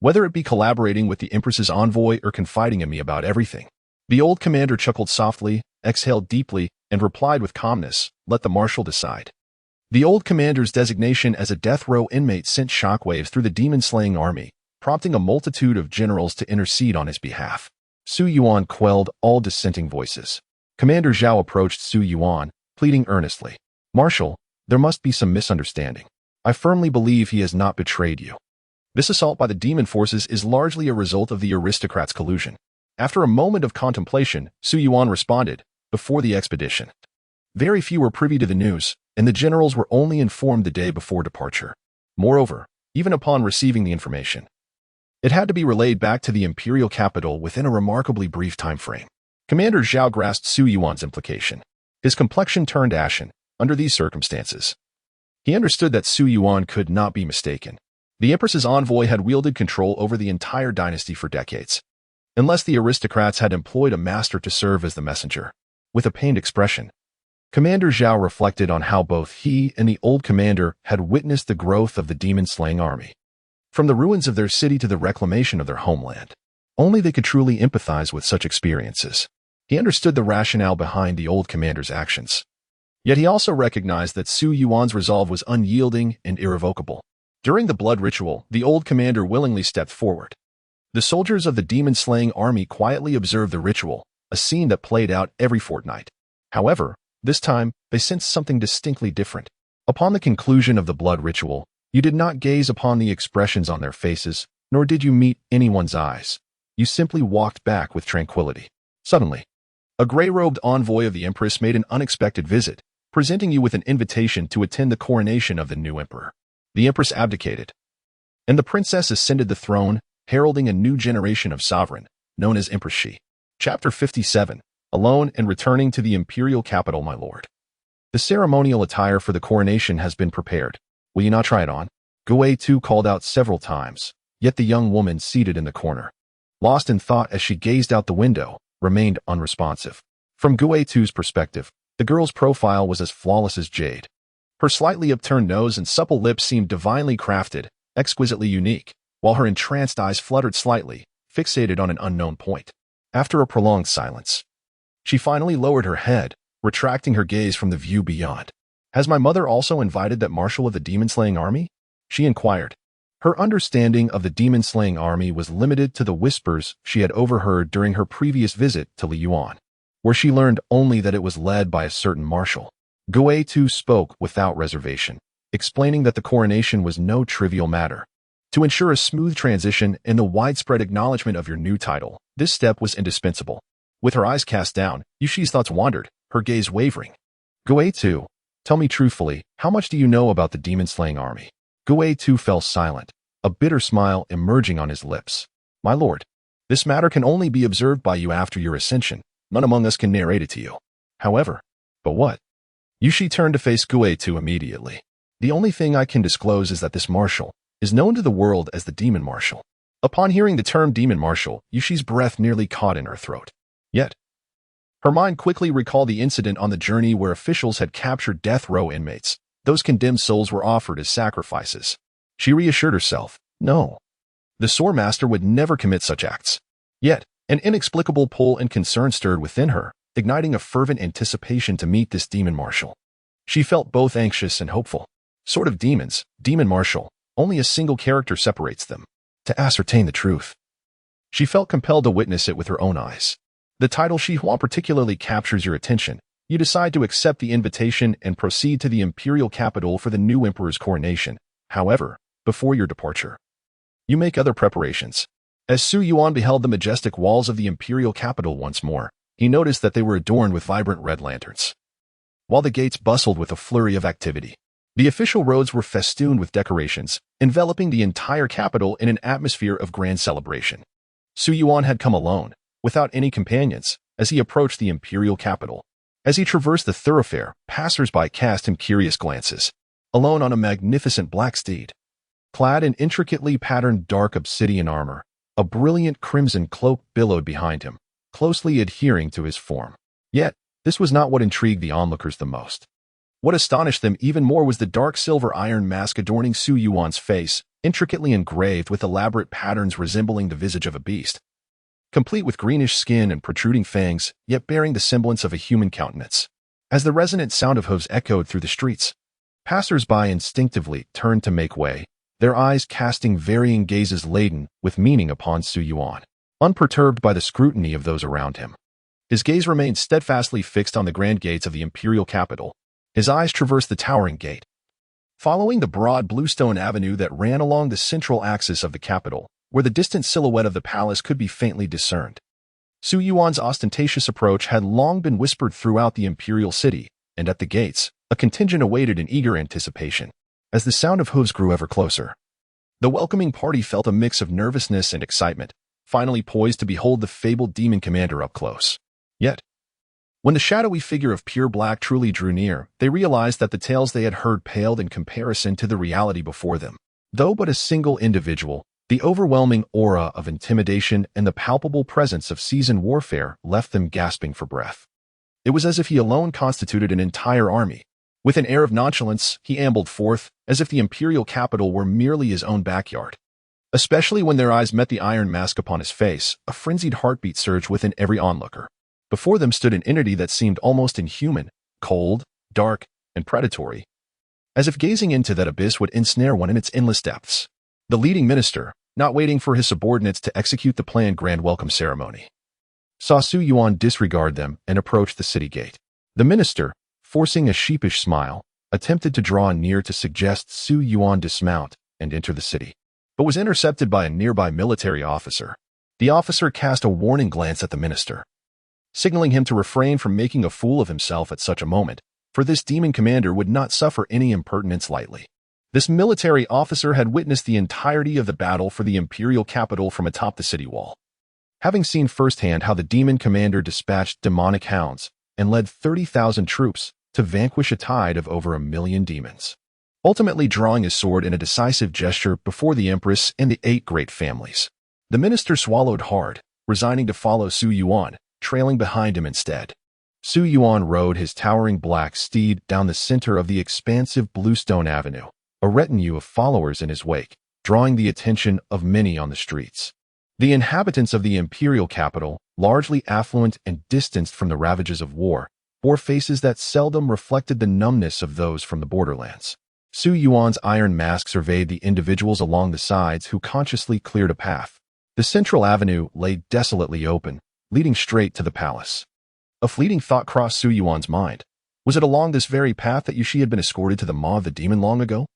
Whether it be collaborating with the Empress's envoy or confiding in me about everything. The old commander chuckled softly, exhaled deeply, and replied with calmness, let the marshal decide. The old commander's designation as a death row inmate sent shockwaves through the demon-slaying army, prompting a multitude of generals to intercede on his behalf. Su Yuan quelled all dissenting voices. Commander Zhao approached Su Yuan, pleading earnestly. Marshal, there must be some misunderstanding. I firmly believe he has not betrayed you. This assault by the demon forces is largely a result of the aristocrats' collusion. After a moment of contemplation, Su Yuan responded, before the expedition. Very few were privy to the news, and the generals were only informed the day before departure. Moreover, even upon receiving the information, it had to be relayed back to the imperial capital within a remarkably brief time frame. Commander Zhao grasped Su Yuan's implication. His complexion turned ashen. Under these circumstances, he understood that Su Yuan could not be mistaken. The Empress's envoy had wielded control over the entire dynasty for decades, unless the aristocrats had employed a master to serve as the messenger. With a pained expression, Commander Zhao reflected on how both he and the old commander had witnessed the growth of the demon-slaying army. From the ruins of their city to the reclamation of their homeland. Only they could truly empathize with such experiences. He understood the rationale behind the old commander's actions. Yet he also recognized that Su Yuan's resolve was unyielding and irrevocable. During the blood ritual, the old commander willingly stepped forward. The soldiers of the demon-slaying army quietly observed the ritual, a scene that played out every fortnight. However, this time, they sensed something distinctly different. Upon the conclusion of the blood ritual, you did not gaze upon the expressions on their faces, nor did you meet anyone's eyes. You simply walked back with tranquility. Suddenly, a gray-robed envoy of the Empress made an unexpected visit, presenting you with an invitation to attend the coronation of the new emperor. The Empress abdicated, and the princess ascended the throne, heralding a new generation of sovereign, known as Empress Shi. Chapter 57. Alone and returning to the imperial capital, my lord. The ceremonial attire for the coronation has been prepared. Will you not try it on? Gui Tu called out several times, yet the young woman seated in the corner, lost in thought as she gazed out the window, remained unresponsive. From Gui Tu's perspective, the girl's profile was as flawless as jade. Her slightly upturned nose and supple lips seemed divinely crafted, exquisitely unique, while her entranced eyes fluttered slightly, fixated on an unknown point. After a prolonged silence, she finally lowered her head, retracting her gaze from the view beyond. Has my mother also invited that marshal of the demon-slaying army? She inquired. Her understanding of the demon-slaying army was limited to the whispers she had overheard during her previous visit to Li Yuan, where she learned only that it was led by a certain marshal. Gui Tu spoke without reservation, explaining that the coronation was no trivial matter. To ensure a smooth transition and the widespread acknowledgement of your new title, this step was indispensable. With her eyes cast down, Yushi's thoughts wandered, her gaze wavering. Gui Tu, tell me truthfully, how much do you know about the demon-slaying army? Gui Tu fell silent, a bitter smile emerging on his lips. My lord, this matter can only be observed by you after your ascension. None among us can narrate it to you. However, but what? Yushi turned to face Gui Tu immediately. The only thing I can disclose is that this marshal is known to the world as the Demon Marshal. Upon hearing the term Demon Marshal, Yushi's breath nearly caught in her throat. Yet, her mind quickly recalled the incident on the journey where officials had captured death row inmates. Those condemned souls were offered as sacrifices. She reassured herself, no, the Sword Master would never commit such acts. Yet, an inexplicable pull and concern stirred within her, igniting a fervent anticipation to meet this Demon Marshal. She felt both anxious and hopeful. Sort of demons, Demon Marshal, only a single character separates them. To ascertain the truth, she felt compelled to witness it with her own eyes. The title Shi Huan particularly captures your attention. You decide to accept the invitation and proceed to the imperial capital for the new emperor's coronation. However, before your departure, you make other preparations. As Su Yuan beheld the majestic walls of the imperial capital once more, he noticed that they were adorned with vibrant red lanterns, while the gates bustled with a flurry of activity. The official roads were festooned with decorations, enveloping the entire capital in an atmosphere of grand celebration. Su Yuan had come alone, without any companions, as he approached the imperial capital. As he traversed the thoroughfare, passers-by cast him curious glances. Alone on a magnificent black steed, clad in intricately patterned dark obsidian armor, a brilliant crimson cloak billowed behind him, closely adhering to his form. Yet, This was not what intrigued the onlookers the most. What astonished them even more was the dark silver iron mask adorning Su Yuan's face, intricately engraved with elaborate patterns resembling the visage of a beast, complete with greenish skin and protruding fangs, yet bearing the semblance of a human countenance. As the resonant sound of hooves echoed through the streets, passers-by instinctively turned to make way, their eyes casting varying gazes laden with meaning upon Su Yuan. Unperturbed by the scrutiny of those around him, his gaze remained steadfastly fixed on the grand gates of the imperial capital. His eyes traversed the towering gate, following the broad bluestone avenue that ran along the central axis of the capital, where the distant silhouette of the palace could be faintly discerned. Su Yuan's ostentatious approach had long been whispered throughout the imperial city, and at the gates, a contingent awaited in eager anticipation. As the sound of hooves grew ever closer, the welcoming party felt a mix of nervousness and excitement, finally poised to behold the fabled demon commander up close. Yet, when the shadowy figure of pure black truly drew near, they realized that the tales they had heard paled in comparison to the reality before them. Though but a single individual, the overwhelming aura of intimidation and the palpable presence of seasoned warfare left them gasping for breath. It was as if he alone constituted an entire army. With an air of nonchalance, he ambled forth, as if the imperial capital were merely his own backyard. Especially when their eyes met the iron mask upon his face, a frenzied heartbeat surged within every onlooker. Before them stood an entity that seemed almost inhuman, cold, dark, and predatory, as if gazing into that abyss would ensnare one in its endless depths. The leading minister, not waiting for his subordinates to execute the planned grand welcome ceremony, saw Su Yuan disregard them and approach the city gate. The minister, forcing a sheepish smile, attempted to draw near to suggest Su Yuan dismount and enter the city, but was intercepted by a nearby military officer. The officer cast a warning glance at the minister, signaling him to refrain from making a fool of himself at such a moment, for this demon commander would not suffer any impertinence lightly. This military officer had witnessed the entirety of the battle for the imperial capital from atop the city wall, having seen firsthand how the demon commander dispatched demonic hounds and led 30,000 troops to vanquish a tide of over 1 million demons, ultimately drawing his sword in a decisive gesture before the Empress and the 8 great families. The minister swallowed hard, resigning to follow Su Yuan, trailing behind him instead. Su Yuan rode his towering black steed down the center of the expansive bluestone avenue, a retinue of followers in his wake, drawing the attention of many on the streets. The inhabitants of the imperial capital, largely affluent and distanced from the ravages of war, bore faces that seldom reflected the numbness of those from the borderlands. Su Yuan's iron mask surveyed the individuals along the sides who consciously cleared a path. The central avenue lay desolately open, leading straight to the palace. A fleeting thought crossed Su Yuan's mind. Was it along this very path that Yushi had been escorted to the Maw of the Demon long ago?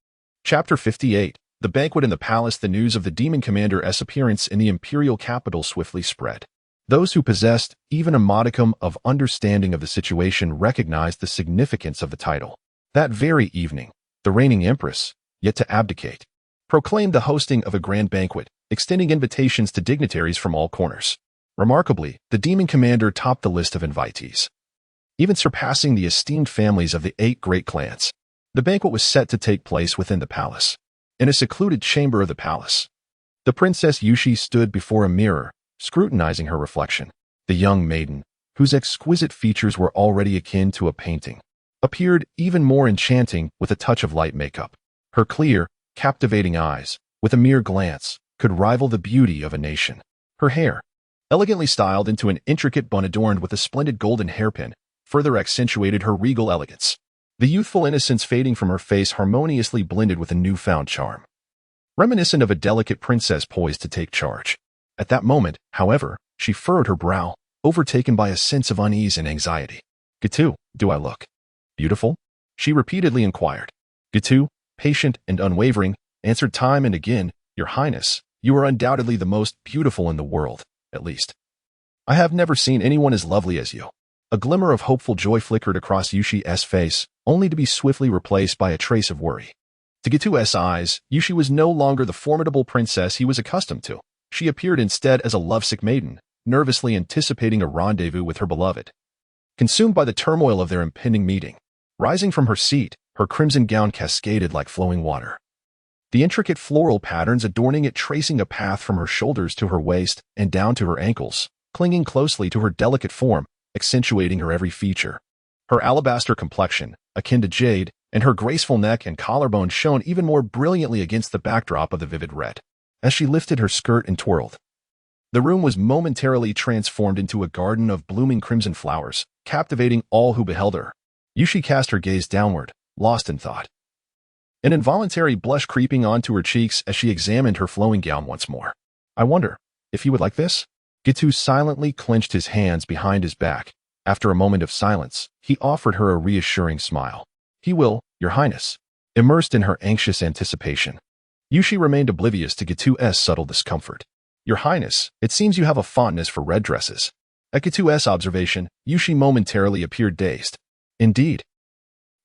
Chapter 58. The banquet in the palace. The news of the demon commander's appearance in the imperial capital swiftly spread. Those who possessed even a modicum of understanding of the situation recognized the significance of the title. That very evening, the reigning empress, yet to abdicate, proclaimed the hosting of a grand banquet, extending invitations to dignitaries from all corners. Remarkably, the demon commander topped the list of invitees, even surpassing the esteemed families of the 8 great clans. The banquet was set to take place within the palace. In a secluded chamber of the palace, the Princess Yushi stood before a mirror, scrutinizing her reflection. The young maiden, whose exquisite features were already akin to a painting, appeared even more enchanting with a touch of light makeup. Her clear, captivating eyes, with a mere glance, could rival the beauty of a nation. Her hair, elegantly styled into an intricate bun adorned with a splendid golden hairpin, further accentuated her regal elegance. The youthful innocence fading from her face harmoniously blended with a newfound charm, reminiscent of a delicate princess poised to take charge. At that moment, however, she furrowed her brow, overtaken by a sense of unease and anxiety. "Gitu, do I look beautiful?" she repeatedly inquired. Gitu, patient and unwavering, answered time and again, "Your Highness, you are undoubtedly the most beautiful in the world. At least, I have never seen anyone as lovely as you." A glimmer of hopeful joy flickered across Yushi's face, only to be swiftly replaced by a trace of worry. To Gitu's eyes, Yushi was no longer the formidable princess he was accustomed to. She appeared instead as a lovesick maiden, nervously anticipating a rendezvous with her beloved. Consumed by the turmoil of their impending meeting, rising from her seat, her crimson gown cascaded like flowing water, the intricate floral patterns adorning it tracing a path from her shoulders to her waist and down to her ankles, clinging closely to her delicate form, accentuating her every feature. Her alabaster complexion, akin to jade, and her graceful neck and collarbone shone even more brilliantly against the backdrop of the vivid red. As she lifted her skirt and twirled, the room was momentarily transformed into a garden of blooming crimson flowers, captivating all who beheld her. Yushi cast her gaze downward, lost in thought, an involuntary blush creeping onto her cheeks as she examined her flowing gown once more. "I wonder if you would like this?" Gitu silently clenched his hands behind his back. After a moment of silence, he offered her a reassuring smile. "He will, Your Highness." Immersed in her anxious anticipation, Yushi remained oblivious to Gitu's subtle discomfort. "Your Highness, it seems you have a fondness for red dresses." At Gitu's observation, Yushi momentarily appeared dazed. "Indeed,"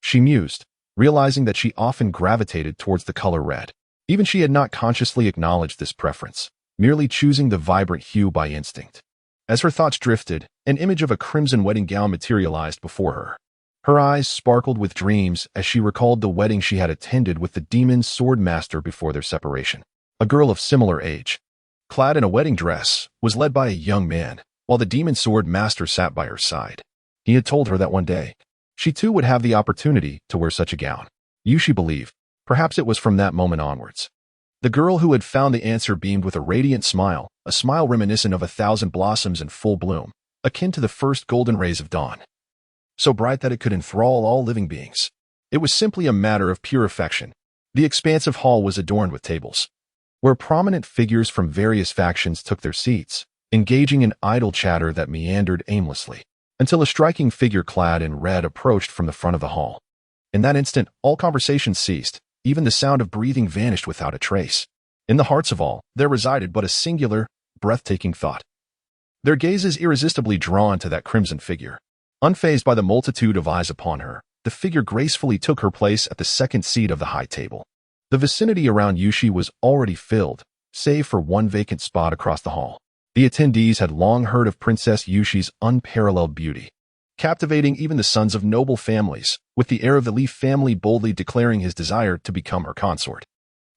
she mused, realizing that she often gravitated towards the color red. Even she had not consciously acknowledged this preference, merely choosing the vibrant hue by instinct. As her thoughts drifted, an image of a crimson wedding gown materialized before her. Her eyes sparkled with dreams as she recalled the wedding she had attended with the demon sword master before their separation. A girl of similar age, clad in a wedding dress, was led by a young man, while the demon sword master sat by her side. He had told her that one day, she too would have the opportunity to wear such a gown. Yushi believed, perhaps it was from that moment onwards. The girl who had found the answer beamed with a radiant smile, a smile reminiscent of 1,000 blossoms in full bloom, akin to the first golden rays of dawn. So bright that it could enthrall all living beings. It was simply a matter of pure affection. The expansive hall was adorned with tables, where prominent figures from various factions took their seats, engaging in idle chatter that meandered aimlessly, until a striking figure clad in red approached from the front of the hall. In that instant, all conversation ceased, even the sound of breathing vanished without a trace. In the hearts of all, there resided but a singular, breathtaking thought. Their gazes irresistibly drawn to that crimson figure. Unfazed by the multitude of eyes upon her, the figure gracefully took her place at the second seat of the high table. The vicinity around Yushi was already filled, save for one vacant spot across the hall. The attendees had long heard of Princess Yushi's unparalleled beauty, captivating even the sons of noble families, with the heir of the Li family boldly declaring his desire to become her consort.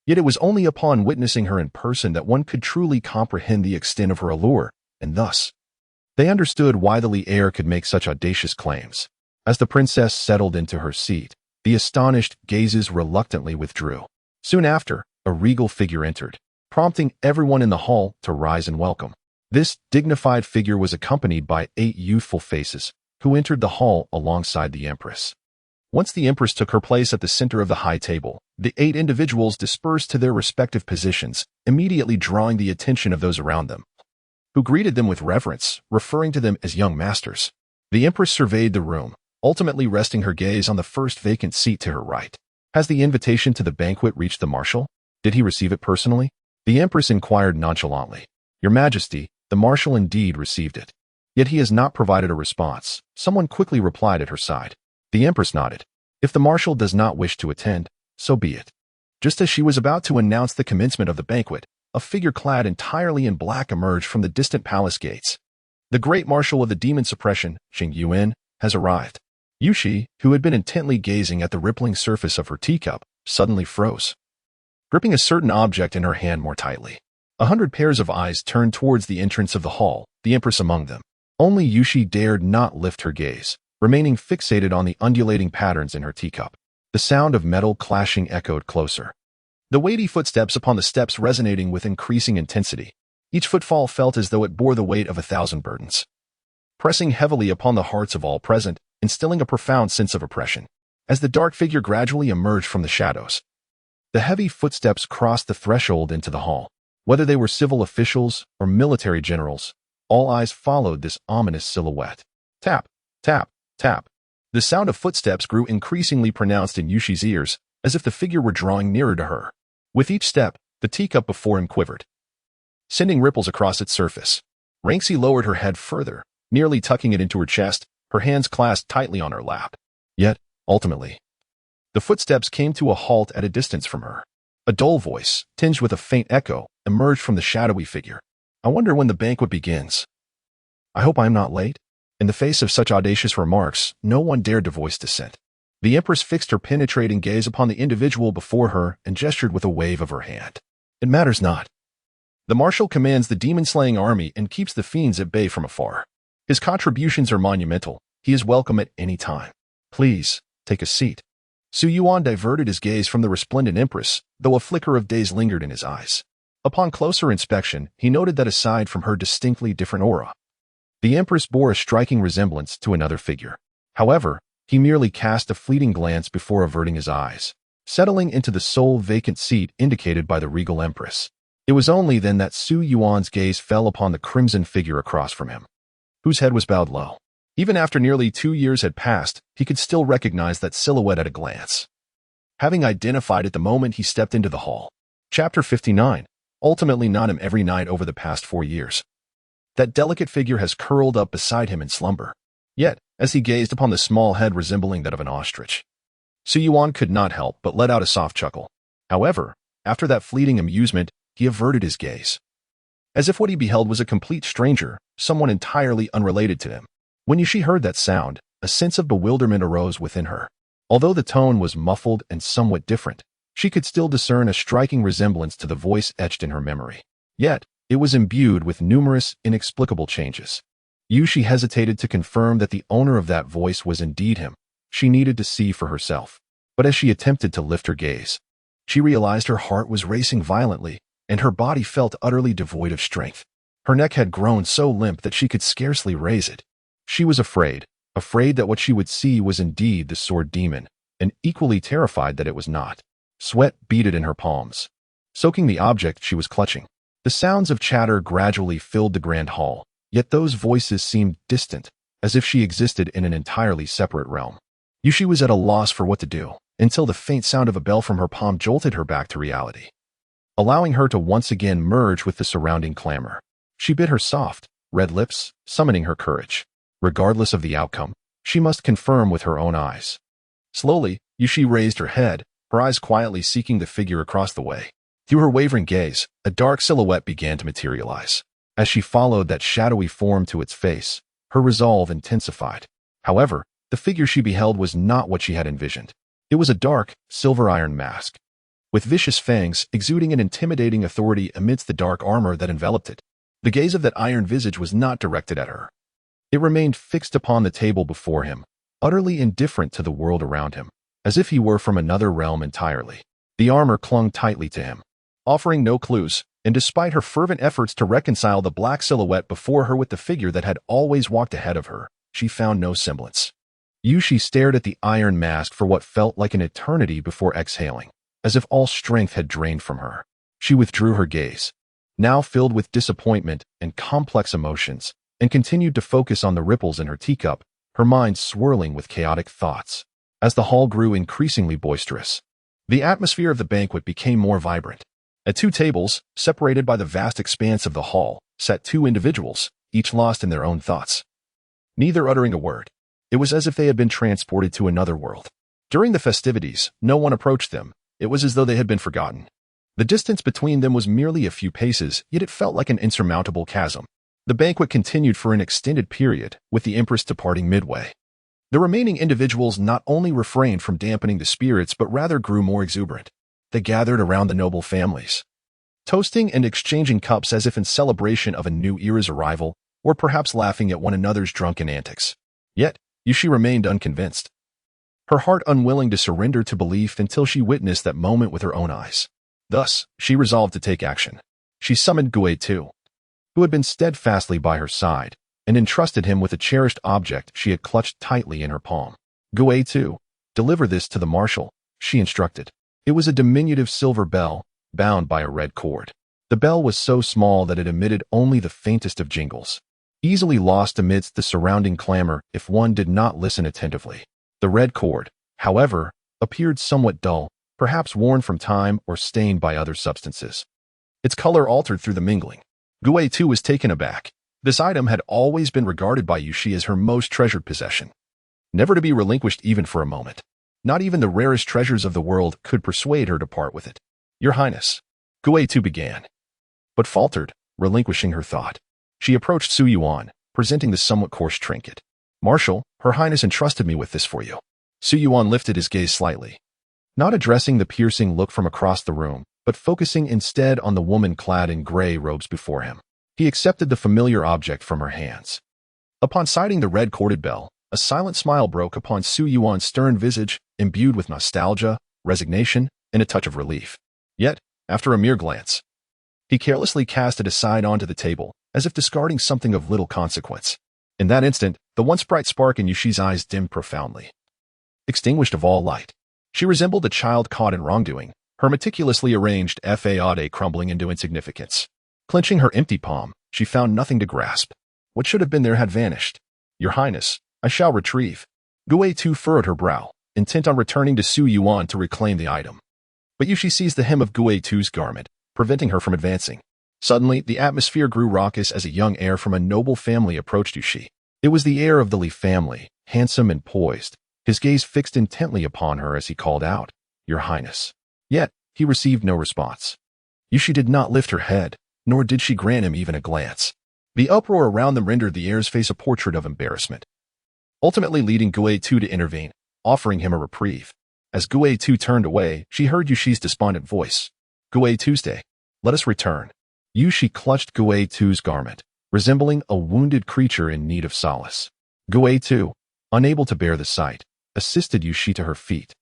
Yet it was only upon witnessing her in person that one could truly comprehend the extent of her allure, and thus, they understood why the Li heir could make such audacious claims. As the princess settled into her seat, the astonished gazes reluctantly withdrew. Soon after, a regal figure entered, prompting everyone in the hall to rise and welcome. This dignified figure was accompanied by 8 youthful faces, who entered the hall alongside the Empress. Once the Empress took her place at the center of the high table, the 8 individuals dispersed to their respective positions, immediately drawing the attention of those around them, who greeted them with reverence, referring to them as young masters. The Empress surveyed the room, ultimately resting her gaze on the first vacant seat to her right. "Has the invitation to the banquet reached the Marshal? Did he receive it personally?" The Empress inquired nonchalantly. "Your Majesty, the Marshal indeed received it. Yet he has not provided a response," someone quickly replied at her side. The Empress nodded. "If the Marshal does not wish to attend, so be it." Just as she was about to announce the commencement of the banquet, a figure clad entirely in black emerged from the distant palace gates. "The Great Marshal of the Demon Suppression, Su Yuan, has arrived." Yushi, who had been intently gazing at the rippling surface of her teacup, suddenly froze, gripping a certain object in her hand more tightly. 100 pairs of eyes turned towards the entrance of the hall, the Empress among them. Only Yushi dared not lift her gaze, remaining fixated on the undulating patterns in her teacup. The sound of metal clashing echoed closer, the weighty footsteps upon the steps resonating with increasing intensity. Each footfall felt as though it bore the weight of 1,000 burdens, pressing heavily upon the hearts of all present, instilling a profound sense of oppression. As the dark figure gradually emerged from the shadows, the heavy footsteps crossed the threshold into the hall. Whether they were civil officials or military generals, all eyes followed this ominous silhouette. Tap, tap, tap. The sound of footsteps grew increasingly pronounced in Yushi's ears, as if the figure were drawing nearer to her. With each step, the teacup before him quivered, sending ripples across its surface. Ranxi lowered her head further, nearly tucking it into her chest, her hands clasped tightly on her lap. Yet, ultimately, the footsteps came to a halt at a distance from her. A dull voice, tinged with a faint echo, emerged from the shadowy figure. "I wonder when the banquet begins. I hope I am not late." In the face of such audacious remarks, no one dared to voice dissent. The Empress fixed her penetrating gaze upon the individual before her and gestured with a wave of her hand. "It matters not. The Marshal commands the demon-slaying army and keeps the fiends at bay from afar. His contributions are monumental. He is welcome at any time. Please, take a seat. Su Yuan diverted his gaze from the resplendent Empress, though a flicker of daze lingered in his eyes. Upon closer inspection, he noted that aside from her distinctly different aura, the Empress bore a striking resemblance to another figure. However, he merely cast a fleeting glance before averting his eyes, settling into the sole vacant seat indicated by the regal Empress. It was only then that Su Yuan's gaze fell upon the crimson figure across from him, whose head was bowed low. Even after nearly 2 years had passed, he could still recognize that silhouette at a glance, having identified it the moment he stepped into the hall. Chapter 59. Ultimately not him every night over the past 4 years. That delicate figure has curled up beside him in slumber. Yet, as he gazed upon the small head resembling that of an ostrich, Su Yuan could not help but let out a soft chuckle. However, after that fleeting amusement, he averted his gaze, as if what he beheld was a complete stranger, someone entirely unrelated to him. When she heard that sound, a sense of bewilderment arose within her. Although the tone was muffled and somewhat different, she could still discern a striking resemblance to the voice etched in her memory. Yet, it was imbued with numerous, inexplicable changes. She hesitated to confirm that the owner of that voice was indeed him. She needed to see for herself. But as she attempted to lift her gaze, she realized her heart was racing violently, and her body felt utterly devoid of strength. Her neck had grown so limp that she could scarcely raise it. She was afraid that what she would see was indeed the sword demon, and equally terrified that it was not. Sweat beaded in her palms, soaking the object she was clutching. The sounds of chatter gradually filled the grand hall, yet those voices seemed distant, as if she existed in an entirely separate realm. She was at a loss for what to do, until the faint sound of a bell from her palm jolted her back to reality, allowing her to once again merge with the surrounding clamor. She bit her soft, red lips, summoning her courage. Regardless of the outcome, she must confirm with her own eyes. Slowly, she raised her head, her eyes quietly seeking the figure across the way. Through her wavering gaze, a dark silhouette began to materialize. As she followed that shadowy form to its face, her resolve intensified. However, the figure she beheld was not what she had envisioned. It was a dark, silver iron mask, with vicious fangs exuding an intimidating authority amidst the dark armor that enveloped it. The gaze of that iron visage was not directed at her. It remained fixed upon the table before him, utterly indifferent to the world around him, as if he were from another realm entirely. The armor clung tightly to him, offering no clues, and despite her fervent efforts to reconcile the black silhouette before her with the figure that had always walked ahead of her, she found no semblance. She stared at the iron mask for what felt like an eternity before exhaling, as if all strength had drained from her. She withdrew her gaze, now filled with disappointment and complex emotions, and continued to focus on the ripples in her teacup, her mind swirling with chaotic thoughts. As the hall grew increasingly boisterous, the atmosphere of the banquet became more vibrant. At 2 tables, separated by the vast expanse of the hall, sat 2 individuals, each lost in their own thoughts, neither uttering a word. It was as if they had been transported to another world. During the festivities, no one approached them. It was as though they had been forgotten. The distance between them was merely a few paces, yet it felt like an insurmountable chasm. The banquet continued for an extended period, with the Empress departing midway. The remaining individuals not only refrained from dampening the spirits but rather grew more exuberant. They gathered around the noble families, toasting and exchanging cups as if in celebration of a new era's arrival, or perhaps laughing at one another's drunken antics. Yet, she remained unconvinced, her heart unwilling to surrender to belief until she witnessed that moment with her own eyes. Thus, she resolved to take action. She summoned Gui, who had been steadfastly by her side, and entrusted him with a cherished object she had clutched tightly in her palm. Gui, deliver this to the marshal, she instructed. It was a diminutive silver bell, bound by a red cord. The bell was so small that it emitted only the faintest of jingles, easily lost amidst the surrounding clamor if one did not listen attentively. The red cord, however, appeared somewhat dull, perhaps worn from time or stained by other substances. Its color altered through the mingling. Gui was taken aback. This item had always been regarded by Yushi as her most treasured possession, never to be relinquished even for a moment. Not even the rarest treasures of the world could persuade her to part with it. Your Highness, Gui began, but faltered, relinquishing her thought. She approached Su Yuan, presenting the somewhat coarse trinket. Marshal, Her Highness entrusted me with this for you. Su Yuan lifted his gaze slightly, not addressing the piercing look from across the room, but focusing instead on the woman clad in gray robes before him. He accepted the familiar object from her hands, Upon sighting the red-corded bell, a silent smile broke upon Su Yuan's stern visage, imbued with nostalgia, resignation, and a touch of relief. Yet, after a mere glance, he carelessly cast it aside onto the table, as if discarding something of little consequence. In that instant, the once bright spark in Yushi's eyes dimmed profoundly, extinguished of all light. She resembled a child caught in wrongdoing, her meticulously arranged fade crumbling into insignificance. Clenching her empty palm, she found nothing to grasp. What should have been there had vanished. Your Highness, I shall retrieve. Gui Tu furrowed her brow, intent on returning to Su Yuan to reclaim the item. But Yushi seized the hem of Gui Tu's garment, preventing her from advancing. Suddenly, the atmosphere grew raucous as a young heir from a noble family approached Yushi. It was the heir of the Li family, handsome and poised, his gaze fixed intently upon her as he called out, Your Highness. Yet, he received no response. Yushi did not lift her head, nor did she grant him even a glance. The uproar around them rendered the heir's face a portrait of embarrassment, ultimately leading Gui Tu to intervene, offering him a reprieve. As Gui Tu turned away, she heard Yushi's despondent voice. Gui Tuesday, let us return. Yushi clutched Gui Tu's garment, resembling a wounded creature in need of solace. Gui Tu, unable to bear the sight, assisted Yushi to her feet,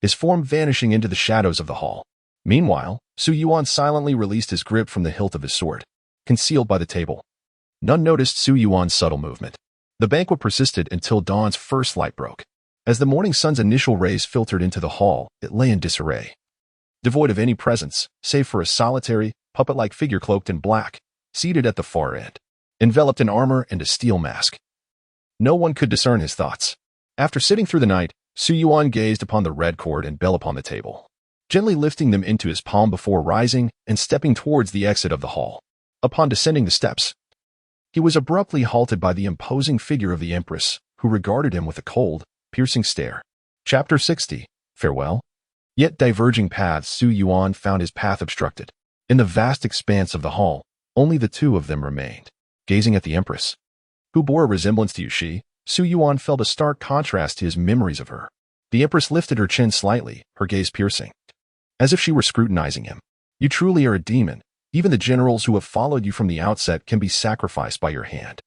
his form vanishing into the shadows of the hall. Meanwhile, Su Yuan silently released his grip from the hilt of his sword, concealed by the table. None noticed Su Yuan's subtle movement. The banquet persisted until dawn's first light broke. As the morning sun's initial rays filtered into the hall, it lay in disarray, devoid of any presence, save for a solitary, puppet-like figure cloaked in black, seated at the far end, enveloped in armor and a steel mask. No one could discern his thoughts. After sitting through the night, Su Yuan gazed upon the red cord and bell upon the table, gently lifting them into his palm before rising and stepping towards the exit of the hall. Upon descending the steps, he was abruptly halted by the imposing figure of the Empress, who regarded him with a cold, piercing stare. Chapter 60. Farewell. Yet diverging paths, Su Yuan found his path obstructed. In the vast expanse of the hall, only the two of them remained. Gazing at the Empress, who bore a resemblance to Yushi, Su Yuan felt a stark contrast to his memories of her. The Empress lifted her chin slightly, her gaze piercing, as if she were scrutinizing him. You truly are a demon. Even the generals who have followed you from the outset can be sacrificed by your hand.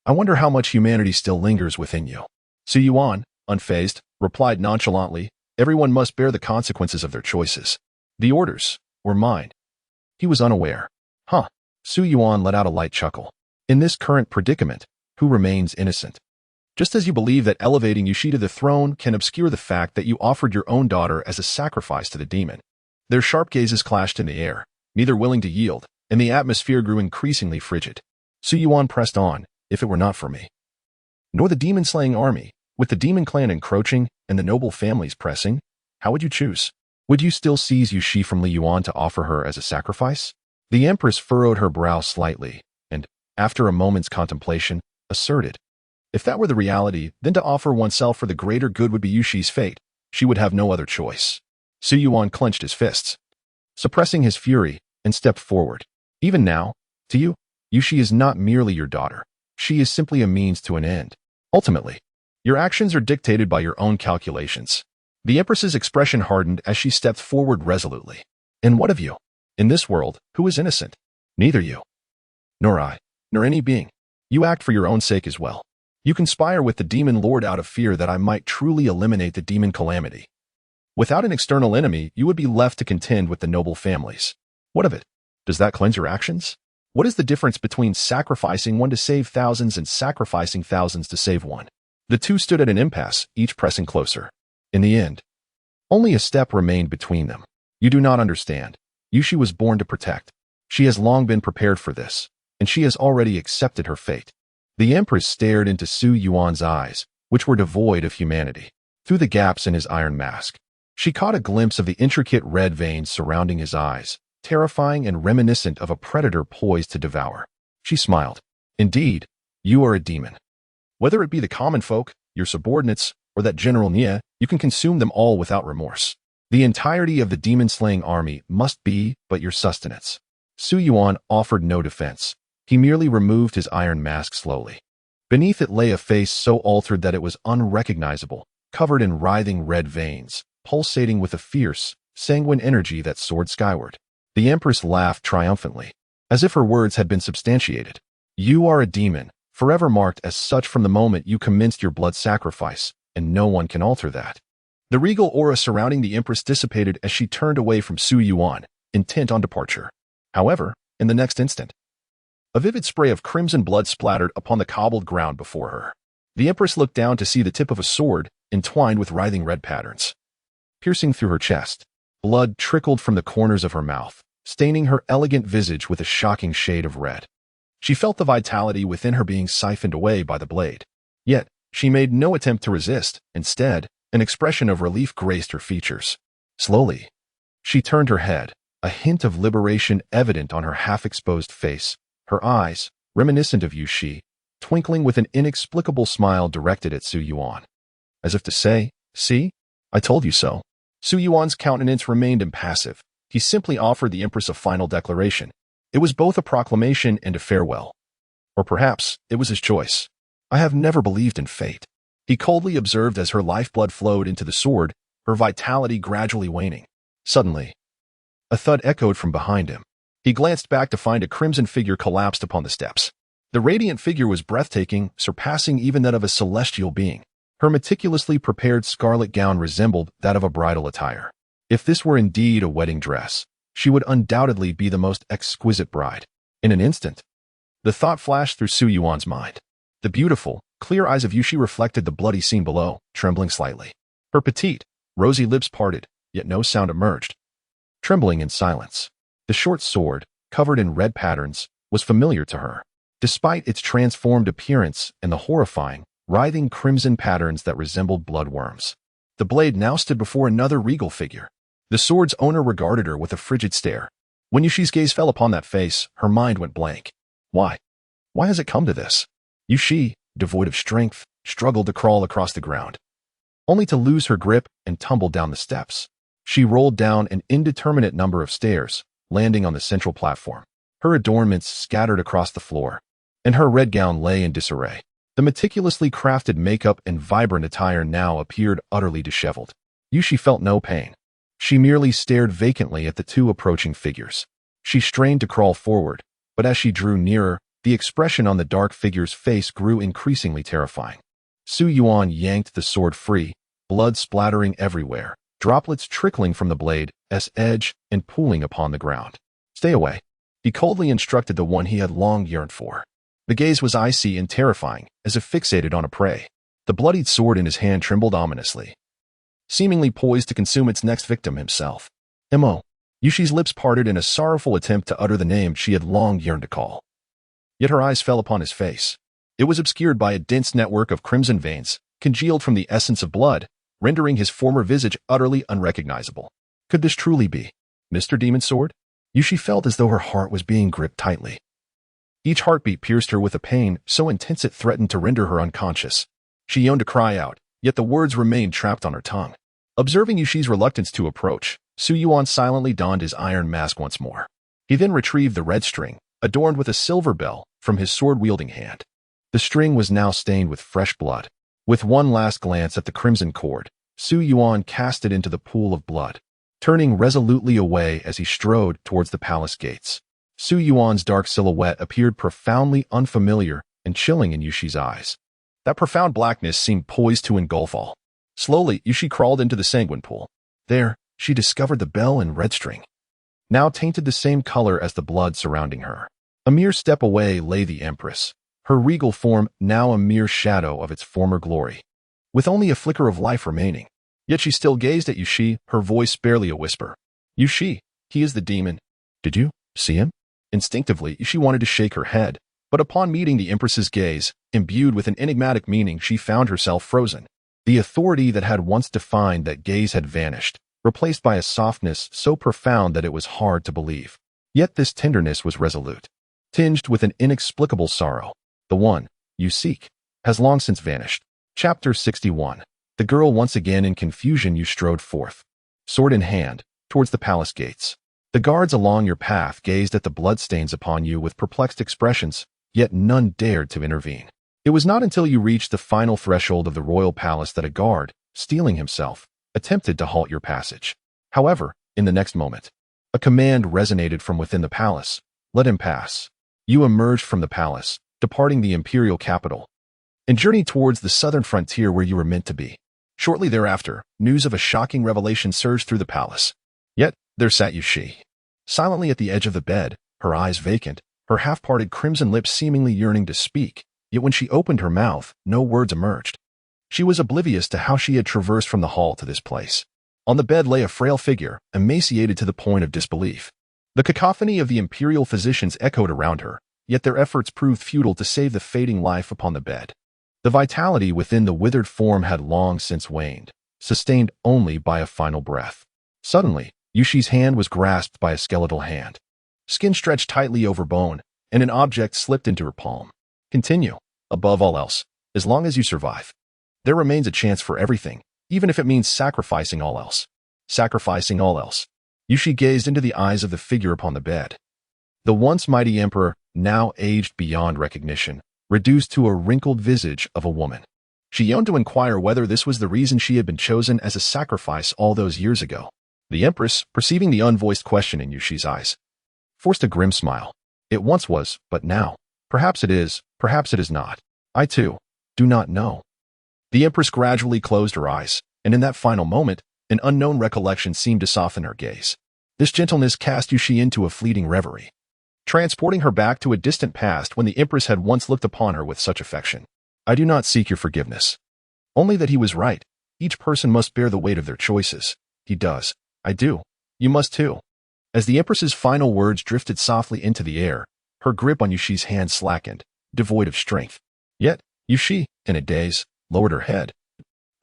I wonder how much humanity still lingers within you. Su Yuan, unfazed, replied nonchalantly, Everyone must bear the consequences of their choices. The orders were mine. He was unaware. Huh. Su Yuan let out a light chuckle. In this current predicament, who remains innocent? Just as you believe that elevating Yushi to the throne can obscure the fact that you offered your own daughter as a sacrifice to the demon. Their sharp gazes clashed in the air, neither willing to yield, and the atmosphere grew increasingly frigid. Su Yuan pressed on, if it were not for me. Nor the demon-slaying army, with the demon clan encroaching and the noble families pressing, how would you choose? Would you still seize Yushi from Li Yuan to offer her as a sacrifice? The Empress furrowed her brow slightly, and, after a moment's contemplation, asserted, if that were the reality, then to offer oneself for the greater good would be Yushi's fate. She would have no other choice. Su Yuan clenched his fists, suppressing his fury, and stepped forward. Even now, to you, Yushi is not merely your daughter. She is simply a means to an end. Ultimately, your actions are dictated by your own calculations. The Empress's expression hardened as she stepped forward resolutely. And what of you? In this world, who is innocent? Neither you, nor I, nor any being. You act for your own sake as well. You conspire with the demon lord out of fear that I might truly eliminate the demon calamity. Without an external enemy, you would be left to contend with the noble families. What of it? Does that cleanse your actions? What is the difference between sacrificing one to save thousands and sacrificing thousands to save one? The two stood at an impasse, each pressing closer. In the end, only a step remained between them. You do not understand. Yushi was born to protect. She has long been prepared for this, and she has already accepted her fate. The Empress stared into Su Yuan's eyes, which were devoid of humanity. Through the gaps in his iron mask, she caught a glimpse of the intricate red veins surrounding his eyes, terrifying and reminiscent of a predator poised to devour. She smiled. Indeed, you are a demon. Whether it be the common folk, your subordinates, or that General Nia, you can consume them all without remorse. The entirety of the demon-slaying army must be but your sustenance. Su Yuan offered no defense. He merely removed his iron mask slowly. Beneath it lay a face so altered that it was unrecognizable, covered in writhing red veins, pulsating with a fierce, sanguine energy that soared skyward. The Empress laughed triumphantly, as if her words had been substantiated. You are a demon, forever marked as such from the moment you commenced your blood sacrifice, and no one can alter that. The regal aura surrounding the Empress dissipated as she turned away from Su Yuan, intent on departure. However, in the next instant, a vivid spray of crimson blood splattered upon the cobbled ground before her. The Empress looked down to see the tip of a sword entwined with writhing red patterns. Piercing through her chest, blood trickled from the corners of her mouth, staining her elegant visage with a shocking shade of red. She felt the vitality within her being siphoned away by the blade. Yet, she made no attempt to resist. Instead, an expression of relief graced her features. Slowly, she turned her head, a hint of liberation evident on her half-exposed face, her eyes, reminiscent of Yu Shi, twinkling with an inexplicable smile directed at Su Yuan. As if to say, "See? I told you so." Su Yuan's countenance remained impassive. He simply offered the Empress a final declaration. It was both a proclamation and a farewell. Or perhaps it was his choice. "I have never believed in fate," he coldly observed as her lifeblood flowed into the sword, her vitality gradually waning. Suddenly, a thud echoed from behind him. He glanced back to find a crimson figure collapsed upon the steps. The radiant figure was breathtaking, surpassing even that of a celestial being. Her meticulously prepared scarlet gown resembled that of a bridal attire. If this were indeed a wedding dress, she would undoubtedly be the most exquisite bride. In an instant, the thought flashed through Su Yuan's mind. The beautiful, clear eyes of Yu Shi reflected the bloody scene below, trembling slightly. Her petite, rosy lips parted, yet no sound emerged. Trembling in silence, the short sword, covered in red patterns, was familiar to her, despite its transformed appearance and the horrifying, writhing crimson patterns that resembled bloodworms. The blade now stood before another regal figure. The sword's owner regarded her with a frigid stare. When Yu Shi's gaze fell upon that face, her mind went blank. Why? Why has it come to this? Yu Shi, devoid of strength, struggled to crawl across the ground, only to lose her grip and tumble down the steps. She rolled down an indeterminate number of stairs, landing on the central platform. Her adornments scattered across the floor, and her red gown lay in disarray. The meticulously crafted makeup and vibrant attire now appeared utterly disheveled. Yu Shi felt no pain. She merely stared vacantly at the two approaching figures. She strained to crawl forward, but as she drew nearer, the expression on the dark figure's face grew increasingly terrifying. Su Yuan yanked the sword free, blood splattering everywhere, droplets trickling from the blade's edge and pooling upon the ground. "Stay away," he coldly instructed the one he had long yearned for. The gaze was icy and terrifying, as if fixated on a prey. The bloodied sword in his hand trembled ominously, seemingly poised to consume its next victim himself. "Mo." Yu Shi's lips parted in a sorrowful attempt to utter the name she had long yearned to call. Yet her eyes fell upon his face. It was obscured by a dense network of crimson veins, congealed from the essence of blood, rendering his former visage utterly unrecognizable. Could this truly be Mr. Demon Sword? Yu Shi felt as though her heart was being gripped tightly. Each heartbeat pierced her with a pain so intense it threatened to render her unconscious. She yearned to cry out, yet the words remained trapped on her tongue. Observing Yu Shi's reluctance to approach, Su Yuan silently donned his iron mask once more. He then retrieved the red string, adorned with a silver bell, from his sword-wielding hand. The string was now stained with fresh blood. With one last glance at the crimson cord, Su Yuan cast it into the pool of blood, turning resolutely away as he strode towards the palace gates. Su Yuan's dark silhouette appeared profoundly unfamiliar and chilling in Yu Shi's eyes. That profound blackness seemed poised to engulf all. Slowly, Yu Shi crawled into the sanguine pool. There, she discovered the bell and red string, now tainted the same color as the blood surrounding her. A mere step away lay the Empress, her regal form now a mere shadow of its former glory, with only a flicker of life remaining. Yet she still gazed at Yu Shi, her voice barely a whisper. "Yu Shi, he is the demon. Did you see him?" Instinctively, she wanted to shake her head, but upon meeting the Empress's gaze, imbued with an enigmatic meaning, she found herself frozen. The authority that had once defined that gaze had vanished, replaced by a softness so profound that it was hard to believe. Yet this tenderness was resolute, tinged with an inexplicable sorrow. The one you seek has long since vanished. Chapter 61. The girl once again in confusion you strode forth, sword in hand, towards the palace gates. The guards along your path gazed at the bloodstains upon you with perplexed expressions, yet none dared to intervene. It was not until you reached the final threshold of the royal palace that a guard, steeling himself, attempted to halt your passage. However, in the next moment, a command resonated from within the palace. "Let him pass." You emerged from the palace, departing the imperial capital, and journeyed towards the southern frontier where you were meant to be. Shortly thereafter, news of a shocking revelation surged through the palace. Yet, there sat Yushi, silently at the edge of the bed, her eyes vacant, her half-parted crimson lips seemingly yearning to speak, yet when she opened her mouth, no words emerged. She was oblivious to how she had traversed from the hall to this place. On the bed lay a frail figure, emaciated to the point of disbelief. The cacophony of the imperial physicians echoed around her, yet their efforts proved futile to save the fading life upon the bed. The vitality within the withered form had long since waned, sustained only by a final breath. Suddenly, Yushi's hand was grasped by a skeletal hand. Skin stretched tightly over bone, and an object slipped into her palm. Continue, above all else, as long as you survive. There remains a chance for everything, even if it means sacrificing all else. Sacrificing all else. Yushi gazed into the eyes of the figure upon the bed. The once mighty emperor, now aged beyond recognition, reduced to a wrinkled visage of a woman. She yearned to inquire whether this was the reason she had been chosen as a sacrifice all those years ago. The empress, perceiving the unvoiced question in Yushi's eyes, forced a grim smile. It once was, but now, perhaps it is not. I too, do not know. The empress gradually closed her eyes, and in that final moment, an unknown recollection seemed to soften her gaze. This gentleness cast Yushi into a fleeting reverie, transporting her back to a distant past when the empress had once looked upon her with such affection. I do not seek your forgiveness. Only that he was right. Each person must bear the weight of their choices. He does. I do. You must too. As the empress's final words drifted softly into the air, her grip on Yushi's hand slackened, devoid of strength. Yet, Yushi, in a daze, lowered her head,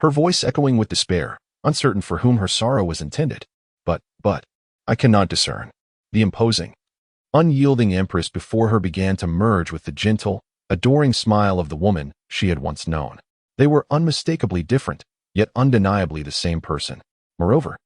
her voice echoing with despair, uncertain for whom her sorrow was intended. But, I cannot discern. The imposing, unyielding empress before her began to merge with the gentle, adoring smile of the woman she had once known. They were unmistakably different, yet undeniably the same person. Moreover,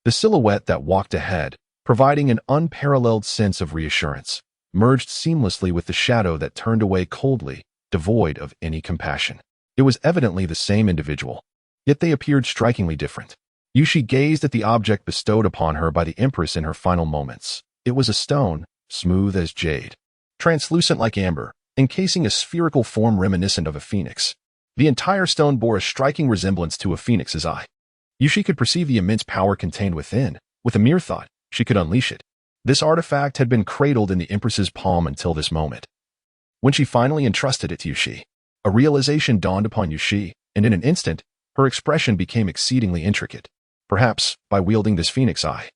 the silhouette that walked ahead, providing an unparalleled sense of reassurance, merged seamlessly with the shadow that turned away coldly, devoid of any compassion. It was evidently the same individual, yet they appeared strikingly different. Yushi gazed at the object bestowed upon her by the empress in her final moments. It was a stone, smooth as jade, translucent like amber, encasing a spherical form reminiscent of a phoenix. The entire stone bore a striking resemblance to a phoenix's eye. Yushi could perceive the immense power contained within. With a mere thought, she could unleash it. This artifact had been cradled in the empress's palm until this moment. When she finally entrusted it to Yushi, a realization dawned upon Yushi, and in an instant, her expression became exceedingly intricate. Perhaps, by wielding this phoenix eye,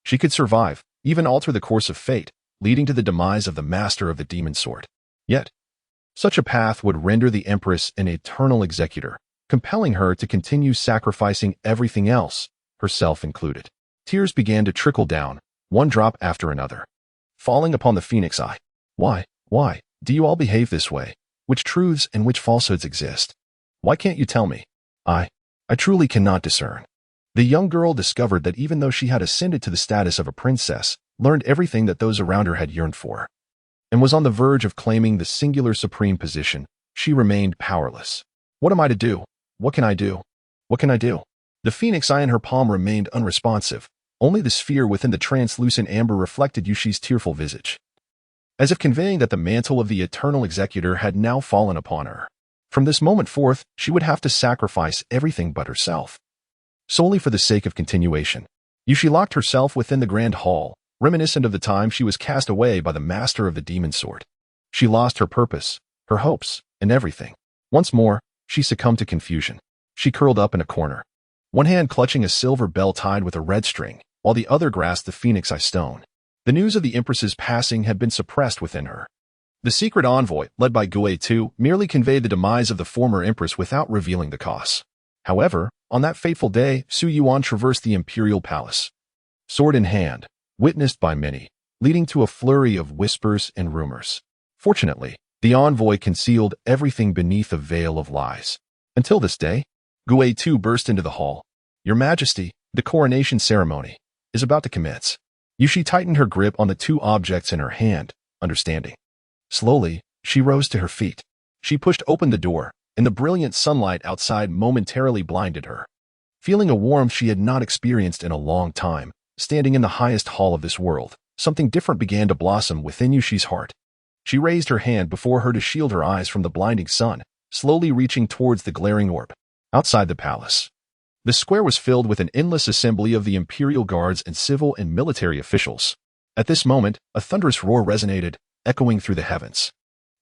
she could survive, even alter the course of fate, leading to the demise of the master of the demon sword. Yet, such a path would render the empress an eternal executor, compelling her to continue sacrificing everything else, herself included. Tears began to trickle down, one drop after another, falling upon the phoenix eye. Why do you all behave this way? Which truths and which falsehoods exist? Why can't you tell me? I truly cannot discern. The young girl discovered that even though she had ascended to the status of a princess, learned everything that those around her had yearned for, and was on the verge of claiming the singular supreme position, she remained powerless. What am I to do? What can I do? What can I do? The phoenix eye in her palm remained unresponsive. Only the sphere within the translucent amber reflected Yushi's tearful visage, as if conveying that the mantle of the eternal executor had now fallen upon her. From this moment forth, she would have to sacrifice everything but herself, solely for the sake of continuation. Yushi locked herself within the grand hall, reminiscent of the time she was cast away by the master of the demon sword. She lost her purpose, her hopes, and everything. Once more, she succumbed to confusion. She curled up in a corner, one hand clutching a silver bell tied with a red string, while the other grasped the phoenix eye stone. The news of the empress's passing had been suppressed within her. The secret envoy, led by Gue II, merely conveyed the demise of the former empress without revealing the cause. However, on that fateful day, Su Yuan traversed the imperial palace, sword in hand, witnessed by many, leading to a flurry of whispers and rumors. Fortunately, the envoy concealed everything beneath a veil of lies. Until this day, Gue II burst into the hall. Your Majesty, the coronation ceremony is about to commence. Yushi tightened her grip on the two objects in her hand, understanding. Slowly, she rose to her feet. She pushed open the door, and the brilliant sunlight outside momentarily blinded her. Feeling a warmth she had not experienced in a long time, standing in the highest hall of this world, something different began to blossom within Yushi's heart. She raised her hand before her to shield her eyes from the blinding sun, slowly reaching towards the glaring orb. Outside the palace, the square was filled with an endless assembly of the imperial guards and civil and military officials. At this moment, a thunderous roar resonated, echoing through the heavens.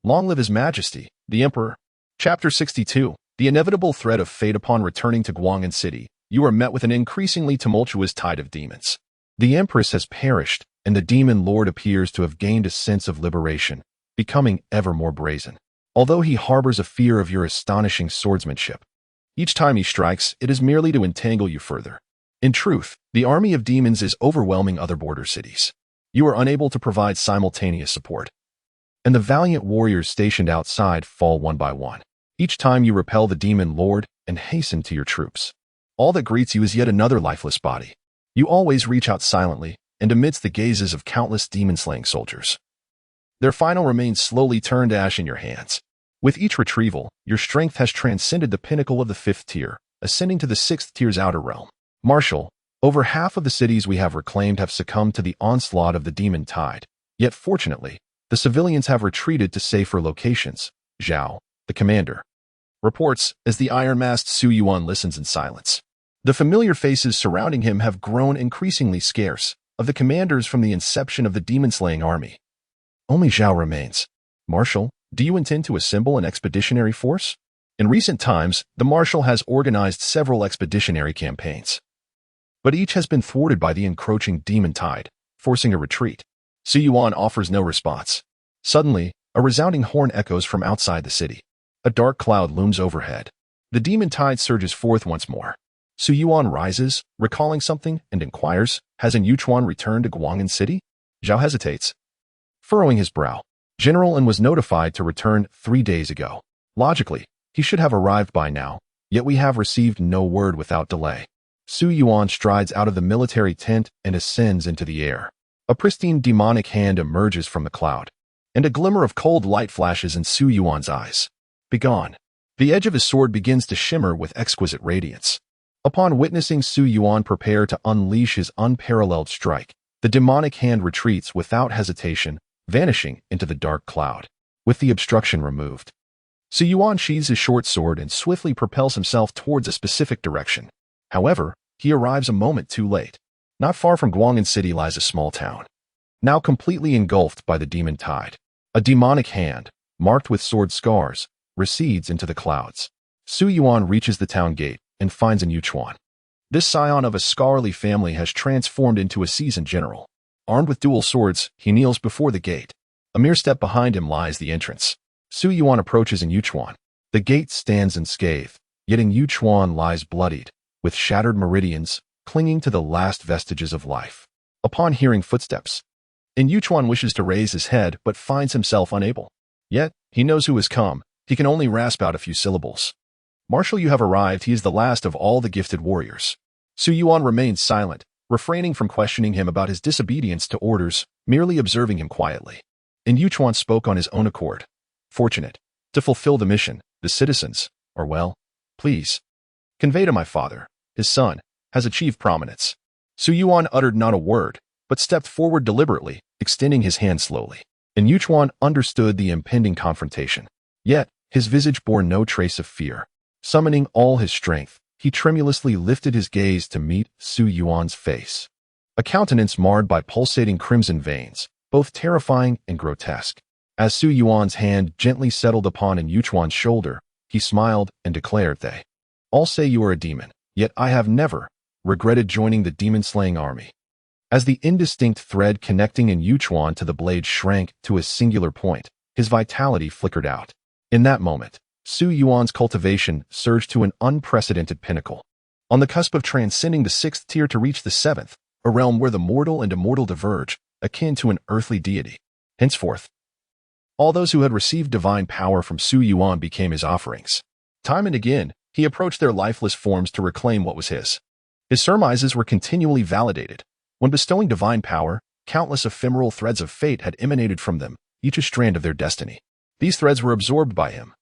Long live His Majesty, the Emperor. Chapter 62. The inevitable threat of fate. Upon returning to Guang'an City, you are met with an increasingly tumultuous tide of demons. The Empress has perished, and the demon lord appears to have gained a sense of liberation, becoming ever more brazen. Although he harbors a fear of your astonishing swordsmanship, each time he strikes, it is merely to entangle you further. In truth, the army of demons is overwhelming other border cities. You are unable to provide simultaneous support, and the valiant warriors stationed outside fall one by one. Each time you repel the demon lord and hasten to your troops, all that greets you is yet another lifeless body. You always reach out silently, and amidst the gazes of countless demon-slaying soldiers, their final remains slowly turn to ash in your hands. With each retrieval, your strength has transcended the pinnacle of the 5th tier, ascending to the 6th tier's outer realm. Marshal, over half of the cities we have reclaimed have succumbed to the onslaught of the demon tide. Yet fortunately, the civilians have retreated to safer locations. Zhao, the commander, reports as the iron-masked Su Yuan listens in silence. The familiar faces surrounding him have grown increasingly scarce. Of the commanders from the inception of the demon-slaying army, only Zhao remains. Marshal, do you intend to assemble an expeditionary force? In recent times, the Marshal has organized several expeditionary campaigns, but each has been thwarted by the encroaching demon tide, forcing a retreat. Su Yuan offers no response. Suddenly, a resounding horn echoes from outside the city. A dark cloud looms overhead. The demon tide surges forth once more. Su Yuan rises, recalling something, and inquires, has Yuan returned to Guang'an City? Zhao hesitates, furrowing his brow. General An was notified to return 3 days ago. Logically, he should have arrived by now, yet we have received no word without delay. Su Yuan strides out of the military tent and ascends into the air. A pristine demonic hand emerges from the cloud, and a glimmer of cold light flashes in Su Yuan's eyes. Begone. The edge of his sword begins to shimmer with exquisite radiance. Upon witnessing Su Yuan prepare to unleash his unparalleled strike, the demonic hand retreats without hesitation, vanishing into the dark cloud. With the obstruction removed, Su Yuan sheathes his short sword and swiftly propels himself towards a specific direction. However, he arrives a moment too late. Not far from Guang'an City lies a small town, now completely engulfed by the demon tide. A demonic hand, marked with sword scars, recedes into the clouds. Su Yuan reaches the town gate and finds Yuan. This scion of a scholarly family has transformed into a seasoned general. Armed with dual swords, he kneels before the gate. A mere step behind him lies the entrance. Su Yuan approaches Yuan. The gate stands unscathed, yet Yuan lies bloodied, with shattered meridians, clinging to the last vestiges of life. Upon hearing footsteps, Yuan wishes to raise his head but finds himself unable. Yet, he knows who has come. He can only rasp out a few syllables. Marshal, you have arrived. He is the last of all the gifted warriors. Su Yuan remains silent, refraining from questioning him about his disobedience to orders, merely observing him quietly. Yuan spoke on his own accord. Fortunate. To fulfill the mission, the citizens, or well, please, convey to my father, his son, has achieved prominence. Su Yuan uttered not a word, but stepped forward deliberately, extending his hand slowly. Yuan understood the impending confrontation. Yet, his visage bore no trace of fear. Summoning all his strength, he tremulously lifted his gaze to meet Su Yuan's face. A countenance marred by pulsating crimson veins, both terrifying and grotesque. As Su Yuan's hand gently settled upon Yuan's shoulder, he smiled and declared, "They all say you are a demon, yet I have never regretted joining the demon-slaying army." As the indistinct thread connecting Yuan to the blade shrank to a singular point, his vitality flickered out. In that moment, Su Yuan's cultivation surged to an unprecedented pinnacle. On the cusp of transcending the 6th tier to reach the 7th, a realm where the mortal and immortal diverge, akin to an earthly deity. Henceforth, all those who had received divine power from Su Yuan became his offerings. Time and again, he approached their lifeless forms to reclaim what was his. His surmises were continually validated. When bestowing divine power, countless ephemeral threads of fate had emanated from them, each a strand of their destiny. These threads were absorbed by him,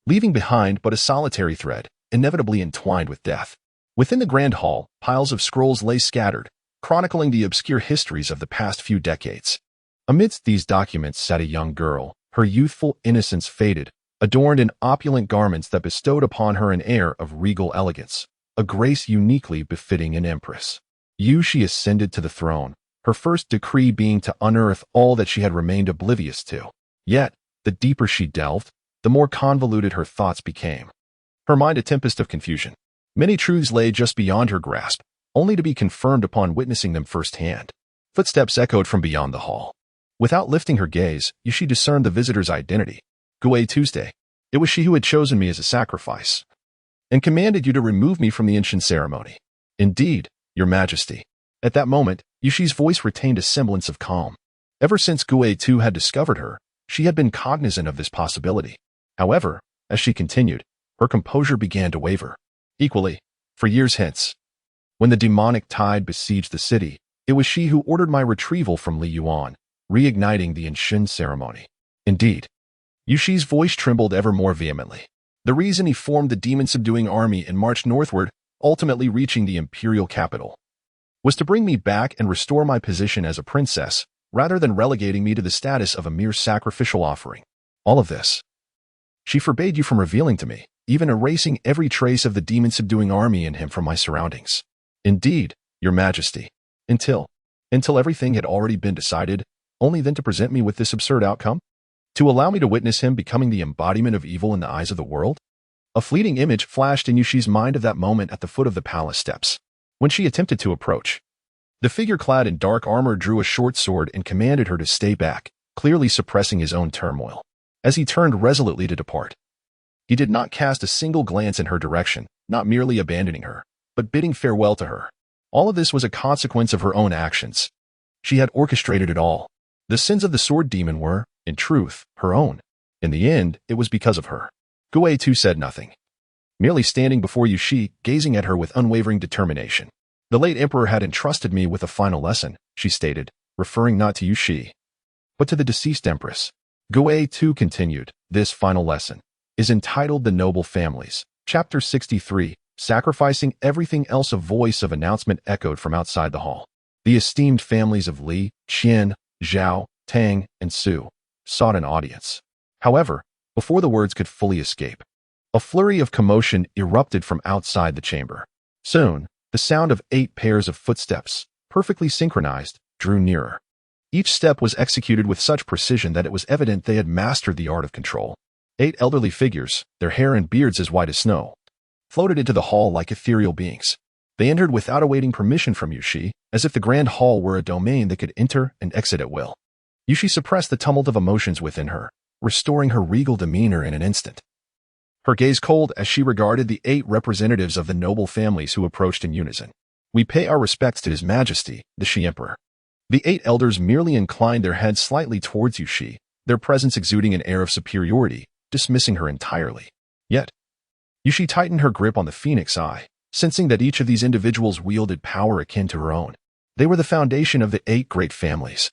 leaving behind but a solitary thread, inevitably entwined with death. Within the grand hall, piles of scrolls lay scattered, chronicling the obscure histories of the past few decades. Amidst these documents sat a young girl, Her youthful innocence faded, adorned in opulent garments that bestowed upon her an air of regal elegance, a grace uniquely befitting an empress. She ascended to the throne, her first decree being to unearth all that she had remained oblivious to. Yet, the deeper she delved, the more convoluted her thoughts became. Her mind a tempest of confusion. Many truths lay just beyond her grasp, only to be confirmed upon witnessing them firsthand. Footsteps echoed from beyond the hall. Without lifting her gaze, she discerned the visitor's identity. Gui Tuesday. It was she who had chosen me as a sacrifice, and commanded you to remove me from the ancient ceremony. Indeed, your majesty. At that moment, Yushi's voice retained a semblance of calm. Ever since Gui Tu had discovered her, she had been cognizant of this possibility. However, as she continued, her composure began to waver. Equally, for years hence, when the demonic tide besieged the city, it was she who ordered my retrieval from Su Yuan, reigniting the ancient ceremony. Indeed, Yushi's voice trembled ever more vehemently. The reason he formed the demon-subduing army and marched northward, ultimately reaching the imperial capital, was to bring me back and restore my position as a princess, rather than relegating me to the status of a mere sacrificial offering. All of this she forbade you from revealing to me, even erasing every trace of the demon-subduing army in him from my surroundings. Indeed, your majesty, until everything had already been decided, only then to present me with this absurd outcome? To allow me to witness him becoming the embodiment of evil in the eyes of the world? A fleeting image flashed in Yushi's mind of that moment at the foot of the palace steps. When she attempted to approach, the figure clad in dark armor drew a short sword and commanded her to stay back, clearly suppressing his own turmoil. As he turned resolutely to depart, he did not cast a single glance in her direction, not merely abandoning her, but bidding farewell to her. All of this was a consequence of her own actions. She had orchestrated it all. The sins of the sword demon were, in truth, her own. In the end, it was because of her. Gui Tu said nothing, merely standing before Yushi, gazing at her with unwavering determination. The late emperor had entrusted me with a final lesson, she stated, referring not to Yushi, but to the deceased empress. Gui Tu continued, this final lesson is entitled The Noble Families. Chapter 63, Sacrificing Everything Else. A voice of announcement echoed from outside the hall. The esteemed families of Li, Qian, Zhao, Tang, and Su sought an audience. However, before the words could fully escape, a flurry of commotion erupted from outside the chamber. Soon, the sound of 8 pairs of footsteps, perfectly synchronized, drew nearer. Each step was executed with such precision that it was evident they had mastered the art of control. 8 elderly figures, their hair and beards as white as snow, floated into the hall like ethereal beings. They entered without awaiting permission from Yushi, as if the grand hall were a domain that could enter and exit at will. Yushi suppressed the tumult of emotions within her, restoring her regal demeanor in an instant. Her gaze cold as she regarded the 8 representatives of the noble families who approached in unison. We pay our respects to His Majesty, the Shi Emperor. The 8 elders merely inclined their heads slightly towards Yushi, their presence exuding an air of superiority, dismissing her entirely. Yet, Yushi tightened her grip on the Phoenix Eye, sensing that each of these individuals wielded power akin to her own. They were the foundation of the 8 great families,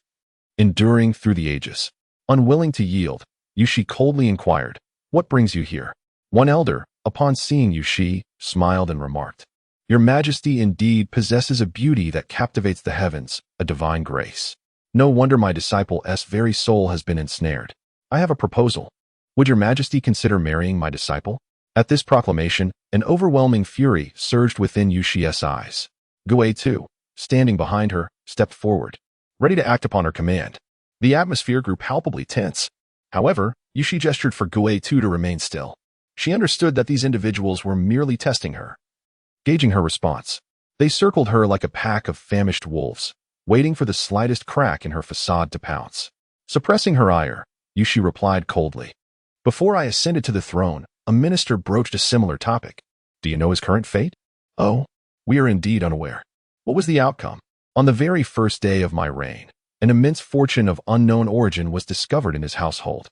enduring through the ages. Unwilling to yield, Yushi coldly inquired, "What brings you here?" One elder, upon seeing Yushi, smiled and remarked, "Your Majesty indeed possesses a beauty that captivates the heavens, a divine grace. No wonder my disciple's very soul has been ensnared. I have a proposal. Would your Majesty consider marrying my disciple?" At this proclamation, an overwhelming fury surged within Yushi's eyes. Gui Tu, standing behind her, stepped forward, ready to act upon her command. The atmosphere grew palpably tense. However, Yushi gestured for Gui Tu to remain still. She understood that these individuals were merely testing her, gauging her response. They circled her like a pack of famished wolves, waiting for the slightest crack in her facade to pounce. Suppressing her ire, Yushi replied coldly, "Before I ascended to the throne, a minister broached a similar topic. Do you know his current fate?" "Oh, we are indeed unaware." "What was the outcome?" "On the very first day of my reign, an immense fortune of unknown origin was discovered in his household,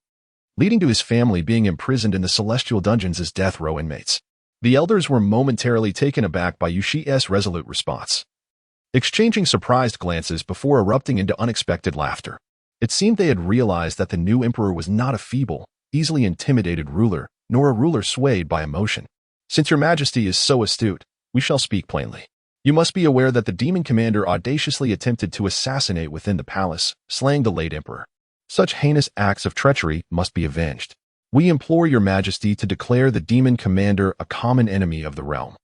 leading to his family being imprisoned in the celestial dungeons as death row inmates." The elders were momentarily taken aback by Yushi's resolute response, exchanging surprised glances before erupting into unexpected laughter. It seemed they had realized that the new emperor was not a feeble, easily intimidated ruler, nor a ruler swayed by emotion. "Since your Majesty is so astute, we shall speak plainly. You must be aware that the demon commander audaciously attempted to assassinate within the palace, slaying the late emperor. Such heinous acts of treachery must be avenged. We implore your majesty to declare the demon commander a common enemy of the realm,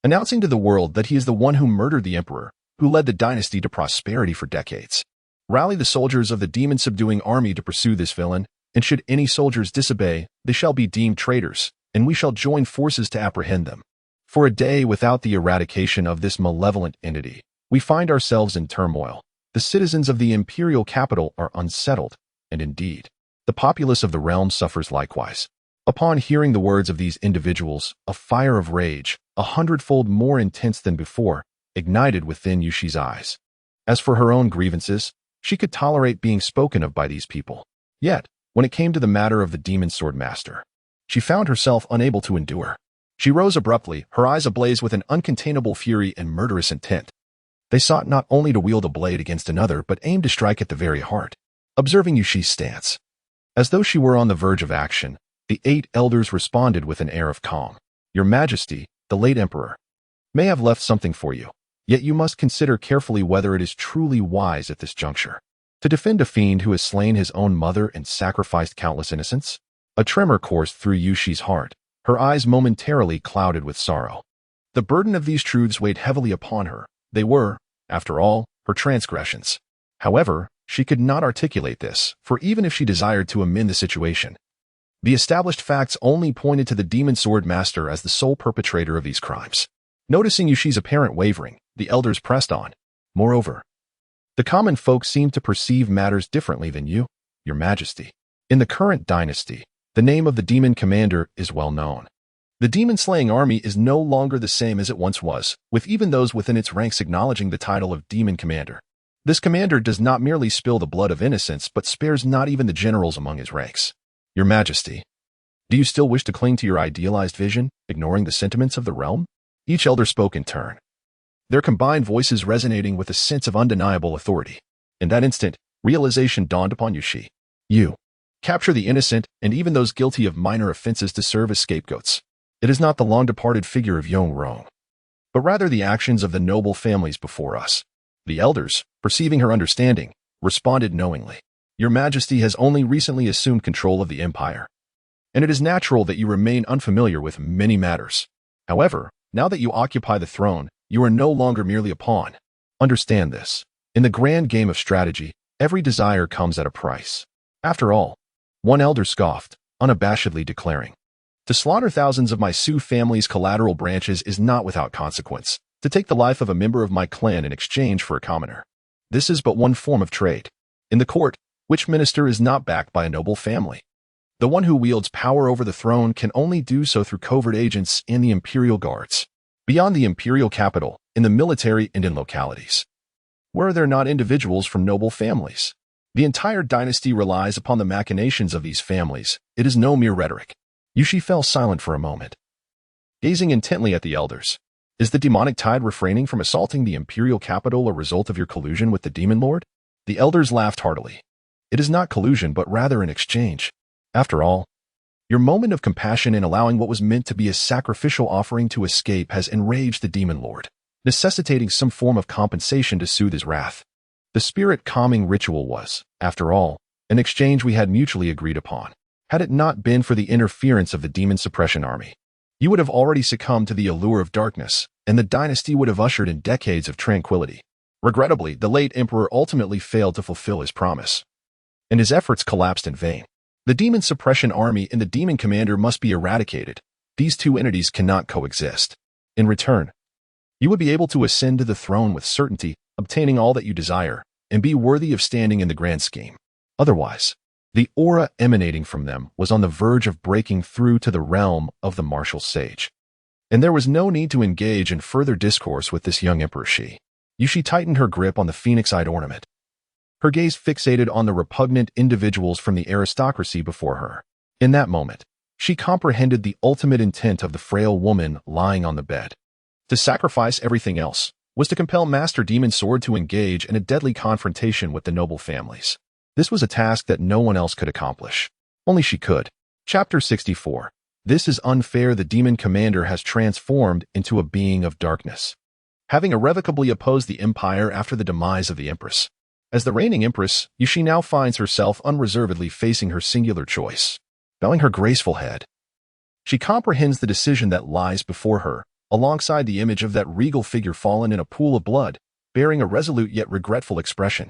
announcing to the world that he is the one who murdered the emperor, who led the dynasty to prosperity for decades. Rally the soldiers of the demon-subduing army to pursue this villain, and should any soldiers disobey, they shall be deemed traitors, and we shall join forces to apprehend them. For a day without the eradication of this malevolent entity, we find ourselves in turmoil. The citizens of the imperial capital are unsettled, and indeed, the populace of the realm suffers likewise. Upon hearing the words of these individuals, a fire of rage, 100-fold more intense than before, ignited within Yushi's eyes. As for her own grievances, she could tolerate being spoken of by these people. Yet, when it came to the matter of the demon sword master, she found herself unable to endure. She rose abruptly, her eyes ablaze with an uncontainable fury and murderous intent. They sought not only to wield a blade against another, but aimed to strike at the very heart. Observing Yushi's stance, as though she were on the verge of action, the 8 elders responded with an air of calm. Your Majesty, the late emperor, may have left something for you, yet you must consider carefully whether it is truly wise at this juncture to defend a fiend who has slain his own mother and sacrificed countless innocents. A tremor coursed through Yushi's heart, her eyes momentarily clouded with sorrow. The burden of these truths weighed heavily upon her. They were, after all, her transgressions. However, she could not articulate this, for even if she desired to amend the situation, the established facts only pointed to the demon sword master as the sole perpetrator of these crimes. Noticing Yushi's apparent wavering, the elders pressed on. Moreover, the common folk seem to perceive matters differently than you, your Majesty. In the current dynasty, the name of the demon commander is well known. The demon-slaying army is no longer the same as it once was, with even those within its ranks acknowledging the title of demon commander. This commander does not merely spill the blood of innocents, but spares not even the generals among his ranks. Your Majesty, do you still wish to cling to your idealized vision, ignoring the sentiments of the realm? Each elder spoke in turn, their combined voices resonating with a sense of undeniable authority. In that instant, realization dawned upon Yushi. You capture the innocent and even those guilty of minor offenses to serve as scapegoats. It is not the long-departed figure of Yong Rong, but rather the actions of the noble families before us. The elders, perceiving her understanding, responded knowingly. Your Majesty has only recently assumed control of the empire, and it is natural that you remain unfamiliar with many matters. However, now that you occupy the throne, you are no longer merely a pawn. Understand this. In the grand game of strategy, every desire comes at a price. After all, one elder scoffed, unabashedly declaring, to slaughter thousands of my Su family's collateral branches is not without consequence. To take the life of a member of my clan in exchange for a commoner, this is but one form of trade. In the court, which minister is not backed by a noble family? The one who wields power over the throne can only do so through covert agents and the imperial guards. Beyond the imperial capital, in the military and in localities, where are there not individuals from noble families? The entire dynasty relies upon the machinations of these families. It is no mere rhetoric. Yushi fell silent for a moment, gazing intently at the elders. Is the demonic tide refraining from assaulting the imperial capital a result of your collusion with the demon lord? The elders laughed heartily. It is not collusion, but rather an exchange. After all, your moment of compassion in allowing what was meant to be a sacrificial offering to escape has enraged the demon lord, necessitating some form of compensation to soothe his wrath. The spirit-calming ritual was, after all, an exchange we had mutually agreed upon. Had it not been for the interference of the demon suppression army, you would have already succumbed to the allure of darkness, and the dynasty would have ushered in decades of tranquility. Regrettably, the late emperor ultimately failed to fulfill his promise, and his efforts collapsed in vain. The demon suppression army and the demon commander must be eradicated. These two entities cannot coexist. In return, you would be able to ascend to the throne with certainty, obtaining all that you desire, and be worthy of standing in the grand scheme. Otherwise, the aura emanating from them was on the verge of breaking through to the realm of the martial sage. And there was no need to engage in further discourse with this young empress. Yushi tightened her grip on the phoenix-eyed ornament, her gaze fixated on the repugnant individuals from the aristocracy before her. In that moment, she comprehended the ultimate intent of the frail woman lying on the bed. To sacrifice everything else was to compel Master Demon Sword to engage in a deadly confrontation with the noble families. This was a task that no one else could accomplish. Only she could. Chapter 64. This is unfair. The demon commander has transformed into a being of darkness, having irrevocably opposed the empire after the demise of the empress. As the reigning empress, Yuxi now finds herself unreservedly facing her singular choice. Bowing her graceful head, she comprehends the decision that lies before her, alongside the image of that regal figure fallen in a pool of blood, bearing a resolute yet regretful expression.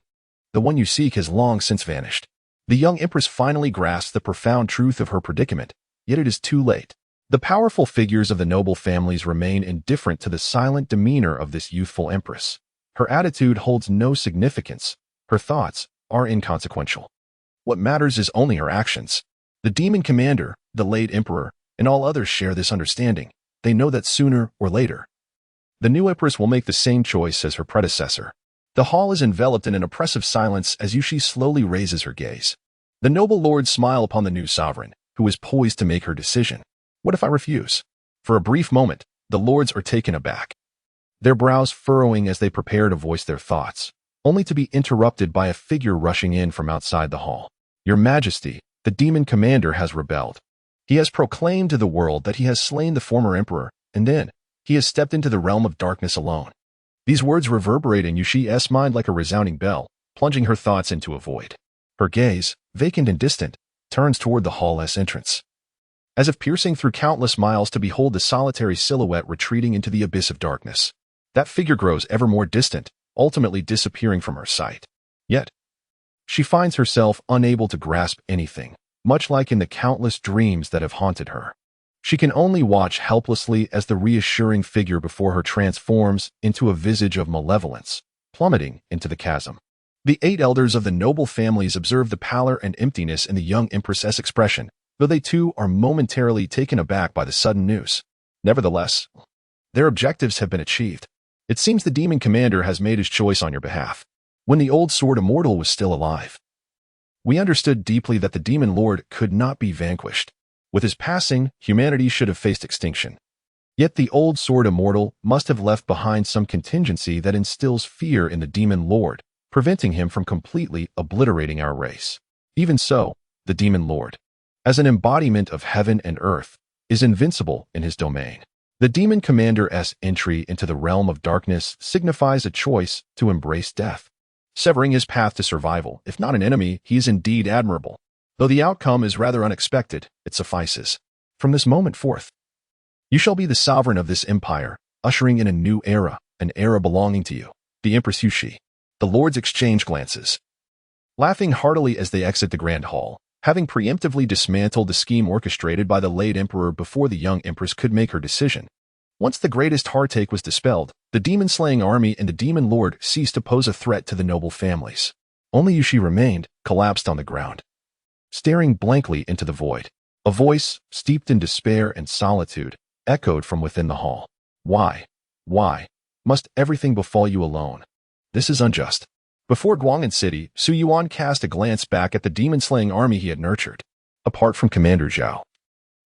The one you seek has long since vanished. The young empress finally grasps the profound truth of her predicament, yet it is too late. The powerful figures of the noble families remain indifferent to the silent demeanor of this youthful empress. Her attitude holds no significance. Her thoughts are inconsequential. What matters is only her actions. The demon commander, the late emperor, and all others share this understanding. They know that sooner or later, the new empress will make the same choice as her predecessor. The hall is enveloped in an oppressive silence as Yuxi slowly raises her gaze. The noble lords smile upon the new sovereign, who is poised to make her decision. What if I refuse? For a brief moment, the lords are taken aback, their brows furrowing as they prepare to voice their thoughts, only to be interrupted by a figure rushing in from outside the hall. Your Majesty, the demon commander has rebelled. He has proclaimed to the world that he has slain the former emperor, and then he has stepped into the realm of darkness alone. These words reverberate in Yuxi's mind like a resounding bell, plunging her thoughts into a void. Her gaze, vacant and distant, turns toward the hall's entrance, as if piercing through countless miles to behold the solitary silhouette retreating into the abyss of darkness. That figure grows ever more distant, ultimately disappearing from her sight. Yet, she finds herself unable to grasp anything, much like in the countless dreams that have haunted her. She can only watch helplessly as the reassuring figure before her transforms into a visage of malevolence, plummeting into the chasm. The 8 elders of the noble families observe the pallor and emptiness in the young empress's expression, though they too are momentarily taken aback by the sudden news. Nevertheless, their objectives have been achieved. It seems the demon commander has made his choice on your behalf. When the old sword immortal was still alive, we understood deeply that the demon lord could not be vanquished. With his passing, humanity should have faced extinction. Yet the old sword immortal must have left behind some contingency that instills fear in the demon lord, preventing him from completely obliterating our race. Even so, the demon lord, as an embodiment of heaven and earth, is invincible in his domain. The demon commander's entry into the realm of darkness signifies a choice to embrace death. Severing his path to survival, if not an enemy, he is indeed admirable. Though the outcome is rather unexpected, it suffices. From this moment forth, you shall be the sovereign of this empire, ushering in a new era, an era belonging to you, the Empress Yuxi. The lords exchange glances, laughing heartily as they exit the grand hall, having preemptively dismantled the scheme orchestrated by the late emperor before the young empress could make her decision. Once the greatest heartache was dispelled, the demon-slaying army and the demon lord ceased to pose a threat to the noble families. Only Yuxi remained, collapsed on the ground, staring blankly into the void. A voice, steeped in despair and solitude, echoed from within the hall. Why must everything befall you alone? This is unjust. Before Guang'an City, Su Yuan cast a glance back at the demon-slaying army he had nurtured. Apart from Commander Zhao,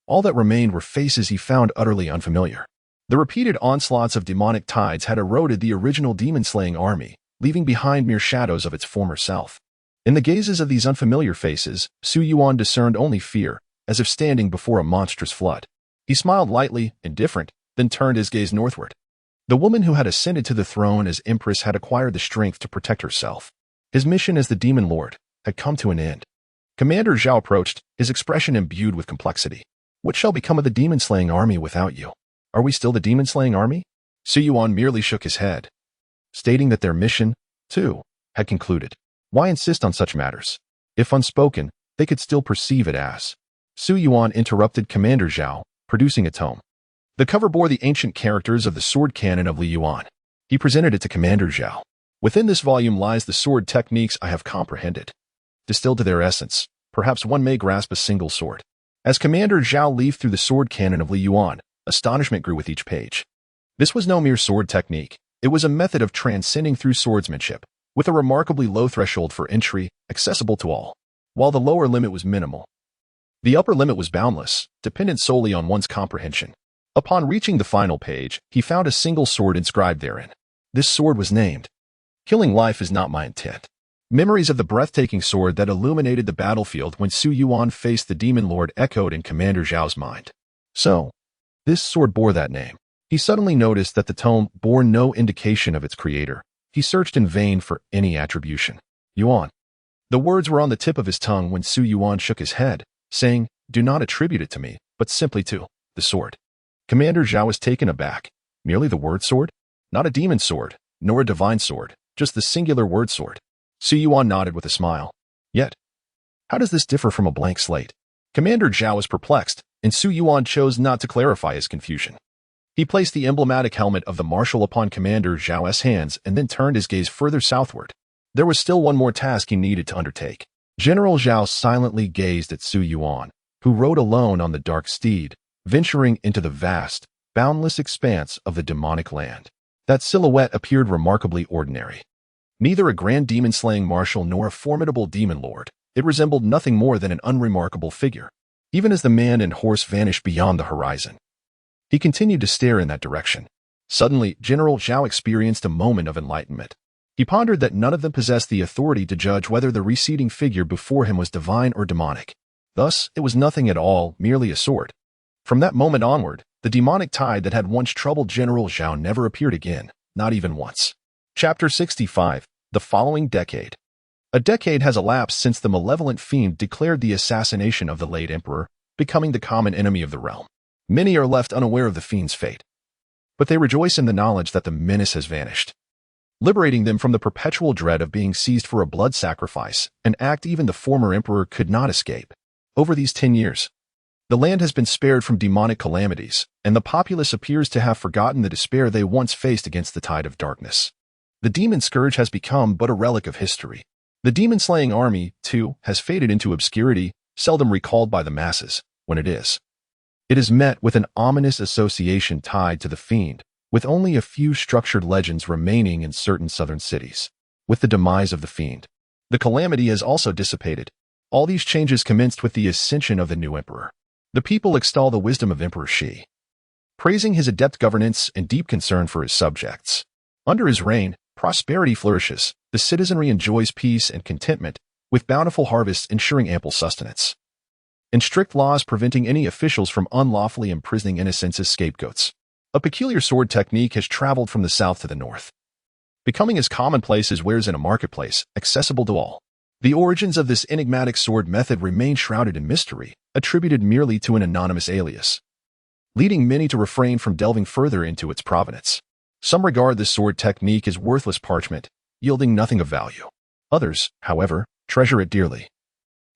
all that remained were faces he found utterly unfamiliar. The repeated onslaughts of demonic tides had eroded the original demon-slaying army, leaving behind mere shadows of its former self. In the gazes of these unfamiliar faces, Su Yuan discerned only fear, as if standing before a monstrous flood. He smiled lightly, indifferent, then turned his gaze northward. The woman who had ascended to the throne as empress had acquired the strength to protect herself. His mission as the demon lord had come to an end. Commander Zhao approached, his expression imbued with complexity. What shall become of the demon-slaying army without you? Are we still the demon-slaying army? Su Yuan merely shook his head, stating that their mission, too, had concluded. Why insist on such matters? If unspoken, they could still perceive it as. Su Yuan interrupted Commander Zhao, producing a tome. The cover bore the ancient characters of the sword canon of Li Yuan. He presented it to Commander Zhao. Within this volume lies the sword techniques I have comprehended. Distilled to their essence, perhaps one may grasp a single sword. As Commander Zhao leafed through the sword canon of Li Yuan, astonishment grew with each page. This was no mere sword technique. It was a method of transcending through swordsmanship, with a remarkably low threshold for entry, accessible to all. While the lower limit was minimal, the upper limit was boundless, dependent solely on one's comprehension. Upon reaching the final page, he found a single sword inscribed therein. This sword was named, "Killing life is not my intent." Memories of the breathtaking sword that illuminated the battlefield when Su Yuan faced the demon lord echoed in Commander Zhao's mind. So, this sword bore that name. He suddenly noticed that the tome bore no indication of its creator. He searched in vain for any attribution. Yuan. The words were on the tip of his tongue when Su Yuan shook his head, saying, "Do not attribute it to me, but simply to the sword." Commander Zhao was taken aback. Merely the word sword? Not a demon sword, nor a divine sword, just the singular word sword. Su Yuan nodded with a smile. Yet, how does this differ from a blank slate? Commander Zhao was perplexed, and Su Yuan chose not to clarify his confusion. He placed the emblematic helmet of the marshal upon Commander Zhao's hands and then turned his gaze further southward. There was still one more task he needed to undertake. General Zhao silently gazed at Su Yuan, who rode alone on the dark steed, venturing into the vast, boundless expanse of the demonic land. That silhouette appeared remarkably ordinary. Neither a grand demon-slaying marshal nor a formidable demon lord, it resembled nothing more than an unremarkable figure, even as the man and horse vanished beyond the horizon. He continued to stare in that direction. Suddenly, General Zhao experienced a moment of enlightenment. He pondered that none of them possessed the authority to judge whether the receding figure before him was divine or demonic. Thus, it was nothing at all, merely a sword. From that moment onward, the demonic tide that had once troubled General Zhao never appeared again, not even once. Chapter 65. The following decade. A decade has elapsed since the malevolent fiend declared the assassination of the late emperor, becoming the common enemy of the realm. Many are left unaware of the fiend's fate, but they rejoice in the knowledge that the menace has vanished, liberating them from the perpetual dread of being seized for a blood sacrifice, an act even the former emperor could not escape. Over these 10 years, the land has been spared from demonic calamities, and the populace appears to have forgotten the despair they once faced against the tide of darkness. The demon scourge has become but a relic of history. The demon-slaying army, too, has faded into obscurity, seldom recalled by the masses, when it is. It is met with an ominous association tied to the fiend, with only a few structured legends remaining in certain southern cities. With the demise of the fiend, the calamity has also dissipated. All these changes commenced with the ascension of the new emperor. The people extol the wisdom of Emperor Shi, praising his adept governance and deep concern for his subjects. Under his reign, prosperity flourishes, the citizenry enjoys peace and contentment, with bountiful harvests ensuring ample sustenance, and strict laws preventing any officials from unlawfully imprisoning innocents as scapegoats. A peculiar sword technique has traveled from the south to the north, becoming as commonplace as wares in a marketplace, accessible to all. The origins of this enigmatic sword method remain shrouded in mystery, attributed merely to an anonymous alias, leading many to refrain from delving further into its provenance. Some regard this sword technique as worthless parchment, yielding nothing of value. Others, however, treasure it dearly.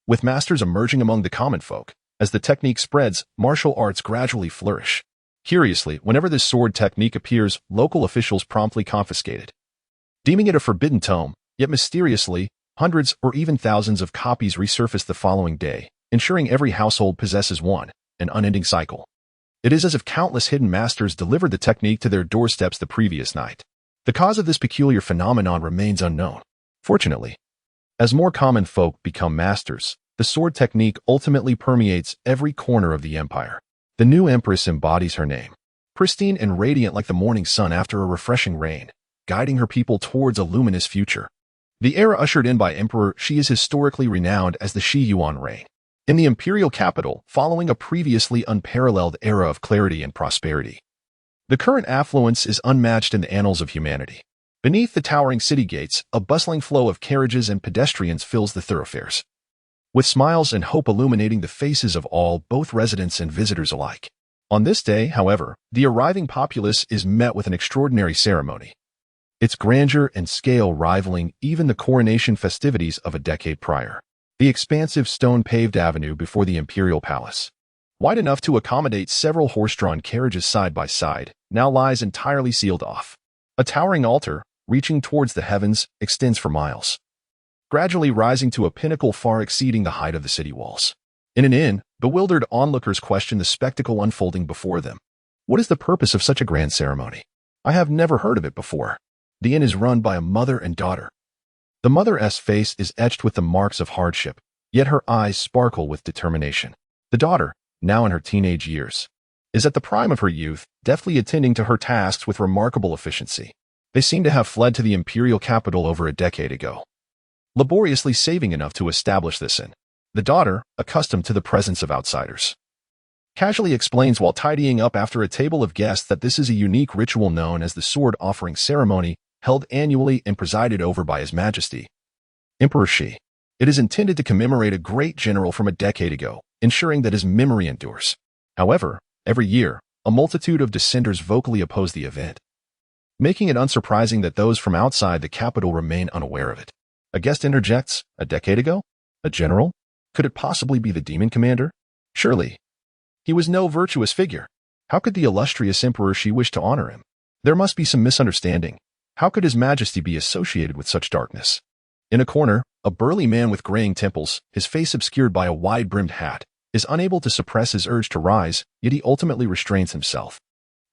With masters emerging among the common folk, as the technique spreads, martial arts gradually flourish. Curiously, whenever this sword technique appears, local officials promptly confiscate it, deeming it a forbidden tome, yet mysteriously, hundreds or even thousands of copies resurface the following day, ensuring every household possesses one, an unending cycle. It is as if countless hidden masters delivered the technique to their doorsteps the previous night. The cause of this peculiar phenomenon remains unknown. Fortunately, as more common folk become masters, the sword technique ultimately permeates every corner of the empire. The new empress embodies her name, pristine and radiant like the morning sun after a refreshing rain, guiding her people towards a luminous future. The era ushered in by Emperor Shi is historically renowned as the Su Yuan reign. In the imperial capital, following a previously unparalleled era of clarity and prosperity, the current affluence is unmatched in the annals of humanity. Beneath the towering city gates, a bustling flow of carriages and pedestrians fills the thoroughfares, with smiles and hope illuminating the faces of all, both residents and visitors alike. On this day, however, the arriving populace is met with an extraordinary ceremony, its grandeur and scale rivaling even the coronation festivities of a decade prior. The expansive stone-paved avenue before the imperial palace, wide enough to accommodate several horse-drawn carriages side by side, now lies entirely sealed off. A towering altar, reaching towards the heavens, extends for miles, gradually rising to a pinnacle far exceeding the height of the city walls. In an inn, bewildered onlookers question the spectacle unfolding before them. What is the purpose of such a grand ceremony? I have never heard of it before. The inn is run by a mother and daughter. The mother's face is etched with the marks of hardship, yet her eyes sparkle with determination. The daughter, now in her teenage years, is at the prime of her youth, deftly attending to her tasks with remarkable efficiency. They seem to have fled to the imperial capital over a decade ago, laboriously saving enough to establish this inn. The daughter, accustomed to the presence of outsiders, casually explains while tidying up after a table of guests that this is a unique ritual known as the sword offering ceremony, held annually and presided over by His Majesty. Emperor Shi. It is intended to commemorate a great general from a decade ago, ensuring that his memory endures. However, every year, a multitude of dissenters vocally oppose the event, making it unsurprising that those from outside the capital remain unaware of it. A guest interjects, a decade ago? A general? Could it possibly be the demon commander? Surely. He was no virtuous figure. How could the illustrious Emperor Shi wish to honor him? There must be some misunderstanding. How could His Majesty be associated with such darkness? In a corner, a burly man with graying temples, his face obscured by a wide-brimmed hat, is unable to suppress his urge to rise, yet he ultimately restrains himself.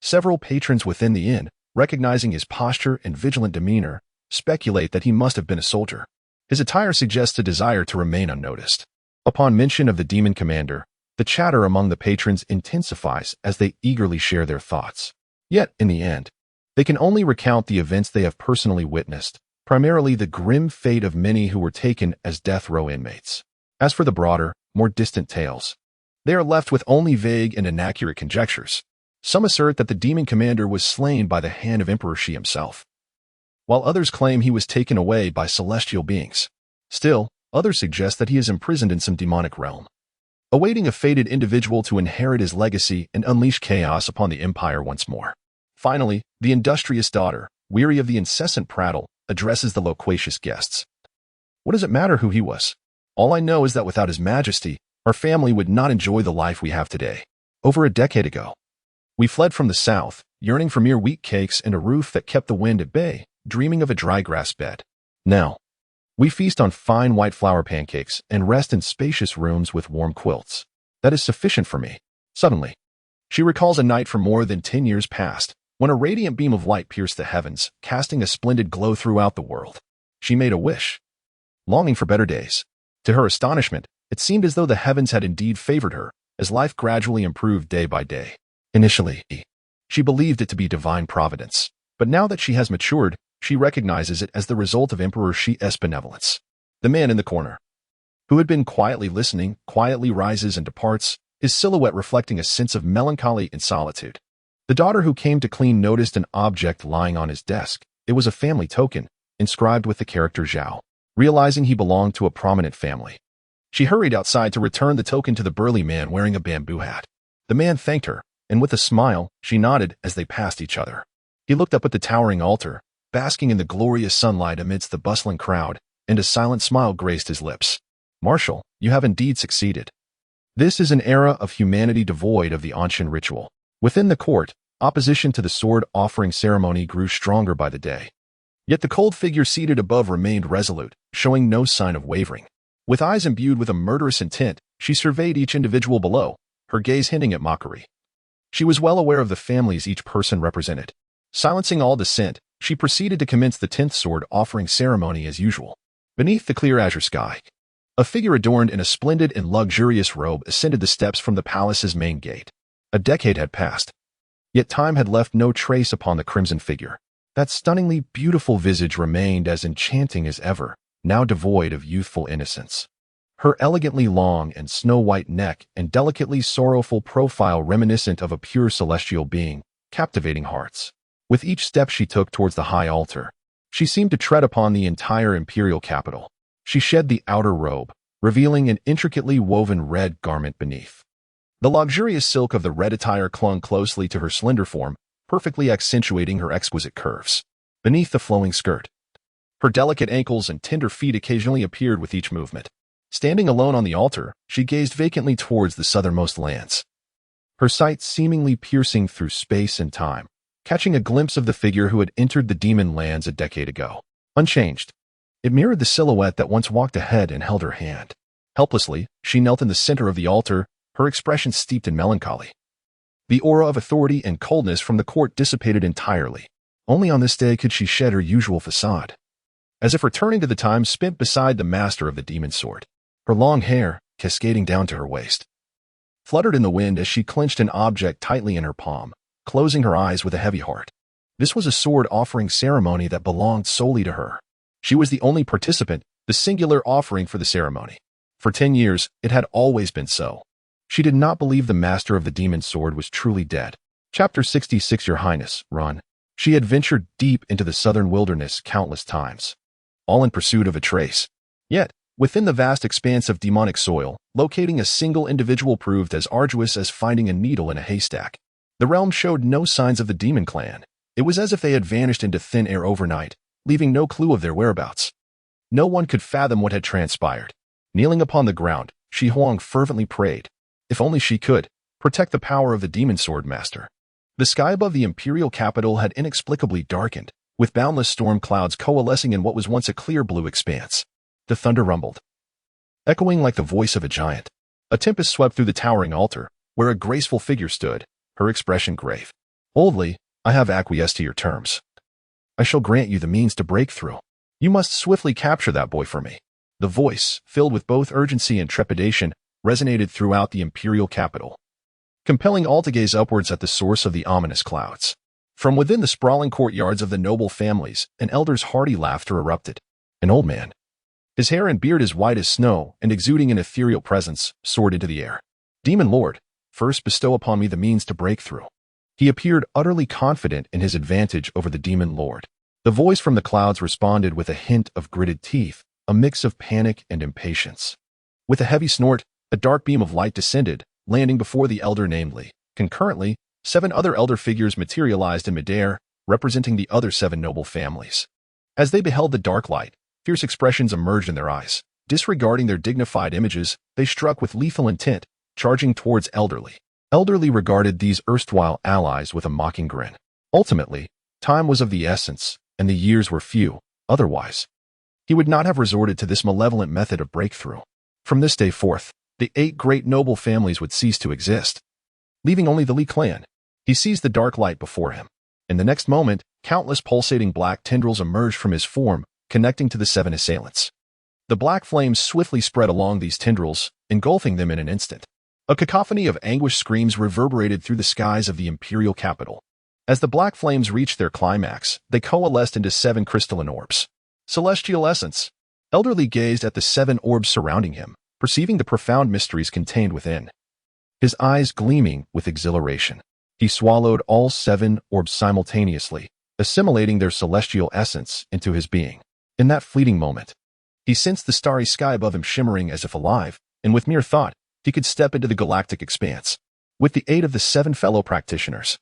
Several patrons within the inn, recognizing his posture and vigilant demeanor, speculate that he must have been a soldier. His attire suggests a desire to remain unnoticed. Upon mention of the demon commander, the chatter among the patrons intensifies as they eagerly share their thoughts. Yet, in the end, they can only recount the events they have personally witnessed, primarily the grim fate of many who were taken as death row inmates. As for the broader, more distant tales, they are left with only vague and inaccurate conjectures. Some assert that the demon commander was slain by the hand of Emperor Shi himself, while others claim he was taken away by celestial beings. Still, others suggest that he is imprisoned in some demonic realm, awaiting a fated individual to inherit his legacy and unleash chaos upon the empire once more. Finally, the industrious daughter, weary of the incessant prattle, addresses the loquacious guests. What does it matter who he was? All I know is that without His Majesty, our family would not enjoy the life we have today. Over a decade ago, we fled from the south, yearning for mere wheat cakes and a roof that kept the wind at bay, dreaming of a dry grass bed. Now, we feast on fine white flour pancakes and rest in spacious rooms with warm quilts. That is sufficient for me. Suddenly, she recalls a night from more than 10 years past, when a radiant beam of light pierced the heavens, casting a splendid glow throughout the world. She made a wish, longing for better days. To her astonishment, it seemed as though the heavens had indeed favored her, as life gradually improved day by day. Initially, she believed it to be divine providence, but now that she has matured, she recognizes it as the result of Emperor Shi's benevolence. The man in the corner, who had been quietly listening, quietly rises and departs, his silhouette reflecting a sense of melancholy and solitude. The daughter who came to clean noticed an object lying on his desk. It was a family token, inscribed with the character Zhao. Realizing he belonged to a prominent family, she hurried outside to return the token to the burly man wearing a bamboo hat. The man thanked her, and with a smile, she nodded as they passed each other. He looked up at the towering altar, basking in the glorious sunlight amidst the bustling crowd, and a silent smile graced his lips. Marshal, you have indeed succeeded. This is an era of humanity devoid of the ancient ritual. Within the court, opposition to the sword offering ceremony grew stronger by the day. Yet the cold figure seated above remained resolute, showing no sign of wavering. With eyes imbued with a murderous intent, she surveyed each individual below, her gaze hinting at mockery. She was well aware of the families each person represented. Silencing all dissent, she proceeded to commence the 10th sword offering ceremony as usual. Beneath the clear azure sky, a figure adorned in a splendid and luxurious robe ascended the steps from the palace's main gate. A decade had passed, yet time had left no trace upon the crimson figure. That stunningly beautiful visage remained as enchanting as ever, now devoid of youthful innocence. Her elegantly long and snow-white neck and delicately sorrowful profile reminiscent of a pure celestial being, captivating hearts. With each step she took towards the high altar, she seemed to tread upon the entire imperial capital. She shed the outer robe, revealing an intricately woven red garment beneath. The luxurious silk of the red attire clung closely to her slender form, perfectly accentuating her exquisite curves. Beneath the flowing skirt, her delicate ankles and tender feet occasionally appeared with each movement. Standing alone on the altar, she gazed vacantly towards the southernmost lands, her sight seemingly piercing through space and time, catching a glimpse of the figure who had entered the demon lands a decade ago. Unchanged, it mirrored the silhouette that once walked ahead and held her hand. Helplessly, she knelt in the center of the altar, her expression steeped in melancholy. The aura of authority and coldness from the court dissipated entirely. Only on this day could she shed her usual facade, as if returning to the time spent beside the master of the demon sword. Her long hair, cascading down to her waist, fluttered in the wind as she clenched an object tightly in her palm, closing her eyes with a heavy heart. This was a sword offering ceremony that belonged solely to her. She was the only participant, the singular offering for the ceremony. For 10 years, it had always been so. She did not believe the master of the demon sword was truly dead. Chapter 66 Your Highness, run. She had ventured deep into the southern wilderness countless times, all in pursuit of a trace, Yet, within the vast expanse of demonic soil, locating a single individual proved as arduous as finding a needle in a haystack. The realm showed no signs of the demon clan. It was as if they had vanished into thin air overnight, leaving no clue of their whereabouts. No one could fathom what had transpired. Kneeling upon the ground, Shi Huang fervently prayed. If only she could protect the power of the demon sword master. The sky above the imperial capital had inexplicably darkened, with boundless storm clouds coalescing in what was once a clear blue expanse. The thunder rumbled, echoing like the voice of a giant. A tempest swept through the towering altar, where a graceful figure stood, her expression grave. Boldly, I have acquiesced to your terms. I shall grant you the means to break through. You must swiftly capture that boy for me. The voice, filled with both urgency and trepidation, resonated throughout the imperial capital, compelling all to gaze upwards at the source of the ominous clouds. From within the sprawling courtyards of the noble families, an elder's hearty laughter erupted. An old man, his hair and beard as white as snow and exuding an ethereal presence, soared into the air. Demon Lord, first bestow upon me the means to break through. He appeared utterly confident in his advantage over the Demon Lord. The voice from the clouds responded with a hint of gritted teeth, a mix of panic and impatience. With a heavy snort, a dark beam of light descended, landing before the elder namely. Concurrently, 7 other elder figures materialized in midair, representing the other 7 noble families. As they beheld the dark light, fierce expressions emerged in their eyes. Disregarding their dignified images, they struck with lethal intent, charging towards Elderly. Elderly regarded these erstwhile allies with a mocking grin. Ultimately, time was of the essence, and the years were few. Otherwise, he would not have resorted to this malevolent method of breakthrough. From this day forth, the 8 great noble families would cease to exist, leaving only the Li clan. He seized the dark light before him. In the next moment, countless pulsating black tendrils emerged from his form, connecting to the 7 assailants. The black flames swiftly spread along these tendrils, engulfing them in an instant. A cacophony of anguished screams reverberated through the skies of the imperial capital. As the black flames reached their climax, they coalesced into 7 crystalline orbs. Celestial essence. Elderly gazed at the 7 orbs surrounding him, perceiving the profound mysteries contained within. His eyes gleaming with exhilaration. He swallowed all 7 orbs simultaneously, assimilating their celestial essence into his being. In that fleeting moment, he sensed the starry sky above him shimmering as if alive, and with mere thought, he could step into the galactic expanse. With the aid of the 7 fellow practitioners,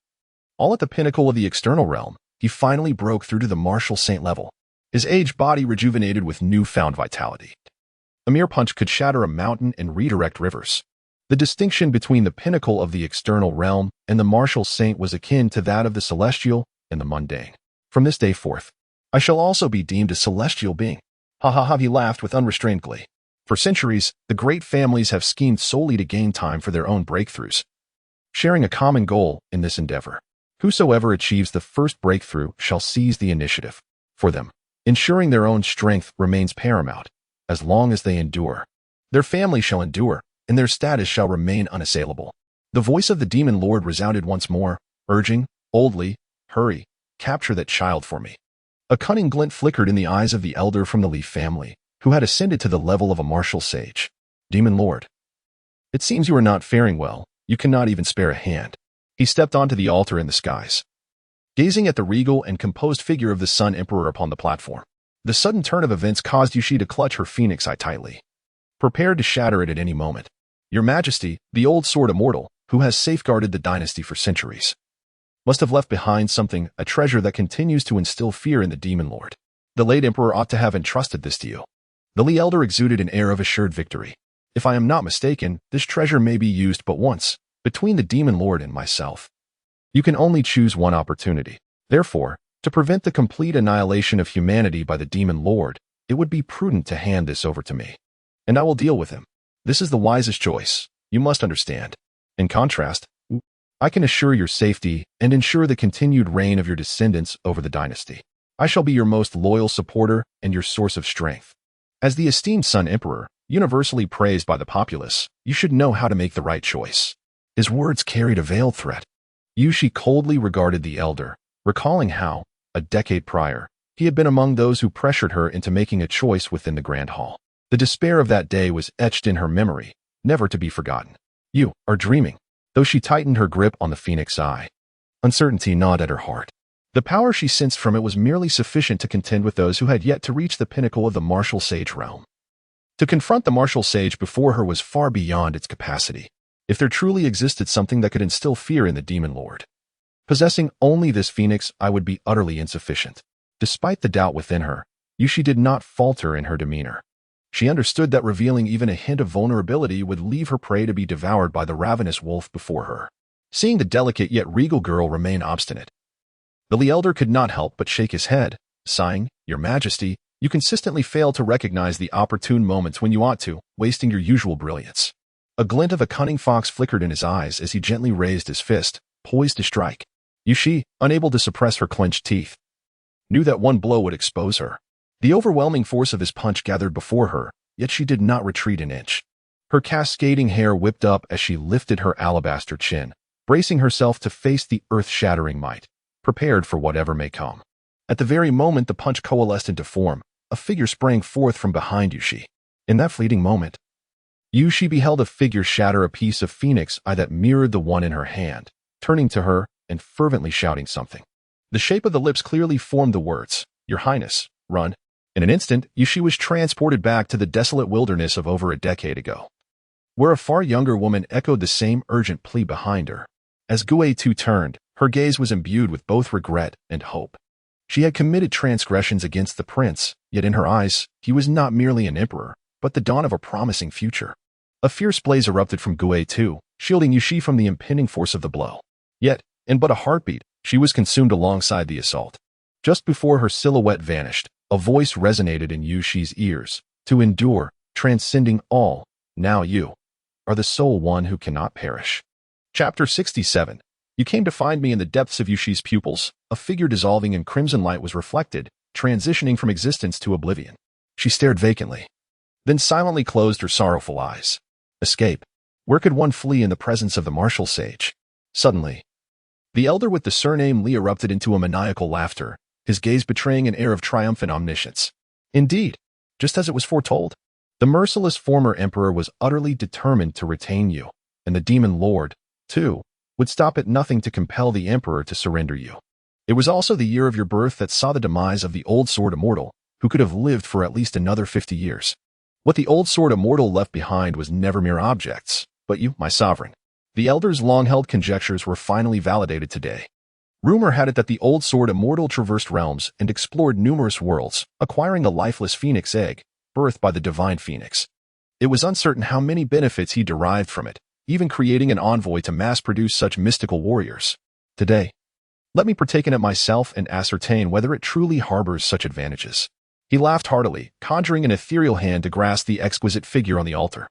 all at the pinnacle of the external realm, he finally broke through to the martial saint level. His aged body rejuvenated with newfound vitality. A mere punch could shatter a mountain and redirect rivers. The distinction between the pinnacle of the external realm and the martial saint was akin to that of the celestial and the mundane. From this day forth, I shall also be deemed a celestial being. Ha ha ha, he laughed with unrestrained glee. For centuries, the great families have schemed solely to gain time for their own breakthroughs, sharing a common goal in this endeavor. Whosoever achieves the first breakthrough shall seize the initiative. For them, ensuring their own strength remains paramount. As long as they endure, their family shall endure, and their status shall remain unassailable. The voice of the Demon Lord resounded once more, urging, boldly, hurry, capture that child for me. A cunning glint flickered in the eyes of the elder from the Li family, who had ascended to the level of a martial sage. Demon Lord, it seems you are not faring well. You cannot even spare a hand. He stepped onto the altar in the skies, gazing at the regal and composed figure of the Sun Emperor upon the platform. The sudden turn of events caused Yushi to clutch her phoenix eye tightly, prepared to shatter it at any moment. Your Majesty, the old sword immortal, who has safeguarded the dynasty for centuries, must have left behind something, a treasure that continues to instill fear in the Demon Lord. The late Emperor ought to have entrusted this to you. The Li elder exuded an air of assured victory. If I am not mistaken, this treasure may be used but once, between the Demon Lord and myself. You can only choose one opportunity. Therefore, to prevent the complete annihilation of humanity by the Demon Lord, it would be prudent to hand this over to me, and I will deal with him. This is the wisest choice, you must understand. In contrast, I can assure your safety and ensure the continued reign of your descendants over the dynasty. I shall be your most loyal supporter and your source of strength. As the esteemed Sun Emperor, universally praised by the populace, you should know how to make the right choice. His words carried a veiled threat. Yushi coldly regarded the elder, recalling how, a decade prior, he had been among those who pressured her into making a choice within the Grand Hall. The despair of that day was etched in her memory, never to be forgotten. You are dreaming. Though she tightened her grip on the phoenix eye, uncertainty gnawed at her heart. The power she sensed from it was merely sufficient to contend with those who had yet to reach the pinnacle of the martial sage realm. To confront the martial sage before her was far beyond its capacity. If there truly existed something that could instill fear in the demon lord, possessing only this phoenix, I would be utterly insufficient. Despite the doubt within her, Yushi did not falter in her demeanor. She understood that revealing even a hint of vulnerability would leave her prey to be devoured by the ravenous wolf before her. Seeing the delicate yet regal girl remain obstinate, the elder could not help but shake his head, sighing, "Your Majesty, you consistently fail to recognize the opportune moments when you ought to, wasting your usual brilliance." A glint of a cunning fox flickered in his eyes as he gently raised his fist, poised to strike. Yushi, unable to suppress her clenched teeth, knew that one blow would expose her. The overwhelming force of his punch gathered before her, yet she did not retreat an inch. Her cascading hair whipped up as she lifted her alabaster chin, bracing herself to face the earth-shattering might, prepared for whatever may come. At the very moment the punch coalesced into form, a figure sprang forth from behind Yushi. In that fleeting moment, Yushi beheld a figure shatter a piece of phoenix eye that mirrored the one in her hand, turning to her and fervently shouting something. The shape of the lips clearly formed the words, "Your Highness, run." In an instant, Yushi was transported back to the desolate wilderness of over a decade ago, where a far younger woman echoed the same urgent plea behind her. As Gue too turned, her gaze was imbued with both regret and hope. She had committed transgressions against the prince, yet in her eyes, he was not merely an emperor, but the dawn of a promising future. A fierce blaze erupted from Gue too, shielding Yushi from the impending force of the blow. Yet, in but a heartbeat, she was consumed alongside the assault. Just before her silhouette vanished, a voice resonated in Yushi's ears. "To endure, transcending all, now you are the sole one who cannot perish." Chapter 67. You came to find me in the depths of Yushi's pupils. A figure dissolving in crimson light was reflected, transitioning from existence to oblivion. She stared vacantly, then silently closed her sorrowful eyes. Escape. Where could one flee in the presence of the martial sage? Suddenly, the elder with the surname Li erupted into a maniacal laughter, his gaze betraying an air of triumphant omniscience. Indeed, just as it was foretold, the merciless former emperor was utterly determined to retain you, and the demon lord, too, would stop at nothing to compel the emperor to surrender you. It was also the year of your birth that saw the demise of the old sword immortal, who could have lived for at least another 50 years. What the old sword immortal left behind was never mere objects, but you, my sovereign. The elder's long-held conjectures were finally validated today. Rumor had it that the old sword immortal traversed realms and explored numerous worlds, acquiring a lifeless phoenix egg, birthed by the divine phoenix. It was uncertain how many benefits he derived from it, even creating an envoy to mass-produce such mystical warriors. Today, let me partake in it myself and ascertain whether it truly harbors such advantages. He laughed heartily, conjuring an ethereal hand to grasp the exquisite figure on the altar.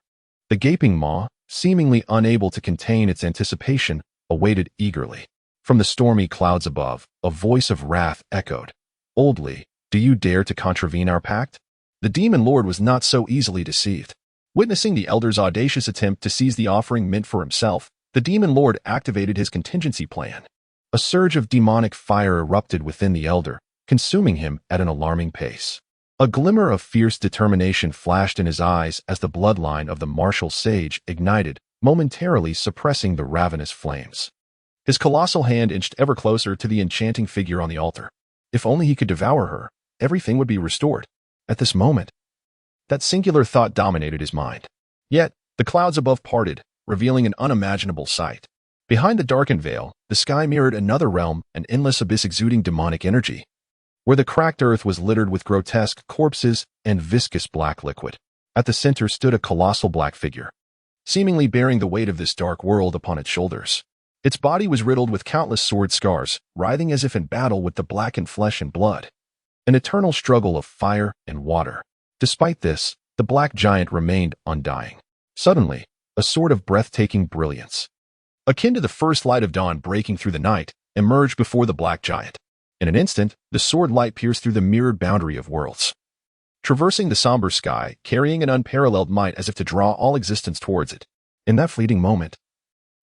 The gaping maw, seemingly unable to contain its anticipation, awaited eagerly. From the stormy clouds above, a voice of wrath echoed. "Old Li, do you dare to contravene our pact?" The demon lord was not so easily deceived. Witnessing the elder's audacious attempt to seize the offering meant for himself, the demon lord activated his contingency plan. A surge of demonic fire erupted within the elder, consuming him at an alarming pace. A glimmer of fierce determination flashed in his eyes as the bloodline of the martial sage ignited, momentarily suppressing the ravenous flames. His colossal hand inched ever closer to the enchanting figure on the altar. If only he could devour her, everything would be restored. At this moment, that singular thought dominated his mind. Yet, the clouds above parted, revealing an unimaginable sight. Behind the darkened veil, the sky mirrored another realm, an endless abyss exuding demonic energy, where the cracked earth was littered with grotesque corpses and viscous black liquid. At the center stood a colossal black figure, seemingly bearing the weight of this dark world upon its shoulders. Its body was riddled with countless sword scars, writhing as if in battle with the blackened flesh and blood. An eternal struggle of fire and water. Despite this, the black giant remained undying. Suddenly, a sword of breathtaking brilliance, akin to the first light of dawn breaking through the night, emerged before the black giant. In an instant, the sword light pierced through the mirrored boundary of worlds, traversing the somber sky, carrying an unparalleled might as if to draw all existence towards it. In that fleeting moment,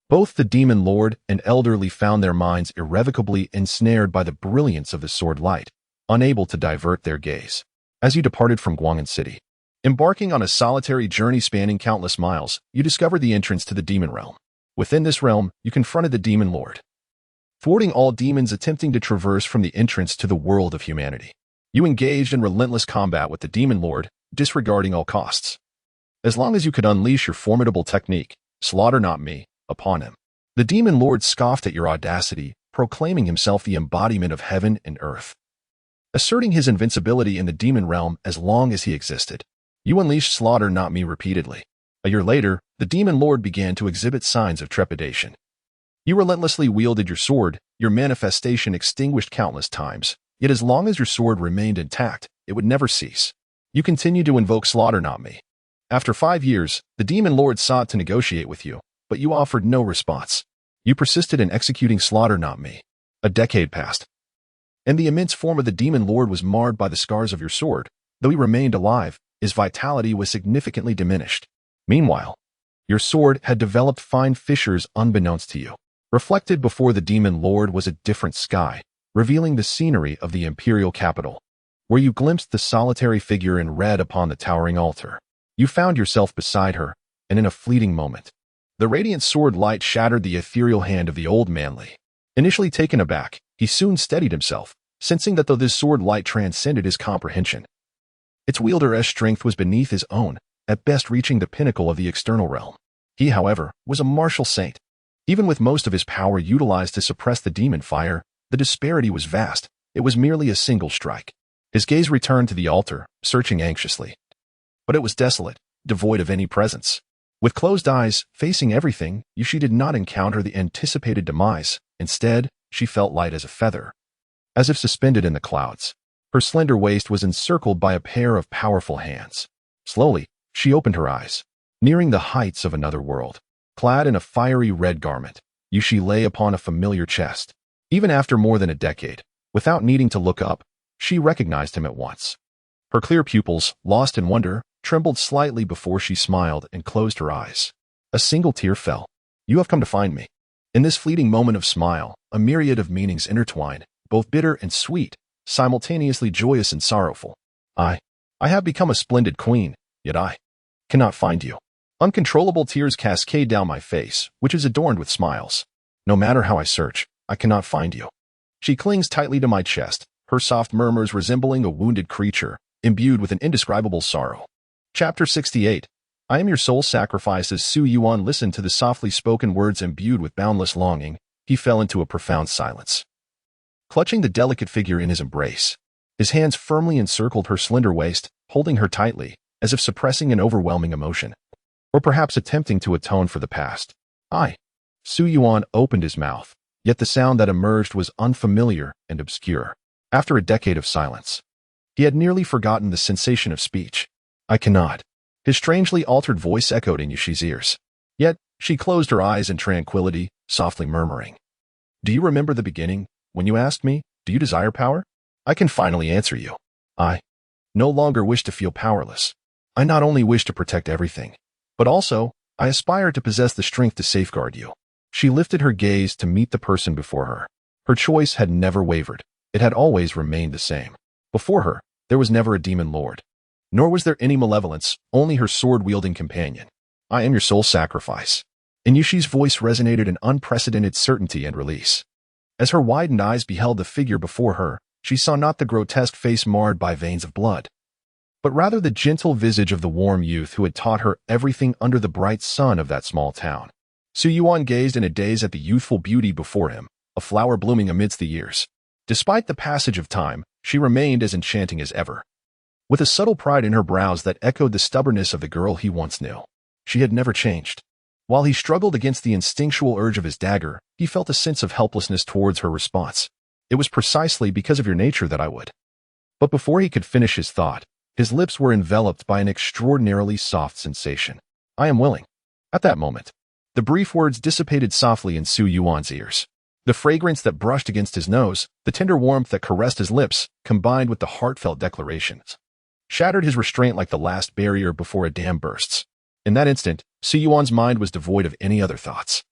both the demon lord and elder Li found their minds irrevocably ensnared by the brilliance of the sword light, unable to divert their gaze. As you departed from Guang'an City, embarking on a solitary journey spanning countless miles, you discovered the entrance to the demon realm. Within this realm, you confronted the demon lord, thwarting all demons attempting to traverse from the entrance to the world of humanity. You engaged in relentless combat with the demon lord, disregarding all costs. as long as you could unleash your formidable technique, slaughter not me, upon him. The demon lord scoffed at your audacity, proclaiming himself the embodiment of heaven and earth, asserting his invincibility in the demon realm as long as he existed. You unleashed slaughter not me repeatedly. A year later, the demon lord began to exhibit signs of trepidation. You relentlessly wielded your sword, your manifestation extinguished countless times, yet as long as your sword remained intact, it would never cease. You continued to invoke slaughter not me. After 5 years, the demon lord sought to negotiate with you, but you offered no response. You persisted in executing slaughter not me. A decade passed, and the immense form of the demon lord was marred by the scars of your sword. Though he remained alive, his vitality was significantly diminished. Meanwhile, your sword had developed fine fissures unbeknownst to you. Reflected before the demon lord was a different sky, revealing the scenery of the imperial capital, where you glimpsed the solitary figure in red upon the towering altar. You found yourself beside her, and in a fleeting moment, the radiant sword light shattered the ethereal hand of the old manly. Initially taken aback, he soon steadied himself, sensing that though this sword light transcended his comprehension, its wielder's strength was beneath his own, at best reaching the pinnacle of the external realm. He, however, was a martial saint. Even with most of his power utilized to suppress the demon fire, the disparity was vast. It was merely a single strike. His gaze returned to the altar, searching anxiously. But it was desolate, devoid of any presence. With closed eyes, facing everything, she did not encounter the anticipated demise. Instead, she felt light as a feather, as if suspended in the clouds. Her slender waist was encircled by a pair of powerful hands. Slowly, she opened her eyes, nearing the heights of another world. Clad in a fiery red garment, she lay upon a familiar chest. Even after more than a decade, without needing to look up, she recognized him at once. Her clear pupils, lost in wonder, trembled slightly before she smiled and closed her eyes. A single tear fell. You have come to find me. In this fleeting moment of smile, a myriad of meanings intertwined, both bitter and sweet, simultaneously joyous and sorrowful. I have become a splendid queen, yet I cannot find you. Uncontrollable tears cascade down my face, which is adorned with smiles. No matter how I search, I cannot find you. She clings tightly to my chest, her soft murmurs resembling a wounded creature, imbued with an indescribable sorrow. Chapter 68. I am your soul sacrifice. As Su Yuan listened to the softly spoken words imbued with boundless longing, he fell into a profound silence. Clutching the delicate figure in his embrace, his hands firmly encircled her slender waist, holding her tightly, as if suppressing an overwhelming emotion, or perhaps attempting to atone for the past. Su Yuan opened his mouth, yet the sound that emerged was unfamiliar and obscure. After a decade of silence, he had nearly forgotten the sensation of speech. I cannot. His strangely altered voice echoed in Yushi's ears. Yet, she closed her eyes in tranquility, softly murmuring. Do you remember the beginning, when you asked me, do you desire power? I can finally answer you. I no longer wish to feel powerless. I not only wish to protect everything, but also, I aspire to possess the strength to safeguard you. She lifted her gaze to meet the person before her. Her choice had never wavered. It had always remained the same. Before her, there was never a demon lord. Nor was there any malevolence, only her sword-wielding companion. I am your soul sacrifice. In Yushi's voice resonated an unprecedented certainty and release. As her widened eyes beheld the figure before her, she saw not the grotesque face marred by veins of blood, but rather the gentle visage of the warm youth who had taught her everything under the bright sun of that small town. Su Yuan gazed in a daze at the youthful beauty before him, a flower blooming amidst the years. Despite the passage of time, she remained as enchanting as ever, with a subtle pride in her brows that echoed the stubbornness of the girl he once knew. She had never changed. While he struggled against the instinctual urge of his dagger, he felt a sense of helplessness towards her response. It was precisely because of your nature that I would. But before he could finish his thought, his lips were enveloped by an extraordinarily soft sensation. I am willing. At that moment, the brief words dissipated softly in Su Yuan's ears. The fragrance that brushed against his nose, the tender warmth that caressed his lips, combined with the heartfelt declarations, shattered his restraint like the last barrier before a dam bursts. In that instant, Su Yuan's mind was devoid of any other thoughts.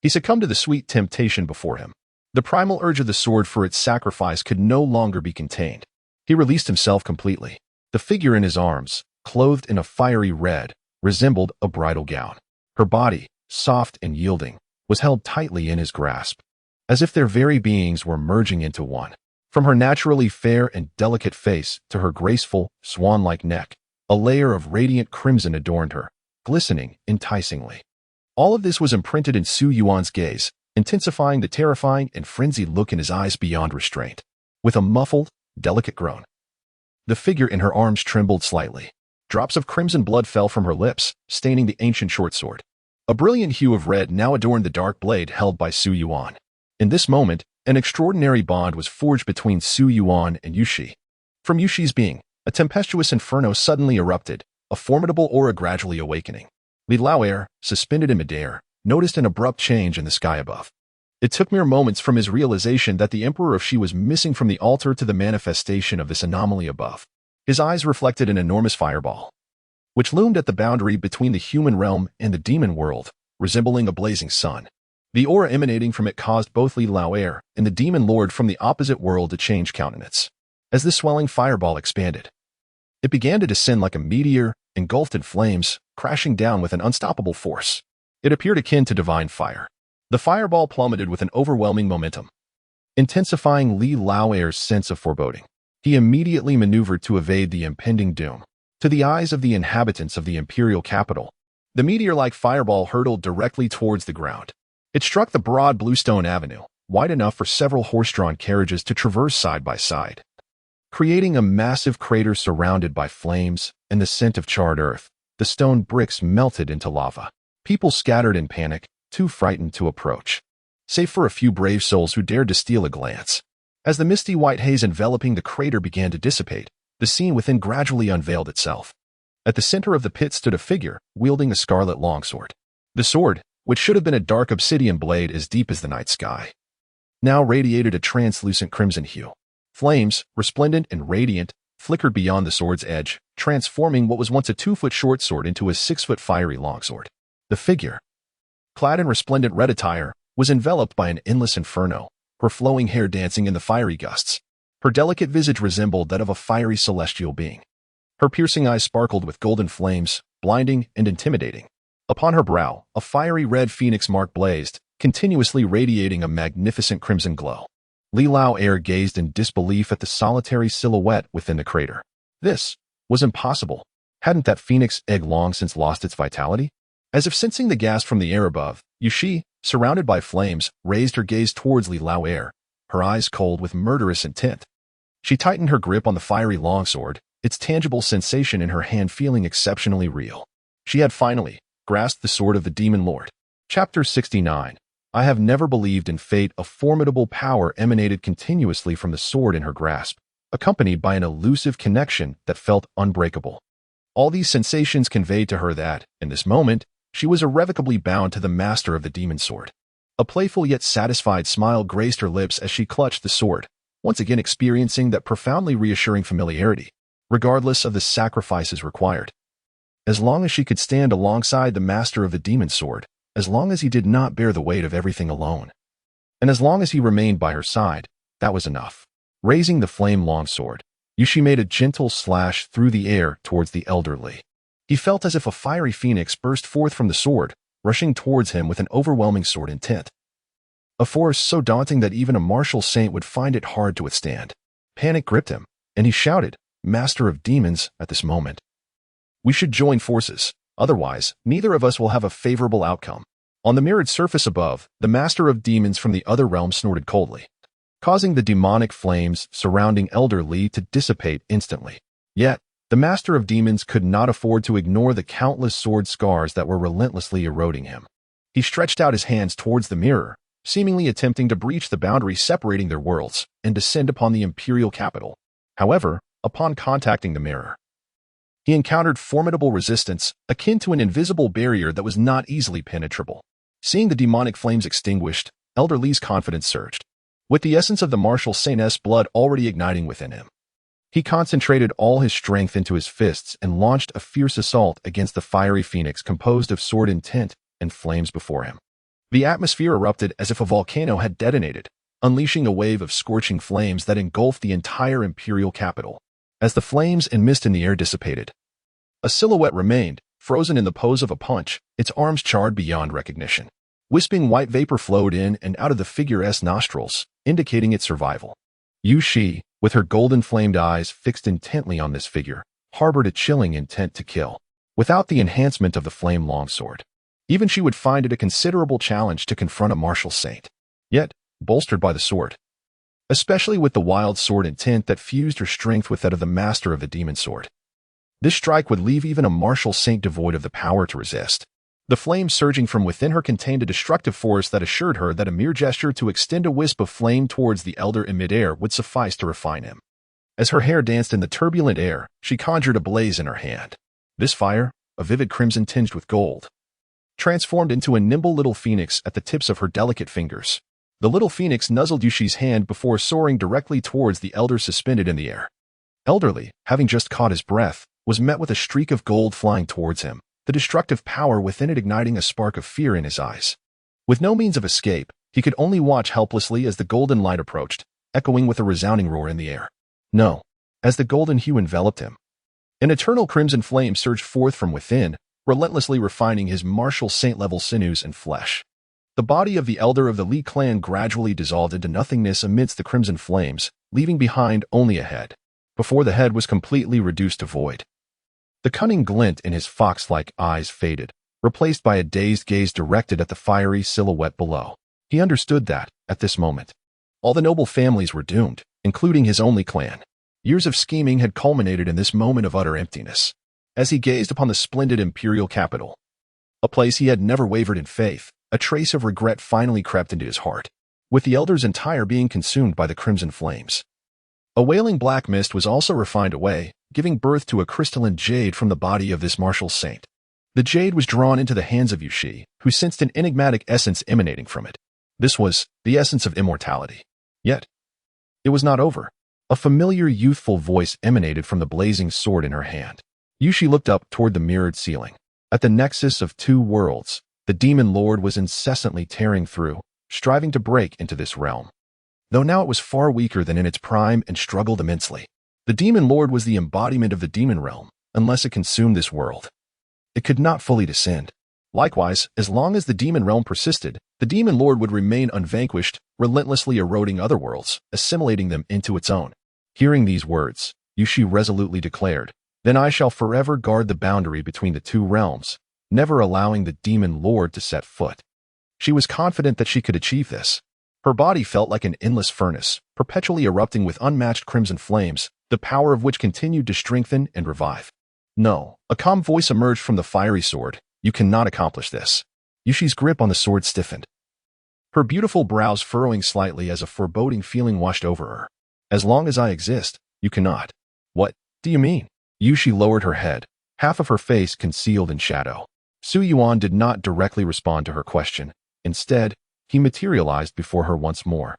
He succumbed to the sweet temptation before him. The primal urge of the sword for its sacrifice could no longer be contained. He released himself completely. The figure in his arms, clothed in a fiery red, resembled a bridal gown. Her body, soft and yielding, was held tightly in his grasp, as if their very beings were merging into one. From her naturally fair and delicate face to her graceful, swan-like neck, a layer of radiant crimson adorned her, glistening enticingly. All of this was imprinted in Su Yuan's gaze, intensifying the terrifying and frenzied look in his eyes beyond restraint. With a muffled, delicate groan, the figure in her arms trembled slightly. Drops of crimson blood fell from her lips, staining the ancient short sword. A brilliant hue of red now adorned the dark blade held by Su Yuan. In this moment, an extraordinary bond was forged between Su Yuan and Yushi. From Yushi's being, a tempestuous inferno suddenly erupted, a formidable aura gradually awakening. Li Laoer, suspended in midair, noticed an abrupt change in the sky above. It took mere moments from his realization that the Emperor of Shi was missing from the altar to the manifestation of this anomaly above. His eyes reflected an enormous fireball, which loomed at the boundary between the human realm and the demon world, resembling a blazing sun. The aura emanating from it caused both Li Laoer and the demon lord from the opposite world to change countenance. As this swelling fireball expanded, it began to descend like a meteor, engulfed in flames, crashing down with an unstoppable force. It appeared akin to divine fire. The fireball plummeted with an overwhelming momentum, intensifying Li Laoer's sense of foreboding. He immediately maneuvered to evade the impending doom. To the eyes of the inhabitants of the imperial capital, the meteor-like fireball hurtled directly towards the ground. It struck the broad bluestone avenue, wide enough for several horse-drawn carriages to traverse side by side, creating a massive crater surrounded by flames and the scent of charred earth. The stone bricks melted into lava. People scattered in panic, too frightened to approach, save for a few brave souls who dared to steal a glance. As the misty white haze enveloping the crater began to dissipate, the scene within gradually unveiled itself. At the center of the pit stood a figure, wielding a scarlet longsword. The sword, which should have been a dark obsidian blade as deep as the night sky, now radiated a translucent crimson hue. Flames, resplendent and radiant, flickered beyond the sword's edge, transforming what was once a 2-foot short sword into a 6-foot fiery longsword. The figure, clad in resplendent red attire, was enveloped by an endless inferno, her flowing hair dancing in the fiery gusts. Her delicate visage resembled that of a fiery celestial being. Her piercing eyes sparkled with golden flames, blinding and intimidating. Upon her brow, a fiery red phoenix mark blazed, continuously radiating a magnificent crimson glow. Li Laoer gazed in disbelief at the solitary silhouette within the crater. This was impossible. Hadn't that phoenix egg long since lost its vitality? As if sensing the gas from the air above, Yushi, surrounded by flames, raised her gaze towards Li Laoer, her eyes cold with murderous intent. She tightened her grip on the fiery longsword, its tangible sensation in her hand feeling exceptionally real. She had finally grasped the sword of the demon lord. Chapter 69. I have never believed in fate. A formidable power emanated continuously from the sword in her grasp, accompanied by an elusive connection that felt unbreakable. All these sensations conveyed to her that, in this moment, she was irrevocably bound to the master of the demon sword. A playful yet satisfied smile graced her lips as she clutched the sword, once again experiencing that profoundly reassuring familiarity, regardless of the sacrifices required. As long as she could stand alongside the master of the demon sword, as long as he did not bear the weight of everything alone, and as long as he remained by her side, that was enough. Raising the flame longsword, Yushi made a gentle slash through the air towards the elderly. He felt as if a fiery phoenix burst forth from the sword, rushing towards him with an overwhelming sword intent. A force so daunting that even a martial saint would find it hard to withstand. Panic gripped him, and he shouted, "Master of demons," at this moment. "We should join forces, otherwise, neither of us will have a favorable outcome." On the mirrored surface above, the master of demons from the other realm snorted coldly, causing the demonic flames surrounding Elder Li to dissipate instantly. Yet, the master of demons could not afford to ignore the countless sword scars that were relentlessly eroding him. He stretched out his hands towards the mirror, seemingly attempting to breach the boundary separating their worlds and descend upon the imperial capital. However, upon contacting the mirror, he encountered formidable resistance, akin to an invisible barrier that was not easily penetrable. Seeing the demonic flames extinguished, Elder Li's confidence surged. With the essence of the martial saint's blood already igniting within him, he concentrated all his strength into his fists and launched a fierce assault against the fiery phoenix composed of sword intent and flames before him. The atmosphere erupted as if a volcano had detonated, unleashing a wave of scorching flames that engulfed the entire imperial capital. As the flames and mist in the air dissipated, a silhouette remained, frozen in the pose of a punch, its arms charred beyond recognition. Wisping white vapor flowed in and out of the figure's nostrils, indicating its survival. Yushi, with her golden-flamed eyes fixed intently on this figure, harbored a chilling intent to kill. without the enhancement of the flame longsword. Even she would find it a considerable challenge to confront a martial saint, yet bolstered by the sword, especially with the wild sword intent that fused her strength with that of the master of the demon sword. This strike would leave even a martial saint devoid of the power to resist. The flame surging from within her contained a destructive force that assured her that a mere gesture to extend a wisp of flame towards the elder in midair would suffice to refine him. As her hair danced in the turbulent air, she conjured a blaze in her hand. This fire, a vivid crimson tinged with gold, transformed into a nimble little phoenix at the tips of her delicate fingers. The little phoenix nuzzled Yushi's hand before soaring directly towards the elder suspended in the air. Elderly, having just caught his breath, was met with a streak of gold flying towards him, the destructive power within it igniting a spark of fear in his eyes. With no means of escape, he could only watch helplessly as the golden light approached, echoing with a resounding roar in the air. No, as the golden hue enveloped him, an eternal crimson flame surged forth from within, relentlessly refining his martial saint-level sinews and flesh. The body of the elder of the Li clan gradually dissolved into nothingness amidst the crimson flames, leaving behind only a head, before the head was completely reduced to void. The cunning glint in his fox-like eyes faded, replaced by a dazed gaze directed at the fiery silhouette below. He understood that, at this moment, all the noble families were doomed, including his only clan. Years of scheming had culminated in this moment of utter emptiness. As he gazed upon the splendid imperial capital, a place he had never wavered in faith, a trace of regret finally crept into his heart, with the elder's entire being consumed by the crimson flames. A wailing black mist was also refined away, giving birth to a crystalline jade from the body of this martial saint. The jade was drawn into the hands of Yushi, who sensed an enigmatic essence emanating from it. This was the essence of immortality. Yet, it was not over. A familiar youthful voice emanated from the blazing sword in her hand. Yushi looked up toward the mirrored ceiling. At the nexus of two worlds, the demon lord was incessantly tearing through, striving to break into this realm. Though now it was far weaker than in its prime and struggled immensely. The demon lord was the embodiment of the demon realm, unless it consumed this world. It could not fully descend. Likewise, as long as the demon realm persisted, the demon lord would remain unvanquished, relentlessly eroding other worlds, assimilating them into its own. Hearing these words, Yushi resolutely declared, "Then I shall forever guard the boundary between the two realms, never allowing the demon lord to set foot." She was confident that she could achieve this. Her body felt like an endless furnace, perpetually erupting with unmatched crimson flames, the power of which continued to strengthen and revive. "No," a calm voice emerged from the fiery sword. "You cannot accomplish this." Yushi's grip on the sword stiffened, her beautiful brows furrowing slightly as a foreboding feeling washed over her. "As long as I exist, you cannot." "What do you mean?" Yushi lowered her head, half of her face concealed in shadow. Su Yuan did not directly respond to her question. Instead, he materialized before her once more,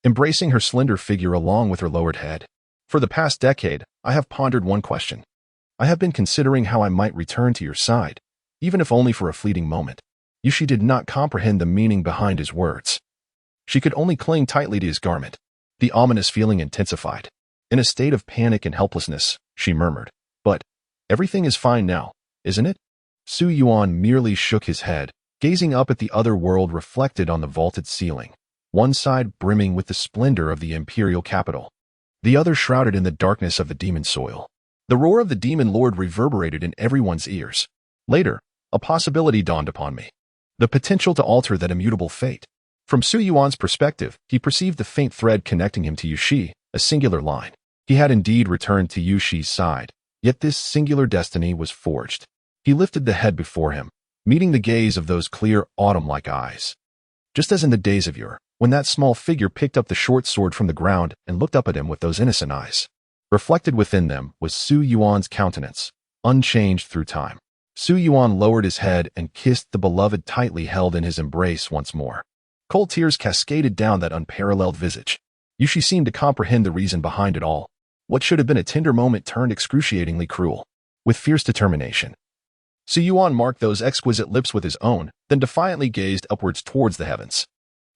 embracing her slender figure along with her lowered head. "For the past decade, I have pondered one question. I have been considering how I might return to your side, even if only for a fleeting moment." Yushi did not comprehend the meaning behind his words. She could only cling tightly to his garment. The ominous feeling intensified. In a state of panic and helplessness, she murmured, "But everything is fine now, isn't it?" Su Yuan merely shook his head, gazing up at the other world reflected on the vaulted ceiling, one side brimming with the splendor of the imperial capital, the other shrouded in the darkness of the demon soil. The roar of the demon lord reverberated in everyone's ears. Later, a possibility dawned upon me. The potential to alter that immutable fate. From Su Yuan's perspective, he perceived the faint thread connecting him to Yushi, a singular line. He had indeed returned to Yushi's side, yet this singular destiny was forged. He lifted the head before him, meeting the gaze of those clear, autumn-like eyes. Just as in the days of yore, when that small figure picked up the short sword from the ground and looked up at him with those innocent eyes. Reflected within them was Su Yuan's countenance, unchanged through time. Su Yuan lowered his head and kissed the beloved tightly held in his embrace once more. Cold tears cascaded down that unparalleled visage. Yushi seemed to comprehend the reason behind it all. What should have been a tender moment turned excruciatingly cruel. With fierce determination, Su Yuan marked those exquisite lips with his own, then defiantly gazed upwards towards the heavens.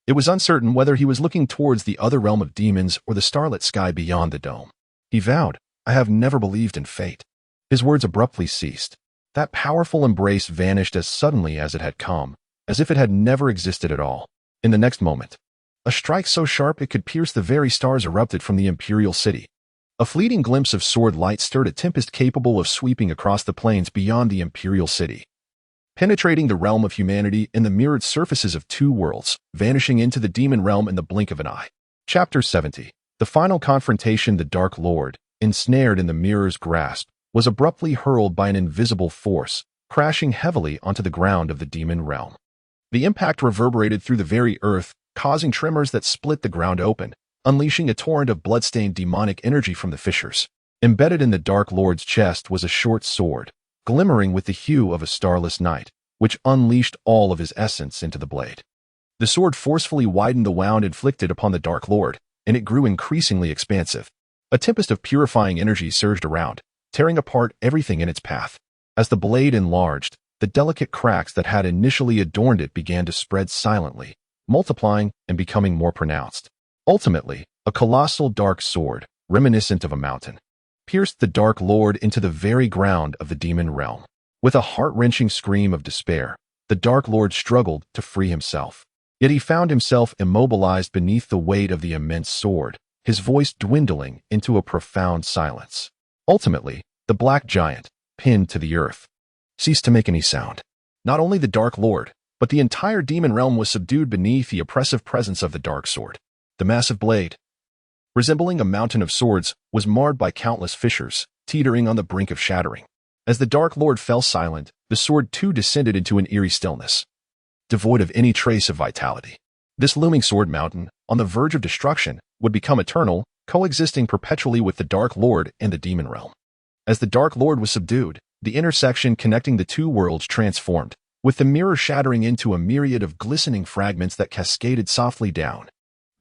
It was uncertain whether he was looking towards the other realm of demons or the starlit sky beyond the dome. He vowed, "I have never believed in fate." His words abruptly ceased. That powerful embrace vanished as suddenly as it had come, as if it had never existed at all. In the next moment, a strike so sharp it could pierce the very stars erupted from the imperial city. A fleeting glimpse of sword light stirred a tempest capable of sweeping across the plains beyond the imperial city, penetrating the realm of humanity in the mirrored surfaces of two worlds, vanishing into the demon realm in the blink of an eye. Chapter 70. The final confrontation. The Dark Lord, ensnared in the mirror's grasp, was abruptly hurled by an invisible force, crashing heavily onto the ground of the demon realm. The impact reverberated through the very earth, causing tremors that split the ground open, unleashing a torrent of bloodstained demonic energy from the fissures. Embedded in the Dark Lord's chest was a short sword, glimmering with the hue of a starless night, which unleashed all of his essence into the blade. The sword forcefully widened the wound inflicted upon the Dark Lord, and it grew increasingly expansive. A tempest of purifying energy surged around, tearing apart everything in its path. As the blade enlarged, the delicate cracks that had initially adorned it began to spread silently, multiplying and becoming more pronounced. Ultimately, a colossal dark sword, reminiscent of a mountain, pierced the Dark Lord into the very ground of the demon realm. With a heart-wrenching scream of despair, the Dark Lord struggled to free himself. Yet he found himself immobilized beneath the weight of the immense sword, his voice dwindling into a profound silence. Ultimately, the black giant, pinned to the earth, ceased to make any sound. Not only the Dark Lord, but the entire demon realm was subdued beneath the oppressive presence of the dark sword. The massive blade, resembling a mountain of swords, was marred by countless fissures, teetering on the brink of shattering. As the Dark Lord fell silent, the sword too descended into an eerie stillness, devoid of any trace of vitality. This looming sword mountain, on the verge of destruction, would become eternal, coexisting perpetually with the Dark Lord and the demon realm. As the Dark Lord was subdued, the intersection connecting the two worlds transformed, with the mirror shattering into a myriad of glistening fragments that cascaded softly down.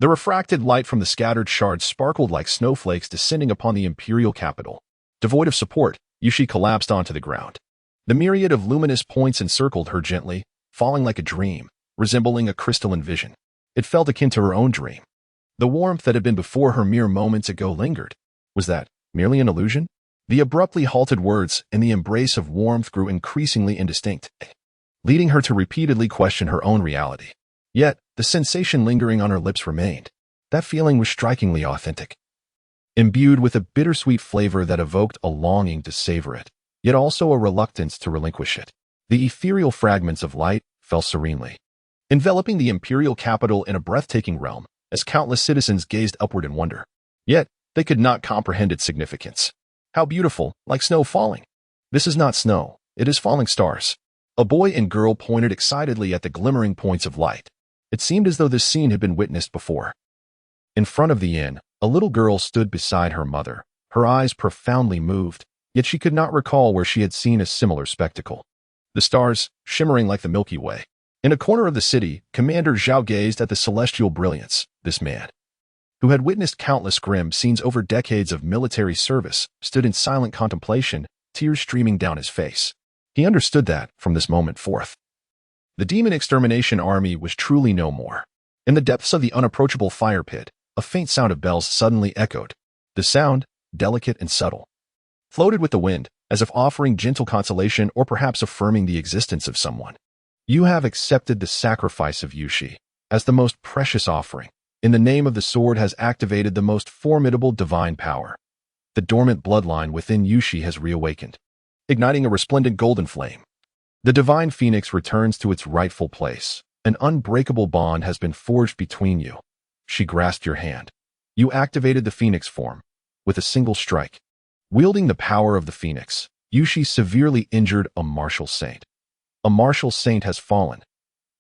The refracted light from the scattered shards sparkled like snowflakes descending upon the imperial capital. Devoid of support, Yushi collapsed onto the ground. The myriad of luminous points encircled her gently, falling like a dream, resembling a crystalline vision. It felt akin to her own dream. The warmth that had been before her mere moments ago lingered. Was that merely an illusion? The abruptly halted words and the embrace of warmth grew increasingly indistinct, leading her to repeatedly question her own reality. Yet, the sensation lingering on her lips remained. That feeling was strikingly authentic, imbued with a bittersweet flavor that evoked a longing to savor it, yet also a reluctance to relinquish it. The ethereal fragments of light fell serenely, enveloping the imperial capital in a breathtaking realm, as countless citizens gazed upward in wonder. Yet, they could not comprehend its significance. How beautiful, like snow falling. This is not snow, it is falling stars. A boy and girl pointed excitedly at the glimmering points of light. It seemed as though this scene had been witnessed before. In front of the inn, a little girl stood beside her mother, her eyes profoundly moved, yet she could not recall where she had seen a similar spectacle. The stars, shimmering like the Milky Way. In a corner of the city, Commander Zhao gazed at the celestial brilliance. This man, who had witnessed countless grim scenes over decades of military service, stood in silent contemplation, tears streaming down his face. He understood that, from this moment forth, the demon extermination army was truly no more. In the depths of the unapproachable fire pit, a faint sound of bells suddenly echoed. The sound, delicate and subtle, floated with the wind, as if offering gentle consolation or perhaps affirming the existence of someone. You have accepted the sacrifice of Yushi as the most precious offering. In the name of the sword has activated the most formidable divine power. The dormant bloodline within Yushi has reawakened, igniting a resplendent golden flame. The divine phoenix returns to its rightful place. An unbreakable bond has been forged between you. She grasped your hand. You activated the phoenix form with a single strike. Wielding the power of the phoenix, Yushi severely injured a martial saint. A martial saint has fallen.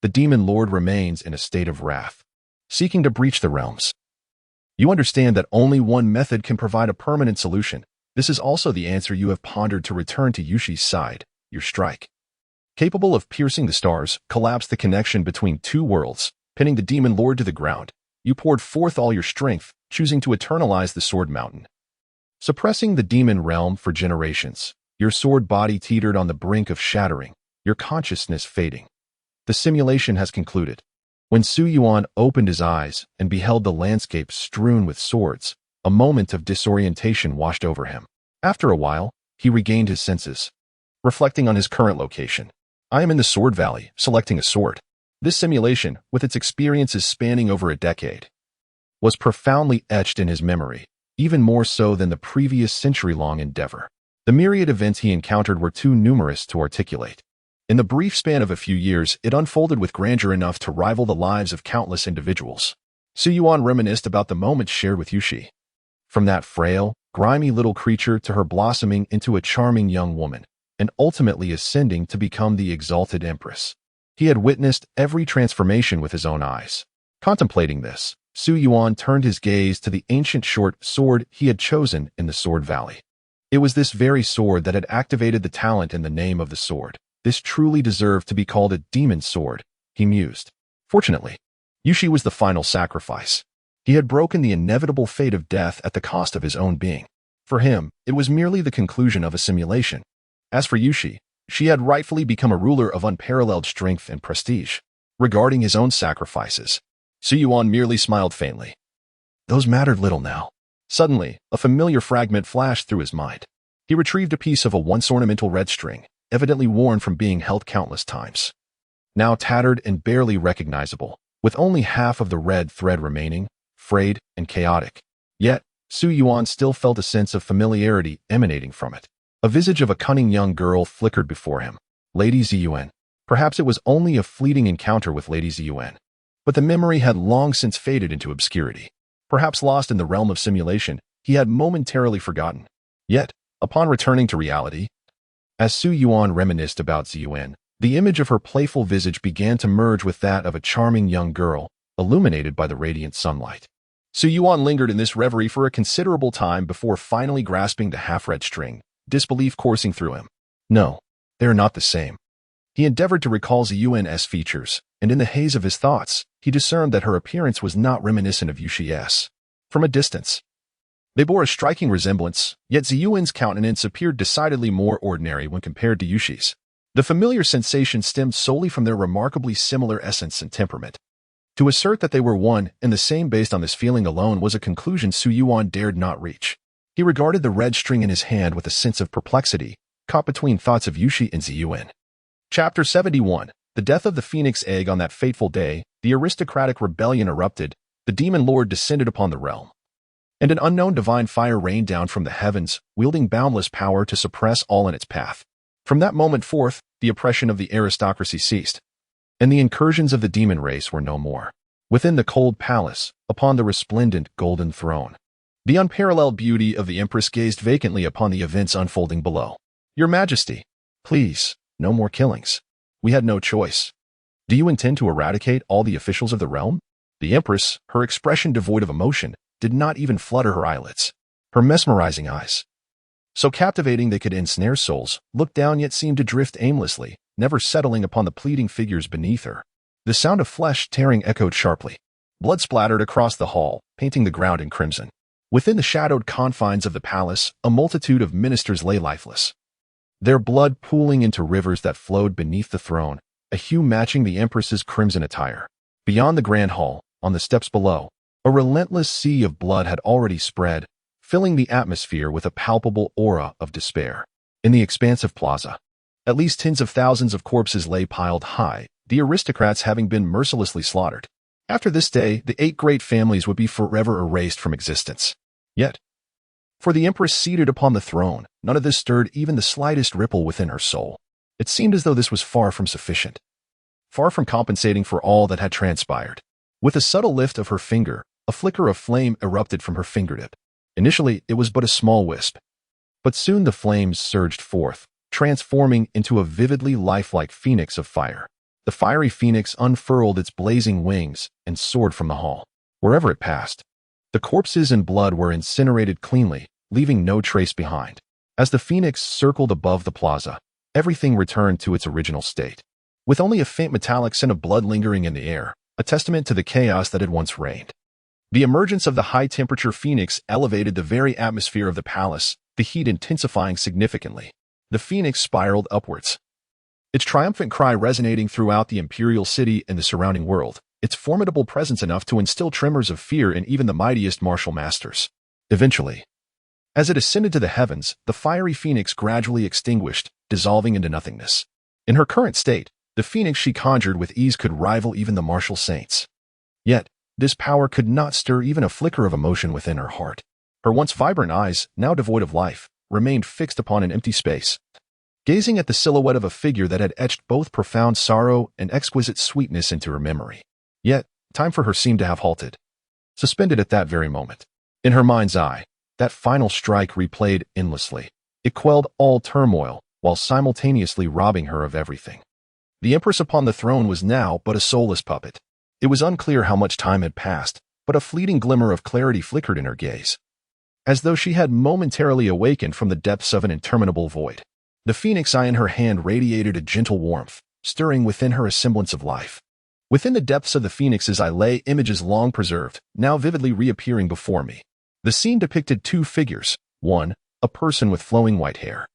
The demon lord remains in a state of wrath, seeking to breach the realms. You understand that only one method can provide a permanent solution. This is also the answer you have pondered to return to Yushi's side, your strike. Capable of piercing the stars, collapse the connection between two worlds, pinning the demon lord to the ground. You poured forth all your strength, choosing to eternalize the sword mountain, suppressing the demon realm for generations. Your sword body teetered on the brink of shattering, your consciousness fading. The simulation has concluded. When Su Yuan opened his eyes and beheld the landscape strewn with swords, a moment of disorientation washed over him. After a while, he regained his senses, reflecting on his current location. I am in the Sword Valley, selecting a sword. This simulation, with its experiences spanning over a decade, was profoundly etched in his memory. even more so than the previous century-long endeavor. The myriad events he encountered were too numerous to articulate. In the brief span of a few years, it unfolded with grandeur enough to rival the lives of countless individuals. Su Yuan reminisced about the moments shared with Yushi. From that frail, grimy little creature to her blossoming into a charming young woman, and ultimately ascending to become the exalted empress. He had witnessed every transformation with his own eyes. Contemplating this, Su Yuan turned his gaze to the ancient short sword he had chosen in the Sword Valley. It was this very sword that had activated the talent in the name of the sword. This truly deserved to be called a demon sword, he mused. Fortunately, Yushi was the final sacrifice. He had broken the inevitable fate of death at the cost of his own being. For him, it was merely the conclusion of a simulation. As for Yushi, she had rightfully become a ruler of unparalleled strength and prestige. Regarding his own sacrifices, Su Yuan merely smiled faintly. Those mattered little now. Suddenly, a familiar fragment flashed through his mind. He retrieved a piece of a once ornamental red string, evidently worn from being held countless times. Now tattered and barely recognizable, with only half of the red thread remaining, frayed and chaotic. Yet, Su Yuan still felt a sense of familiarity emanating from it. A visage of a cunning young girl flickered before him. Lady Su Yuan. Perhaps it was only a fleeting encounter with Lady Su Yuan. But the memory had long since faded into obscurity. Perhaps lost in the realm of simulation, he had momentarily forgotten. Yet, upon returning to reality, as Su Yuan reminisced about Su Yuan, the image of her playful visage began to merge with that of a charming young girl, illuminated by the radiant sunlight. Su Yuan lingered in this reverie for a considerable time before finally grasping the half-red string, disbelief coursing through him. No, they are not the same. He endeavored to recall Su Yuan's features, and in the haze of his thoughts, he discerned that her appearance was not reminiscent of Yushi's. From a distance, they bore a striking resemblance, yet Su Yuan's countenance appeared decidedly more ordinary when compared to Yushi's. The familiar sensation stemmed solely from their remarkably similar essence and temperament. To assert that they were one and the same based on this feeling alone was a conclusion Su Yuan dared not reach. He regarded the red string in his hand with a sense of perplexity, caught between thoughts of Yushi and Su Yuan. Chapter 71. The death of the Phoenix egg. On that fateful day, the aristocratic rebellion erupted, the demon lord descended upon the realm. And an unknown divine fire rained down from the heavens, wielding boundless power to suppress all in its path. From that moment forth, the oppression of the aristocracy ceased, and the incursions of the demon race were no more. Within the cold palace, upon the resplendent golden throne, the unparalleled beauty of the Empress gazed vacantly upon the events unfolding below. Your Majesty, please, no more killings. We had no choice. Do you intend to eradicate all the officials of the realm? The Empress, her expression devoid of emotion, did not even flutter her eyelids. Her mesmerizing eyes, so captivating they could ensnare souls, looked down yet seemed to drift aimlessly, never settling upon the pleading figures beneath her. The sound of flesh tearing echoed sharply. Blood splattered across the hall, painting the ground in crimson. Within the shadowed confines of the palace, a multitude of ministers lay lifeless, their blood pooling into rivers that flowed beneath the throne, a hue matching the Empress's crimson attire. Beyond the grand hall, on the steps below, a relentless sea of blood had already spread, filling the atmosphere with a palpable aura of despair. In the expansive plaza, at least tens of thousands of corpses lay piled high, the aristocrats having been mercilessly slaughtered. After this day, the 8 great families would be forever erased from existence. Yet, for the Empress seated upon the throne, none of this stirred even the slightest ripple within her soul. It seemed as though this was far from sufficient, far from compensating for all that had transpired. With a subtle lift of her finger, a flicker of flame erupted from her fingertip. Initially, it was but a small wisp, but soon the flames surged forth, transforming into a vividly lifelike phoenix of fire. The fiery phoenix unfurled its blazing wings and soared from the hall. Wherever it passed, the corpses and blood were incinerated cleanly, leaving no trace behind. As the phoenix circled above the plaza, everything returned to its original state, with only a faint metallic scent of blood lingering in the air, a testament to the chaos that had once reigned. The emergence of the high-temperature phoenix elevated the very atmosphere of the palace, the heat intensifying significantly. The phoenix spiraled upwards, its triumphant cry resonating throughout the imperial city and the surrounding world, its formidable presence enough to instill tremors of fear in even the mightiest martial masters. Eventually, as it ascended to the heavens, the fiery phoenix gradually extinguished, dissolving into nothingness. In her current state, the phoenix she conjured with ease could rival even the martial saints. Yet, this power could not stir even a flicker of emotion within her heart. Her once vibrant eyes, now devoid of life, remained fixed upon an empty space, gazing at the silhouette of a figure that had etched both profound sorrow and exquisite sweetness into her memory. Yet, time for her seemed to have halted, suspended at that very moment. In her mind's eye, that final strike replayed endlessly. It quelled all turmoil, while simultaneously robbing her of everything. The Empress upon the throne was now but a soulless puppet. It was unclear how much time had passed, but a fleeting glimmer of clarity flickered in her gaze, as though she had momentarily awakened from the depths of an interminable void. The phoenix eye in her hand radiated a gentle warmth, stirring within her a semblance of life. Within the depths of the phoenix's eye lay images long preserved, now vividly reappearing before me. The scene depicted two figures, one, a person with flowing white hair,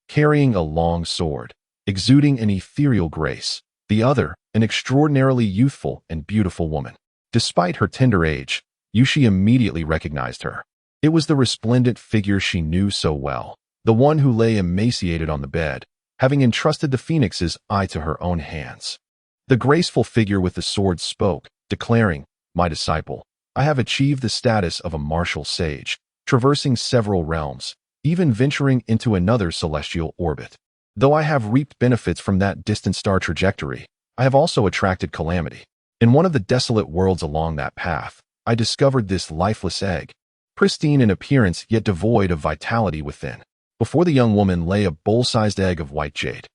carrying a long sword, exuding an ethereal grace, the other, an extraordinarily youthful and beautiful woman. Despite her tender age, Yushi immediately recognized her. It was the resplendent figure she knew so well, the one who lay emaciated on the bed, having entrusted the phoenix's eye to her own hands. The graceful figure with the sword spoke, declaring, "My disciple, I have achieved the status of a martial sage, traversing several realms, even venturing into another celestial orbit. Though I have reaped benefits from that distant star trajectory, I have also attracted calamity. In one of the desolate worlds along that path, I discovered this lifeless egg, pristine in appearance yet devoid of vitality within. Before the young woman lay a bowl-sized egg of white jade.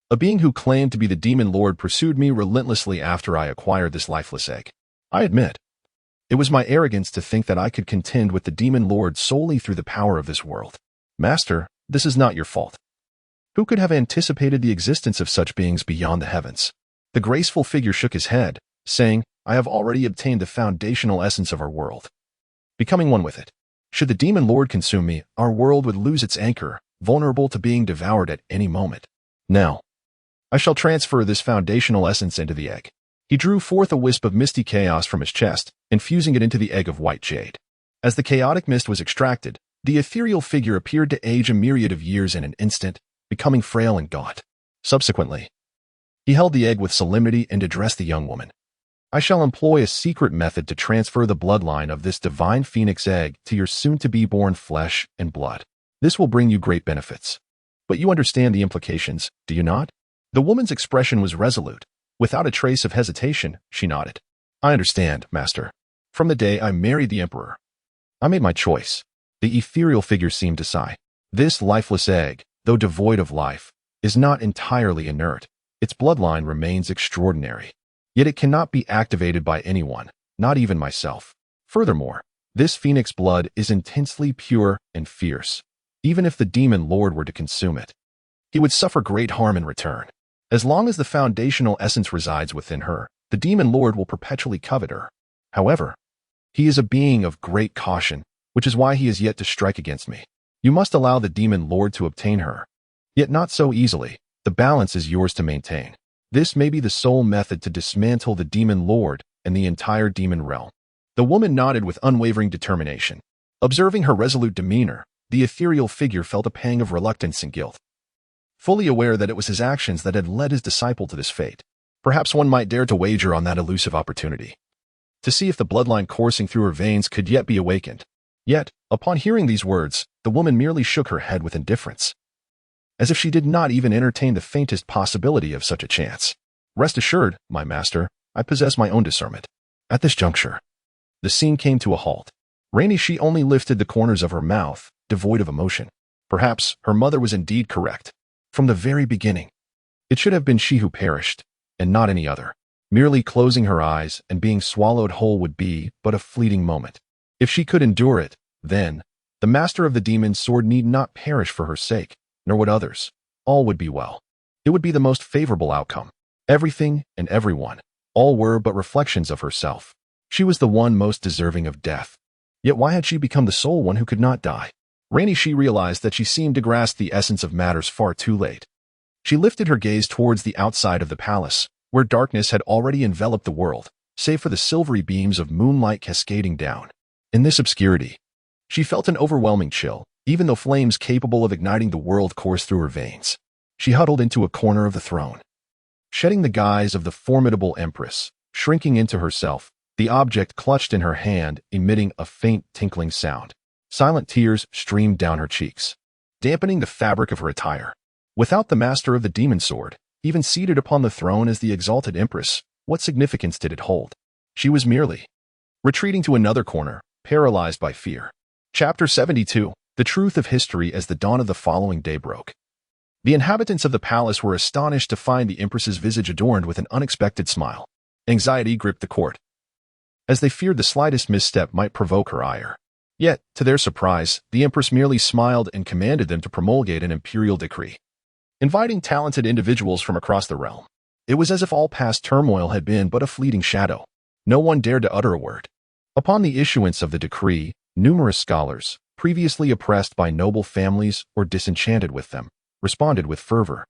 A being who claimed to be the demon lord pursued me relentlessly after I acquired this lifeless egg. I admit, it was my arrogance to think that I could contend with the demon lord solely through the power of this world. Master, this is not your fault. Who could have anticipated the existence of such beings beyond the heavens?" The graceful figure shook his head, saying, "I have already obtained the foundational essence of our world, becoming one with it. Should the demon lord consume me, our world would lose its anchor, vulnerable to being devoured at any moment. Now, I shall transfer this foundational essence into the egg." He drew forth a wisp of misty chaos from his chest, infusing it into the egg of white jade. As the chaotic mist was extracted, the ethereal figure appeared to age a myriad of years in an instant, becoming frail and gaunt. Subsequently, he held the egg with solemnity and addressed the young woman. "I shall employ a secret method to transfer the bloodline of this divine phoenix egg to your soon-to-be-born flesh and blood. This will bring you great benefits. But you understand the implications, do you not?" The woman's expression was resolute. Without a trace of hesitation, she nodded. "I understand, master. From the day I married the emperor, I made my choice." The ethereal figure seemed to sigh. "This lifeless egg, though devoid of life, is not entirely inert. Its bloodline remains extraordinary. Yet it cannot be activated by anyone, not even myself. Furthermore, this phoenix blood is intensely pure and fierce. Even if the demon lord were to consume it, he would suffer great harm in return. As long as the foundational essence resides within her, the demon lord will perpetually covet her. However, he is a being of great caution, which is why he is yet to strike against me. You must allow the demon lord to obtain her. Yet not so easily. The balance is yours to maintain. This may be the sole method to dismantle the demon lord and the entire demon realm." The woman nodded with unwavering determination. Observing her resolute demeanor, the ethereal figure felt a pang of reluctance and guilt, fully aware that it was his actions that had led his disciple to this fate. Perhaps one might dare to wager on that elusive opportunity, to see if the bloodline coursing through her veins could yet be awakened. Yet, upon hearing these words, the woman merely shook her head with indifference, as if she did not even entertain the faintest possibility of such a chance. "Rest assured, my master, I possess my own discernment." At this juncture, the scene came to a halt. She only lifted the corners of her mouth, devoid of emotion. Perhaps her mother was indeed correct. From the very beginning, it should have been she who perished, and not any other. Merely closing her eyes and being swallowed whole would be but a fleeting moment. If she could endure it, then, the master of the demon's sword need not perish for her sake, nor would others. All would be well. It would be the most favorable outcome. Everything and everyone, all were but reflections of herself. She was the one most deserving of death. Yet why had she become the sole one who could not die? She realized that she seemed to grasp the essence of matters far too late. She lifted her gaze towards the outside of the palace, where darkness had already enveloped the world, save for the silvery beams of moonlight cascading down. In this obscurity, she felt an overwhelming chill, even though flames capable of igniting the world coursed through her veins. She huddled into a corner of the throne, shedding the guise of the formidable empress, shrinking into herself, the object clutched in her hand emitting a faint tinkling sound. Silent tears streamed down her cheeks, dampening the fabric of her attire. Without the master of the demon sword, even seated upon the throne as the exalted empress, what significance did it hold? She was merely retreating to another corner, paralyzed by fear. Chapter 72. The Truth of History. As the dawn of the following day broke, the inhabitants of the palace were astonished to find the empress's visage adorned with an unexpected smile. Anxiety gripped the court, as they feared the slightest misstep might provoke her ire. Yet, to their surprise, the empress merely smiled and commanded them to promulgate an imperial decree, inviting talented individuals from across the realm. It was as if all past turmoil had been but a fleeting shadow. No one dared to utter a word. Upon the issuance of the decree, numerous scholars, previously oppressed by noble families or disenchanted with them, responded with fervor,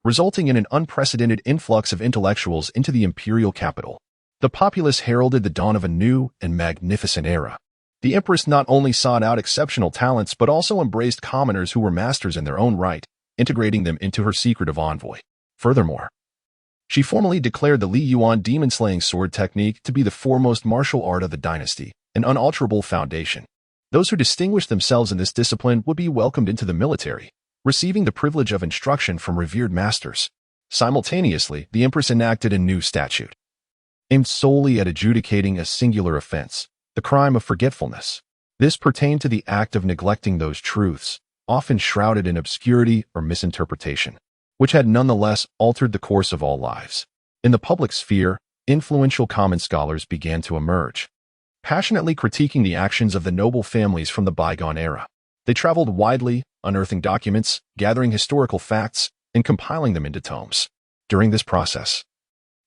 resulting in an unprecedented influx of intellectuals into the imperial capital. The populace heralded the dawn of a new and magnificent era. The empress not only sought out exceptional talents but also embraced commoners who were masters in their own right, integrating them into her secretive envoy. Furthermore, she formally declared the Li Yuan demon-slaying sword technique to be the foremost martial art of the dynasty, an unalterable foundation. Those who distinguished themselves in this discipline would be welcomed into the military, receiving the privilege of instruction from revered masters. Simultaneously, the empress enacted a new statute, aimed solely at adjudicating a singular offense, the crime of forgetfulness. This pertained to the act of neglecting those truths, often shrouded in obscurity or misinterpretation, which had nonetheless altered the course of all lives. In the public sphere, influential common scholars began to emerge, passionately critiquing the actions of the noble families from the bygone era. They traveled widely, unearthing documents, gathering historical facts, and compiling them into tomes. During this process,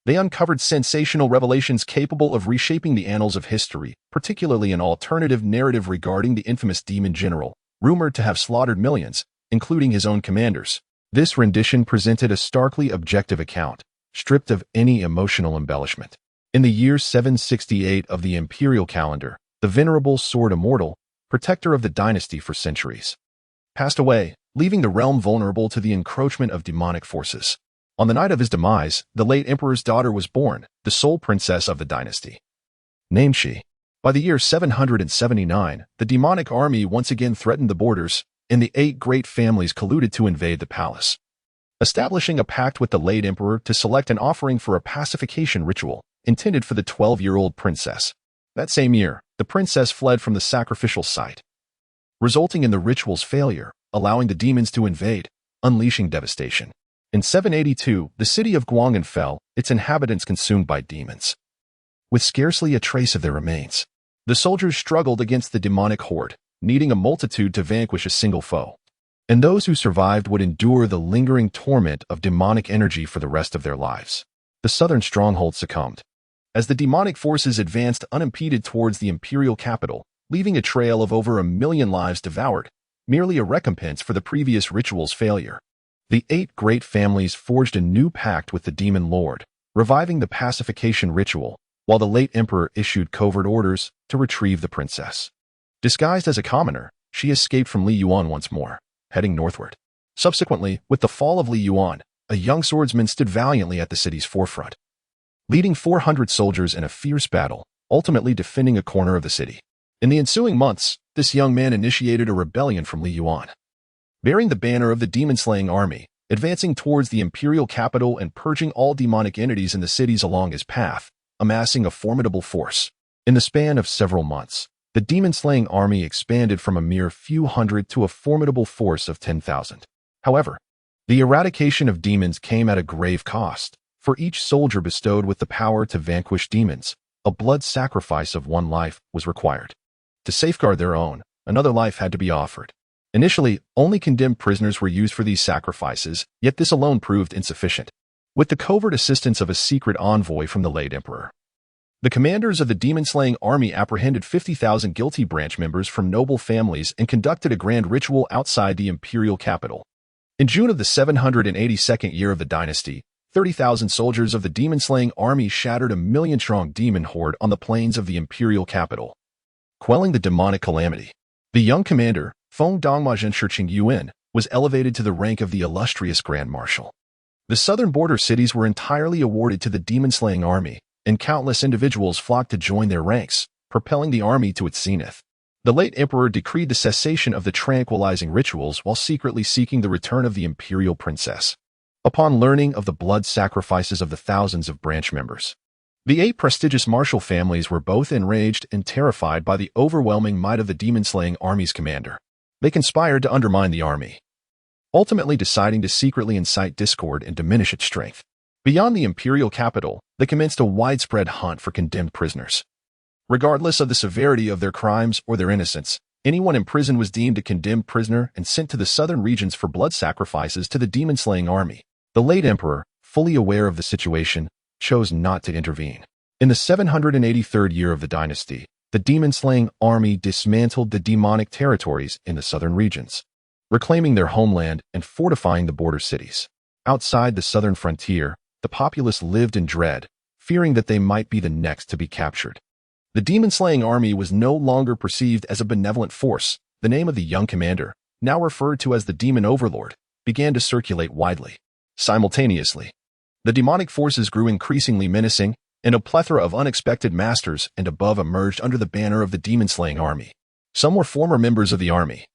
they uncovered sensational revelations capable of reshaping the annals of history, particularly an alternative narrative regarding the infamous demon general, rumored to have slaughtered millions, including his own commanders. This rendition presented a starkly objective account, stripped of any emotional embellishment. In the year 768 of the imperial calendar, the venerable sword immortal, protector of the dynasty for centuries, passed away, leaving the realm vulnerable to the encroachment of demonic forces. On the night of his demise, the late emperor's daughter was born, the sole princess of the dynasty. Named Shi. By the year 779, the demonic army once again threatened the borders, and the 8 great families colluded to invade the palace, establishing a pact with the late emperor to select an offering for a pacification ritual intended for the 12-year-old princess. That same year, the princess fled from the sacrificial site, resulting in the ritual's failure, allowing the demons to invade, unleashing devastation. In 782, the city of Guang'an fell, its inhabitants consumed by demons, with scarcely a trace of their remains. The soldiers struggled against the demonic horde, needing a multitude to vanquish a single foe. And those who survived would endure the lingering torment of demonic energy for the rest of their lives. The southern stronghold succumbed, as the demonic forces advanced unimpeded towards the imperial capital, leaving a trail of over 1 million lives devoured, merely a recompense for the previous ritual's failure. The 8 great families forged a new pact with the demon lord, reviving the pacification ritual, while the late emperor issued covert orders to retrieve the princess. Disguised as a commoner, she escaped from Li Yuan once more, heading northward. Subsequently, with the fall of Li Yuan, a young swordsman stood valiantly at the city's forefront, leading 400 soldiers in a fierce battle, ultimately defending a corner of the city. In the ensuing months, this young man initiated a rebellion from Li Yuan, bearing the banner of the demon-slaying army, advancing towards the imperial capital and purging all demonic entities in the cities along his path, amassing a formidable force. In the span of several months, the demon-slaying army expanded from a mere few hundred to a formidable force of 10,000. However, the eradication of demons came at a grave cost. For each soldier bestowed with the power to vanquish demons, a blood sacrifice of 1 life was required. To safeguard their own, another life had to be offered. Initially, only condemned prisoners were used for these sacrifices, yet this alone proved insufficient. With the covert assistance of a secret envoy from the late emperor, the commanders of the demon-slaying army apprehended 50,000 guilty branch members from noble families and conducted a grand ritual outside the imperial capital. In June of the 782nd year of the dynasty, 30,000 soldiers of the demon-slaying army shattered a 1 million-strong demon horde on the plains of the imperial capital, quelling the demonic calamity. The young commander, Feng Dongmazhen Shirqing Yuan, was elevated to the rank of the illustrious Grand Marshal. The southern border cities were entirely awarded to the demon-slaying army, and countless individuals flocked to join their ranks, propelling the army to its zenith. The late emperor decreed the cessation of the tranquilizing rituals while secretly seeking the return of the imperial princess. Upon learning of the blood sacrifices of the thousands of branch members, the 8 prestigious martial families were both enraged and terrified by the overwhelming might of the demon-slaying army's commander. They conspired to undermine the army, ultimately deciding to secretly incite discord and diminish its strength. Beyond the imperial capital, they commenced a widespread hunt for condemned prisoners. Regardless of the severity of their crimes or their innocence, anyone in prison was deemed a condemned prisoner and sent to the southern regions for blood sacrifices to the demon-slaying army. The late emperor, fully aware of the situation, chose not to intervene. In the 783rd year of the dynasty, the demon-slaying army dismantled the demonic territories in the southern regions, reclaiming their homeland and fortifying the border cities. Outside the southern frontier, the populace lived in dread, fearing that they might be the next to be captured. The demon-slaying army was no longer perceived as a benevolent force. The name of the young commander, now referred to as the demon overlord, began to circulate widely. Simultaneously, the demonic forces grew increasingly menacing, and a plethora of unexpected masters and above emerged under the banner of the demon-slaying army. Some were former members of the army,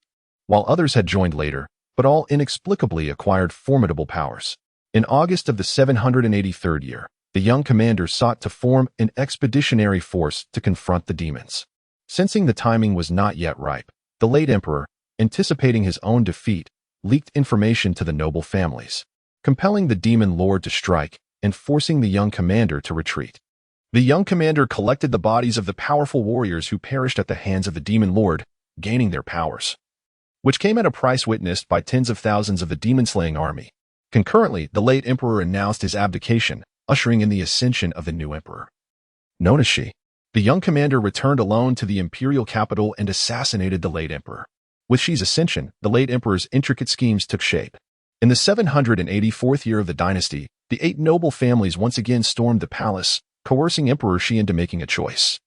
while others had joined later, but all inexplicably acquired formidable powers. In August of the 783rd year, the young commander sought to form an expeditionary force to confront the demons. Sensing the timing was not yet ripe, the late emperor, anticipating his own defeat, leaked information to the noble families, compelling the demon lord to strike and forcing the young commander to retreat. The young commander collected the bodies of the powerful warriors who perished at the hands of the demon lord, gaining their powers, which came at a price witnessed by tens of thousands of the demon-slaying army. Concurrently, the late emperor announced his abdication, ushering in the ascension of the new emperor, known as Shi. The young commander returned alone to the imperial capital and assassinated the late emperor. With Shi's ascension, the late emperor's intricate schemes took shape. In the 784th year of the dynasty, the 8 noble families once again stormed the palace, coercing Emperor Shi into making a choice.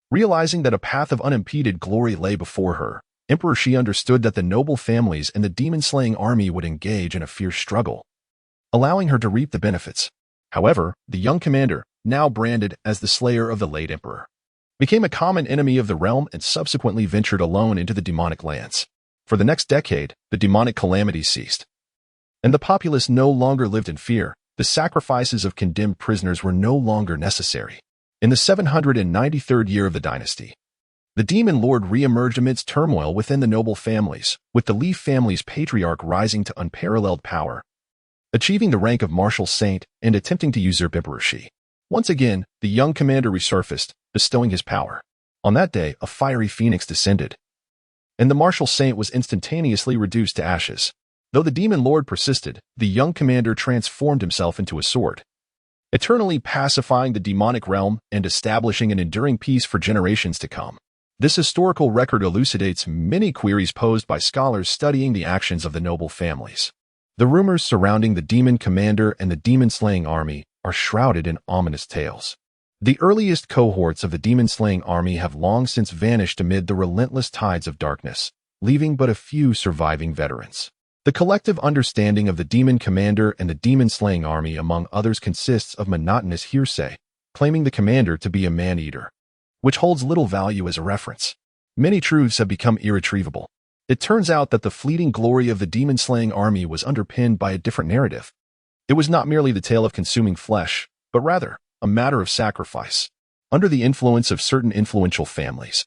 Realizing that a path of unimpeded glory lay before her, Emperor Shi understood that the noble families and the demon-slaying army would engage in a fierce struggle, allowing her to reap the benefits. However, the young commander, now branded as the slayer of the late emperor, became a common enemy of the realm and subsequently ventured alone into the demonic lands. For the next decade, the demonic calamities ceased, and the populace no longer lived in fear. The sacrifices of condemned prisoners were no longer necessary. In the 793rd year of the dynasty, the demon lord re-emerged amidst turmoil within the noble families, with the Leaf family's patriarch rising to unparalleled power, achieving the rank of martial saint and attempting to usurp Emperor Shi. Once again, the young commander resurfaced, bestowing his power. On that day, a fiery phoenix descended, and the martial saint was instantaneously reduced to ashes. Though the demon lord persisted, the young commander transformed himself into a sword, eternally pacifying the demonic realm and establishing an enduring peace for generations to come. This historical record elucidates many queries posed by scholars studying the actions of the noble families. The rumors surrounding the demon commander and the demon-slaying army are shrouded in ominous tales. The earliest cohorts of the demon-slaying army have long since vanished amid the relentless tides of darkness, leaving but a few surviving veterans. The collective understanding of the demon commander and the demon-slaying army, among others, consists of monotonous hearsay, claiming the commander to be a man-eater, which holds little value as a reference. Many truths have become irretrievable. It turns out that the fleeting glory of the demon-slaying army was underpinned by a different narrative. It was not merely the tale of consuming flesh, but rather a matter of sacrifice. Under the influence of certain influential families,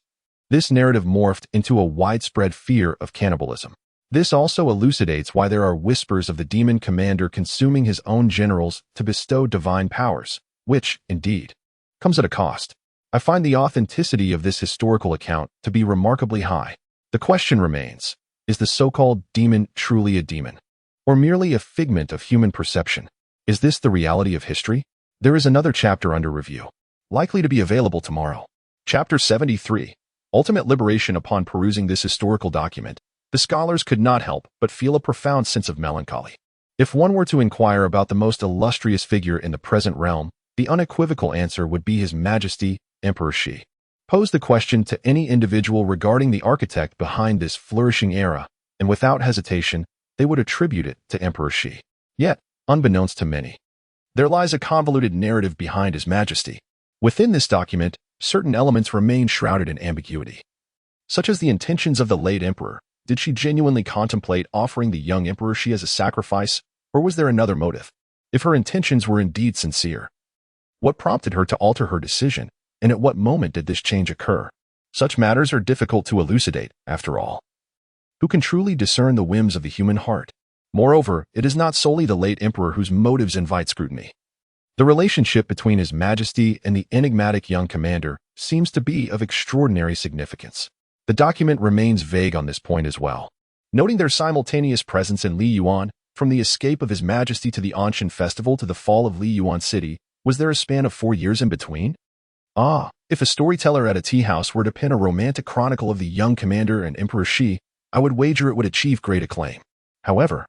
this narrative morphed into a widespread fear of cannibalism. This also elucidates why there are whispers of the demon commander consuming his own generals to bestow divine powers, which, indeed, comes at a cost. I find the authenticity of this historical account to be remarkably high. The question remains, is the so-called demon truly a demon, or merely a figment of human perception? Is this the reality of history? There is another chapter under review, likely to be available tomorrow. Chapter 73, Ultimate Liberation. Upon perusing this historical document, the scholars could not help but feel a profound sense of melancholy. If one were to inquire about the most illustrious figure in the present realm, the unequivocal answer would be His Majesty, Emperor Shi. Pose the question to any individual regarding the architect behind this flourishing era, and without hesitation, they would attribute it to Emperor Shi. Yet, unbeknownst to many, there lies a convoluted narrative behind His Majesty. Within this document, certain elements remain shrouded in ambiguity. such as the intentions of the late emperor. Did she genuinely contemplate offering the young emperor she as a sacrifice, or was there another motive? If her intentions were indeed sincere, what prompted her to alter her decision, and at what moment did this change occur? Such matters are difficult to elucidate, after all. Who can truly discern the whims of the human heart? Moreover, it is not solely the late emperor whose motives invite scrutiny. The relationship between His Majesty and the enigmatic young commander seems to be of extraordinary significance. The document remains vague on this point as well. Noting their simultaneous presence in Su Yuan, from the escape of His Majesty to the Anshan festival to the fall of Su Yuan city, was there a span of 4 years in between? If a storyteller at a tea house were to pen a romantic chronicle of the young commander and Emperor Shi, I would wager it would achieve great acclaim. However,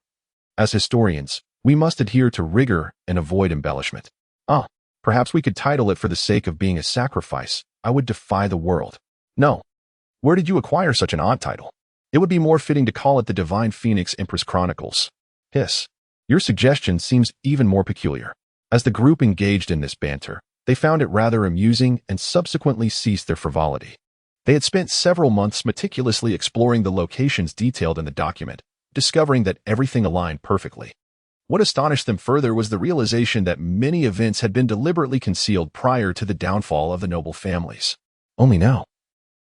as historians, we must adhere to rigor and avoid embellishment. Perhaps we could title it for the sake of being a sacrifice. I would defy the world. No. Where did you acquire such an odd title? It would be more fitting to call it the Divine Phoenix Empress Chronicles. Hiss. Your suggestion seems even more peculiar. As the group engaged in this banter, they found it rather amusing and subsequently ceased their frivolity. They had spent several months meticulously exploring the locations detailed in the document, discovering that everything aligned perfectly. What astonished them further was the realization that many events had been deliberately concealed prior to the downfall of the noble families. Only now,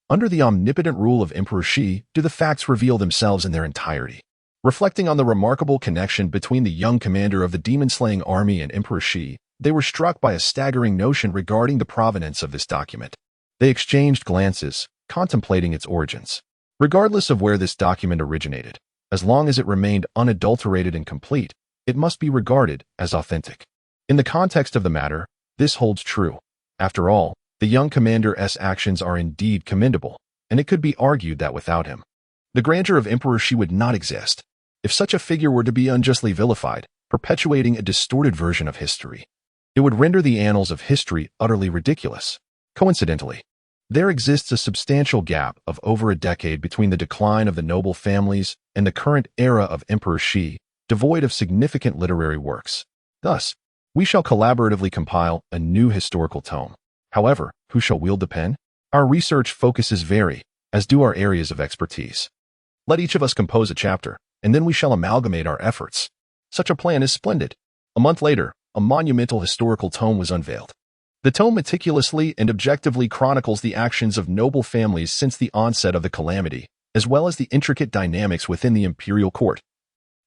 under the omnipotent rule of Emperor Shi, do the facts reveal themselves in their entirety. Reflecting on the remarkable connection between the young commander of the demon-slaying army and Emperor Shi, they were struck by a staggering notion regarding the provenance of this document. They exchanged glances, contemplating its origins. Regardless of where this document originated, as long as it remained unadulterated and complete, it must be regarded as authentic. In the context of the matter, this holds true. After all, the young commander's actions are indeed commendable, and it could be argued that without him, the grandeur of Emperor Shi would not exist. If such a figure were to be unjustly vilified, perpetuating a distorted version of history, it would render the annals of history utterly ridiculous. Coincidentally, there exists a substantial gap of over a decade between the decline of the noble families and the current era of Emperor Shi, devoid of significant literary works. Thus, we shall collaboratively compile a new historical tome. However, who shall wield the pen? Our research focuses vary, as do our areas of expertise. Let each of us compose a chapter, and then we shall amalgamate our efforts. Such a plan is splendid. A month later, a monumental historical tome was unveiled. The tome meticulously and objectively chronicles the actions of noble families since the onset of the calamity, as well as the intricate dynamics within the imperial court,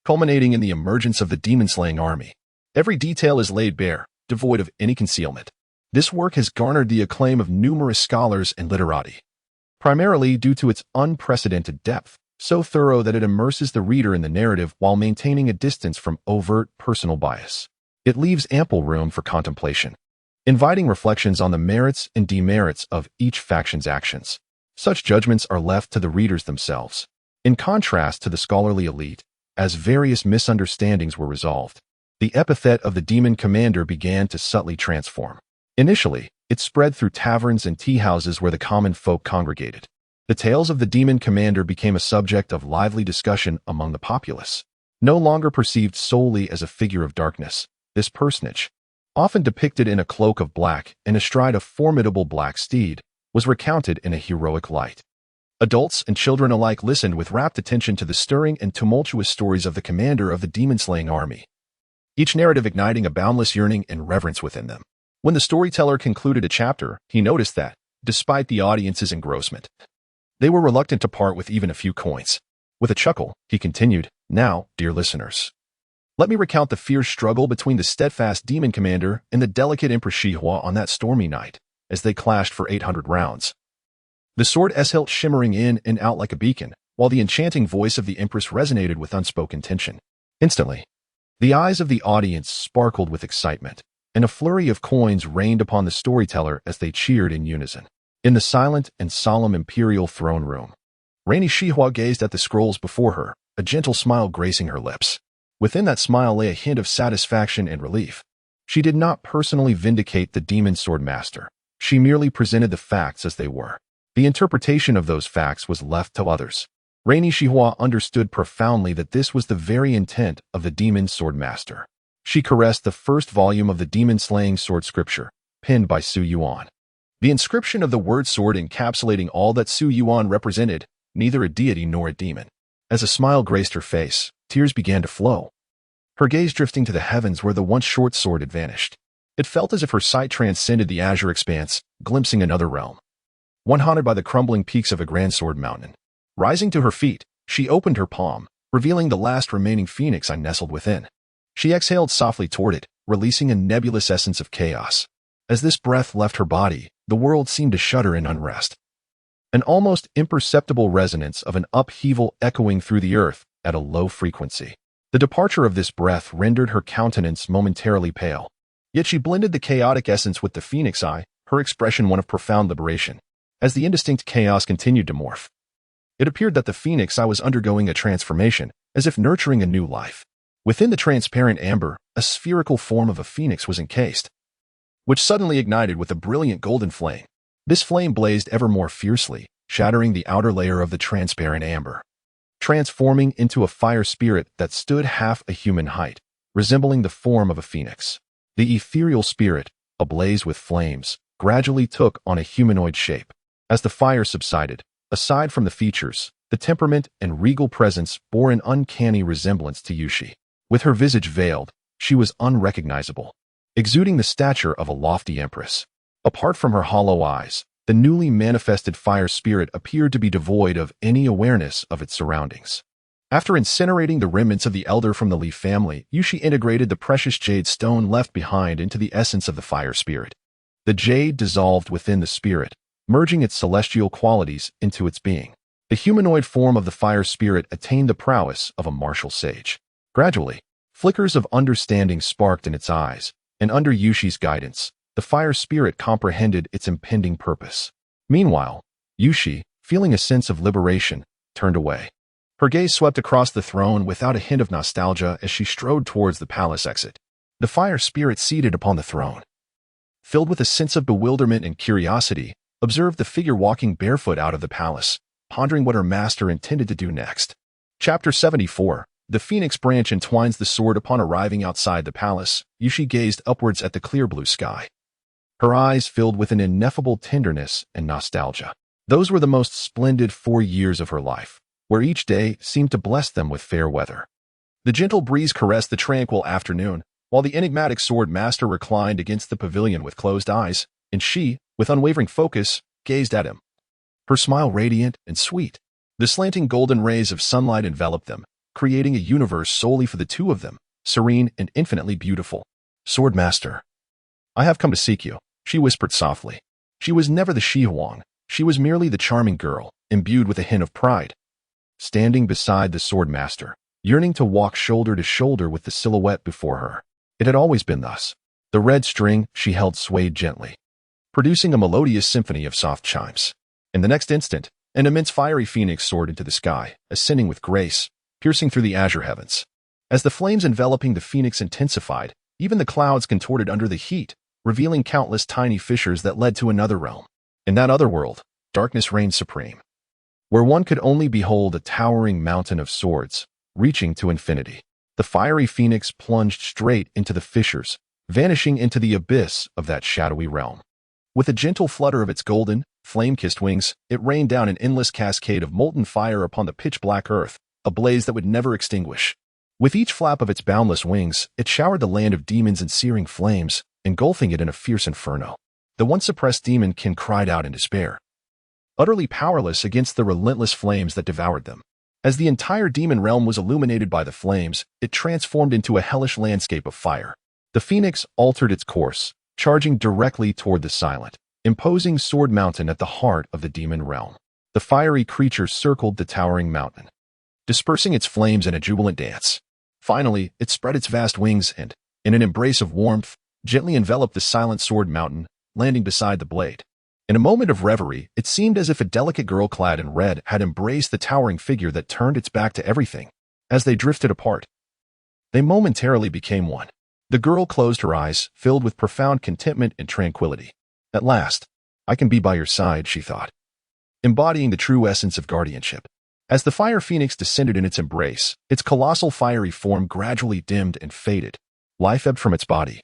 culminating in the emergence of the demon-slaying army. Every detail is laid bare, devoid of any concealment. This work has garnered the acclaim of numerous scholars and literati, primarily due to its unprecedented depth, so thorough that it immerses the reader in the narrative while maintaining a distance from overt personal bias. It leaves ample room for contemplation, inviting reflections on the merits and demerits of each faction's actions. Such judgments are left to the readers themselves. In contrast to the scholarly elite, as various misunderstandings were resolved, the epithet of the demon commander began to subtly transform. Initially, it spread through taverns and tea houses where the common folk congregated. The tales of the demon commander became a subject of lively discussion among the populace. No longer perceived solely as a figure of darkness, this personage, often depicted in a cloak of black and astride a formidable black steed, was recounted in a heroic light. Adults and children alike listened with rapt attention to the stirring and tumultuous stories of the commander of the demon-slaying army, each narrative igniting a boundless yearning and reverence within them. When the storyteller concluded a chapter, he noticed that, despite the audience's engrossment, they were reluctant to part with even a few coins. With a chuckle, he continued, "Now, dear listeners, let me recount the fierce struggle between the steadfast demon commander and the delicate Empress Shi Yuan on that stormy night, as they clashed for 800 rounds. The sword hilt shimmering in and out like a beacon, while the enchanting voice of the Empress resonated with unspoken tension. Instantly, the eyes of the audience sparkled with excitement, and a flurry of coins rained upon the storyteller as they cheered in unison. In the silent and solemn imperial throne room, Rainey Shi Yuan gazed at the scrolls before her, a gentle smile gracing her lips. Within that smile lay a hint of satisfaction and relief. She did not personally vindicate the demon sword master. She merely presented the facts as they were. The interpretation of those facts was left to others. Rainey Shi Yuan understood profoundly that this was the very intent of the demon sword master. She caressed the first volume of the demon-slaying sword scripture, penned by Su Yuan. The inscription of the word sword encapsulating all that Su Yuan represented, neither a deity nor a demon. As a smile graced her face, tears began to flow, her gaze drifting to the heavens where the once short sword had vanished. It felt as if her sight transcended the azure expanse, glimpsing another realm, one haunted by the crumbling peaks of a grand sword mountain. Rising to her feet, she opened her palm, revealing the last remaining phoenix eye nestled within. She exhaled softly toward it, releasing a nebulous essence of chaos. As this breath left her body, the world seemed to shudder in unrest. An almost imperceptible resonance of an upheaval echoing through the earth at a low frequency. The departure of this breath rendered her countenance momentarily pale. Yet she blended the chaotic essence with the phoenix eye, her expression one of profound liberation. As the indistinct chaos continued to morph, it appeared that the phoenix eye was undergoing a transformation, as if nurturing a new life. Within the transparent amber, a spherical form of a phoenix was encased, which suddenly ignited with a brilliant golden flame. This flame blazed ever more fiercely, shattering the outer layer of the transparent amber, transforming into a fire spirit that stood half a human height, resembling the form of a phoenix. The ethereal spirit, ablaze with flames, gradually took on a humanoid shape. As the fire subsided, aside from the features, the temperament and regal presence bore an uncanny resemblance to Yushi. With her visage veiled, she was unrecognizable, exuding the stature of a lofty empress. Apart from her hollow eyes, the newly manifested fire spirit appeared to be devoid of any awareness of its surroundings. After incinerating the remnants of the elder from the Leaf family, Yushi integrated the precious jade stone left behind into the essence of the fire spirit. The jade dissolved within the spirit, merging its celestial qualities into its being. The humanoid form of the fire spirit attained the prowess of a martial sage. Gradually, flickers of understanding sparked in its eyes, and under Yushi's guidance, the fire spirit comprehended its impending purpose. Meanwhile, Yushi, feeling a sense of liberation, turned away. Her gaze swept across the throne without a hint of nostalgia as she strode towards the palace exit. The fire spirit seated upon the throne, filled with a sense of bewilderment and curiosity, observed the figure walking barefoot out of the palace, pondering what her master intended to do next. Chapter 74. The phoenix branch entwines the sword. Upon arriving outside the palace, Yushi gazed upwards at the clear blue sky, her eyes filled with an ineffable tenderness and nostalgia. Those were the most splendid 4 years of her life, where each day seemed to bless them with fair weather. The gentle breeze caressed the tranquil afternoon, while the enigmatic sword master reclined against the pavilion with closed eyes, and she, with unwavering focus, gazed at him, her smile radiant and sweet. The slanting golden rays of sunlight enveloped them, creating a universe solely for the two of them, serene and infinitely beautiful. "Sword master, I have come to seek you," she whispered softly. She was never the Su Yuan. She was merely the charming girl, imbued with a hint of pride, standing beside the sword master, yearning to walk shoulder to shoulder with the silhouette before her. It had always been thus. The red string she held swayed gently, producing a melodious symphony of soft chimes. In the next instant, an immense fiery phoenix soared into the sky, ascending with grace, piercing through the azure heavens. As the flames enveloping the phoenix intensified, even the clouds contorted under the heat, revealing countless tiny fissures that led to another realm. In that other world, darkness reigned supreme, where one could only behold a towering mountain of swords, reaching to infinity. The fiery phoenix plunged straight into the fissures, vanishing into the abyss of that shadowy realm. With a gentle flutter of its golden, flame-kissed wings, it rained down an endless cascade of molten fire upon the pitch-black earth, a blaze that would never extinguish. With each flap of its boundless wings, it showered the land of demons in searing flames, engulfing it in a fierce inferno. The once suppressed demonkin cried out in despair, utterly powerless against the relentless flames that devoured them. As the entire demon realm was illuminated by the flames, it transformed into a hellish landscape of fire. The phoenix altered its course, charging directly toward the silent, imposing Sword Mountain at the heart of the demon realm. The fiery creature circled the towering mountain, dispersing its flames in a jubilant dance. Finally, it spread its vast wings and, in an embrace of warmth, gently enveloped the silent Sword Mountain, landing beside the blade. In a moment of reverie, it seemed as if a delicate girl clad in red had embraced the towering figure that turned its back to everything. As they drifted apart, they momentarily became one. The girl closed her eyes, filled with profound contentment and tranquility. "At last, I can be by your side," she thought, embodying the true essence of guardianship. As the fire phoenix descended in its embrace, its colossal fiery form gradually dimmed and faded. Life ebbed from its body,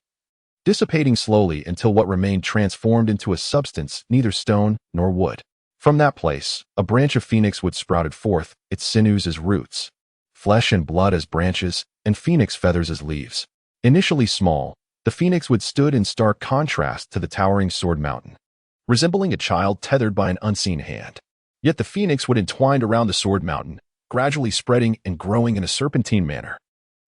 dissipating slowly until what remained transformed into a substance neither stone nor wood. From that place, a branch of phoenix wood sprouted forth, its sinews as roots, flesh and blood as branches, and phoenix feathers as leaves. Initially small, the phoenix wood stood in stark contrast to the towering sword mountain, resembling a child tethered by an unseen hand. Yet the phoenix wood entwined around the sword mountain, gradually spreading and growing in a serpentine manner.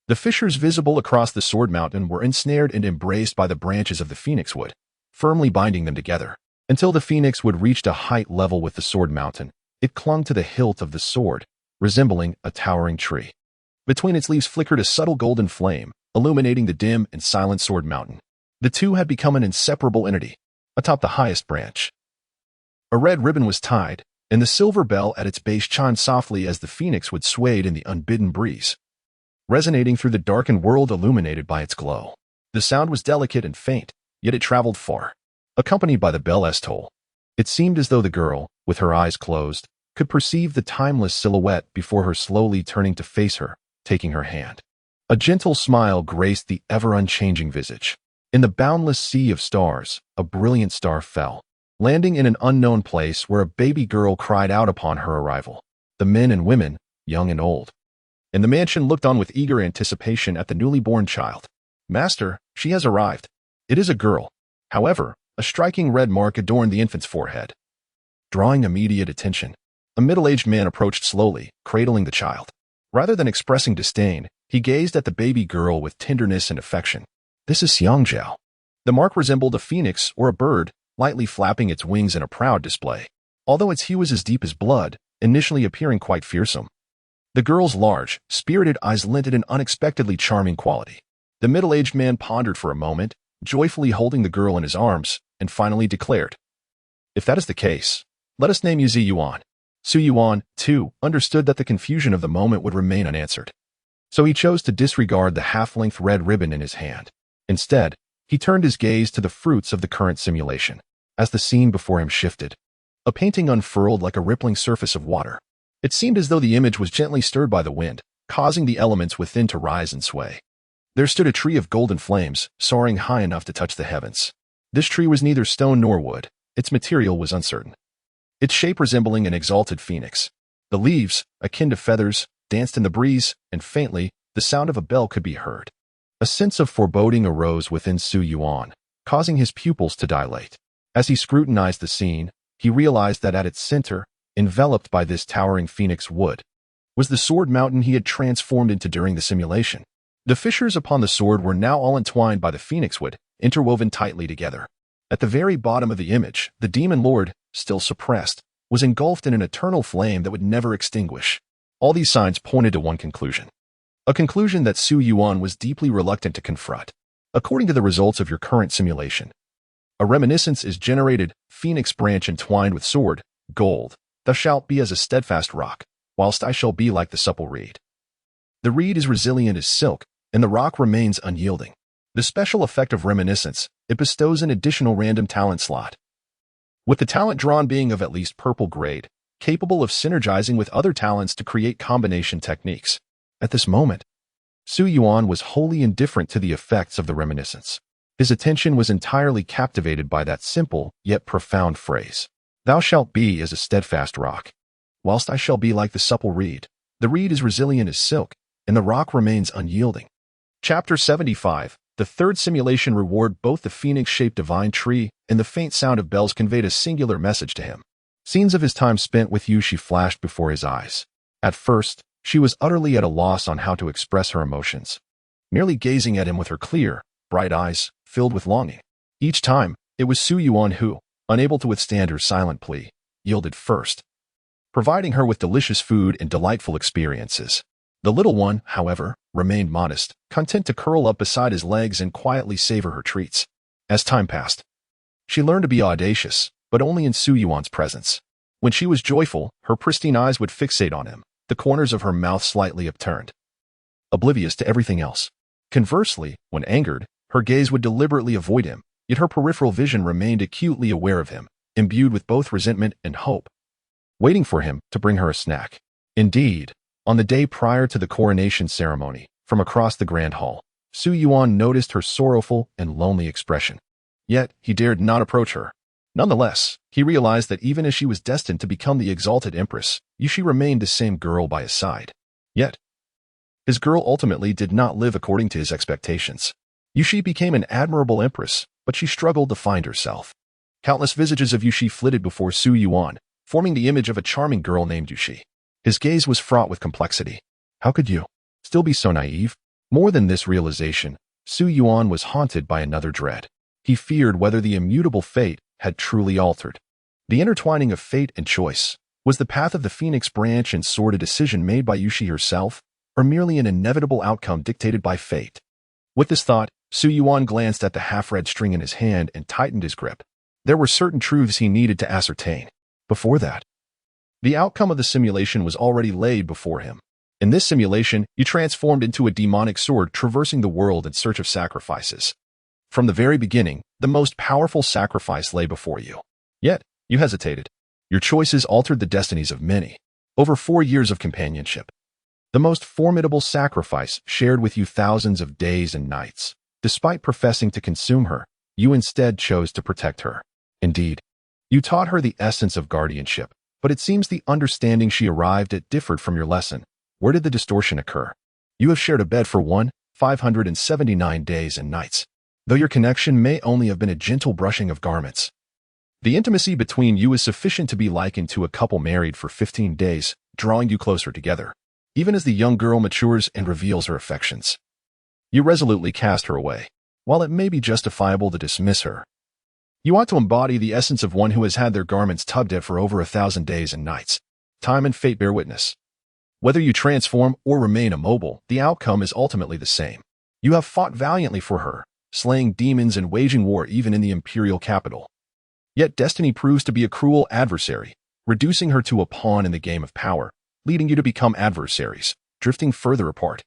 The fissures visible across the sword mountain were ensnared and embraced by the branches of the phoenix wood, firmly binding them together. Until the phoenix wood reached a height level with the sword mountain, it clung to the hilt of the sword, resembling a towering tree. Between its leaves flickered a subtle golden flame, illuminating the dim and silent sword mountain. The two had become an inseparable entity. Atop the highest branch, a red ribbon was tied, and the silver bell at its base chimed softly as the phoenix wood swayed in the unbidden breeze, resonating through the darkened world illuminated by its glow. The sound was delicate and faint, yet it traveled far, accompanied by the bell's toll. It seemed as though the girl, with her eyes closed, could perceive the timeless silhouette before her slowly turning to face her, taking her hand. A gentle smile graced the ever-unchanging visage. In the boundless sea of stars, a brilliant star fell, landing in an unknown place where a baby girl cried out upon her arrival. The men and women, young and old, in the mansion looked on with eager anticipation at the newly born child. "Master, she has arrived. It is a girl." However, a striking red mark adorned the infant's forehead, drawing immediate attention. A middle-aged man approached slowly, cradling the child. Rather than expressing disdain, he gazed at the baby girl with tenderness and affection. "This is Xiangjiao." The mark resembled a phoenix or a bird, lightly flapping its wings in a proud display, although its hue was as deep as blood, initially appearing quite fearsome. The girl's large, spirited eyes lent it an unexpectedly charming quality. The middle-aged man pondered for a moment, joyfully holding the girl in his arms, and finally declared, "If that is the case, let us name you Su Yuan." Su Yuan, too, understood that the confusion of the moment would remain unanswered, so he chose to disregard the half-length red ribbon in his hand. Instead, he turned his gaze to the fruits of the current simulation. As the scene before him shifted, a painting unfurled like a rippling surface of water. It seemed as though the image was gently stirred by the wind, causing the elements within to rise and sway. There stood a tree of golden flames, soaring high enough to touch the heavens. This tree was neither stone nor wood. Its material was uncertain, its shape resembling an exalted phoenix. The leaves, akin to feathers, danced in the breeze, and faintly, the sound of a bell could be heard. A sense of foreboding arose within Su Yuan, causing his pupils to dilate. As he scrutinized the scene, he realized that at its center, enveloped by this towering phoenix wood, was the sword mountain he had transformed into during the simulation. The fissures upon the sword were now all entwined by the phoenix wood, interwoven tightly together. At the very bottom of the image, the demon lord, still suppressed, was engulfed in an eternal flame that would never extinguish. All these signs pointed to one conclusion. A conclusion that Su Yuan was deeply reluctant to confront. According to the results of your current simulation, a reminiscence is generated, phoenix branch entwined with sword, gold. Thou shalt be as a steadfast rock, whilst I shall be like the supple reed. The reed is resilient as silk, and the rock remains unyielding. The special effect of reminiscence, it bestows an additional random talent slot, with the talent drawn being of at least purple grade, capable of synergizing with other talents to create combination techniques. At this moment, Su Yuan was wholly indifferent to the effects of the reminiscence. His attention was entirely captivated by that simple yet profound phrase. "Thou shalt be as a steadfast rock, whilst I shall be like the supple reed. The reed is resilient as silk, and the rock remains unyielding." Chapter 75. The third simulation reward. Both the phoenix-shaped divine tree and the faint sound of bells conveyed a singular message to him. Scenes of his time spent with you she flashed before his eyes. At first, she was utterly at a loss on how to express her emotions, merely gazing at him with her clear, bright eyes, filled with longing. Each time, it was Su Yuan who, unable to withstand her silent plea, yielded first, providing her with delicious food and delightful experiences. The little one, however, remained modest, content to curl up beside his legs and quietly savor her treats. As time passed, she learned to be audacious, but only in Su Yuan's presence. When she was joyful, her pristine eyes would fixate on him, the corners of her mouth slightly upturned, oblivious to everything else. Conversely, when angered, her gaze would deliberately avoid him, yet her peripheral vision remained acutely aware of him, imbued with both resentment and hope, waiting for him to bring her a snack. Indeed, on the day prior to the coronation ceremony, from across the grand hall, Su Yuan noticed her sorrowful and lonely expression. Yet, he dared not approach her. Nonetheless, he realized that even as she was destined to become the exalted empress, Yushi remained the same girl by his side. Yet, his girl ultimately did not live according to his expectations. Yushi became an admirable empress, but she struggled to find herself. Countless visages of Yushi flitted before Su Yuan, forming the image of a charming girl named Yushi. His gaze was fraught with complexity. How could you still be so naive? More than this realization, Su Yuan was haunted by another dread. He feared whether the immutable fate had truly altered. The intertwining of fate and choice. Was the path of the Phoenix branch and sword a decision made by Yushi herself, or merely an inevitable outcome dictated by fate? With this thought, Su Yuan glanced at the half-read string in his hand and tightened his grip. There were certain truths he needed to ascertain. Before that, the outcome of the simulation was already laid before him. In this simulation, you transformed into a demonic sword traversing the world in search of sacrifices. From the very beginning, the most powerful sacrifice lay before you. Yet, you hesitated. Your choices altered the destinies of many. Over 4 years of companionship. The most formidable sacrifice shared with you thousands of days and nights. Despite professing to consume her, you instead chose to protect her. Indeed, you taught her the essence of guardianship, but it seems the understanding she arrived at differed from your lesson. Where did the distortion occur? You have shared a bed for 579 days and nights, though your connection may only have been a gentle brushing of garments. The intimacy between you is sufficient to be likened to a couple married for 15 days, drawing you closer together, even as the young girl matures and reveals her affections. You resolutely cast her away. While it may be justifiable to dismiss her, you ought to embody the essence of one who has had their garments tugged at for over 1,000 days and nights. Time and fate bear witness. Whether you transform or remain immobile, the outcome is ultimately the same. You have fought valiantly for her, slaying demons and waging war even in the imperial capital. Yet destiny proves to be a cruel adversary, reducing her to a pawn in the game of power, leading you to become adversaries, drifting further apart.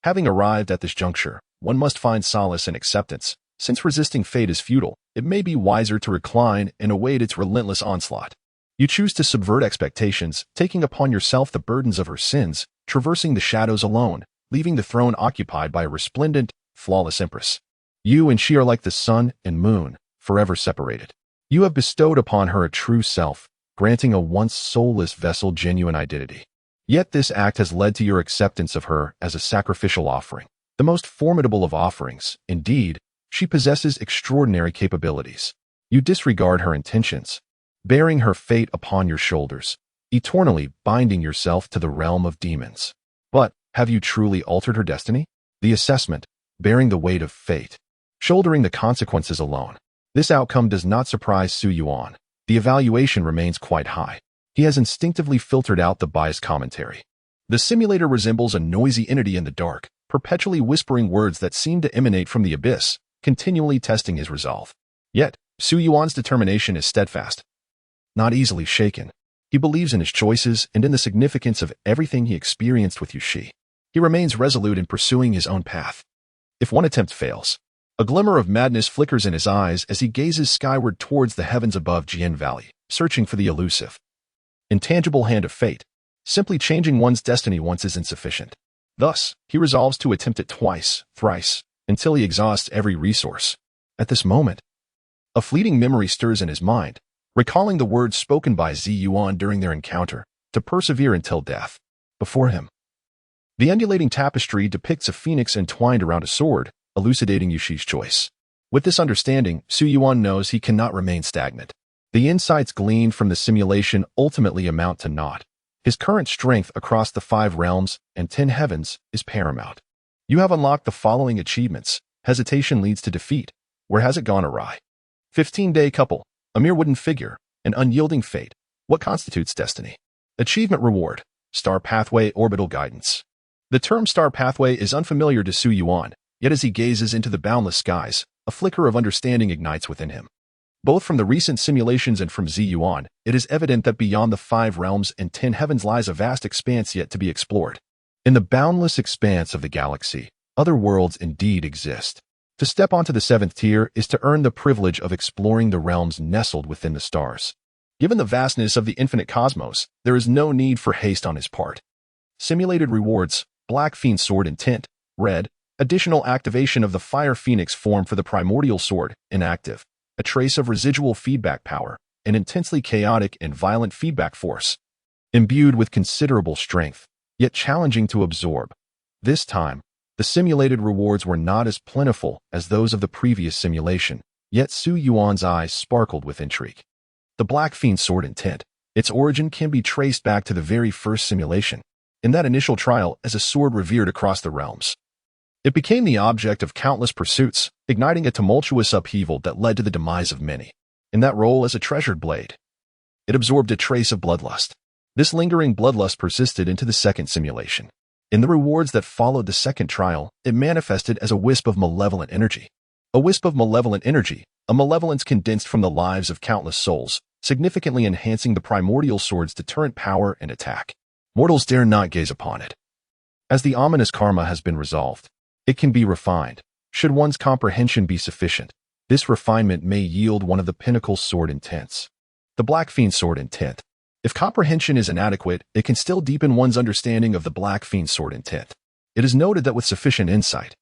Having arrived at this juncture, one must find solace in acceptance. Since resisting fate is futile, it may be wiser to recline and await its relentless onslaught. You choose to subvert expectations, taking upon yourself the burdens of her sins, traversing the shadows alone, leaving the throne occupied by a resplendent, flawless empress. You and she are like the sun and moon, forever separated. You have bestowed upon her a true self, granting a once soulless vessel genuine identity. Yet this act has led to your acceptance of her as a sacrificial offering, the most formidable of offerings. Indeed, she possesses extraordinary capabilities. You disregard her intentions, bearing her fate upon your shoulders, eternally binding yourself to the realm of demons. But have you truly altered her destiny? The assessment, bearing the weight of fate, shouldering the consequences alone. This outcome does not surprise Su Yuan. The evaluation remains quite high. He has instinctively filtered out the biased commentary. The simulator resembles a noisy entity in the dark, perpetually whispering words that seem to emanate from the abyss, continually testing his resolve. Yet, Su Yuan's determination is steadfast, not easily shaken. He believes in his choices and in the significance of everything he experienced with Yushi. He remains resolute in pursuing his own path. If one attempt fails, a glimmer of madness flickers in his eyes as he gazes skyward towards the heavens above Jian Valley, searching for the elusive, intangible hand of fate. Simply changing one's destiny once is insufficient. Thus, he resolves to attempt it twice, thrice, until he exhausts every resource. At this moment, a fleeting memory stirs in his mind, recalling the words spoken by Su Yuan during their encounter, to persevere until death. Before him, the undulating tapestry depicts a phoenix entwined around a sword, elucidating Yushi's choice. With this understanding, Su Yuan knows he cannot remain stagnant. The insights gleaned from the simulation ultimately amount to naught. His current strength across the 5 realms and 10 heavens is paramount. You have unlocked the following achievements. Hesitation leads to defeat. Where has it gone awry? 15-day couple. A mere wooden figure. An unyielding fate. What constitutes destiny? Achievement reward. Star pathway orbital guidance. The term star pathway is unfamiliar to Su Yuan, yet as he gazes into the boundless skies, a flicker of understanding ignites within him. Both from the recent simulations and from Su Yuan, it is evident that beyond the 5 realms and 10 heavens lies a vast expanse yet to be explored. In the boundless expanse of the galaxy, other worlds indeed exist. To step onto the 7th tier is to earn the privilege of exploring the realms nestled within the stars. Given the vastness of the infinite cosmos, there is no need for haste on his part. Simulated rewards, Black Fiend Sword in tint, red, Additional activation of the Fire Phoenix form for the primordial sword, inactive. A trace of residual feedback power, an intensely chaotic and violent feedback force. Imbued with considerable strength, yet challenging to absorb. This time, the simulated rewards were not as plentiful as those of the previous simulation, yet Su Yuan's eyes sparkled with intrigue. The Black Fiend Sword Intent. Its origin can be traced back to the very first simulation, in that initial trial as a sword revered across the realms. It became the object of countless pursuits, igniting a tumultuous upheaval that led to the demise of many. In that role as a treasured blade, it absorbed a trace of bloodlust. This lingering bloodlust persisted into the second simulation. In the rewards that followed the second trial, it manifested as a wisp of malevolent energy. A wisp of malevolent energy, a malevolence condensed from the lives of countless souls, significantly enhancing the primordial sword's deterrent power and attack. Mortals dare not gaze upon it. As the ominous karma has been resolved, it can be refined. Should one's comprehension be sufficient, this refinement may yield one of the pinnacle sword intents. The Black Fiend Sword Intent. If comprehension is inadequate, it can still deepen one's understanding of the Black Fiend Sword Intent. It is noted that with sufficient insight,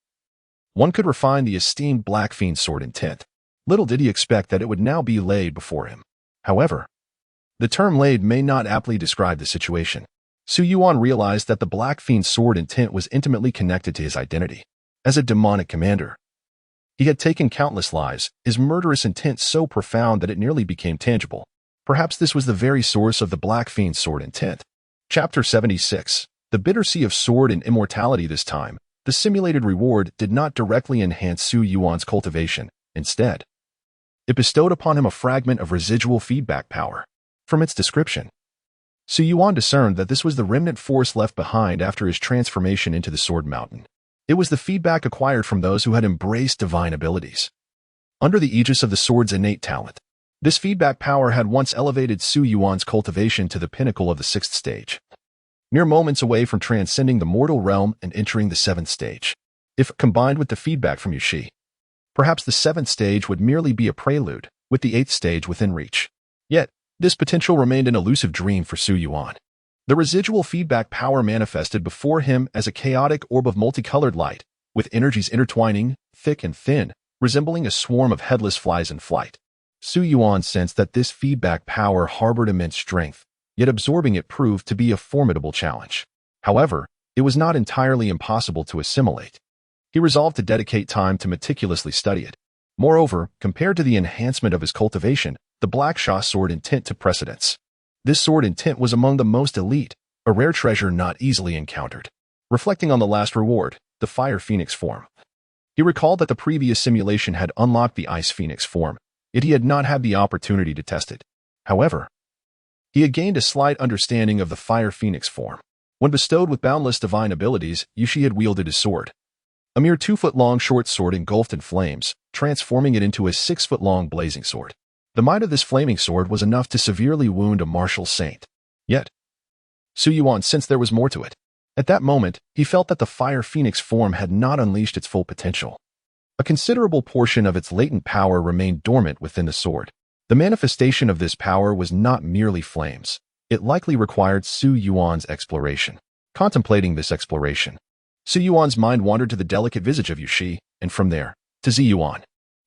one could refine the esteemed Black Fiend Sword Intent. Little did he expect that it would now be laid before him. However, the term laid may not aptly describe the situation. Su Yuan realized that the Black Fiend Sword Intent was intimately connected to his identity. As a demonic commander, he had taken countless lives, his murderous intent so profound that it nearly became tangible. Perhaps this was the very source of the Black Fiend Sword Intent. Chapter 76. The Bitter Sea of Sword and Immortality. This time, the simulated reward did not directly enhance Su Yuan's cultivation. Instead, it bestowed upon him a fragment of residual feedback power. From its description, Su Yuan discerned that this was the remnant force left behind after his transformation into the Sword Mountain. It was the feedback acquired from those who had embraced divine abilities. Under the aegis of the sword's innate talent, this feedback power had once elevated Su Yuan's cultivation to the pinnacle of the 6th stage, mere moments away from transcending the mortal realm and entering the 7th stage. If combined with the feedback from Yushi, perhaps the 7th stage would merely be a prelude, with the 8th stage within reach. Yet, this potential remained an elusive dream for Su Yuan. The residual feedback power manifested before him as a chaotic orb of multicolored light, with energies intertwining, thick and thin, resembling a swarm of headless flies in flight. Su Yuan sensed that this feedback power harbored immense strength, yet absorbing it proved to be a formidable challenge. However, it was not entirely impossible to assimilate. He resolved to dedicate time to meticulously study it. Moreover, compared to the enhancement of his cultivation, the Black Shah Sword Intent took precedence. This sword intent was among the most elite, a rare treasure not easily encountered. Reflecting on the last reward, the Fire Phoenix form, he recalled that the previous simulation had unlocked the Ice Phoenix form, yet he had not had the opportunity to test it. However, he had gained a slight understanding of the Fire Phoenix form. When bestowed with boundless divine abilities, Yushi had wielded his sword, a mere 2-foot-long short sword engulfed in flames, transforming it into a 6-foot-long blazing sword. The might of this flaming sword was enough to severely wound a martial saint. Yet, Su Yuan sensed there was more to it. At that moment, he felt that the Fire Phoenix form had not unleashed its full potential. A considerable portion of its latent power remained dormant within the sword. The manifestation of this power was not merely flames. It likely required Su Yuan's exploration. Contemplating this exploration, Su Yuan's mind wandered to the delicate visage of Yushi, and from there, to Zi Yuan.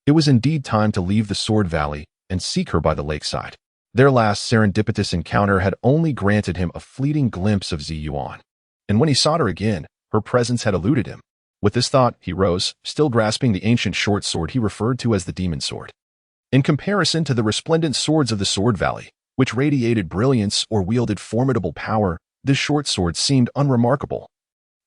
It was indeed time to leave the Sword Valley and seek her by the lakeside. Their last serendipitous encounter had only granted him a fleeting glimpse of Zi Yuan, and when he sought her again, her presence had eluded him. With this thought, he rose, still grasping the ancient short sword he referred to as the Demon Sword. In comparison to the resplendent swords of the Sword Valley, which radiated brilliance or wielded formidable power, this short sword seemed unremarkable,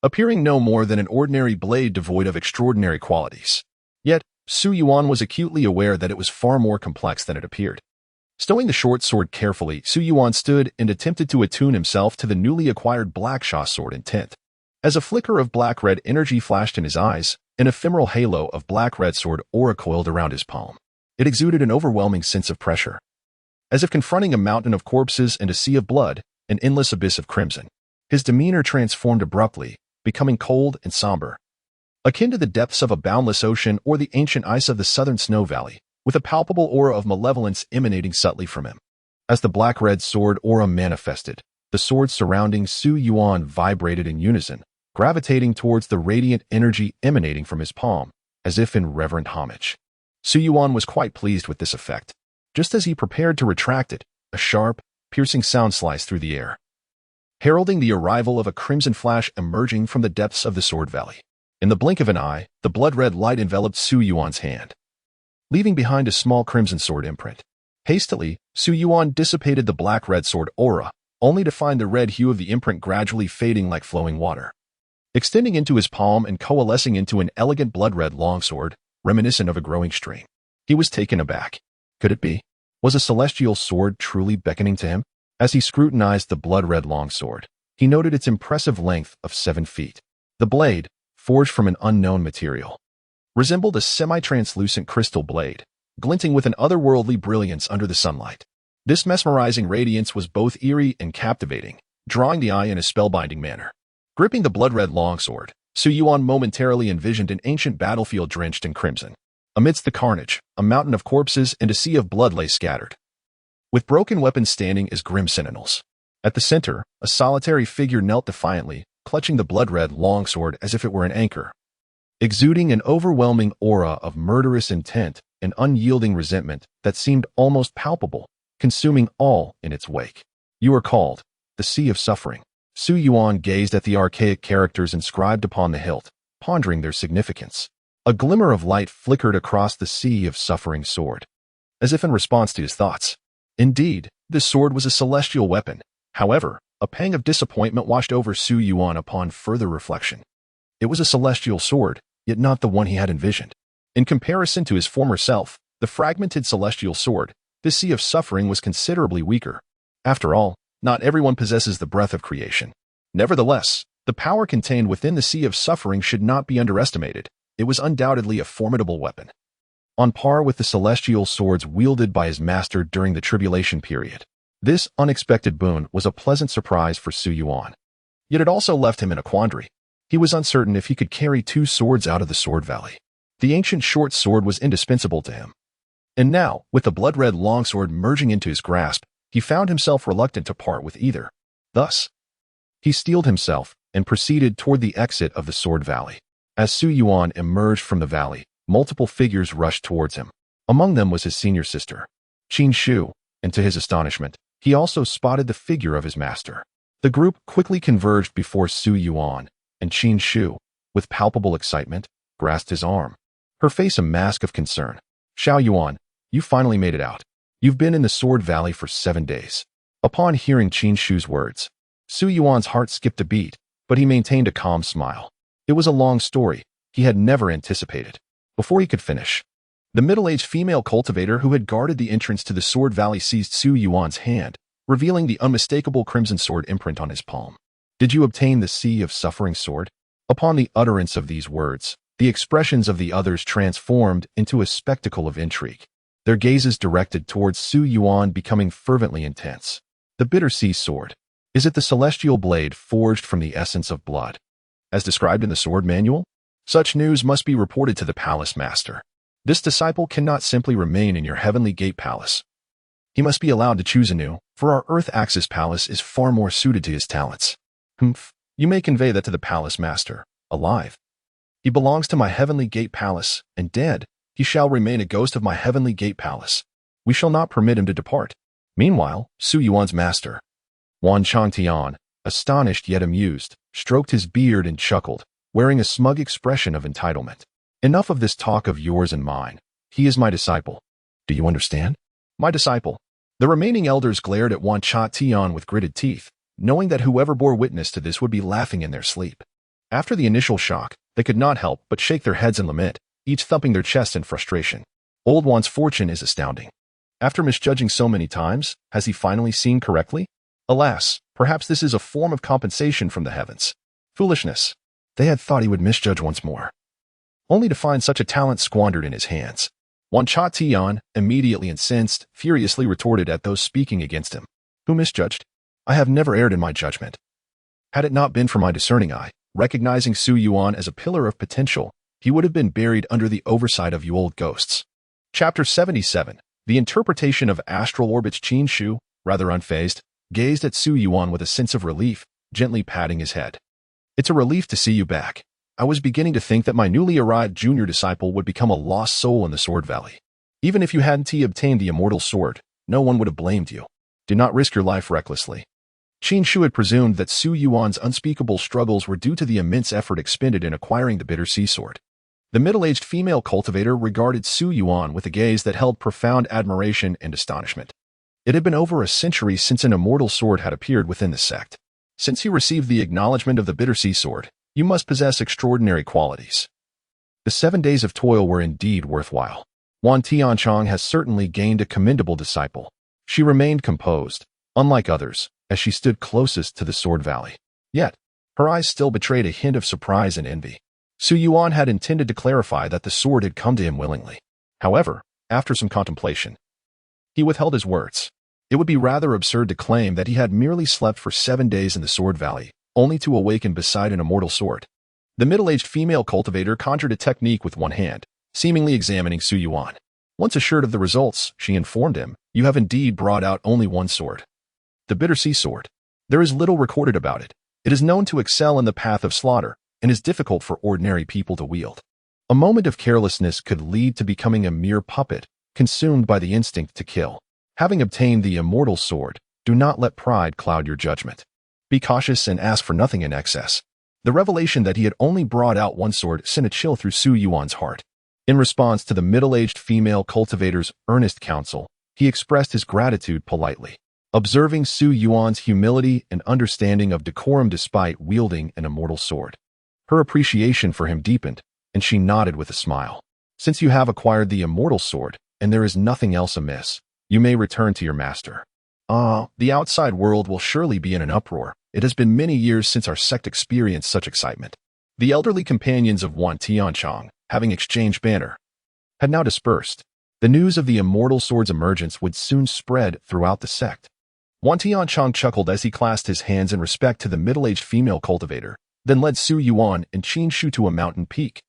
appearing no more than an ordinary blade devoid of extraordinary qualities. Yet, Su Yuan was acutely aware that it was far more complex than it appeared. Stowing the short sword carefully, Su Yuan stood and attempted to attune himself to the newly acquired Black Shah Sword Intent. As a flicker of black-red energy flashed in his eyes, an ephemeral halo of black-red sword aura coiled around his palm. It exuded an overwhelming sense of pressure, as if confronting a mountain of corpses and a sea of blood, an endless abyss of crimson. His demeanor transformed abruptly, becoming cold and somber, akin to the depths of a boundless ocean or the ancient ice of the southern snow valley, with a palpable aura of malevolence emanating subtly from him. As the black-red sword aura manifested, the swords surrounding Su Yuan vibrated in unison, gravitating towards the radiant energy emanating from his palm, as if in reverent homage. Su Yuan was quite pleased with this effect. Just as he prepared to retract it, a sharp, piercing sound sliced through the air, heralding the arrival of a crimson flash emerging from the depths of the sword valley. In the blink of an eye, the blood-red light enveloped Su Yuan's hand, leaving behind a small crimson sword imprint. Hastily, Su Yuan dissipated the black-red sword aura, only to find the red hue of the imprint gradually fading like flowing water, extending into his palm and coalescing into an elegant blood-red longsword, reminiscent of a growing stream. He was taken aback. Could it be? Was a celestial sword truly beckoning to him? As he scrutinized the blood-red longsword, he noted its impressive length of 7 feet. The blade, forged from an unknown material, resembled a semi-translucent crystal blade, glinting with an otherworldly brilliance under the sunlight. This mesmerizing radiance was both eerie and captivating, drawing the eye in a spellbinding manner. Gripping the blood-red longsword, Su Yuan momentarily envisioned an ancient battlefield drenched in crimson. Amidst the carnage, a mountain of corpses and a sea of blood lay scattered, with broken weapons standing as grim sentinels. At the center, a solitary figure knelt defiantly, clutching the blood-red longsword as if it were an anchor, exuding an overwhelming aura of murderous intent and unyielding resentment that seemed almost palpable, consuming all in its wake. You are called the Sea of Suffering. Su Yuan gazed at the archaic characters inscribed upon the hilt, pondering their significance. A glimmer of light flickered across the Sea of Suffering sword, as if in response to his thoughts. Indeed, this sword was a celestial weapon. However, a pang of disappointment washed over Su Yuan upon further reflection. It was a celestial sword, yet not the one he had envisioned. In comparison to his former self, the fragmented celestial sword, this Sea of Suffering was considerably weaker. After all, not everyone possesses the breath of creation. Nevertheless, the power contained within the Sea of Suffering should not be underestimated. It was undoubtedly a formidable weapon, on par with the celestial swords wielded by his master during the tribulation period. This unexpected boon was a pleasant surprise for Su Yuan. Yet it also left him in a quandary. He was uncertain if he could carry 2 swords out of the sword valley. The ancient short sword was indispensable to him. And now, with the blood-red longsword merging into his grasp, he found himself reluctant to part with either. Thus, he steeled himself and proceeded toward the exit of the sword valley. As Su Yuan emerged from the valley, multiple figures rushed towards him. Among them was his senior sister, Qin Shu, and to his astonishment, he also spotted the figure of his master. The group quickly converged before Su Yuan, and Qin Shu, with palpable excitement, grasped his arm, her face a mask of concern. Xiao Yuan, you finally made it out. You've been in the Sword Valley for 7 days. Upon hearing Qin Shu's words, Su Yuan's heart skipped a beat, but he maintained a calm smile. It was a long story he had never anticipated. Before he could finish, the middle-aged female cultivator who had guarded the entrance to the Sword Valley seized Su Yuan's hand, revealing the unmistakable crimson sword imprint on his palm. Did you obtain the Sea of Suffering sword? Upon the utterance of these words, the expressions of the others transformed into a spectacle of intrigue, their gazes directed towards Su Yuan becoming fervently intense. The Bitter Sea sword. Is it the celestial blade forged from the essence of blood, as described in the sword manual? Such news must be reported to the palace master. This disciple cannot simply remain in your heavenly gate palace. He must be allowed to choose anew, for our Earth Axis palace is far more suited to his talents. Humph. You may convey that to the palace master. Alive, he belongs to my heavenly gate palace, and dead, he shall remain a ghost of my heavenly gate palace. We shall not permit him to depart. Meanwhile, Su Yuan's master, Wan Changtian, astonished yet amused, stroked his beard and chuckled, wearing a smug expression of entitlement. Enough of this talk of yours and mine. He is my disciple. Do you understand? My disciple. The remaining elders glared at Wan Changtian with gritted teeth, knowing that whoever bore witness to this would be laughing in their sleep. After the initial shock, they could not help but shake their heads and lament, each thumping their chests in frustration. Old Wan's fortune is astounding. After misjudging so many times, has he finally seen correctly? Alas, perhaps this is a form of compensation from the heavens. Foolishness. They had thought he would misjudge once more, only to find such a talent squandered in his hands. Wan Changtian, immediately incensed, furiously retorted at those speaking against him. Who misjudged? I have never erred in my judgment. Had it not been for my discerning eye, recognizing Su Yuan as a pillar of potential, he would have been buried under the oversight of you old ghosts. Chapter 77. The interpretation of astral orbits. Qin Shu, rather unfazed, gazed at Su Yuan with a sense of relief, gently patting his head. It's a relief to see you back. I was beginning to think that my newly arrived junior disciple would become a lost soul in the Sword Valley. Even if you hadn't obtained the immortal sword, no one would have blamed you. Do not risk your life recklessly. Qin Shu had presumed that Su Yuan's unspeakable struggles were due to the immense effort expended in acquiring the bitter sea sword. The middle-aged female cultivator regarded Su Yuan with a gaze that held profound admiration and astonishment. It had been over a century since an immortal sword had appeared within the sect. Since you received the acknowledgement of the bitter sea sword, you must possess extraordinary qualities. The 7 days of toil were indeed worthwhile. Wan Tianchong has certainly gained a commendable disciple. She remained composed, unlike others, as she stood closest to the Sword Valley. Yet, her eyes still betrayed a hint of surprise and envy. Su Yuan had intended to clarify that the sword had come to him willingly. However, after some contemplation, he withheld his words. It would be rather absurd to claim that he had merely slept for 7 days in the Sword Valley, only to awaken beside an immortal sword. The middle-aged female cultivator conjured a technique with one hand, seemingly examining Su Yuan. Once assured of the results, she informed him, "You have indeed brought out only one sword. The bitter sea sword. There is little recorded about it. It is known to excel in the path of slaughter, and is difficult for ordinary people to wield. A moment of carelessness could lead to becoming a mere puppet, consumed by the instinct to kill. Having obtained the immortal sword, do not let pride cloud your judgment. Be cautious and ask for nothing in excess." The revelation that he had only brought out one sword sent a chill through Su Yuan's heart. In response to the middle-aged female cultivator's earnest counsel, he expressed his gratitude politely. Observing Su Yuan's humility and understanding of decorum despite wielding an immortal sword, her appreciation for him deepened, and she nodded with a smile. "Since you have acquired the immortal sword, and there is nothing else amiss, you may return to your master." The outside world will surely be in an uproar. It has been many years since our sect experienced such excitement. The elderly companions of Wan Tianchong, having exchanged banter, had now dispersed. The news of the immortal sword's emergence would soon spread throughout the sect. Wan Tianchong chuckled as he clasped his hands in respect to the middle-aged female cultivator, then led Su Yuan and Qin Shu to a mountain peak,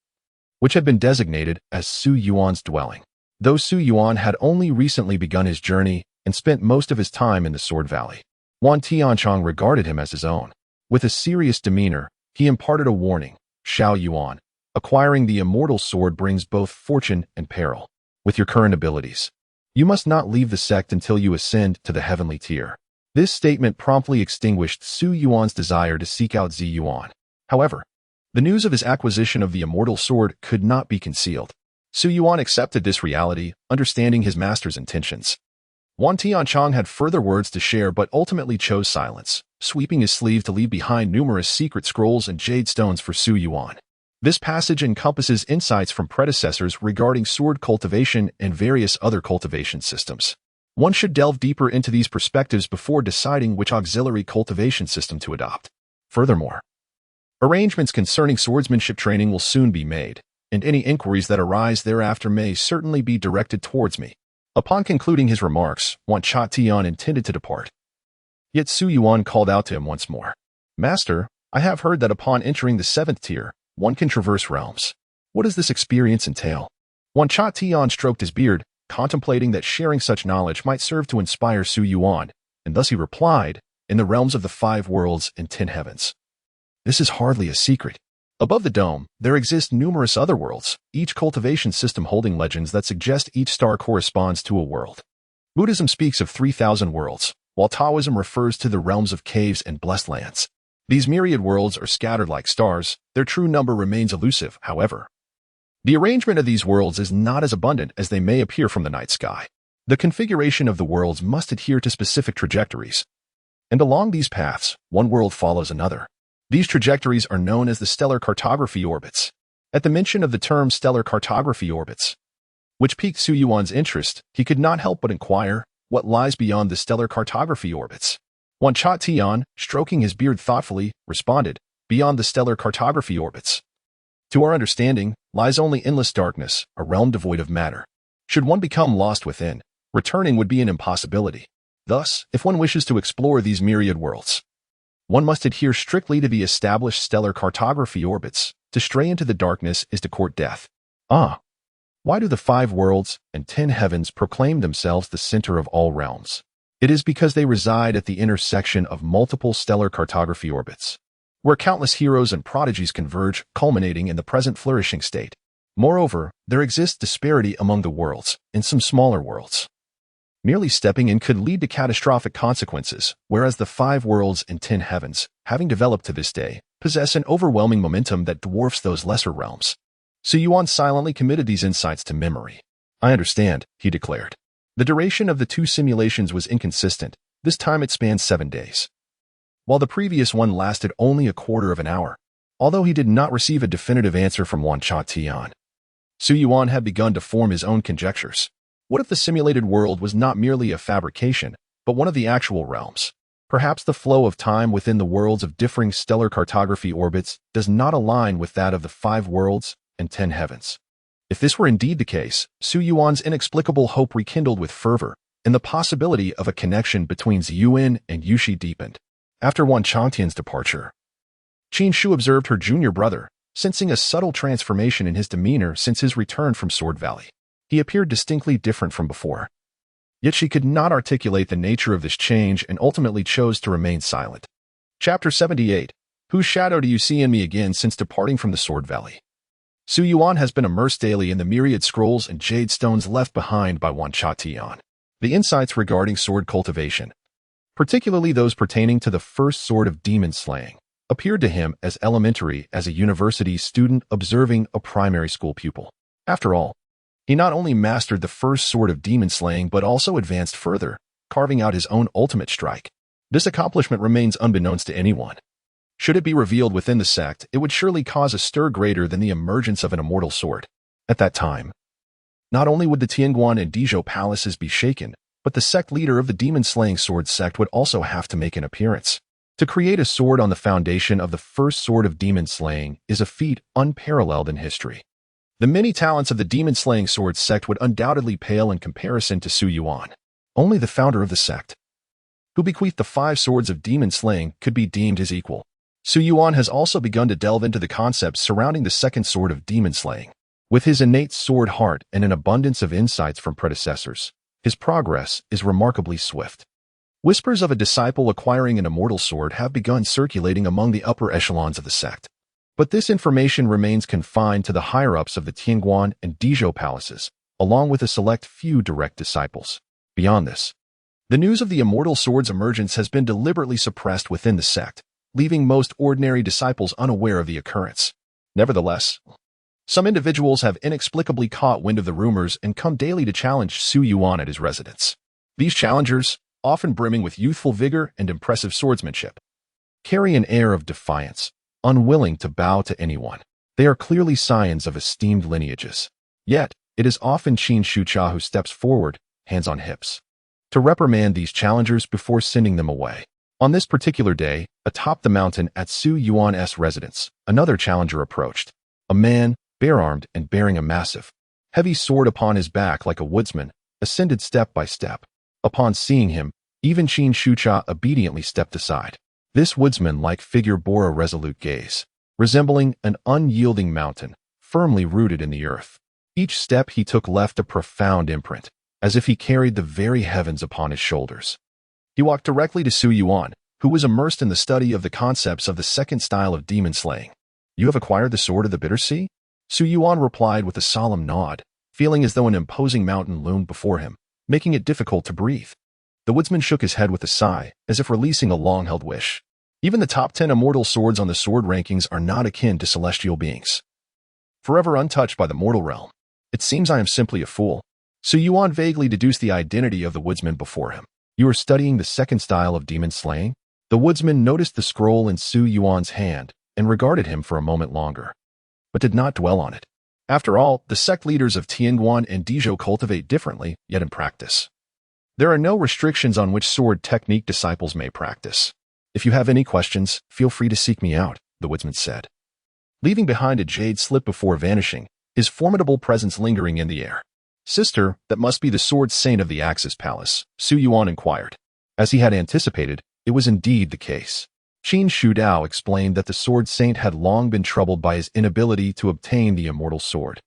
which had been designated as Su Yuan's dwelling. Though Su Yuan had only recently begun his journey and spent most of his time in the Sword Valley, Wan Tianchong regarded him as his own. With a serious demeanor, he imparted a warning. "Xiao Yuan, acquiring the immortal sword brings both fortune and peril. With your current abilities, you must not leave the sect until you ascend to the heavenly tier." This statement promptly extinguished Su Yuan's desire to seek out Zi Yuan. However, the news of his acquisition of the immortal sword could not be concealed. Su Yuan accepted this reality, understanding his master's intentions. Wan Tianchong had further words to share but ultimately chose silence, sweeping his sleeve to leave behind numerous secret scrolls and jade stones for Su Yuan. This passage encompasses insights from predecessors regarding sword cultivation and various other cultivation systems. One should delve deeper into these perspectives before deciding which auxiliary cultivation system to adopt. Furthermore, arrangements concerning swordsmanship training will soon be made, and any inquiries that arise thereafter may certainly be directed towards me. Upon concluding his remarks, Wan Tian intended to depart. Yet Su Yuan called out to him once more. "Master, I have heard that upon entering the 7th tier, one can traverse realms. What does this experience entail?" Wan Tian stroked his beard, contemplating that sharing such knowledge might serve to inspire Su Yuan, and thus he replied, "In the realms of the 5 worlds and 10 heavens. This is hardly a secret. Above the dome, there exist numerous other worlds, each cultivation system holding legends that suggest each star corresponds to a world. Buddhism speaks of 3,000 worlds, while Taoism refers to the realms of caves and blessed lands. These myriad worlds are scattered like stars. Their true number remains elusive, however. The arrangement of these worlds is not as abundant as they may appear from the night sky. The configuration of the worlds must adhere to specific trajectories, and along these paths, one world follows another. These trajectories are known as the stellar cartography orbits. At the mention of the term stellar cartography orbits, which piqued Su Yuan's interest, he could not help but inquire, what lies beyond the stellar cartography orbits? Wan Tian, stroking his beard thoughtfully, responded, "Beyond the stellar cartography orbits, to our understanding, lies only endless darkness, a realm devoid of matter. Should one become lost within, returning would be an impossibility. Thus, if one wishes to explore these myriad worlds, one must adhere strictly to the established stellar cartography orbits. To stray into the darkness is to court death." Why do the 5 worlds and 10 heavens proclaim themselves the center of all realms? It is because they reside at the intersection of multiple stellar cartography orbits. where countless heroes and prodigies converge, culminating in the present flourishing state. Moreover, there exists disparity among the worlds, in some smaller worlds. Merely stepping in could lead to catastrophic consequences, whereas the 5 worlds and 10 heavens, having developed to this day, possess an overwhelming momentum that dwarfs those lesser realms. Su Yuan silently committed these insights to memory. "I understand," he declared. The duration of the 2 simulations was inconsistent. This time it spanned 7 days, while the previous one lasted only a quarter of an hour. Although he did not receive a definitive answer from Wan Tian, Su Yuan had begun to form his own conjectures. What if the simulated world was not merely a fabrication, but one of the actual realms? Perhaps the flow of time within the worlds of differing stellar cartography orbits does not align with that of the 5 worlds and 10 heavens. If this were indeed the case, Su Yuan's inexplicable hope rekindled with fervor, and the possibility of a connection between Su Yuan and Yushi deepened. After Wan Changtian's departure, Qin Shu observed her junior brother, sensing a subtle transformation in his demeanor since his return from Sword Valley. He appeared distinctly different from before. Yet she could not articulate the nature of this change and ultimately chose to remain silent. Chapter 78. Whose shadow do you see in me again since departing from the Sword Valley? Su Yuan has been immersed daily in the myriad scrolls and jade stones left behind by Wan Tian. The insights regarding sword cultivation, particularly those pertaining to the first sword of demon slaying, appeared to him as elementary as a university student observing a primary school pupil. After all, he not only mastered the first sword of demon slaying but also advanced further, carving out his own ultimate strike. This accomplishment remains unbeknownst to anyone. Should it be revealed within the sect, it would surely cause a stir greater than the emergence of an immortal sword. At that time, not only would the Tianguan and Dizhou palaces be shaken, but the sect leader of the demon-slaying sword sect would also have to make an appearance. To create a sword on the foundation of the first sword of demon slaying is a feat unparalleled in history. The many talents of the demon-slaying sword sect would undoubtedly pale in comparison to Su Yuan. Only the founder of the sect, who bequeathed the 5 swords of demon slaying, could be deemed his equal. Su Yuan has also begun to delve into the concepts surrounding the second sword of demon slaying. With his innate sword heart and an abundance of insights from predecessors, his progress is remarkably swift. Whispers of a disciple acquiring an immortal sword have begun circulating among the upper echelons of the sect. But this information remains confined to the higher-ups of the Tianguan and Dizhou palaces, along with a select few direct disciples. Beyond this, the news of the immortal sword's emergence has been deliberately suppressed within the sect, leaving most ordinary disciples unaware of the occurrence. Nevertheless, some individuals have inexplicably caught wind of the rumors and come daily to challenge Su Yuan at his residence. These challengers, often brimming with youthful vigor and impressive swordsmanship, carry an air of defiance, unwilling to bow to anyone. They are clearly scions of esteemed lineages. Yet, it is often Qin Shucha who steps forward, hands on hips, to reprimand these challengers before sending them away. On this particular day, atop the mountain at Su Yuan's residence, another challenger approached. A man, bare-armed and bearing a massive, heavy sword upon his back like a woodsman, ascended step by step. Upon seeing him, even Qin Shucha obediently stepped aside. This woodsman-like figure bore a resolute gaze, resembling an unyielding mountain, firmly rooted in the earth. Each step he took left a profound imprint, as if he carried the very heavens upon his shoulders. He walked directly to Su Yuan, who was immersed in the study of the concepts of the second style of demon slaying. "You have acquired the sword of the bitter sea?" Su Yuan replied with a solemn nod, feeling as though an imposing mountain loomed before him, making it difficult to breathe. The woodsman shook his head with a sigh, as if releasing a long-held wish. Even the top 10 immortal swords on the sword rankings are not akin to celestial beings, forever untouched by the mortal realm. It seems I am simply a fool. Su Yuan vaguely deduced the identity of the woodsman before him. "You are studying the second style of demon slaying?" The woodsman noticed the scroll in Su Yuan's hand and regarded him for a moment longer, but did not dwell on it. After all, the sect leaders of Tianguan and Dizhou cultivate differently, yet in practice, there are no restrictions on which sword technique disciples may practice. "If you have any questions, feel free to seek me out," the woodsman said, leaving behind a jade slip before vanishing, his formidable presence lingering in the air. "Sister, that must be the sword saint of the Axis Palace," Su Yuan inquired. As he had anticipated, it was indeed the case. Qin Shudao explained that the sword saint had long been troubled by his inability to obtain the immortal sword,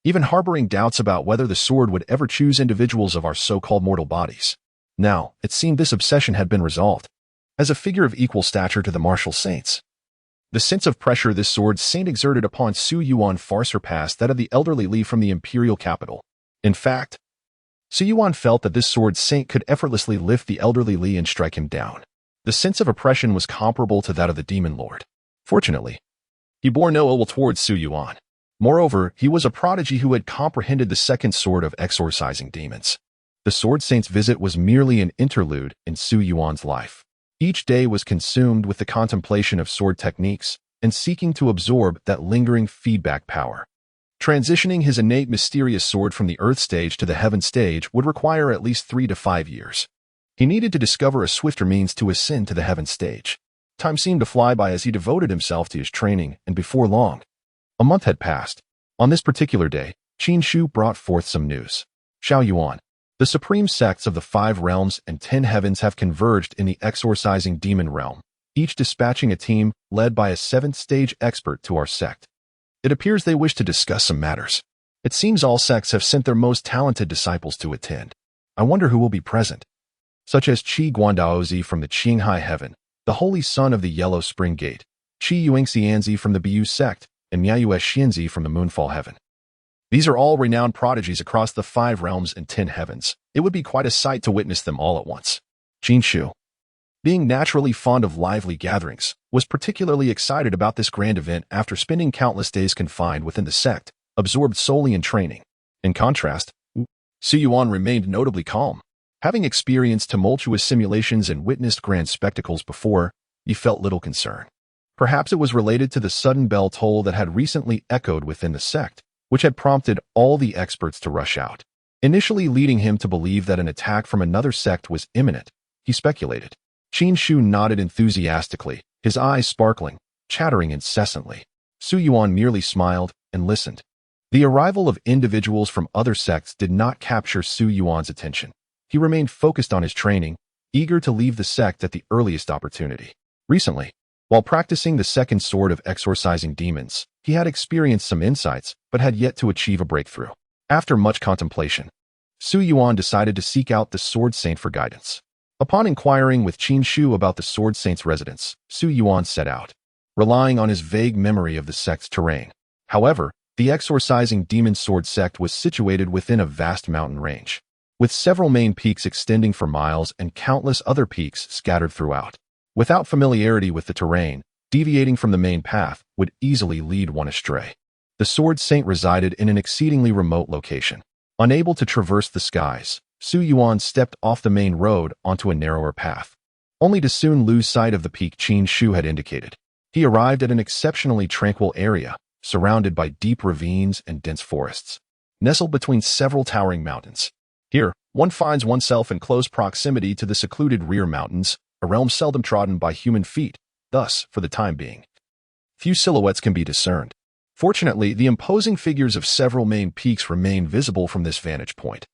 even harboring doubts about whether the sword would ever choose individuals of our so-called mortal bodies. Now, it seemed this obsession had been resolved. As a figure of equal stature to the martial saints, The sense of pressure this sword saint exerted upon Su Yuan far surpassed that of the elderly Li from the imperial capital. In fact, Su Yuan felt that this sword saint could effortlessly lift the elderly Li and strike him down. The sense of oppression was comparable to that of the demon lord. Fortunately, he bore no ill will towards Su Yuan. Moreover, he was a prodigy who had comprehended the second sword of exorcising demons. The sword saint's visit was merely an interlude in Su Yuan's life. Each day was consumed with the contemplation of sword techniques and seeking to absorb that lingering feedback power. Transitioning his innate mysterious sword from the earth stage to the heaven stage would require at least 3 to 5 years. He needed to discover a swifter means to ascend to the heaven stage. Time seemed to fly by as he devoted himself to his training, and before long, a month had passed. On this particular day, Qin Shu brought forth some news. Xiao Yuan. The supreme sects of the 5 realms and 10 heavens have converged in the exorcising demon realm, each dispatching a team led by a 7th stage expert to our sect. It appears they wish to discuss some matters. It seems all sects have sent their most talented disciples to attend. I wonder who will be present. Such as Qi Guandaozi from the Qinghai heaven, the holy son of the Yellow Spring Gate, Qi Yuangxianzi from the Biyu sect, and Miaoyue Xianzi from the Moonfall heaven. These are all renowned prodigies across the 5 realms and 10 heavens. It would be quite a sight to witness them all at once. Qin Shu, being naturally fond of lively gatherings, was particularly excited about this grand event after spending countless days confined within the sect, absorbed solely in training. In contrast, Su Yuan remained notably calm. Having experienced tumultuous simulations and witnessed grand spectacles before, he felt little concern. Perhaps it was related to the sudden bell toll that had recently echoed within the sect, which had prompted all the experts to rush out. Initially leading him to believe that an attack from another sect was imminent, he speculated. Qin Shu nodded enthusiastically, his eyes sparkling, chattering incessantly. Su Yuan merely smiled and listened. The arrival of individuals from other sects did not capture Su Yuan's attention. He remained focused on his training, eager to leave the sect at the earliest opportunity. Recently, while practicing the second sword of exorcising demons, he had experienced some insights, but had yet to achieve a breakthrough. After much contemplation, Su Yuan decided to seek out the sword saint for guidance. Upon inquiring with Qin Shu about the sword saint's residence, Su Yuan set out, relying on his vague memory of the sect's terrain. However, the exorcising demon sword sect was situated within a vast mountain range, with several main peaks extending for miles and countless other peaks scattered throughout. Without familiarity with the terrain, deviating from the main path would easily lead one astray. The sword saint resided in an exceedingly remote location. Unable to traverse the skies, Su Yuan stepped off the main road onto a narrower path, only to soon lose sight of the peak Qin Shu had indicated. He arrived at an exceptionally tranquil area, surrounded by deep ravines and dense forests, nestled between several towering mountains. Here, one finds oneself in close proximity to the secluded rear mountains, a realm seldom trodden by human feet. Thus, for the time being, few silhouettes can be discerned. Fortunately, the imposing figures of several main peaks remain visible from this vantage point,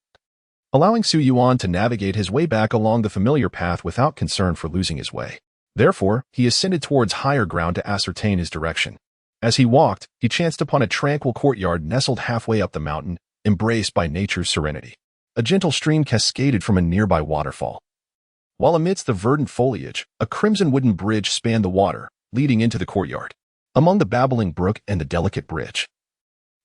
allowing Su Yuan to navigate his way back along the familiar path without concern for losing his way. Therefore, he ascended towards higher ground to ascertain his direction. As he walked, he chanced upon a tranquil courtyard nestled halfway up the mountain, embraced by nature's serenity. A gentle stream cascaded from a nearby waterfall, while amidst the verdant foliage, a crimson wooden bridge spanned the water, leading into the courtyard. Among the babbling brook and the delicate bridge,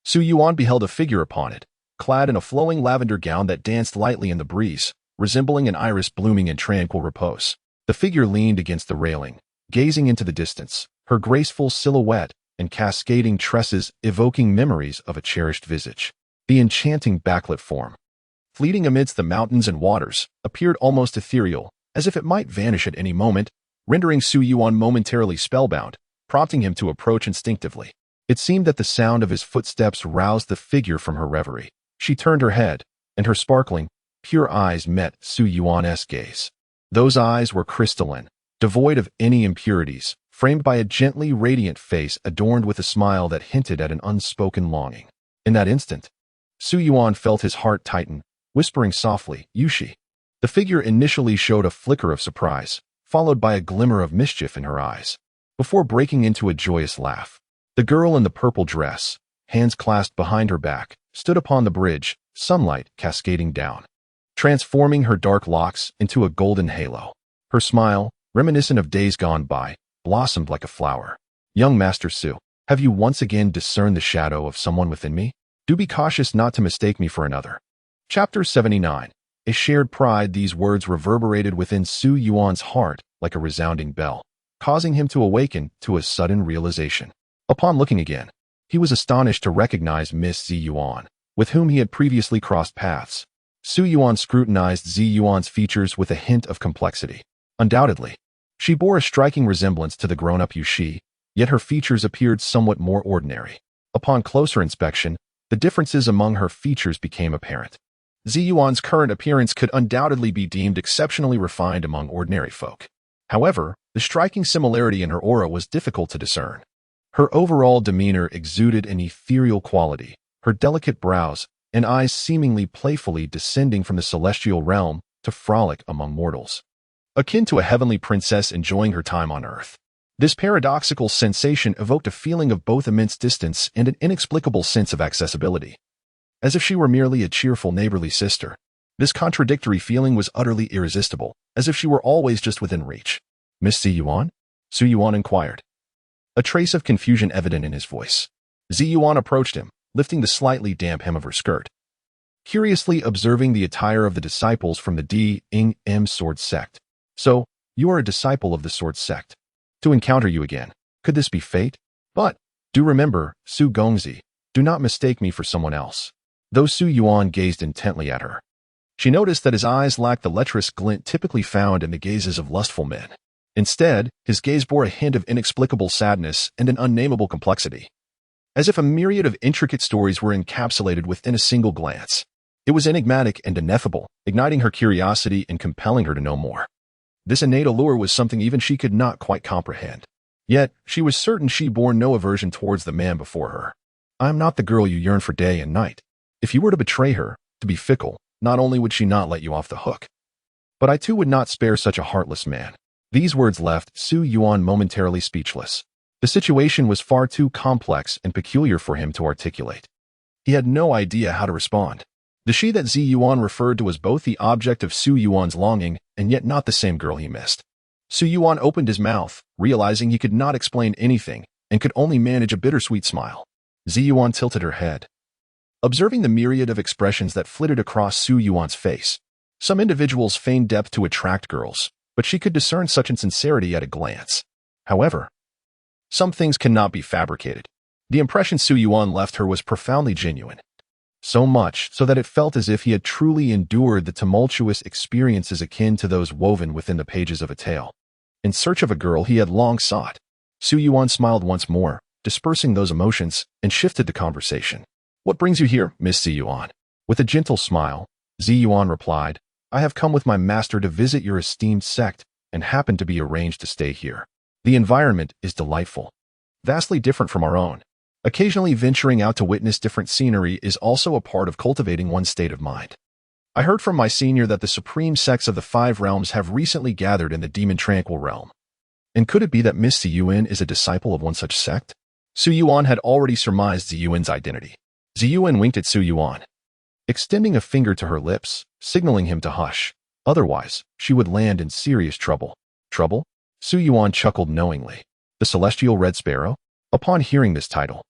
Su Yuan beheld a figure upon it, clad in a flowing lavender gown that danced lightly in the breeze, resembling an iris blooming in tranquil repose. The figure leaned against the railing, gazing into the distance, her graceful silhouette and cascading tresses evoking memories of a cherished visage. The enchanting backlit form, fleeting amidst the mountains and waters, appeared almost ethereal, as if it might vanish at any moment, rendering Su Yuan momentarily spellbound, prompting him to approach instinctively. It seemed that the sound of his footsteps roused the figure from her reverie. She turned her head, and her sparkling, pure eyes met Su Yuan's gaze. Those eyes were crystalline, devoid of any impurities, framed by a gently radiant face adorned with a smile that hinted at an unspoken longing. In that instant, Su Yuan felt his heart tighten, whispering softly, "Yushi." The figure initially showed a flicker of surprise, followed by a glimmer of mischief in her eyes, before breaking into a joyous laugh. The girl in the purple dress, hands clasped behind her back, stood upon the bridge, sunlight cascading down, transforming her dark locks into a golden halo. Her smile, reminiscent of days gone by, blossomed like a flower. Young Master Su, have you once again discerned the shadow of someone within me? Do be cautious not to mistake me for another. Chapter 79. A shared pride. These words reverberated within Su Yuan's heart like a resounding bell, causing him to awaken to a sudden realization. Upon looking again, he was astonished to recognize Miss Su Yuan, with whom he had previously crossed paths. Su Yuan scrutinized Su Yuan's features with a hint of complexity. Undoubtedly, she bore a striking resemblance to the grown-up Yu Shi, yet her features appeared somewhat more ordinary. Upon closer inspection, the differences among her features became apparent. Su Yuan's current appearance could undoubtedly be deemed exceptionally refined among ordinary folk. However, the striking similarity in her aura was difficult to discern. Her overall demeanor exuded an ethereal quality, her delicate brows and eyes seemingly playfully descending from the celestial realm to frolic among mortals, akin to a heavenly princess enjoying her time on earth. This paradoxical sensation evoked a feeling of both immense distance and an inexplicable sense of accessibility, as if she were merely a cheerful neighborly sister. This contradictory feeling was utterly irresistible, as if she were always just within reach. Miss Su Yuan? Su Yuan inquired, a trace of confusion evident in his voice. Su Yuan approached him, lifting the slightly damp hem of her skirt, curiously observing the attire of the disciples from the D.M. Sword sect. So, you are a disciple of the Sword sect. To encounter you again, could this be fate? But, do remember, Su Gongzi, do not mistake me for someone else. Though Su Yuan gazed intently at her, she noticed that his eyes lacked the lecherous glint typically found in the gazes of lustful men. Instead, his gaze bore a hint of inexplicable sadness and an unnameable complexity, as if a myriad of intricate stories were encapsulated within a single glance. It was enigmatic and ineffable, igniting her curiosity and compelling her to know more. This innate allure was something even she could not quite comprehend. Yet, she was certain she bore no aversion towards the man before her. I am not the girl you yearn for day and night. If you were to betray her, to be fickle, not only would she not let you off the hook, but I too would not spare such a heartless man. These words left Su Yuan momentarily speechless. The situation was far too complex and peculiar for him to articulate. He had no idea how to respond. The she that Su Yuan referred to was both the object of Su Yuan's longing and yet not the same girl he missed. Su Yuan opened his mouth, realizing he could not explain anything and could only manage a bittersweet smile. Su Yuan tilted her head, observing the myriad of expressions that flitted across Su Yuan's face. Some individuals feigned depth to attract girls, but she could discern such insincerity at a glance. However, some things cannot be fabricated. The impression Su Yuan left her was profoundly genuine. So much so that it felt as if he had truly endured the tumultuous experiences akin to those woven within the pages of a tale. In search of a girl he had long sought, Su Yuan smiled once more, dispersing those emotions, and shifted the conversation. What brings you here, Miss Su Yuan? With a gentle smile, Su Yuan replied, I have come with my master to visit your esteemed sect and happen to be arranged to stay here. The environment is delightful, vastly different from our own. Occasionally venturing out to witness different scenery is also a part of cultivating one's state of mind. I heard from my senior that the supreme sects of the 5 realms have recently gathered in the demon tranquil realm. And could it be that Miss Su Yuan is a disciple of one such sect? Su Yuan had already surmised Su Yuan's identity. Su Yuan winked at Su Yuan, extending a finger to her lips, signaling him to hush. Otherwise, she would land in serious trouble. Trouble? Su Yuan chuckled knowingly. The Celestial Red Sparrow? Upon hearing this title,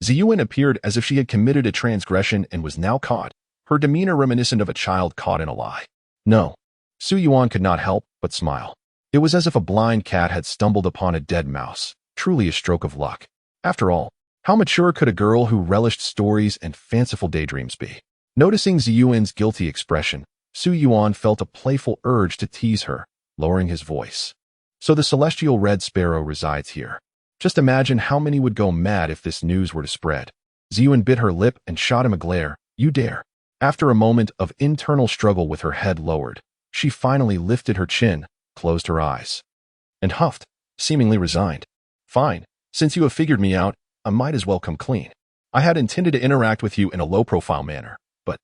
Su Yuan appeared as if she had committed a transgression and was now caught, her demeanor reminiscent of a child caught in a lie. No, Su Yuan could not help but smile. It was as if a blind cat had stumbled upon a dead mouse, truly a stroke of luck. After all, how mature could a girl who relished stories and fanciful daydreams be? Noticing Su Yuan's guilty expression, Su Yuan felt a playful urge to tease her, lowering his voice. So the Celestial Red Sparrow resides here. Just imagine how many would go mad if this news were to spread. Su Yuan bit her lip and shot him a glare. You dare. After a moment of internal struggle with her head lowered, she finally lifted her chin, closed her eyes, and huffed, seemingly resigned. Fine, since you have figured me out, I might as well come clean. I had intended to interact with you in a low-profile manner, but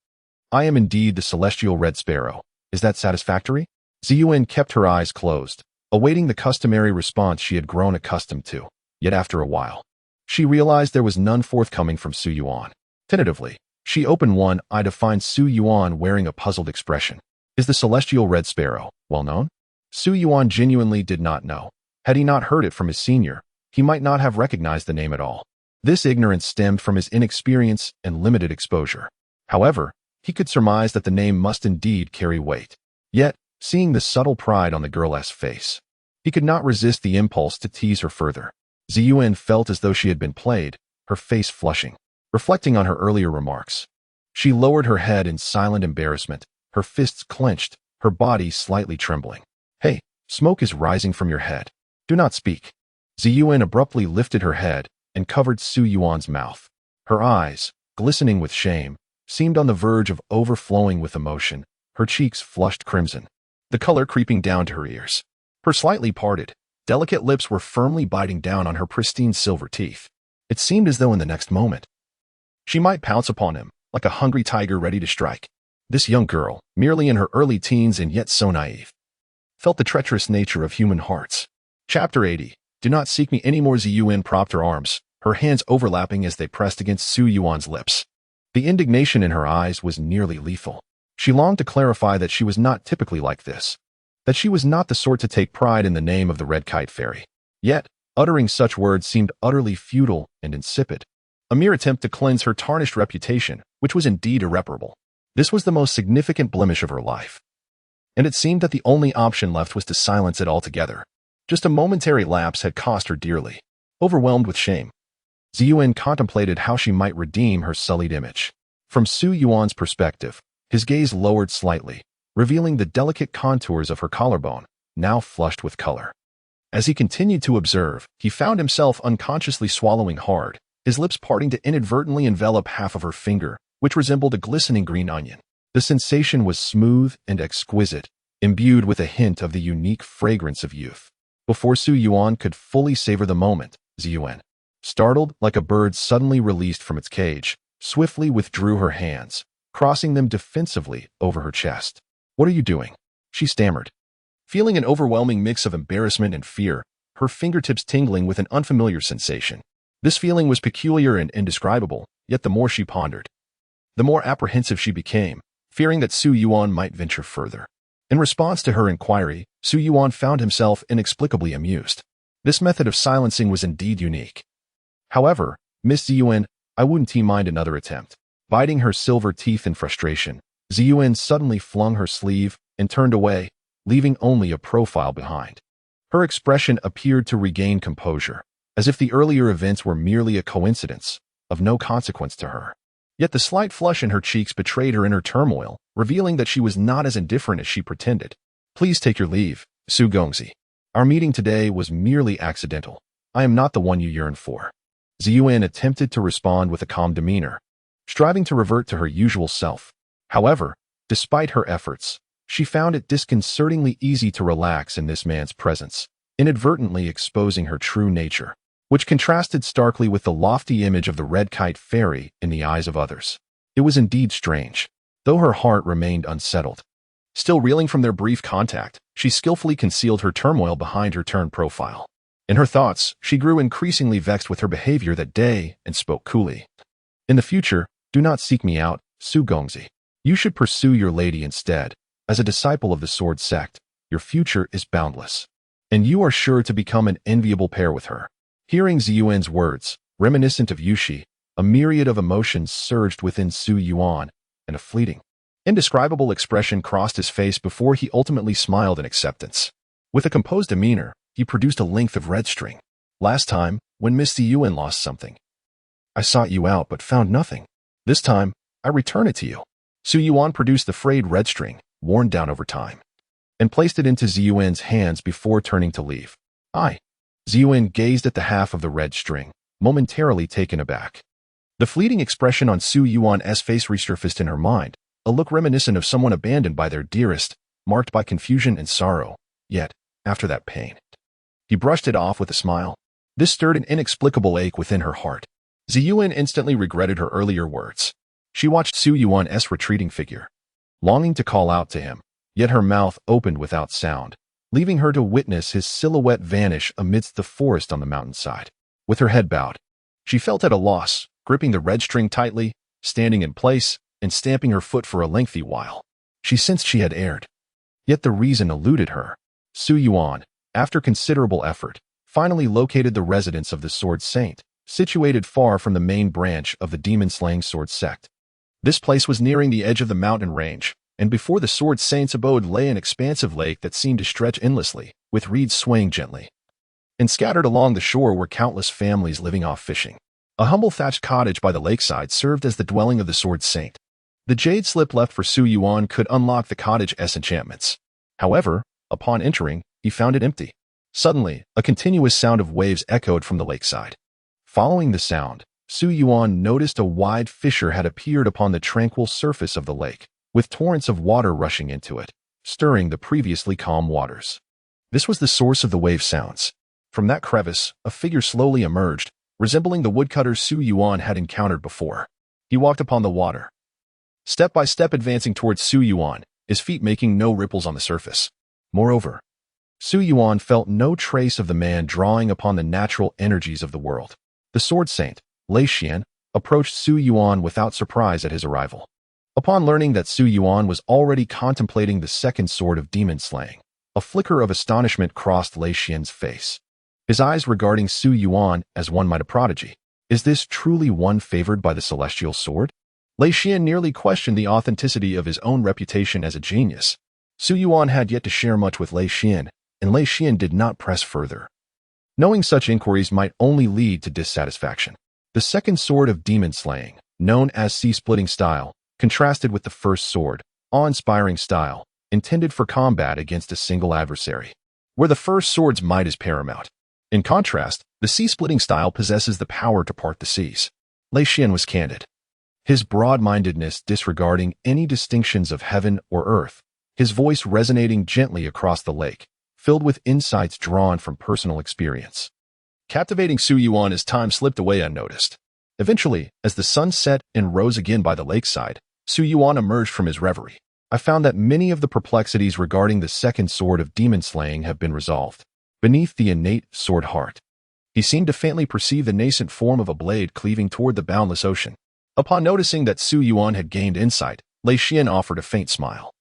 I am indeed the Celestial Red Sparrow. Is that satisfactory? Su Yuan kept her eyes closed, awaiting the customary response she had grown accustomed to. Yet after a while, she realized there was none forthcoming from Su Yuan. Tentatively, she opened one eye to find Su Yuan wearing a puzzled expression. Is the Celestial Red Sparrow well known? Su Yuan genuinely did not know. Had he not heard it from his senior, he might not have recognized the name at all. This ignorance stemmed from his inexperience and limited exposure. However, he could surmise that the name must indeed carry weight. Yet, seeing the subtle pride on the girl's face, he could not resist the impulse to tease her further. Su Yuan felt as though she had been played, her face flushing. Reflecting on her earlier remarks, she lowered her head in silent embarrassment, her fists clenched, her body slightly trembling. Hey, smoke is rising from your head. Do not speak. Su Yuan abruptly lifted her head and covered Su Yuan's mouth. Her eyes, glistening with shame, seemed on the verge of overflowing with emotion, her cheeks flushed crimson, the color creeping down to her ears. Her slightly parted, delicate lips were firmly biting down on her pristine silver teeth. It seemed as though in the next moment, she might pounce upon him, like a hungry tiger ready to strike. This young girl, merely in her early teens and yet so naive, felt the treacherous nature of human hearts. Chapter 80. Do not seek me anymore. Su Yuan propped her arms, her hands overlapping as they pressed against Su Yuan's lips. The indignation in her eyes was nearly lethal. She longed to clarify that she was not typically like this, that she was not the sort to take pride in the name of the Red Kite Fairy. Yet, uttering such words seemed utterly futile and insipid. A mere attempt to cleanse her tarnished reputation, which was indeed irreparable. This was the most significant blemish of her life. And it seemed that the only option left was to silence it altogether. Just a momentary lapse had cost her dearly. Overwhelmed with shame, Su Yuan contemplated how she might redeem her sullied image. From Su Yuan's perspective, his gaze lowered slightly, revealing the delicate contours of her collarbone, now flushed with color. As he continued to observe, he found himself unconsciously swallowing hard, his lips parting to inadvertently envelop half of her finger, which resembled a glistening green onion. The sensation was smooth and exquisite, imbued with a hint of the unique fragrance of youth. Before Su Yuan could fully savor the moment, Su Yuan, startled like a bird suddenly released from its cage, swiftly withdrew her hands, crossing them defensively over her chest. What are you doing? She stammered, feeling an overwhelming mix of embarrassment and fear, her fingertips tingling with an unfamiliar sensation. This feeling was peculiar and indescribable, yet the more she pondered, the more apprehensive she became, fearing that Su Yuan might venture further. In response to her inquiry, Su Yuan found himself inexplicably amused. This method of silencing was indeed unique. However, Miss Su Yuan, I wouldn't mind another attempt. Biting her silver teeth in frustration, Su Yuan suddenly flung her sleeve and turned away, leaving only a profile behind. Her expression appeared to regain composure, as if the earlier events were merely a coincidence, of no consequence to her. Yet the slight flush in her cheeks betrayed her inner turmoil, revealing that she was not as indifferent as she pretended. Please take your leave, Su Gongzi. Our meeting today was merely accidental. I am not the one you yearn for. Su Yuan attempted to respond with a calm demeanor, striving to revert to her usual self. However, despite her efforts, she found it disconcertingly easy to relax in this man's presence, inadvertently exposing her true nature, which contrasted starkly with the lofty image of the Red Kite Fairy in the eyes of others. It was indeed strange, though her heart remained unsettled. Still reeling from their brief contact, she skillfully concealed her turmoil behind her turned profile. In her thoughts, she grew increasingly vexed with her behavior that day and spoke coolly. In the future, do not seek me out, Su Gongzi. You should pursue your lady instead. As a disciple of the sword sect, your future is boundless, and you are sure to become an enviable pair with her. Hearing Su Yuan's words, reminiscent of Yushi, a myriad of emotions surged within Su Yuan, and a fleeting, indescribable expression crossed his face before he ultimately smiled in acceptance. With a composed demeanor, he produced a length of red string. Last time, when Miss Su Yuan lost something, I sought you out but found nothing. This time, I return it to you. Su Yuan produced the frayed red string, worn down over time, and placed it into Su Yuan's hands before turning to leave. Su Yuan gazed at the half of the red string, momentarily taken aback. The fleeting expression on Su Yuan's face resurfaced in her mind, a look reminiscent of someone abandoned by their dearest, marked by confusion and sorrow, yet, after that pain. He brushed it off with a smile. This stirred an inexplicable ache within her heart. Su Yuan instantly regretted her earlier words. She watched Su Yuan's retreating figure, longing to call out to him, yet her mouth opened without sound, leaving her to witness his silhouette vanish amidst the forest on the mountainside. With her head bowed, she felt at a loss, gripping the red string tightly, standing in place, and stamping her foot for a lengthy while. She sensed she had erred. Yet the reason eluded her. Su Yuan, after considerable effort, finally located the residence of the Sword Saint, situated far from the main branch of the demon-slaying sword sect. This place was nearing the edge of the mountain range, and before the Sword Saint's abode lay an expansive lake that seemed to stretch endlessly, with reeds swaying gently. And scattered along the shore were countless families living off fishing. A humble thatched cottage by the lakeside served as the dwelling of the Sword Saint. The jade slip left for Su Yuan could unlock the cottage's enchantments. However, upon entering, he found it empty. Suddenly, a continuous sound of waves echoed from the lakeside. Following the sound, Su Yuan noticed a wide fissure had appeared upon the tranquil surface of the lake, with torrents of water rushing into it, stirring the previously calm waters. This was the source of the wave sounds. From that crevice, a figure slowly emerged, resembling the woodcutter Su Yuan had encountered before. He walked upon the water, step by step advancing towards Su Yuan, his feet making no ripples on the surface. Moreover, Su Yuan felt no trace of the man drawing upon the natural energies of the world. The Sword Saint, Lei Xian, approached Su Yuan without surprise at his arrival. Upon learning that Su Yuan was already contemplating the second sword of demon slaying, a flicker of astonishment crossed Lei Xian's face. His eyes regarding Su Yuan as one might a prodigy. Is this truly one favored by the celestial sword? Lei Xian nearly questioned the authenticity of his own reputation as a genius. Su Yuan had yet to share much with Lei Xian, and Lei Xian did not press further, knowing such inquiries might only lead to dissatisfaction. The second sword of demon slaying, known as sea-splitting style, contrasted with the first sword, awe-inspiring style, intended for combat against a single adversary, where the first sword's might is paramount. In contrast, the sea-splitting style possesses the power to part the seas. Lei Xian was candid. His broad-mindedness disregarding any distinctions of heaven or earth, his voice resonating gently across the lake, filled with insights drawn from personal experience, captivating Su Yuan as time slipped away unnoticed. Eventually, as the sun set and rose again by the lakeside, Su Yuan emerged from his reverie. I found that many of the perplexities regarding the second sword of demon slaying have been resolved. Beneath the innate sword heart, he seemed to faintly perceive the nascent form of a blade cleaving toward the boundless ocean. Upon noticing that Su Yuan had gained insight, Lei Xian offered a faint smile.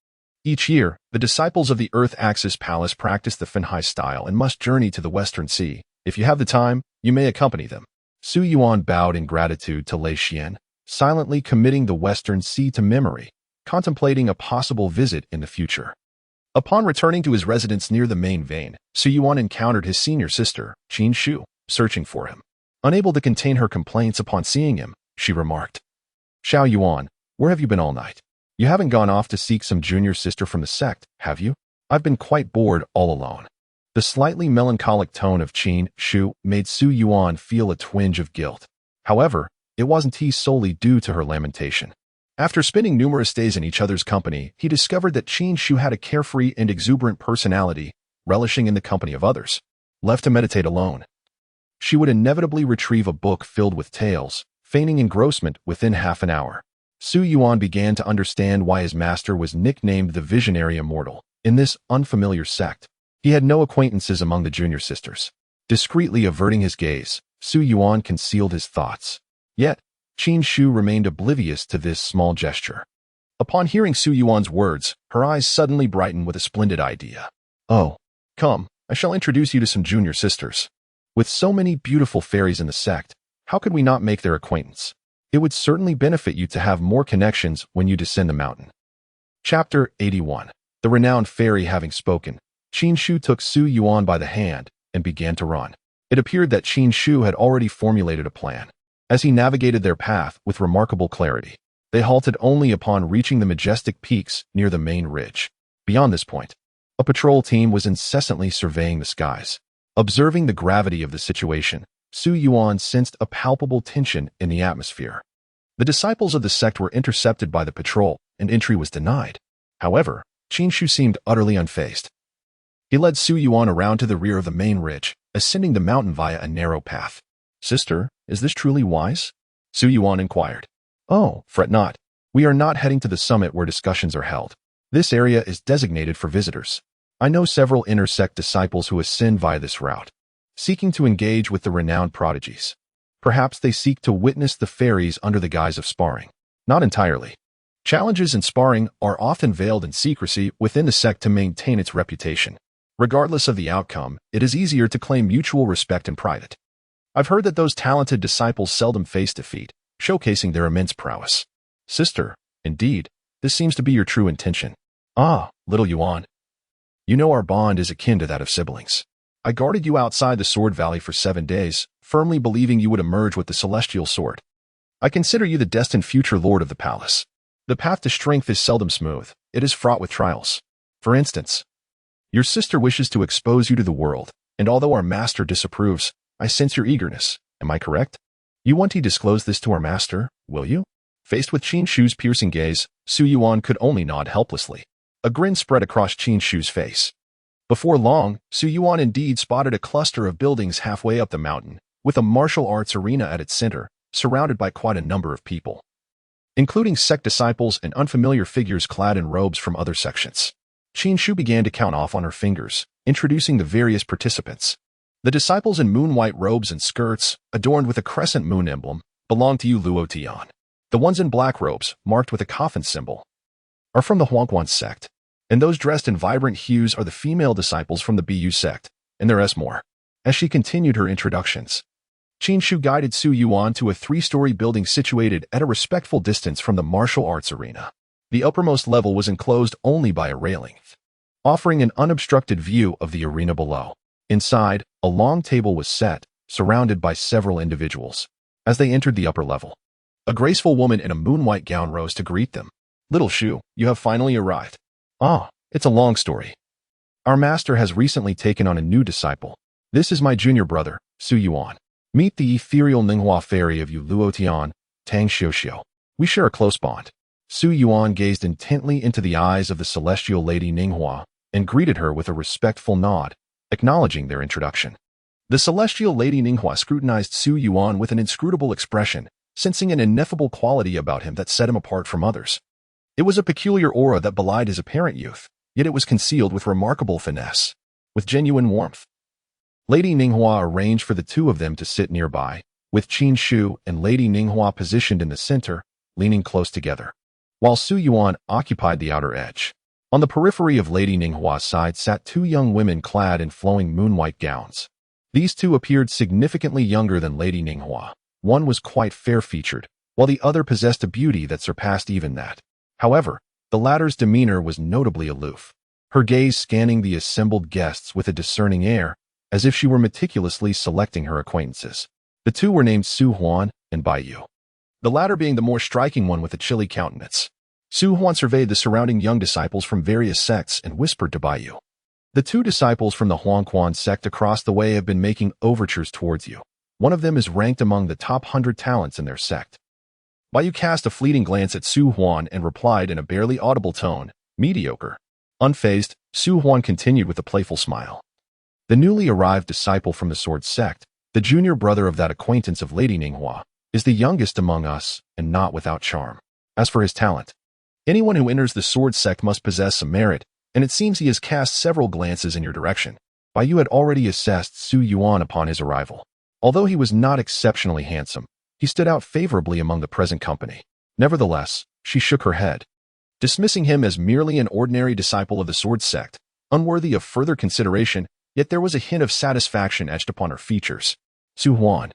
Each year, the disciples of the Earth Axis Palace practice the Fenhai style and must journey to the Western Sea. If you have the time, you may accompany them. Su Yuan bowed in gratitude to Lei Xian, silently committing the Western Sea to memory, contemplating a possible visit in the future. Upon returning to his residence near the main vein, Su Yuan encountered his senior sister, Qin Shu, searching for him. Unable to contain her complaints upon seeing him, she remarked, "Xiao Yuan, where have you been all night? You haven't gone off to seek some junior sister from the sect, have you? I've been quite bored all alone." The slightly melancholic tone of Qin Shu made Su Yuan feel a twinge of guilt. However, it wasn't he solely due to her lamentation. After spending numerous days in each other's company, he discovered that Qin Shu had a carefree and exuberant personality, relishing in the company of others. Left to meditate alone, she would inevitably retrieve a book filled with tales, feigning engrossment within half an hour. Su Yuan began to understand why his master was nicknamed the visionary immortal. In this unfamiliar sect, he had no acquaintances among the junior sisters. Discreetly averting his gaze, Su Yuan concealed his thoughts. Yet, Qin Shu remained oblivious to this small gesture. Upon hearing Su Yuan's words, her eyes suddenly brightened with a splendid idea. "Oh, come, I shall introduce you to some junior sisters. With so many beautiful fairies in the sect, how could we not make their acquaintance? It would certainly benefit you to have more connections when you descend the mountain." Chapter 81. The renowned fairy having spoken, Qin Shu took Su Yuan by the hand and began to run. It appeared that Qin Shu had already formulated a plan. As he navigated their path with remarkable clarity, they halted only upon reaching the majestic peaks near the main ridge. Beyond this point, a patrol team was incessantly surveying the skies. Observing the gravity of the situation, Su Yuan sensed a palpable tension in the atmosphere. The disciples of the sect were intercepted by the patrol, and entry was denied. However, Qin Shu seemed utterly unfazed. He led Su Yuan around to the rear of the main ridge, ascending the mountain via a narrow path. "Sister, is this truly wise?" Su Yuan inquired. "Oh, fret not. We are not heading to the summit where discussions are held. This area is designated for visitors. I know several inner sect disciples who ascend via this route, seeking to engage with the renowned prodigies. Perhaps they seek to witness the fairies under the guise of sparring. Not entirely. Challenges in sparring are often veiled in secrecy within the sect to maintain its reputation. Regardless of the outcome, it is easier to claim mutual respect in private. I've heard that those talented disciples seldom face defeat, showcasing their immense prowess. Sister, indeed, this seems to be your true intention. Ah, little Yuan. You know our bond is akin to that of siblings. I guarded you outside the Sword Valley for 7 days, firmly believing you would emerge with the celestial sword. I consider you the destined future lord of the palace. The path to strength is seldom smooth. It is fraught with trials. For instance, your sister wishes to expose you to the world, and although our master disapproves, I sense your eagerness. Am I correct? You want to disclose this to our master, will you? Faced with Qin Shu's piercing gaze, Su Yuan could only nod helplessly. A grin spread across Qin Shu's face. Before long, Su Yuan indeed spotted a cluster of buildings halfway up the mountain, with a martial arts arena at its center, surrounded by quite a number of people, including sect disciples and unfamiliar figures clad in robes from other sections. Qin Shu began to count off on her fingers, introducing the various participants. The disciples in moon-white robes and skirts, adorned with a crescent moon emblem, belong to Yu Luo Tian. The ones in black robes, marked with a coffin symbol, are from the Huangquan sect, and those dressed in vibrant hues are the female disciples from the Bu sect, and there is more. As she continued her introductions, Qin Shu guided Su Yuan to a 3-story building situated at a respectful distance from the martial arts arena. The uppermost level was enclosed only by a railing, offering an unobstructed view of the arena below. Inside, a long table was set, surrounded by several individuals. As they entered the upper level, a graceful woman in a moon-white gown rose to greet them. Little Shu, you have finally arrived. Ah, it's a long story. Our master has recently taken on a new disciple. This is my junior brother, Su Yuan. Meet the ethereal Ninghua fairy of Yu Luo Tian, Tang Xiuxiu. We share a close bond. Su Yuan gazed intently into the eyes of the celestial lady Ninghua and greeted her with a respectful nod, acknowledging their introduction. The celestial lady Ninghua scrutinized Su Yuan with an inscrutable expression, sensing an ineffable quality about him that set him apart from others. It was a peculiar aura that belied his apparent youth, yet it was concealed with remarkable finesse, with genuine warmth. Lady Ninghua arranged for the two of them to sit nearby, with Qin Shu and Lady Ninghua positioned in the center, leaning close together, while Su Yuan occupied the outer edge. On the periphery of Lady Ninghua's side sat 2 young women clad in flowing moon-white gowns. These 2 appeared significantly younger than Lady Ninghua. One was quite fair-featured, while the other possessed a beauty that surpassed even that. However, the latter's demeanor was notably aloof, her gaze scanning the assembled guests with a discerning air, as if she were meticulously selecting her acquaintances. The 2 were named Su Yuan and Bai Yu, the latter being the more striking one with a chilly countenance. Su Yuan surveyed the surrounding young disciples from various sects and whispered to Bai Yu. The 2 disciples from the Huangquan sect across the way have been making overtures towards you. One of them is ranked among the top 100 talents in their sect. Bai Yu cast a fleeting glance at Su Yuan and replied in a barely audible tone, mediocre. Unfazed, Su Yuan continued with a playful smile. The newly arrived disciple from the Sword sect, the junior brother of that acquaintance of Lady Ninghua, is the youngest among us and not without charm. As for his talent, anyone who enters the Sword sect must possess some merit, and it seems he has cast several glances in your direction. Bai Yu had already assessed Su Yuan upon his arrival. Although he was not exceptionally handsome, he stood out favorably among the present company. Nevertheless, she shook her head, dismissing him as merely an ordinary disciple of the Sword sect, unworthy of further consideration, yet there was a hint of satisfaction etched upon her features. Su Yuan,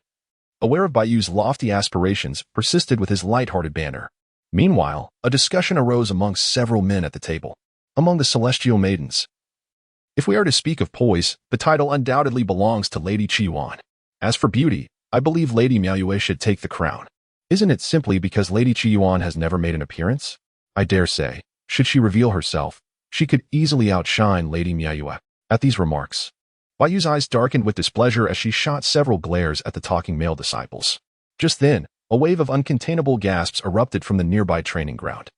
aware of Bai Yu's lofty aspirations, persisted with his light-hearted banter. Meanwhile, a discussion arose amongst several men at the table. Among the celestial maidens, if we are to speak of poise, the title undoubtedly belongs to Lady Qi Yuan. As for beauty, I believe Lady Miaoyue should take the crown. Isn't it simply because Lady Qi Yuan has never made an appearance? I dare say, should she reveal herself, she could easily outshine Lady Miaoyue. At these remarks, Bai Yu's eyes darkened with displeasure as she shot several glares at the talking male disciples. Just then, a wave of uncontainable gasps erupted from the nearby training ground.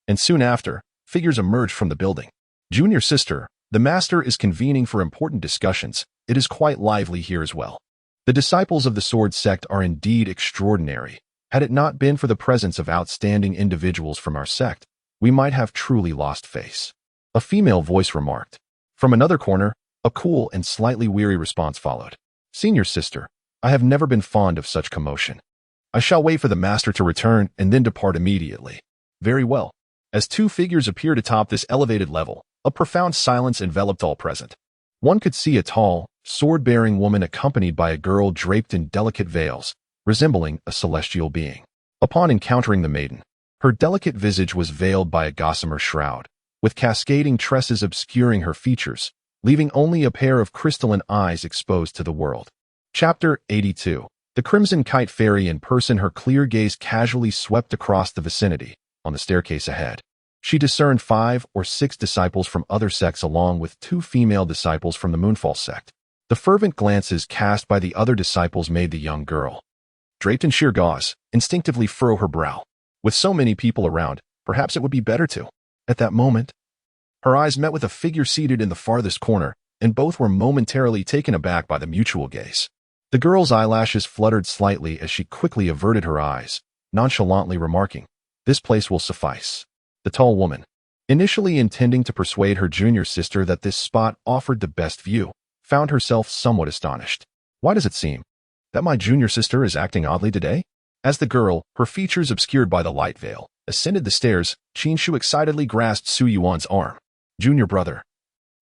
And soon after, figures emerged from the building. Junior sister, the master is convening for important discussions. It is quite lively here as well. The disciples of the Sword sect are indeed extraordinary. Had it not been for the presence of outstanding individuals from our sect, we might have truly lost face. A female voice remarked. From another corner, a cool and slightly weary response followed. Senior sister, I have never been fond of such commotion. I shall wait for the master to return and then depart immediately. Very well. As 2 figures appeared atop this elevated level, a profound silence enveloped all present. One could see a tall, sword-bearing woman accompanied by a girl draped in delicate veils, resembling a celestial being. Upon encountering the maiden, her delicate visage was veiled by a gossamer shroud, with cascading tresses obscuring her features, leaving only a pair of crystalline eyes exposed to the world. Chapter 82. The Crimson Kite Fairy in person. Her clear gaze casually swept across the vicinity. On the staircase ahead, she discerned 5 or 6 disciples from other sects along with 2 female disciples from the Moonfall sect. The fervent glances cast by the other disciples made the young girl, draped in sheer gauze, instinctively furrow her brow. With so many people around, perhaps it would be better to. At that moment, her eyes met with a figure seated in the farthest corner, and both were momentarily taken aback by the mutual gaze. The girl's eyelashes fluttered slightly as she quickly averted her eyes, nonchalantly remarking, "This place will suffice." The tall woman, initially intending to persuade her junior sister that this spot offered the best view, found herself somewhat astonished. "Why does it seem that my junior sister is acting oddly today?" As the girl, her features obscured by the light veil, ascended the stairs, Qinshu excitedly grasped Su Yuan's arm. "Junior brother,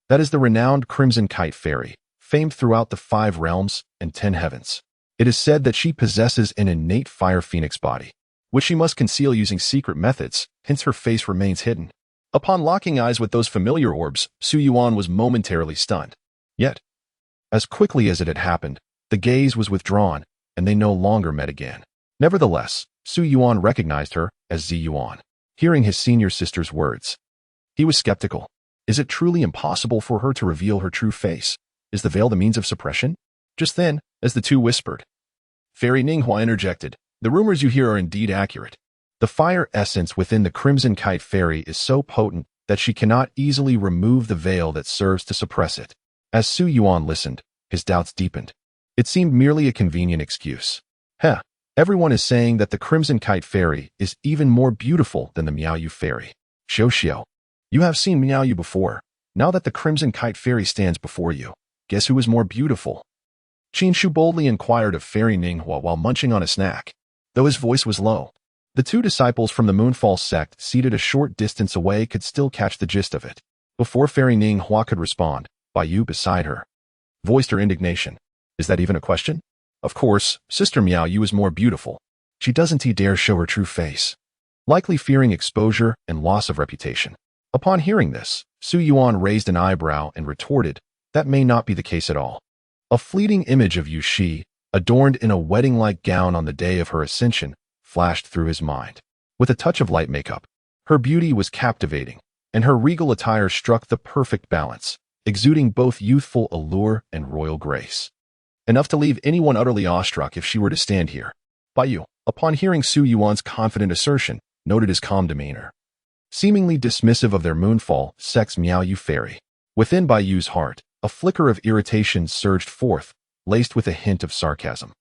that is the renowned Crimson Kite Fairy, famed throughout the 5 realms and 10 heavens. It is said that she possesses an innate fire phoenix body, which she must conceal using secret methods, hence her face remains hidden." Upon locking eyes with those familiar orbs, Su Yuan was momentarily stunned. Yet, as quickly as it had happened, the gaze was withdrawn, and they no longer met again. Nevertheless, Su Yuan recognized her as Zi Yuan. Hearing his senior sister's words, he was skeptical. Is it truly impossible for her to reveal her true face? Is the veil the means of suppression? Just then, as the two whispered, Fairy Ninghua interjected, "The rumors you hear are indeed accurate. The fire essence within the Crimson Kite Fairy is so potent that she cannot easily remove the veil that serves to suppress it." As Su Yuan listened, his doubts deepened. It seemed merely a convenient excuse. Everyone is saying that the Crimson Kite Fairy is even more beautiful than the Miaoyu Fairy. Xiao, you have seen Miaoyu before. Now that the Crimson Kite Fairy stands before you, guess who is more beautiful? Qinshu boldly inquired of Fairy Ninghua while munching on a snack. Though his voice was low, the 2 disciples from the Moonfall sect seated a short distance away could still catch the gist of it. Before Fairy Ninghua could respond, Baiyu beside her voiced her indignation. "Is that even a question? Of course, Sister Miaoyu is more beautiful. She doesn't dare show her true face," likely fearing exposure and loss of reputation. Upon hearing this, Su Yuan raised an eyebrow and retorted, "That may not be the case at all." A fleeting image of Yu Shi, adorned in a wedding-like gown on the day of her ascension, flashed through his mind. With a touch of light makeup, her beauty was captivating, and her regal attire struck the perfect balance, exuding both youthful allure and royal grace. Enough to leave anyone utterly awestruck if she were to stand here. Baiyu, upon hearing Su Yuan's confident assertion, noted his calm demeanor, seemingly dismissive of their Moonfall sect's Miaoyu Fairy. Within Baiyu's heart, a flicker of irritation surged forth, laced with a hint of sarcasm.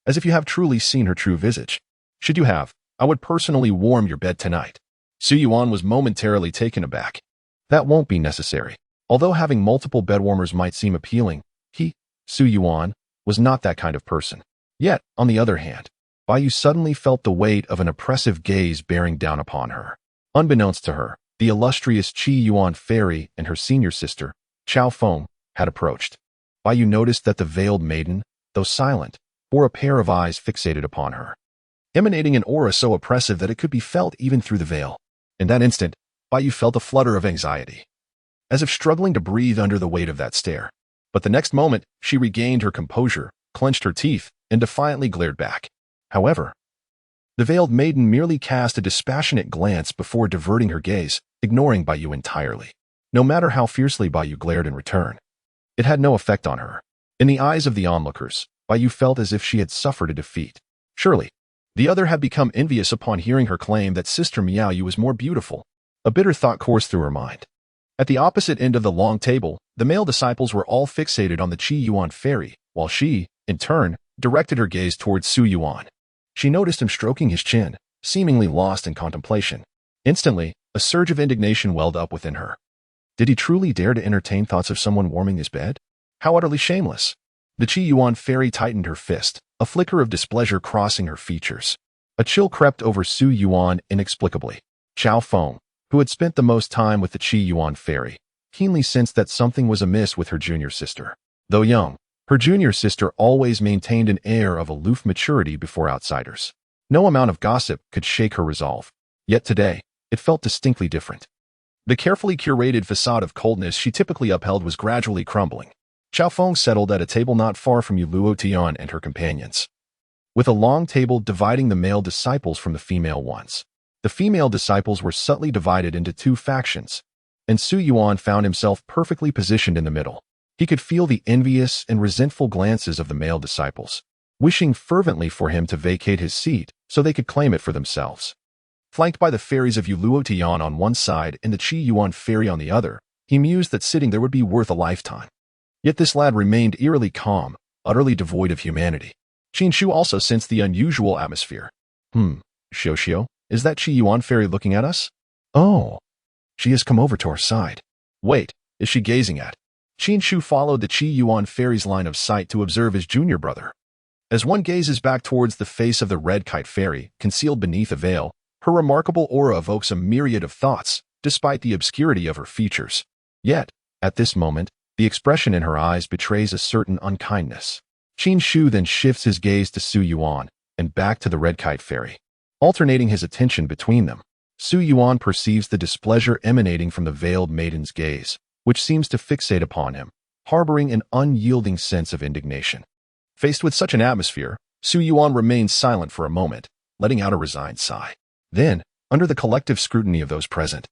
"As if you have truly seen her true visage. Should you have, I would personally warm your bed tonight." Su Yuan was momentarily taken aback. "That won't be necessary." Although having multiple bedwarmers might seem appealing, Su Yuan, was not that kind of person. Yet, on the other hand, Baiyu suddenly felt the weight of an oppressive gaze bearing down upon her. Unbeknownst to her, the illustrious Qi Yuan Fairy and her senior sister, Chao Feng, had approached. Baiyu noticed that the veiled maiden, though silent, bore a pair of eyes fixated upon her, emanating an aura so oppressive that it could be felt even through the veil. In that instant, Baiyu felt a flutter of anxiety, as if struggling to breathe under the weight of that stare. But the next moment, she regained her composure, clenched her teeth, and defiantly glared back. However, the veiled maiden merely cast a dispassionate glance before diverting her gaze, ignoring Baiyu entirely. No matter how fiercely Baiyu glared in return, it had no effect on her. In the eyes of the onlookers, Baiyu felt as if she had suffered a defeat. Surely, the other had become envious upon hearing her claim that Sister Miaoyu was more beautiful. A bitter thought coursed through her mind. At the opposite end of the long table, the male disciples were all fixated on the Qi Yuan Fairy, while she, in turn, directed her gaze towards Su Yuan. She noticed him stroking his chin, seemingly lost in contemplation. Instantly, a surge of indignation welled up within her. Did he truly dare to entertain thoughts of someone warming his bed? How utterly shameless! The Qi Yuan Fairy tightened her fist, a flicker of displeasure crossing her features. A chill crept over Su Yuan inexplicably. Chao Feng, who had spent the most time with the Qi Yuan Fairy, keenly sensed that something was amiss with her junior sister. Though young, her junior sister always maintained an air of aloof maturity before outsiders. No amount of gossip could shake her resolve. Yet today, it felt distinctly different. The carefully curated facade of coldness she typically upheld was gradually crumbling. Zhao Feng settled at a table not far from Luo Tian and her companions, with a long table dividing the male disciples from the female ones. The female disciples were subtly divided into two factions, and Su Yuan found himself perfectly positioned in the middle. He could feel the envious and resentful glances of the male disciples, wishing fervently for him to vacate his seat so they could claim it for themselves. Flanked by the fairies of Luo Tian on one side and the Qi Yuan fairy on the other, he mused that sitting there would be worth a lifetime. Yet this lad remained eerily calm, utterly devoid of humanity. Qin Shu also sensed the unusual atmosphere. Xiao, is that Qi Yuan fairy looking at us? Oh, she has come over to our side. Wait, is she gazing at? Qin Shu followed the Qi Yuan fairy's line of sight to observe his junior brother. As one gazes back towards the face of the red kite fairy, concealed beneath a veil, her remarkable aura evokes a myriad of thoughts, despite the obscurity of her features. Yet, at this moment, the expression in her eyes betrays a certain unkindness. Qin Shu then shifts his gaze to Su Yuan, and back to the red kite fairy. Alternating his attention between them, Su Yuan perceives the displeasure emanating from the veiled maiden's gaze, which seems to fixate upon him, harboring an unyielding sense of indignation. Faced with such an atmosphere, Su Yuan remains silent for a moment, letting out a resigned sigh. Then, under the collective scrutiny of those present,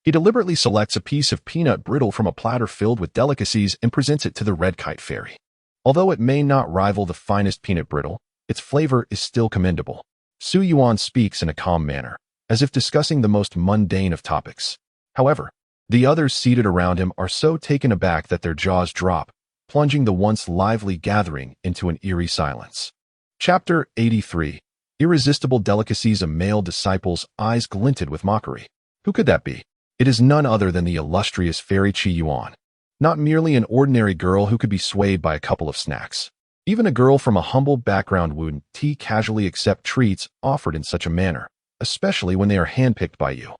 he deliberately selects a piece of peanut brittle from a platter filled with delicacies and presents it to the red kite fairy. Although it may not rival the finest peanut brittle, its flavor is still commendable. Su Yuan speaks in a calm manner, as if discussing the most mundane of topics. However, the others seated around him are so taken aback that their jaws drop, plunging the once lively gathering into an eerie silence. Chapter 83. Irresistible delicacies. A male disciple's eyes glinted with mockery. Who could that be? It is none other than the illustrious fairy Qi Yuan. Not merely an ordinary girl who could be swayed by a couple of snacks. Even a girl from a humble background wouldn't casually accept treats offered in such a manner, especially when they are handpicked by you.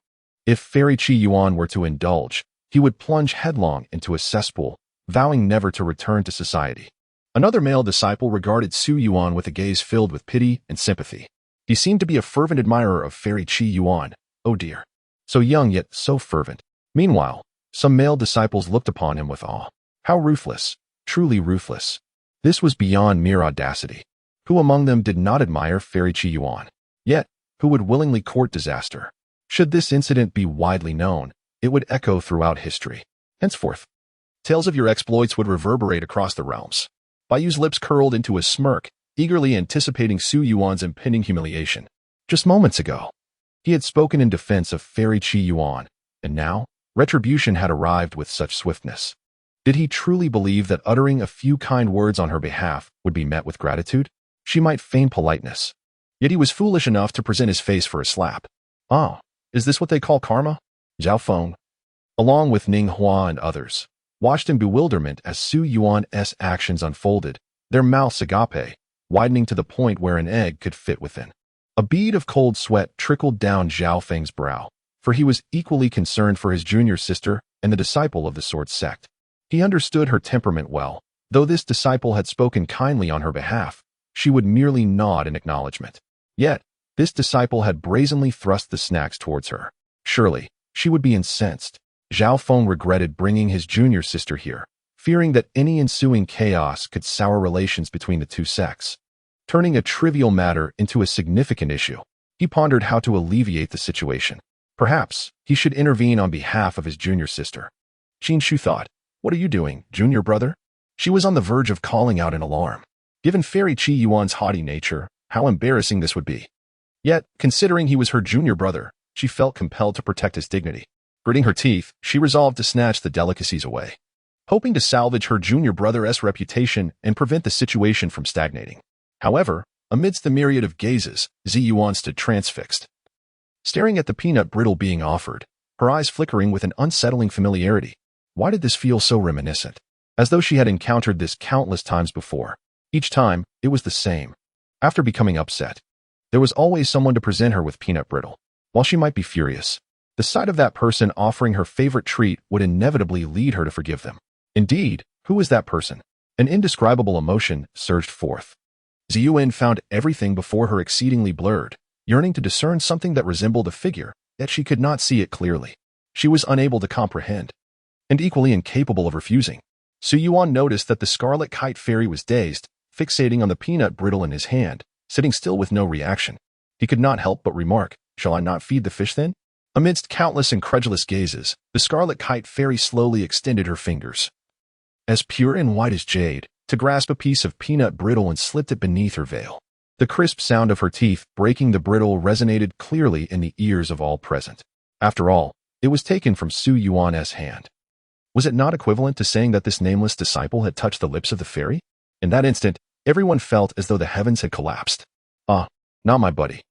If fairy Qi Yuan were to indulge, he would plunge headlong into a cesspool, vowing never to return to society. Another male disciple regarded Su Yuan with a gaze filled with pity and sympathy. He seemed to be a fervent admirer of fairy Qi Yuan. Oh dear. So young yet so fervent. Meanwhile, some male disciples looked upon him with awe. How ruthless, truly ruthless. This was beyond mere audacity. Who among them did not admire fairy Qi Yuan? Yet, who would willingly court disaster? Should this incident be widely known, it would echo throughout history. Henceforth, tales of your exploits would reverberate across the realms. Baiju's lips curled into a smirk, eagerly anticipating Su Yuan's impending humiliation. Just moments ago, he had spoken in defense of fairy Qi Yuan, and now, retribution had arrived with such swiftness. Did he truly believe that uttering a few kind words on her behalf would be met with gratitude? She might feign politeness. Yet he was foolish enough to present his face for a slap. Oh, is this what they call karma? Zhao Feng, along with Ning Hua and others, watched in bewilderment as Su Yuan's actions unfolded, their mouths agape, widening to the point where an egg could fit within. A bead of cold sweat trickled down Zhao Feng's brow, for he was equally concerned for his junior sister and the disciple of the sword sect. He understood her temperament well. Though this disciple had spoken kindly on her behalf, she would merely nod in acknowledgement. Yet, this disciple had brazenly thrust the snacks towards her. Surely, she would be incensed. Zhao Feng regretted bringing his junior sister here, fearing that any ensuing chaos could sour relations between the two sects. Turning a trivial matter into a significant issue, he pondered how to alleviate the situation. Perhaps he should intervene on behalf of his junior sister. Qin Shu thought, "What are you doing, junior brother?" She was on the verge of calling out in alarm. Given fairy Qi Yuan's haughty nature, how embarrassing this would be. Yet, considering he was her junior brother, she felt compelled to protect his dignity. Gritting her teeth, she resolved to snatch the delicacies away, hoping to salvage her junior brother's reputation and prevent the situation from stagnating. However, amidst the myriad of gazes, Zi Yuan stood transfixed, staring at the peanut brittle being offered, her eyes flickering with an unsettling familiarity. Why did this feel so reminiscent? As though she had encountered this countless times before. Each time, it was the same. After becoming upset, there was always someone to present her with peanut brittle. While she might be furious, The sight of that person offering her favorite treat would inevitably lead her to forgive them. Indeed, who was that person? An indescribable emotion surged forth. Su Yuan found everything before her exceedingly blurred, yearning to discern something that resembled a figure, yet she could not see it clearly. She was unable to comprehend, and equally incapable of refusing. Su Yuan noticed that the scarlet kite fairy was dazed, fixating on the peanut brittle in his hand, sitting still with no reaction. He could not help but remark, "Shall I not feed the fish then?" Amidst countless incredulous gazes, the scarlet kite fairy slowly extended her fingers, as pure and white as jade, to grasp a piece of peanut brittle and slipped it beneath her veil. The crisp sound of her teeth breaking the brittle resonated clearly in the ears of all present. After all, it was taken from Su Yuan's hand. Was it not equivalent to saying that this nameless disciple had touched the lips of the fairy? In that instant, everyone felt as though the heavens had collapsed. Ah, not my buddy.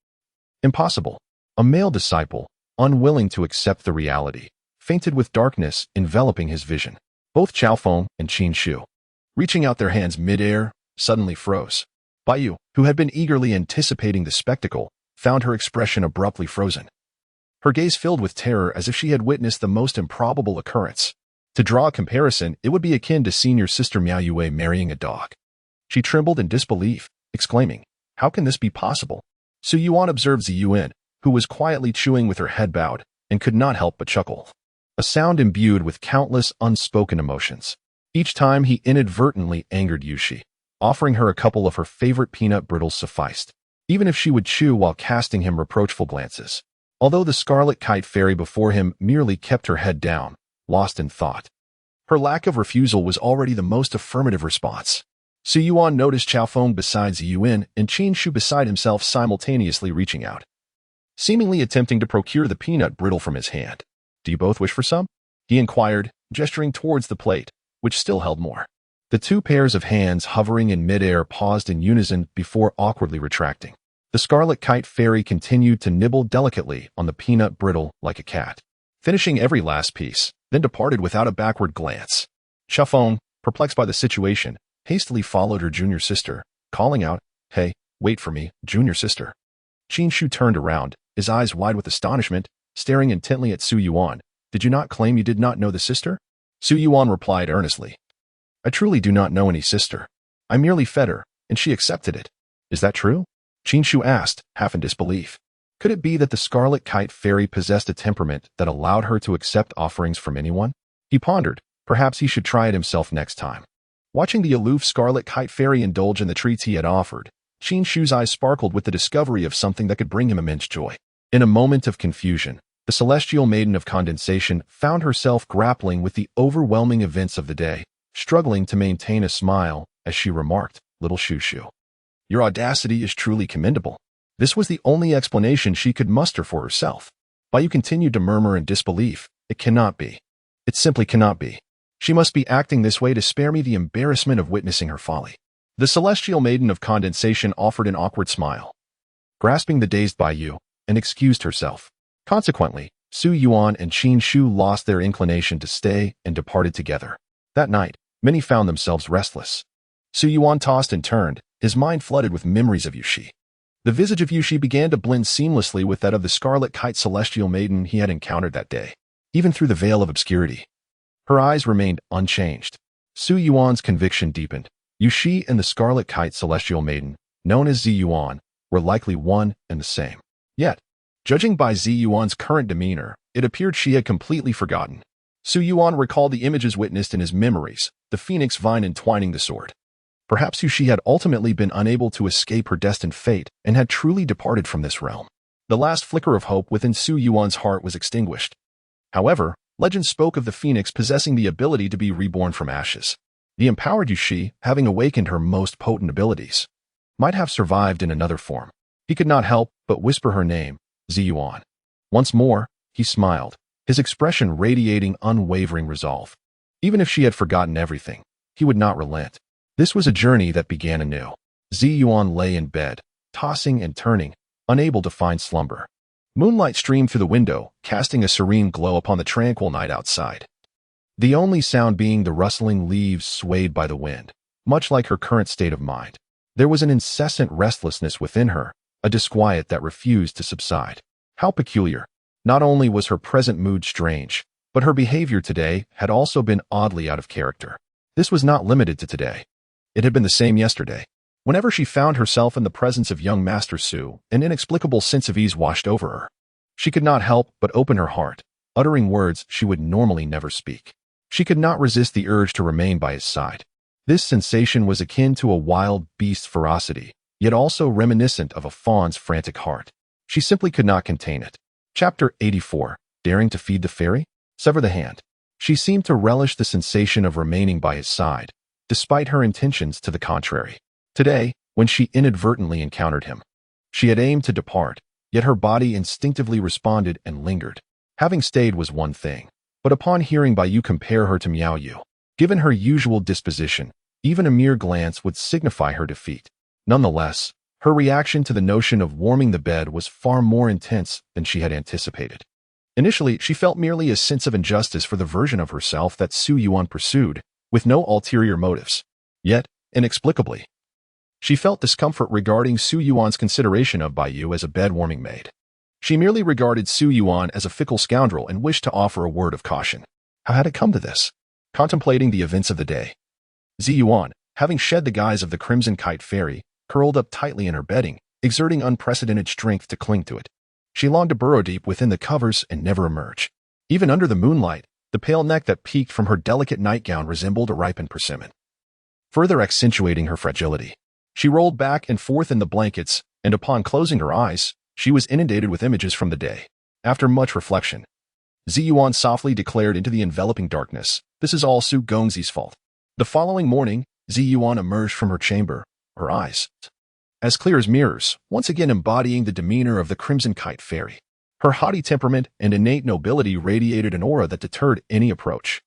Impossible. A male disciple, unwilling to accept the reality, fainted with darkness enveloping his vision. Both Xiaofeng and Qin Shu, reaching out their hands mid-air, suddenly froze. Baiyu, who had been eagerly anticipating the spectacle, found her expression abruptly frozen. Her gaze filled with terror as if she had witnessed the most improbable occurrence. To draw a comparison, it would be akin to senior sister Miao Yue marrying a dog. She trembled in disbelief, exclaiming, "How can this be possible?" Su Yuan observed Su Yuan, who was quietly chewing with her head bowed, and could not help but chuckle. A sound imbued with countless unspoken emotions. Each time he inadvertently angered Yushi, offering her a couple of her favorite peanut brittles sufficed, even if she would chew while casting him reproachful glances. Although the scarlet kite fairy before him merely kept her head down, lost in thought. Her lack of refusal was already the most affirmative response. Su Yuan noticed Xiaofeng beside Su Yuan and Qin Shu beside himself simultaneously reaching out, seemingly attempting to procure the peanut brittle from his hand. "Do you both wish for some?" he inquired, gesturing towards the plate, which still held more. The two pairs of hands hovering in midair paused in unison before awkwardly retracting. The scarlet kite fairy continued to nibble delicately on the peanut brittle like a cat, finishing every last piece, then departed without a backward glance. Xiaofeng, perplexed by the situation, hastily followed her junior sister, calling out, "Hey, wait for me, junior sister." Qin Shu turned around, his eyes wide with astonishment, staring intently at Su Yuan. "Did you not claim you did not know the sister?" Su Yuan replied earnestly, "I truly do not know any sister. I merely fed her, and she accepted it." "Is that true?" Qin Shu asked, half in disbelief. Could it be that the scarlet kite fairy possessed a temperament that allowed her to accept offerings from anyone? He pondered, perhaps he should try it himself next time. Watching the aloof scarlet kite fairy indulge in the treats he had offered, Qin Shu's eyes sparkled with the discovery of something that could bring him immense joy. In a moment of confusion, the celestial maiden of condensation found herself grappling with the overwhelming events of the day, struggling to maintain a smile as she remarked, "Little Shu Shu, your audacity is truly commendable." This was the only explanation she could muster for herself. Baiyu continued to murmur in disbelief, "It cannot be. It simply cannot be. She must be acting this way to spare me the embarrassment of witnessing her folly." The celestial maiden of condensation offered an awkward smile, grasping the dazed Baiyu, and excused herself. Consequently, Su Yuan and Qin Shu lost their inclination to stay and departed together. That night, many found themselves restless. Su Yuan tossed and turned, his mind flooded with memories of Yushi. The visage of Yushi began to blend seamlessly with that of the scarlet kite celestial maiden he had encountered that day, even through the veil of obscurity. Her eyes remained unchanged. Su Yuan's conviction deepened. Yushi and the scarlet kite celestial maiden, known as Zu Yuan, were likely one and the same. Yet, judging by Zu Yuan's current demeanor, it appeared she had completely forgotten. Su Yuan recalled the images witnessed in his memories, the phoenix vine entwining the sword. Perhaps Yushi had ultimately been unable to escape her destined fate and had truly departed from this realm. The last flicker of hope within Su Yuan's heart was extinguished. However, legend spoke of the phoenix possessing the ability to be reborn from ashes. The empowered Yushi, having awakened her most potent abilities, might have survived in another form. He could not help but whisper her name, Zu Yuan. Once more, he smiled, his expression radiating unwavering resolve. Even if she had forgotten everything, he would not relent. This was a journey that began anew. Zu Yuan lay in bed, tossing and turning, unable to find slumber. Moonlight streamed through the window, casting a serene glow upon the tranquil night outside. The only sound being the rustling leaves swayed by the wind, much like her current state of mind. There was an incessant restlessness within her, a disquiet that refused to subside. How peculiar. Not only was her present mood strange, but her behavior today had also been oddly out of character. This was not limited to today. It had been the same yesterday. Whenever she found herself in the presence of young Master Su, an inexplicable sense of ease washed over her. She could not help but open her heart, uttering words she would normally never speak. She could not resist the urge to remain by his side. This sensation was akin to a wild beast's ferocity, yet also reminiscent of a fawn's frantic heart. She simply could not contain it. Chapter 84. Daring to feed the fairy? Sever the hand. She seemed to relish the sensation of remaining by his side, despite her intentions to the contrary. Today, when she inadvertently encountered him, she had aimed to depart, yet her body instinctively responded and lingered. Having stayed was one thing, but upon hearing Bai Yu compare her to Miao Yu, given her usual disposition, even a mere glance would signify her defeat. Nonetheless, her reaction to the notion of warming the bed was far more intense than she had anticipated. Initially, she felt merely a sense of injustice for the version of herself that Su Yuan pursued, with no ulterior motives. Yet, inexplicably, she felt discomfort regarding Su Yuan's consideration of Bai Yu as a bed-warming maid. She merely regarded Su Yuan as a fickle scoundrel and wished to offer a word of caution. How had it come to this? Contemplating the events of the day, Su Yuan, having shed the guise of the Crimson Kite Fairy, curled up tightly in her bedding, exerting unprecedented strength to cling to it. She longed to burrow deep within the covers and never emerge. Even under the moonlight, the pale neck that peeked from her delicate nightgown resembled a ripened persimmon, further accentuating her fragility. She rolled back and forth in the blankets, and upon closing her eyes, she was inundated with images from the day. After much reflection, Su Yuan softly declared into the enveloping darkness, "This is all Su Gongzi's fault." The following morning, Su Yuan emerged from her chamber, her eyes as clear as mirrors, once again embodying the demeanor of the Crimson Kite Fairy. Her haughty temperament and innate nobility radiated an aura that deterred any approach.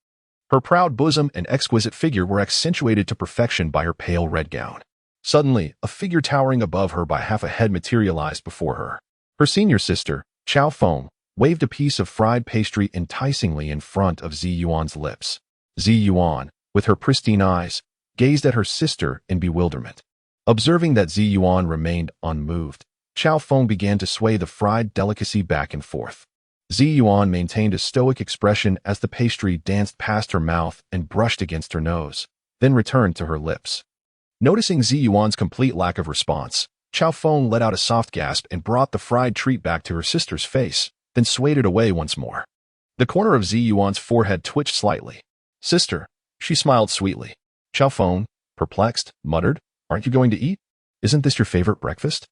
Her proud bosom and exquisite figure were accentuated to perfection by her pale red gown. Suddenly, a figure towering above her by half a head materialized before her. Her senior sister, Chao Feng, waved a piece of fried pastry enticingly in front of Su Yuan's lips. Su Yuan, with her pristine eyes, gazed at her sister in bewilderment. Observing that Su Yuan remained unmoved, Chao Feng began to sway the fried delicacy back and forth. Su Yuan maintained a stoic expression as the pastry danced past her mouth and brushed against her nose, then returned to her lips. Noticing Su Yuan's complete lack of response, Chao Feng let out a soft gasp and brought the fried treat back to her sister's face, then swayed it away once more. The corner of Su Yuan's forehead twitched slightly. "Sister," she smiled sweetly. Chao Feng, perplexed, muttered, "Aren't you going to eat? Isn't this your favorite breakfast?"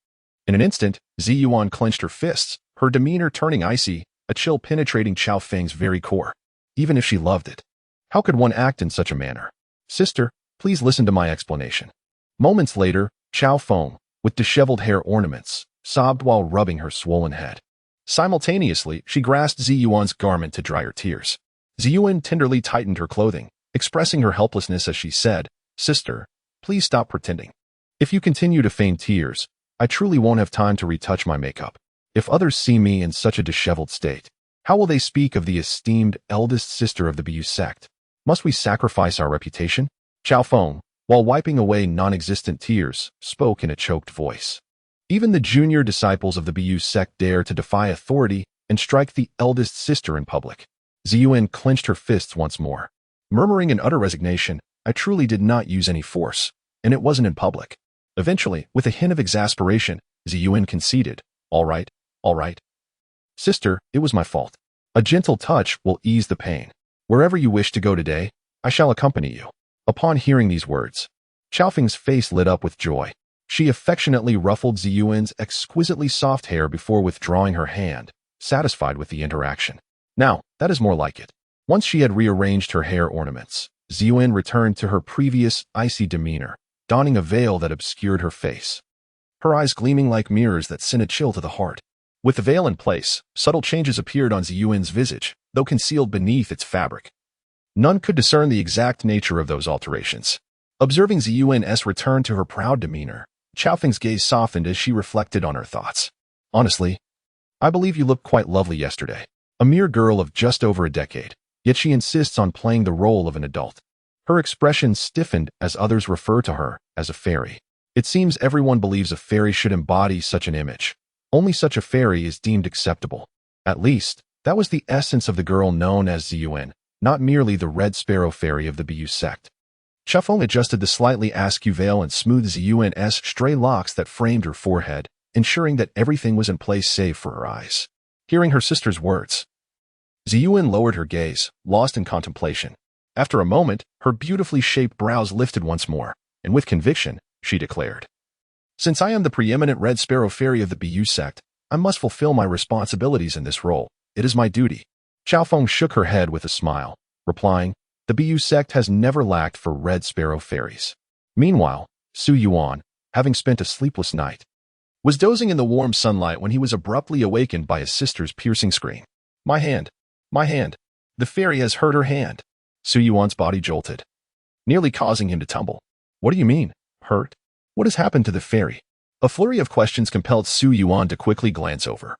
In an instant, Su Yuan clenched her fists, her demeanor turning icy, a chill penetrating Chao Feng's very core. Even if she loved it, how could one act in such a manner? "Sister, please listen to my explanation." Moments later, Chao Feng, with disheveled hair ornaments, sobbed while rubbing her swollen head. Simultaneously, she grasped Su Yuan's garment to dry her tears. Su Yuan tenderly tightened her clothing, expressing her helplessness as she said, "Sister, please stop pretending. If you continue to feign tears, I truly won't have time to retouch my makeup. If others see me in such a disheveled state, how will they speak of the esteemed eldest sister of the Biu sect? Must we sacrifice our reputation?" Chao Feng, while wiping away non-existent tears, spoke in a choked voice. Even the junior disciples of the Biu sect dare to defy authority and strike the eldest sister in public. Su Yuan clenched her fists once more. Murmuring in utter resignation, "I truly did not use any force, and it wasn't in public." Eventually, with a hint of exasperation, Su Yuan conceded, All right. Sister, it was my fault. A gentle touch will ease the pain. Wherever you wish to go today, I shall accompany you." Upon hearing these words, Chao Feng's face lit up with joy. She affectionately ruffled Su Yuan's exquisitely soft hair before withdrawing her hand, satisfied with the interaction. Now, that is more like it. Once she had rearranged her hair ornaments, Su Yuan returned to her previous icy demeanor, donning a veil that obscured her face. Her eyes gleaming like mirrors that sent a chill to the heart. With the veil in place, subtle changes appeared on Su Yuan's visage, though concealed beneath its fabric. None could discern the exact nature of those alterations. Observing Su Yuan's return to her proud demeanor, Chao Feng's gaze softened as she reflected on her thoughts. "Honestly, I believe you looked quite lovely yesterday. A mere girl of just over a decade, yet she insists on playing the role of an adult." Her expression stiffened as others refer to her as a fairy. It seems everyone believes a fairy should embody such an image. Only such a fairy is deemed acceptable. At least, that was the essence of the girl known as Su Yuan, not merely the Red Sparrow Fairy of the Bu sect. Chuffong adjusted the slightly askew veil and smoothed Su Yuan's stray locks that framed her forehead, ensuring that everything was in place save for her eyes. Hearing her sister's words, Su Yuan lowered her gaze, lost in contemplation. After a moment, her beautifully shaped brows lifted once more, and with conviction, she declared, "Since I am the preeminent Red Sparrow Fairy of the Bu sect, I must fulfill my responsibilities in this role. It is my duty." Xiaofeng shook her head with a smile, replying, "The Bu sect has never lacked for Red Sparrow Fairies." Meanwhile, Su Yuan, having spent a sleepless night, was dozing in the warm sunlight when he was abruptly awakened by his sister's piercing scream. My hand! My hand! The fairy has hurt her hand." Su Yuan's body jolted, nearly causing him to tumble. "What do you mean, hurt? What has happened to the fairy?" A flurry of questions compelled Su Yuan to quickly glance over,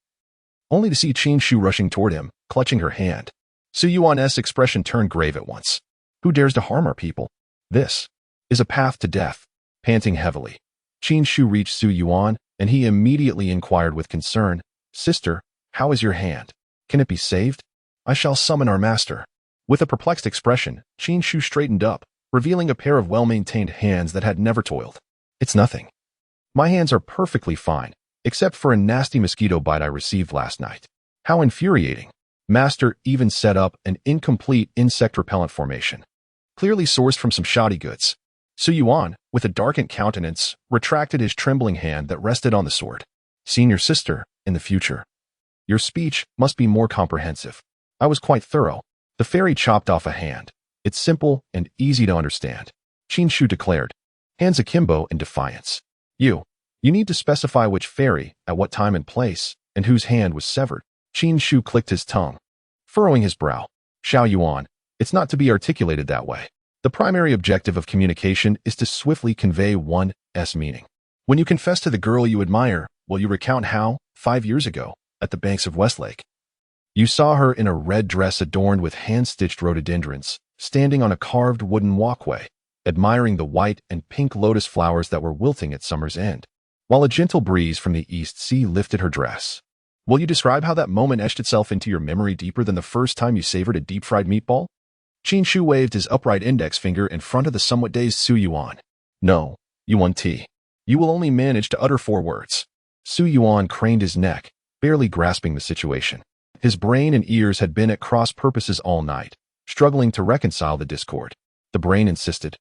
only to see Qin Shu rushing toward him, clutching her hand. Su Yuan's expression turned grave at once. "Who dares to harm our people? This is a path to death." Panting heavily, Qin Shu reached Su Yuan, and he immediately inquired with concern, "Sister, how is your hand? Can it be saved? I shall summon our master." With a perplexed expression, Qin Shu straightened up, revealing a pair of well-maintained hands that had never toiled. "It's nothing. My hands are perfectly fine, except for a nasty mosquito bite I received last night." How infuriating. Master even set up an incomplete insect repellent formation, clearly sourced from some shoddy goods. Su Yuan, with a darkened countenance, retracted his trembling hand that rested on the sword. "Senior sister, in the future, your speech must be more comprehensive. I was quite thorough." The fairy chopped off a hand. "It's simple and easy to understand," Qin Shu declared, hands akimbo in defiance. You need to specify which fairy, at what time and place, and whose hand was severed." Qin Shu clicked his tongue, furrowing his brow. "Xiao Yuan, it's not to be articulated that way. The primary objective of communication is to swiftly convey one's meaning. When you confess to the girl you admire, will you recount how, 5 years ago, at the banks of Westlake, you saw her in a red dress adorned with hand-stitched rhododendrons, standing on a carved wooden walkway, admiring the white and pink lotus flowers that were wilting at summer's end, while a gentle breeze from the East Sea lifted her dress? Will you describe how that moment etched itself into your memory deeper than the first time you savored a deep-fried meatball?" Qin Shu waved his upright index finger in front of the somewhat dazed Su Yuan. "No, Yuan T. You will only manage to utter 4 words." Su Yuan craned his neck, barely grasping the situation. His brain and ears had been at cross purposes all night, struggling to reconcile the discord. The brain insisted,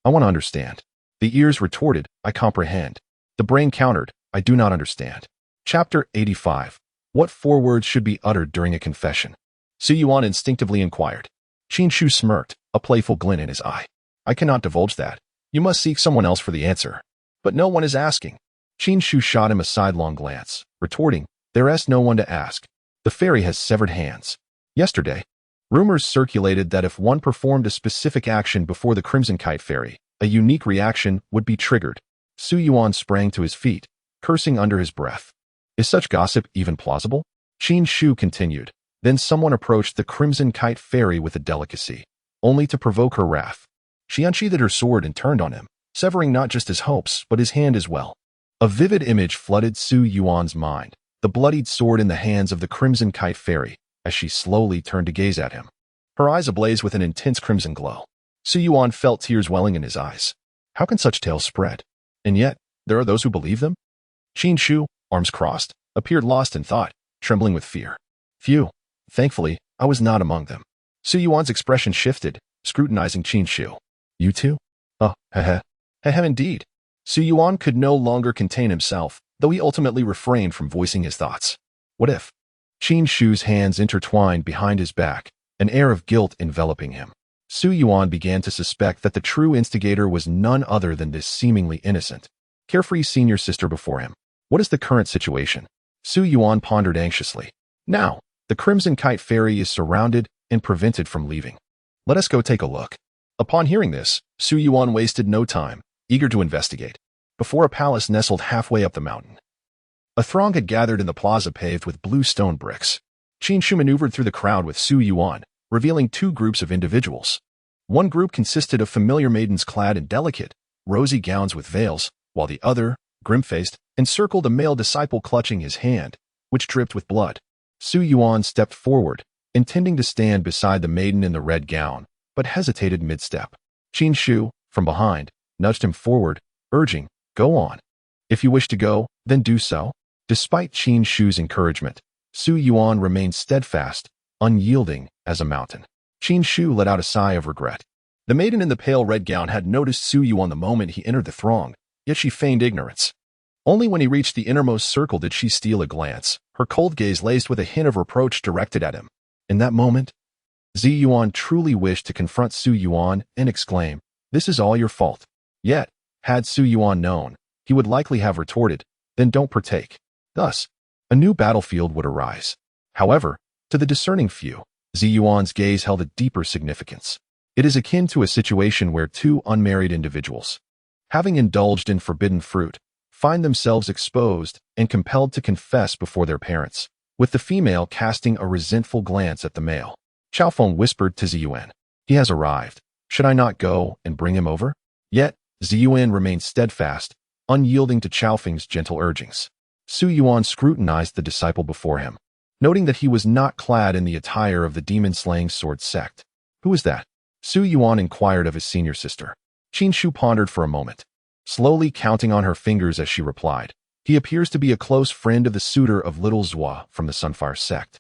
"I want to understand." The ears retorted, "I comprehend." The brain countered, "I do not understand." Chapter 85. What 4 words should be uttered during a confession? Su Yuan instinctively inquired. Qin Shu smirked, a playful glint in his eye. "I cannot divulge that. You must seek someone else for the answer." "But no one is asking." Qin Shu shot him a sidelong glance, retorting, "There is no one to ask. The fairy has severed hands. Yesterday, rumors circulated that if one performed a specific action before the Crimson Kite Fairy, a unique reaction would be triggered." Su Yuan sprang to his feet, cursing under his breath. "Is such gossip even plausible?" Qin Shu continued. Then someone approached the Crimson Kite Fairy with a delicacy, only to provoke her wrath. She unsheathed her sword and turned on him, severing not just his hopes, but his hand as well. A vivid image flooded Su Yuan's mind, the bloodied sword in the hands of the Crimson Kite Fairy, as she slowly turned to gaze at him, her eyes ablaze with an intense crimson glow. Su Yuan felt tears welling in his eyes. How can such tales spread? And yet, there are those who believe them? Qin Shu, arms crossed, appeared lost in thought, trembling with fear. Phew. Thankfully, I was not among them. Su Yuan's expression shifted, scrutinizing Qin Shu. "You too? Oh, heh. Indeed." Su Yuan could no longer contain himself, though he ultimately refrained from voicing his thoughts. What if? Qin Shu's hands intertwined behind his back, an air of guilt enveloping him. Su Yuan began to suspect that the true instigator was none other than this seemingly innocent, carefree senior sister before him. What is the current situation? Su Yuan pondered anxiously. Now, the Crimson Kite Fairy is surrounded and prevented from leaving. Let us go take a look. Upon hearing this, Su Yuan wasted no time, eager to investigate. Before a palace nestled halfway up the mountain, a throng had gathered in the plaza paved with blue stone bricks. Qin Shu maneuvered through the crowd with Su Yuan, revealing 2 groups of individuals. One group consisted of familiar maidens clad in delicate, rosy gowns with veils, while the other, grim-faced, encircled a male disciple clutching his hand, which dripped with blood. Su Yuan stepped forward, intending to stand beside the maiden in the red gown, but hesitated mid-step. Qin Shu, from behind, nudged him forward, urging, "Go on. If you wish to go, then do so." Despite Qin Shu's encouragement, Su Yuan remained steadfast, unyielding as a mountain. Qin Shu let out a sigh of regret. The maiden in the pale red gown had noticed Su Yuan the moment he entered the throng, yet she feigned ignorance. Only when he reached the innermost circle did she steal a glance, her cold gaze laced with a hint of reproach directed at him. In that moment, Zu Yuan truly wished to confront Su Yuan and exclaim, "This is all your fault." Yet, had Su Yuan known, he would likely have retorted, "Then don't partake." Thus, a new battlefield would arise. However, to the discerning few, Zu Yuan's gaze held a deeper significance. It is akin to a situation where two unmarried individuals, having indulged in forbidden fruit, find themselves exposed and compelled to confess before their parents, with the female casting a resentful glance at the male. Chao Feng whispered to Zu Yuan, "He has arrived. Should I not go and bring him over?" Yet, Zu Yuan remained steadfast, unyielding to Chao Feng's gentle urgings. Su Yuan scrutinized the disciple before him, noting that he was not clad in the attire of the demon-slaying sword sect. "Who is that?" Su Yuan inquired of his senior sister. Qin Shu pondered for a moment, slowly counting on her fingers as she replied, "He appears to be a close friend of the suitor of Little Zhua from the Sunfire sect,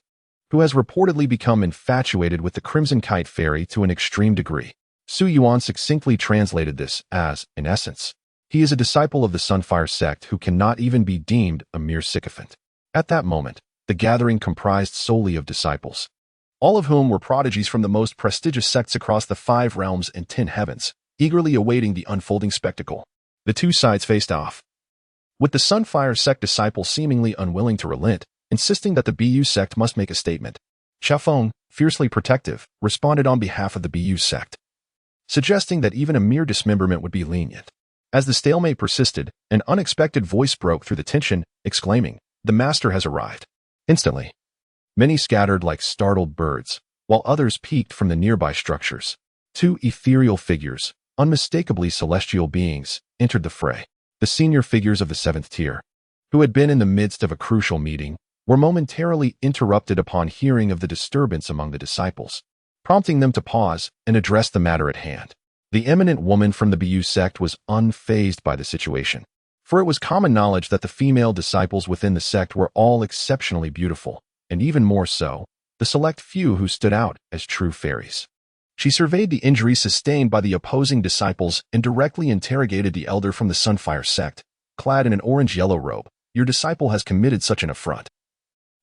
who has reportedly become infatuated with the Crimson Kite Fairy to an extreme degree." Su Yuan succinctly translated this as, in essence, he is a disciple of the Sunfire sect who cannot even be deemed a mere sycophant. At that moment, the gathering comprised solely of disciples, all of whom were prodigies from the most prestigious sects across the 5 realms and 10 heavens, eagerly awaiting the unfolding spectacle. The two sides faced off, with the Sunfire sect disciples seemingly unwilling to relent, insisting that the BU sect must make a statement. Chao Feng, fiercely protective, responded on behalf of the BU sect, suggesting that even a mere dismemberment would be lenient. As the stalemate persisted, an unexpected voice broke through the tension, exclaiming, "The master has arrived." Instantly, many scattered like startled birds, while others peeked from the nearby structures. 2 ethereal figures, unmistakably celestial beings, entered the fray. The senior figures of the 7th tier, who had been in the midst of a crucial meeting, were momentarily interrupted upon hearing of the disturbance among the disciples, prompting them to pause and address the matter at hand. The eminent woman from the BU sect was unfazed by the situation, for it was common knowledge that the female disciples within the sect were all exceptionally beautiful, and even more so, the select few who stood out as true fairies. She surveyed the injuries sustained by the opposing disciples and directly interrogated the elder from the Sunfire sect, clad in an orange-yellow robe. "Your disciple has committed such an affront.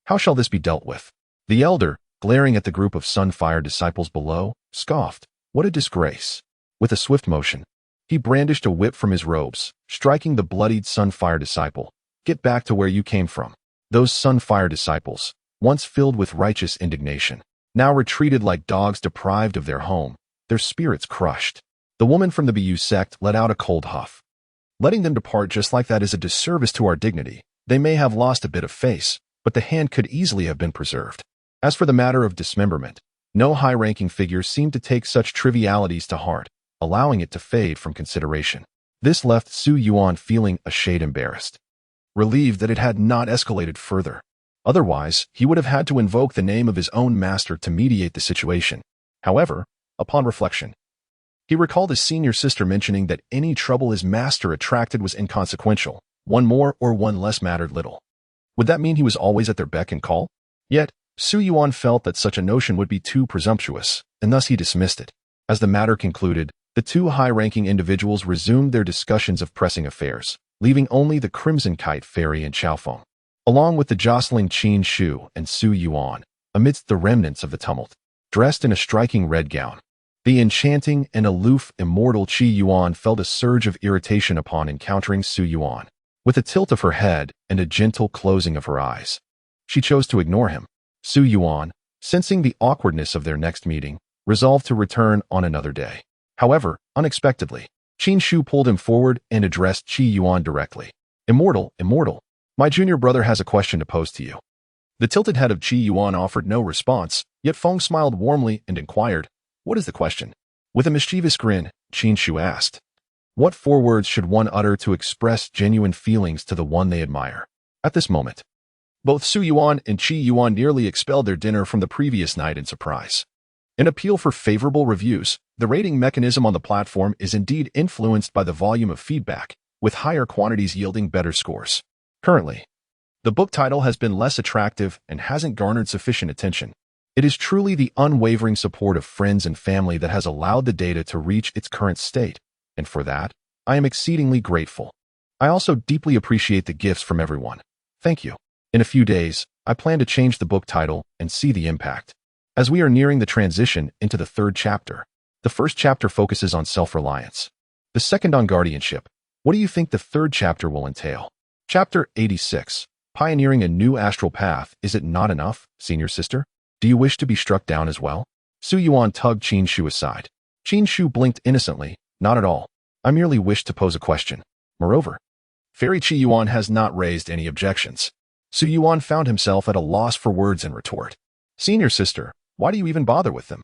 How shall this be dealt with?" The elder, glaring at the group of Sunfire disciples below, scoffed, "What a disgrace." With a swift motion, he brandished a whip from his robes, striking the bloodied Sunfire disciple. "Get back to where you came from." Those Sunfire disciples, once filled with righteous indignation, now retreated like dogs deprived of their home, their spirits crushed. The woman from the BU sect let out a cold huff. "Letting them depart just like that is a disservice to our dignity. They may have lost a bit of face, but the hand could easily have been preserved." As for the matter of dismemberment, no high-ranking figure seemed to take such trivialities to heart, allowing it to fade from consideration. This left Su Yuan feeling a shade embarrassed, relieved that it had not escalated further. Otherwise, he would have had to invoke the name of his own master to mediate the situation. However, upon reflection, he recalled his senior sister mentioning that any trouble his master attracted was inconsequential. One more or one less mattered little. Would that mean he was always at their beck and call? Yet, Su Yuan felt that such a notion would be too presumptuous, and thus he dismissed it. As the matter concluded, the 2 high-ranking individuals resumed their discussions of pressing affairs, leaving only the Crimson Kite Fairy and Chao Feng, along with the jostling Qin Shu and Su Yuan, amidst the remnants of the tumult. Dressed in a striking red gown, the enchanting and aloof immortal Qi Yuan felt a surge of irritation upon encountering Su Yuan. With a tilt of her head and a gentle closing of her eyes, she chose to ignore him. Su Yuan, sensing the awkwardness of their next meeting, resolved to return on another day. However, unexpectedly, Qin Shu pulled him forward and addressed Qi Yuan directly. Immortal, my junior brother has a question to pose to you." The tilted head of Qi Yuan offered no response, yet Feng smiled warmly and inquired, "What is the question?" With a mischievous grin, Qin Shu asked, "What 4 words should one utter to express genuine feelings to the one they admire?" At this moment, Both Su Yuan and Qi Yuan nearly expelled their dinner from the previous night in surprise. An appeal for favorable reviews, the rating mechanism on the platform is indeed influenced by the volume of feedback, with higher quantities yielding better scores. Currently, the book title has been less attractive and hasn't garnered sufficient attention. It is truly the unwavering support of friends and family that has allowed the data to reach its current state, and for that, I am exceedingly grateful. I also deeply appreciate the gifts from everyone. Thank you. In a few days, I plan to change the book title and see the impact. As we are nearing the transition into the third chapter, the first chapter focuses on self-reliance. The second on guardianship. What do you think the third chapter will entail? Chapter 86. Pioneering a new astral path. Is it not enough, senior sister? Do you wish to be struck down as well? Su Yuan tugged Qin Shu aside. Qin Shu blinked innocently. Not at all. I merely wished to pose a question. Moreover, Fairy Qi Yuan has not raised any objections. Su Yuan found himself at a loss for words in retort. Senior sister, why do you even bother with them?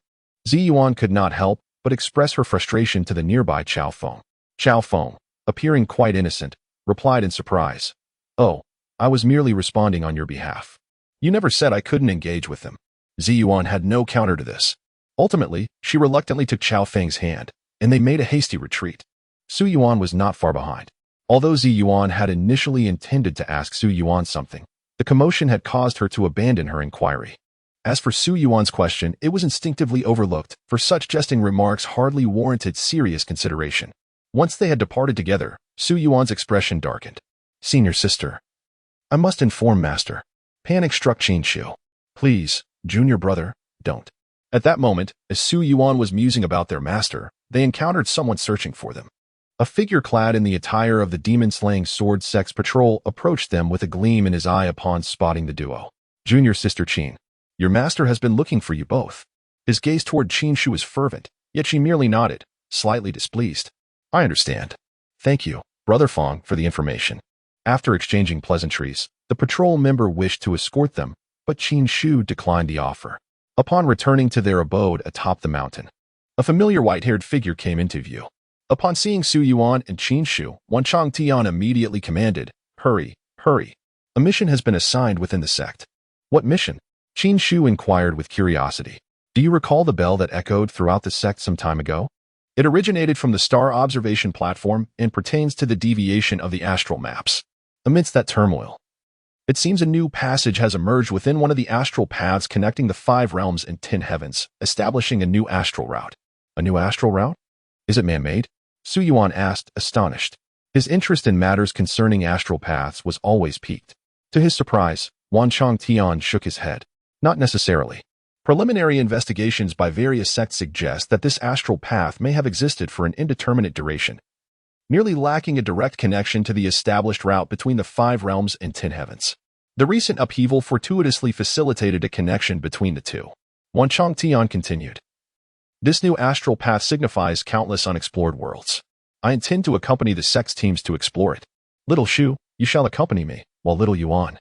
Zi Yuan could not help but express her frustration to the nearby Chao Feng. Chao Feng, appearing quite innocent, replied in surprise. Oh, I was merely responding on your behalf. You never said I couldn't engage with them. Zi Yuan had no counter to this. Ultimately, she reluctantly took Chao Feng's hand, and they made a hasty retreat. Su Yuan was not far behind. Although Zi Yuan had initially intended to ask Su Yuan something, the commotion had caused her to abandon her inquiry. As for Su Yuan's question, it was instinctively overlooked, for such jesting remarks hardly warranted serious consideration. Once they had departed together, Su Yuan's expression darkened. Senior sister. I must inform master. Panic struck Qin Shu. Please, junior brother, don't. At that moment, as Su Yuan was musing about their master, they encountered someone searching for them. A figure clad in the attire of the demon-slaying sword sex patrol approached them with a gleam in his eye upon spotting the duo. Junior sister Qin, your master has been looking for you both. His gaze toward Qin Shu was fervent, yet she merely nodded, slightly displeased. I understand. Thank you, Brother Feng, for the information. After exchanging pleasantries, the patrol member wished to escort them, but Qin Shu declined the offer. Upon returning to their abode atop the mountain, a familiar white-haired figure came into view. Upon seeing Su Yuan and Qin Shu, Wan Changtian immediately commanded, Hurry, hurry. A mission has been assigned within the sect. What mission? Qin Shu inquired with curiosity. Do you recall the bell that echoed throughout the sect some time ago? It originated from the star observation platform and pertains to the deviation of the astral maps. Amidst that turmoil, it seems a new passage has emerged within one of the astral paths connecting the 5 realms and 10 heavens, establishing a new astral route. A new astral route? Is it man-made? Su Yuan asked, astonished. His interest in matters concerning astral paths was always piqued. To his surprise, Wan Changtian shook his head. Not necessarily. Preliminary investigations by various sects suggest that this astral path may have existed for an indeterminate duration, merely lacking a direct connection to the established route between the 5 realms and 10 heavens. The recent upheaval fortuitously facilitated a connection between the two. Wan Changtian continued. This new astral path signifies countless unexplored worlds. I intend to accompany the sect's teams to explore it. Little Shu, you shall accompany me, while little Yuan.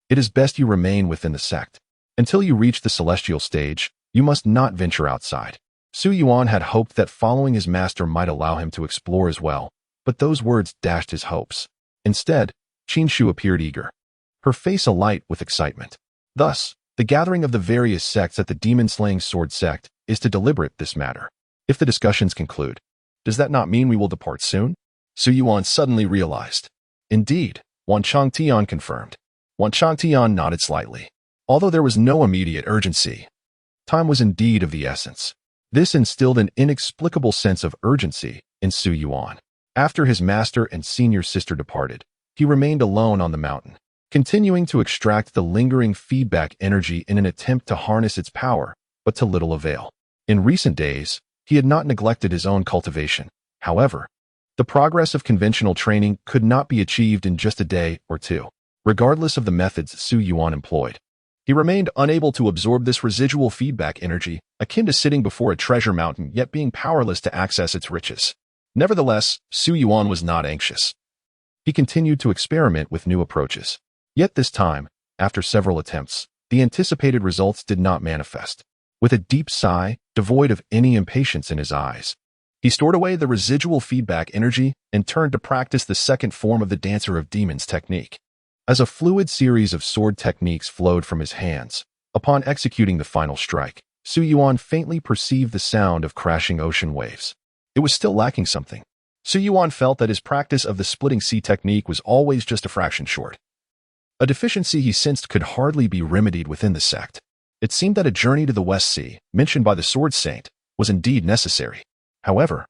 It is best you remain within the sect. Until you reach the celestial stage, you must not venture outside. Su Yuan had hoped that following his master might allow him to explore as well, but those words dashed his hopes. Instead, Qin Shu appeared eager, her face alight with excitement. Thus, the gathering of the various sects at the demon-slaying sword sect is to deliberate this matter. If the discussions conclude, does that not mean we will depart soon? Su Yuan suddenly realized. Indeed, Wan Changtian confirmed. Wan Changtian nodded slightly. Although there was no immediate urgency, time was indeed of the essence. This instilled an inexplicable sense of urgency in Su Yuan. After his master and senior sister departed, he remained alone on the mountain, continuing to extract the lingering feedback energy in an attempt to harness its power, but to little avail. In recent days, he had not neglected his own cultivation. However, the progress of conventional training could not be achieved in just a day or two, regardless of the methods Su Yuan employed. He remained unable to absorb this residual feedback energy, akin to sitting before a treasure mountain yet being powerless to access its riches. Nevertheless, Su Yuan was not anxious. He continued to experiment with new approaches. Yet this time, after several attempts, the anticipated results did not manifest. With a deep sigh, devoid of any impatience in his eyes, he stored away the residual feedback energy and turned to practice the second form of the Dancer of Demons technique. As a fluid series of sword techniques flowed from his hands, upon executing the final strike, Su Yuan faintly perceived the sound of crashing ocean waves. It was still lacking something. Su Yuan felt that his practice of the splitting sea technique was always just a fraction short. A deficiency he sensed could hardly be remedied within the sect. It seemed that a journey to the West Sea, mentioned by the Sword Saint, was indeed necessary. However,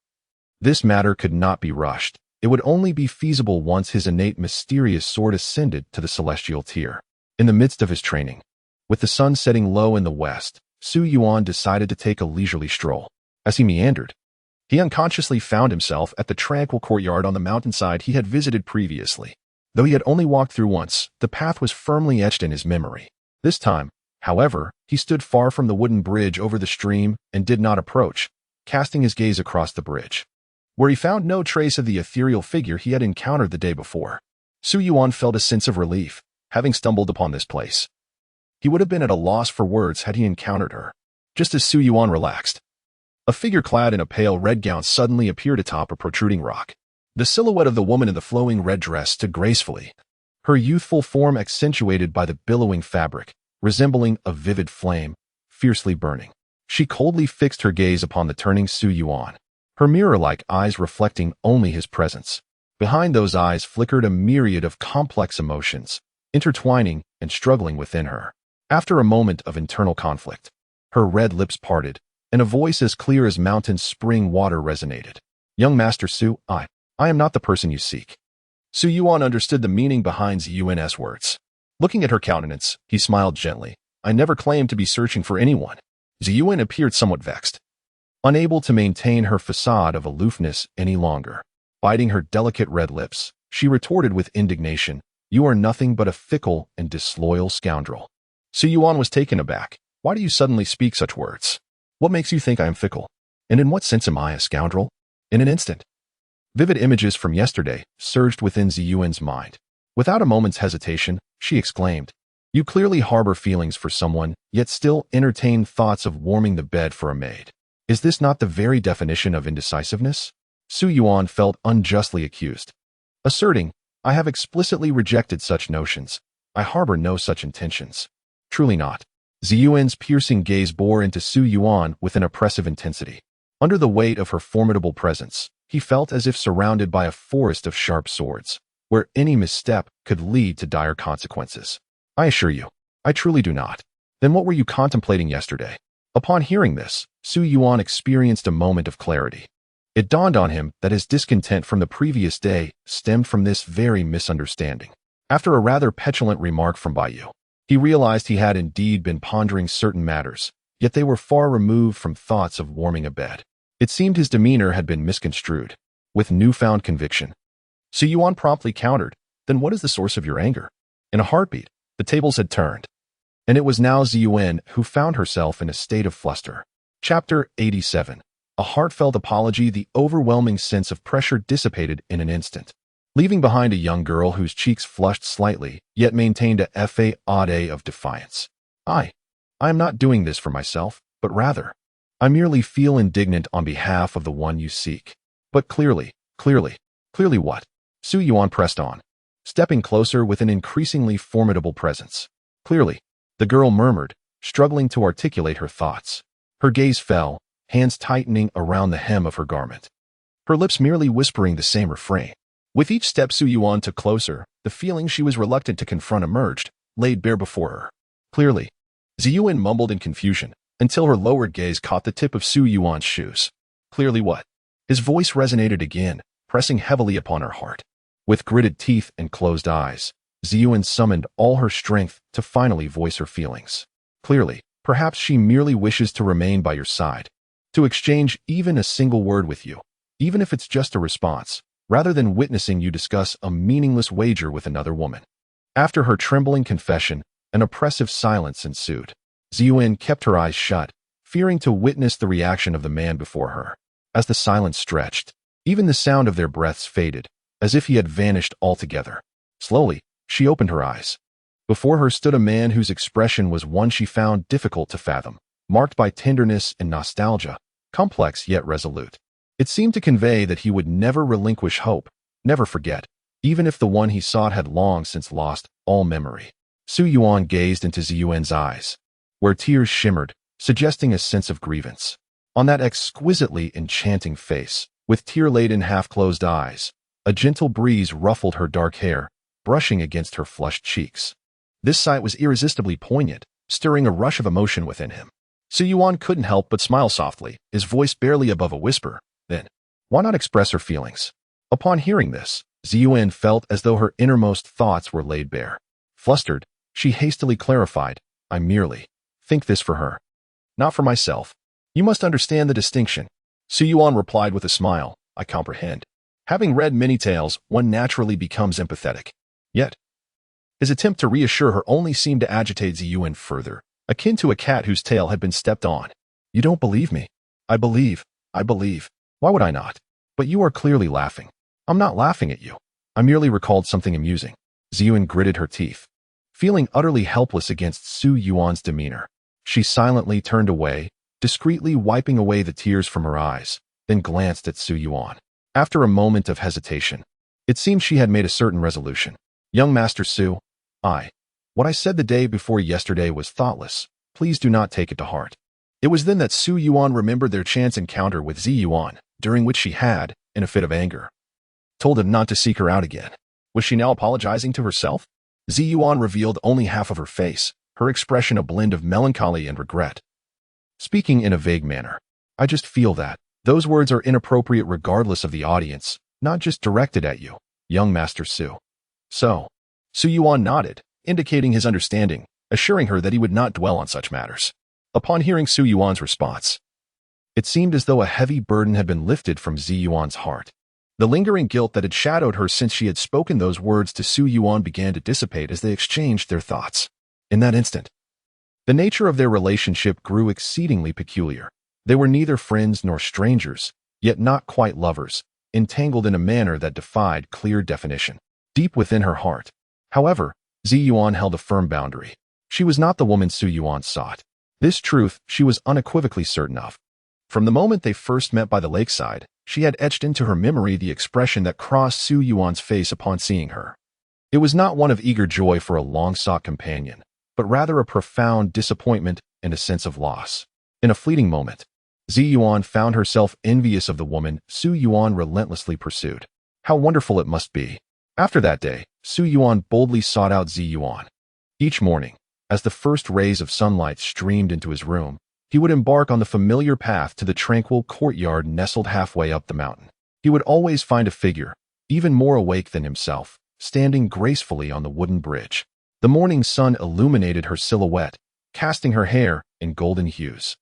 this matter could not be rushed. It would only be feasible once his innate mysterious sword ascended to the celestial tier. In the midst of his training, with the sun setting low in the west, Su Yuan decided to take a leisurely stroll. As he meandered, he unconsciously found himself at the tranquil courtyard on the mountainside he had visited previously. Though he had only walked through once, the path was firmly etched in his memory. This time, however, he stood far from the wooden bridge over the stream and did not approach, casting his gaze across the bridge, where he found no trace of the ethereal figure he had encountered the day before. Su Yuan felt a sense of relief, having stumbled upon this place. He would have been at a loss for words had he encountered her. Just as Su Yuan relaxed, a figure clad in a pale red gown suddenly appeared atop a protruding rock. The silhouette of the woman in the flowing red dress stood gracefully, her youthful form accentuated by the billowing fabric, resembling a vivid flame, fiercely burning. She coldly fixed her gaze upon the turning Su Yuan, her mirror-like eyes reflecting only his presence. Behind those eyes flickered a myriad of complex emotions, intertwining and struggling within her. After a moment of internal conflict, her red lips parted, and a voice as clear as mountain spring water resonated. "Young Master Su, I am not the person you seek." Su Yuan understood the meaning behind Ziyuan's words. Looking at her countenance, he smiled gently. "I never claimed to be searching for anyone." Ziyuan appeared somewhat vexed, unable to maintain her facade of aloofness any longer. Biting her delicate red lips, she retorted with indignation, "You are nothing but a fickle and disloyal scoundrel." Su Yuan was taken aback. "Why do you suddenly speak such words? What makes you think I am fickle? And in what sense am I a scoundrel?" In an instant, vivid images from yesterday surged within Ziyuan's mind. Without a moment's hesitation, she exclaimed, "You clearly harbor feelings for someone, yet still entertain thoughts of warming the bed for a maid. Is this not the very definition of indecisiveness?" Su Yuan felt unjustly accused, asserting, "I have explicitly rejected such notions. I harbor no such intentions." "Truly not." Ziyuan's piercing gaze bore into Su Yuan with an oppressive intensity. Under the weight of her formidable presence, he felt as if surrounded by a forest of sharp swords, where any misstep could lead to dire consequences. "I assure you, I truly do not." "Then what were you contemplating yesterday?" Upon hearing this, Su Yuan experienced a moment of clarity. It dawned on him that his discontent from the previous day stemmed from this very misunderstanding. After a rather petulant remark from Baiyu, he realized he had indeed been pondering certain matters, yet they were far removed from thoughts of warming a bed. It seemed his demeanor had been misconstrued. With newfound conviction, Su Yuan promptly countered, "Then what is the source of your anger?" In a heartbeat, the tables had turned, and it was now Ziyuan who found herself in a state of fluster. Chapter 87. A heartfelt apology. The overwhelming sense of pressure dissipated in an instant, leaving behind a young girl whose cheeks flushed slightly, yet maintained a facade of defiance. I am not doing this for myself, but rather, I merely feel indignant on behalf of the one you seek." "But clearly what?" Su Yuan pressed on, stepping closer with an increasingly formidable presence. "Clearly," the girl murmured, struggling to articulate her thoughts. Her gaze fell, hands tightening around the hem of her garment, her lips merely whispering the same refrain. With each step Su Yuan took closer, the feeling she was reluctant to confront emerged, laid bare before her. "Clearly," Ziyuan mumbled in confusion, until her lowered gaze caught the tip of Su Yuan's shoes. "Clearly what?" His voice resonated again, pressing heavily upon her heart. With gritted teeth and closed eyes, Ziyuan summoned all her strength to finally voice her feelings. "Clearly, perhaps she merely wishes to remain by your side, to exchange even a single word with you, even if it's just a response, rather than witnessing you discuss a meaningless wager with another woman." After her trembling confession, an oppressive silence ensued. Ziyuan kept her eyes shut, fearing to witness the reaction of the man before her. As the silence stretched, even the sound of their breaths faded, as if he had vanished altogether. Slowly, she opened her eyes. Before her stood a man whose expression was one she found difficult to fathom, marked by tenderness and nostalgia, complex yet resolute. It seemed to convey that he would never relinquish hope, never forget, even if the one he sought had long since lost all memory. Su Yuan gazed into Su Yuan's eyes, where tears shimmered, suggesting a sense of grievance. On that exquisitely enchanting face, with tear-laden half-closed eyes, a gentle breeze ruffled her dark hair, brushing against her flushed cheeks. This sight was irresistibly poignant, stirring a rush of emotion within him. Su Yuan couldn't help but smile softly, his voice barely above a whisper. Then, why not express her feelings? Upon hearing this, Su Yuan felt as though her innermost thoughts were laid bare. Flustered, she hastily clarified, I merely think this for her, not for myself. You must understand the distinction. Su Yuan replied with a smile, I comprehend. Having read many tales, one naturally becomes empathetic. Yet, his attempt to reassure her only seemed to agitate Su Yuan further, akin to a cat whose tail had been stepped on. You don't believe me. I believe. Why would I not? But you are clearly laughing. I'm not laughing at you. I merely recalled something amusing. Su Yuan gritted her teeth. Feeling utterly helpless against Su Yuan's demeanor, she silently turned away, discreetly wiping away the tears from her eyes, then glanced at Su Yuan. After a moment of hesitation, it seemed she had made a certain resolution. Young Master Su, what I said the day before yesterday was thoughtless. Please do not take it to heart. It was then that Su Yuan remembered their chance encounter with Su Yuan, during which she had, in a fit of anger, told him not to seek her out again. Was she now apologizing to herself? Su Yuan revealed only half of her face, her expression a blend of melancholy and regret. Speaking in a vague manner, I just feel that those words are inappropriate regardless of the audience, not just directed at you, young Master Su. So, Su Yuan nodded, indicating his understanding, assuring her that he would not dwell on such matters. Upon hearing Su Yuan's response, it seemed as though a heavy burden had been lifted from Su Yuan's heart. The lingering guilt that had shadowed her since she had spoken those words to Su Yuan began to dissipate as they exchanged their thoughts. In that instant, the nature of their relationship grew exceedingly peculiar. They were neither friends nor strangers, yet not quite lovers, entangled in a manner that defied clear definition. Deep within her heart, however, Su Yuan held a firm boundary. She was not the woman Su Yuan sought. This truth she was unequivocally certain of. From the moment they first met by the lakeside, she had etched into her memory the expression that crossed Su Yuan's face upon seeing her. It was not one of eager joy for a long-sought companion, but rather a profound disappointment and a sense of loss. In a fleeting moment, Su Yuan found herself envious of the woman Su Yuan relentlessly pursued. How wonderful it must be. After that day, Su Yuan boldly sought out Su Yuan. Each morning, as the first rays of sunlight streamed into his room, he would embark on the familiar path to the tranquil courtyard nestled halfway up the mountain. He would always find a figure, even more awake than himself, standing gracefully on the wooden bridge. The morning sun illuminated her silhouette, casting her hair in golden hues.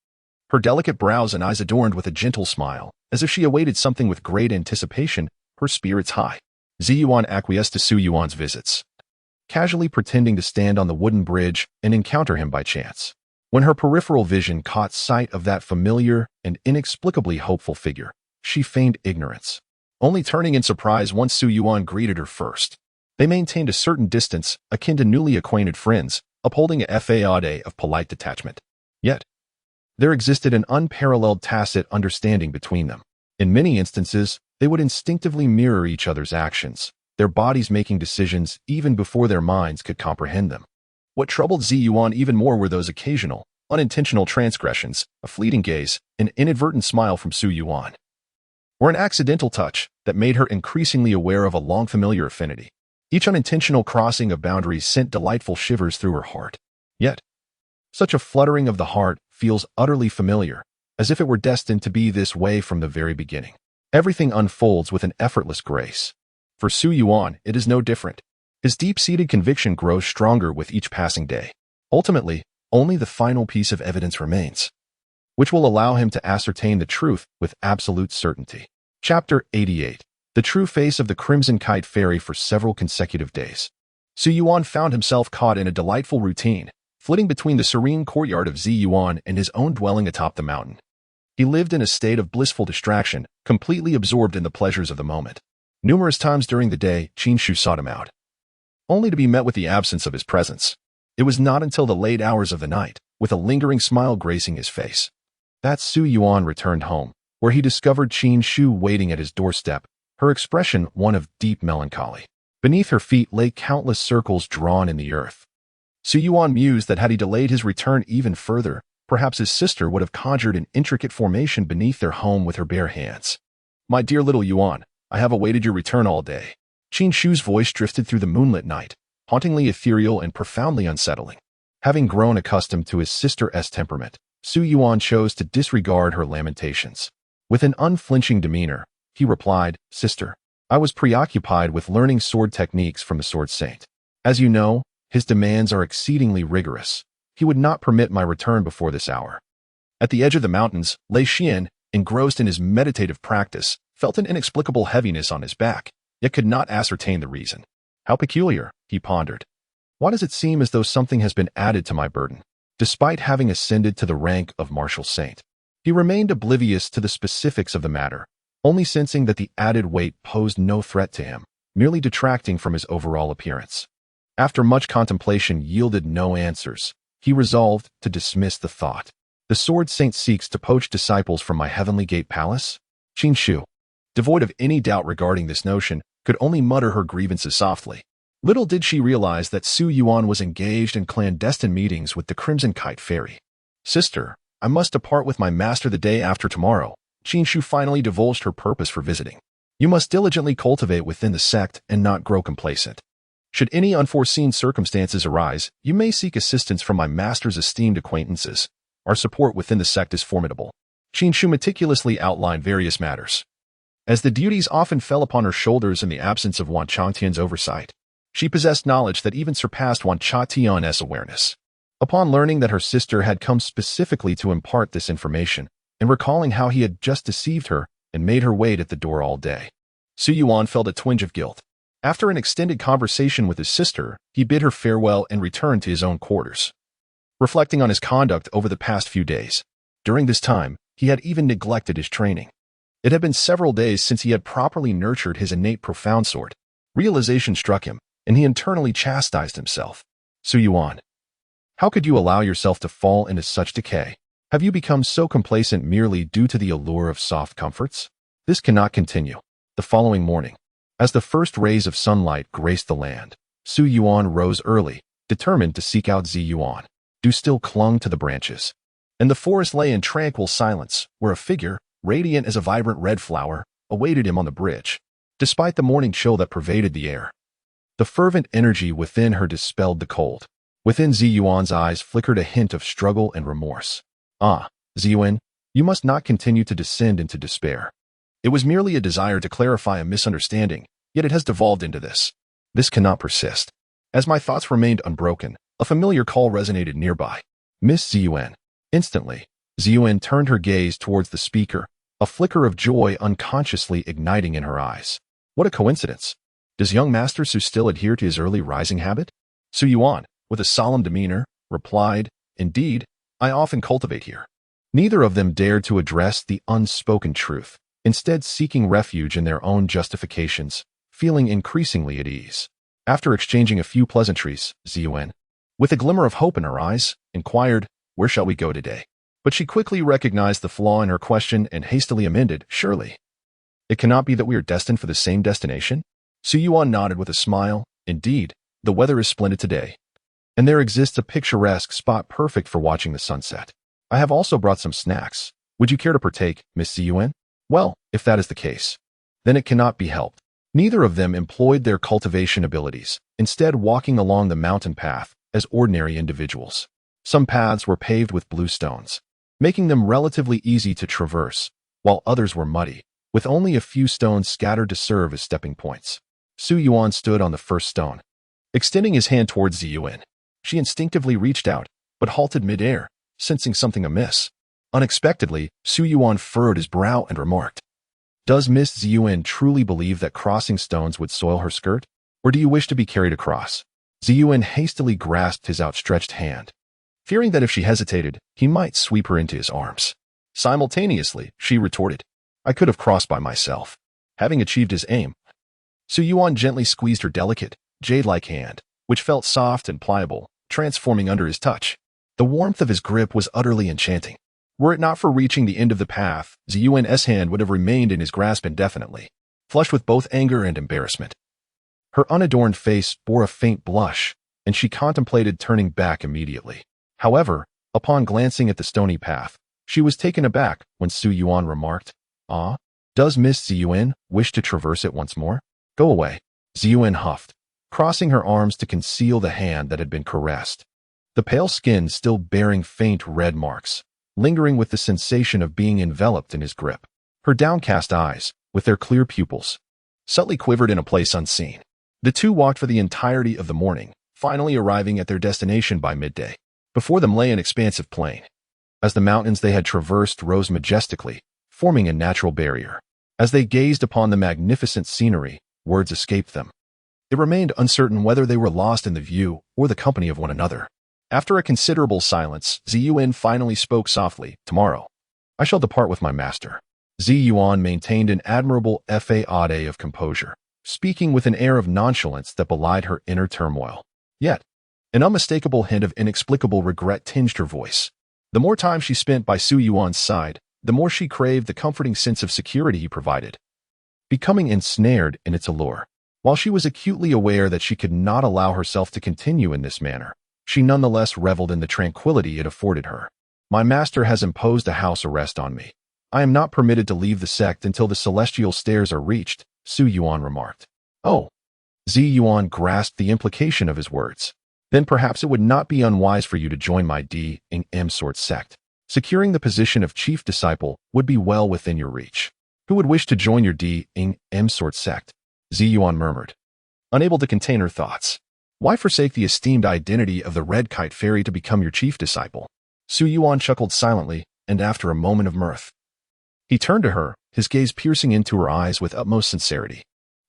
Her delicate brows and eyes adorned with a gentle smile, as if she awaited something with great anticipation, her spirits high. Su Yuan acquiesced to Su Yuan's visits, casually pretending to stand on the wooden bridge and encounter him by chance. When her peripheral vision caught sight of that familiar and inexplicably hopeful figure, she feigned ignorance, only turning in surprise once Su Yuan greeted her first. They maintained a certain distance, akin to newly acquainted friends, upholding a facade of polite detachment. Yet, there existed an unparalleled tacit understanding between them. In many instances, they would instinctively mirror each other's actions, their bodies making decisions even before their minds could comprehend them. What troubled Su Yuan even more were those occasional, unintentional transgressions, a fleeting gaze, an inadvertent smile from Su Yuan, or an accidental touch that made her increasingly aware of a long-familiar affinity. Each unintentional crossing of boundaries sent delightful shivers through her heart. Yet, such a fluttering of the heart feels utterly familiar, as if it were destined to be this way from the very beginning. Everything unfolds with an effortless grace. For Su Yuan, it is no different. His deep-seated conviction grows stronger with each passing day. Ultimately, only the final piece of evidence remains, which will allow him to ascertain the truth with absolute certainty. Chapter 88. The true face of the Crimson Kite Fairy. For several consecutive days, Su Yuan found himself caught in a delightful routine, flitting between the serene courtyard of Su Yuan and his own dwelling atop the mountain. He lived in a state of blissful distraction, completely absorbed in the pleasures of the moment. Numerous times during the day, Qin Shu sought him out, only to be met with the absence of his presence. It was not until the late hours of the night, with a lingering smile gracing his face, that Su Yuan returned home, where he discovered Qin Shu waiting at his doorstep, her expression one of deep melancholy. Beneath her feet lay countless circles drawn in the earth. Su Yuan mused that had he delayed his return even further, perhaps his sister would have conjured an intricate formation beneath their home with her bare hands. My dear little Yuan, I have awaited your return all day. Qin Shu's voice drifted through the moonlit night, hauntingly ethereal and profoundly unsettling. Having grown accustomed to his sister's temperament, Su Yuan chose to disregard her lamentations. With an unflinching demeanor, he replied, Sister, I was preoccupied with learning sword techniques from the Sword Saint. As you know, his demands are exceedingly rigorous. He would not permit my return before this hour. At the edge of the mountains, Lei Xian, engrossed in his meditative practice, felt an inexplicable heaviness on his back, yet could not ascertain the reason. How peculiar, he pondered. Why does it seem as though something has been added to my burden? Despite having ascended to the rank of martial saint, he remained oblivious to the specifics of the matter, only sensing that the added weight posed no threat to him, merely detracting from his overall appearance. After much contemplation yielded no answers, he resolved to dismiss the thought. The Sword Saint seeks to poach disciples from my Heavenly Gate Palace? Qin Shu, devoid of any doubt regarding this notion, could only mutter her grievances softly. Little did she realize that Su Yuan was engaged in clandestine meetings with the Crimson Kite Fairy. Sister, I must depart with my master the day after tomorrow. Qin Shu finally divulged her purpose for visiting. You must diligently cultivate within the sect and not grow complacent. Should any unforeseen circumstances arise, you may seek assistance from my master's esteemed acquaintances. Our support within the sect is formidable. Qin Shu meticulously outlined various matters. As the duties often fell upon her shoulders in the absence of Wan Changtian's oversight, she possessed knowledge that even surpassed Wan Changtian's awareness. Upon learning that her sister had come specifically to impart this information, and recalling how he had just deceived her and made her wait at the door all day, Su Yuan felt a twinge of guilt. After an extended conversation with his sister, he bid her farewell and returned to his own quarters. Reflecting on his conduct over the past few days, during this time, he had even neglected his training. It had been several days since he had properly nurtured his innate profound sword. Realization struck him, and he internally chastised himself. Su Yuan, how could you allow yourself to fall into such decay? Have you become so complacent merely due to the allure of soft comforts? This cannot continue. The following morning, as the first rays of sunlight graced the land, Su Yuan rose early, determined to seek out Zi Yuan. Dew still clung to the branches, and the forest lay in tranquil silence, where a figure, radiant as a vibrant red flower, awaited him on the bridge. Despite the morning chill that pervaded the air, the fervent energy within her dispelled the cold. Within Zi Yuan's eyes flickered a hint of struggle and remorse. Ah, Zi Yuan, you must not continue to descend into despair. It was merely a desire to clarify a misunderstanding, yet it has devolved into this. This cannot persist. As my thoughts remained unbroken, a familiar call resonated nearby. Miss Zi Yuan. Instantly, Zi Yuan turned her gaze towards the speaker, a flicker of joy unconsciously igniting in her eyes. What a coincidence. Does young Master Su still adhere to his early rising habit? Su Yuan, with a solemn demeanor, replied, Indeed, I often cultivate here. Neither of them dared to address the unspoken truth, instead seeking refuge in their own justifications, feeling increasingly at ease. After exchanging a few pleasantries, Zi Yuan, with a glimmer of hope in her eyes, inquired, Where shall we go today? But she quickly recognized the flaw in her question and hastily amended, Surely. It cannot be that we are destined for the same destination? Su Yuan nodded with a smile. Indeed, the weather is splendid today, and there exists a picturesque spot perfect for watching the sunset. I have also brought some snacks. Would you care to partake, Miss Zi Yuan? Well, if that is the case, then it cannot be helped. Neither of them employed their cultivation abilities, instead walking along the mountain path as ordinary individuals. Some paths were paved with blue stones, making them relatively easy to traverse, while others were muddy, with only a few stones scattered to serve as stepping points. Su Yuan stood on the first stone. Extending his hand towards Zi Yuan, she instinctively reached out, but halted mid-air, sensing something amiss. Unexpectedly, Su Yuan furrowed his brow and remarked, Does Miss Zi Yuan truly believe that crossing stones would soil her skirt? Or do you wish to be carried across? Zi Yuan hastily grasped his outstretched hand, fearing that if she hesitated, he might sweep her into his arms. Simultaneously, she retorted, I could have crossed by myself. Having achieved his aim, Su Yuan gently squeezed her delicate, jade-like hand, which felt soft and pliable, transforming under his touch. The warmth of his grip was utterly enchanting. Were it not for reaching the end of the path, Zi Yuan's hand would have remained in his grasp indefinitely, flushed with both anger and embarrassment. Her unadorned face bore a faint blush, and she contemplated turning back immediately. However, upon glancing at the stony path, she was taken aback when Su Yuan remarked, "Ah, does Miss Su Yuan wish to traverse it once more? Go away." Su Yuan huffed, crossing her arms to conceal the hand that had been caressed. The pale skin still bearing faint red marks, lingering with the sensation of being enveloped in his grip. Her downcast eyes, with their clear pupils, subtly quivered in a place unseen. The two walked for the entirety of the morning, finally arriving at their destination by midday. Before them lay an expansive plain. As the mountains they had traversed rose majestically, forming a natural barrier. As they gazed upon the magnificent scenery, words escaped them. It remained uncertain whether they were lost in the view or the company of one another. After a considerable silence, Su Yuan finally spoke softly, "Tomorrow, I shall depart with my master." Su Yuan maintained an admirable facade of composure, speaking with an air of nonchalance that belied her inner turmoil. Yet, an unmistakable hint of inexplicable regret tinged her voice. The more time she spent by Su Yuan's side, the more she craved the comforting sense of security he provided, becoming ensnared in its allure. While she was acutely aware that she could not allow herself to continue in this manner, she nonetheless reveled in the tranquility it afforded her. "My master has imposed a house arrest on me. I am not permitted to leave the sect until the celestial stairs are reached," Su Yuan remarked. "Oh." Su Yuan grasped the implication of his words. "Then perhaps it would not be unwise for you to join my decisive sect. Securing the position of chief disciple would be well within your reach." "Who would wish to join your decisive sect?" Su Yuan murmured, unable to contain her thoughts. "Why forsake the esteemed identity of the Red Kite Fairy to become your chief disciple?" Su Yuan chuckled silently, and after a moment of mirth, he turned to her, his gaze piercing into her eyes with utmost sincerity.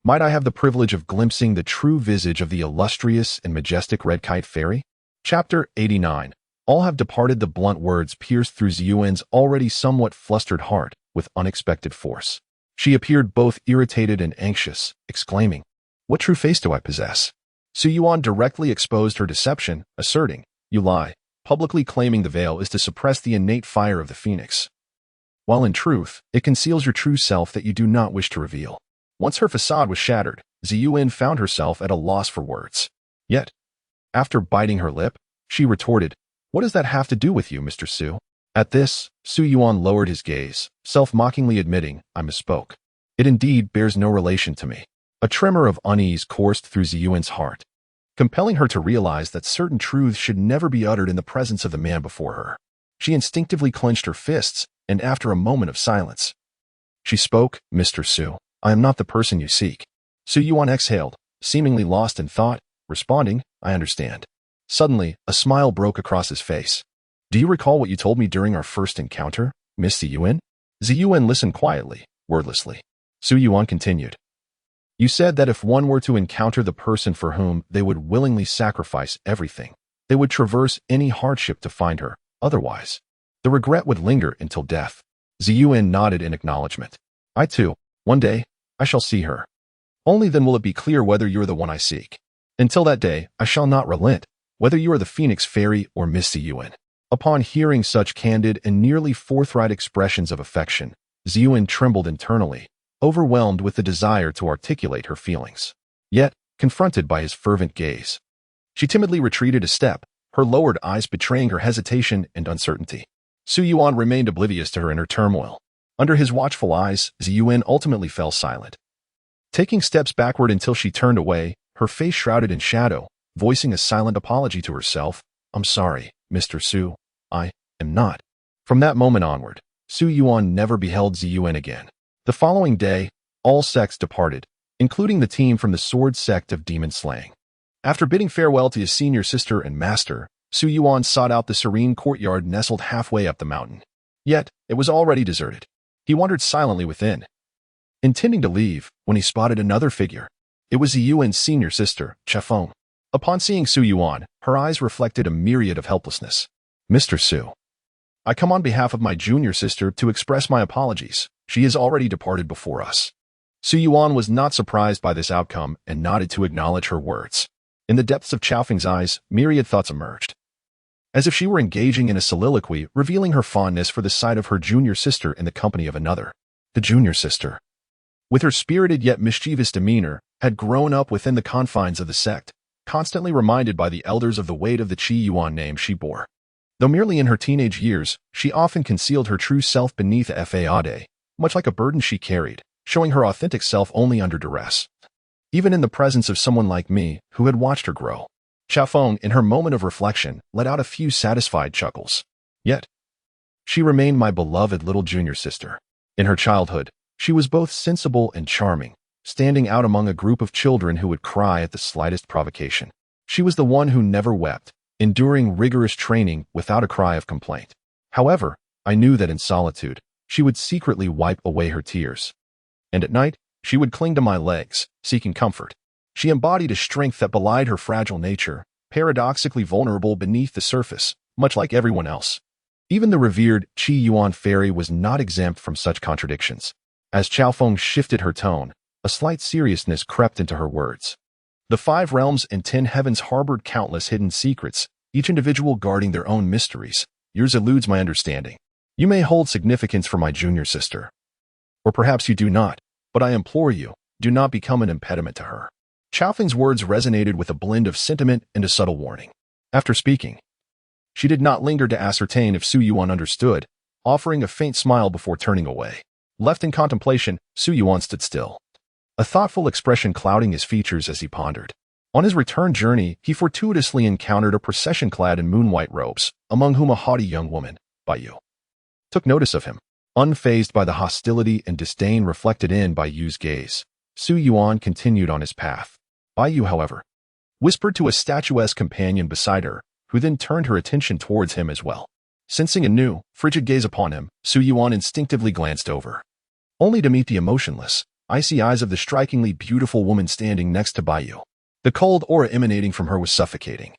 "Might I have the privilege of glimpsing the true visage of the illustrious and majestic Red Kite Fairy?" Chapter 89. All have departed. The blunt words pierced through Su Yuan's already somewhat flustered heart with unexpected force. She appeared both irritated and anxious, exclaiming, "What true face do I possess?" Su Yuan directly exposed her deception, asserting, "You lie," publicly claiming the veil is to suppress the innate fire of the phoenix, while in truth, it conceals your true self that you do not wish to reveal. Once her facade was shattered, Su Yuan found herself at a loss for words. Yet, after biting her lip, she retorted, "What does that have to do with you, Mr. Su?" At this, Su Yuan lowered his gaze, self-mockingly admitting, "I misspoke. It indeed bears no relation to me." A tremor of unease coursed through Su Yuan's heart, compelling her to realize that certain truths should never be uttered in the presence of the man before her. She instinctively clenched her fists, and after a moment of silence, she spoke, "Mr. Su, I am not the person you seek." Su Yuan exhaled, seemingly lost in thought, responding, "I understand." Suddenly, a smile broke across his face. "Do you recall what you told me during our first encounter, Miss Su Yuan?" Su Yuan listened quietly, wordlessly. Su Yuan continued, "You said that if one were to encounter the person for whom they would willingly sacrifice everything, they would traverse any hardship to find her. Otherwise, the regret would linger until death." Su Yuan nodded in acknowledgement. "I too, one day, I shall see her. Only then will it be clear whether you're the one I seek. Until that day, I shall not relent, whether you are the Phoenix Fairy or Miss Su Yuan." Upon hearing such candid and nearly forthright expressions of affection, Su Yuan trembled internally, overwhelmed with the desire to articulate her feelings. Yet, confronted by his fervent gaze, she timidly retreated a step, her lowered eyes betraying her hesitation and uncertainty. Su Yuan remained oblivious to her inner turmoil. Under his watchful eyes, Su Yuan ultimately fell silent, taking steps backward until she turned away, her face shrouded in shadow, voicing a silent apology to herself. "I'm sorry, Mr. Su, I am not." From that moment onward, Su Yuan never beheld Su Yuan again. The following day, all sects departed, including the team from the sword sect of demon slaying. After bidding farewell to his senior sister and master, Su Yuan sought out the serene courtyard nestled halfway up the mountain. Yet, it was already deserted. He wandered silently within, intending to leave, when he spotted another figure. It was Su Yuan's senior sister, Chefeng. Upon seeing Su Yuan, her eyes reflected a myriad of helplessness. "Mr. Su, I come on behalf of my junior sister to express my apologies. She has already departed before us." Su Yuan was not surprised by this outcome and nodded to acknowledge her words. In the depths of Feng's eyes, myriad thoughts emerged, as if she were engaging in a soliloquy revealing her fondness for the sight of her junior sister in the company of another. The junior sister. With her spirited yet mischievous demeanor, had grown up within the confines of the sect, constantly reminded by the elders of the weight of the Su Yuan name she bore. Though merely in her teenage years, she often concealed her true self beneath a facade, much like a burden she carried, showing her authentic self only under duress. Even in the presence of someone like me, who had watched her grow. Xiaofeng, in her moment of reflection, let out a few satisfied chuckles. Yet, she remained my beloved little junior sister. In her childhood, she was both sensible and charming, standing out among a group of children who would cry at the slightest provocation. She was the one who never wept, enduring rigorous training without a cry of complaint. However, I knew that in solitude, she would secretly wipe away her tears. And at night, she would cling to my legs, seeking comfort. She embodied a strength that belied her fragile nature, paradoxically vulnerable beneath the surface, much like everyone else. Even the revered Su Yuan fairy was not exempt from such contradictions. As Xiaofeng shifted her tone, a slight seriousness crept into her words. The 5 realms and 10 heavens harbored countless hidden secrets, each individual guarding their own mysteries. Yours eludes my understanding. You may hold significance for my junior sister. Or perhaps you do not, but I implore you, do not become an impediment to her. Xiaofeng's words resonated with a blend of sentiment and a subtle warning. After speaking, she did not linger to ascertain if Su Yuan understood, offering a faint smile before turning away. Left in contemplation, Su Yuan stood still, a thoughtful expression clouding his features as he pondered. On his return journey, he fortuitously encountered a procession clad in moon-white robes, among whom a haughty young woman, Baiyu, took notice of him. Unfazed by the hostility and disdain reflected in Baiyu's gaze, Su Yuan continued on his path. Baiyu, however, whispered to a statuesque companion beside her, who then turned her attention towards him as well. Sensing a new, frigid gaze upon him, Su Yuan instinctively glanced over, only to meet the emotionless, icy eyes of the strikingly beautiful woman standing next to Baiyu. The cold aura emanating from her was suffocating,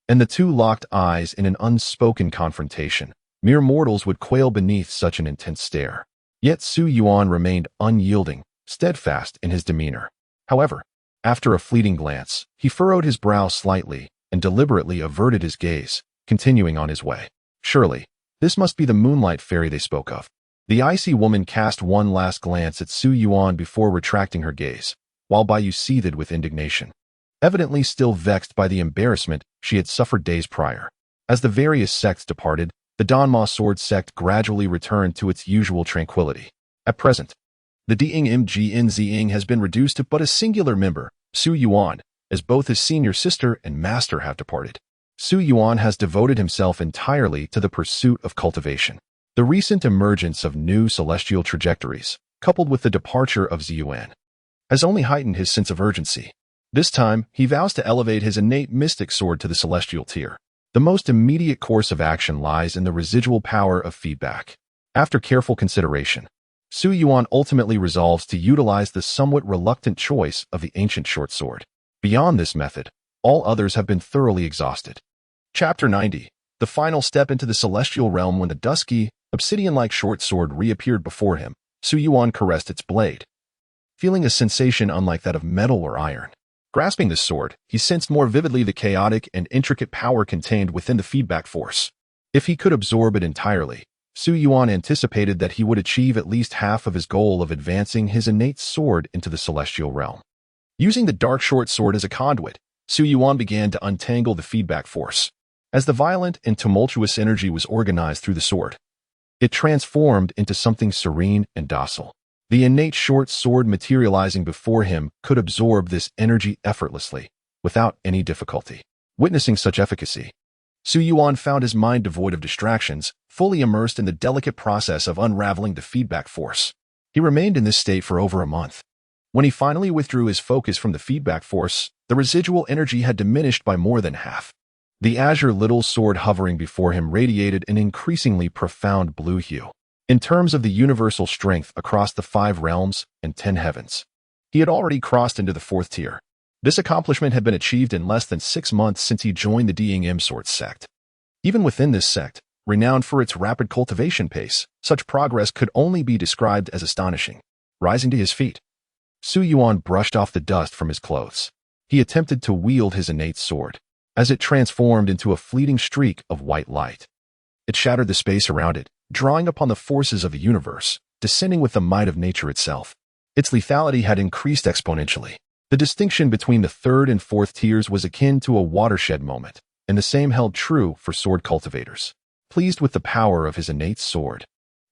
and the two locked eyes in an unspoken confrontation. Mere mortals would quail beneath such an intense stare. Yet Su Yuan remained unyielding, steadfast in his demeanor. However, after a fleeting glance, he furrowed his brow slightly and deliberately averted his gaze, continuing on his way. Surely, this must be the moonlight fairy they spoke of. The icy woman cast one last glance at Su Yuan before retracting her gaze, while Baiyu seethed with indignation, evidently still vexed by the embarrassment she had suffered days prior. As the various sects departed, the Danma sword sect gradually returned to its usual tranquility. At present, the DingMGNZing has been reduced to but a singular member, Su Yuan, as both his senior sister and master have departed. Su Yuan has devoted himself entirely to the pursuit of cultivation. The recent emergence of new celestial trajectories, coupled with the departure of Su Yuan, has only heightened his sense of urgency. This time, he vows to elevate his innate mystic sword to the celestial tier. The most immediate course of action lies in the residual power of feedback. After careful consideration, Su Yuan ultimately resolves to utilize the somewhat reluctant choice of the ancient short sword. Beyond this method, all others have been thoroughly exhausted. Chapter 90. The final step into the celestial realm. When the dusky, obsidian-like short sword reappeared before him, Su Yuan caressed its blade, feeling a sensation unlike that of metal or iron. Grasping the sword, he sensed more vividly the chaotic and intricate power contained within the feedback force. If he could absorb it entirely, Su Yuan anticipated that he would achieve at least half of his goal of advancing his innate sword into the celestial realm. Using the dark short sword as a conduit, Su Yuan began to untangle the feedback force. As the violent and tumultuous energy was organized through the sword, it transformed into something serene and docile. The innate short sword materializing before him could absorb this energy effortlessly, without any difficulty. Witnessing such efficacy, Su Yuan found his mind devoid of distractions, fully immersed in the delicate process of unraveling the feedback force. He remained in this state for over a month. When he finally withdrew his focus from the feedback force, the residual energy had diminished by more than half. The azure little sword hovering before him radiated an increasingly profound blue hue. In terms of the universal strength across the 5 realms and 10 heavens, he had already crossed into the 4th tier. This accomplishment had been achieved in less than 6 months since he joined the Ding Sword sect. Even within this sect, renowned for its rapid cultivation pace, such progress could only be described as astonishing. Rising to his feet, Su Yuan brushed off the dust from his clothes. He attempted to wield his innate sword, as it transformed into a fleeting streak of white light. It shattered the space around it, drawing upon the forces of the universe, descending with the might of nature itself. Its lethality had increased exponentially. The distinction between the third and fourth tiers was akin to a watershed moment, and the same held true for sword cultivators. Pleased with the power of his innate sword,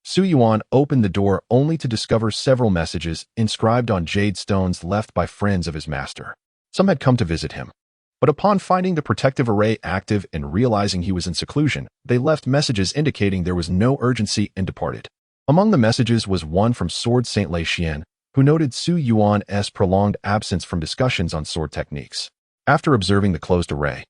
Su Yuan opened the door only to discover several messages inscribed on jade stones left by friends of his master. Some had come to visit him, but upon finding the protective array active and realizing he was in seclusion, they left messages indicating there was no urgency and departed. Among the messages was one from Sword Saint Lei Xian, who noted Su Yuan's prolonged absence from discussions on sword techniques. After observing the closed array,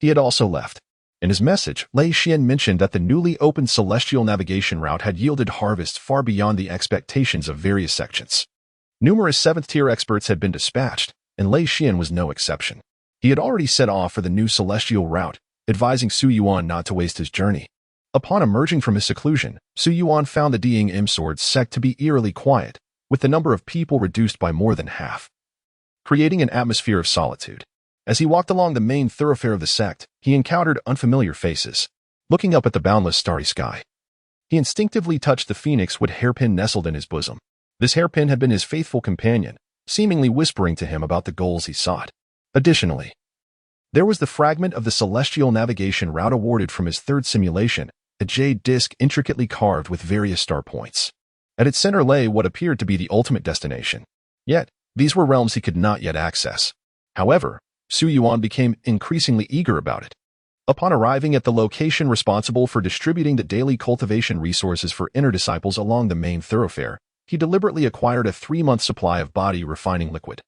he had also left. In his message, Lei Xian mentioned that the newly opened celestial navigation route had yielded harvests far beyond the expectations of various sections. Numerous 7th-tier experts had been dispatched, and Lei Xian was no exception. He had already set off for the new celestial route, advising Su Yuan not to waste his journey. Upon emerging from his seclusion, Su Yuan found the Ding Im Sword sect to be eerily quiet, with the number of people reduced by more than half, creating an atmosphere of solitude. As he walked along the main thoroughfare of the sect, he encountered unfamiliar faces. Looking up at the boundless starry sky, he instinctively touched the phoenix wood hairpin nestled in his bosom. This hairpin had been his faithful companion, seemingly whispering to him about the goals he sought. Additionally, there was the fragment of the celestial navigation route awarded from his third simulation, a jade disc intricately carved with various star points. At its center lay what appeared to be the ultimate destination. Yet, these were realms he could not yet access. However, Su Yuan became increasingly eager about it. Upon arriving at the location responsible for distributing the daily cultivation resources for inner disciples along the main thoroughfare, he deliberately acquired a 3-month supply of body refining liquid,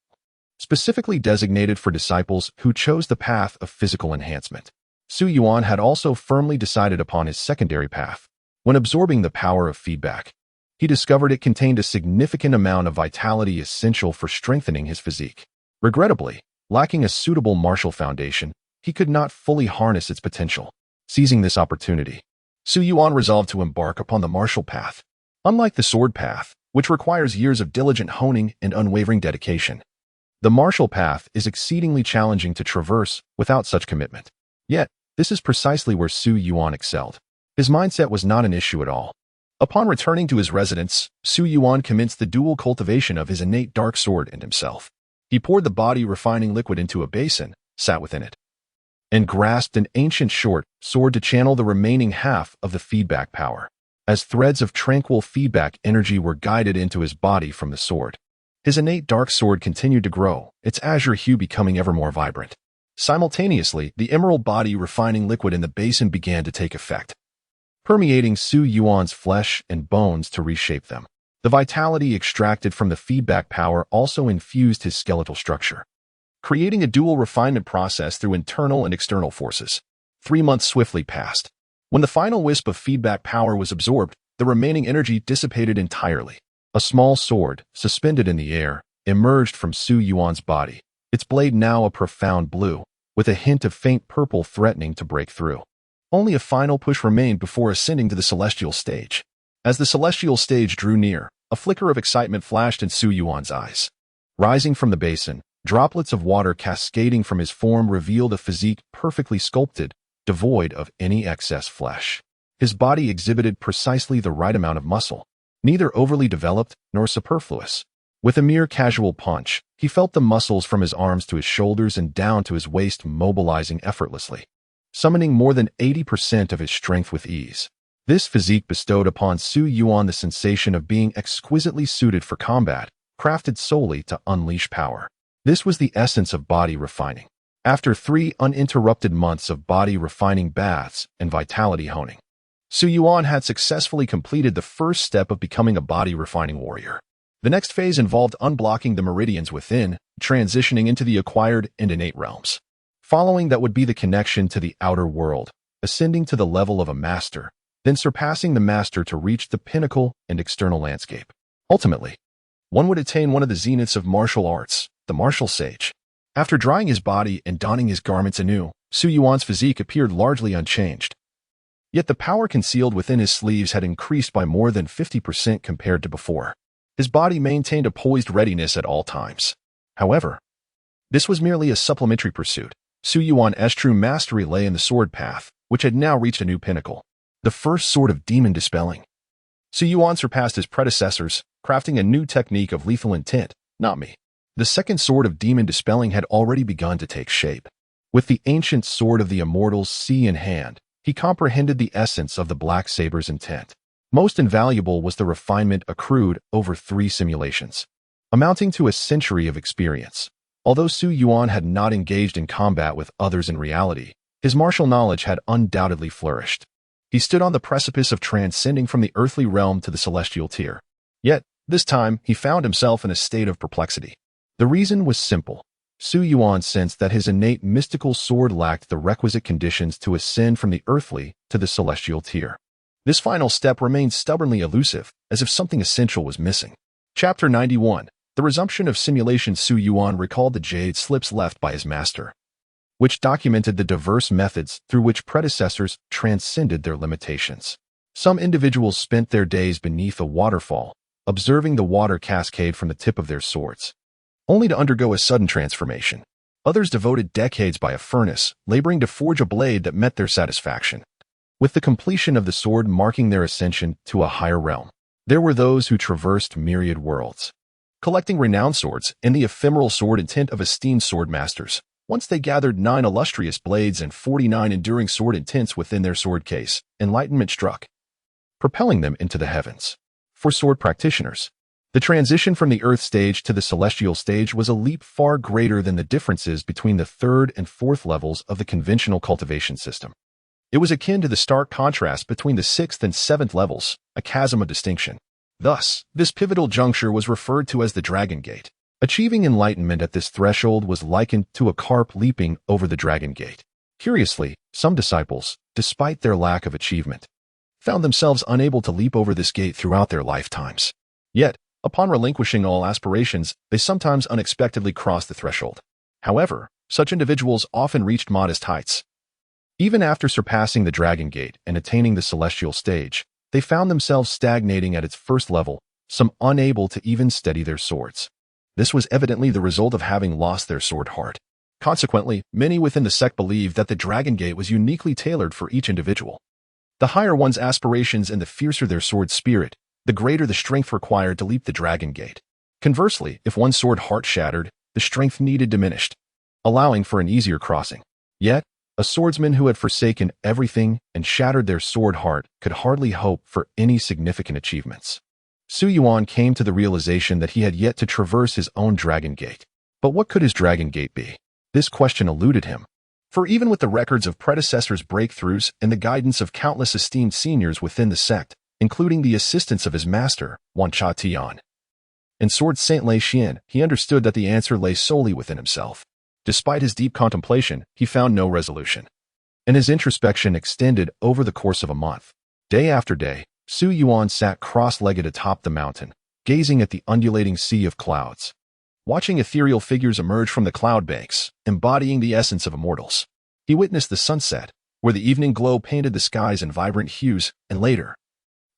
specifically designated for disciples who chose the path of physical enhancement. Su Yuan had also firmly decided upon his secondary path. When absorbing the power of feedback, he discovered it contained a significant amount of vitality essential for strengthening his physique. Regrettably, lacking a suitable martial foundation, he could not fully harness its potential. Seizing this opportunity, Su Yuan resolved to embark upon the martial path. Unlike the sword path, which requires years of diligent honing and unwavering dedication, the martial path is exceedingly challenging to traverse without such commitment. Yet, this is precisely where Su Yuan excelled. His mindset was not an issue at all. Upon returning to his residence, Su Yuan commenced the dual cultivation of his innate dark sword and himself. He poured the body refining liquid into a basin, sat within it, and grasped an ancient short sword to channel the remaining half of the feedback power. As threads of tranquil feedback energy were guided into his body from the sword, his innate dark sword continued to grow, its azure hue becoming ever more vibrant. Simultaneously, the emerald body refining liquid in the basin began to take effect, permeating Su Yuan's flesh and bones to reshape them. The vitality extracted from the feedback power also infused his skeletal structure, creating a dual refinement process through internal and external forces. 3 months swiftly passed. When the final wisp of feedback power was absorbed, the remaining energy dissipated entirely. A small sword, suspended in the air, emerged from Su Yuan's body, its blade now a profound blue, with a hint of faint purple threatening to break through. Only a final push remained before ascending to the celestial stage. As the celestial stage drew near, a flicker of excitement flashed in Su Yuan's eyes. Rising from the basin, droplets of water cascading from his form revealed a physique perfectly sculpted, devoid of any excess flesh. His body exhibited precisely the right amount of muscle, neither overly developed nor superfluous. With a mere casual punch, he felt the muscles from his arms to his shoulders and down to his waist mobilizing effortlessly, summoning more than 80% of his strength with ease. This physique bestowed upon Su Yuan the sensation of being exquisitely suited for combat, crafted solely to unleash power. This was the essence of body refining. After 3 uninterrupted months of body refining baths and vitality honing, Su Yuan had successfully completed the first step of becoming a body refining warrior. The next phase involved unblocking the meridians within, transitioning into the acquired and innate realms. Following that would be the connection to the outer world, ascending to the level of a master, then surpassing the master to reach the pinnacle and external landscape. Ultimately, one would attain one of the zeniths of martial arts, the martial sage. After drying his body and donning his garments anew, Su Yuan's physique appeared largely unchanged. Yet the power concealed within his sleeves had increased by more than 50% compared to before. His body maintained a poised readiness at all times. However, this was merely a supplementary pursuit. Su Yuan's true mastery lay in the sword path, which had now reached a new pinnacle. The first sword of demon dispelling. Su Yuan surpassed his predecessors, crafting a new technique of lethal intent, not me. The second sword of demon dispelling had already begun to take shape. With the ancient sword of the immortals sea in hand, he comprehended the essence of the black saber's intent. Most invaluable was the refinement accrued over 3 simulations, amounting to a century of experience. Although Su Yuan had not engaged in combat with others in reality, his martial knowledge had undoubtedly flourished. He stood on the precipice of transcending from the earthly realm to the celestial tier. Yet, this time, he found himself in a state of perplexity. The reason was simple. Su Yuan sensed that his innate mystical sword lacked the requisite conditions to ascend from the earthly to the celestial tier. This final step remained stubbornly elusive, as if something essential was missing. Chapter 91. The resumption of simulation. Su Yuan recalled the jade slips left by his master, which documented the diverse methods through which predecessors transcended their limitations. Some individuals spent their days beneath a waterfall, observing the water cascade from the tip of their swords, only to undergo a sudden transformation. Others devoted decades by a furnace, laboring to forge a blade that met their satisfaction, with the completion of the sword marking their ascension to a higher realm. There were those who traversed myriad worlds, collecting renowned swords and the ephemeral sword intent of esteemed sword masters. Once they gathered 9 illustrious blades and 49 enduring sword intents within their sword case, enlightenment struck, propelling them into the heavens. For sword practitioners, the transition from the earth stage to the celestial stage was a leap far greater than the differences between the 3rd and 4th levels of the conventional cultivation system. It was akin to the stark contrast between the 6th and 7th levels, a chasm of distinction. Thus, this pivotal juncture was referred to as the Dragon Gate. Achieving enlightenment at this threshold was likened to a carp leaping over the Dragon Gate. Curiously, some disciples, despite their lack of achievement, found themselves unable to leap over this gate throughout their lifetimes. Yet, upon relinquishing all aspirations, they sometimes unexpectedly crossed the threshold. However, such individuals often reached modest heights. Even after surpassing the Dragon Gate and attaining the celestial stage, they found themselves stagnating at its first level, some unable to even steady their swords. This was evidently the result of having lost their sword heart. Consequently, many within the sect believed that the Dragon Gate was uniquely tailored for each individual. The higher one's aspirations and the fiercer their sword spirit, the greater the strength required to leap the Dragon Gate. Conversely, if one's sword heart shattered, the strength needed diminished, allowing for an easier crossing. Yet, a swordsman who had forsaken everything and shattered their sword heart could hardly hope for any significant achievements. Su Yuan came to the realization that he had yet to traverse his own Dragon Gate. But what could his Dragon Gate be? This question eluded him. For even with the records of predecessors' breakthroughs and the guidance of countless esteemed seniors within the sect, including the assistance of his master, Wan Cha Tian, and Sword Saint Lei Xian, he understood that the answer lay solely within himself. Despite his deep contemplation, he found no resolution, and his introspection extended over the course of a month. Day after day, Su Yuan sat cross-legged atop the mountain, gazing at the undulating sea of clouds, watching ethereal figures emerge from the cloud banks, embodying the essence of immortals. He witnessed the sunset, where the evening glow painted the skies in vibrant hues, and later,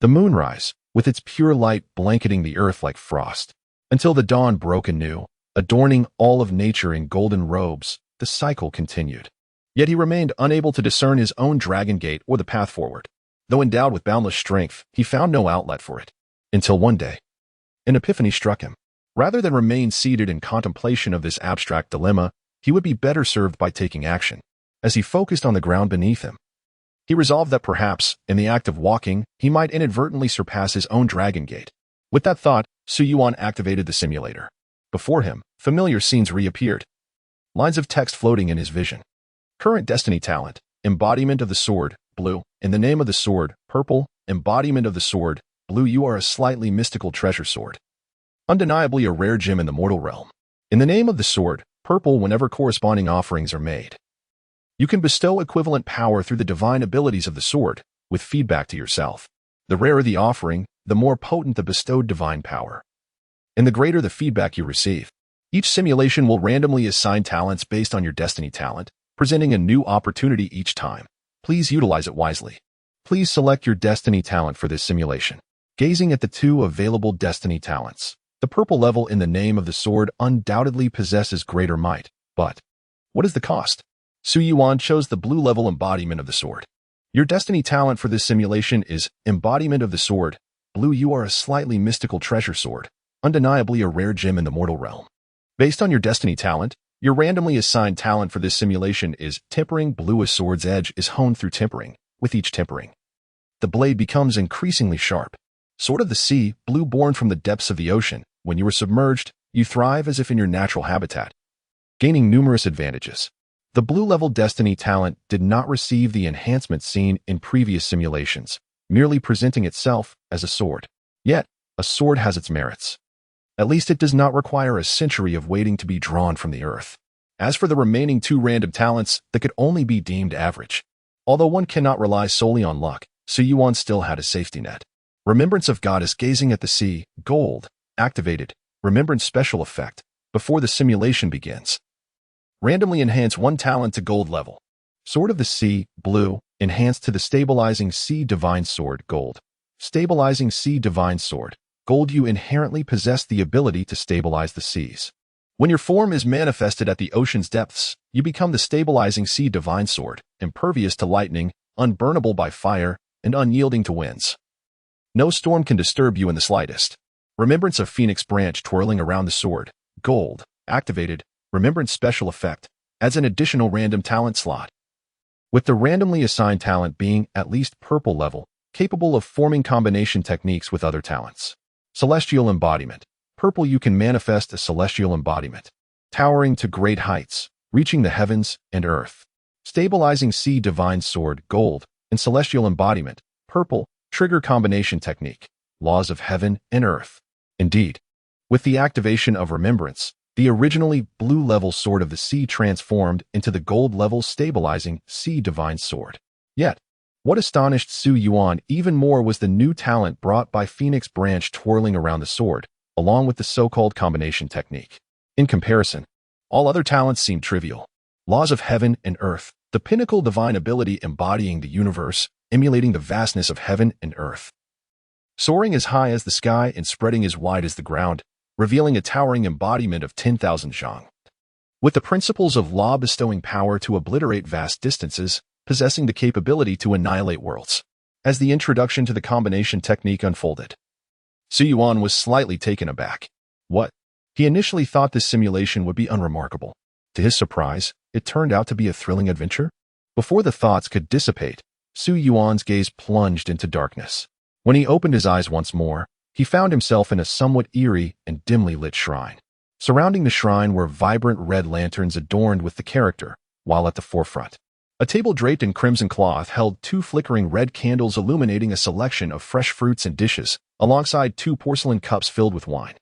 the moonrise, with its pure light blanketing the earth like frost. Until the dawn broke anew, adorning all of nature in golden robes, the cycle continued. Yet he remained unable to discern his own Dragon Gate or the path forward. Though endowed with boundless strength, he found no outlet for it. Until one day, an epiphany struck him. Rather than remain seated in contemplation of this abstract dilemma, he would be better served by taking action. As he focused on the ground beneath him, he resolved that perhaps, in the act of walking, he might inadvertently surpass his own Dragon Gate. With that thought, Su Yuan activated the simulator. Before him, familiar scenes reappeared, lines of text floating in his vision. Current destiny talent, embodiment of the sword, blue. In the name of the sword, purple. Embodiment of the sword, blue. You are a slightly mystical treasure sword, undeniably a rare gem in the mortal realm. In the name of the sword, purple. Whenever corresponding offerings are made, you can bestow equivalent power through the divine abilities of the sword, with feedback to yourself. The rarer the offering, the more potent the bestowed divine power, and the greater the feedback you receive. Each simulation will randomly assign talents based on your destiny talent, presenting a new opportunity each time. Please utilize it wisely. Please select your destiny talent for this simulation. Gazing at the 2 available destiny talents, the purple level in the name of the sword undoubtedly possesses greater might, but what is the cost? Su Yuan chose the blue level embodiment of the sword. Your destiny talent for this simulation is embodiment of the sword, Blue, you are a slightly mystical treasure sword, undeniably a rare gem in the mortal realm. Based on your destiny talent, your randomly assigned talent for this simulation is Tempering. Blue, a sword's edge is honed through tempering. With each tempering, the blade becomes increasingly sharp. Sword of the sea, blue, born from the depths of the ocean. When you are submerged, you thrive as if in your natural habitat, gaining numerous advantages. The blue-level destiny talent did not receive the enhancement seen in previous simulations, merely presenting itself as a sword. Yet, a sword has its merits. At least it does not require a century of waiting to be drawn from the earth. As for the remaining 2 random talents that could only be deemed average, although one cannot rely solely on luck, Su Yuan still had a safety net. Remembrance of Goddess gazing at the sea, gold, activated, remembrance special effect, before the simulation begins. Randomly enhance 1 talent to gold level. Sword of the sea, blue, enhanced to the stabilizing sea divine sword, gold. Stabilizing sea divine sword, gold. You inherently possess the ability to stabilize the seas. When your form is manifested at the ocean's depths, you become the stabilizing sea divine sword, impervious to lightning, unburnable by fire, and unyielding to winds. No storm can disturb you in the slightest. Remembrance of Phoenix branch twirling around the sword, gold, activated, remembrance special effect, adds an additional random talent slot. With the randomly assigned talent being at least purple level, capable of forming combination techniques with other talents. Celestial embodiment. Purple, you can manifest a celestial embodiment, towering to great heights, reaching the heavens and earth. Stabilizing sea divine sword, gold, and celestial embodiment, purple, trigger combination technique, laws of heaven and earth. Indeed, with the activation of remembrance, the originally blue-level sword of the sea transformed into the gold-level stabilizing sea divine sword. Yet, what astonished Su Yuan even more was the new talent brought by Phoenix branch twirling around the sword, along with the so-called combination technique. In comparison, all other talents seemed trivial. Laws of heaven and earth, the pinnacle divine ability embodying the universe, emulating the vastness of heaven and earth. Soaring as high as the sky and spreading as wide as the ground, revealing a towering embodiment of 10,000 zhang. With the principles of law bestowing power to obliterate vast distances, possessing the capability to annihilate worlds. As the introduction to the combination technique unfolded, Su Yuan was slightly taken aback. What? He initially thought this simulation would be unremarkable. To his surprise, it turned out to be a thrilling adventure. Before the thoughts could dissipate, Su Yuan's gaze plunged into darkness. When he opened his eyes once more, he found himself in a somewhat eerie and dimly lit shrine. Surrounding the shrine were vibrant red lanterns adorned with the character, while at the forefront, a table draped in crimson cloth held 2 flickering red candles illuminating a selection of fresh fruits and dishes, alongside 2 porcelain cups filled with wine.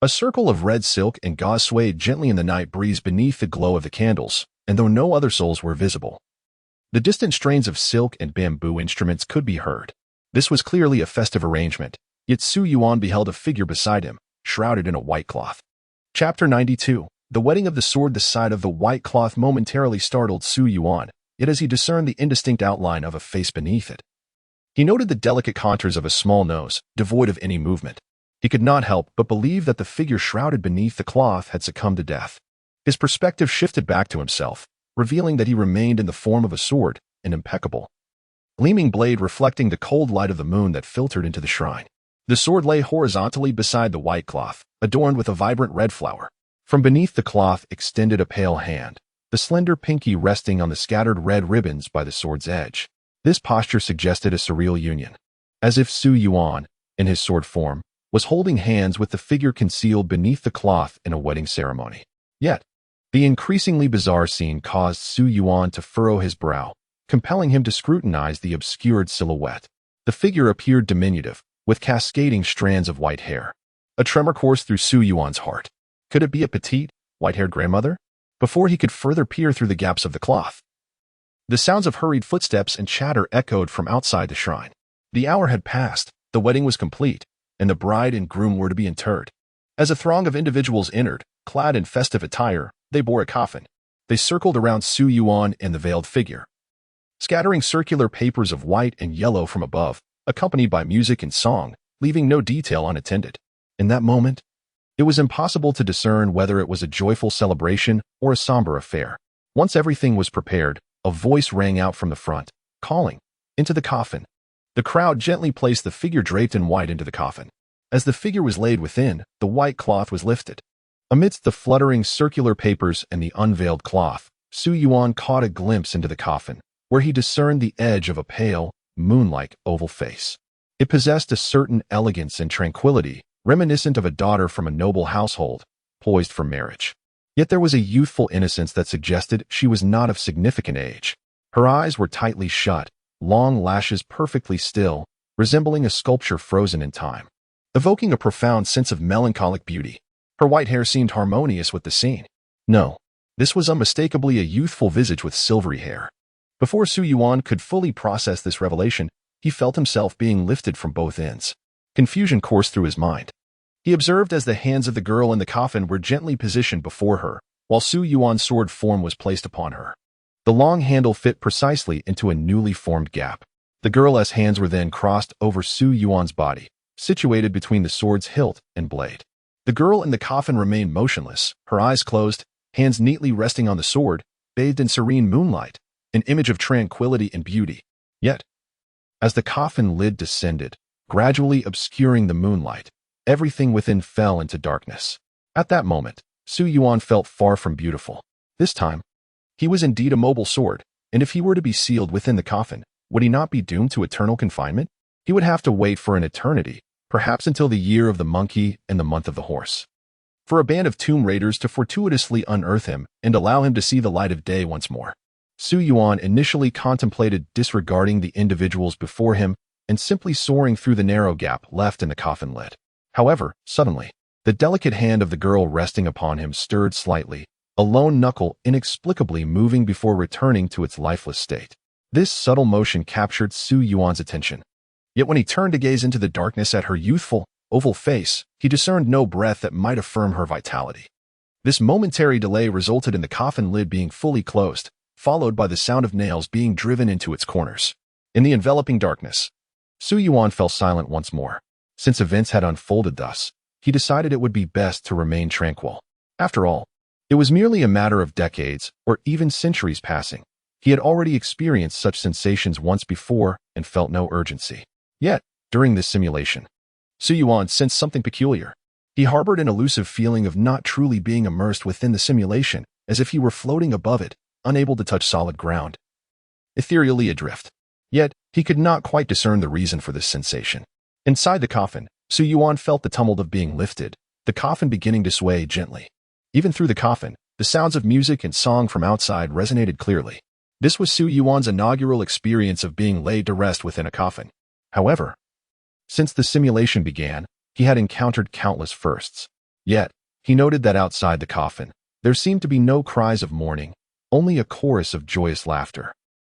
A circle of red silk and gauze swayed gently in the night breeze beneath the glow of the candles, and though no other souls were visible, the distant strains of silk and bamboo instruments could be heard. This was clearly a festive arrangement, yet Su Yuan beheld a figure beside him, shrouded in a white cloth. Chapter 92. The wedding of the sword. The sight of the white cloth momentarily startled Su Yuan, yet as he discerned the indistinct outline of a face beneath it, he noted the delicate contours of a small nose, devoid of any movement. He could not help but believe that the figure shrouded beneath the cloth had succumbed to death. His perspective shifted back to himself, revealing that he remained in the form of a sword, an impeccable, gleaming blade reflecting the cold light of the moon that filtered into the shrine. The sword lay horizontally beside the white cloth, adorned with a vibrant red flower. From beneath the cloth extended a pale hand, the slender pinky resting on the scattered red ribbons by the sword's edge. This posture suggested a surreal union, as if Su Yuan, in his sword form, was holding hands with the figure concealed beneath the cloth in a wedding ceremony. Yet, the increasingly bizarre scene caused Su Yuan to furrow his brow, compelling him to scrutinize the obscured silhouette. The figure appeared diminutive, with cascading strands of white hair. A tremor coursed through Su Yuan's heart. Could it be a petite, white-haired grandmother? Before he could further peer through the gaps of the cloth, the sounds of hurried footsteps and chatter echoed from outside the shrine. The hour had passed, the wedding was complete, and the bride and groom were to be interred. As a throng of individuals entered, clad in festive attire, they bore a coffin. They circled around Su Yuan and the veiled figure, scattering circular papers of white and yellow from above, accompanied by music and song, leaving no detail unattended. In that moment, it was impossible to discern whether it was a joyful celebration or a somber affair. Once everything was prepared, a voice rang out from the front, calling, "Into the coffin." The crowd gently placed the figure draped in white into the coffin. As the figure was laid within, the white cloth was lifted. Amidst the fluttering circular papers and the unveiled cloth, Su Yuan caught a glimpse into the coffin, where he discerned the edge of a pale, moon-like oval face. It possessed a certain elegance and tranquility, reminiscent of a daughter from a noble household, poised for marriage. Yet there was a youthful innocence that suggested she was not of significant age. Her eyes were tightly shut, long lashes perfectly still, resembling a sculpture frozen in time, evoking a profound sense of melancholic beauty. Her white hair seemed harmonious with the scene. No, this was unmistakably a youthful visage with silvery hair. Before Su Yuan could fully process this revelation, he felt himself being lifted from both ends. Confusion coursed through his mind. He observed as the hands of the girl in the coffin were gently positioned before her, while Su Yuan's sword form was placed upon her. The long handle fit precisely into a newly formed gap. The girl's hands were then crossed over Su Yuan's body, situated between the sword's hilt and blade. The girl in the coffin remained motionless, her eyes closed, hands neatly resting on the sword, bathed in serene moonlight, an image of tranquility and beauty. Yet, as the coffin lid descended, gradually obscuring the moonlight, everything within fell into darkness. At that moment, Su Yuan felt far from beautiful. This time, he was indeed a mobile sword, and if he were to be sealed within the coffin, would he not be doomed to eternal confinement? He would have to wait for an eternity, perhaps until the year of the monkey and the month of the horse, for a band of tomb raiders to fortuitously unearth him and allow him to see the light of day once more. Su Yuan initially contemplated disregarding the individuals before him and simply soaring through the narrow gap left in the coffin lid. However, suddenly, the delicate hand of the girl resting upon him stirred slightly, a lone knuckle inexplicably moving before returning to its lifeless state. This subtle motion captured Su Yuan's attention. Yet when he turned to gaze into the darkness at her youthful, oval face, he discerned no breath that might affirm her vitality. This momentary delay resulted in the coffin lid being fully closed, followed by the sound of nails being driven into its corners. In the enveloping darkness, Su Yuan fell silent once more. Since events had unfolded thus, he decided it would be best to remain tranquil. After all, it was merely a matter of decades or even centuries passing. He had already experienced such sensations once before and felt no urgency. Yet, during this simulation, Su Yuan sensed something peculiar. He harbored an elusive feeling of not truly being immersed within the simulation, as if he were floating above it, unable to touch solid ground, ethereally adrift. Yet, he could not quite discern the reason for this sensation. Inside the coffin, Su Yuan felt the tumult of being lifted, the coffin beginning to sway gently. Even through the coffin, the sounds of music and song from outside resonated clearly. This was Su Yuan's inaugural experience of being laid to rest within a coffin. However, since the simulation began, he had encountered countless firsts. Yet, he noted that outside the coffin, there seemed to be no cries of mourning, only a chorus of joyous laughter,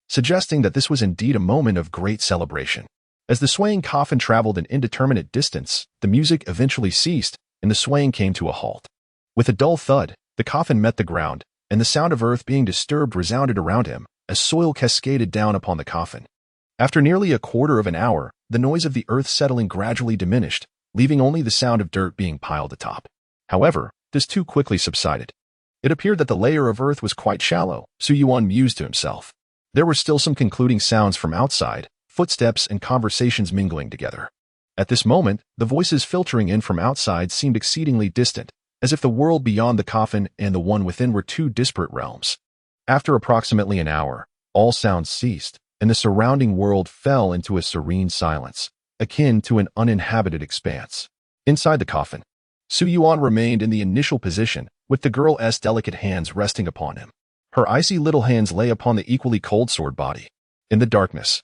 suggesting that this was indeed a moment of great celebration. As the swaying coffin traveled an indeterminate distance, the music eventually ceased, and the swaying came to a halt. With a dull thud, the coffin met the ground, and the sound of earth being disturbed resounded around him, as soil cascaded down upon the coffin. After nearly a quarter of an hour, the noise of the earth settling gradually diminished, leaving only the sound of dirt being piled atop. However, this too quickly subsided. It appeared that the layer of earth was quite shallow, Su Yuan mused to himself. There were still some concluding sounds from outside, footsteps and conversations mingling together. At this moment, the voices filtering in from outside seemed exceedingly distant, as if the world beyond the coffin and the one within were two disparate realms. After approximately an hour, all sounds ceased, and the surrounding world fell into a serene silence, akin to an uninhabited expanse. Inside the coffin, Su Yuan remained in the initial position, with the girl's delicate hands resting upon him. Her icy little hands lay upon the equally cold sword body. In the darkness,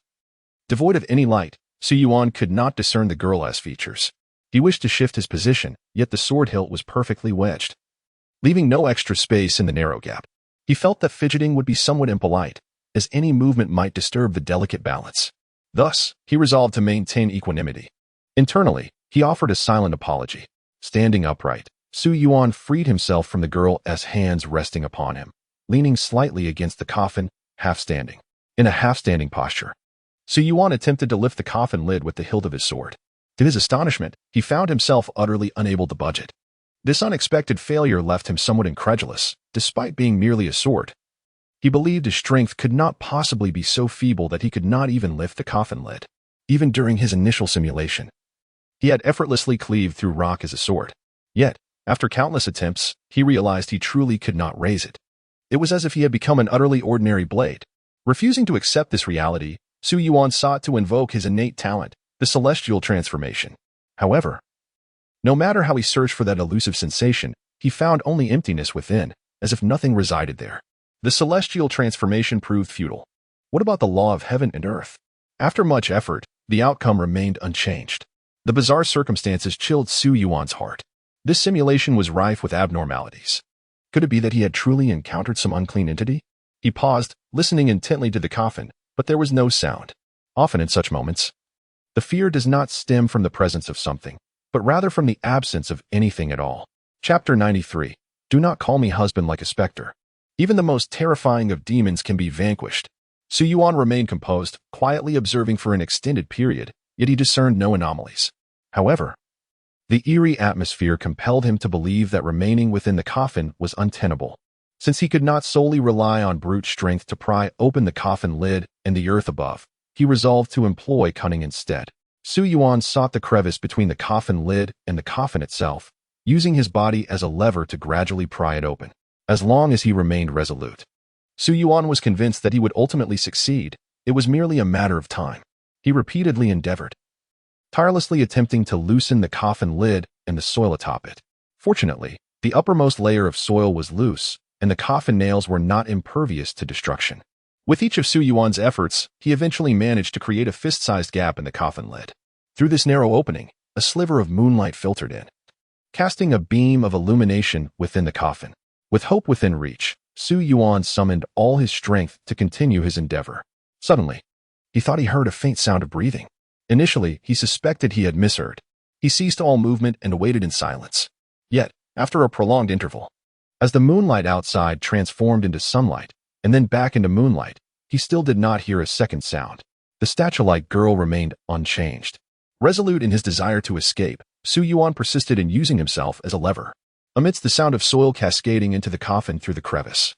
devoid of any light, Su Yuan could not discern the girl's features. He wished to shift his position, yet the sword hilt was perfectly wedged, leaving no extra space in the narrow gap. He felt that fidgeting would be somewhat impolite, as any movement might disturb the delicate balance. Thus, he resolved to maintain equanimity. Internally, he offered a silent apology. Standing upright, Su Yuan freed himself from the girl's hands resting upon him, leaning slightly against the coffin, half-standing. In a half-standing posture, Su Yuan attempted to lift the coffin lid with the hilt of his sword. To his astonishment, he found himself utterly unable to budge it. This unexpected failure left him somewhat incredulous, despite being merely a sword. He believed his strength could not possibly be so feeble that he could not even lift the coffin lid. even during his initial simulation. He had effortlessly cleaved through rock as a sword. Yet, after countless attempts, he realized he truly could not raise it. It was as if he had become an utterly ordinary blade. Refusing to accept this reality, Su Yuan sought to invoke his innate talent, the celestial transformation. However, no matter how he searched for that elusive sensation, he found only emptiness within, as if nothing resided there. The celestial transformation proved futile. What about the law of heaven and earth? After much effort, the outcome remained unchanged. The bizarre circumstances chilled Su Yuan's heart. This simulation was rife with abnormalities. Could it be that he had truly encountered some unclean entity? He paused, listening intently to the coffin, but there was no sound. Often in such moments, the fear does not stem from the presence of something, but rather from the absence of anything at all. Chapter 93. Do not call me husband like a specter. Even the most terrifying of demons can be vanquished. Su Yuan remained composed, quietly observing for an extended period, yet he discerned no anomalies. However, the eerie atmosphere compelled him to believe that remaining within the coffin was untenable. Since he could not solely rely on brute strength to pry open the coffin lid and the earth above, he resolved to employ cunning instead. Su Yuan sought the crevice between the coffin lid and the coffin itself, using his body as a lever to gradually pry it open. As long as he remained resolute, Su Yuan was convinced that he would ultimately succeed. It was merely a matter of time. He repeatedly endeavored, tirelessly attempting to loosen the coffin lid and the soil atop it. Fortunately, the uppermost layer of soil was loose, and the coffin nails were not impervious to destruction. With each of Su Yuan's efforts, he eventually managed to create a fist-sized gap in the coffin lid. Through this narrow opening, a sliver of moonlight filtered in, casting a beam of illumination within the coffin. With hope within reach, Su Yuan summoned all his strength to continue his endeavor. Suddenly, he thought he heard a faint sound of breathing. Initially, he suspected he had misheard. He ceased all movement and waited in silence. Yet, after a prolonged interval, as the moonlight outside transformed into sunlight, and then back into moonlight, he still did not hear a second sound. The statue-like girl remained unchanged. Resolute in his desire to escape, Su Yuan persisted in using himself as a lever. Amidst the sound of soil cascading into the coffin through the crevice,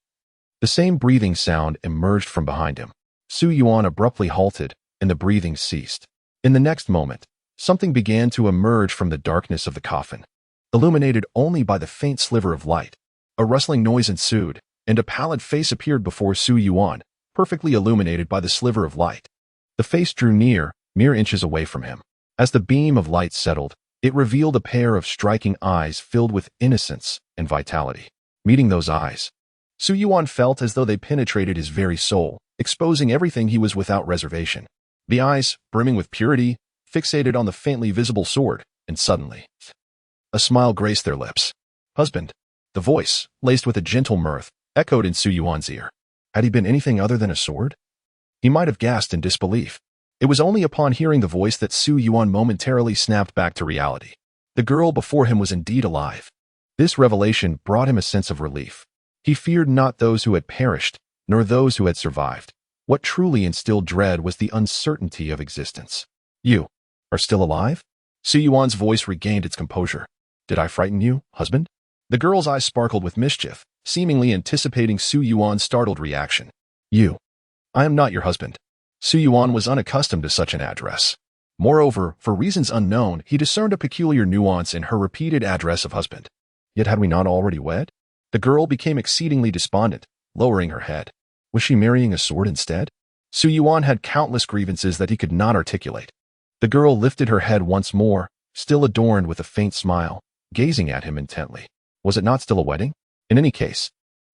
the same breathing sound emerged from behind him. Su Yuan abruptly halted, and the breathing ceased. In the next moment, something began to emerge from the darkness of the coffin, illuminated only by the faint sliver of light. A rustling noise ensued, and a pallid face appeared before Su Yuan, perfectly illuminated by the sliver of light. The face drew near, mere inches away from him. As the beam of light settled, it revealed a pair of striking eyes filled with innocence and vitality. Meeting those eyes, Su Yuan felt as though they penetrated his very soul, exposing everything he was without reservation. The eyes, brimming with purity, fixated on the faintly visible sword, and suddenly, a smile graced their lips. Husband. The voice, laced with a gentle mirth, echoed in Su Yuan's ear. Had he been anything other than a sword? He might have gasped in disbelief. It was only upon hearing the voice that Su Yuan momentarily snapped back to reality. The girl before him was indeed alive. This revelation brought him a sense of relief. He feared not those who had perished, nor those who had survived. What truly instilled dread was the uncertainty of existence. You are still alive? Su Yuan's voice regained its composure. Did I frighten you, husband? The girl's eyes sparkled with mischief, seemingly anticipating Su Yuan's startled reaction. I am not your husband. Su Yuan was unaccustomed to such an address. Moreover, for reasons unknown, he discerned a peculiar nuance in her repeated address of husband. Yet had we not already wed? The girl became exceedingly despondent, lowering her head. Was she marrying a sword instead? Su Yuan had countless grievances that he could not articulate. The girl lifted her head once more, still adorned with a faint smile, gazing at him intently. Was it not still a wedding? In any case,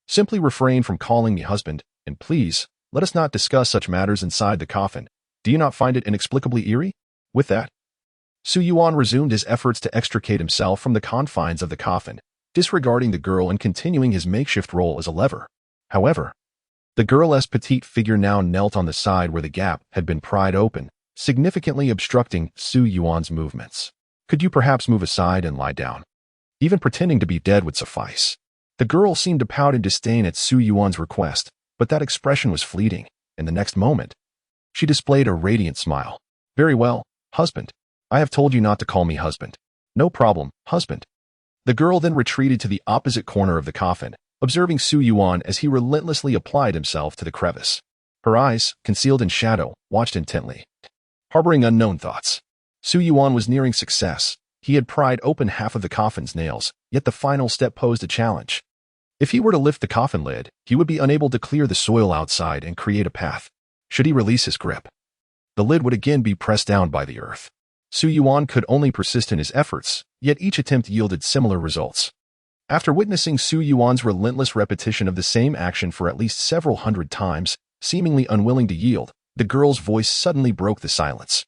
simply refrain from calling me husband, and please, let us not discuss such matters inside the coffin. Do you not find it inexplicably eerie? With that, Su Yuan resumed his efforts to extricate himself from the confines of the coffin, disregarding the girl and continuing his makeshift role as a lever. However, the girl's petite figure now knelt on the side where the gap had been pried open, significantly obstructing Su Yuan's movements. Could you perhaps move aside and lie down? Even pretending to be dead would suffice. The girl seemed to pout in disdain at Su Yuan's request, but that expression was fleeting, and the next moment, she displayed a radiant smile. Very well, husband. I have told you not to call me husband. No problem, husband. The girl then retreated to the opposite corner of the coffin, observing Su Yuan as he relentlessly applied himself to the crevice. Her eyes, concealed in shadow, watched intently. harboring unknown thoughts. Su Yuan was nearing success. He had pried open half of the coffin's nails, yet the final step posed a challenge. If he were to lift the coffin lid, he would be unable to clear the soil outside and create a path. Should he release his grip, the lid would again be pressed down by the earth. Su Yuan could only persist in his efforts, yet each attempt yielded similar results. After witnessing Su Yuan's relentless repetition of the same action for at least several hundred times, seemingly unwilling to yield, the girl's voice suddenly broke the silence.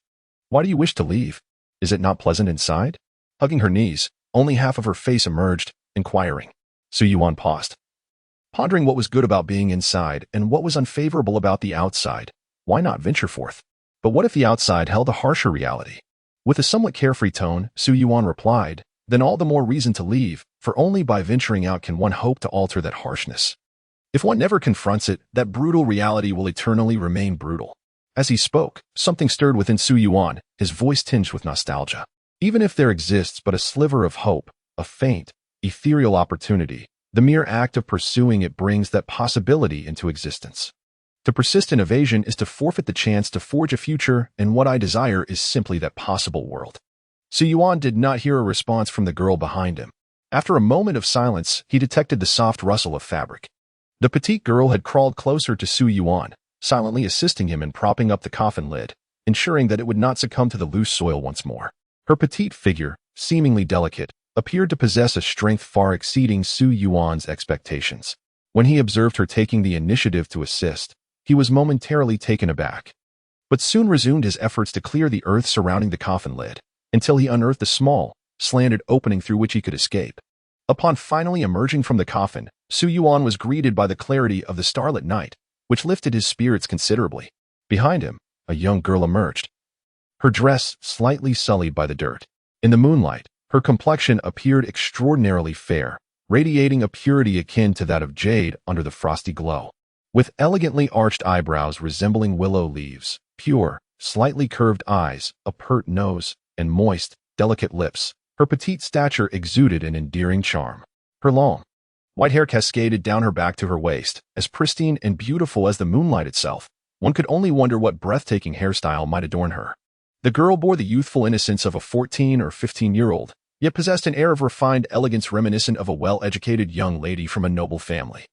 Why do you wish to leave? Is it not pleasant inside? Hugging her knees, only half of her face emerged, inquiring. Su Yuan paused, pondering what was good about being inside and what was unfavorable about the outside. Why not venture forth? But what if the outside held a harsher reality? With a somewhat carefree tone, Su Yuan replied, then all the more reason to leave, for only by venturing out can one hope to alter that harshness. If one never confronts it, that brutal reality will eternally remain brutal. As he spoke, something stirred within Su Yuan, his voice tinged with nostalgia. Even if there exists but a sliver of hope, a faint, ethereal opportunity, the mere act of pursuing it brings that possibility into existence. To persist in evasion is to forfeit the chance to forge a future, and what I desire is simply that possible world. Su Yuan did not hear a response from the girl behind him. After a moment of silence, he detected the soft rustle of fabric. The petite girl had crawled closer to Su Yuan, silently assisting him in propping up the coffin lid, ensuring that it would not succumb to the loose soil once more. Her petite figure, seemingly delicate, appeared to possess a strength far exceeding Su Yuan's expectations. When he observed her taking the initiative to assist, he was momentarily taken aback, but soon resumed his efforts to clear the earth surrounding the coffin lid, until he unearthed a small, slanted opening through which he could escape. Upon finally emerging from the coffin, Su Yuan was greeted by the clarity of the starlit night, which lifted his spirits considerably. Behind him, a young girl emerged, her dress slightly sullied by the dirt. In the moonlight, her complexion appeared extraordinarily fair, radiating a purity akin to that of jade under the frosty glow. With elegantly arched eyebrows resembling willow leaves, pure, slightly curved eyes, a pert nose, and moist, delicate lips, her petite stature exuded an endearing charm. Her long, white hair cascaded down her back to her waist, as pristine and beautiful as the moonlight itself. One could only wonder what breathtaking hairstyle might adorn her. The girl bore the youthful innocence of a 14 or 15-year-old, yet possessed an air of refined elegance reminiscent of a well-educated young lady from a noble family.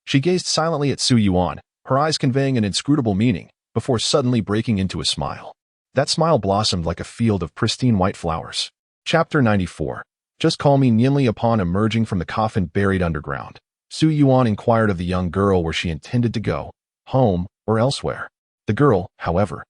She gazed silently at Su Yuan, her eyes conveying an inscrutable meaning, before suddenly breaking into a smile. That smile blossomed like a field of pristine white flowers. Chapter 94. Just call me Nianli. Upon emerging from the coffin buried underground, Su Yuan inquired of the young girl where she intended to go, home or elsewhere. The girl, however,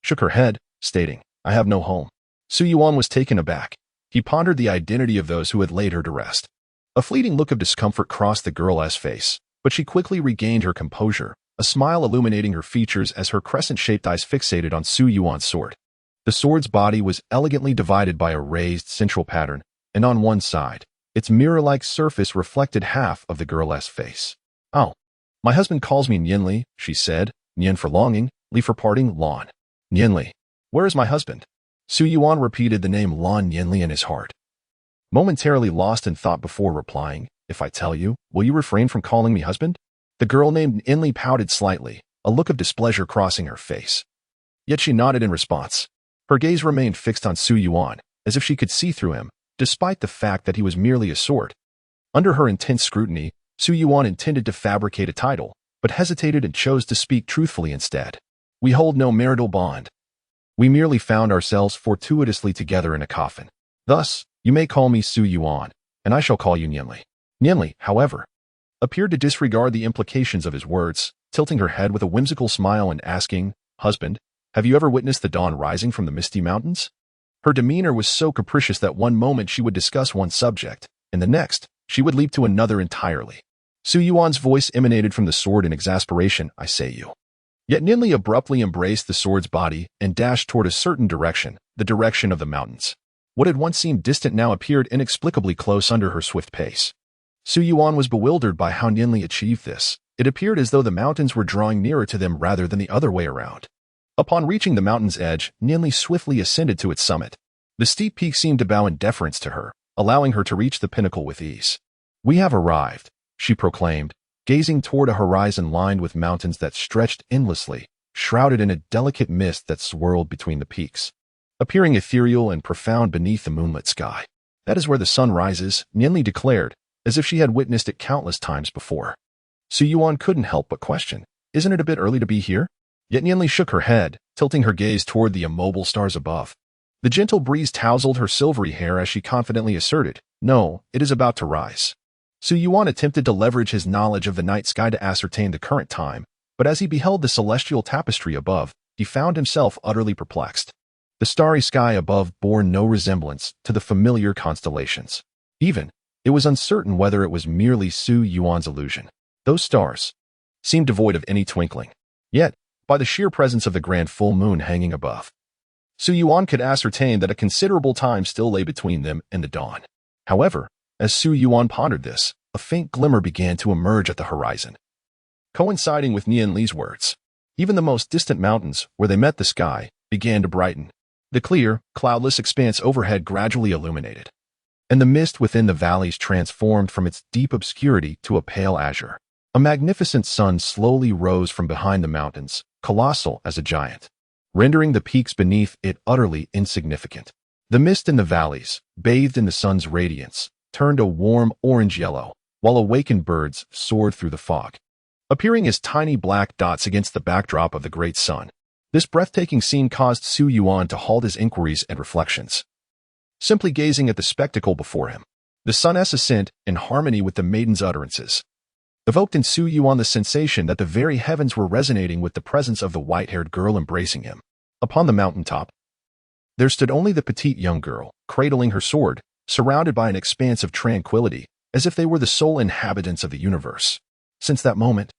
shook her head, stating, I have no home. Su Yuan was taken aback. He pondered the identity of those who had laid her to rest. A fleeting look of discomfort crossed the girl's face, but she quickly regained her composure, a smile illuminating her features as her crescent-shaped eyes fixated on Su Yuan's sword. The sword's body was elegantly divided by a raised central pattern, and on one side, its mirror-like surface reflected half of the girl's face. Oh, my husband calls me Nianli, she said, Nian for longing, Li for parting, Lan. Nianli. Where is my husband? Su Yuan repeated the name Lan Nianli in his heart, momentarily lost in thought before replying, If I tell you, will you refrain from calling me husband? The girl named Nianli pouted slightly, a look of displeasure crossing her face. Yet she nodded in response. Her gaze remained fixed on Su Yuan, as if she could see through him, despite the fact that he was merely a sword. Under her intense scrutiny, Su Yuan intended to fabricate a title, but hesitated and chose to speak truthfully instead. We hold no marital bond. We merely found ourselves fortuitously together in a coffin. Thus, you may call me Su Yuan, and I shall call you Nianli. Nianli, however, appeared to disregard the implications of his words, tilting her head with a whimsical smile and asking, Husband, have you ever witnessed the dawn rising from the misty mountains? Her demeanor was so capricious that one moment she would discuss one subject, and the next, she would leap to another entirely. Su Yuan's voice emanated from the sword in exasperation, I say you. Yet Nianli abruptly embraced the sword's body and dashed toward a certain direction, the direction of the mountains. What had once seemed distant now appeared inexplicably close under her swift pace. Su Yuan was bewildered by how Nianli achieved this. It appeared as though the mountains were drawing nearer to them rather than the other way around. Upon reaching the mountain's edge, Nianli swiftly ascended to its summit. The steep peak seemed to bow in deference to her, allowing her to reach the pinnacle with ease. We have arrived, she proclaimed, gazing toward a horizon lined with mountains that stretched endlessly, shrouded in a delicate mist that swirled between the peaks, appearing ethereal and profound beneath the moonlit sky. That is where the sun rises, Nianli declared, as if she had witnessed it countless times before. Su Yuan couldn't help but question, isn't it a bit early to be here? Yet Nianli shook her head, tilting her gaze toward the immobile stars above. The gentle breeze tousled her silvery hair as she confidently asserted, no, it is about to rise. Su Yuan attempted to leverage his knowledge of the night sky to ascertain the current time, but as he beheld the celestial tapestry above, he found himself utterly perplexed. The starry sky above bore no resemblance to the familiar constellations. Even, it was uncertain whether it was merely Su Yuan's illusion. Those stars seemed devoid of any twinkling. Yet, by the sheer presence of the grand full moon hanging above, Su Yuan could ascertain that a considerable time still lay between them and the dawn. However, as Su Yuan pondered this, a faint glimmer began to emerge at the horizon. Coinciding with Nianli's words, even the most distant mountains, where they met the sky, began to brighten. The clear, cloudless expanse overhead gradually illuminated, and the mist within the valleys transformed from its deep obscurity to a pale azure. A magnificent sun slowly rose from behind the mountains, colossal as a giant, rendering the peaks beneath it utterly insignificant. The mist in the valleys, bathed in the sun's radiance, turned a warm orange-yellow, while awakened birds soared through the fog, appearing as tiny black dots against the backdrop of the great sun. This breathtaking scene caused Su Yuan to halt his inquiries and reflections, simply gazing at the spectacle before him. The sun's ascent, in harmony with the maiden's utterances, evoked in Su Yuan the sensation that the very heavens were resonating with the presence of the white-haired girl embracing him. Upon the mountaintop, there stood only the petite young girl, cradling her sword, surrounded by an expanse of tranquility, as if they were the sole inhabitants of the universe. Since that moment,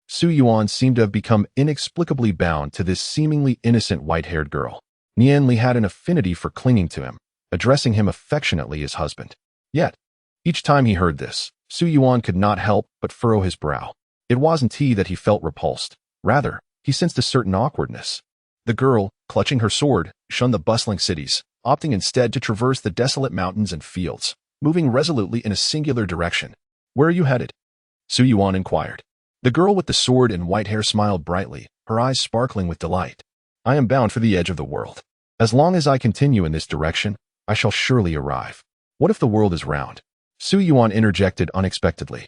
Su Yuan seemed to have become inexplicably bound to this seemingly innocent white-haired girl. Nianli had an affinity for clinging to him, addressing him affectionately as husband. Yet, each time he heard this, Su Yuan could not help but furrow his brow. It wasn't he that he felt repulsed. Rather, he sensed a certain awkwardness. The girl, clutching her sword, shunned the bustling cities, opting instead to traverse the desolate mountains and fields, moving resolutely in a singular direction. Where are you headed? Su Yuan inquired. The girl with the sword and white hair smiled brightly, her eyes sparkling with delight. I am bound for the edge of the world. As long as I continue in this direction, I shall surely arrive. What if the world is round? Su Yuan interjected unexpectedly.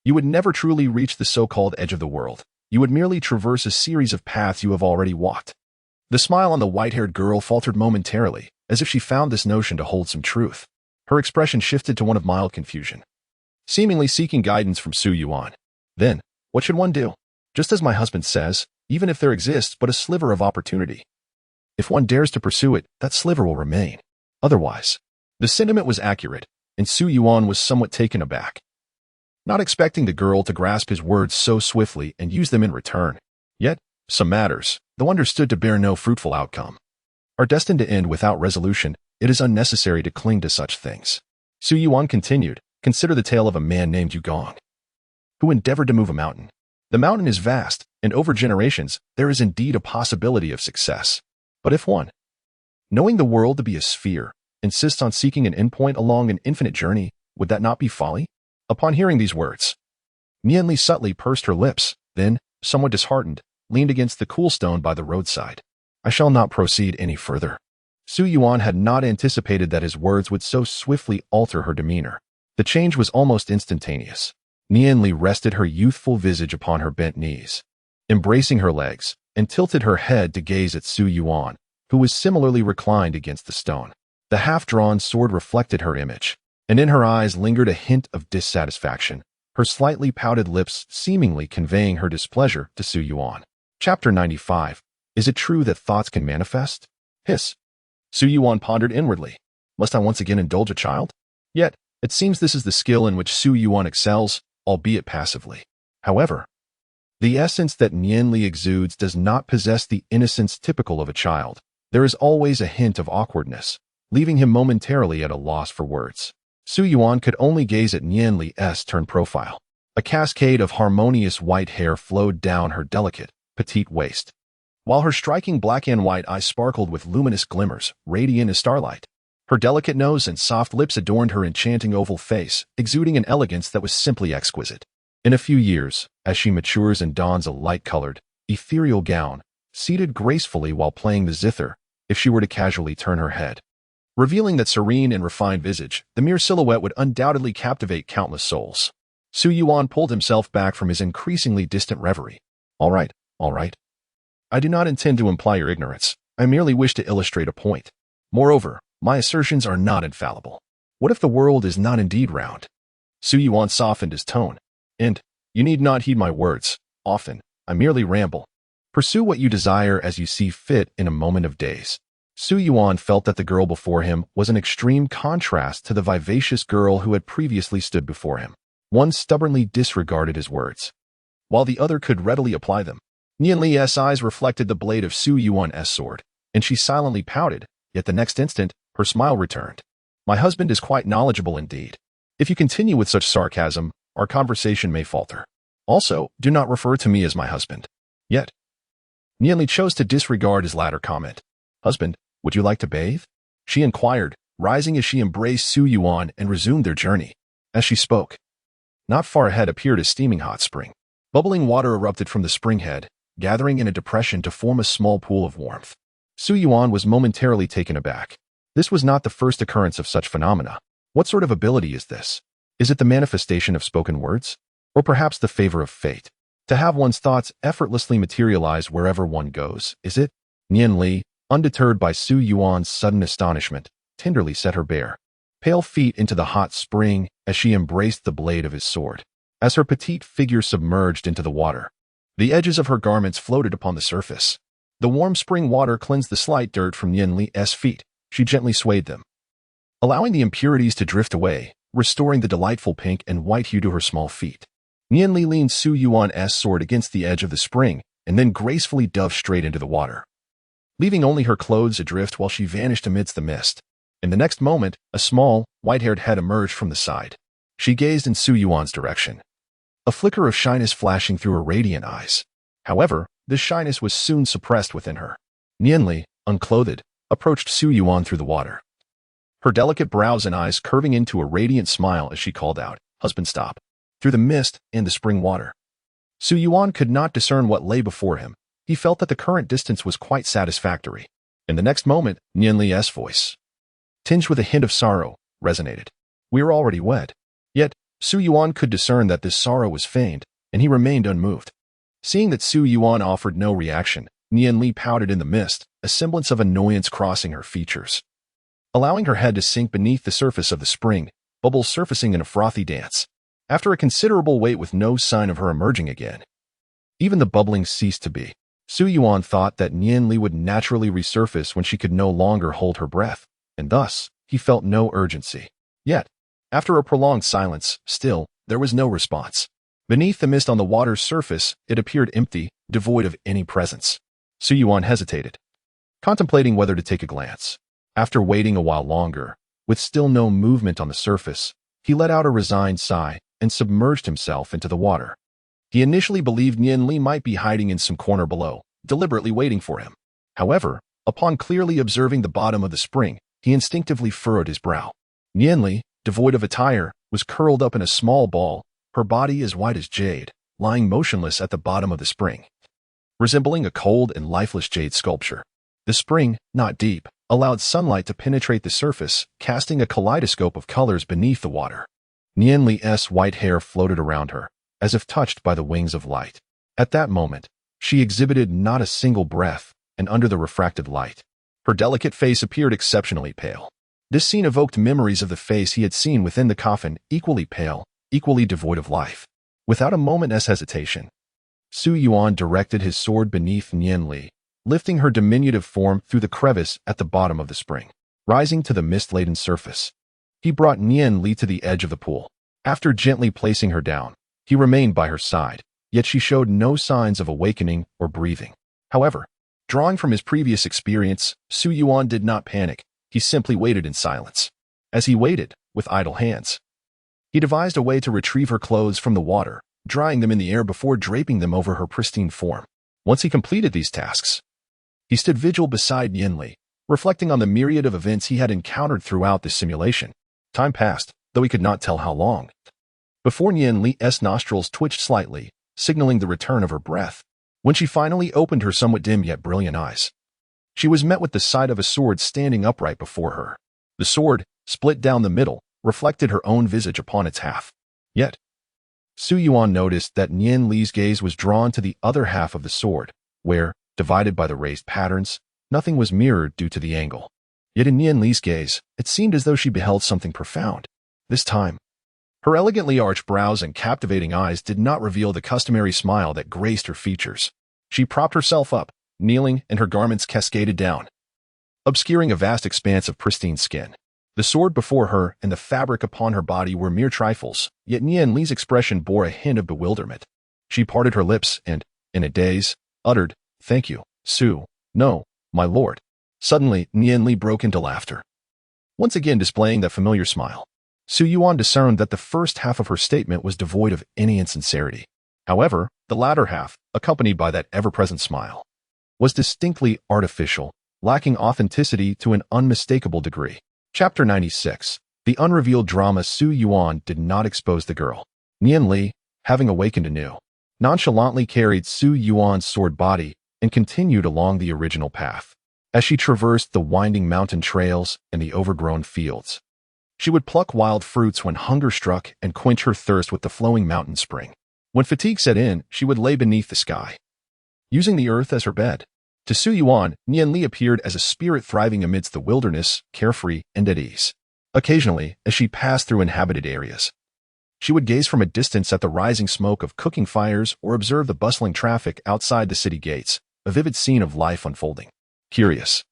You would never truly reach the so-called edge of the world. You would merely traverse a series of paths you have already walked. The smile on the white-haired girl faltered momentarily, as if she found this notion to hold some truth. Her expression shifted to one of mild confusion, seemingly seeking guidance from Su Yuan. Then, what should one do? Just as my husband says, even if there exists but a sliver of opportunity, if one dares to pursue it, that sliver will remain. Otherwise, the sentiment was accurate, and Su Yuan was somewhat taken aback, not expecting the girl to grasp his words so swiftly and use them in return. Yet, some matters, though understood to bear no fruitful outcome, are destined to end without resolution. It is unnecessary to cling to such things. Su Yuan continued, consider the tale of a man named Yugong, who endeavored to move a mountain. The mountain is vast, and over generations, there is indeed a possibility of success. But if one, knowing the world to be a sphere, insists on seeking an endpoint along an infinite journey, would that not be folly? Upon hearing these words, Nianli subtly pursed her lips, then, somewhat disheartened, leaned against the cool stone by the roadside. I shall not proceed any further. Su Yuan had not anticipated that his words would so swiftly alter her demeanor. The change was almost instantaneous. Nianli rested her youthful visage upon her bent knees, embracing her legs, and tilted her head to gaze at Su Yuan, who was similarly reclined against the stone. The half-drawn sword reflected her image, and in her eyes lingered a hint of dissatisfaction, her slightly pouted lips seemingly conveying her displeasure to Su Yuan. Chapter 95. Is it true that thoughts can manifest? Hiss. Su Yuan pondered inwardly. Must I once again indulge a child? Yet, it seems this is the skill in which Su Yuan excels, albeit passively. However, the essence that Nianli exudes does not possess the innocence typical of a child. There is always a hint of awkwardness, leaving him momentarily at a loss for words. Su Yuan could only gaze at Nianli's turned profile. A cascade of harmonious white hair flowed down her delicate, petite waist, while her striking black and white eyes sparkled with luminous glimmers, radiant as starlight. Her delicate nose and soft lips adorned her enchanting oval face, exuding an elegance that was simply exquisite. In a few years, as she matures and dons a light-colored, ethereal gown, seated gracefully while playing the zither, if she were to casually turn her head. Revealing that serene and refined visage, the mere silhouette would undoubtedly captivate countless souls. Su Yuan pulled himself back from his increasingly distant reverie. All right. I do not intend to imply your ignorance. I merely wish to illustrate a point. Moreover, my assertions are not infallible. What if the world is not indeed round? Su Yuan softened his tone. And, you need not heed my words. Often, I merely ramble. Pursue what you desire as you see fit in a moment of days. Su Yuan felt that the girl before him was an extreme contrast to the vivacious girl who had previously stood before him. One stubbornly disregarded his words, while the other could readily apply them. Nian Li's eyes reflected the blade of Su Yuan's sword, and she silently pouted, yet the next instant, her smile returned. My husband is quite knowledgeable indeed. If you continue with such sarcasm, our conversation may falter. Also, do not refer to me as my husband. Yet, Nian Li chose to disregard his latter comment. Husband, would you like to bathe? She inquired, rising as she embraced Su Yuan and resumed their journey. As she spoke, not far ahead appeared a steaming hot spring. Bubbling water erupted from the spring head, gathering in a depression to form a small pool of warmth. Su Yuan was momentarily taken aback. This was not the first occurrence of such phenomena. What sort of ability is this? Is it the manifestation of spoken words? Or perhaps the favor of fate? To have one's thoughts effortlessly materialize wherever one goes, is it? Nian Li, undeterred by Su Yuan's sudden astonishment, tenderly set her bare, pale feet into the hot spring as she embraced the blade of his sword. As her petite figure submerged into the water, the edges of her garments floated upon the surface. The warm spring water cleansed the slight dirt from Nian Li's feet. She gently swayed them, allowing the impurities to drift away, restoring the delightful pink and white hue to her small feet. Nian Li leaned Su Yuan's sword against the edge of the spring and then gracefully dove straight into the water, leaving only her clothes adrift while she vanished amidst the mist. In the next moment, a small, white-haired head emerged from the side. She gazed in Su Yuan's direction, a flicker of shyness flashing through her radiant eyes. However, this shyness was soon suppressed within her. Nian Li, unclothed, approached Su Yuan through the water, her delicate brows and eyes curving into a radiant smile as she called out, "Husband, stop." Through the mist and the spring water, Su Yuan could not discern what lay before him. He felt that the current distance was quite satisfactory. In the next moment, Nian Li's voice, tinged with a hint of sorrow, resonated. We are already wed. Yet, Su Yuan could discern that this sorrow was feigned, and he remained unmoved. Seeing that Su Yuan offered no reaction, Nian Li pouted in the mist, a semblance of annoyance crossing her features, allowing her head to sink beneath the surface of the spring, bubbles surfacing in a frothy dance. After a considerable wait with no sign of her emerging again, even the bubbling ceased to be. Su Yuan thought that Nian Li would naturally resurface when she could no longer hold her breath, and thus, he felt no urgency. Yet, after a prolonged silence, still, there was no response. Beneath the mist on the water's surface, it appeared empty, devoid of any presence. Su Yuan hesitated, contemplating whether to take a glance. After waiting a while longer, with still no movement on the surface, he let out a resigned sigh and submerged himself into the water. He initially believed Nian Li might be hiding in some corner below, deliberately waiting for him. However, upon clearly observing the bottom of the spring, he instinctively furrowed his brow. Nian Li, devoid of attire, was curled up in a small ball, her body as white as jade, lying motionless at the bottom of the spring, resembling a cold and lifeless jade sculpture. The spring, not deep, allowed sunlight to penetrate the surface, casting a kaleidoscope of colors beneath the water. Nian Li's white hair floated around her, as if touched by the wings of light. At that moment, she exhibited not a single breath, and under the refracted light, her delicate face appeared exceptionally pale. This scene evoked memories of the face he had seen within the coffin, equally pale, equally devoid of life. Without a moment's hesitation, Su Yuan directed his sword beneath Nian Li, lifting her diminutive form through the crevice at the bottom of the spring. Rising to the mist-laden surface, he brought Nian Li to the edge of the pool. After gently placing her down, he remained by her side, yet she showed no signs of awakening or breathing. However, drawing from his previous experience, Su Yuan did not panic. He simply waited in silence. As he waited, with idle hands, he devised a way to retrieve her clothes from the water, drying them in the air before draping them over her pristine form. Once he completed these tasks, he stood vigil beside Nian Li, reflecting on the myriad of events he had encountered throughout this simulation. Time passed, though he could not tell how long, before Nian Li's nostrils twitched slightly, signaling the return of her breath. When she finally opened her somewhat dim yet brilliant eyes, she was met with the sight of a sword standing upright before her. The sword, split down the middle, reflected her own visage upon its half. Yet, Su Yuan noticed that Nian Li's gaze was drawn to the other half of the sword, where, divided by the raised patterns, nothing was mirrored due to the angle. Yet in Nian Li's gaze, it seemed as though she beheld something profound. This time, her elegantly arched brows and captivating eyes did not reveal the customary smile that graced her features. She propped herself up, kneeling, and her garments cascaded down, obscuring a vast expanse of pristine skin. The sword before her and the fabric upon her body were mere trifles, yet Nian Li's expression bore a hint of bewilderment. She parted her lips and, in a daze, uttered, "Thank you, Su. No, my lord." Suddenly, Nian Li broke into laughter, once again displaying that familiar smile. Su Yuan discerned that the first half of her statement was devoid of any insincerity. However, the latter half, accompanied by that ever-present smile, was distinctly artificial, lacking authenticity to an unmistakable degree. Chapter 96. The unrevealed drama. Su Yuan did not expose the girl. Nian Li, having awakened anew, nonchalantly carried Su Yuan's sword body and continued along the original path. As she traversed the winding mountain trails and the overgrown fields, she would pluck wild fruits when hunger struck and quench her thirst with the flowing mountain spring. When fatigue set in, she would lay beneath the sky, using the earth as her bed. To Su Yuan, Nian Li appeared as a spirit thriving amidst the wilderness, carefree and at ease. Occasionally, as she passed through inhabited areas, she would gaze from a distance at the rising smoke of cooking fires or observe the bustling traffic outside the city gates, a vivid scene of life unfolding. Curious,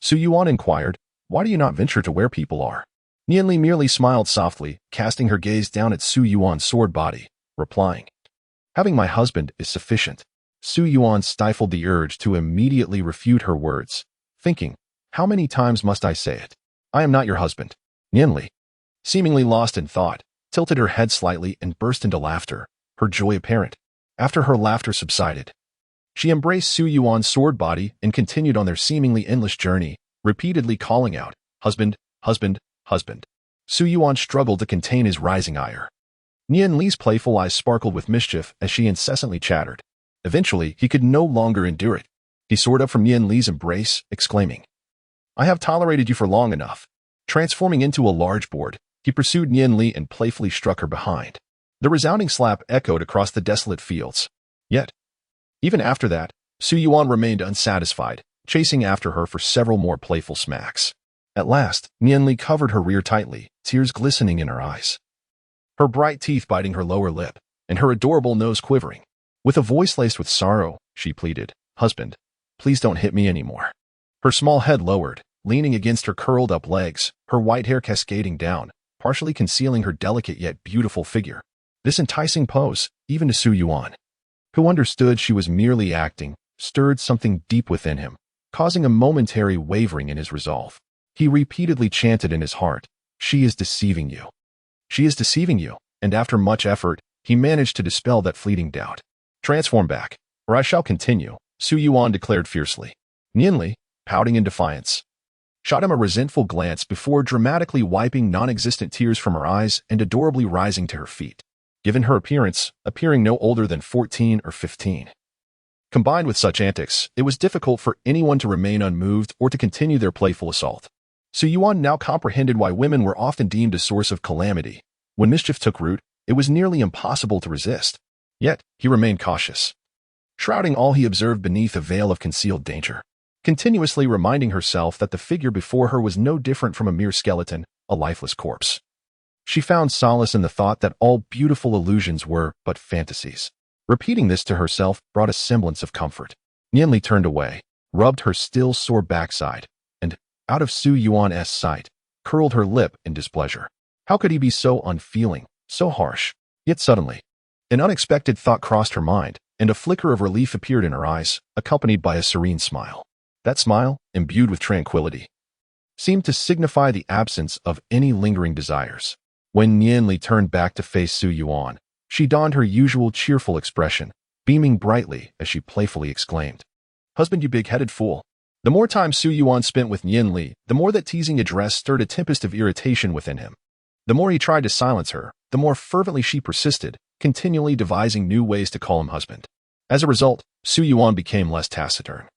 Su Yuan inquired, "Why do you not venture to where people are?" Nian Li merely smiled softly, casting her gaze down at Su Yuan's sword body, replying, "Having my husband is sufficient." Su Yuan stifled the urge to immediately refute her words, thinking, "How many times must I say it? I am not your husband." Nian Li, seemingly lost in thought, tilted her head slightly and burst into laughter, her joy apparent. After her laughter subsided, she embraced Su Yuan's sword body and continued on their seemingly endless journey, repeatedly calling out, "Husband, husband, husband." Su Yuan struggled to contain his rising ire. Nian Li's playful eyes sparkled with mischief as she incessantly chattered. Eventually, he could no longer endure it. He soared up from Nian Li's embrace, exclaiming, "I have tolerated you for long enough." Transforming into a large board, he pursued Nian Li and playfully struck her behind. The resounding slap echoed across the desolate fields. Yet, even after that, Su Yuan remained unsatisfied, chasing after her for several more playful smacks. At last, Nian Li covered her rear tightly, tears glistening in her eyes, her bright teeth biting her lower lip, and her adorable nose quivering. With a voice laced with sorrow, she pleaded, "Husband, please don't hit me anymore." Her small head lowered, leaning against her curled-up legs, her white hair cascading down, partially concealing her delicate yet beautiful figure. This enticing pose, even to Su Yuan, who understood she was merely acting, stirred something deep within him, causing a momentary wavering in his resolve. He repeatedly chanted in his heart, "She is deceiving you. She is deceiving you," and after much effort, he managed to dispel that fleeting doubt. "Transform back, or I shall continue," Su Yuan declared fiercely. Nian Li, pouting in defiance, shot him a resentful glance before dramatically wiping non-existent tears from her eyes and adorably rising to her feet. Given her appearance, appearing no older than 14 or 15. Combined with such antics, it was difficult for anyone to remain unmoved or to continue their playful assault. Su Yuan now comprehended why women were often deemed a source of calamity. When mischief took root, it was nearly impossible to resist. Yet, he remained cautious, shrouding all he observed beneath a veil of concealed danger, continuously reminding herself that the figure before her was no different from a mere skeleton, a lifeless corpse. She found solace in the thought that all beautiful illusions were but fantasies. Repeating this to herself brought a semblance of comfort. Nian Li turned away, rubbed her still sore backside, and, out of Su Yuan's sight, curled her lip in displeasure. How could he be so unfeeling, so harsh? Yet suddenly, an unexpected thought crossed her mind, and a flicker of relief appeared in her eyes, accompanied by a serene smile. That smile, imbued with tranquility, seemed to signify the absence of any lingering desires. When Nian Li turned back to face Su Yuan, she donned her usual cheerful expression, beaming brightly as she playfully exclaimed, "Husband, you big-headed fool." The more time Su Yuan spent with Nian Li, the more that teasing address stirred a tempest of irritation within him. The more he tried to silence her, the more fervently she persisted, continually devising new ways to call him husband. As a result, Su Yuan became less taciturn,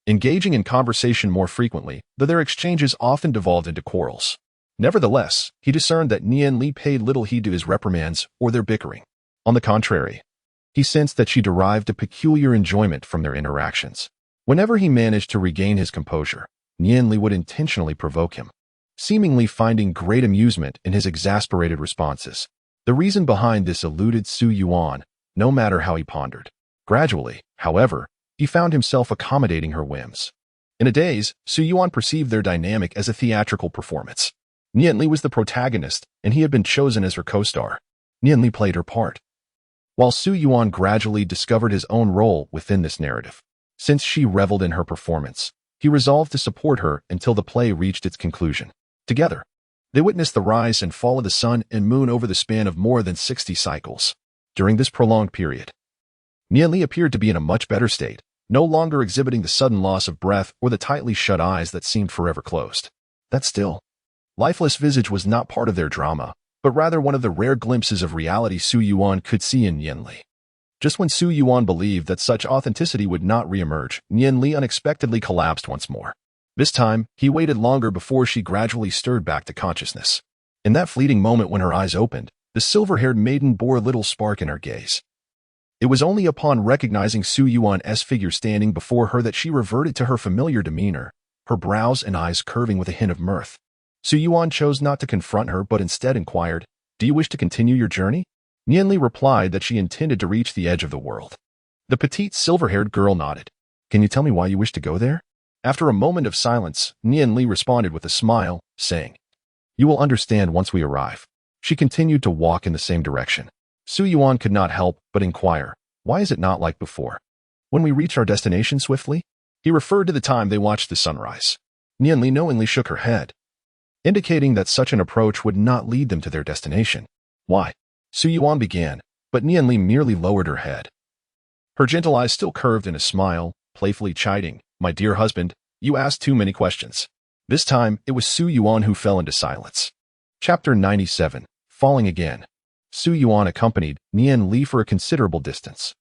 engaging in conversation more frequently, though their exchanges often devolved into quarrels. Nevertheless, he discerned that Nian Li paid little heed to his reprimands or their bickering. On the contrary, he sensed that she derived a peculiar enjoyment from their interactions. Whenever he managed to regain his composure, Nian Li would intentionally provoke him, seemingly finding great amusement in his exasperated responses. The reason behind this eluded Su Yuan, no matter how he pondered. Gradually, however, he found himself accommodating her whims. In a daze, Su Yuan perceived their dynamic as a theatrical performance. Nian Li was the protagonist, and he had been chosen as her co-star. Nian Li played her part, while Su Yuan gradually discovered his own role within this narrative. Since she reveled in her performance, he resolved to support her until the play reached its conclusion. Together, they witnessed the rise and fall of the sun and moon over the span of more than 60 cycles. During this prolonged period, Nian Li appeared to be in a much better state, no longer exhibiting the sudden loss of breath or the tightly shut eyes that seemed forever closed. That still, lifeless visage was not part of their drama, but rather one of the rare glimpses of reality Su Yuan could see in Nian Li. Just when Su Yuan believed that such authenticity would not reemerge, Nian Li unexpectedly collapsed once more. This time, he waited longer before she gradually stirred back to consciousness. In that fleeting moment when her eyes opened, the silver-haired maiden bore a little spark in her gaze. It was only upon recognizing Su Yuan's figure standing before her that she reverted to her familiar demeanor, her brows and eyes curving with a hint of mirth. Su Yuan chose not to confront her but instead inquired, "Do you wish to continue your journey?" Nian Li replied that she intended to reach the edge of the world. The petite silver-haired girl nodded. "Can you tell me why you wish to go there?" After a moment of silence, Nian Li responded with a smile, saying, "You will understand once we arrive." She continued to walk in the same direction. Su Yuan could not help but inquire, "Why is it not like before? When we reach our destination swiftly?" He referred to the time they watched the sunrise. Nian Li knowingly shook her head, indicating that such an approach would not lead them to their destination. "Why?" Su Yuan began, but Nian Li merely lowered her head. Her gentle eyes still curved in a smile, playfully chiding, "My dear husband, you asked too many questions." This time, it was Su Yuan who fell into silence. Chapter 97, Falling Again. Su Yuan accompanied Nian Li for a considerable distance.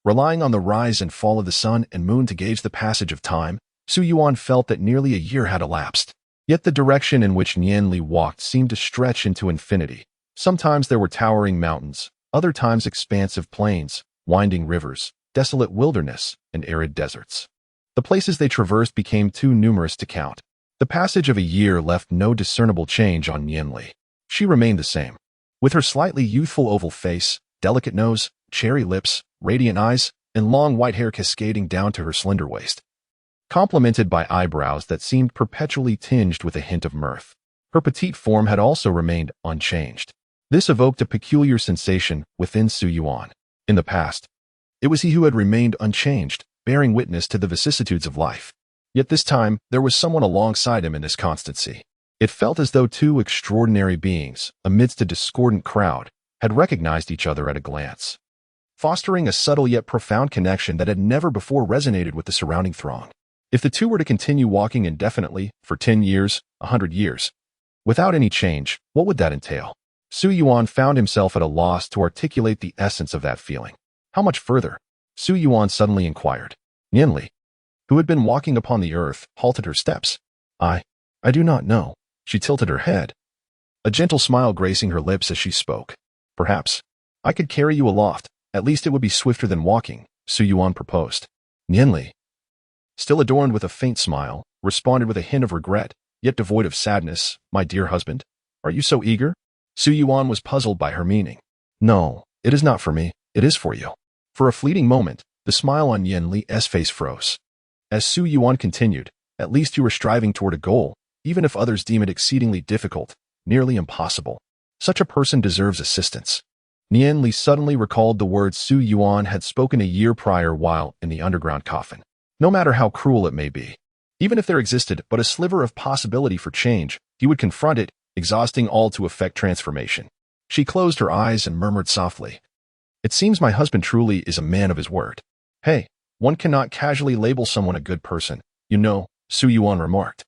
Relying on the rise and fall of the sun and moon to gauge the passage of time, Su Yuan felt that nearly a year had elapsed. Yet the direction in which Nian Li walked seemed to stretch into infinity. Sometimes there were towering mountains, other times expansive plains, winding rivers, desolate wilderness, and arid deserts. The places they traversed became too numerous to count. The passage of a year left no discernible change on Nian Li. She remained the same. With her slightly youthful oval face, delicate nose, cherry lips, radiant eyes, and long white hair cascading down to her slender waist, complemented by eyebrows that seemed perpetually tinged with a hint of mirth. Her petite form had also remained unchanged. This evoked a peculiar sensation within Su Yuan. In the past, it was he who had remained unchanged, bearing witness to the vicissitudes of life. Yet this time, there was someone alongside him in this constancy. It felt as though two extraordinary beings, amidst a discordant crowd, had recognized each other at a glance, fostering a subtle yet profound connection that had never before resonated with the surrounding throng. If the two were to continue walking indefinitely, for 10 years, 100 years, without any change, what would that entail? Su Yuan found himself at a loss to articulate the essence of that feeling. How much further? Su Yuan suddenly inquired. Nian Li, who had been walking upon the earth, halted her steps. I do not know." She tilted her head, a gentle smile gracing her lips as she spoke. "Perhaps I could carry you aloft. At least it would be swifter than walking," Su Yuan proposed. Nian Li, still adorned with a faint smile, responded with a hint of regret, yet devoid of sadness. "My dear husband, are you so eager?" Su Yuan was puzzled by her meaning. "No, it is not for me, it is for you." For a fleeting moment, the smile on Nian Li's face froze. As Su Yuan continued, "At least you are striving toward a goal, even if others deem it exceedingly difficult, nearly impossible. Such a person deserves assistance." Nian Li suddenly recalled the words Su Yuan had spoken a year prior while in the underground coffin. No matter how cruel it may be, even if there existed but a sliver of possibility for change, he would confront it, exhausting all to effect transformation. She closed her eyes and murmured softly, "It seems my husband truly is a man of his word." "Hey, one cannot casually label someone a good person, you know," Su Yuan remarked.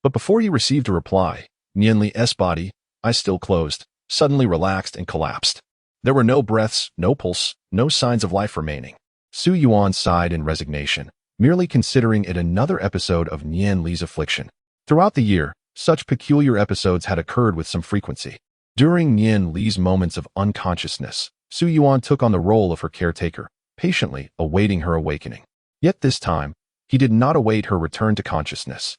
But before he received a reply, Nian Li's body, eyes still closed, suddenly relaxed and collapsed. There were no breaths, no pulse, no signs of life remaining. Su Yuan sighed in resignation, merely considering it another episode of Nian Li's affliction. Throughout the year, such peculiar episodes had occurred with some frequency. During Nian Li's moments of unconsciousness, Su Yuan took on the role of her caretaker, patiently awaiting her awakening. Yet this time, he did not await her return to consciousness.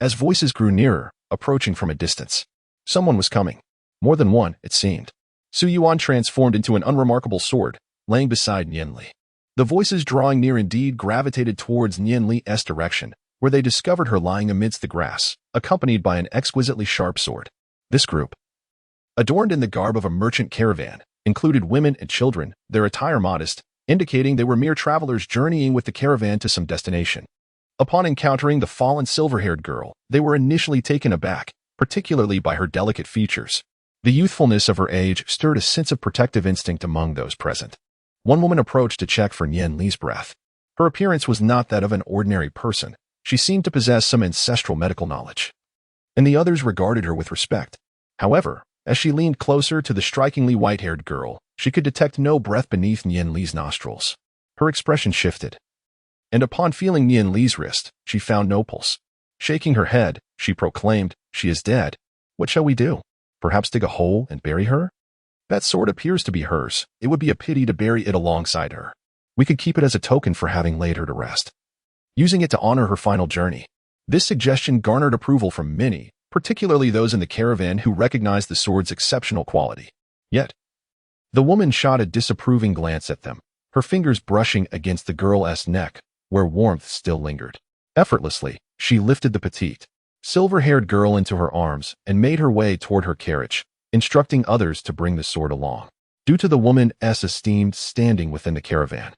As voices grew nearer, approaching from a distance, someone was coming. More than one, it seemed. Su Yuan transformed into an unremarkable sword, laying beside Nian Li. The voices drawing near indeed gravitated towards Nian Li's direction, where they discovered her lying amidst the grass, accompanied by an exquisitely sharp sword. This group, adorned in the garb of a merchant caravan, included women and children, their attire modest, indicating they were mere travelers journeying with the caravan to some destination. Upon encountering the fallen silver-haired girl, they were initially taken aback, particularly by her delicate features. The youthfulness of her age stirred a sense of protective instinct among those present. One woman approached to check for Nian Li's breath. Her appearance was not that of an ordinary person. She seemed to possess some ancestral medical knowledge. And the others regarded her with respect. However, as she leaned closer to the strikingly white-haired girl, she could detect no breath beneath Nian Li's nostrils. Her expression shifted. And upon feeling Nian Li's wrist, she found no pulse. Shaking her head, she proclaimed, "She is dead. What shall we do? Perhaps dig a hole and bury her? That sword appears to be hers. It would be a pity to bury it alongside her. We could keep it as a token for having laid her to rest, using it to honor her final journey." This suggestion garnered approval from many, particularly those in the caravan who recognized the sword's exceptional quality. Yet, the woman shot a disapproving glance at them, her fingers brushing against the girl's neck, where warmth still lingered. Effortlessly, she lifted the petite, silver-haired girl into her arms and made her way toward her carriage, instructing others to bring the sword along. Due to the woman's esteemed standing within the caravan,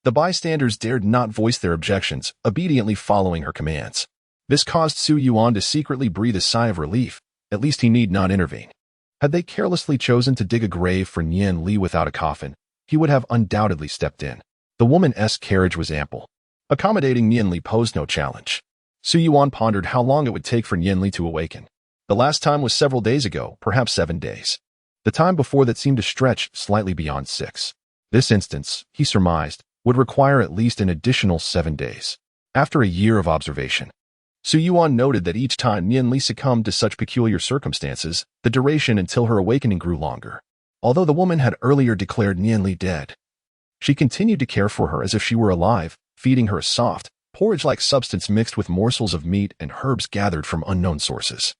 the bystanders dared not voice their objections, obediently following her commands. This caused Su Yuan to secretly breathe a sigh of relief. At least he need not intervene. Had they carelessly chosen to dig a grave for Nian Li without a coffin, he would have undoubtedly stepped in. The woman's carriage was ample. Accommodating Nian Li posed no challenge. Su Yuan pondered how long it would take for Nian Li to awaken. The last time was several days ago, perhaps 7 days. The time before that seemed to stretch slightly beyond 6. This instance, he surmised, would require at least an additional 7 days. After a year of observation, Su Yuan noted that each time Nian Li succumbed to such peculiar circumstances, the duration until her awakening grew longer. Although the woman had earlier declared Nian Li dead, she continued to care for her as if she were alive, feeding her a soft, porridge-like substance mixed with morsels of meat and herbs gathered from unknown sources.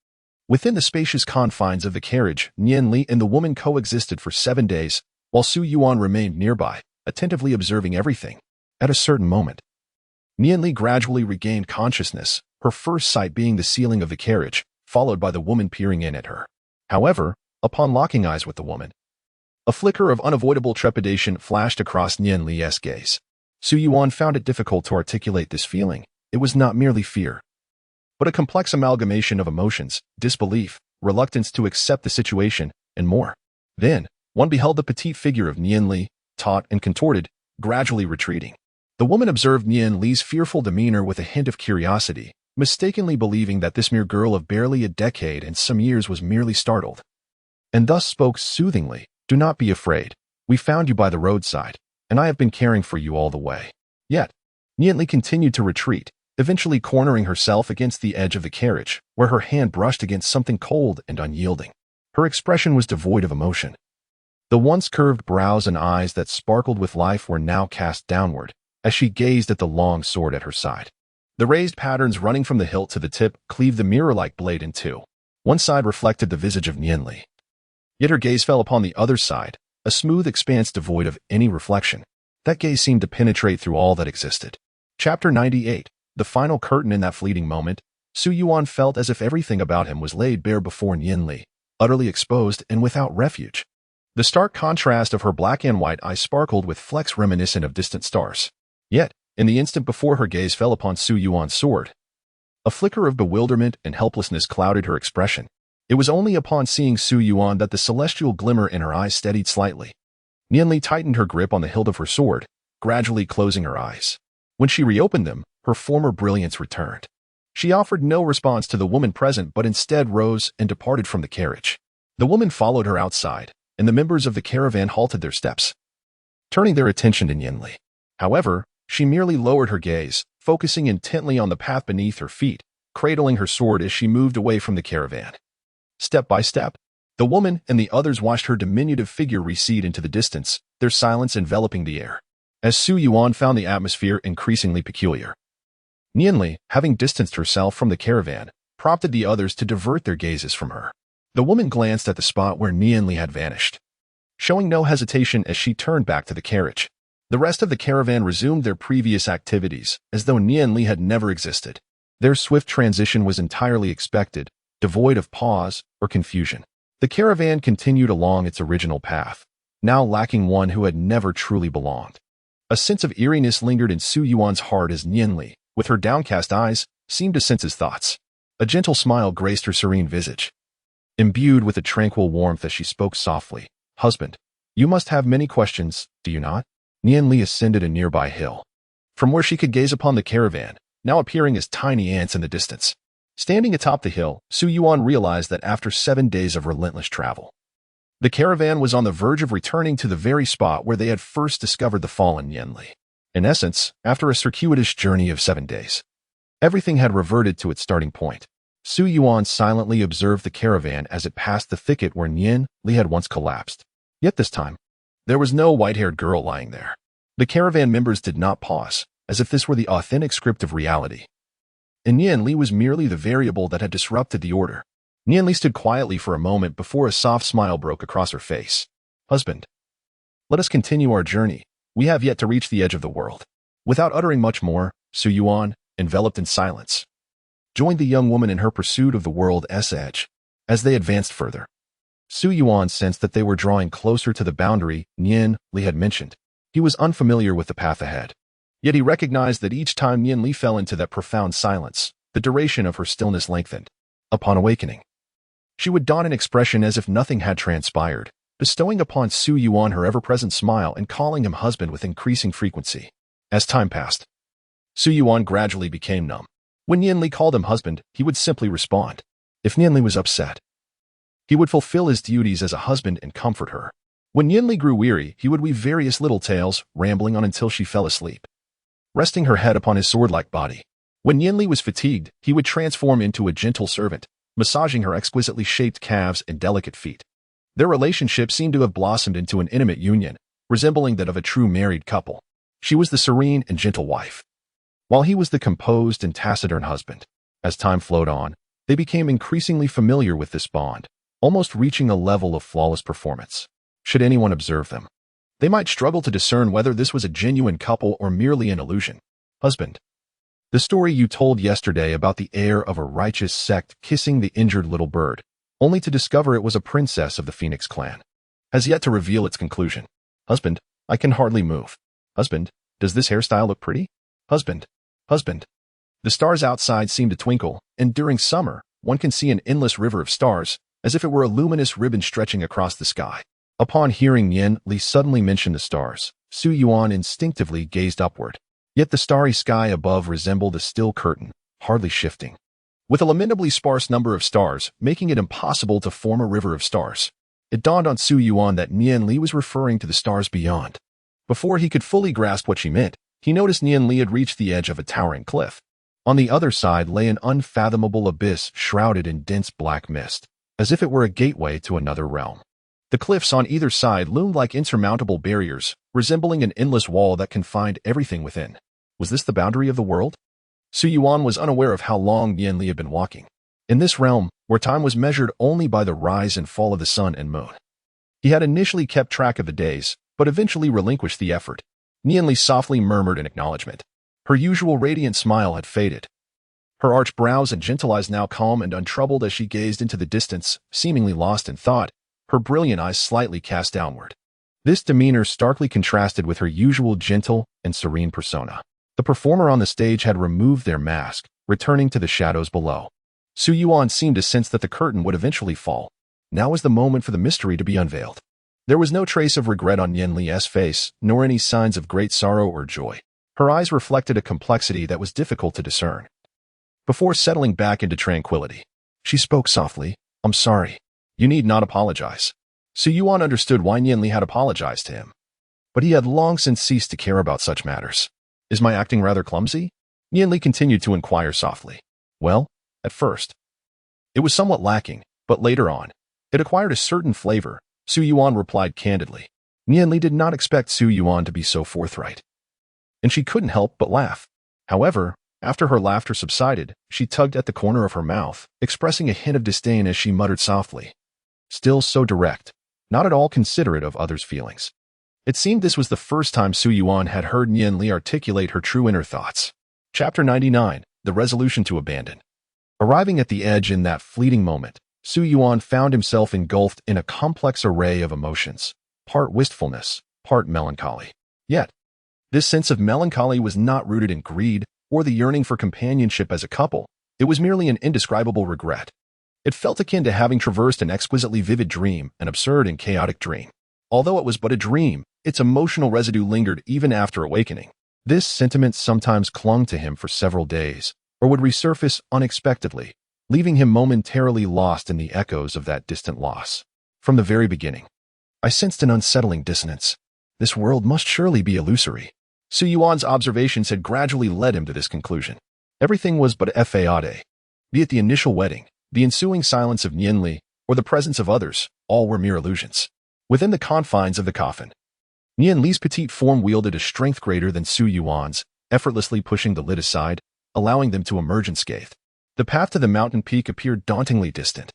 Within the spacious confines of the carriage, Nian Li and the woman coexisted for 7 days, while Su Yuan remained nearby, attentively observing everything. At a certain moment, Nian Li gradually regained consciousness, her first sight being the ceiling of the carriage, followed by the woman peering in at her. However, upon locking eyes with the woman, a flicker of unavoidable trepidation flashed across Nian Li's gaze. Su Yuan found it difficult to articulate this feeling. It was not merely fear, but a complex amalgamation of emotions, disbelief, reluctance to accept the situation, and more. Then, one beheld the petite figure of Nian Li, taut and contorted, gradually retreating. The woman observed Nian Li's fearful demeanor with a hint of curiosity, mistakenly believing that this mere girl of barely a decade and some years was merely startled, and thus spoke soothingly, "Do not be afraid. We found you by the roadside, and I have been caring for you all the way." Yet, Nian Li continued to retreat, eventually cornering herself against the edge of the carriage, where her hand brushed against something cold and unyielding. Her expression was devoid of emotion. The once curved brows and eyes that sparkled with life were now cast downward, as she gazed at the long sword at her side. The raised patterns running from the hilt to the tip cleaved the mirror-like blade in two. One side reflected the visage of Nian Li. Yet her gaze fell upon the other side, a smooth expanse devoid of any reflection. That gaze seemed to penetrate through all that existed. Chapter 98. The final curtain. In that fleeting moment, Su Yuan felt as if everything about him was laid bare before Nian Li, utterly exposed and without refuge. The stark contrast of her black and white eyes sparkled with flecks reminiscent of distant stars. Yet, in the instant before her gaze fell upon Su Yuan's sword, a flicker of bewilderment and helplessness clouded her expression. It was only upon seeing Su Yuan that the celestial glimmer in her eyes steadied slightly. Nian Li tightened her grip on the hilt of her sword, gradually closing her eyes. When she reopened them, her former brilliance returned. She offered no response to the woman present but instead rose and departed from the carriage. The woman followed her outside, and the members of the caravan halted their steps, turning their attention to Nian Li. However, she merely lowered her gaze, focusing intently on the path beneath her feet, cradling her sword as she moved away from the caravan. Step by step, the woman and the others watched her diminutive figure recede into the distance, their silence enveloping the air. As Su Yuan found the atmosphere increasingly peculiar, Nianli, having distanced herself from the caravan, prompted the others to divert their gazes from her. The woman glanced at the spot where Nianli had vanished, showing no hesitation as she turned back to the carriage. The rest of the caravan resumed their previous activities, as though Nianli had never existed. Their swift transition was entirely expected, devoid of pause or confusion. The caravan continued along its original path, now lacking one who had never truly belonged. A sense of eeriness lingered in Su Yuan's heart as Nianli, with her downcast eyes, seemed to sense his thoughts. A gentle smile graced her serene visage, imbued with a tranquil warmth as she spoke softly. "Husband, you must have many questions, do you not?" Nianli ascended a nearby hill, from where she could gaze upon the caravan, now appearing as tiny ants in the distance. Standing atop the hill, Su Yuan realized that after 7 days of relentless travel, the caravan was on the verge of returning to the very spot where they had first discovered the fallen Nianli. In essence, after a circuitous journey of 7 days, everything had reverted to its starting point. Su Yuan silently observed the caravan as it passed the thicket where Nianli had once collapsed. Yet this time, there was no white-haired girl lying there. The caravan members did not pause, as if this were the authentic script of reality, and Nianli was merely the variable that had disrupted the order. Nianli stood quietly for a moment before a soft smile broke across her face. "Husband, let us continue our journey. We have yet to reach the edge of the world." Without uttering much more, Su Yuan, enveloped in silence, joined the young woman in her pursuit of the world's edge. As they advanced further, Su Yuan sensed that they were drawing closer to the boundary Nianli had mentioned. He was unfamiliar with the path ahead, yet he recognized that each time Nianli fell into that profound silence, the duration of her stillness lengthened. Upon awakening, she would don an expression as if nothing had transpired, bestowing upon Su Yuan her ever-present smile and calling him husband with increasing frequency. As time passed, Su Yuan gradually became numb. When Nianli called him husband, he would simply respond. If Nianli was upset, he would fulfill his duties as a husband and comfort her. When Nianli grew weary, he would weave various little tales, rambling on until she fell asleep, resting her head upon his sword-like body. When Nianli was fatigued, he would transform into a gentle servant, massaging her exquisitely shaped calves and delicate feet. Their relationship seemed to have blossomed into an intimate union, resembling that of a true married couple. She was the serene and gentle wife, while he was the composed and taciturn husband. As time flowed on, they became increasingly familiar with this bond, almost reaching a level of flawless performance. Should anyone observe them, they might struggle to discern whether this was a genuine couple or merely an illusion. "Husband, the story you told yesterday about the heir of a righteous sect kissing the injured little bird, only to discover it was a princess of the Phoenix clan, has yet to reveal its conclusion. Husband, I can hardly move. Husband, does this hairstyle look pretty? Husband, husband." The stars outside seem to twinkle, and during summer, one can see an endless river of stars, as if it were a luminous ribbon stretching across the sky. Upon hearing Nianli suddenly mention the stars, Su Yuan instinctively gazed upward. Yet the starry sky above resembled a still curtain, hardly shifting, with a lamentably sparse number of stars, making it impossible to form a river of stars. It dawned on Su Yuan that Nianli was referring to the stars beyond. Before he could fully grasp what she meant, he noticed Nianli had reached the edge of a towering cliff. On the other side lay an unfathomable abyss shrouded in dense black mist, as if it were a gateway to another realm. The cliffs on either side loomed like insurmountable barriers, resembling an endless wall that confined everything within. Was this the boundary of the world? Su Yuan was unaware of how long Nianli had been walking. In this realm, where time was measured only by the rise and fall of the sun and moon, he had initially kept track of the days, but eventually relinquished the effort. Nianli softly murmured in acknowledgement. Her usual radiant smile had faded, her arched brows and gentle eyes now calm and untroubled as she gazed into the distance, seemingly lost in thought, her brilliant eyes slightly cast downward. This demeanor starkly contrasted with her usual gentle and serene persona. The performer on the stage had removed their mask, returning to the shadows below. Su Yuan seemed to sense that the curtain would eventually fall. Now was the moment for the mystery to be unveiled. There was no trace of regret on Nianli's face, nor any signs of great sorrow or joy. Her eyes reflected a complexity that was difficult to discern. Before settling back into tranquility, she spoke softly. "I'm sorry. You need not apologize." Su Yuan understood why Nianli had apologized to him. but he had long since ceased to care about such matters. Is my acting rather clumsy? Nian continued to inquire softly. Well, at first, it was somewhat lacking, but later on, it acquired a certain flavor, Su Yuan replied candidly. Nian did not expect Su Yuan to be so forthright, and she couldn't help but laugh. However, after her laughter subsided, she tugged at the corner of her mouth, expressing a hint of disdain as she muttered softly. Still so direct, not at all considerate of others' feelings. It seemed this was the first time Su Yuan had heard Nian articulate her true inner thoughts. Chapter 99, The Resolution to Abandon. Arriving at the edge in that fleeting moment, Su Yuan found himself engulfed in a complex array of emotions, part wistfulness, part melancholy. Yet, this sense of melancholy was not rooted in greed or the yearning for companionship as a couple. It was merely an indescribable regret. It felt akin to having traversed an exquisitely vivid dream, an absurd and chaotic dream. Although it was but a dream, its emotional residue lingered even after awakening. This sentiment sometimes clung to him for several days, or would resurface unexpectedly, leaving him momentarily lost in the echoes of that distant loss. From the very beginning, I sensed an unsettling dissonance. This world must surely be illusory. Su Yuan's observations had gradually led him to this conclusion. Everything was but fade. Be it the initial wedding, the ensuing silence of Nian, or the presence of others, all were mere illusions. Within the confines of the coffin, Nian petite form wielded a strength greater than Su Yuan's, effortlessly pushing the lid aside, allowing them to emerge unscathed. The path to the mountain peak appeared dauntingly distant.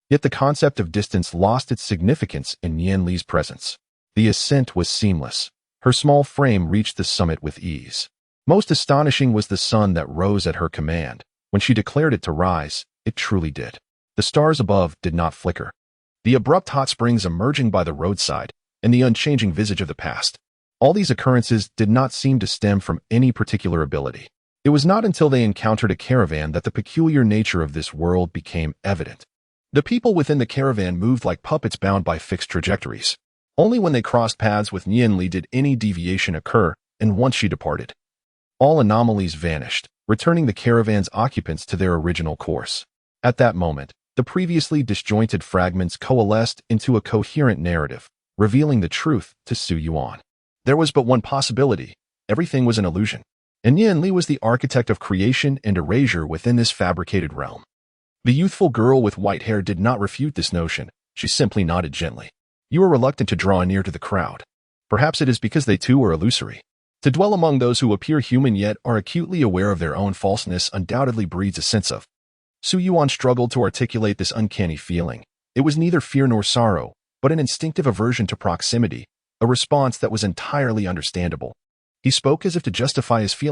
Yet the concept of distance lost its significance in Nian presence. The ascent was seamless. Her small frame reached the summit with ease. Most astonishing was the sun that rose at her command. When she declared it to rise, it truly did. The stars above did not flicker. The abrupt hot springs emerging by the roadside, and the unchanging visage of the past. All these occurrences did not seem to stem from any particular ability. It was not until they encountered a caravan that the peculiar nature of this world became evident. The people within the caravan moved like puppets bound by fixed trajectories. Only when they crossed paths with Nian did any deviation occur, and once she departed, all anomalies vanished, returning the caravan's occupants to their original course. At that moment, the previously disjointed fragments coalesced into a coherent narrative, revealing the truth to Su Yuan. There was but one possibility. Everything was an illusion, and Nian was the architect of creation and erasure within this fabricated realm. The youthful girl with white hair did not refute this notion. She simply nodded gently. You are reluctant to draw near to the crowd. Perhaps it is because they too are illusory. To dwell among those who appear human yet are acutely aware of their own falseness undoubtedly breeds a sense of. Su Yuan struggled to articulate this uncanny feeling. It was neither fear nor sorrow, but an instinctive aversion to proximity, a response that was entirely understandable. He spoke as if to justify his feelings.